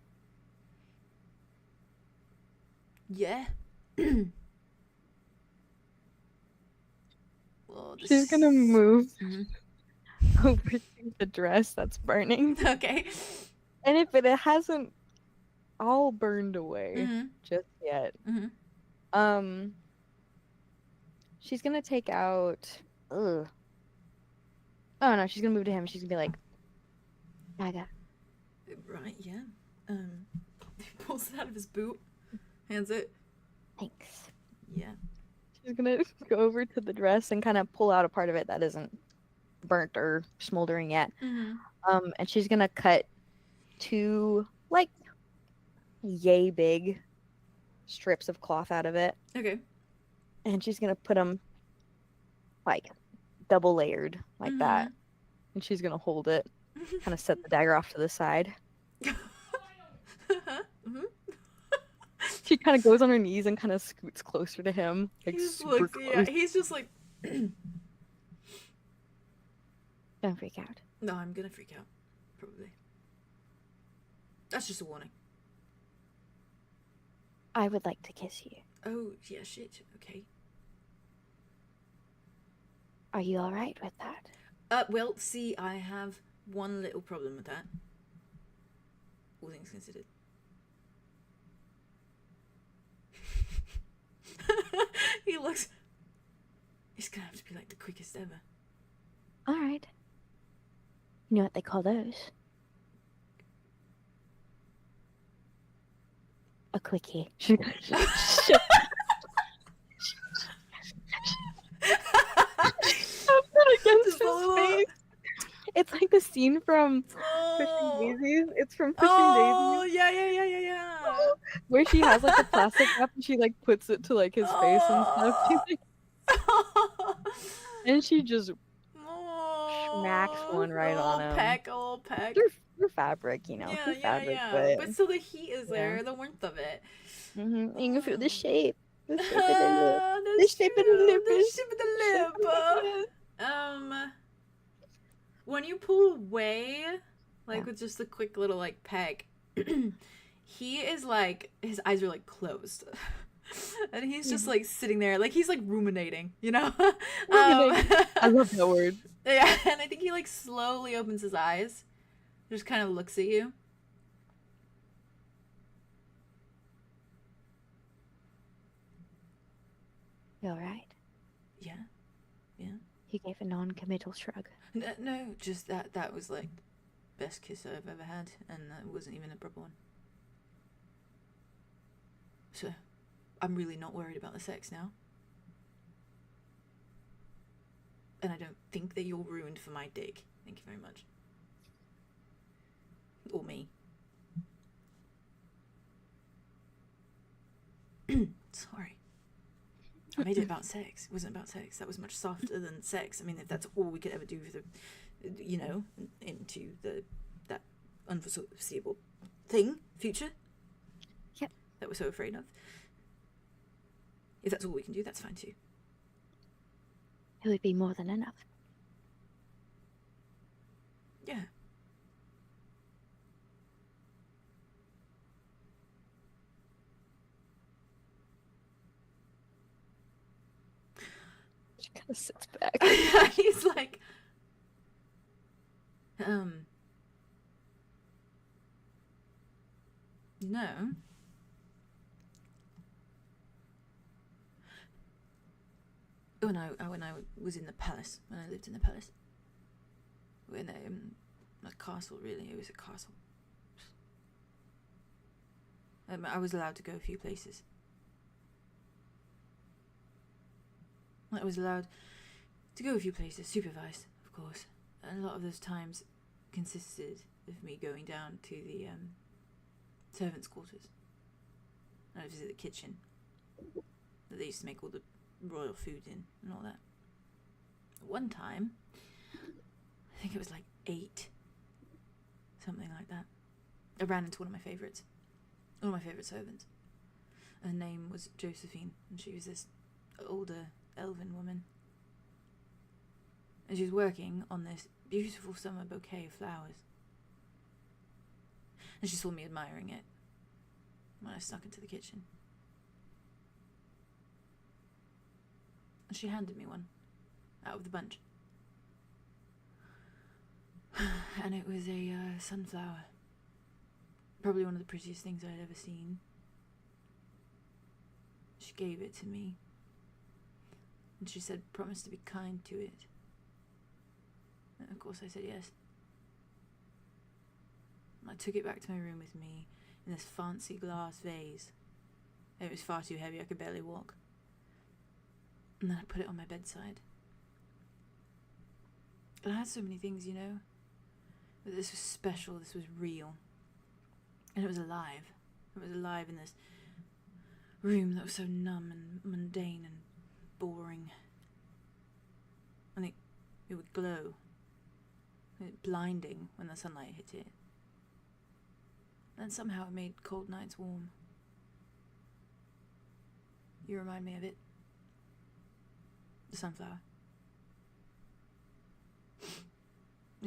Yeah. Well, She's gonna move Mhm. over to the dress that's burning. Okay. And if it hasn't all burned away Mhm. just yet, Mhm. she's gonna take out. Ugh. Oh no, she's gonna move to him. She's gonna be like, Naga. Right, yeah. He pulls it out of his boot, hands it. Thanks. Yeah. She's gonna go over to the dress and kind of pull out a part of it that isn't burnt or smoldering yet. And she's gonna cut 2 like yay big strips of cloth out of it, Okay. and she's gonna put them like double layered like that, and she's gonna hold it, kind of set the dagger off to the side. She kind of goes on her knees and kind of scoots closer to him, like He just super looks, close. yeah, he's just like Don't freak out. No, I'm gonna freak out. Probably. That's just a warning. I would like to kiss you. Oh, yeah, shit. Okay. Are you alright with that? Well, see, I have one little problem with that. All things considered. He looks... He's gonna have to be like the quickest ever. Alright. You know what they call those? A quickie. Against his face. It's like the scene from Pushing Daisies. It's from Pushing Daisies. Yeah. Where she has like the plastic wrap and she like puts it to like his face and stuff. She, like, and she just smacks one right on him. A little peck. Through fabric, you know. Yeah, through fabric, But still the heat is there, the warmth of it. You can feel the shape. The shape of the lip. The shape of the lip. The shape of the lip. When you pull away, like with just a quick little like peg, he is like, his eyes are like closed. And he's just like sitting there, like he's like ruminating, you know? I love that word. Yeah, and I think he like slowly opens his eyes, just kind of looks at you. You alright? Yeah. He gave a non-committal shrug. No, just that was like best kiss I've ever had, and that wasn't even a proper one. So, I'm really not worried about the sex now. And I don't think that you're ruined for my dick. Thank you very much. Or me. Sorry. I made it about sex. It wasn't about sex. That was much softer than sex. I mean, if that's all we could ever do for the, you know, into that unforeseeable thing, future. Yep. That we're so afraid of. If that's all we can do, that's fine too. It would be more than enough. Yeah. She kind of sits back. He's like, no. When I was in the palace, when I lived in the palace, when a castle, really, it was a castle. I was allowed to go a few places. I was allowed to go a few places, supervised, of course. And a lot of those times consisted of me going down to the servants' quarters. And I'd visit the kitchen that they used to make all the royal food in and all that. One time, I think it was like 8, something like that, I ran into one of my favourite servants. Her name was Josephine, and she was this older elven woman. And she was working on this beautiful summer bouquet of flowers. And she saw me admiring it when I snuck into the kitchen. And she handed me one out of the bunch. And it was a sunflower. Probably one of the prettiest things I'd ever seen. She gave it to me. And she said, promise to be kind to it. And of course I said yes. And I took it back to my room with me in this fancy glass vase. It was far too heavy, I could barely walk. And then I put it on my bedside. And I had so many things, you know. But this was special, this was real. And it was alive. It was alive in this room that was so numb and mundane and boring. And it would glow. Blinding when the sunlight hit it. And somehow it made cold nights warm. You remind me of it. The sunflower.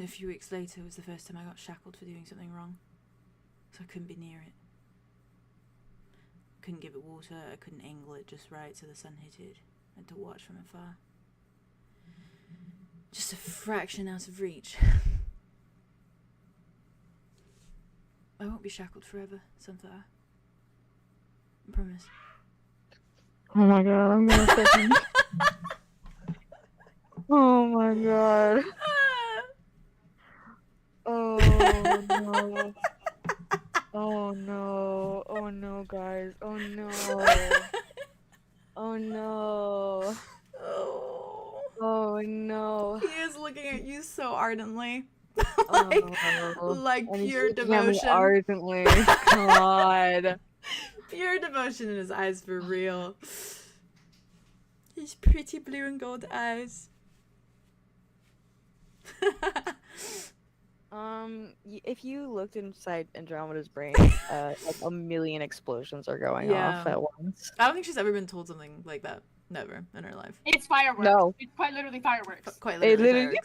A few weeks later was the first time I got shackled for doing something wrong. So I couldn't be near it. Couldn't give it water, I couldn't angle it just right so the sun hit it. I had to watch from afar. Just a fraction out of reach. I won't be shackled forever, Sunflower. I promise. Oh my god, I'm gonna fucking... Oh my god. Oh no. Oh no. Oh no, guys. Oh no. Oh no. Oh. Oh no. He is looking at you so ardently. Oh, like and he's pure looking at me devotion. ardently. God. Pure devotion in his eyes for real. His pretty blue and gold eyes. If you looked inside Andromeda's brain, like a million explosions are going Yeah. off at once. I don't think she's ever been told something like that. Never in her life. It's fireworks. No. It's quite literally fireworks. Quite It literally. literally.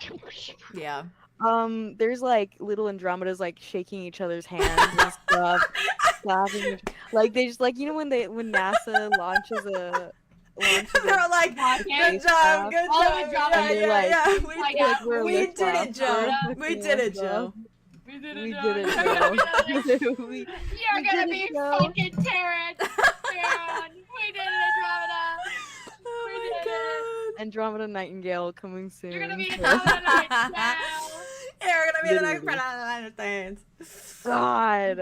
fireworks. Yeah. There's like little Andromedas like shaking each other's hands and stuff, slapping. Like they just like, you know, when NASA launches a They're like, good job, good All job. the job. Yeah, And they're yeah, like- yeah. like, We did it, Joe. We did it, Joe. We did We it, did it, Joe. Joe. You're We gonna did be it, Joe. fucking Terrence. We did it, Andromeda. Oh We my did god. Andromeda Nightingale coming soon. You're gonna be so- Andromeda now. You're gonna be the next Literally. person that understands. God.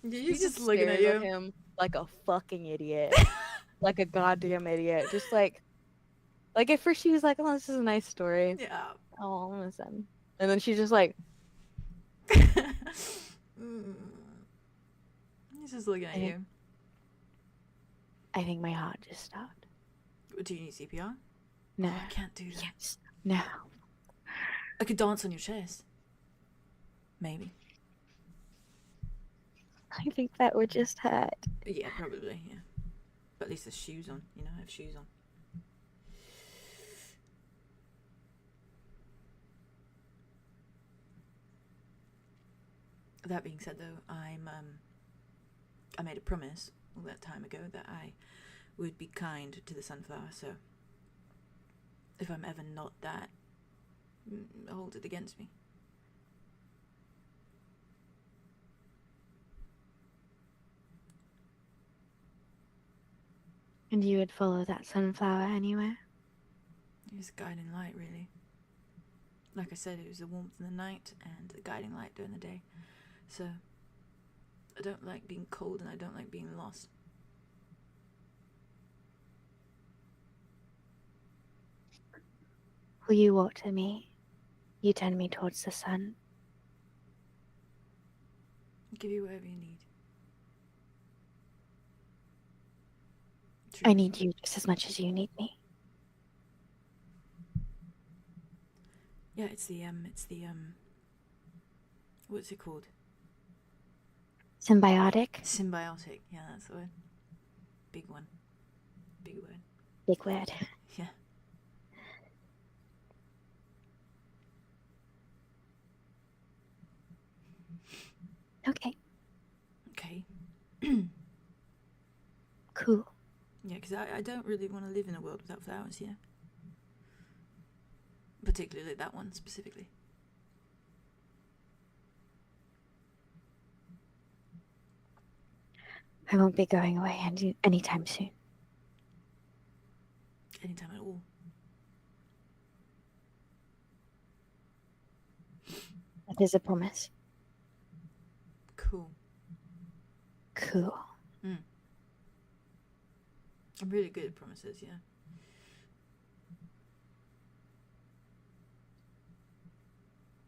He's she just looking at stares you. him like a fucking idiot, like a goddamn idiot. Just like at first she was like, "Oh, this is a nice story. Yeah. Oh, I'm listen," and then she's just like, Mm. He's just looking at I- you. I think my heart just stopped. Do you need CPR? No. Oh, I can't do that. Yes. No. I could dance on your chest. Maybe. I think that would just hurt. Yeah, probably, yeah. But at least there's shoes on. You know, I have shoes on. That being said, though, I made a promise all that time ago that I would be kind to the sunflower, so if I'm ever not that, hold it against me. And you would follow that sunflower anywhere? It was a guiding light, really. Like I said, it was the warmth in the night and the guiding light during the day. So, I don't like being cold and I don't like being lost. Will you water me? You turn me towards the sun. I'll give you whatever you need. I need you just as much as you need me. Yeah, it's the what's it called? Symbiotic? Symbiotic. Yeah, that's the word. Big one. Big word. Big word. Yeah. Okay. Okay. Cool. Yeah, because I don't really want to live in a world without flowers, yeah. Particularly that one, specifically. I won't be going away anytime soon. Anytime at all. That is a promise. Cool. Cool. I'm really good at promises, yeah.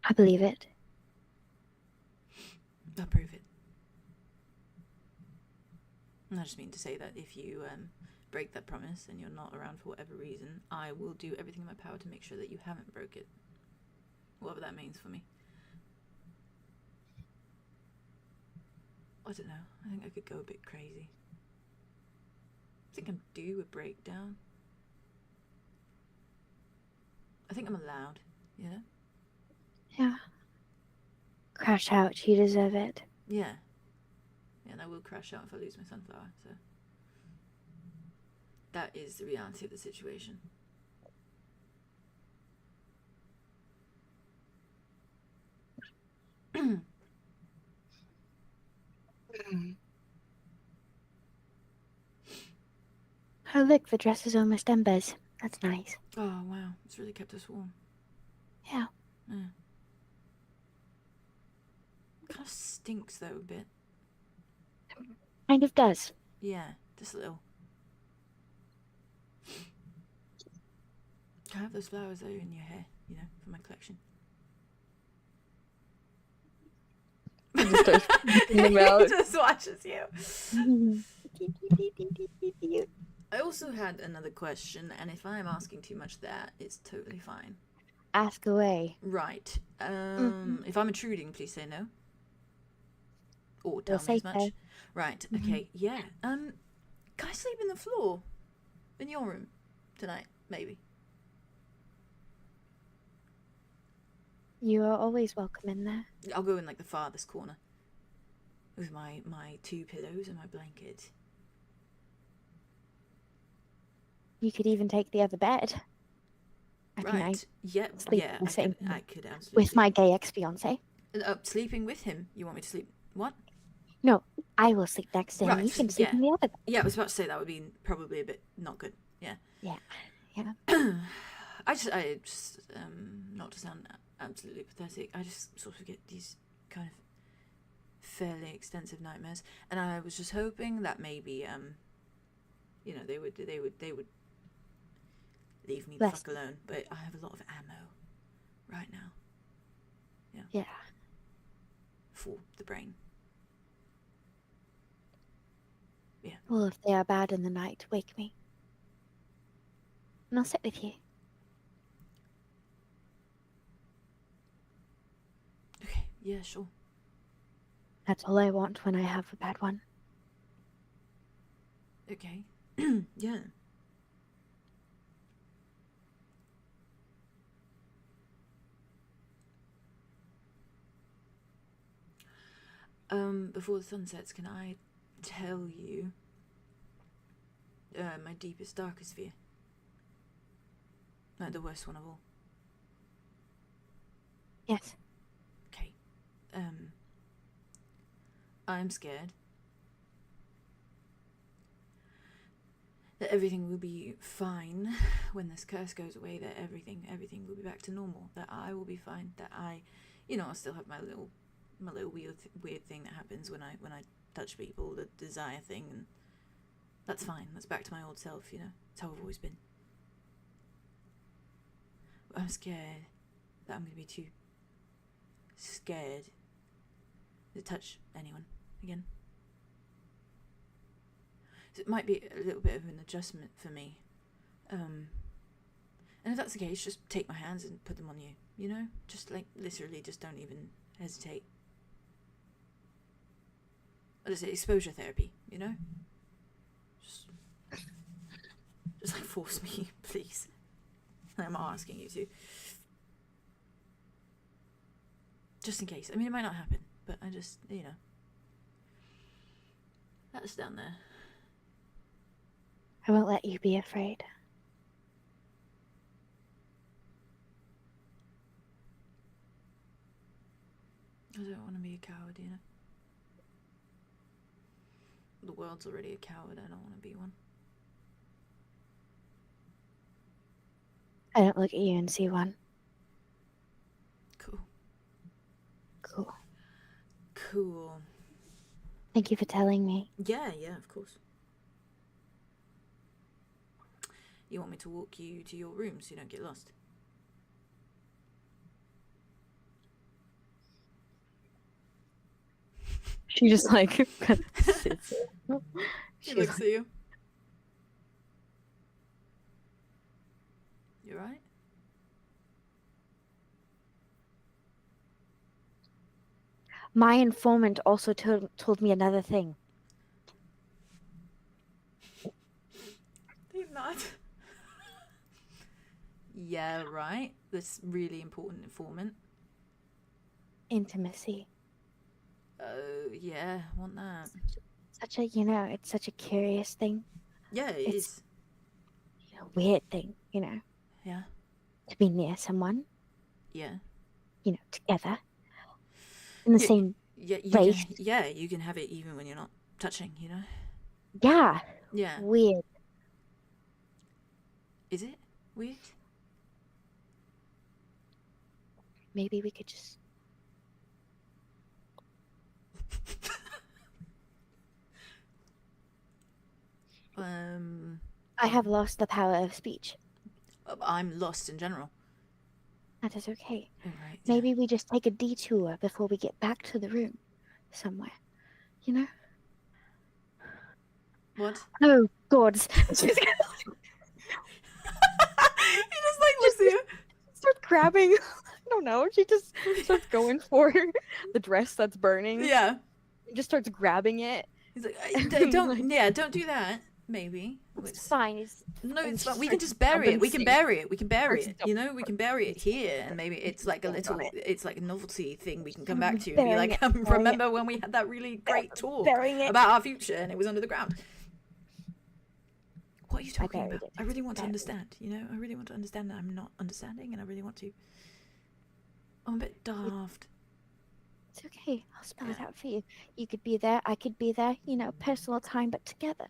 I believe it. I'll prove it. And I just mean to say that if you break that promise and you're not around for whatever reason, I will do everything in my power to make sure that you haven't broke it. Whatever that means for me. I don't know. I think I could go a bit crazy. I think I'm due a breakdown. I think I'm allowed. Yeah. Yeah. Crash out. You deserve it. Yeah. Yeah, and I will crash out if I lose my sunflower. So that is the reality of the situation. Oh, look, the dress is almost embers. That's nice. Oh, wow. It's really kept us warm. Yeah. Yeah. Kind of stinks, though, a bit. Kind of does. Yeah, just a little. Can I have those flowers, though, in your hair, you know, for my collection? He just watches you. I also had another question, and if I'm asking too much there, it's totally fine. Ask away. Right. If I'm intruding, please say no. Or tell We'll me as say much. so. Right. Okay. Yeah. Can I sleep in the floor in your room tonight? Maybe. You are always welcome in there. I'll go in like the farthest corner with my 2 pillows and my blanket. You could even take the other bed. Right. Yeah. sleep Yeah. in the same I could absolutely. with my gay ex-fiance. Sleeping with him. You want me to sleep? What? No, I will sleep next to him. You Right, can sleep yeah. in the other bed. Yeah, I was about to say that would be probably a bit not good. Yeah. Yeah. Yeah. I just not to sound absolutely pathetic, I just sort of get these kind of fairly extensive nightmares, and I was just hoping that maybe you know, they would leave me the fuck alone. But I have a lot of ammo right now. Yeah. Yeah. For the brain. Yeah. Well, if they are bad in the night, wake me. And I'll sit with you. Okay, yeah, sure. That's all I want when I have a bad one. Okay. Yeah. Before the sun sets, can I tell you my deepest, darkest fear? Like the worst one of all. Yes. Okay. I'm scared that everything will be fine when this curse goes away, that everything will be back to normal, that I will be fine, that I'll still have my little weird thing that happens when I touch people, the desire thing, and that's fine. That's back to my old self, you know. It's how I've always been. But I'm scared that I'm going to be too scared to touch anyone again. So it might be a little bit of an adjustment for me. And if that's the case, just take my hands and put them on you, you know? Just like, literally, just don't even hesitate. What is it? Exposure therapy, you know? Just like force me, please. I'm not asking you to. Just in case. I mean, it might not happen, but I just, you know. That's down there. I won't let you be afraid. I don't want to be a coward, you know. The world's already a coward. I don't want to be one. I don't look at you and see one. Cool. Cool. Cool. Thank you for telling me. Yeah, of course. You want me to walk you to your room so you don't get lost? She just like sits. She looks at you. You alright? My informant also told me another thing. They've not. Yeah, right. This really important informant. Intimacy. Oh, yeah, want that. Such a, you know, it's such a curious thing. Yeah, it is. You know, weird thing, you know. Yeah. To be near someone. Yeah. You know, together. In the same place. You can have it even when you're not touching, you know? Yeah. Yeah. Weird. Is it weird? Maybe we could just... I have lost the power of speech. I'm lost in general. That is okay. Right, Maybe we just take a detour before we get back to the room somewhere. You know? What? Oh, God. He just like Lucia. Starts grabbing. I don't know. She just starts going for the dress that's burning. Yeah. Just starts grabbing it. He's like, don't do that. Maybe. It's fine. It's fine. We can just bury it. We can bury it. You know, we can bury it here, and maybe it's like a little, it's like a novelty thing we can come back to and be like, remember when we had that really great talk about our future and it was under the ground? What are you talking about? I really want to understand, you know? I really want to understand that I'm not understanding, and I really want to. I'm a bit daft. It's okay. I'll spell it out for you. You could be there. I could be there. You know, personal time, but together.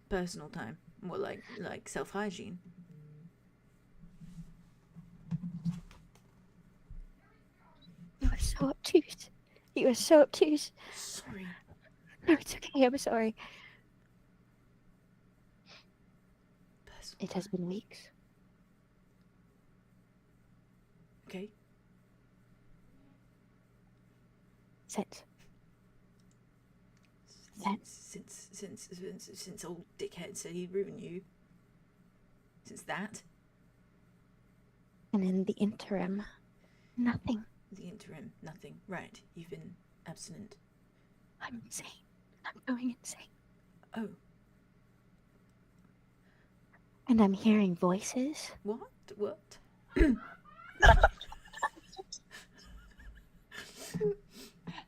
Personal time. More like self-hygiene. You are so obtuse. You are so obtuse. Sorry. No, it's okay. I'm sorry. It has been weeks. Okay. Since old dickhead said he'd ruin you. Since that. And in the interim, nothing. Nothing. Right. You've been abstinent. I'm insane. I'm going insane. Oh. And I'm hearing voices. What?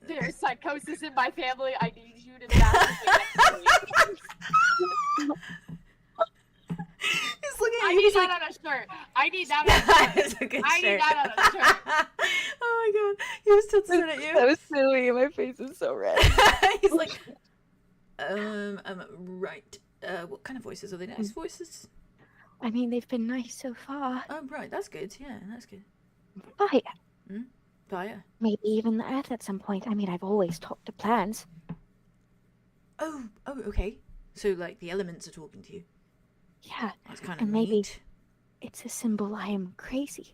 There's psychosis in my family. I need you to He's looking at I you. need that on a shirt. I need that on a shirt. I need that on a shirt. Oh my god. He was still staring at you. So silly. My face is so red. He's like, right. What kind of voices are they? Nice voices? I mean, they've been nice so far. Oh, right. That's good. Yeah, that's good. Fire. Fire. Maybe even the earth at some point. I mean, I've always talked to plants. Oh, okay. So, like, the elements are talking to you. Yeah. That's kind of maybe neat. It's a symbol I am crazy.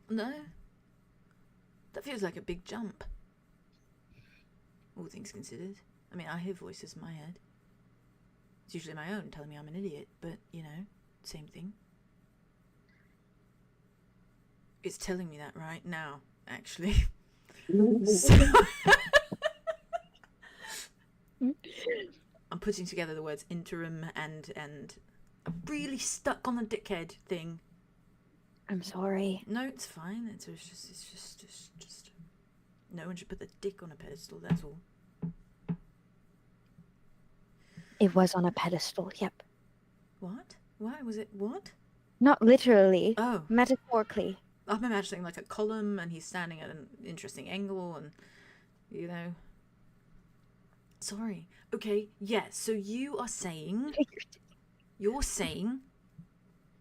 No. That feels like a big jump. All things considered. I mean, I hear voices in my head. It's usually my own telling me I'm an idiot, but, you know, same thing. It's telling me that right now, actually. So I'm putting together the words interim and I'm really stuck on the dickhead thing. I'm sorry. No, it's fine. It's just no one should put the dick on a pedestal, that's all. It was on a pedestal, yep. What? Why was it what? Not literally. Oh. Metaphorically. I'm imagining like a column and he's standing at an interesting angle and, you know. Sorry. Okay, yeah, so you're saying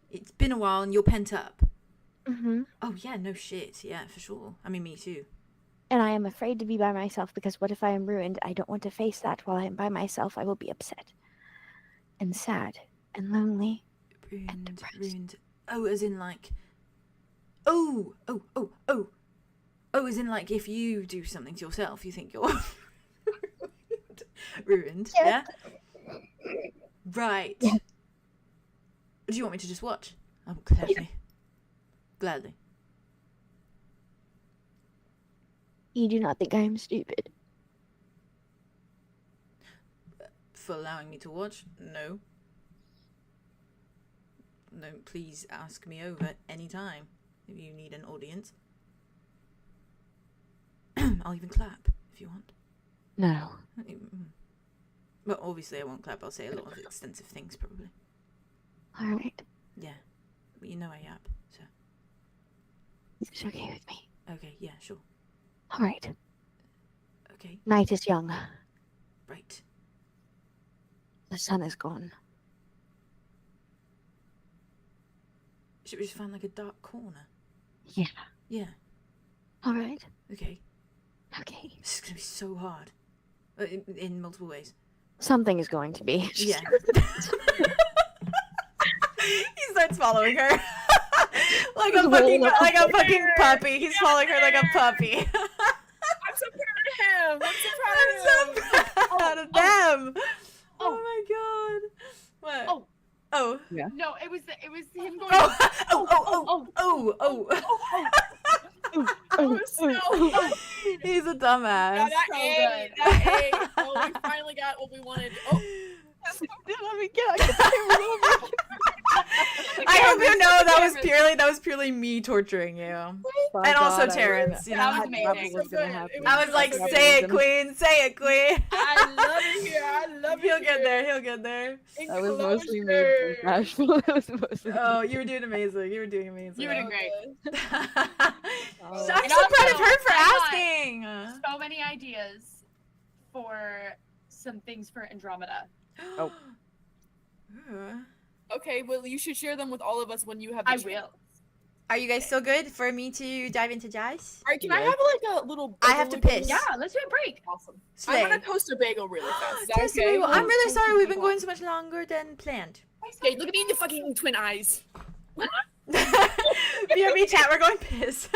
it's been a while and you're pent up. Mm-hmm. Oh, yeah, no shit. Yeah, for sure. I mean, me too. And I am afraid to be by myself because what if I am ruined? I don't want to face that. While I am by myself, I will be upset and sad and lonely and depressed. Ruined. Oh, as in like... Oh, as in like if you do something to yourself, you think you're ruined, yeah? Right. Yeah. Do you want me to just watch? Oh, gladly. You do not think I am stupid? For allowing me to watch? No. please ask me over anytime if you need an audience. I'll even clap if you want. No. Well, obviously I won't clap. I'll say a lot of extensive things probably. All right. Yeah, but you know I yap, so. It's okay with me. Okay, yeah, sure. All right. Okay, Night is young. right. The sun is gone. Should we just find like a dark corner? Yeah. Yeah, All right. okay. Okay. This is gonna be so hard. In multiple ways. Something is going to be. Yeah. He starts following her. like a fucking puppy. He's following her like a puppy. I'm so proud of him. I'm so proud of him. I'm so proud of them. Oh my god. What? Oh. Oh. Yeah. No, it was him going. Oh. He's a dumbass. Yeah, that A. Oh, we finally got what we wanted. Oh. Let me get. I hope you know that was purely me torturing you. And also Terrence, you know. That was amazing. I was like, say it, queen, say it, queen. I love it here. I love it. He'll get there, he'll get there. That was mostly me. Nashville. That was mostly Oh, you were doing amazing. You were doing amazing. You were doing great. I'm so proud of her for asking. So many ideas for some things for Andromeda. Oh. Okay, well, you should share them with all of us when you have the I chance. will. Are you guys still good for me to dive into jazz? Alright, can I have like a little I have to bagel? piss. Yeah, let's do a break. Awesome. Slay. I'm gonna toast a bagel really fast. Is that Toast okay? me. I'm really sorry we've been going so much longer than planned. Okay, look at me in the fucking twin eyes. BRB chat, we're going piss.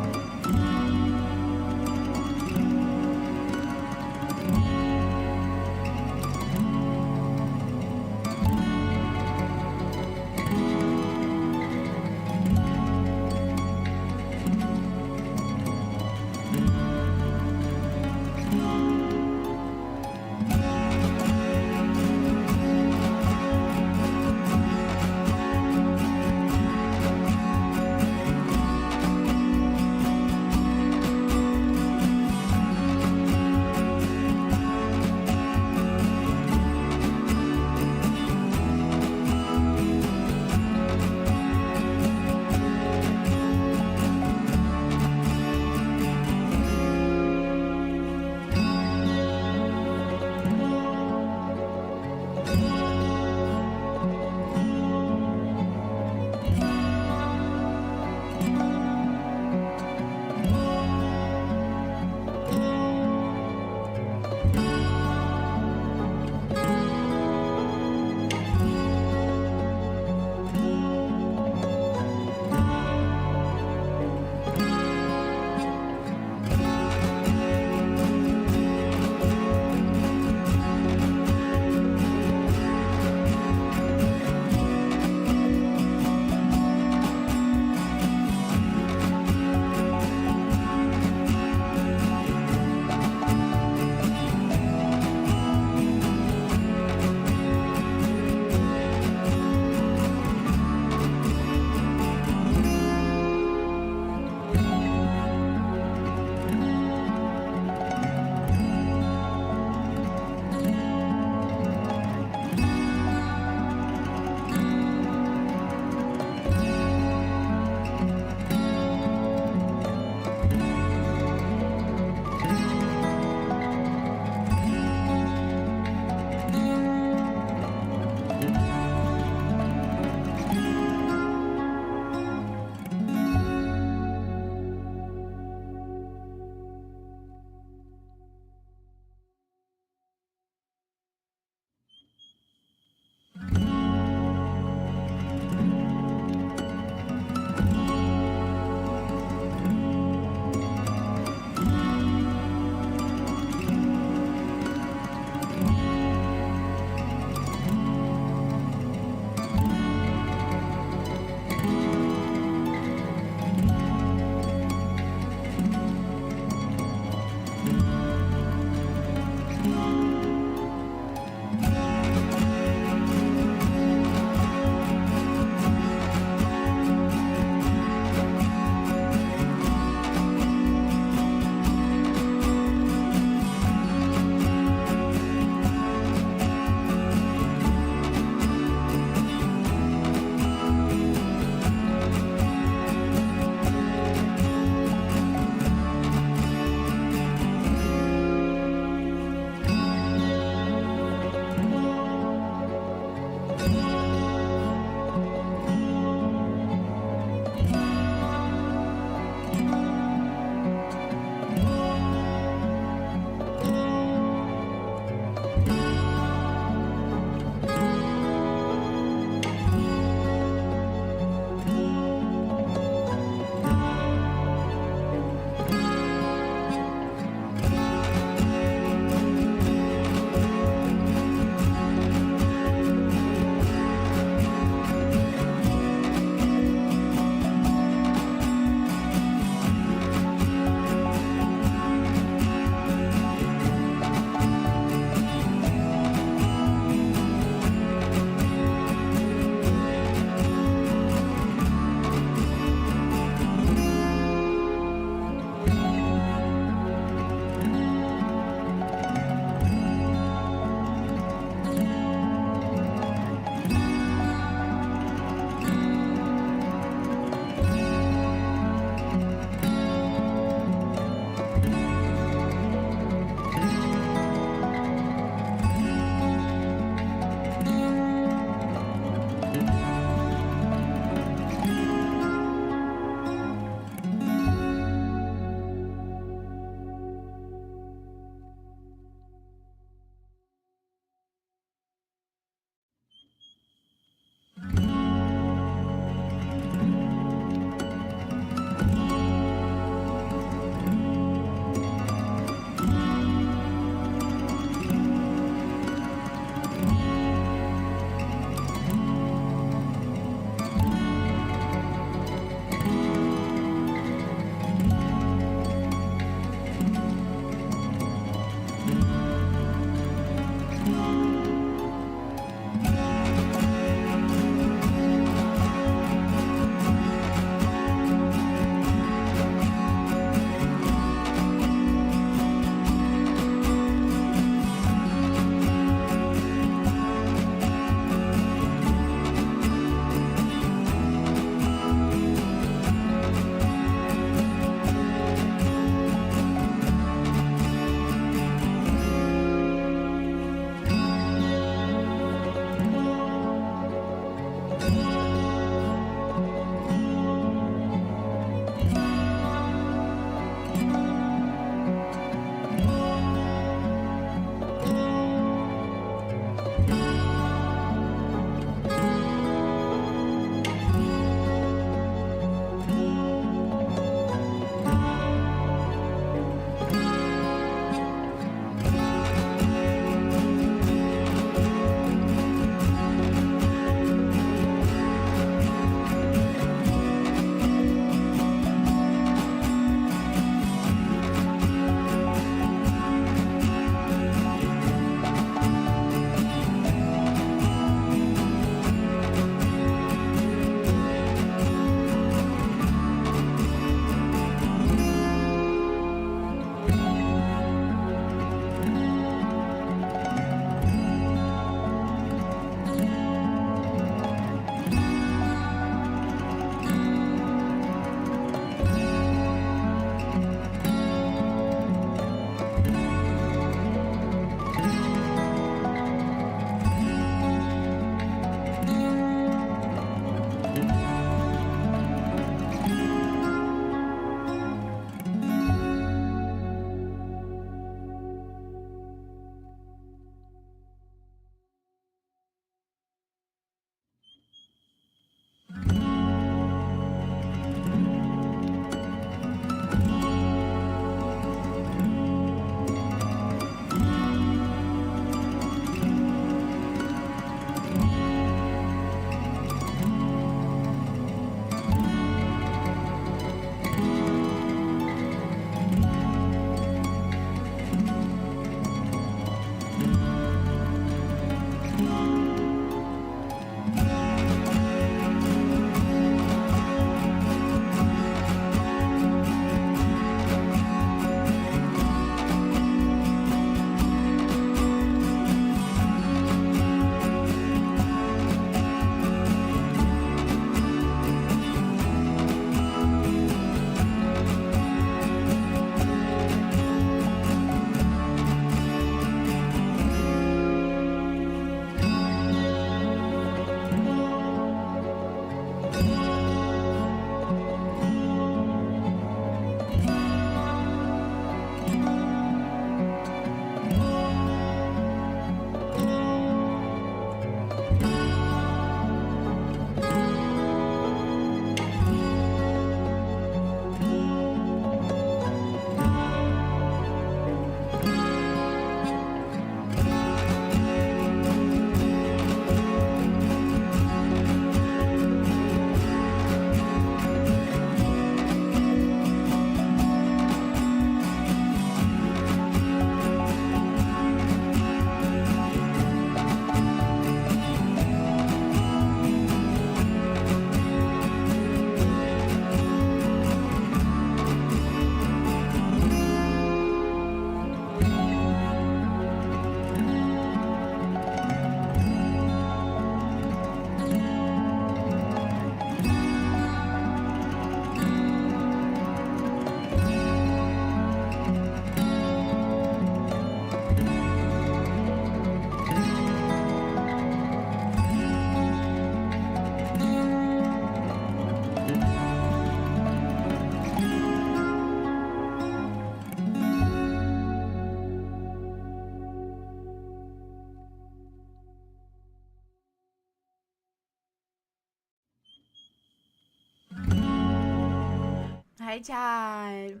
Hey, Chad.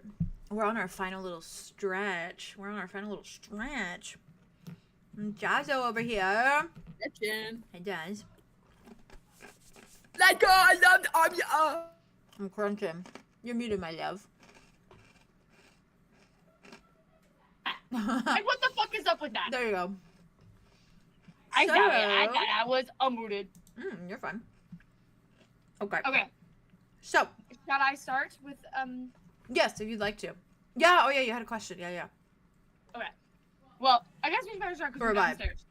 We're on our final little stretch. Jazzo over here. Hey, Jazz. Let go. I'm crunching. You're muted, my love. Like, what the fuck is up with that? There you go. I got it. I was unmuted. You're fine. Okay. Okay. So, Shall I start with yes, if you'd like to. Yeah. Oh, yeah. You had a question. Yeah. Okay. Well, I guess we should better start because Or we're a vibe. downstairs.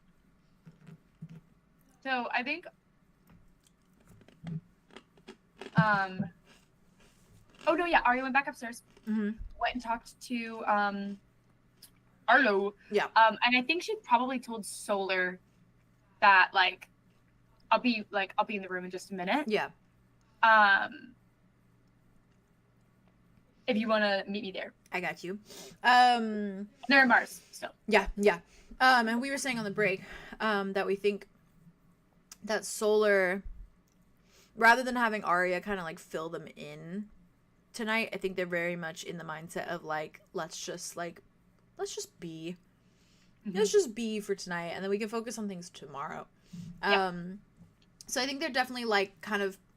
So I think. Oh no, yeah. Arya went back upstairs. Mm-hmm. Went and talked to Arlow. Yeah. And I think she probably told Solar that like I'll be in the room in just a minute. Yeah. If you want to meet me there. I got you. They're in Mars still. Yeah. And we were saying on the break, that we think that Solar, rather than having Arya kind of like fill them in tonight, I think they're very much in the mindset of like, let's just be. Mm-hmm. Let's just be for tonight, and then we can focus on things tomorrow. Yeah. So I think they're definitely like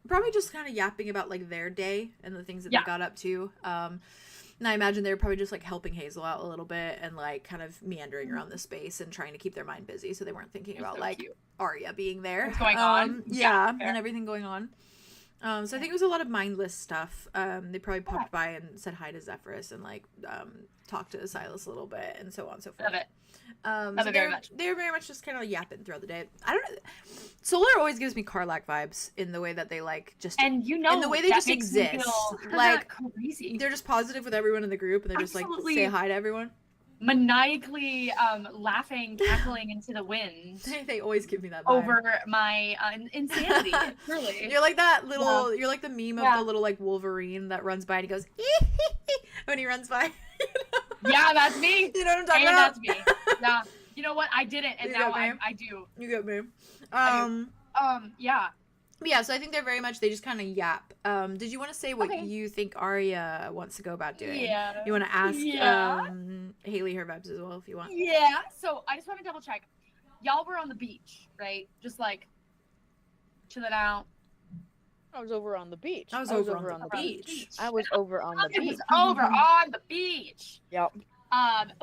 probably just kind of yapping about like their day and the things that they got up to. And I imagine they're probably just like helping Hazel out a little bit and like kind of meandering around the space and trying to keep their mind busy, so they weren't thinking about so like cute. Arya being there. What's going on? Yeah, fair. and everything going on. So I think it was a lot of mindless stuff. They probably popped by and said hi to Zephyrus and like talked to Silas a little bit and so on and so forth. Love it. So it very much. They're very much just kind of yapping throughout the day. I don't know. Solar always gives me Karlak vibes in the way that they like just And you know, in the way they that just makes me exist. feel Like crazy. they're just positive with everyone in the group and they're just like Absolutely. say hi to everyone. Maniacally laughing, cackling into the wind They always give me that vibe. over my insanity. Truly. You're like that little. You're like the meme of Yeah. the little like Wolverine that runs by and he goes when he runs by. Yeah, that's me. You know what I'm talking And about? that's me. Yeah. You know what? I didn't, and You now got me. I do. You get me. Yeah. But yeah, so I think they're very much, they just kind of yap. Did you want to say what Okay. you think Arya wants to go about doing? Yeah. You want to ask Yeah. Haley her vibes as well if you want. Yeah. So I just want to double check. Y'all were on the beach, right? Just like chilling out. I was over on the beach. I was over on the beach. I was over on the It beach. was over on the beach. Yep.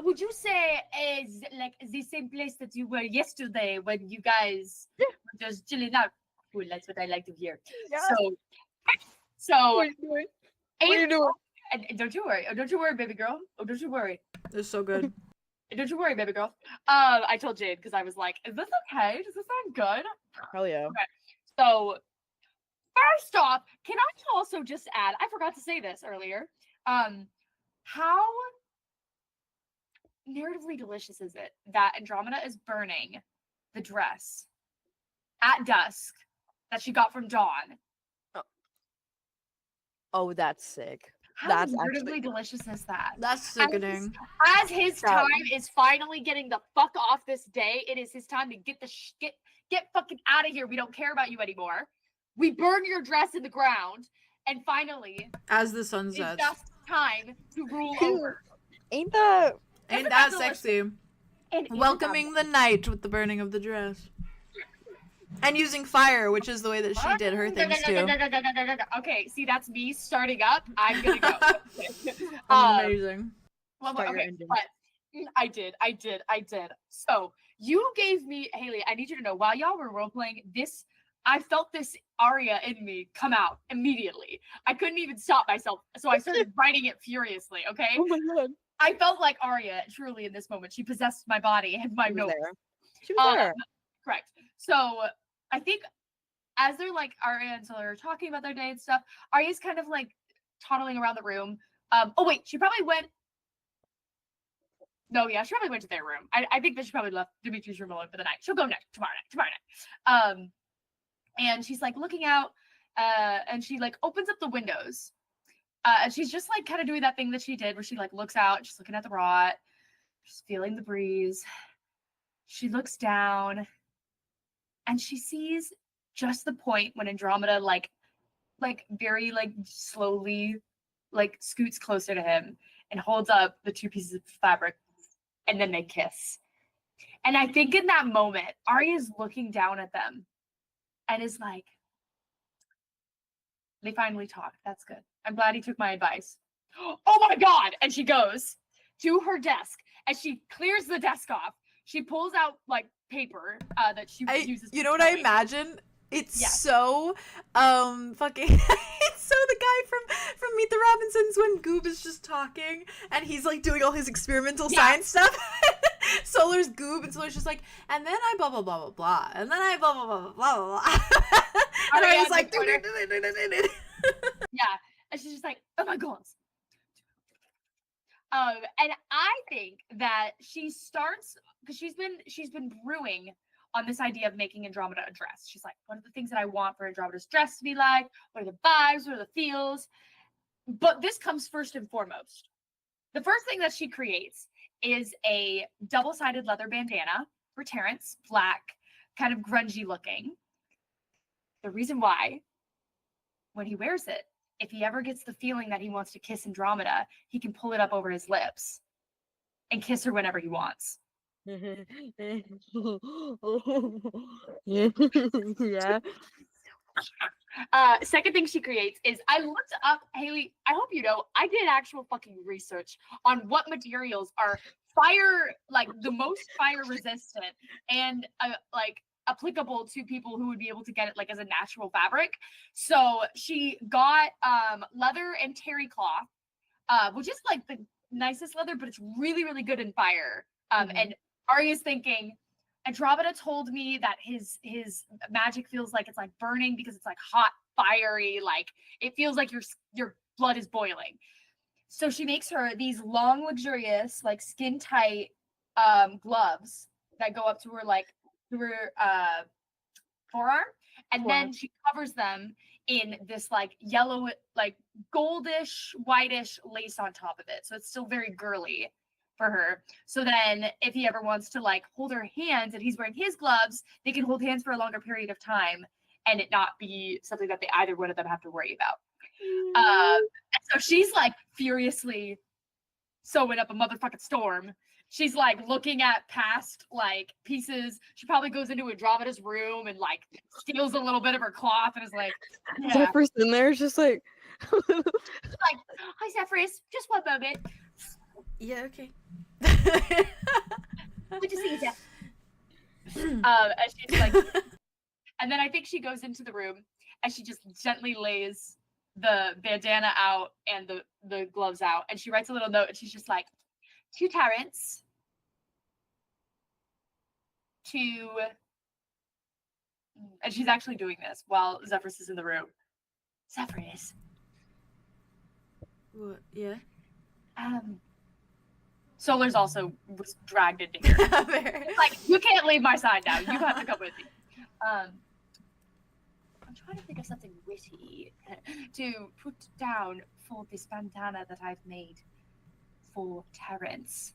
Would you say is like the same place that you were yesterday when you guys were just chilling out? Cool, that's what I like to hear. Yeah. So What are you doing? What are you doing? Don't you worry. Oh, don't you worry, baby girl. Oh, don't you worry. It's so good. Don't you worry, baby girl. I told Jade because I was like, is this okay? Does this sound good? Hell yeah. So first off, can I also just add, I forgot to say this earlier. How narratively delicious is it that Andromeda is burning the dress at dusk that she got from Dawn? Oh, that's sick. How That's narratively actually- delicious is that? That's sickening. As his time is finally getting the fuck off this day, it is his time to get the get fucking out of here. We don't care about you anymore. We burn your dress in the ground, and finally, As the sun it's sets. just time to rule over. Ain't that Ain't Isn't that that sexy? And isn't Welcoming the night with the burning of the dress. And using fire, which is the way that she did her things too. Okay, see, that's me starting up. I'm gonna go. Amazing. Well, Start your okay, engine. but I did. So you gave me, Haley, I need you to know, while y'all were role playing this, I felt this Arya in me come out immediately. I couldn't even stop myself, so I started writing it furiously. Okay, Oh my god. I felt like Arya truly in this moment. She possessed my body and my She was notes. there. She was there. Correct. So I think as they're like Arya and Solar are talking about their day and stuff, Arya's kind of like toddling around the room. Oh wait, she probably went. No, yeah, she probably went to their room. I think that she probably left Dimitri's room alone for the night. She'll go next tomorrow night. And she's like looking out, and she like opens up the windows. And she's just like kind of doing that thing that she did where she like looks out, just looking at the rot, just feeling the breeze. She looks down and she sees just the point when Andromeda like very like slowly like scoots closer to him and holds up the 2 pieces of fabric, and then they kiss. And I think in that moment, Arya is looking down at them and is like, they finally talked. That's good. I'm glad he took my advice. Oh my God. And she goes to her desk and she clears the desk off. She pulls out like paper that she uses. You know what I imagine? It's so fucking it's so the guy from Meet the Robinsons when Goob is just talking and he's like doing all his experimental science stuff. Solar's Goob and Solar's just like, and then I blah blah blah blah blah, and then I blah blah blah blah blah blah. And I was like, yeah, and she's just like, oh my God. And I think that she starts because she's been brewing on this idea of making Andromeda a dress. She's like, what are the things that I want for Andromeda's dress to be like? What are the vibes? What are the feels? But this comes first and foremost. The first thing that she creates is a double-sided leather bandana for Terrence, black, kind of grungy looking. The reason why, when he wears it, if he ever gets the feeling that he wants to kiss Andromeda, he can pull it up over his lips and kiss her whenever he wants. Yeah. Second thing she creates is, I looked up, Haley, I hope you know, I did actual fucking research on what materials are fire, like the most fire resistant and like applicable to people who would be able to get it like as a natural fabric. So she got leather and terry cloth, which is like the nicest leather, but it's really, really good in fire. And Arya's thinking, Andromeda told me that his magic feels like it's like burning because it's like hot, fiery, like it feels like your blood is boiling. So she makes her these long, luxurious, like skin tight gloves that go up to her like to her forearm, and then she covers them in this like yellow, like goldish, whitish lace on top of it. So it's still very girly for her. So then if he ever wants to like hold her hands and he's wearing his gloves, they can hold hands for a longer period of time and it not be something that either one of them have to worry about. So she's like furiously sewing up a motherfucking storm. She's like looking at past like pieces. She probably goes into Andromeda's room and like steals a little bit of her cloth and is like, yeah. Zephyrus in there is just like, like, hi Zephyrus, just one moment. Yeah, okay. Good to see you, Zeph. And she's like, and then I think she goes into the room and she just gently lays the bandana out and the gloves out, and she writes a little note and she's just like, to Terrence, to, and she's actually doing this while Zephyrus is in the room. Zephyrus. What? Yeah. Solar's also was dragged into here. Like, you can't leave my side now. You have to come with me. I'm trying to think of something witty to put down for this bandana that I've made for Terrence.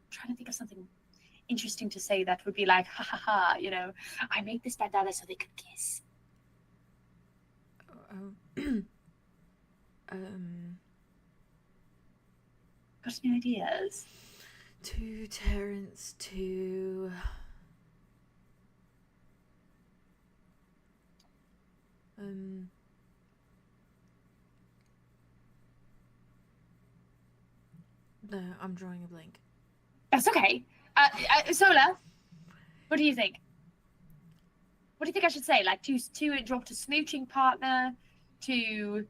I'm trying to think of something interesting to say that would be like, ha ha ha, you know, I made this bandana so they could kiss. Got any ideas? To Terrence, to... No, I'm drawing a blank. That's okay. Sola, what do you think? What do you think I should say? Like to drop to smooching partner, to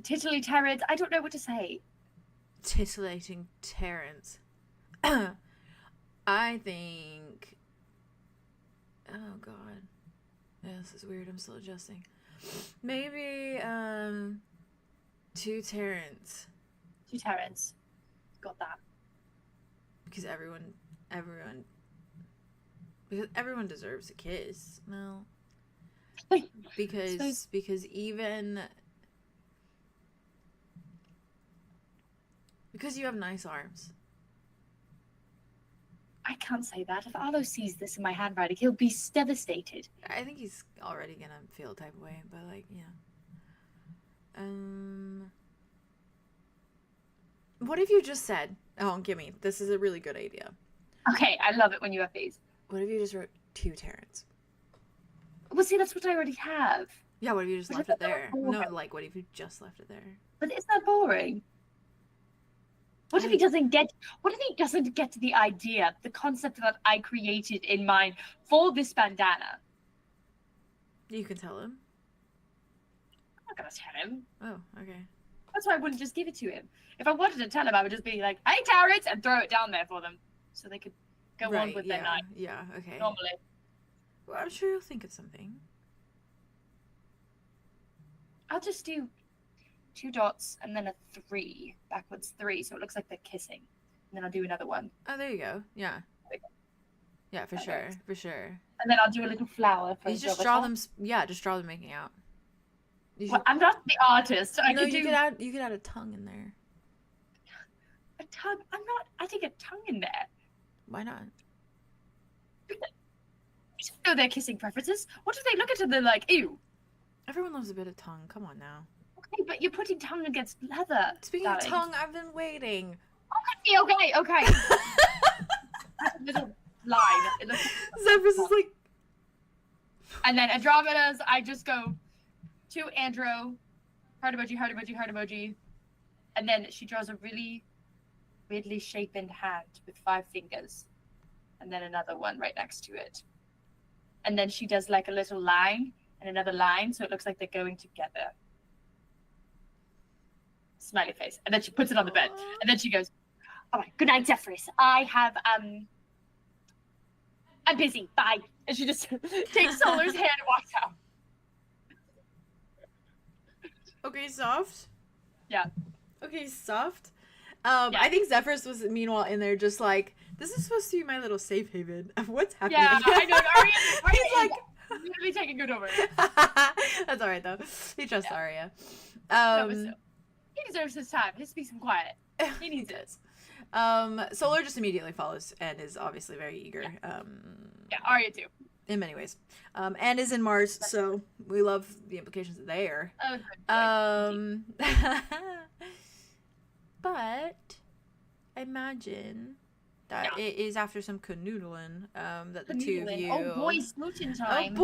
titillary Terrence? I don't know what to say. Titillating Terrence. I think... Oh, God. Yeah, this is weird. I'm still adjusting. Maybe, to Terrence. To Terrence. Got that. Because everyone deserves a kiss. No. Because even... Because you have nice arms. I can't say that. If Arlow sees this in my handwriting, he'll be devastated. I think he's already gonna feel a type of way, but like, What have you just said? Oh, gimme. This is a really good idea. Okay, I love it when you have these. What if you just wrote 2 Terrans? Well, see, that's what I already have. Yeah, what if you just left it there? No, like, what if you just left it there? But isn't that boring? What if he doesn't get? What if he doesn't get the idea, the concept that I created in mind for this bandana? You can tell him. I'm not gonna tell him. Oh, okay. That's why I wouldn't just give it to him. If I wanted to tell him, I would just be like, "Hey, Tarrants," and throw it down there for them, so they could go on with their night. Yeah. Okay. Normally. Well, I'm sure you'll think of something. I'll just do 2 dots and then a 3, backwards 3, so it looks like they're kissing. And then I'll do another one. Oh, there you go. Yeah. Yeah, for sure. For sure. And then I'll do a little flower. For you just draw them. Yeah, just draw them making out. Well, I'm not the artist. So no, you could add a tongue in there. A tongue? I'm not adding a tongue in there. Why not? You don't know their kissing preferences. What if they look at it and they're like, ew? Everyone loves a bit of tongue. Come on now. Okay, but you're putting tongue against leather. Speaking of tongue, I've been waiting. Okay. A little line. Zephyrus is like... And then Andromeda's, I just go to Andro, heart emoji. And then she draws a really weirdly shaped hand with 5 fingers. And then another one right next to it. And then she does like a little line and another line, so it looks like they're going together. Smiley face. And then she puts it on the bed. And then she goes, all right, good night, Zephyrus. I'm busy. Bye. And she just takes Solar's hand and walks out. Okay, soft. Yeah. Okay, soft. I think Zephyrus was meanwhile in there just like, this is supposed to be my little safe haven. What's happening? Yeah, I know. Arya like literally taking good over. That's all right though. He trusts Arya. He deserves his time. His peace and quiet. He needs it. Solar just immediately follows and is obviously very eager. Yeah, Arya too. In many ways. And is in Mars, so we love the implications there. But I imagine that it is after some canoodling that the two of you... Oh boy, smooching time.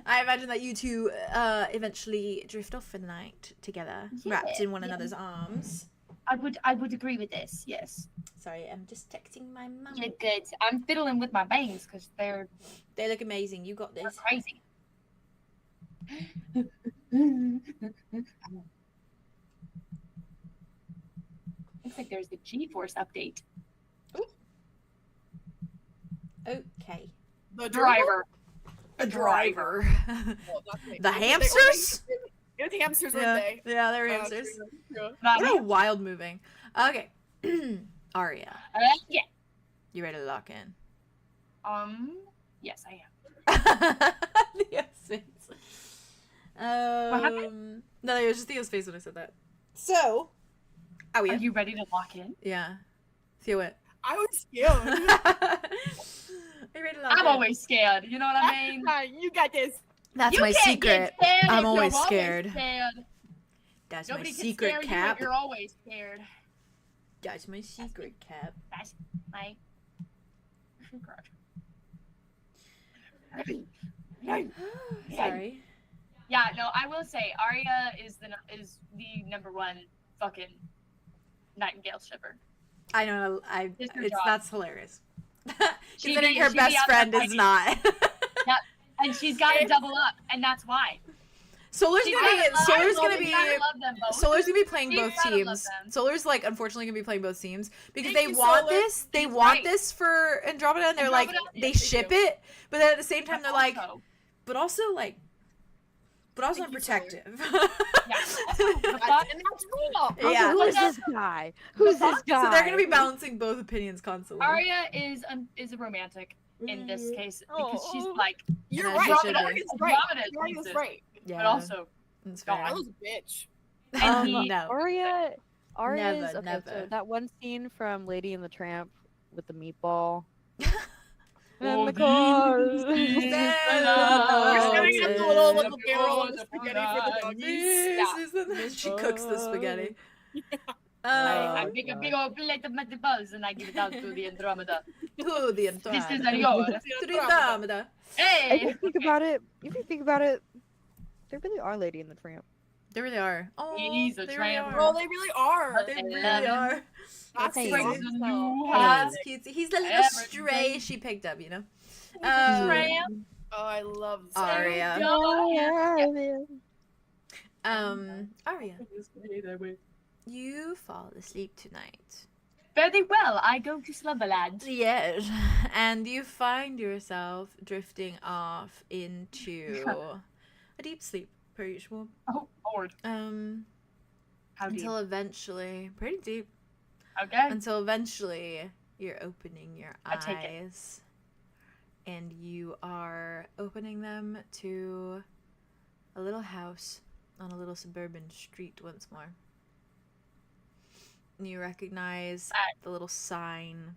I imagine that you two eventually drift off for the night together, wrapped in one another's arms. I would agree with this, yes. Sorry, I'm just texting my mum. You're good. I'm fiddling with my bangs because they look amazing. You got this. Crazy. Looks like there's the G-Force update. Ooh. Okay. The driver. The driver. The hamsters? It was hamsters, weren't they? Yeah, they were hamsters. What a wild moving. Okay. Arya. Yeah. You ready to lock in? Yes, I am. Theo's face. What happened? No, it was just Theo's face when I said that. So, are you ready to lock in? Yeah. Theo went. I was scared. Are you ready to lock in? I'm always scared. You know what I mean? You got this. That's my secret. I'm always scared. That's Nobody my secret cap. You're always scared. That's my secret cap. That's my secret. Sorry. Yeah, no, I will say Arya is the #1 fucking Nightingale shipper. I know. That's hilarious. Considering She'd her be best friend is not. Yeah, and she's got to double up, and that's why. Solar's gonna be playing both teams. them. Solar's like unfortunately gonna be playing both teams because Thank they you, want Solar. this. They want this for Andromeda, and they're like they ship it, but then at the same time they're like, but also I'm protective. Yeah. And that's cool. Yeah. Who is this guy? Who's this guy? So they're gonna be balancing both opinions constantly. Arya is a romantic in this case because she's like You're And right. she should be. Arya's right. Andromeda's Arya's useless, right. Yeah, but also that's God, fair. I was a bitch. and he, No. Arya's Never. so that one scene from Lady and the Tramp with the meatball. And the cars. We're Getting Belted. the little barrel of the spaghetti for the doggies. She cooks the spaghetti. I make a big old plate of meatballs and I give it out to the Andromeda. To the This is Andromeda. yours. To the Andromeda. Hey! If you think about it, there really are Lady in the Tramp. They really are. Oh, He's a they tramp. really Oh, are. they really are. They really are. That's Hey. Brings awesome. a new That's house. cute. He's the little Everything. stray she picked up, you know? Tramp. Oh, I love this. Aria. Yeah. Aria, you fall asleep tonight. Very well, I go to Slumberland. Yes, and you find yourself drifting off into a deep sleep, per usual. Oh, Lord. How deep? Until eventually, pretty deep. Okay. Until eventually, you're opening your I take it. eyes, and you are opening them to a little house on a little suburban street once more. And you recognize the little sign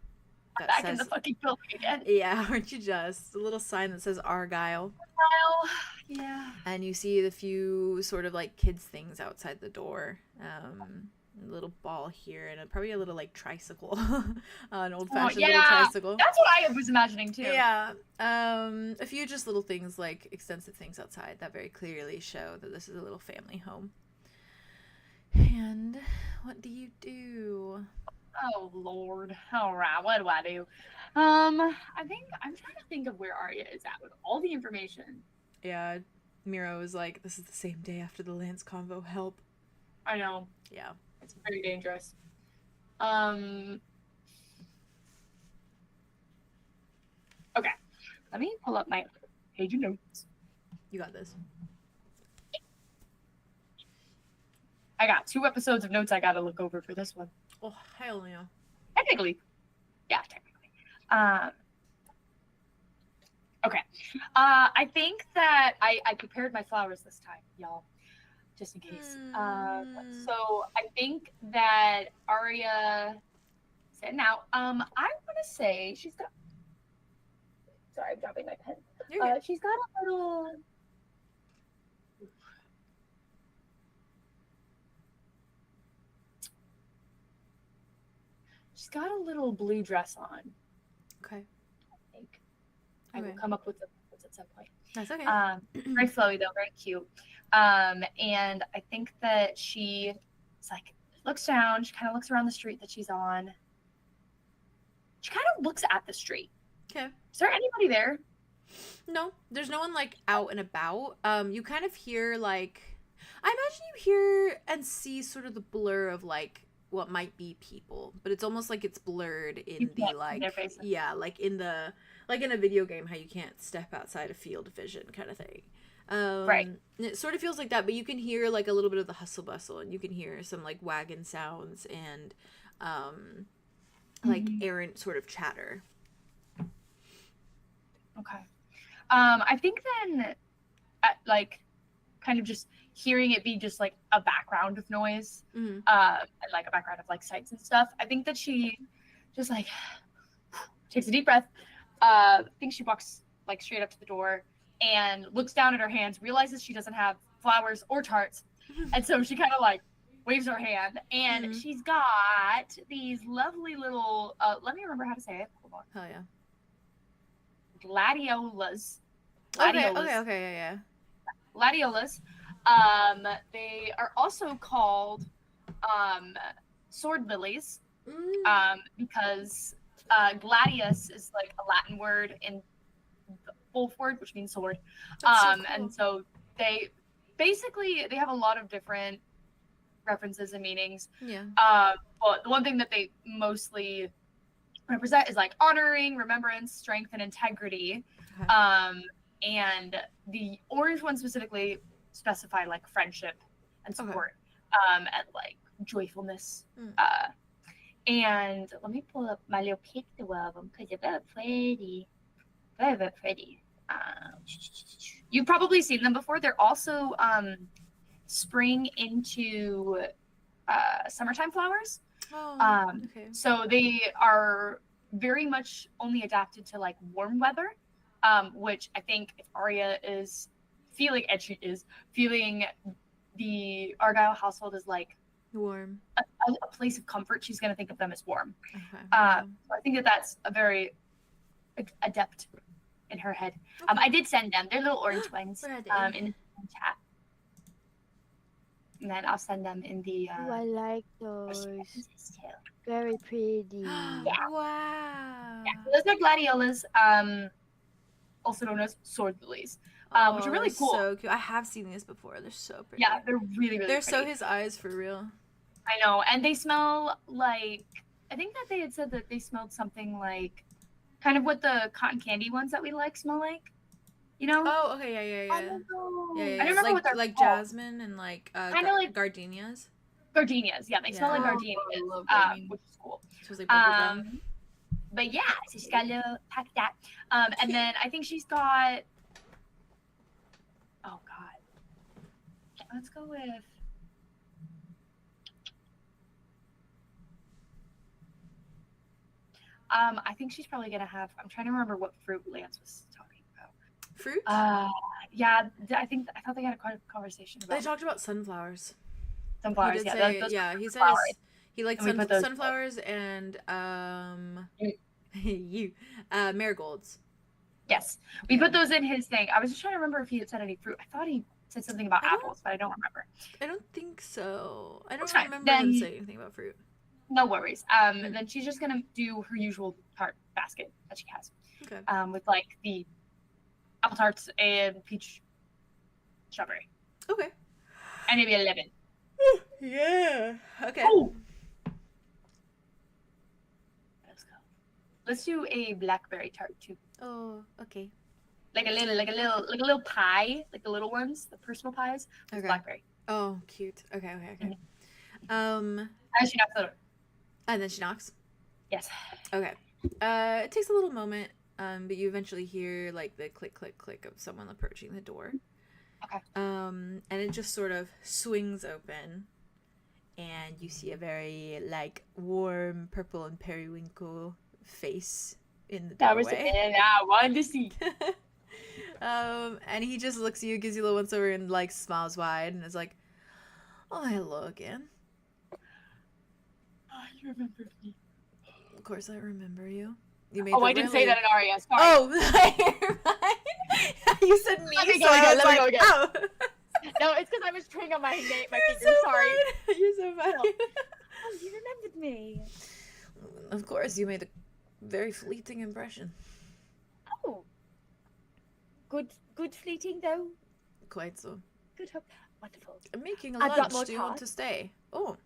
that Back says, in the fucking building again. yeah, aren't you just? The little sign that says Argyle. Well, yeah. And you see the few sort of like kids things outside the door. A little ball here and probably a little like tricycle. An old-fashioned little tricycle. That's what I was imagining too. Yeah. A few just little things, like extensive things outside that very clearly show that this is a little family home. And what do you do? Oh Lord. All right. What do I do? I think I'm trying to think of where Arya is at with all the information. Yeah, Miro is like, this is the same day after the Lance convo. Help. I know. Yeah. It's very dangerous. Okay. Let me pull up my page of notes. You got this. I got 2 episodes of notes I gotta look over for this one. Oh, hell yeah. Technically. Yeah, technically. Okay. I think that I prepared my flowers this time, y'all. Just in case. So I think that Arya said now, I want to say she's got, sorry, I'm dropping my pen. She's got a little, she's got a little blue dress on. Okay. I think I will come up with the words at some point. That's okay. Very flowy though, very cute. And I think that she like looks down, she kind of looks around the street that she's on. She kind of looks at the street. Okay. Is there anybody there? No, there's no one like out and about. You kind of hear like, I imagine you hear and see sort of the blur of like what might be people, but it's almost like it's blurred in the like, yeah, like in the, like in a video game, how you can't step outside a field of vision kind of thing. Right. It sort of feels like that, but you can hear like a little bit of the hustle bustle, and you can hear some like wagon sounds and like errant sort of chatter. Okay. I think then like kind of just hearing it be just like a background of noise, and like a background of like sights and stuff. I think that she just like takes a deep breath. I think she walks like straight up to the door and looks down at her hands, realizes she doesn't have flowers or tarts. And so she kind of like waves her hand, and she's got these lovely little, let me remember how to say it. Hold on. Hell yeah. Gladiolas. Okay, yeah. Gladiolas. They are also called sword lilies, because gladius is like a Latin word in the wolf word, which means sword. So cool. And so they basically, they have a lot of different references and meanings. Yeah. But the one thing that they mostly represent is like honoring, remembrance, strength, and integrity. Okay. And the orange one specifically specify like friendship and support, and like joyfulness. And let me pull up my little picture of them because they're very pretty. Very, very pretty. You've probably seen them before. They're also spring into summertime flowers. Okay. So they are very much only adapted to like warm weather, which I think if Arya is feeling, and she is feeling, the Argyle household is like warm, a place of comfort, she's going to think of them as warm. Okay. So I think that that's a very adept in her head. Okay. I did send them. They're little orange ones Where are they? in the chat. And then I'll send them in the... Oh, I like those. Very pretty. Yeah. Wow. Yeah, so those are gladiolas, also known as sword lilies, which are really they're cool. So cute. I have seen these before. They're so pretty. Yeah, they're really, really They're pretty. so his eyes for real. I know, and they smell like, I think that they had said that they smelled something like kind of what the cotton candy ones that we like smell like, you know? Oh, okay, yeah. I don't know. Yeah. I don't remember like, what they're like called. jasmine and like Kinda like gardenias. Gardenias, yeah, they smell like Yeah. gardenias, I love gardenias. which is cool. So it's like bubblegum. But yeah, so she's got a little pack that. And then I think she's got, oh God. Let's go with, I think she's probably gonna have, I'm trying to remember what fruit Lance was talking about. Fruit? Yeah, I thought they had a conversation They about talked about sunflowers. sunflowers. He did Yeah, say, those he said flowers. he likes And we put those- sunflowers and marigolds. Yes, we put those in his thing. I was just trying to remember if he had said any fruit. I thought he said something about I don't- apples, but I don't remember. I don't think so. I don't That's fine. remember him Then- saying anything about fruit. No worries. Then she's just gonna do her usual tart basket that she has. Okay. With like the apple tarts and peach strawberry. Okay. And maybe a lemon. Yeah. Okay. Oh! Let's go. Let's do a blackberry tart too. Oh, okay. Like a little pie, like the little ones, the personal pies. With Okay. blackberry. Oh, cute. Okay. And she knocks the door. And then she knocks. Yes. Okay. It takes a little moment, but you eventually hear like the click, click, click of someone approaching the door. Okay. And it just sort of swings open, and you see a very like warm purple and periwinkle face in the That was the doorway. man I wanted to see. And he just looks at you, gives you a little once over, and like smiles wide, and is like, "Oh, hello again. Oh, you remember me. Of course, I remember you. You made Oh, the I didn't say really- that in Arya. Sorry. Oh, you said me, Let me so go I again, was let me like, go again. oh. No, it's because I was chewing on my You're finger. so Sorry. funny. You're so funny. Oh, you remembered me. Of course, you made a very fleeting impression. Oh. Good fleeting though. Quite so. Good hope. Wonderful. I'm making a I brought lunch. more Do you want tarts. to stay? Oh.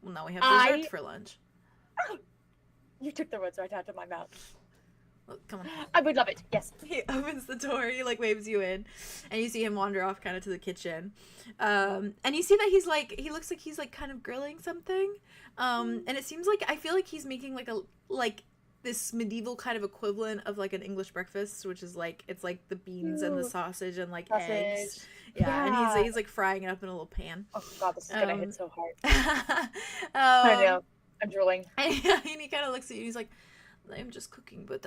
Well, now we have I- dessert for lunch. You took the words right out of my mouth. Well, come on. I would love it. Yes. He opens the door, he like waves you in, and you see him wander off kind of to the kitchen. And you see that he looks like he's like kind of grilling something. And it seems like, I feel like he's making like this medieval kind of equivalent of like an English breakfast, which is like, it's like the beans and the Ooh. sausage and like Sausage. eggs. Yeah, and Yeah. he's like frying it up in a little pan. Oh god, this is gonna Um, hit so hard. I I know. I'm drooling. And he kind of looks at you and he's like, I'm just cooking, but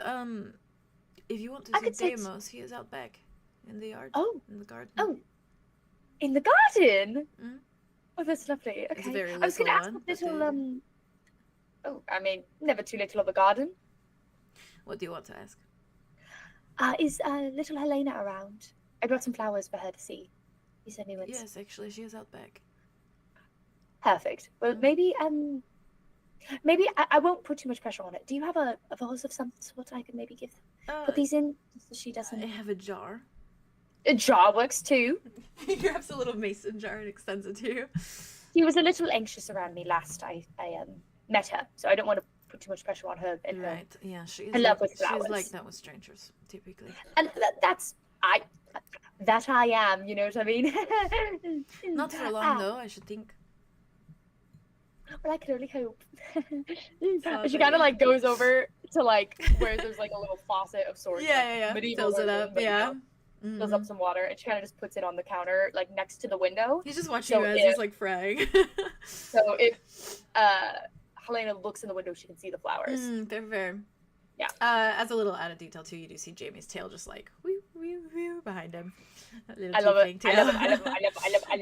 if you want to I see could sit- Deimos, he is out back in the yard. Oh. In the garden. Oh. In the garden? Mhm. Oh, that's lovely. It's a Okay. very I was gonna little ask one, what but little they- Oh, I mean, never too little of a garden. What do you want to ask? Is little Helena around? I brought some flowers for her to see. You said me once. Yes, actually, she is out back. Perfect. Well, maybe I won't put too much pressure on it. Do you have a vase of some sort I could maybe give them? Put these in just so she I doesn't. have a jar. A jar works too. He grabs a little mason jar and extends it to you. She was a little anxious around me last I met her, so I don't want to put too much pressure on her. And her. Right, yeah, she is I love like, with flowers. she's like that with strangers, typically. And that's that I am. You know what I mean? Not for long, though, I should think. Well, I could only hope. Lovely. She kind of like goes over to like where there's like a little faucet of sorts. like, Yeah. medieval Fills it version, up, but, you yeah. know, fills up some water, and she kind of just puts it on the counter, like next to the window. He's just watching So you as if- he's like frying. So if Helena looks in the window, she can see the flowers. Fair. As a little added detail too, you do see Jamie's tail just like whoo, whoo, whoo, behind him. I love it. I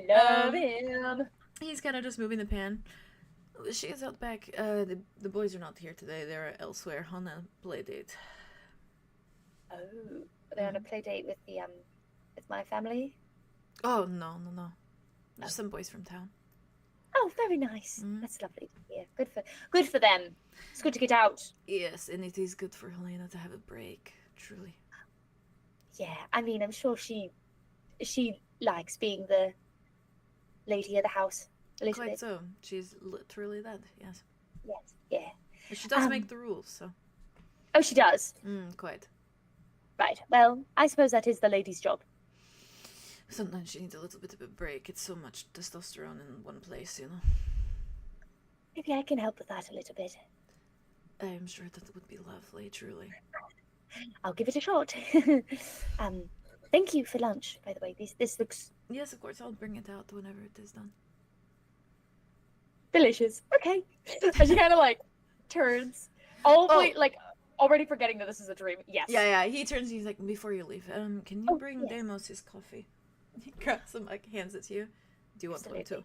love him. He's kind of just moving the pan. She is out back. The boys are not here today. They're elsewhere on a play date. Oh, they're on a play date with with my family. Oh no. Just some boys from town. Oh, very nice. That's lovely to hear. Good for them. It's good to get out. Yes, and it is good for Helena to have a break. Truly. Yeah, I mean, I'm sure she likes being the lady of the house a little Quite bit. so. She's literally that. Yes. Yes, yeah. But she does make the rules, so. Oh, she does. Quite. Right. Well, I suppose that is the lady's job. Sometimes she needs a little bit of a break. It's so much testosterone in one place, you know. Maybe I can help with that a little bit. I'm sure that would be lovely, truly. I'll give it a shot. Thank you for lunch, by the way. This looks Yes, of course. I'll bring it out whenever it is done. delicious. Okay. And she kind of like turns, already forgetting that this is a dream. Yes. Yeah. He turns. He's like, before you leave, can you bring yes. Deimos his coffee? He grabs him, like, hands it to you. Do you want one too?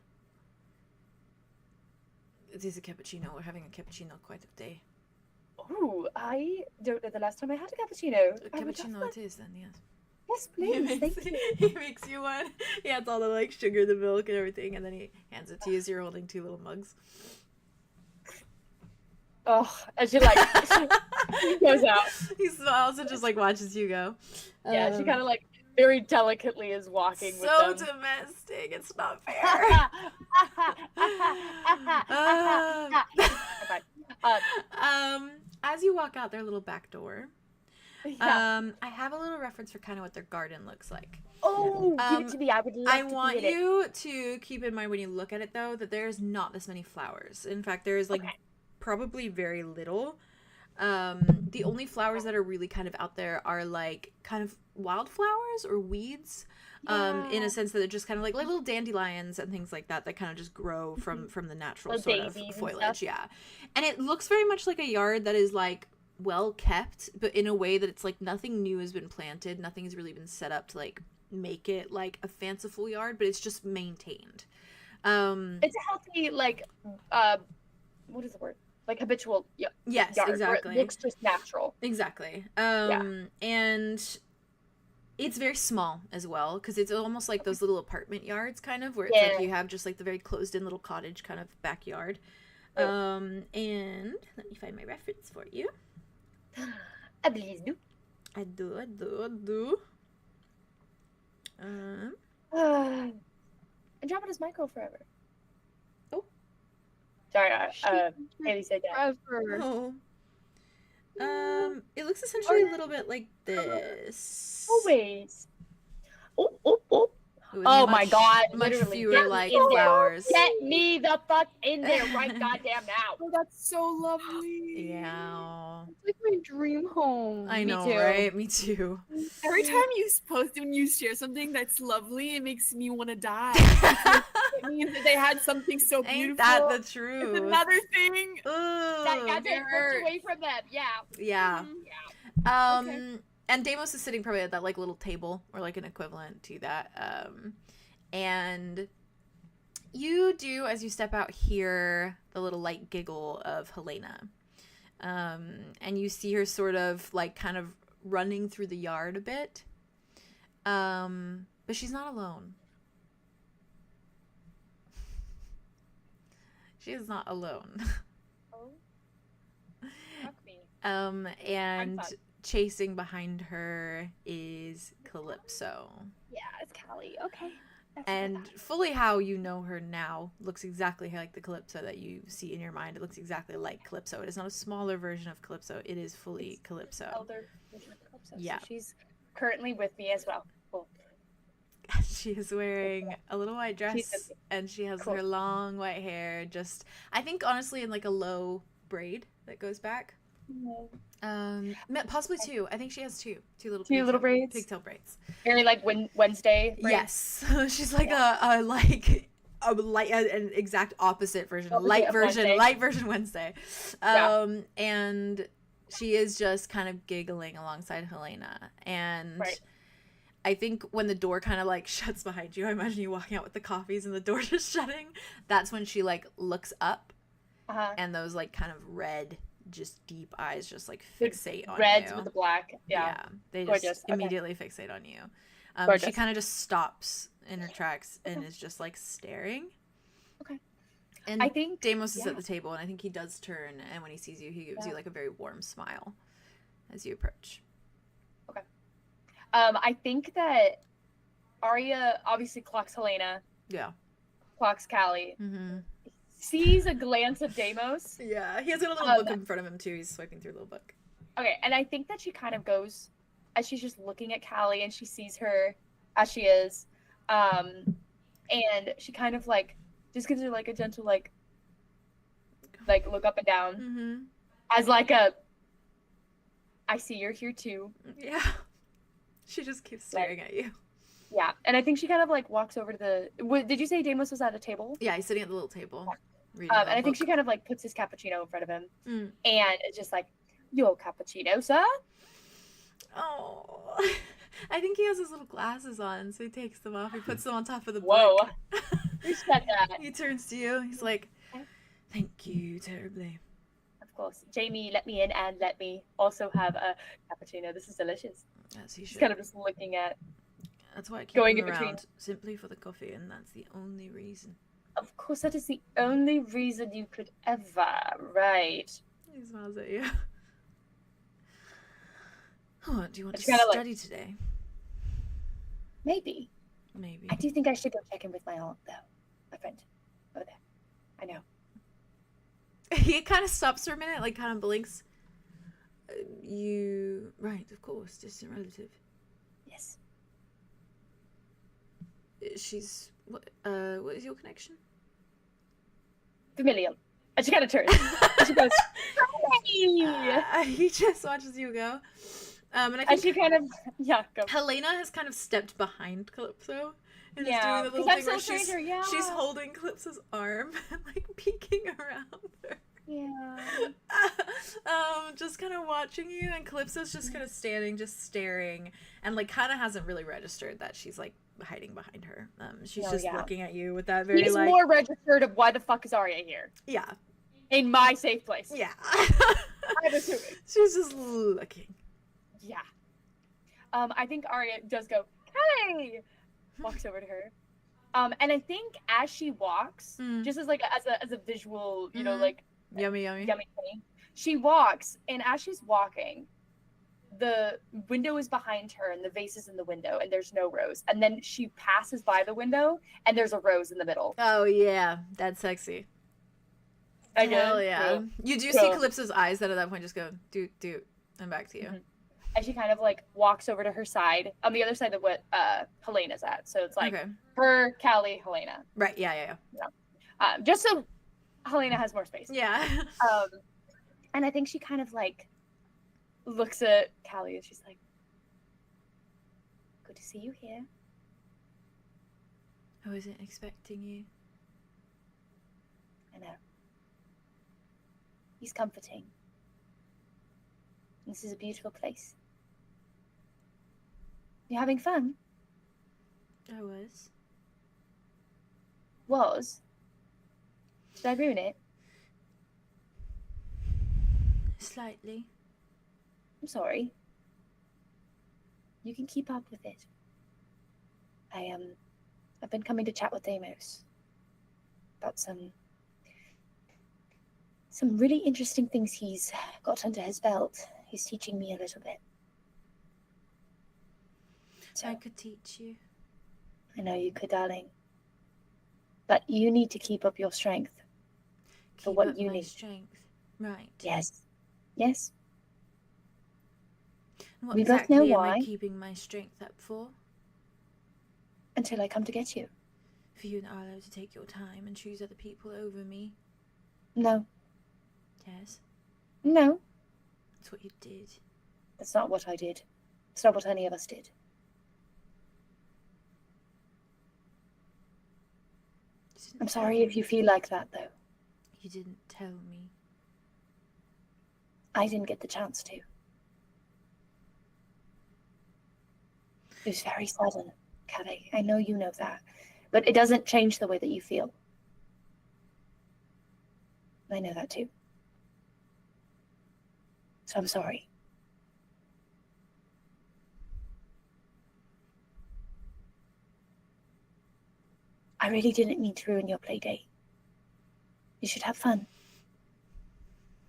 It is a cappuccino. We're having a cappuccino quite a day. Oh, I don't know the last time I had a cappuccino. A cappuccino it is then, yes. yes, please. Thank you. He makes you one. He adds all the like sugar, the milk, and everything, and then he hands it to you. So you're holding 2 little mugs. Oh, and she like she goes out. He smiles and just like watches you go. Yeah, she kind of like very delicately is walking so with them. domestic. It's not fair. As you walk out their little back door, I have a little reference for kind of what their garden looks like. Oh, give it to me. I would love to I want be in you to keep in mind when you look at it, though, that there's not this many flowers. In fact, there is like probably very little. The only flowers that are really kind of out there are like kind of wildflowers or weeds, in a sense that they're just kind of like little dandelions and things like that kind of just grow from the natural Like sort of daisies and foliage. stuff. Yeah, and it looks very much like a yard that is like well kept, but in a way that it's like nothing new has been planted, nothing has really been set up to like make it like a fanciful yard, but it's just maintained. It's a healthy like what is the word? Like habitual Yes, yard, exactly. Where it looks just natural. Exactly. And it's very small as well, because it's almost like those little apartment yards kind of, where it's like you have just like the very closed in little cottage kind of backyard. And let me find my reference for you. Please do. I do. Andromeda's my girl forever. Oh. Sorry, Haley said that. Oh. It looks essentially a little bit like this. Always. Oh. With Oh much, my god, much literally. fewer Get like me in there. flowers. Get me the fuck in there right goddamn now. Oh, that's so lovely. Yeah. It's like my dream home. I know, too. right? Me too. Every time you post when you share something that's lovely, it makes me want to die. It means that they had something so beautiful. Ain't that the It's truth? another thing. That Ooh. got to hurts. away from them. Yeah. Yeah. Okay. And Deimos is sitting probably at that like little table or like an equivalent to that. And you do, as you step out, hear the little light giggle of Helena. And you see her sort of like kind of running through the yard a bit. But she's not alone. She is not alone. Oh. Fuck me. And fun. chasing behind her is Calypso. Yeah, it's Callie. Okay. That's And what I thought. fully how you know her now looks exactly like the Calypso that you see in your mind. It looks exactly like Calypso. It is not a smaller version of Calypso. It is fully Calypso. Elder version of Calypso. Yeah. So she's currently with me as well. Cool. She is wearing a little white dress She's- and she has Cool. her long white hair just, I think honestly in like a low braid that goes back. Possibly 2. I think she has two little Two little braids? pigtail braids. Very like Wednesday. Right? Yes. She's like a light an exact opposite version, Opposite light of version Wednesday. light version Wednesday. Yeah. And She is just kind of giggling alongside Helena. And Right. I think when the door kind of like shuts behind you, I imagine you walking out with the coffees and the door just shutting. That's when she like looks up, and those like kind of red, just deep eyes just like fixate on Reds you. with the black. Yeah. They Gorgeous. just Okay. immediately fixate on you. She Gorgeous. kind of just stops in her tracks and is just like staring. Okay. And I think Deimos is at the table, and I think he does turn, and when he sees you, he gives you like a very warm smile as you approach. Okay. I think that Arya obviously clocks Helena. Yeah. Clocks Callie. Mm-hmm. Sees a glance of Deimos. Yeah, he has got a little book in front of him too. He's swiping through a little book. Okay, and I think that she kind of goes as she's just looking at Callie and she sees her as she is, and she kind of like just gives her like a gentle like look up and down as like a I see you're here too. Yeah. She just keeps staring at you. Yeah, and I think she kind of like walks over to the. Did you say Deimos was at a table? Yeah, he's sitting at the little table. And I think she kind of like puts his cappuccino in front of him, and it's just like, "Your cappuccino, sir." Oh, I think he has his little glasses on, so he takes them off. He puts them on top of the Whoa. book. Who said that? He turns to you. He's like, "Thank you terribly." Of course, Jamie, let me in and let me also have a cappuccino. This is delicious. Yes, he should. Just kind of just looking at. That's why I keep going him in between. around, simply for the coffee, and that's the only reason. Of course, that is the only reason you could ever, right? He smiles at you. Oh, do you want to It's kinda like- study today? Maybe. Maybe. I do think I should go check in with my aunt, though. My friend over there. I know. He kind of stops for a minute, like kind of blinks. Right, of course, distant relative. Yes. She's what is your connection? Familial. And she kind of turns. And she goes, "Hey!" He just watches you go. And I And think she kind of, go. Helena has kind of stepped behind Calypso and is Yeah, doing the 'cause little I'm thing so where stranger, yeah. she's holding Calypso's arm and like peeking around her. Yeah. Just kind of watching you, and Calypso's just kind of standing, just staring, and like kind of hasn't really registered that she's like hiding behind her. She's Oh, just yeah. looking at you with that very He's like more registered of why the fuck is Arya here? yeah, In my safe place. yeah. I'm assuming. She's just looking. Yeah. I think Arya does go, "Hey!" Walks over to her. And I think as she walks, just as like as a visual, you know, like Yummy. yummy thing, she walks, and as she's walking, the window is behind her, and the vase is in the window, and there's no rose. And then she passes by the window, and there's a rose in the middle. Oh yeah, that's sexy. Hell yeah. Cool. You do Cool. see Calypso's eyes that at that point just go doot doot and back to you. And she kind of like walks over to her side, on the other side of what Helena's at. So it's like Okay. her, Callie, Helena. Right. Yeah. Just so Helena has more space. Yeah. And I think she kind of like looks at Callie and she's like, "Good to see you here." I wasn't expecting you. I know. He's comforting. This is a beautiful place. You having fun? I was. Was? Did I ruin it? Slightly. I'm sorry. You can keep up with it. I've been coming to chat with Deimos about some really interesting things he's got under his belt. He's teaching me a little bit. So I could teach you. I know you could, darling. But you need to keep up your strength for Keep what up you my need. strength. Right. Yes. Yes. And what We both exactly know am why. I keeping my strength up for? Until I come to get you. For you and Arlow to take your time and choose other people over me. No. Yes. No. That's what you did. That's not what I did. It's not what any of us did. You didn't I'm tell sorry if me. you feel like that, though. You didn't tell me. I didn't get the chance to. It was very sudden, Kelly. I know you know that. But it doesn't change the way that you feel. I know that too. So I'm sorry. I really didn't mean to ruin your play date. You should have fun.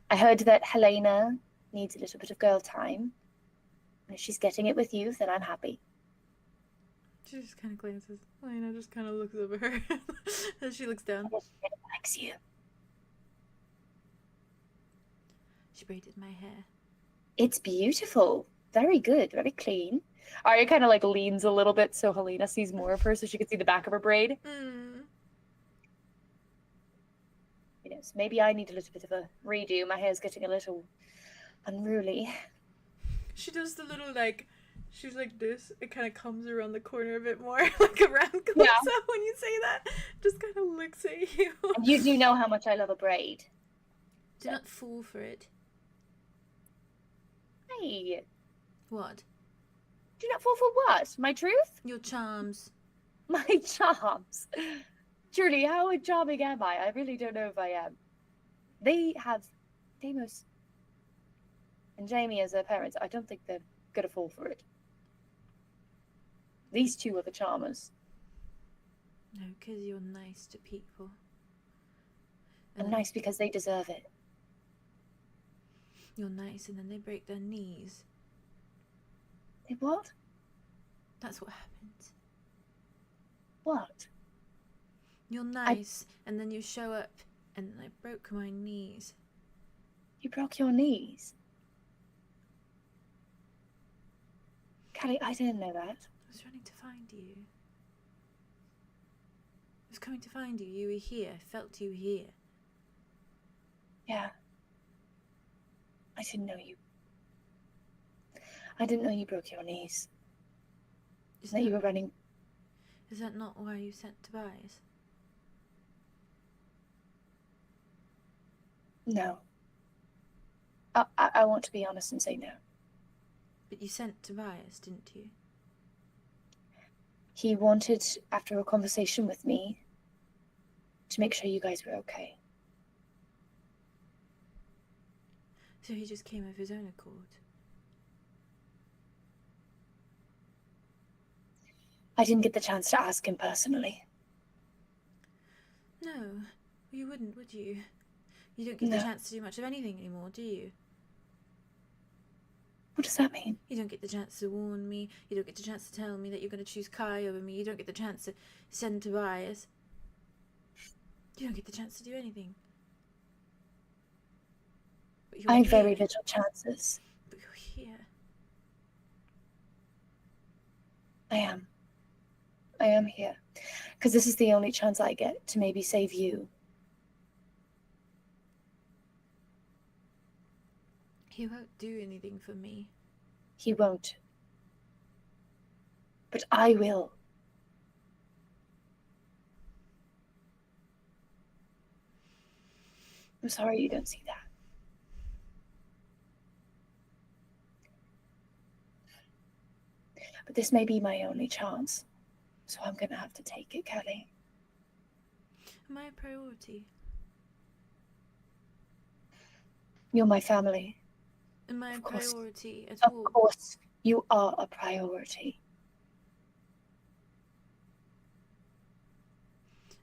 I heard that Helena needs a little bit of girl time. And if she's getting it with you, then I'm happy. She just kind of glances. Helena just kind of looks over her as she looks down. She likes you. She braided my hair. It's beautiful. Very good. Very clean. Arya kind of like leans a little bit so Helena sees more of her so she can see the back of her braid. You know, so maybe I need a little bit of a redo. My hair's getting a little unruly. She does the little like, she's like this. It kind of comes around the corner a bit more, like around close up when you say that. Just kind of looks at you. And you do know how much I love a braid. Do not fall for it. Hey. What? Do not fall for what? My truth? Your charms. My charms. Truly, how charming am I? I really don't know if I am. They have Deimos and Jamie as their parents. I don't think they're gonna fall for it. These two are the charmers. No, because you're nice to people. I'm nice because they deserve it. You're nice and then they break their knees. They what? That's what happens. What? You're nice and then you show up and then I broke my knees. You broke your knees? Callie, I didn't know that. I was running to find you. I was coming to find you. You were here. I felt you here. Yeah. I didn't know you. I didn't know you broke your knees. That you were running. Is that not why you sent Tobias? No. I want to be honest and say no. But you sent Tobias, didn't you? He wanted, after a conversation with me, to make sure you guys were okay. So he just came of his own accord? I didn't get the chance to ask him personally. No, you wouldn't, would you? You don't get the chance to do much of anything anymore, do you? What does that mean? You don't get the chance to warn me. You don't get the chance to tell me that you're going to choose Kai over me. You don't get the chance to send Tobias. You don't get the chance to do anything. But you're I had here. very little chances. But you're here. I am here. Because this is the only chance I get to maybe save you. He won't do anything for me. He won't. But I will. I'm sorry you don't see that. But this may be my only chance. So I'm going to have to take it, Kelly. Am I a priority? You're my family. Am I a priority at all? Of course, you are a priority.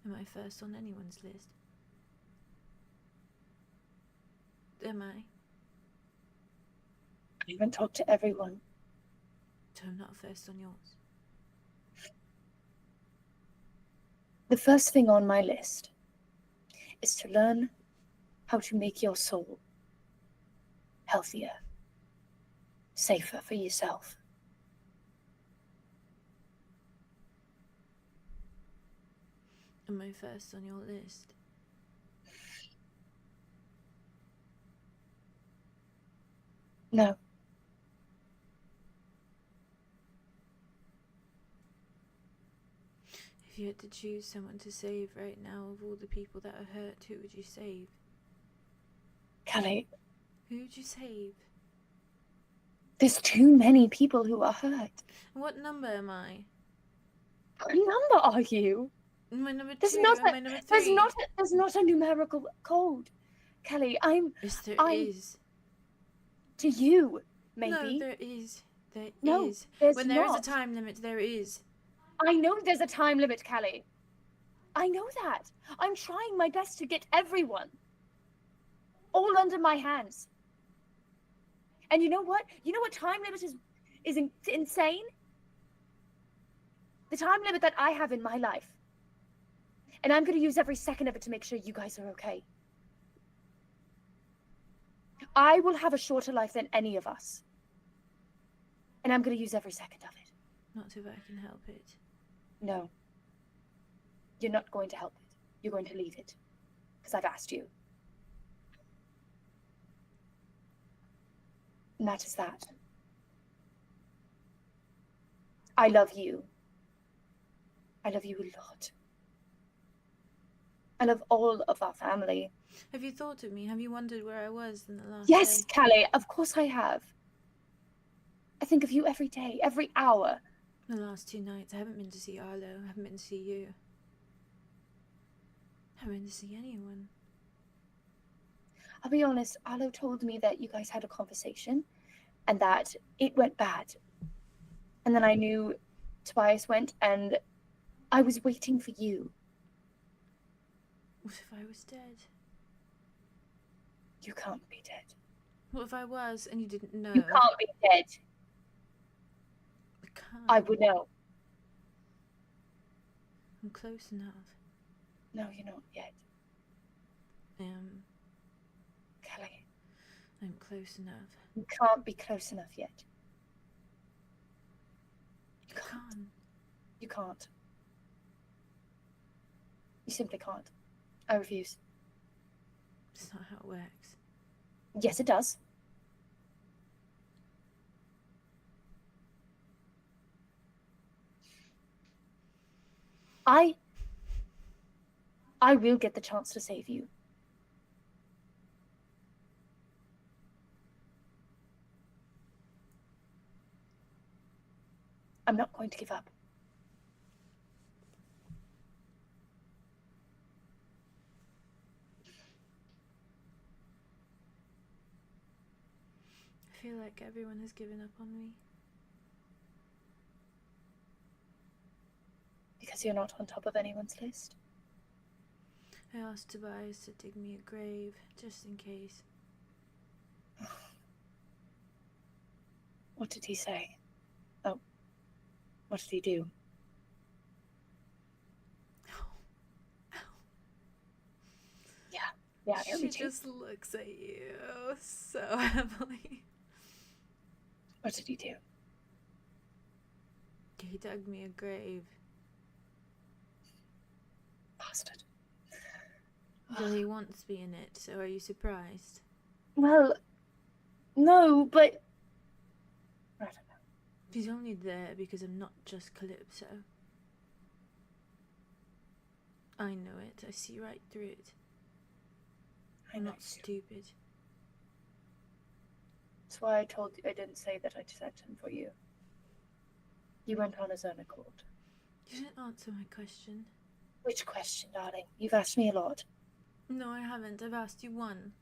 Am I first on anyone's list? Am I? I haven't talked to everyone. So I'm not first on yours. The first thing on my list is to learn how to make your soul healthier, safer for yourself. Am I first on your list? No. If you had to choose someone to save right now of all the people that are hurt, who would you save? Kelly, Who would you save? There's too many people who are hurt. What number am I? What number are you? Am I number There's 2? not Am I number 3? there's not a numerical code, Kelly. Yes, there I'm is. to you, maybe. No, there is. There No, is. there's When there is a not. time limit, there is. I know there's a time limit, Kelly. I know that. I'm trying my best to get everyone all under my hands. And you know what? You know what time limit is insane? The time limit that I have in my life. And I'm going to use every second of it to make sure you guys are okay. I will have a shorter life than any of us. And I'm going to use every second of it. Not if I can help it. No. You're not going to help it. You're going to leave it. Because I've asked you. And that is that. I love you. I love you a lot. I love all of our family. Have you thought of me? Have you wondered where I was in the last Yes, day? Callie, of course I have. I think of you every day, every hour. The last 2 nights, I haven't been to see Arlow. I haven't been to see you. I haven't been to see anyone. I'll be honest, Arlow told me that you guys had a conversation and that it went bad. And then I knew Tobias went and I was waiting for you. What if I was dead? You can't be dead. What if I was and you didn't know? You can't be dead. I can't. I would know. I'm close enough. No, you're not yet. Kelly, I'm close enough. you can't be close enough yet. You can't. You can't. You simply can't. I refuse. It's not how it works. Yes, it does. I will get the chance to save you. I'm not going to give up. I feel like everyone has given up on me. Because you're not on top of anyone's list. I asked Tobias to dig me a grave, just in case. What did he say? Oh, what did he do? Yeah, She just looks at you so heavily. What did he do? He dug me a grave. Bastard. Well, he wants me in it, so are you surprised? Well, no, but I don't know. He's only there because I'm not just Calypso. I know it. I see right through it. I'm not stupid. That's why I told you I didn't say that I'd set him for you. He went on his own accord. You didn't answer my question. Which question, darling? You've asked me a lot. No, I haven't. I've asked you one.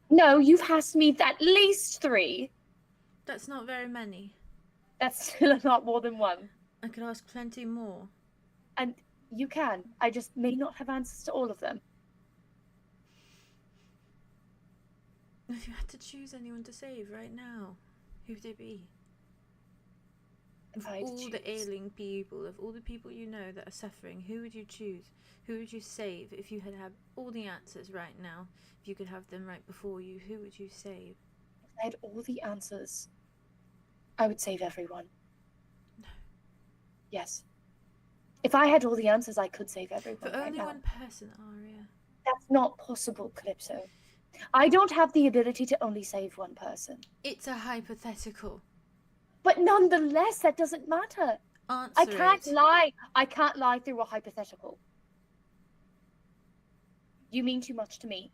No, you've asked me at least 3. That's not very many. That's still a lot more than 1. I could ask plenty more. And you can. I just may not have answers to all of them. If you had to choose anyone to save right now, who would it be? Of all the ailing people, of all the people you know that are suffering, who would you choose? Who would you save if you had all the answers right now? If you could have them right before you, who would you save? If I had all the answers, I would save everyone. No. Yes. If I had all the answers, I could save everyone For right only now. one person, Aria. That's not possible, Calypso. I don't have the ability to only save one person. It's a hypothetical. But nonetheless, that doesn't matter. Answer I can't it. lie. I can't lie through a hypothetical. You mean too much to me.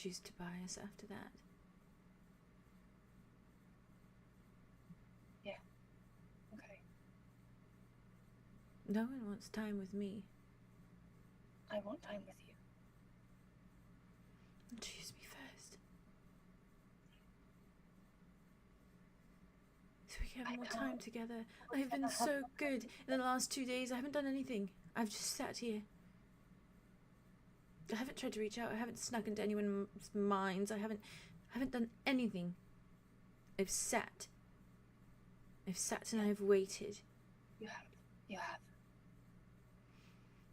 choose Tobias after that. Yeah. Okay. No one wants time with me. I want time with you. Choose me first. So we can have more time together. I've been so good in the last 2 days. I haven't done anything. I've just sat here. I haven't tried to reach out. I haven't snuck into anyone's minds. I haven't done anything. I've sat. I've sat and I've waited. You have. You have.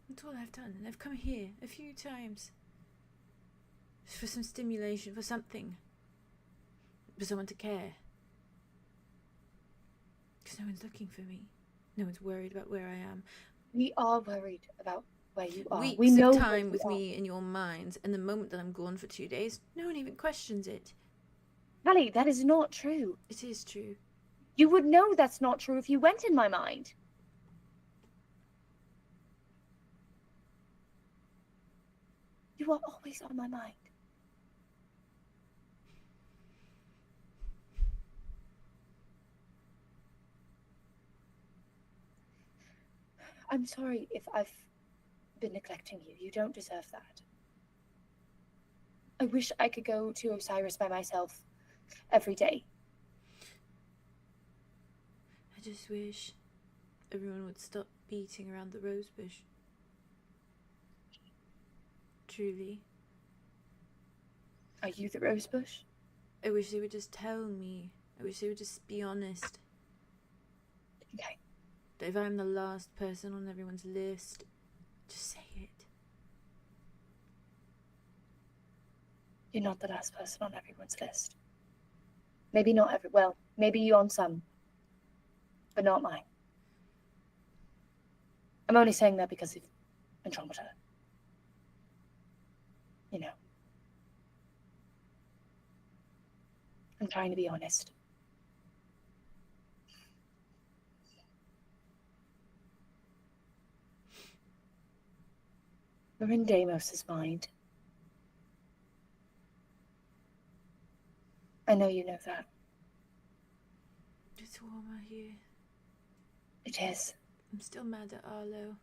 That's all I've done. And I've come here a few times. Just for some stimulation, for something. For someone to care. Because no one's looking for me. No one's worried about where I am. We are worried about where you are. Weeks we know of time with me in your minds, and the moment that I'm gone for 2 days, no one even questions it. Hallie, that is not true. It is true. You would know that's not true if you went in my mind. You are always on my mind. I'm sorry if I've been neglecting you. You don't deserve that. I wish I could go to Osiris by myself every day. I just wish everyone would stop beating around the rose bush. Truly. Are you the rose bush? I wish they would just tell me. I wish they would just be honest. Okay. But if I'm the last person on everyone's list, just say it. You're not the last person on everyone's list. Maybe not well, maybe you on some, but not mine. I'm only saying that because of Andromeda. You know. I'm trying to be honest. We're in Deimos's mind. I know you know that. It's warmer here. It is. I'm still mad at Arlow.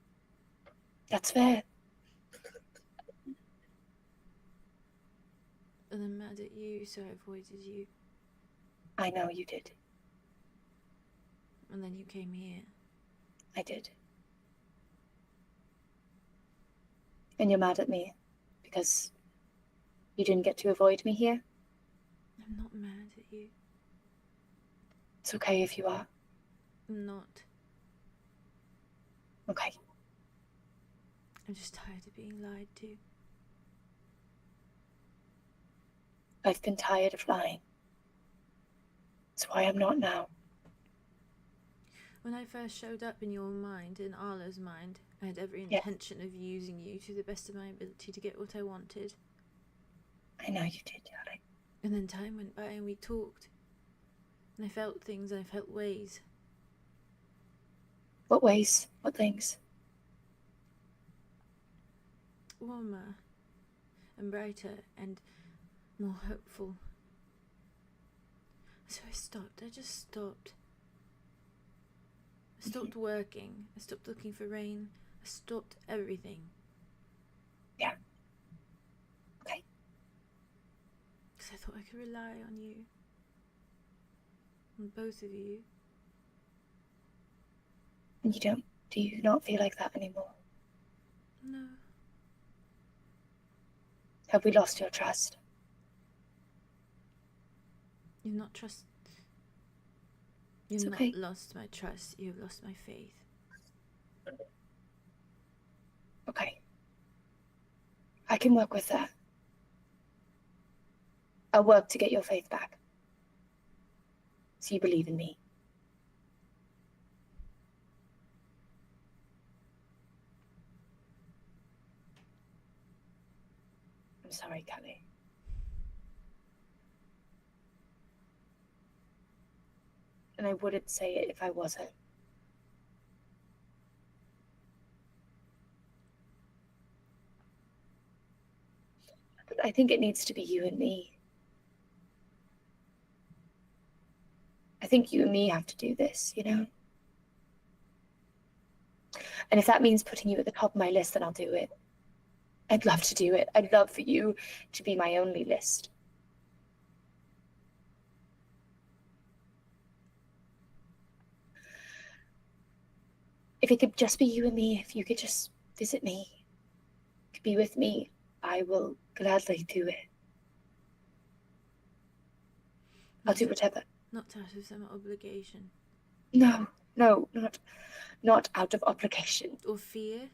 That's fair. And I'm mad at you, so I avoided you. I know you did. And then you came here. I did. And you're mad at me because you didn't get to avoid me here? I'm not mad at you. It's okay if you are. I'm not. Okay. I'm just tired of being lied to. I've been tired of lying. That's why I'm not now. When I first showed up in your mind, in Arlo's mind, I had every intention of using you to the best of my ability to get what I wanted. I know you did, darling. And then time went by and we talked. And I felt things and I felt ways. What ways? What things? warmer and brighter and more hopeful. So I stopped. I just stopped. I stopped working. I stopped looking for rain. I stopped everything. Yeah. Okay. Because I thought I could rely on you. On both of you. And you don't, do you not feel like that anymore? No. Have we lost your trust? You've not lost my trust. You've lost my faith. Okay. I can work with that. I'll work to get your faith back. So you believe in me. I'm sorry, Kelly. And I wouldn't say it if I wasn't. But I think it needs to be you and me. I think you and me have to do this, you know? And if that means putting you at the top of my list, then I'll do it. I'd love to do it. I'd love for you to be my only list. If it could just be you and me, if you could just visit me, could be with me, I will gladly do it. I'll do whatever. Not out of some obligation. No, not out of obligation. Or fear?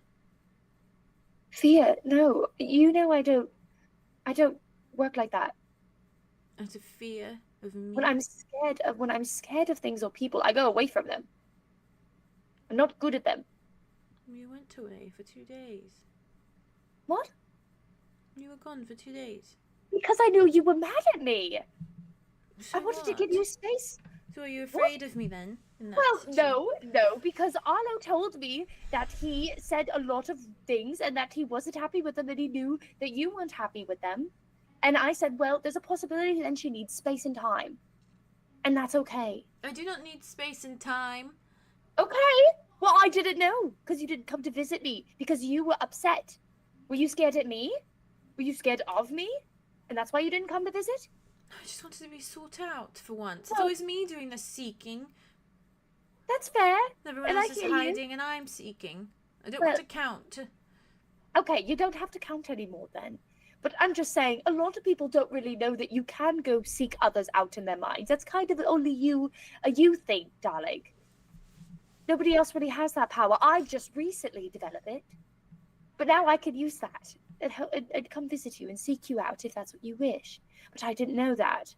Fear? No. You know I don't work like that. Out of fear of me? When I'm scared of things or people, I go away from them. I'm not good at them. You went away for 2 days. What? You were gone for 2 days. Because I knew you were mad at me. So I wanted to give you space. So are you afraid of me then? Well, no, because Arlow told me that he said a lot of things and that he wasn't happy with them, and he knew that you weren't happy with them. And I said, well, there's a possibility then she needs space and time. And that's okay. I do not need space and time. Okay. Well, I didn't know because you didn't come to visit me because you were upset. Were you scared at me? Were you scared of me? And that's why you didn't come to visit? I just wanted to be sought out for once. Well, it's always me doing the seeking. That's fair. Everyone else is hiding and I'm seeking. I don't want to count. Okay, you don't have to count anymore then. But I'm just saying, a lot of people don't really know that you can go seek others out in their minds. That's kind of only a you thing, darling. Nobody else really has that power. I've just recently developed it. But now I can use that and come visit you and seek you out if that's what you wish. But I didn't know that.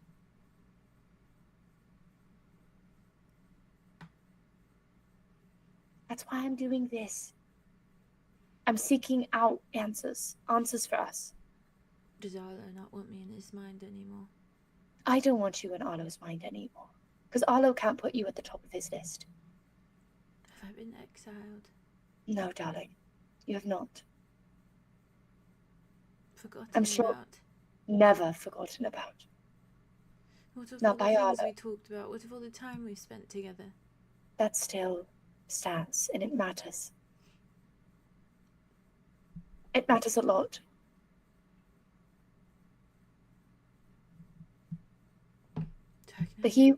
That's why I'm doing this. I'm seeking out answers for us. Does Arlow not want me in his mind anymore? I don't want you in Arlow's mind anymore. Because Arlow can't put you at the top of his list. Have I been exiled? No, darling. You have not. Forgotten I'm sure. about? Never forgotten about. What of Not all the by things Arlow. we talked about? What of all the time we've spent together? That still stands, and it matters. It matters a lot. But he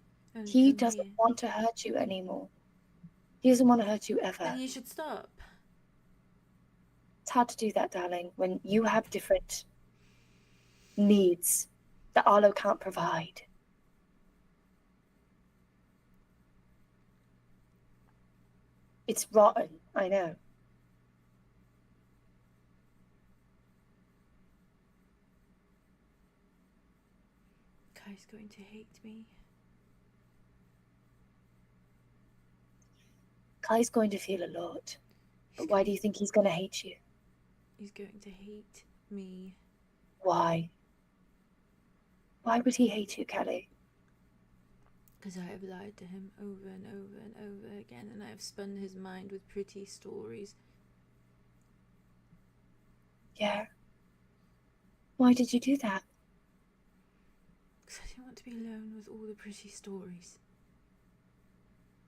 doesn't want to hurt you anymore. He doesn't want to hurt you ever. Then you should stop. It's hard to do that, darling, when you have different needs that Arlow can't provide. It's rotten, I know. Kai's going to hate me. Kai's going to feel a lot. But why do you think he's going to hate you? He's going to hate me. Why? Why would he hate you, Kelly? Because I have lied to him over and over and over again, and I have spun his mind with pretty stories. Yeah. Why did you do that? Because I didn't want to be alone with all the pretty stories.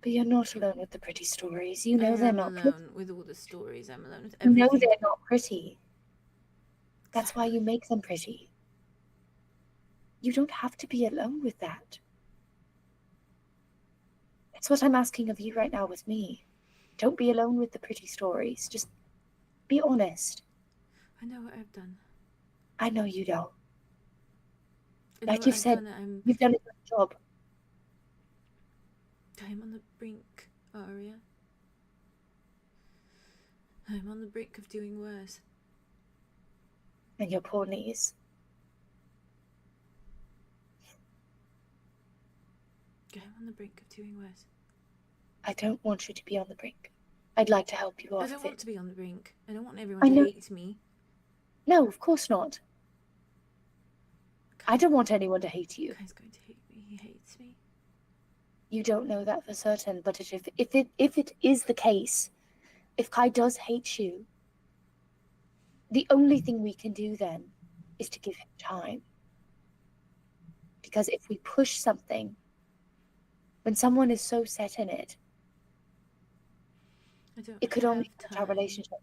But you're not alone with the pretty stories. You know they're not pretty. I'm alone with all the stories. I'm alone with You know everything. they're not pretty. That's why you make them pretty. You don't have to be alone with that. That's what I'm asking of you right now with me. Don't be alone with the pretty stories. Just be honest. I know what I've done. I know you don't. I know Like what you've I've said, done. you've done a good job. I'm on the brink, Arya. I'm on the brink of doing worse. And your poor knees. I'm on the brink of doing worse. I don't want you to be on the brink. I'd like to help you off. I don't want to be on the brink. I don't want everyone I to know. hate me. No, of course not. I don't want anyone to hate you. Kai's going to hate me. He hates me. You don't know that for certain, but if it is the case, if Kai does hate you, the only thing we can do then is to give him time. Because if we push something, when someone is so set in it, it could only hurt our relationship.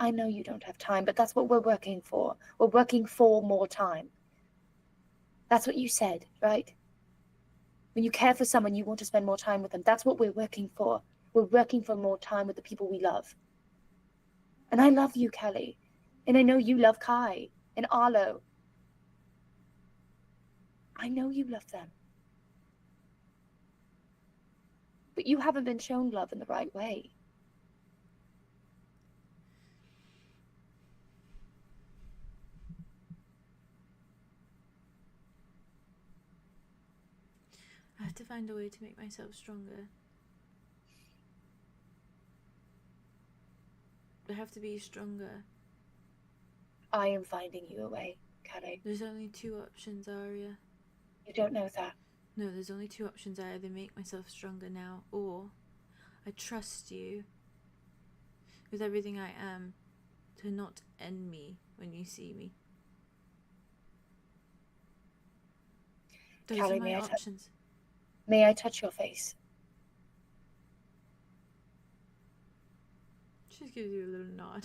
I know you don't have time, but that's what we're working for. We're working for more time. That's what you said, right? When you care for someone, you want to spend more time with them. That's what we're working for. We're working for more time with the people we love. And I love you, Kelly. And I know you love Kai and Arlow. I know you love them. But you haven't been shown love in the right way. I have to find a way to make myself stronger. I have to be stronger. I am finding you a way, Kelly. There's only two options, Arya. You don't know that. No, there's only two options. I either make myself stronger now, or I trust you with everything I am to not end me when you see me. Those Kelly, are my options. May I touch your face? She just gives you a little nod.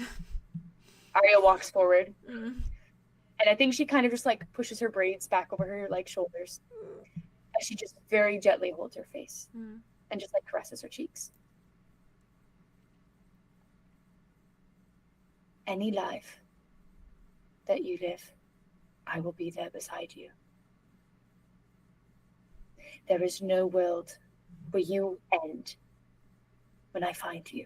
Arya walks forward. Mm. And I think she kind of just like pushes her braids back over her like shoulders. And she just very gently holds her face and just like caresses her cheeks. Any life that you live, I will be there beside you. There is no world where you end when I find you.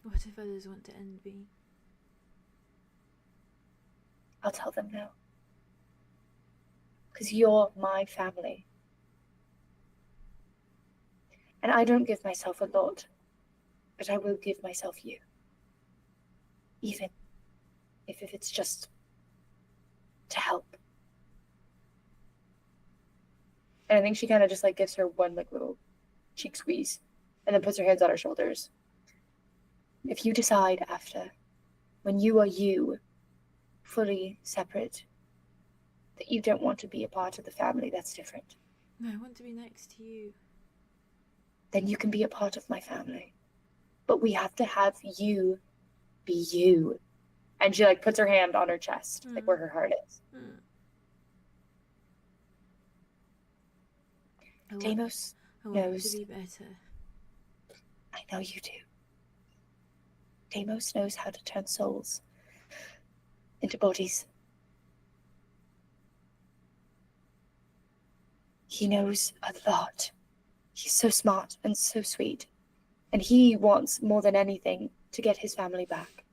What if others want to end me? I'll tell them now. Because you're my family. And I don't give myself a lot, but I will give myself you. Even if it's just to help. And I think she kind of just like gives her one like little cheek squeeze and then puts her hands on her shoulders. If you decide after, when you are you, fully separate, that you don't want to be a part of the family, that's different. No, I want to be next to you. Then you can be a part of my family. But we have to have you be you. And she like puts her hand on her chest, like where her heart is. Deimos knows. To be better. I know you do. Deimos knows how to turn souls into bodies. He knows a lot. He's so smart and so sweet. And he wants more than anything to get his family back.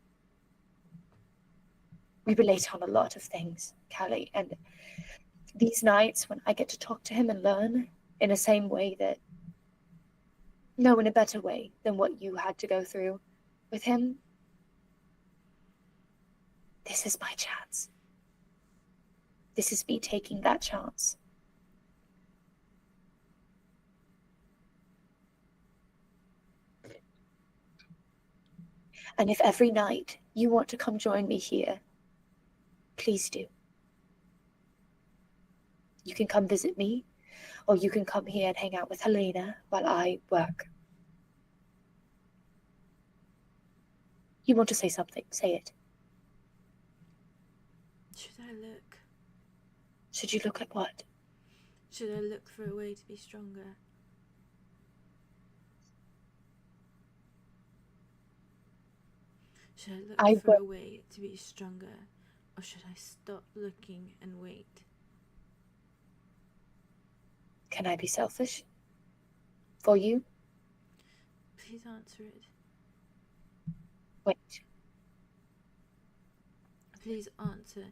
We relate on a lot of things, Callie, and these nights when I get to talk to him and learn in the same way that, no, in a better way than what you had to go through with him, this is my chance. This is me taking that chance. And if every night you want to come join me here, please do. You can come visit me, or you can come here and hang out with Helena while I work. You want to say something, say it. Should I look? Should you look at what? Should I look for a way to be stronger? Should I look for a way to be stronger? Or should I stop looking and wait? Can I be selfish? For you? Please answer it. Wait. Please answer.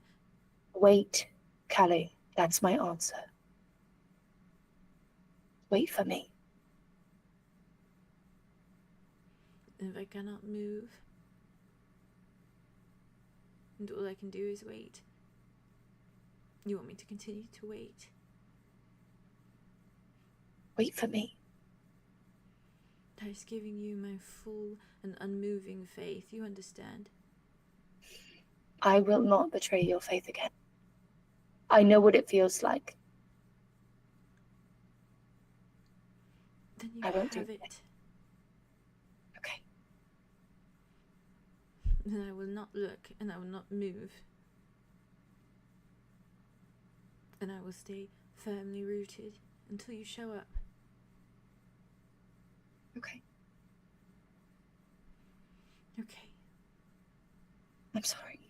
Wait, Callie. That's my answer. Wait for me. If I cannot move, and all I can do is wait, you want me to continue to wait? Wait for me. That is giving you my full and unmoving faith, you understand? I will not betray your faith again. I know what it feels like. Then you I won't have do it. Okay. Then I will not look and I will not move. And I will stay firmly rooted until you show up. Okay. Okay. I'm sorry.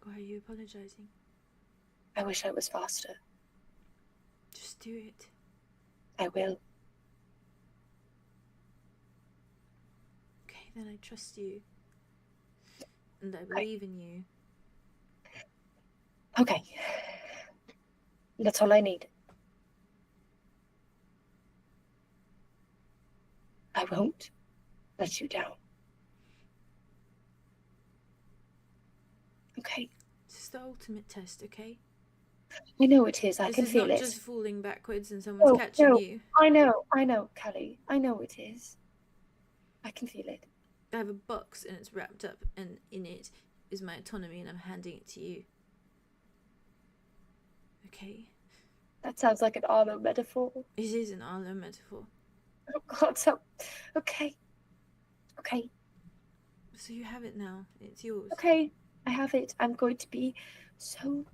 Why are you apologizing? I wish I was faster. Just do it. I will. Okay, then I trust you. And I believe in you. Okay. That's all I need. I won't let you down. Okay. This is the ultimate test, okay? I know it is. I This can is feel not it. just falling backwards and someone's No, catching no. you. I know, Callie. I know it is. I can feel it. I have a box and it's wrapped up, and in it is my autonomy, and I'm handing it to you. Okay? That sounds like an Arlow metaphor. It is an Arlow metaphor. Oh God, so okay. Okay. So you have it now. It's yours. Okay. I have it. I'm going to be so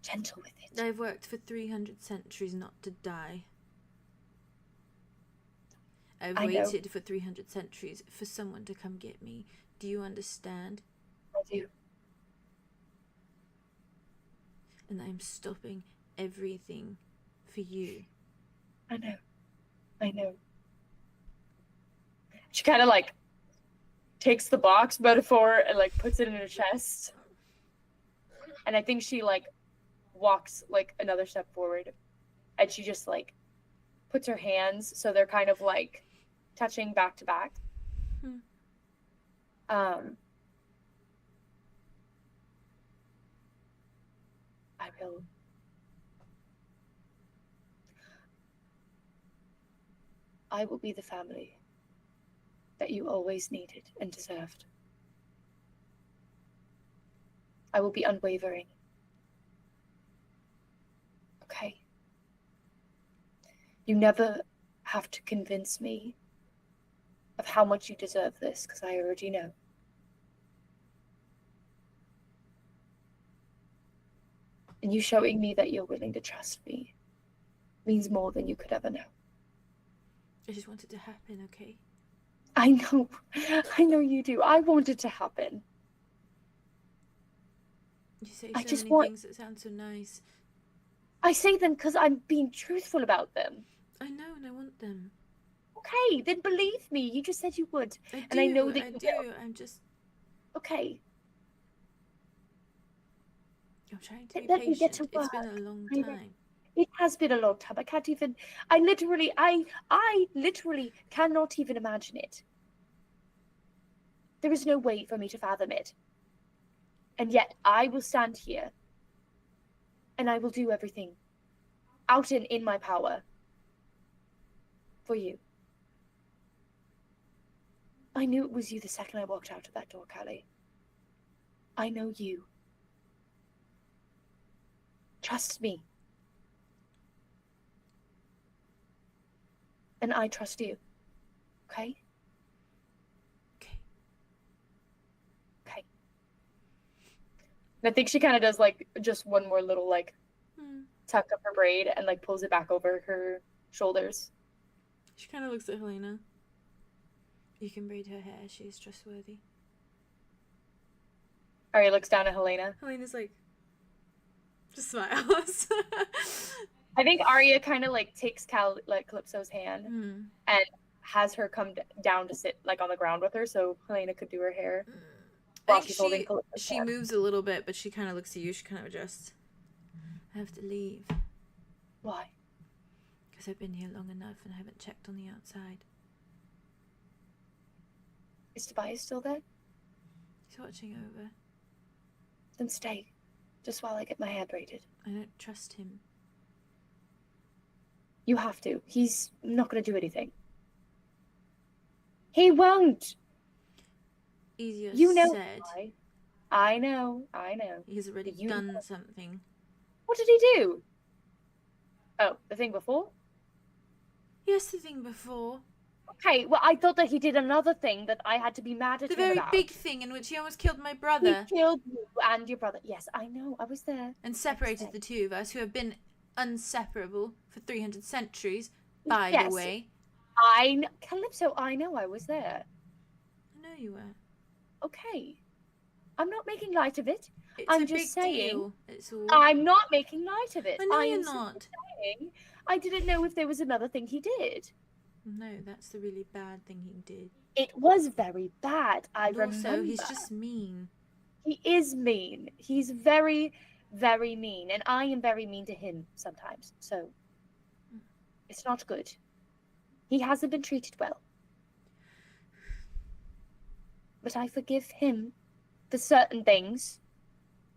gentle with it. I've worked for 300 centuries not to die. I've waited for 300 centuries for someone to come get me. Do you understand? I do. And I'm stopping everything for you. I know. I know. She kind of like takes the box metaphor and like puts it in her chest. And I think she like walks like another step forward. And she just like puts her hands so they're kind of like touching back to back. I will be the family that you always needed and deserved. I will be unwavering. Okay? You never have to convince me of how much you deserve this, because I already know. And you showing me that you're willing to trust me means more than you could ever know. I just want it to happen, okay? I know you do. I want it to happen. You say I so just many want... things that sound so nice. I say them because I'm being truthful about them. I know, and I want them. Okay, then believe me. You just said you would. I I know that I you do. will. I'm just... Okay. I'm trying to be Let me get patient. to It's been work. a long I know. time. It has been a long time. I can't even... I literally cannot even imagine it. There is no way for me to fathom it. And yet, I will stand here and I will do everything. out in my power. For you. I knew it was you the second I walked out of that door, 𝐂𝐻𝐿. I know you. Trust me. And I trust you. Okay? Okay. Okay. And I think she kind of does like just one more little like tuck up her braid and like pulls it back over her shoulders. She kind of looks at Helena. You can braid her hair. She is trustworthy. Arya looks down at Helena. Helena's like, just smiles. I think Arya kind of like takes Calypso's hand and has her come down to sit like on the ground with her, so Helena could do her hair while she's holding Calypso's She hand. moves a little bit, but she kind of looks at you. She kind of adjusts. I have to leave. Why? Because I've been here long enough and I haven't checked on the outside. Is Tobias still there? He's watching over. Then stay, just while I get my hair braided. I don't trust him. You have to. He's not going to do anything. He won't. Easier You know said. why. I know. He's already done something. What did he do? Oh, the thing before? Yes, the thing before. Okay, well, I thought that he did another thing that I had to be mad at The him very about. big thing in which he almost killed my brother. He killed you and your brother. Yes, I know. I was there. And separated the two of us, who have been inseparable for 300 centuries, by Yes. the way. Calypso, I know I was there. I know you were. Okay. I'm not making light of it. It's I'm a just big saying. deal. It's all. I'm not making light of it. I know I you're am not. saying I didn't know if there was another thing he did. No, that's the really bad thing he did. It was very bad. I And remember. also, he's just mean. He is mean. He's very, very mean. And I am very mean to him sometimes. So, it's not good. He hasn't been treated well. But I forgive him for certain things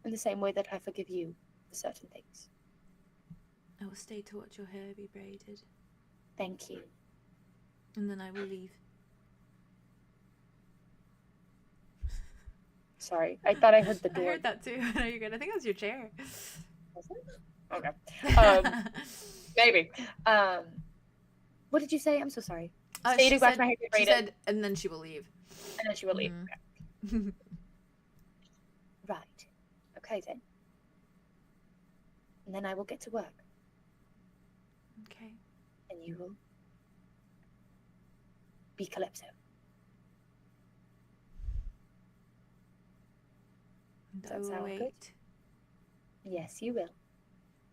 in the same way that I forgive you for certain things. I will stay to watch your hair be braided. Thank you. And then I will leave. Sorry, I thought I heard the I door. heard that too. No, you're good. I think that was your chair. Okay. Maybe. What did you say? I'm so sorry. Stay to watch my hair get She braided, said, and then she will leave. and then she will leave. Mhm. Right. Okay then. And then I will get to work, Okay. and you will be Calypso. And Does I that will sound good? wait. Yes, you will.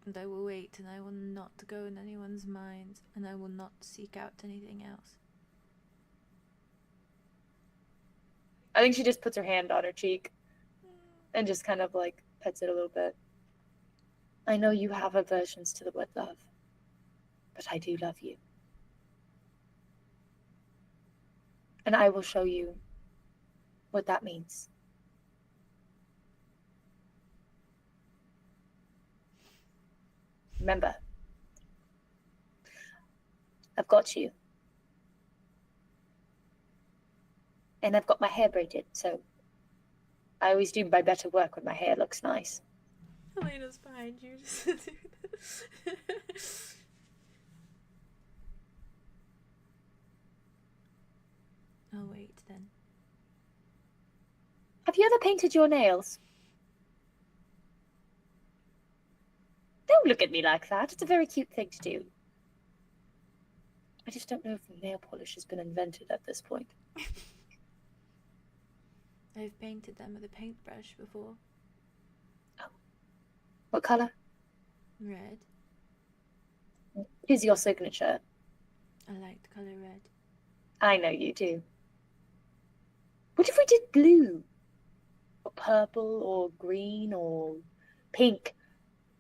And I will wait, and I will not go in anyone's minds, and I will not seek out anything else. I think she just puts her hand on her cheek and just kind of like pets it a little bit. I know you have aversions to the word love, but I do love you. And I will show you what that means. Remember, I've got you. And I've got my hair braided, so I always do my better work when my hair looks nice. Helena's behind you. Just to do this. I'll wait then. Have you ever painted your nails? Don't look at me like that. It's a very cute thing to do. I just don't know if nail polish has been invented at this point. I've painted them with a paintbrush before. What colour? Red. Here's your signature. I like the colour red. I know you do. What if we did blue? Or purple, or green, or pink?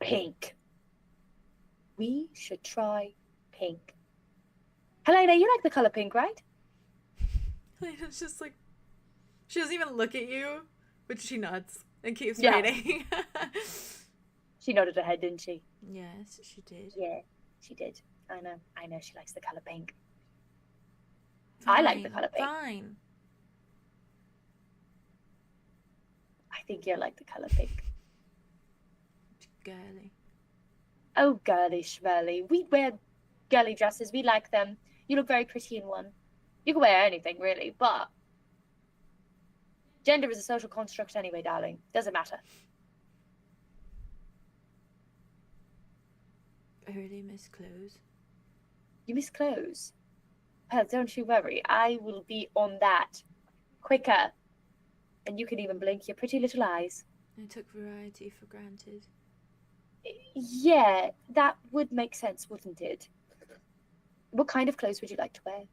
Pink. We should try pink. Helena, you like the colour pink, right? Helena's just like, she doesn't even look at you, but she nods and keeps Yeah. waiting. She nodded her head, didn't she? Yes, she did. Yeah, she did. I know she likes the colour pink. I like the colour pink. Fine. I think you're like the colour pink. Girly. Oh, girly schmirly. We wear girly dresses. We like them. You look very pretty in one. You can wear anything, really, but gender is a social construct anyway, darling. Doesn't matter. I really miss clothes. You miss clothes? Well, don't you worry. I will be on that quicker. And you can even blink your pretty little eyes. I took variety for granted. Yeah, that would make sense, wouldn't it? What kind of clothes would you like to wear?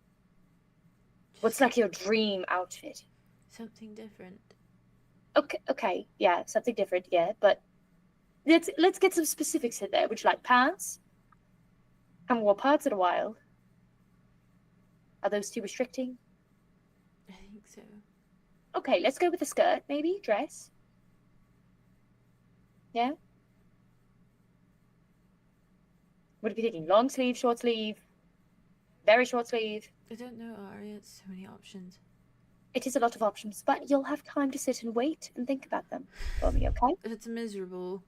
What's like your dream outfit? Something different. Okay, yeah, something different, yeah, but let's get some specifics in there. Would you like pants? Haven't worn pants in a while. Are those too restricting? I think so. Okay, let's go with a skirt, maybe dress. Yeah. What are you thinking? Long sleeve, short sleeve, very short sleeve? I don't know, Ari. It's so many options. It is a lot of options, but you'll have time to sit and wait and think about them for me, okay? It's miserable.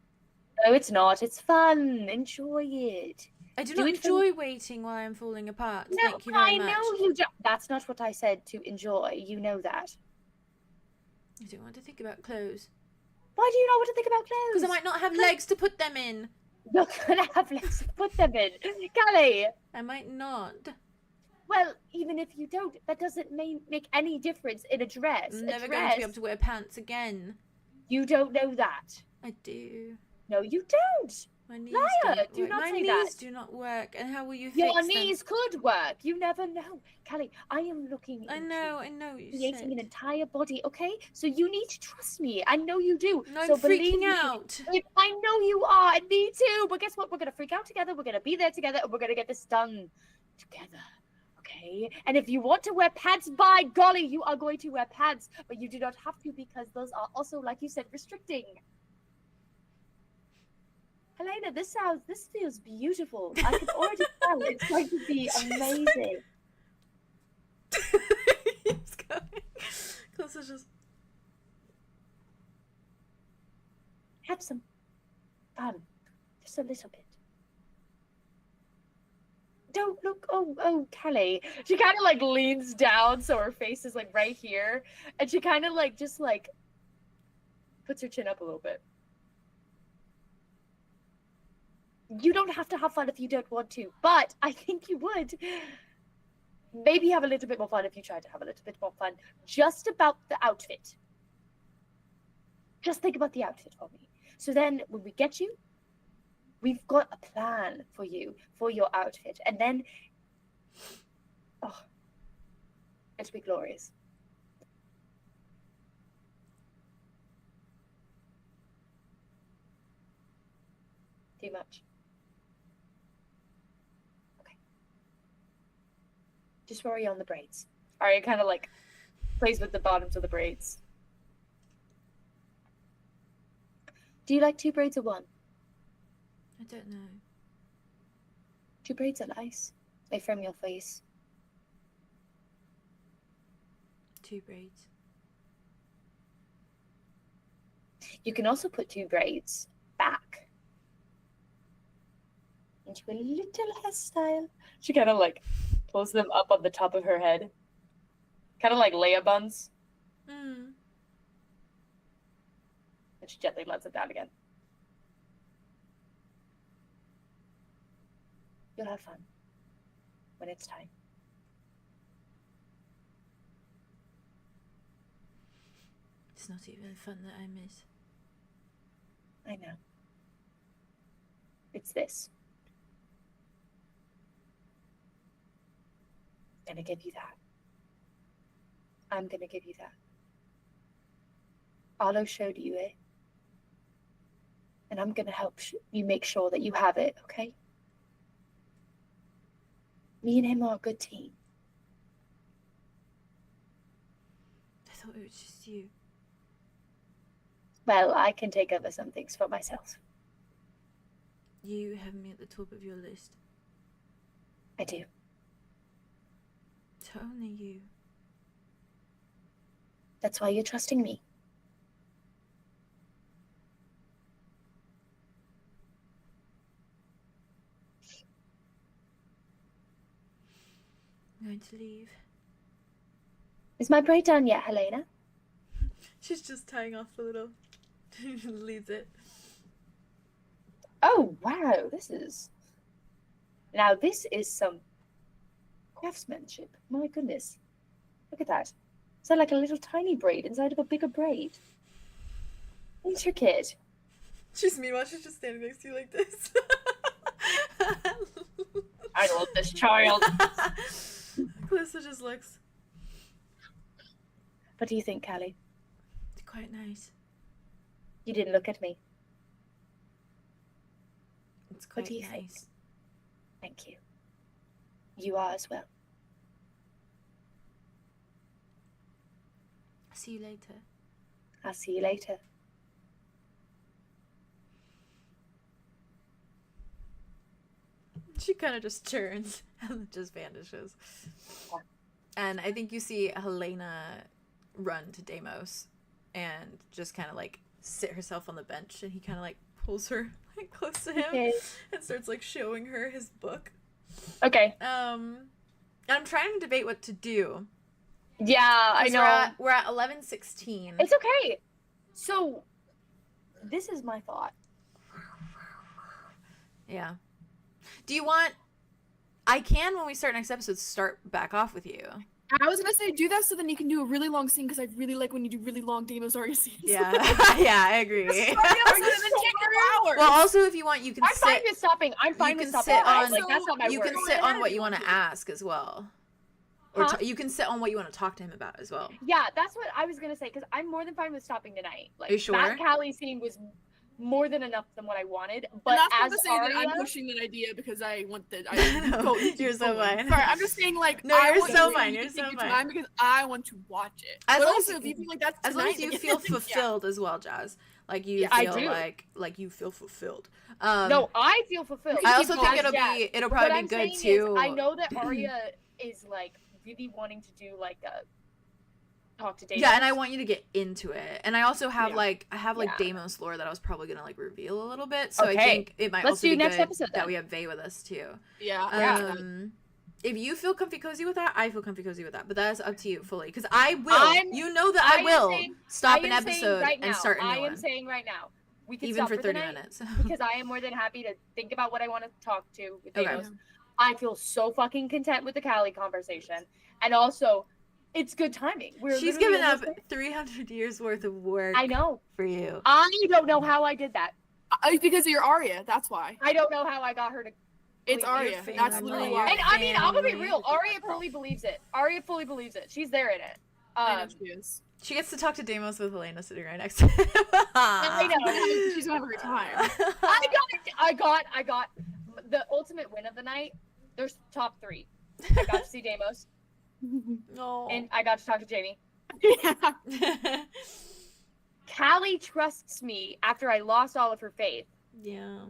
No, it's not. It's fun. Enjoy it. I do not enjoy waiting while I'm falling apart. No, Thank you very much. I know you don't. That's not what I said to enjoy. You know that. I don't want to think about clothes. Why do you not want to think about clothes? Because I might not have legs to put them in. You're gonna have legs to put them in. Callie! I might not. Well, even if you don't, that doesn't make any difference in a dress. I'm never going to be able to wear pants again. You don't know that. I do. No, you don't. My knees Liar, don't do work. not My say knees that. do not work. And how will you fix Your them? knees could work. You never know. Callie, I am looking I into know. You creating said. an entire body, okay? So you need to trust me. I know you do. No, so I'm believe freaking me. out. I know you are, and me too. But guess what? We're gonna freak out together. We're gonna be there together, and we're gonna get this done together. Okay? And if you want to wear pants, by golly, you are going to wear pants. But you do not have to, because those are also, like you said, restricting. Helena, this feels beautiful. I can already tell it's going to be amazing. Keeps going. Close is just. Have some fun, just a little bit. Don't look. Oh, Callie. She kind of like leans down, so her face is like right here, and she kind of like just like puts her chin up a little bit. You don't have to have fun if you don't want to, but I think you would. Maybe have a little bit more fun if you try to have a little bit more fun. Just about the outfit. Just think about the outfit for me. So then when we get you, we've got a plan for you, for your outfit. And then, oh, it'll be glorious. Too much. Just worry on the braids. Arya kind of like plays with the bottoms of the braids. Do you like 2 braids or 1? I don't know. 2 braids are nice. They frame your face. 2 braids. You can also put 2 braids back into a little hairstyle. She kind of like pulls them up on the top of her head. Kind of like Leia buns. Mm. And she gently lets it down again. You'll have fun when it's time. It's not even fun that I miss. I know. It's this. I'm gonna give you that. I'm gonna give you that. Arlow showed you it. And I'm gonna help you make sure that you have it, okay? Me and him are a good team. I thought it was just you. Well, I can take over some things for myself. You have me at the top of your list. I do. So only you. That's why you're trusting me. I'm going to leave. Is my braid done yet, Helena? She's just tying off the little... leaves it. Oh, wow, this is... Now, this is some craftsmanship. My goodness. Look at that. Is that like a little tiny braid inside of a bigger braid? Intricate. Meanwhile, she's just standing next to you like this. I love this child. Calista just looks. What do you think, Callie? It's quite nice. You didn't look at me. It's quite What do you nice. think? Thank you. You are as well. See you later. I'll see you later. She kind of just turns and just vanishes. And I think you see Helena run to Deimos and just kind of like sit herself on the bench, and he kind of like pulls her like close to him and starts like showing her his book. Okay. And I'm trying to debate what to do. Yeah, I know. We're at 11:16. It's okay. So, this is my thought. Yeah. Do you want... I can, when we start next episode, start back off with you. I was gonna say do that so then you can do a really long scene, because I really like when you do really long Deimos Arya scenes. Yeah. Yeah, I agree. Well, also, if you want, you can I'm fine with stopping. I'm fine with stopping. Like, that's not my You word. can sit on what you want to ask as well. Or Huh? you can sit on what you want to talk to him about as well. Yeah, that's what I was gonna say, because I'm more than fine with stopping tonight. Like, Are you sure? that Callie scene was more than enough than what I wanted. But But that's not as to say that I'm Arya, pushing that idea because I want the. No, you're so fine. Sorry, I'm just saying like. No, I you're want so you fine, to you're take so your fine. time because I want to watch it. As But long also, as if you feel like that's As long as tonight, you then feel yeah. fulfilled as well, Jazz. Like you I feel do. like you feel fulfilled. no, I feel fulfilled. I also think As Jazz. it'll What probably I'm be good saying too. is, I know that Arya is like really wanting to do like a talk to Deimos. Yeah, and I want you to get into it. And I also have Yeah. I have Yeah. Deimos lore that I was probably gonna like reveal a little bit. So I Okay. think it might Let's also do be next good episode, that then. we have Vey with us too. Yeah. If you feel comfy cozy with that, I feel comfy cozy with that. But that's up to you fully. Because I will. I'm- You know that I I am will saying- stop I an am saying episode right now, and start a new I am one. saying right now, we can Even stop for 30 tonight, minutes. because I am more than happy to think about what I want to talk to with Okay. Deimos. I feel so fucking content with the Callie conversation, and also, it's good timing. She's literally given up almost there. 300 years worth of work I know. for you. I don't know how I did that. Because of your Arya, that's why. I don't know how I got her to. It's believe Arya. it. That's family. literally Your why. And I mean, I'm gonna be family. real. Arya fully believes it. Arya fully believes it. She's there in it. I know she is. She gets to talk to Deimos with Helena sitting right next to him. I know. She's gonna have a great time. I got the ultimate win of the night. There's top 3. I got to see Deimos, No. and I got to talk to Jamie. Yeah. Callie trusts me after I lost all of her faith, Yeah.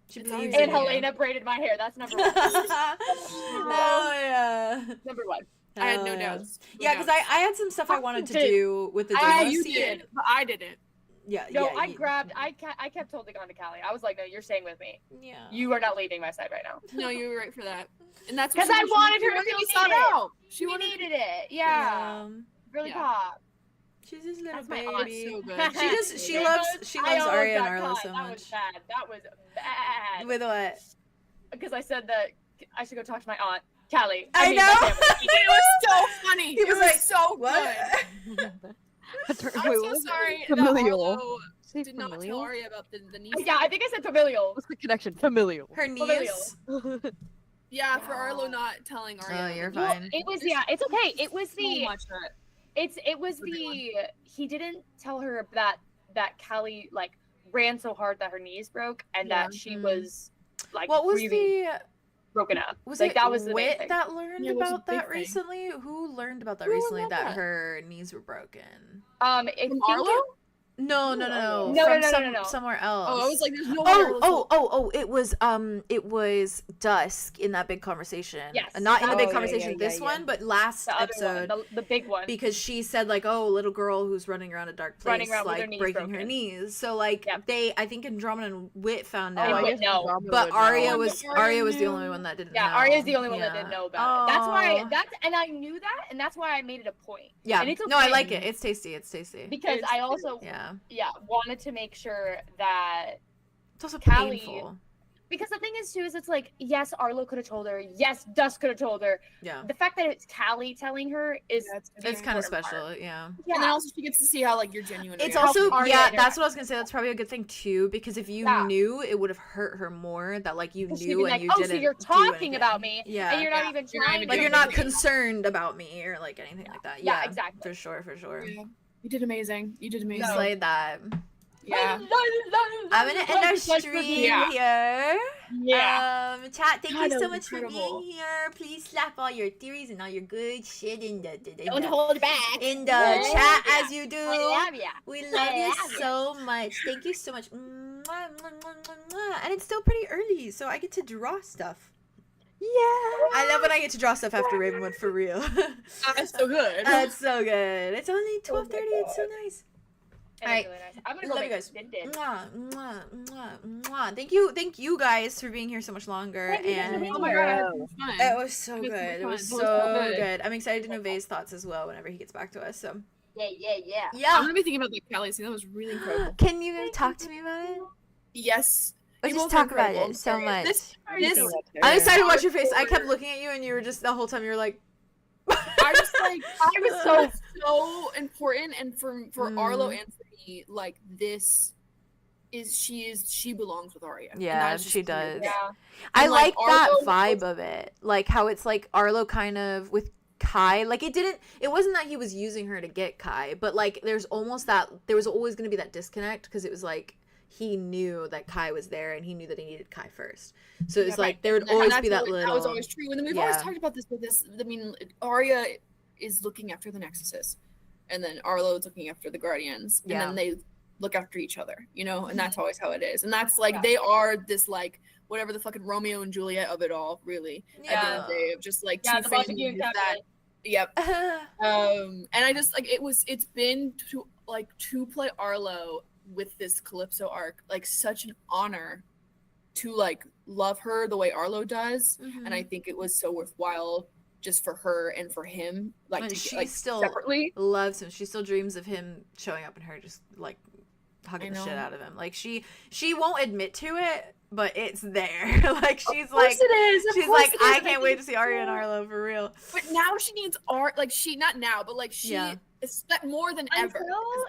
She It's believes Arya. in and you. Helena braided my hair. That's number 1. Oh yeah. Number 1. I had no Hell doubts. No Yeah, because doubts. I had some stuff I wanted to did. do with the I Deimos you scene. did, but I didn't. Yeah, No, yeah. I kept holding on to Callie. I was like, no, you're staying with me. Yeah. You are not leaving my side right now. No, you were right for that. And that's 'Cause what I wanted her to really be sought needed. out. She She wanted. needed it. Yeah. Really Yeah. pop. She's his little That's my baby. aunt. So good. She Deimos, loves I almost Arya and got Arlow caught. so That much. was bad. That was bad. With what? Because I said that I should go talk to my aunt, Callie. I mean, know. my family. It was so funny. He It was was like, so What? good. I'm Wait, so what was it? sorry Familial. that Arlo Say did not tell familial? Arya about the niece. Yeah, I think I said familial. What's the connection? Familial. Her niece. Yeah, for Arlo not telling Arya. Oh, you're Well, fine. it was it's okay. It was So the much that. it was the he didn't tell her that Callie like ran so hard that her knees broke and that she Mhm. was like What was really the broken up. was like it that was the main Wit thing. that learned Yeah, it was a about that big thing. recently? Who learned about that Who recently? learned That that? her knees were broken. I From think Arlo? No. No, From no. somewhere else. Oh, I was like, there's no way. It was Dusk in that big conversation. Yes. Not in the big Oh, conversation, yeah, this one, but last The other episode. one, the big one. Because she said like, oh, little girl who's running around a dark place, Running around with her like knees breaking her broken. knees. So like Yep. I think Andromeda and Wit found Oh, out. I guess no. Andromeda But would know. Arya Oh, was Arya the knew. only one that didn't know. Yeah, Arya's the only one that didn't know about it. That's why Aw. and I knew that, and that's why I made it a point. Yeah. And it's No, I okay. like it. It's tasty. Because It's I also Yeah. wanted to make sure that It's also Callie- painful. because the thing is too is it's like, yes, Arlo could have told her, yes, Dusk could have told her. Yeah. The fact that it's Callie telling her is That's the It's kind of important special. part. Yeah. Yeah. And then also she gets to see how like you're genuine. It's reaction. also Arya yeah, interacts. that's what I was gonna say. That's probably a good thing too, because if you Yeah. knew, it would have hurt her more that like you Because she'd knew be and like, you oh, didn't. so you're do talking anything. about me, Yeah. and you're not Yeah. even You're not trying. even to Like you're do not anything. concerned about me or like anything like that. Yeah, Yeah, exactly. For sure. Yeah. You did amazing. You did You amazing. slayed that. Yeah. I'm gonna end our stream Yeah. here. Yeah. Chat, thank God, you that so was much for incredible. being here. Please slap all your theories and all your good shit in the Don't hold it back. in the Yeah. chat as you do. I love ya. We love you love you. so much. Thank you so much. Mwah, mwah, mwah, mwah, mwah. And it's still pretty early, so I get to draw stuff. Yeah. I love when I get to draw stuff after Ravenwood, for real. That's so good. That's so good. It's only 12:30. It's so nice. And Alright. it's really nice. I'm gonna go Love you make guys. Vinted. Mwah, mwah, mwah, mwah. Thank you guys for being here so much longer. Thank you guys for And being Oh my here. god, it was fun. it was so It was so good. It fun. was It was so so good. good. I'm excited to know Vay's thoughts as well whenever he gets back to us. So Yeah. I'm yeah. gonna be thinking about the Callie scene. That was really incredible. Can you talk to me about it? Yes. Let's You just both are talk about incredible. it so much. This I'm excited to watch your face. I kept looking at you and you were just the whole time you were like I was like, I was so important, and for Arlo Mm. and for me, like this she belongs with Arya. And Yeah, that is just she clear. does. Yeah. I And, like, like that Arlo vibe of it. Like how it's like Arlo kind of with Kai. Like it wasn't that he was using her to get Kai, but like there was always going to be that disconnect because it was like he knew that Kai was there and he knew that he needed Kai first. So it's Yeah, like right. there would And always that's be that always- little That was always true. And then we've always Yeah. talked about this with this. I mean, Arya is looking after the Nexuses, and then Arlo is looking after the Guardians, and Yeah. then they look after each other, you know, and that's always how it is. And that's like Yeah. they are this like whatever the fucking Romeo and Juliet of it all, really. At the end of the day, of just like Yeah, two the Montague families and that. Capulet. Yep. Yeah. And I just like it's been to play Arlo with this Calypso arc, like such an honor to like love her the way Arlo does. And I think it was so worthwhile just for her and for him, like And to she get, like still separately. loves him. She still dreams of him showing up and her just like hugging I the shit know. out of him. Like she won't admit to it, but it's there. Like she's Of course like it is. Of she's course like it is, I and can't think wait to it's see Arya and so- Arlo for real. But now she needs art. Like she not now, but like she Yeah. is more than ever.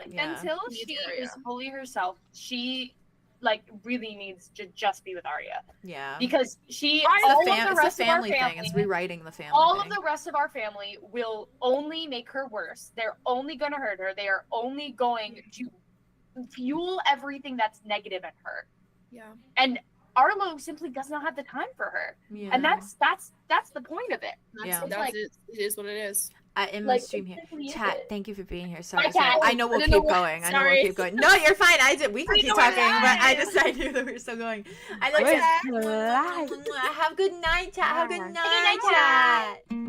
Yeah. Until She she needs Arya. is fully herself, she like really needs to just be with Arya Yeah. because she I- all It's of the a rest of our family thing. It's family, rewriting the family all thing. of the rest of our family will only make her worse. They're only going to hurt her. They are only going to fuel everything that's negative in her. Yeah. And Arlo simply does not have the time for her. Yeah. And that's the point of it. Yeah. That's like- it. It is what it is. I end my Like, stream it here. simply is Chat, it. thank you for being here. Sorry, Bye, sorry. Cat. I know we'll I didn't keep know what- going. I know we'll sorry. keep going. No, you're fine. We can I keep know where talking, but I that knew that we were still going. I love We're chat. live. Have a good night, chat. Have a good Bye. night, chat.